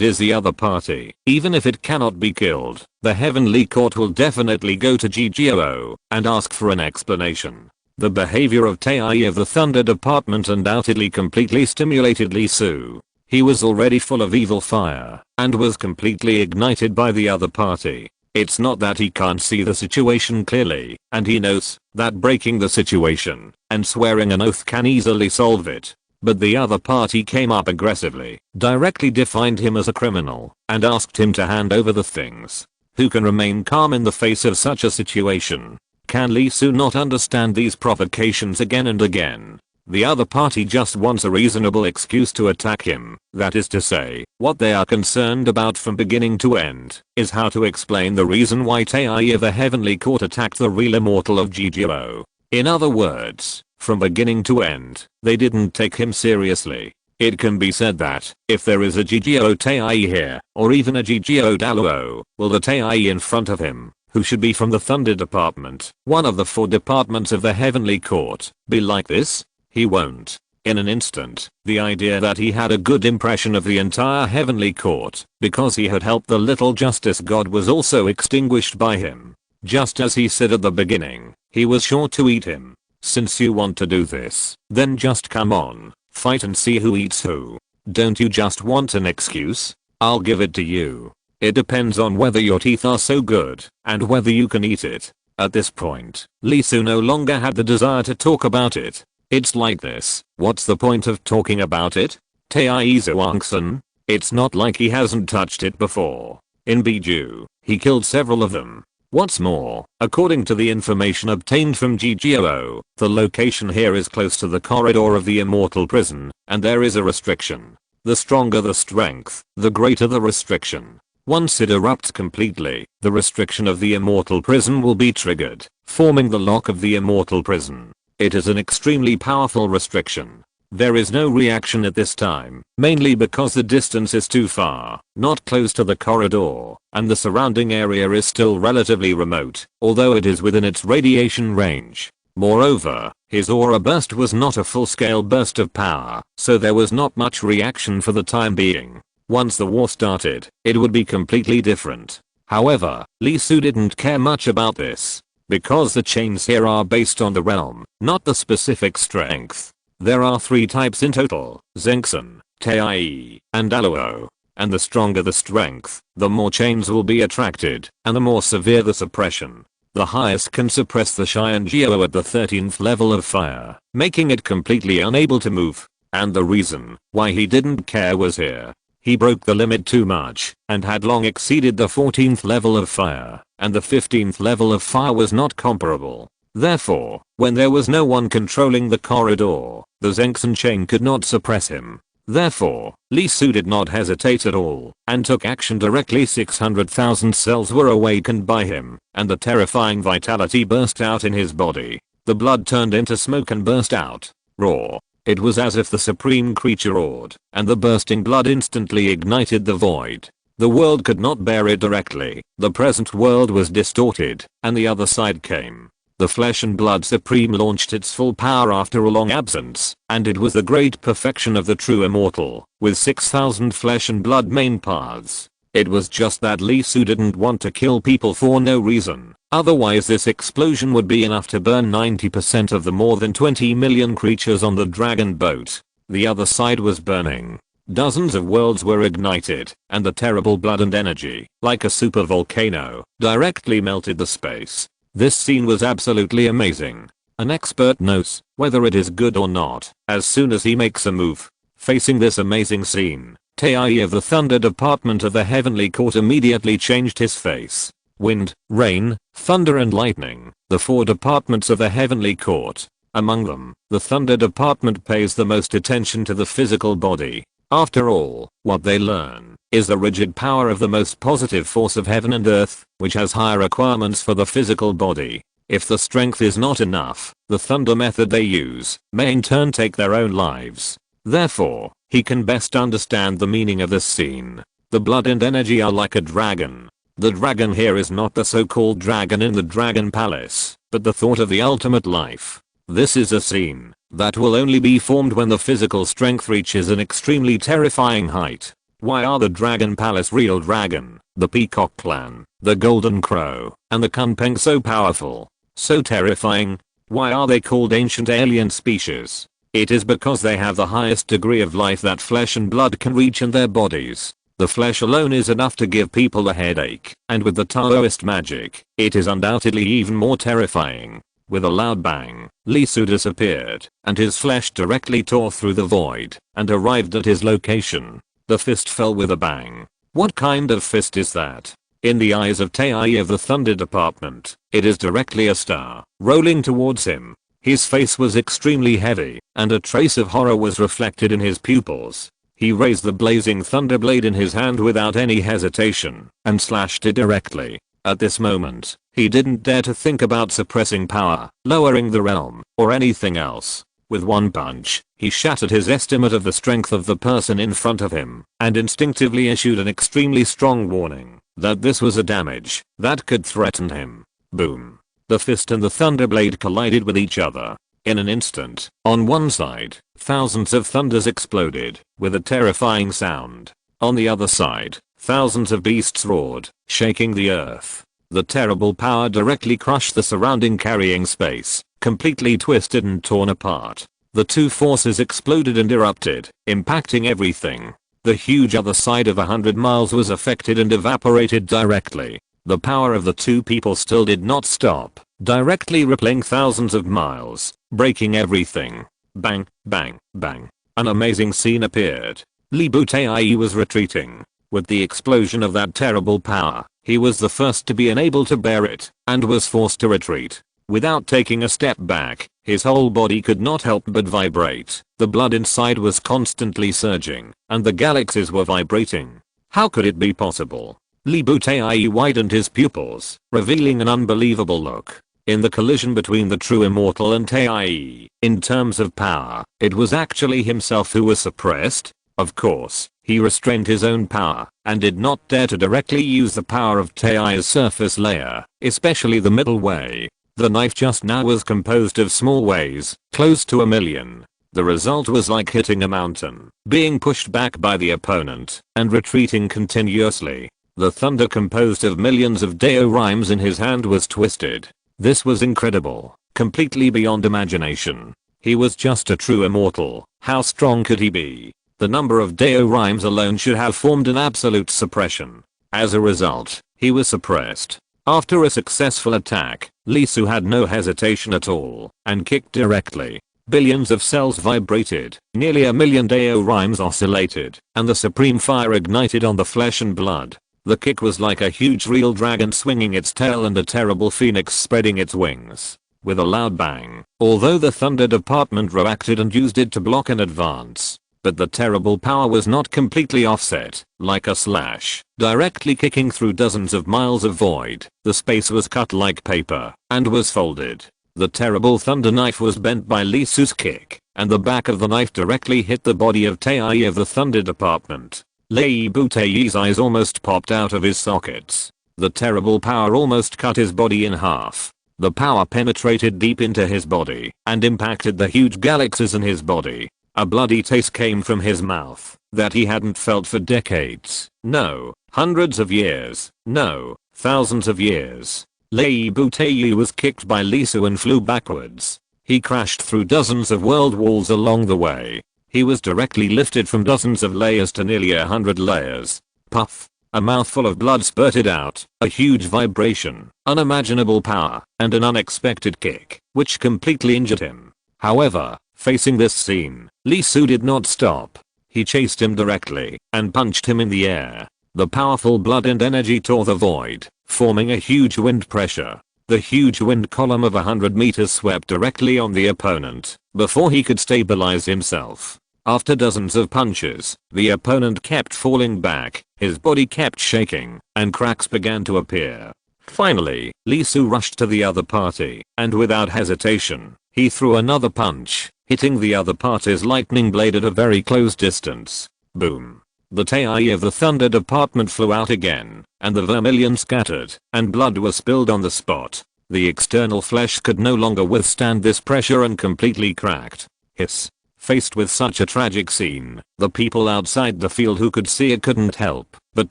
is the other party, even if it cannot be killed, the Heavenly Court will definitely go to GGOO and ask for an explanation. The behavior of Tai of the Thunder Department undoubtedly completely stimulated Lee Su. He was already full of evil fire and was completely ignited by the other party. It's not that he can't see the situation clearly, and he knows that breaking the situation and swearing an oath can easily solve it. But the other party came up aggressively, directly defined him as a criminal, and asked him to hand over the things. Who can remain calm in the face of such a situation? Can Lee Su not understand these provocations again and again? The other party just wants a reasonable excuse to attack him. That is to say, what they are concerned about from beginning to end is how to explain the reason why Tai of the Heavenly Court attacked the real immortal of GGO. In other words, from beginning to end, they didn't take him seriously. It can be said that, if there is a GGO Tai here, or even a GGO Daluo, will the Tai in front of him, who should be from the Thunder Department, one of the 4 departments of the Heavenly Court, be like this? He won't. In an instant, the idea that he had a good impression of the entire Heavenly Court, because he had helped the little justice god was also extinguished by him. Just as he said at the beginning, he was sure to eat him. Since you want to do this, then just come on, fight and see who eats who. Don't you just want an excuse? I'll give it to you. It depends on whether your teeth are so good, and whether you can eat it. At this point, Lee Su no longer had the desire to talk about it. It's like this, what's the point of talking about it? Taizo Angsun? It's not like he hasn't touched it before. In Biju, he killed several of them. What's more, according to the information obtained from GGOO, the location here is close to the corridor of the immortal prison, and there is a restriction. The stronger the strength, the greater the restriction. Once it erupts completely, the restriction of the immortal prison will be triggered, forming the lock of the immortal prison. It is an extremely powerful restriction. There is no reaction at this time, mainly because the distance is too far, not close to the corridor, and the surrounding area is still relatively remote, although it is within its radiation range. Moreover, his aura burst was not a full-scale burst of power, so there was not much reaction for the time being. Once the war started, it would be completely different. However, Lee Su didn't care much about this, because the chains here are based on the realm, not the specific strength. There are 3 types in total, Zengsun, Tai, and Aluo. And the stronger the strength, the more chains will be attracted, and the more severe the suppression. The highest can suppress the Cheyenne Geo at the 13th level of fire, making it completely unable to move. And the reason why he didn't care was here. He broke the limit too much, and had long exceeded the 14th level of fire, and the 15th level of fire was not comparable. Therefore, when there was no one controlling the corridor, the Zengsun chain could not suppress him. Therefore, Lee Su did not hesitate at all, and took action directly. 600,000 cells were awakened by him, and the terrifying vitality burst out in his body. The blood turned into smoke and burst out. Raw. It was as if the supreme creature roared, and the bursting blood instantly ignited the void. The world could not bear it directly. The present world was distorted, and the other side came. The Flesh and Blood Supreme launched its full power after a long absence, and it was the great perfection of the true immortal, with 6,000 flesh and blood main paths. It was just that Lee Su didn't want to kill people for no reason, otherwise this explosion would be enough to burn 90% of the more than 20 million creatures on the dragon boat. The other side was burning. Dozens of worlds were ignited, and the terrible blood and energy, like a super volcano, directly melted the space. This scene was absolutely amazing. An expert knows whether it is good or not as soon as he makes a move. Facing this amazing scene, Tai of the Thunder Department of the Heavenly Court immediately changed his face. Wind, rain, thunder and lightning, the 4 departments of the Heavenly Court. Among them, the Thunder Department pays the most attention to the physical body. After all, what they learn is the rigid power of the most positive force of heaven and earth, which has higher requirements for the physical body. If the strength is not enough, the thunder method they use may in turn take their own lives. Therefore, he can best understand the meaning of this scene. The blood and energy are like a dragon. The dragon here is not the so-called dragon in the Dragon Palace, but the thought of the ultimate life. This is a scene that will only be formed when the physical strength reaches an extremely terrifying height. Why are the Dragon Palace real dragon, the Peacock clan, the Golden Crow, and the Kunpeng so powerful? So terrifying? Why are they called ancient alien species? It is because they have the highest degree of life that flesh and blood can reach in their bodies. The flesh alone is enough to give people a headache, and with the Taoist magic, it is undoubtedly even more terrifying. With a loud bang, Li Su disappeared, and his flesh directly tore through the void, and arrived at his location. The fist fell with a bang. What kind of fist is that? In the eyes of Tai of the Thunder Department, it is directly a star, rolling towards him. His face was extremely heavy, and a trace of horror was reflected in his pupils. He raised the blazing thunder blade in his hand without any hesitation, and slashed it directly. At this moment, he didn't dare to think about suppressing power, lowering the realm, or anything else. With one punch, he shattered his estimate of the strength of the person in front of him, and instinctively issued an extremely strong warning that this was a damage that could threaten him. Boom. The fist and the thunderblade collided with each other. In an instant, on one side, thousands of thunders exploded, with a terrifying sound. On the other side, thousands of beasts roared, shaking the earth. The terrible power directly crushed the surrounding carrying space, completely twisted and torn apart. The two forces exploded and erupted, impacting everything. The huge other side of 100 miles was affected and evaporated directly. The power of the two people still did not stop, directly rippling thousands of miles, breaking everything. Bang, bang, bang. An amazing scene appeared. Li Butai was retreating. With the explosion of that terrible power, he was the first to be unable to bear it, and was forced to retreat. Without taking a step back, his whole body could not help but vibrate. The blood inside was constantly surging, and the galaxies were vibrating. How could it be possible? Li Butai widened his pupils, revealing an unbelievable look. In the collision between the true immortal and Tai, in terms of power, it was actually himself who was suppressed. Of course, he restrained his own power, and did not dare to directly use the power of Tai's surface layer, especially the middle way. The knife just now was composed of small ways, close to 1,000,000. The result was like hitting a mountain, being pushed back by the opponent, and retreating continuously. The thunder composed of millions of Dao rhymes in his hand was twisted. This was incredible, completely beyond imagination. He was just a true immortal. How strong could he be? The number of Dao rhymes alone should have formed an absolute suppression. As a result, he was suppressed. After a successful attack, Li Su had no hesitation at all, and kicked directly. Billions of cells vibrated, nearly 1,000,000 Dao rhymes oscillated, and the supreme fire ignited on the flesh and blood. The kick was like a huge real dragon swinging its tail and a terrible phoenix spreading its wings. With a loud bang, although the Thunder Department reacted and used it to block in advance, but the terrible power was not completely offset, like a slash, directly kicking through dozens of miles of void. The space was cut like paper, and was folded. The terrible thunder knife was bent by Li Su's kick, and the back of the knife directly hit the body of Tai of the Thunder Department. Li Butai's eyes almost popped out of his sockets. The terrible power almost cut his body in half. The power penetrated deep into his body, and impacted the huge galaxies in his body. A bloody taste came from his mouth that he hadn't felt for decades. No, hundreds of years. No, thousands of years. Li Butai was kicked by Li Su and flew backwards. He crashed through dozens of world walls along the way. He was directly lifted from dozens of layers to nearly 100 layers. Puff. A mouthful of blood spurted out, a huge vibration, unimaginable power, and an unexpected kick, which completely injured him. However, facing this scene, Li Su did not stop. He chased him directly, and punched him in the air. The powerful blood and energy tore the void, forming a huge wind pressure. The huge wind column of 100 meters swept directly on the opponent, before he could stabilize himself. After dozens of punches, the opponent kept falling back, his body kept shaking, and cracks began to appear. Finally, Li Su rushed to the other party, and without hesitation, he threw another punch, hitting the other party's lightning blade at a very close distance. Boom. The Tai of the Thunder Department flew out again, and the vermilion scattered, and blood was spilled on the spot. The external flesh could no longer withstand this pressure and completely cracked. Hiss. Faced with such a tragic scene, the people outside the field who could see it couldn't help but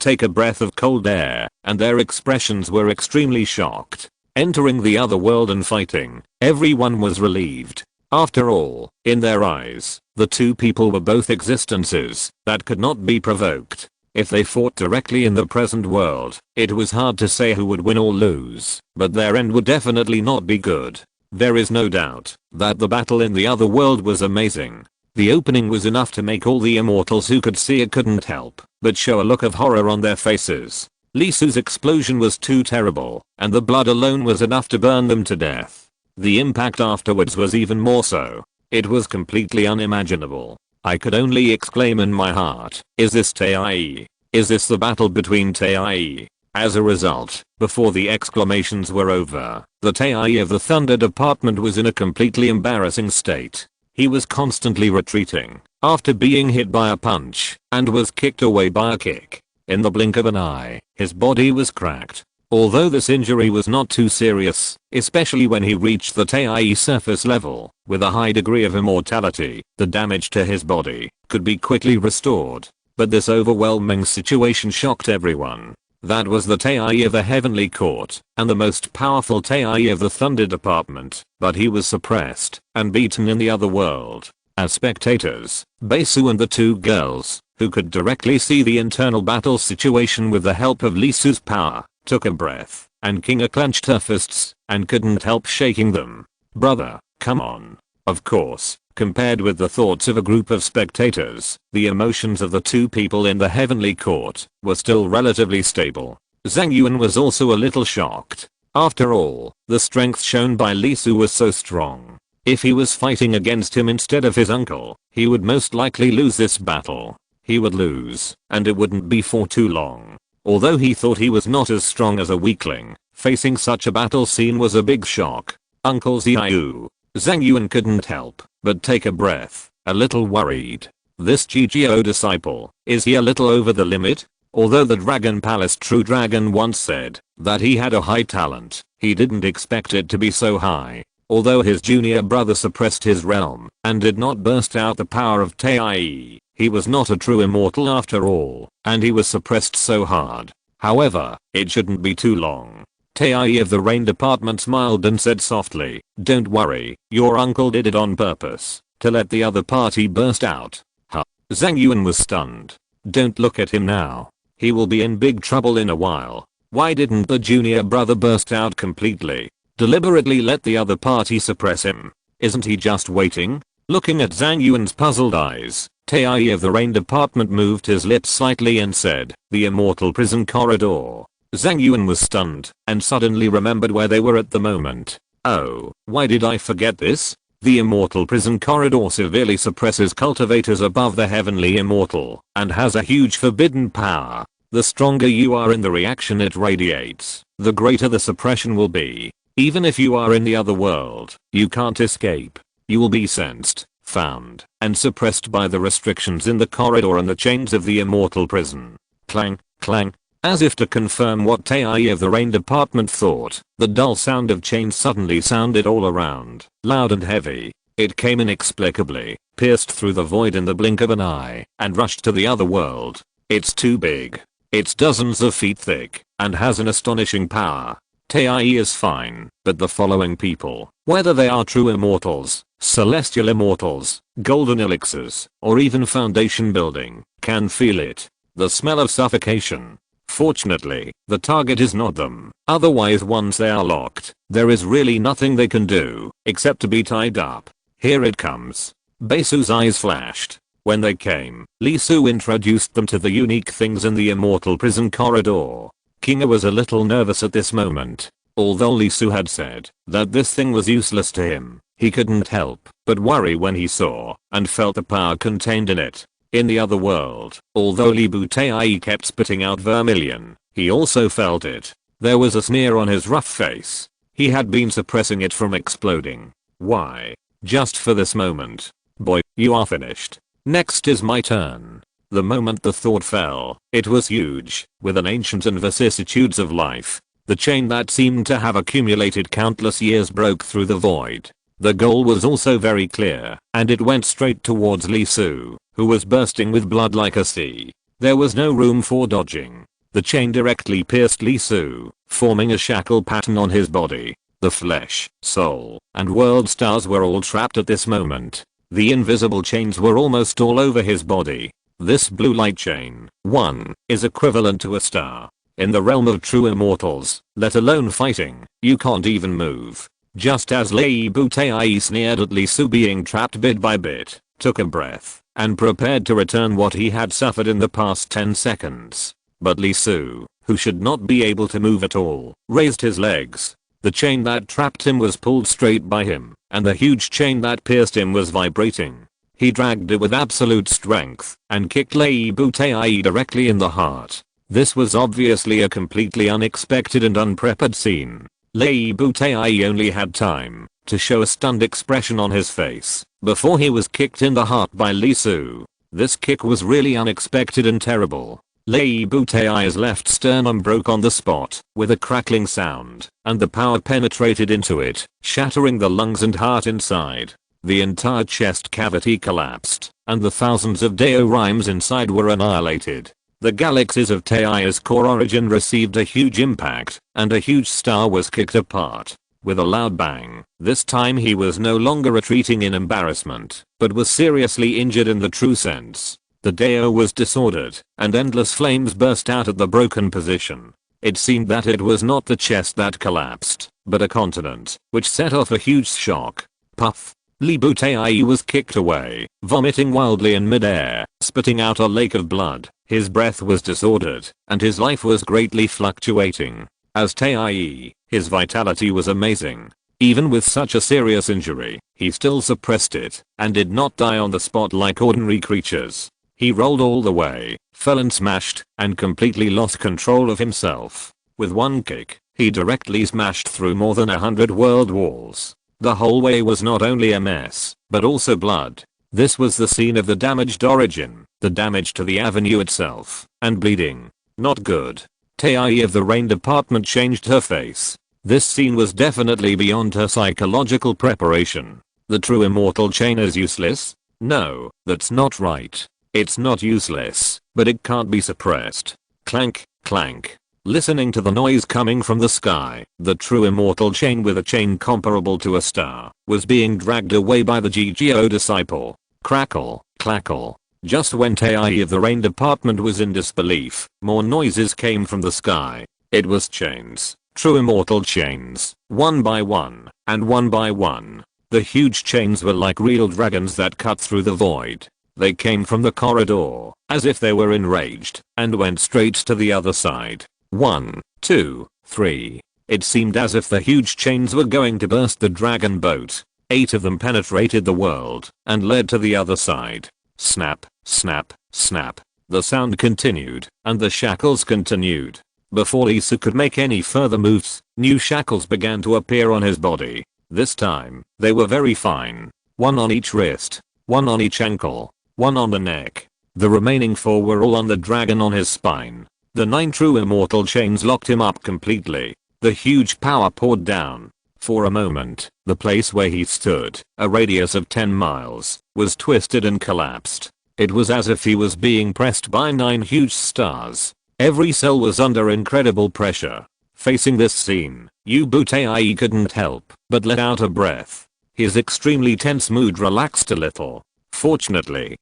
take a breath of cold air, and their expressions were extremely shocked. Entering the other world and fighting, everyone was relieved. After all, in their eyes, the two people were both existences that could not be provoked. If they fought directly in the present world, it was hard to say who would win or lose, but their end would definitely not be good. There is no doubt that the battle in the other world was amazing. The opening was enough to make all the immortals who could see it couldn't help but show a look of horror on their faces. Lee Su's explosion was too terrible, and the blood alone was enough to burn them to death. The impact afterwards was even more so. It was completely unimaginable. I could only exclaim in my heart, is this Tai? Is this the battle between Tai? As a result, before the exclamations were over, the Tai of the Thunder Department was in a completely embarrassing state. He was constantly retreating after being hit by a punch and was kicked away by a kick. In the blink of an eye, his body was cracked. Although this injury was not too serious, especially when he reached the Tai surface level, with a high degree of immortality, the damage to his body could be quickly restored. But this overwhelming situation shocked everyone. That was the Tai of the Heavenly Court, and the most powerful Tai of the Thunder Department, but he was suppressed and beaten in the other world. As spectators, Baesu and the two girls, who could directly see the internal battle situation with the help of Lee Su's power, took a breath, and Kinga clenched her fists and couldn't help shaking them. Brother, come on. Of course, compared with the thoughts of a group of spectators, the emotions of the two people in the Heavenly Court were still relatively stable. Zhang Yuan was also a little shocked. After all, the strength shown by Lee Su was so strong. If he was fighting against him instead of his uncle, he would most likely lose this battle. He would lose, and it wouldn't be for too long. Although he thought he was not as strong as a weakling, facing such a battle scene was a big shock. Uncle Xiao. Zhang Yuan couldn't help but take a breath, a little worried. This GGO disciple, is he a little over the limit? Although the Dragon Palace True Dragon once said that he had a high talent, he didn't expect it to be so high. Although his junior brother suppressed his realm and did not burst out the power of Tai, he was not a true immortal after all, and he was suppressed so hard. However, it shouldn't be too long. Tai of the Rain Department smiled and said softly, "Don't worry, your uncle did it on purpose, to let the other party burst out." Huh. Zhang Yuan was stunned. Don't look at him now. He will be in big trouble in a while. Why didn't the junior brother burst out completely? Deliberately let the other party suppress him? Isn't he just waiting? Looking at Zhang Yuan's puzzled eyes, Tai of the Rain Department moved his lips slightly and said, "The immortal prison corridor." Zhang Yuan was stunned and suddenly remembered where they were at the moment. Oh, why did I forget this? The immortal prison corridor severely suppresses cultivators above the heavenly immortal and has a huge forbidden power. The stronger you are in the reaction it radiates, the greater the suppression will be. Even if you are in the other world, you can't escape. You will be sensed, found, and suppressed by the restrictions in the corridor and the chains of the immortal prison. Clang, clang. As if to confirm what Tai of the Rain Department thought, the dull sound of chains suddenly sounded all around, loud and heavy. It came inexplicably, pierced through the void in the blink of an eye, and rushed to the other world. It's too big. It's dozens of feet thick, and has an astonishing power. Tai is fine, but the following people, whether they are true immortals, celestial immortals, golden elixirs, or even foundation building, can feel it. The smell of suffocation. Fortunately, the target is not them. Otherwise once they are locked, there is really nothing they can do, except to be tied up. Here it comes. Baesu's eyes flashed. When they came, Lee Su introduced them to the unique things in the immortal prison corridor. Kinga was a little nervous at this moment. Although Lee Su had said that this thing was useless to him, he couldn't help but worry when he saw and felt the power contained in it. In the other world, although Li Bu Tai kept spitting out vermilion, he also felt it. There was a sneer on his rough face. He had been suppressing it from exploding. Why? Just for this moment. Boy, you are finished. Next is my turn. The moment the thought fell, it was huge, with an ancient and vicissitudes of life. The chain that seemed to have accumulated countless years broke through the void. The goal was also very clear, and it went straight towards Lee Soo, who was bursting with blood like a sea. There was no room for dodging. The chain directly pierced Lee Soo, forming a shackle pattern on his body. The flesh, soul, and world stars were all trapped at this moment. The invisible chains were almost all over his body. This blue light chain, 1, is equivalent to a star. In the realm of true immortals, let alone fighting, you can't even move. Just as Lei Butai sneered at Lee Soo being trapped bit by bit, took a breath, and prepared to return what he had suffered in the past 10 seconds. But Lee Soo, who should not be able to move at all, raised his legs. The chain that trapped him was pulled straight by him, and the huge chain that pierced him was vibrating. He dragged it with absolute strength, and kicked Lei Butai directly in the heart. This was obviously a completely unexpected and unprepared scene. Lei Butai only had time to show a stunned expression on his face before he was kicked in the heart by Lee Soo. This kick was really unexpected and terrible. Lei Butai's left sternum broke on the spot with a crackling sound, and the power penetrated into it, shattering the lungs and heart inside. The entire chest cavity collapsed, and the thousands of Deo rhymes inside were annihilated. The galaxies of Tai's core origin received a huge impact, and a huge star was kicked apart. With a loud bang, this time he was no longer retreating in embarrassment, but was seriously injured in the true sense. The Deo was disordered, and endless flames burst out at the broken position. It seemed that it was not the chest that collapsed, but a continent, which set off a huge shock. Puff. Lee Butai was kicked away, vomiting wildly in midair, spitting out a lake of blood. His breath was disordered, and his life was greatly fluctuating. As Tai, his vitality was amazing. Even with such a serious injury, he still suppressed it, and did not die on the spot like ordinary creatures. He rolled all the way, fell and smashed, and completely lost control of himself. With one kick, he directly smashed through more than 100 world walls. The whole way was not only a mess, but also blood. This was the scene of the damaged origin, the damage to the avenue itself, and bleeding. Not good. Tai of the rain department changed her face. This scene was definitely beyond her psychological preparation. The true immortal chain is useless? No, that's not right. It's not useless, but it can't be suppressed. Clank, clank. Listening to the noise coming from the sky, the true immortal chain with a chain comparable to a star was being dragged away by the GGO disciple. Crackle, clackle. Just when Tai of the rain department was in disbelief, more noises came from the sky. It was chains, true immortal chains, one by one, and one by one. The huge chains were like real dragons that cut through the void. They came from the corridor, as if they were enraged, and went straight to the other side. 1, 2, 3. It seemed as if the huge chains were going to burst the dragon boat. 8 of them penetrated the world and led to the other side. Snap, snap, snap. The sound continued, and the shackles continued. Before Lee Soo could make any further moves, new shackles began to appear on his body. This time, they were very fine. 1 on each wrist, 1 on each ankle, 1 on the neck. The remaining 4 were all on the dragon on his spine. The 9 true immortal chains locked him up completely. The huge power poured down. For a moment, the place where he stood, a radius of 10 miles, was twisted and collapsed. It was as if he was being pressed by 9 huge stars. Every cell was under incredible pressure. Facing this scene, Yu Butai couldn't help but let out a breath. His extremely tense mood relaxed a little. Fortunately,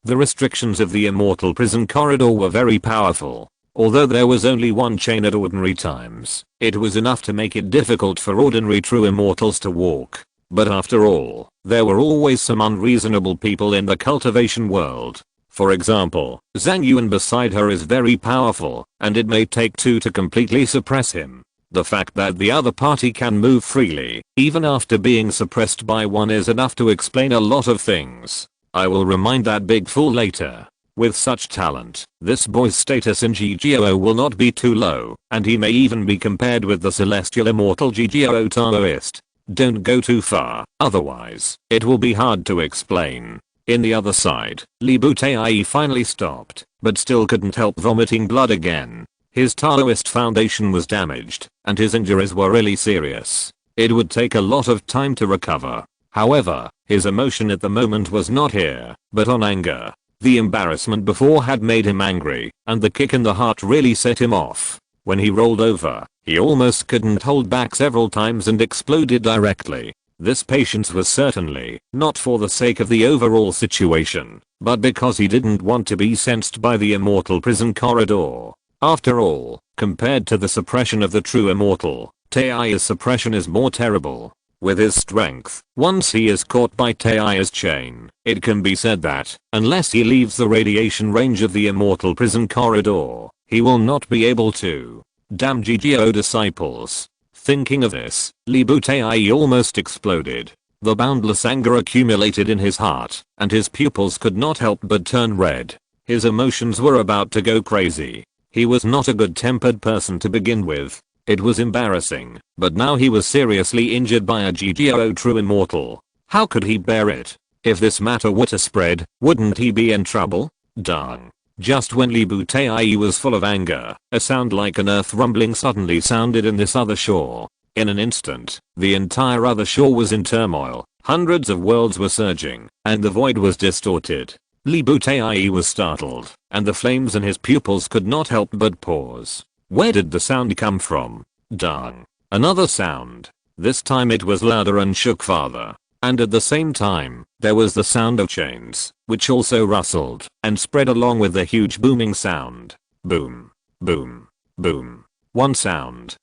the restrictions of the immortal prison corridor were very powerful. Although there was only 1 chain at ordinary times, it was enough to make it difficult for ordinary true immortals to walk. But after all, there were always some unreasonable people in the cultivation world. For example, Zhang Yuan beside her is very powerful, and it may take 2 to completely suppress him. The fact that the other party can move freely, even after being suppressed by 1, is enough to explain a lot of things. I will remind that big fool later. With such talent, this boy's status in GGO will not be too low, and he may even be compared with the celestial immortal GGO Taoist. Don't go too far, otherwise, it will be hard to explain. In the other side, Lee Butai finally stopped, but still couldn't help vomiting blood again. His Taoist foundation was damaged, and his injuries were really serious. It would take a lot of time to recover. However, his emotion at the moment was not here, but on anger. The embarrassment before had made him angry, and the kick in the heart really set him off. When he rolled over, he almost couldn't hold back several times and exploded directly. This patience was certainly not for the sake of the overall situation, but because he didn't want to be sensed by the immortal prison corridor. After all, compared to the suppression of the true immortal, Taiya's suppression is more terrible. With his strength, once he is caught by Taiya's chain, it can be said that, unless he leaves the radiation range of the immortal prison corridor, he will not be able to. Damn GGO disciples. Thinking of this, Taiyi almost exploded. The boundless anger accumulated in his heart, and his pupils could not help but turn red. His emotions were about to go crazy. He was not a good-tempered person to begin with. It was embarrassing, but now he was seriously injured by a GGO true immortal. How could he bear it? If this matter were to spread, wouldn't he be in trouble? Darn. Just when Taiyi was full of anger, a sound like an earth rumbling suddenly sounded in this other shore. In an instant, the entire other shore was in turmoil, hundreds of worlds were surging, and the void was distorted. Taiyi was startled, and the flames in his pupils could not help but pause. Where did the sound come from? Darn. Another sound. This time it was louder and shook farther. And at the same time, there was the sound of chains, which also rustled and spread along with the huge booming sound. Boom. Boom. Boom. One sound,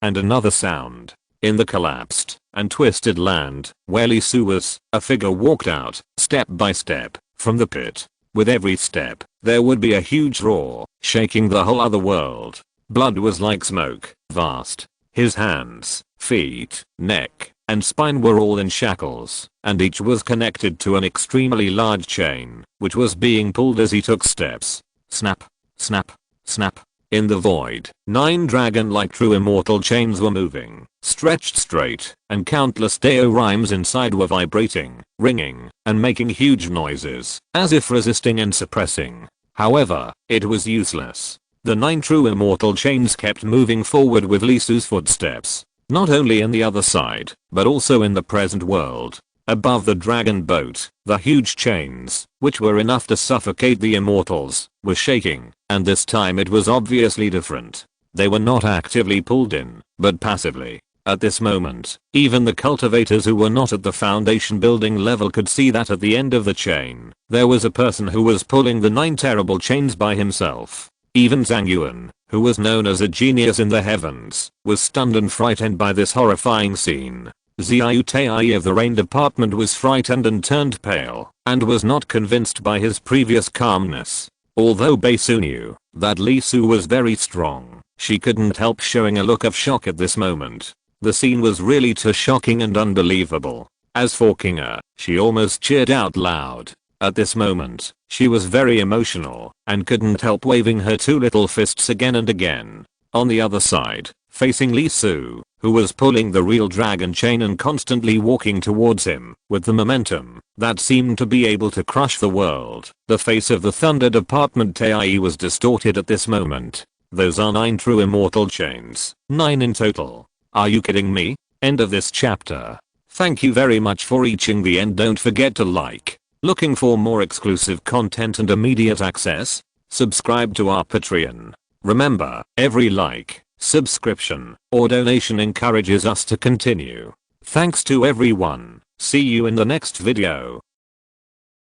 and another sound. In the collapsed and twisted land, where Li Su was, a figure walked out, step by step, from the pit. With every step, there would be a huge roar, shaking the whole other world. Blood was like smoke, vast. His hands, feet, neck, and spine were all in shackles, and each was connected to an extremely large chain, which was being pulled as he took steps. Snap, snap, snap. In the void, 9 dragon-like true immortal chains were moving, stretched straight, and countless Deo rhymes inside were vibrating, ringing, and making huge noises, as if resisting and suppressing. However, it was useless. The 9 true immortal chains kept moving forward with Li Su's footsteps. Not only in the other side, but also in the present world. Above the dragon boat, the huge chains, which were enough to suffocate the immortals, were shaking, and this time it was obviously different. They were not actively pulled in, but passively. At this moment, even the cultivators who were not at the foundation building level could see that at the end of the chain, there was a person who was pulling the 9 terrible chains by himself. Even Zhang Yuan, who was known as a genius in the heavens, was stunned and frightened by this horrifying scene. Xiao Taiyi of the rain department was frightened and turned pale, and was not convinced by his previous calmness. Although Bei Su knew that Li Su was very strong, she couldn't help showing a look of shock at this moment. The scene was really too shocking and unbelievable. As for Kinga, she almost cheered out loud. At this moment, she was very emotional, and couldn't help waving her 2 little fists again and again. On the other side, facing Li Su, who was pulling the real dragon chain and constantly walking towards him, with the momentum that seemed to be able to crush the world, the face of the Thunder Department Taiyi was distorted at this moment. Those are 9 true immortal chains, 9 in total. Are you kidding me? End of this chapter. Thank you very much for reaching the end. Don't forget to like. Looking for more exclusive content and immediate access? Subscribe to our Patreon. Remember, every like, subscription, or donation encourages us to continue. Thanks to everyone. See you in the next video.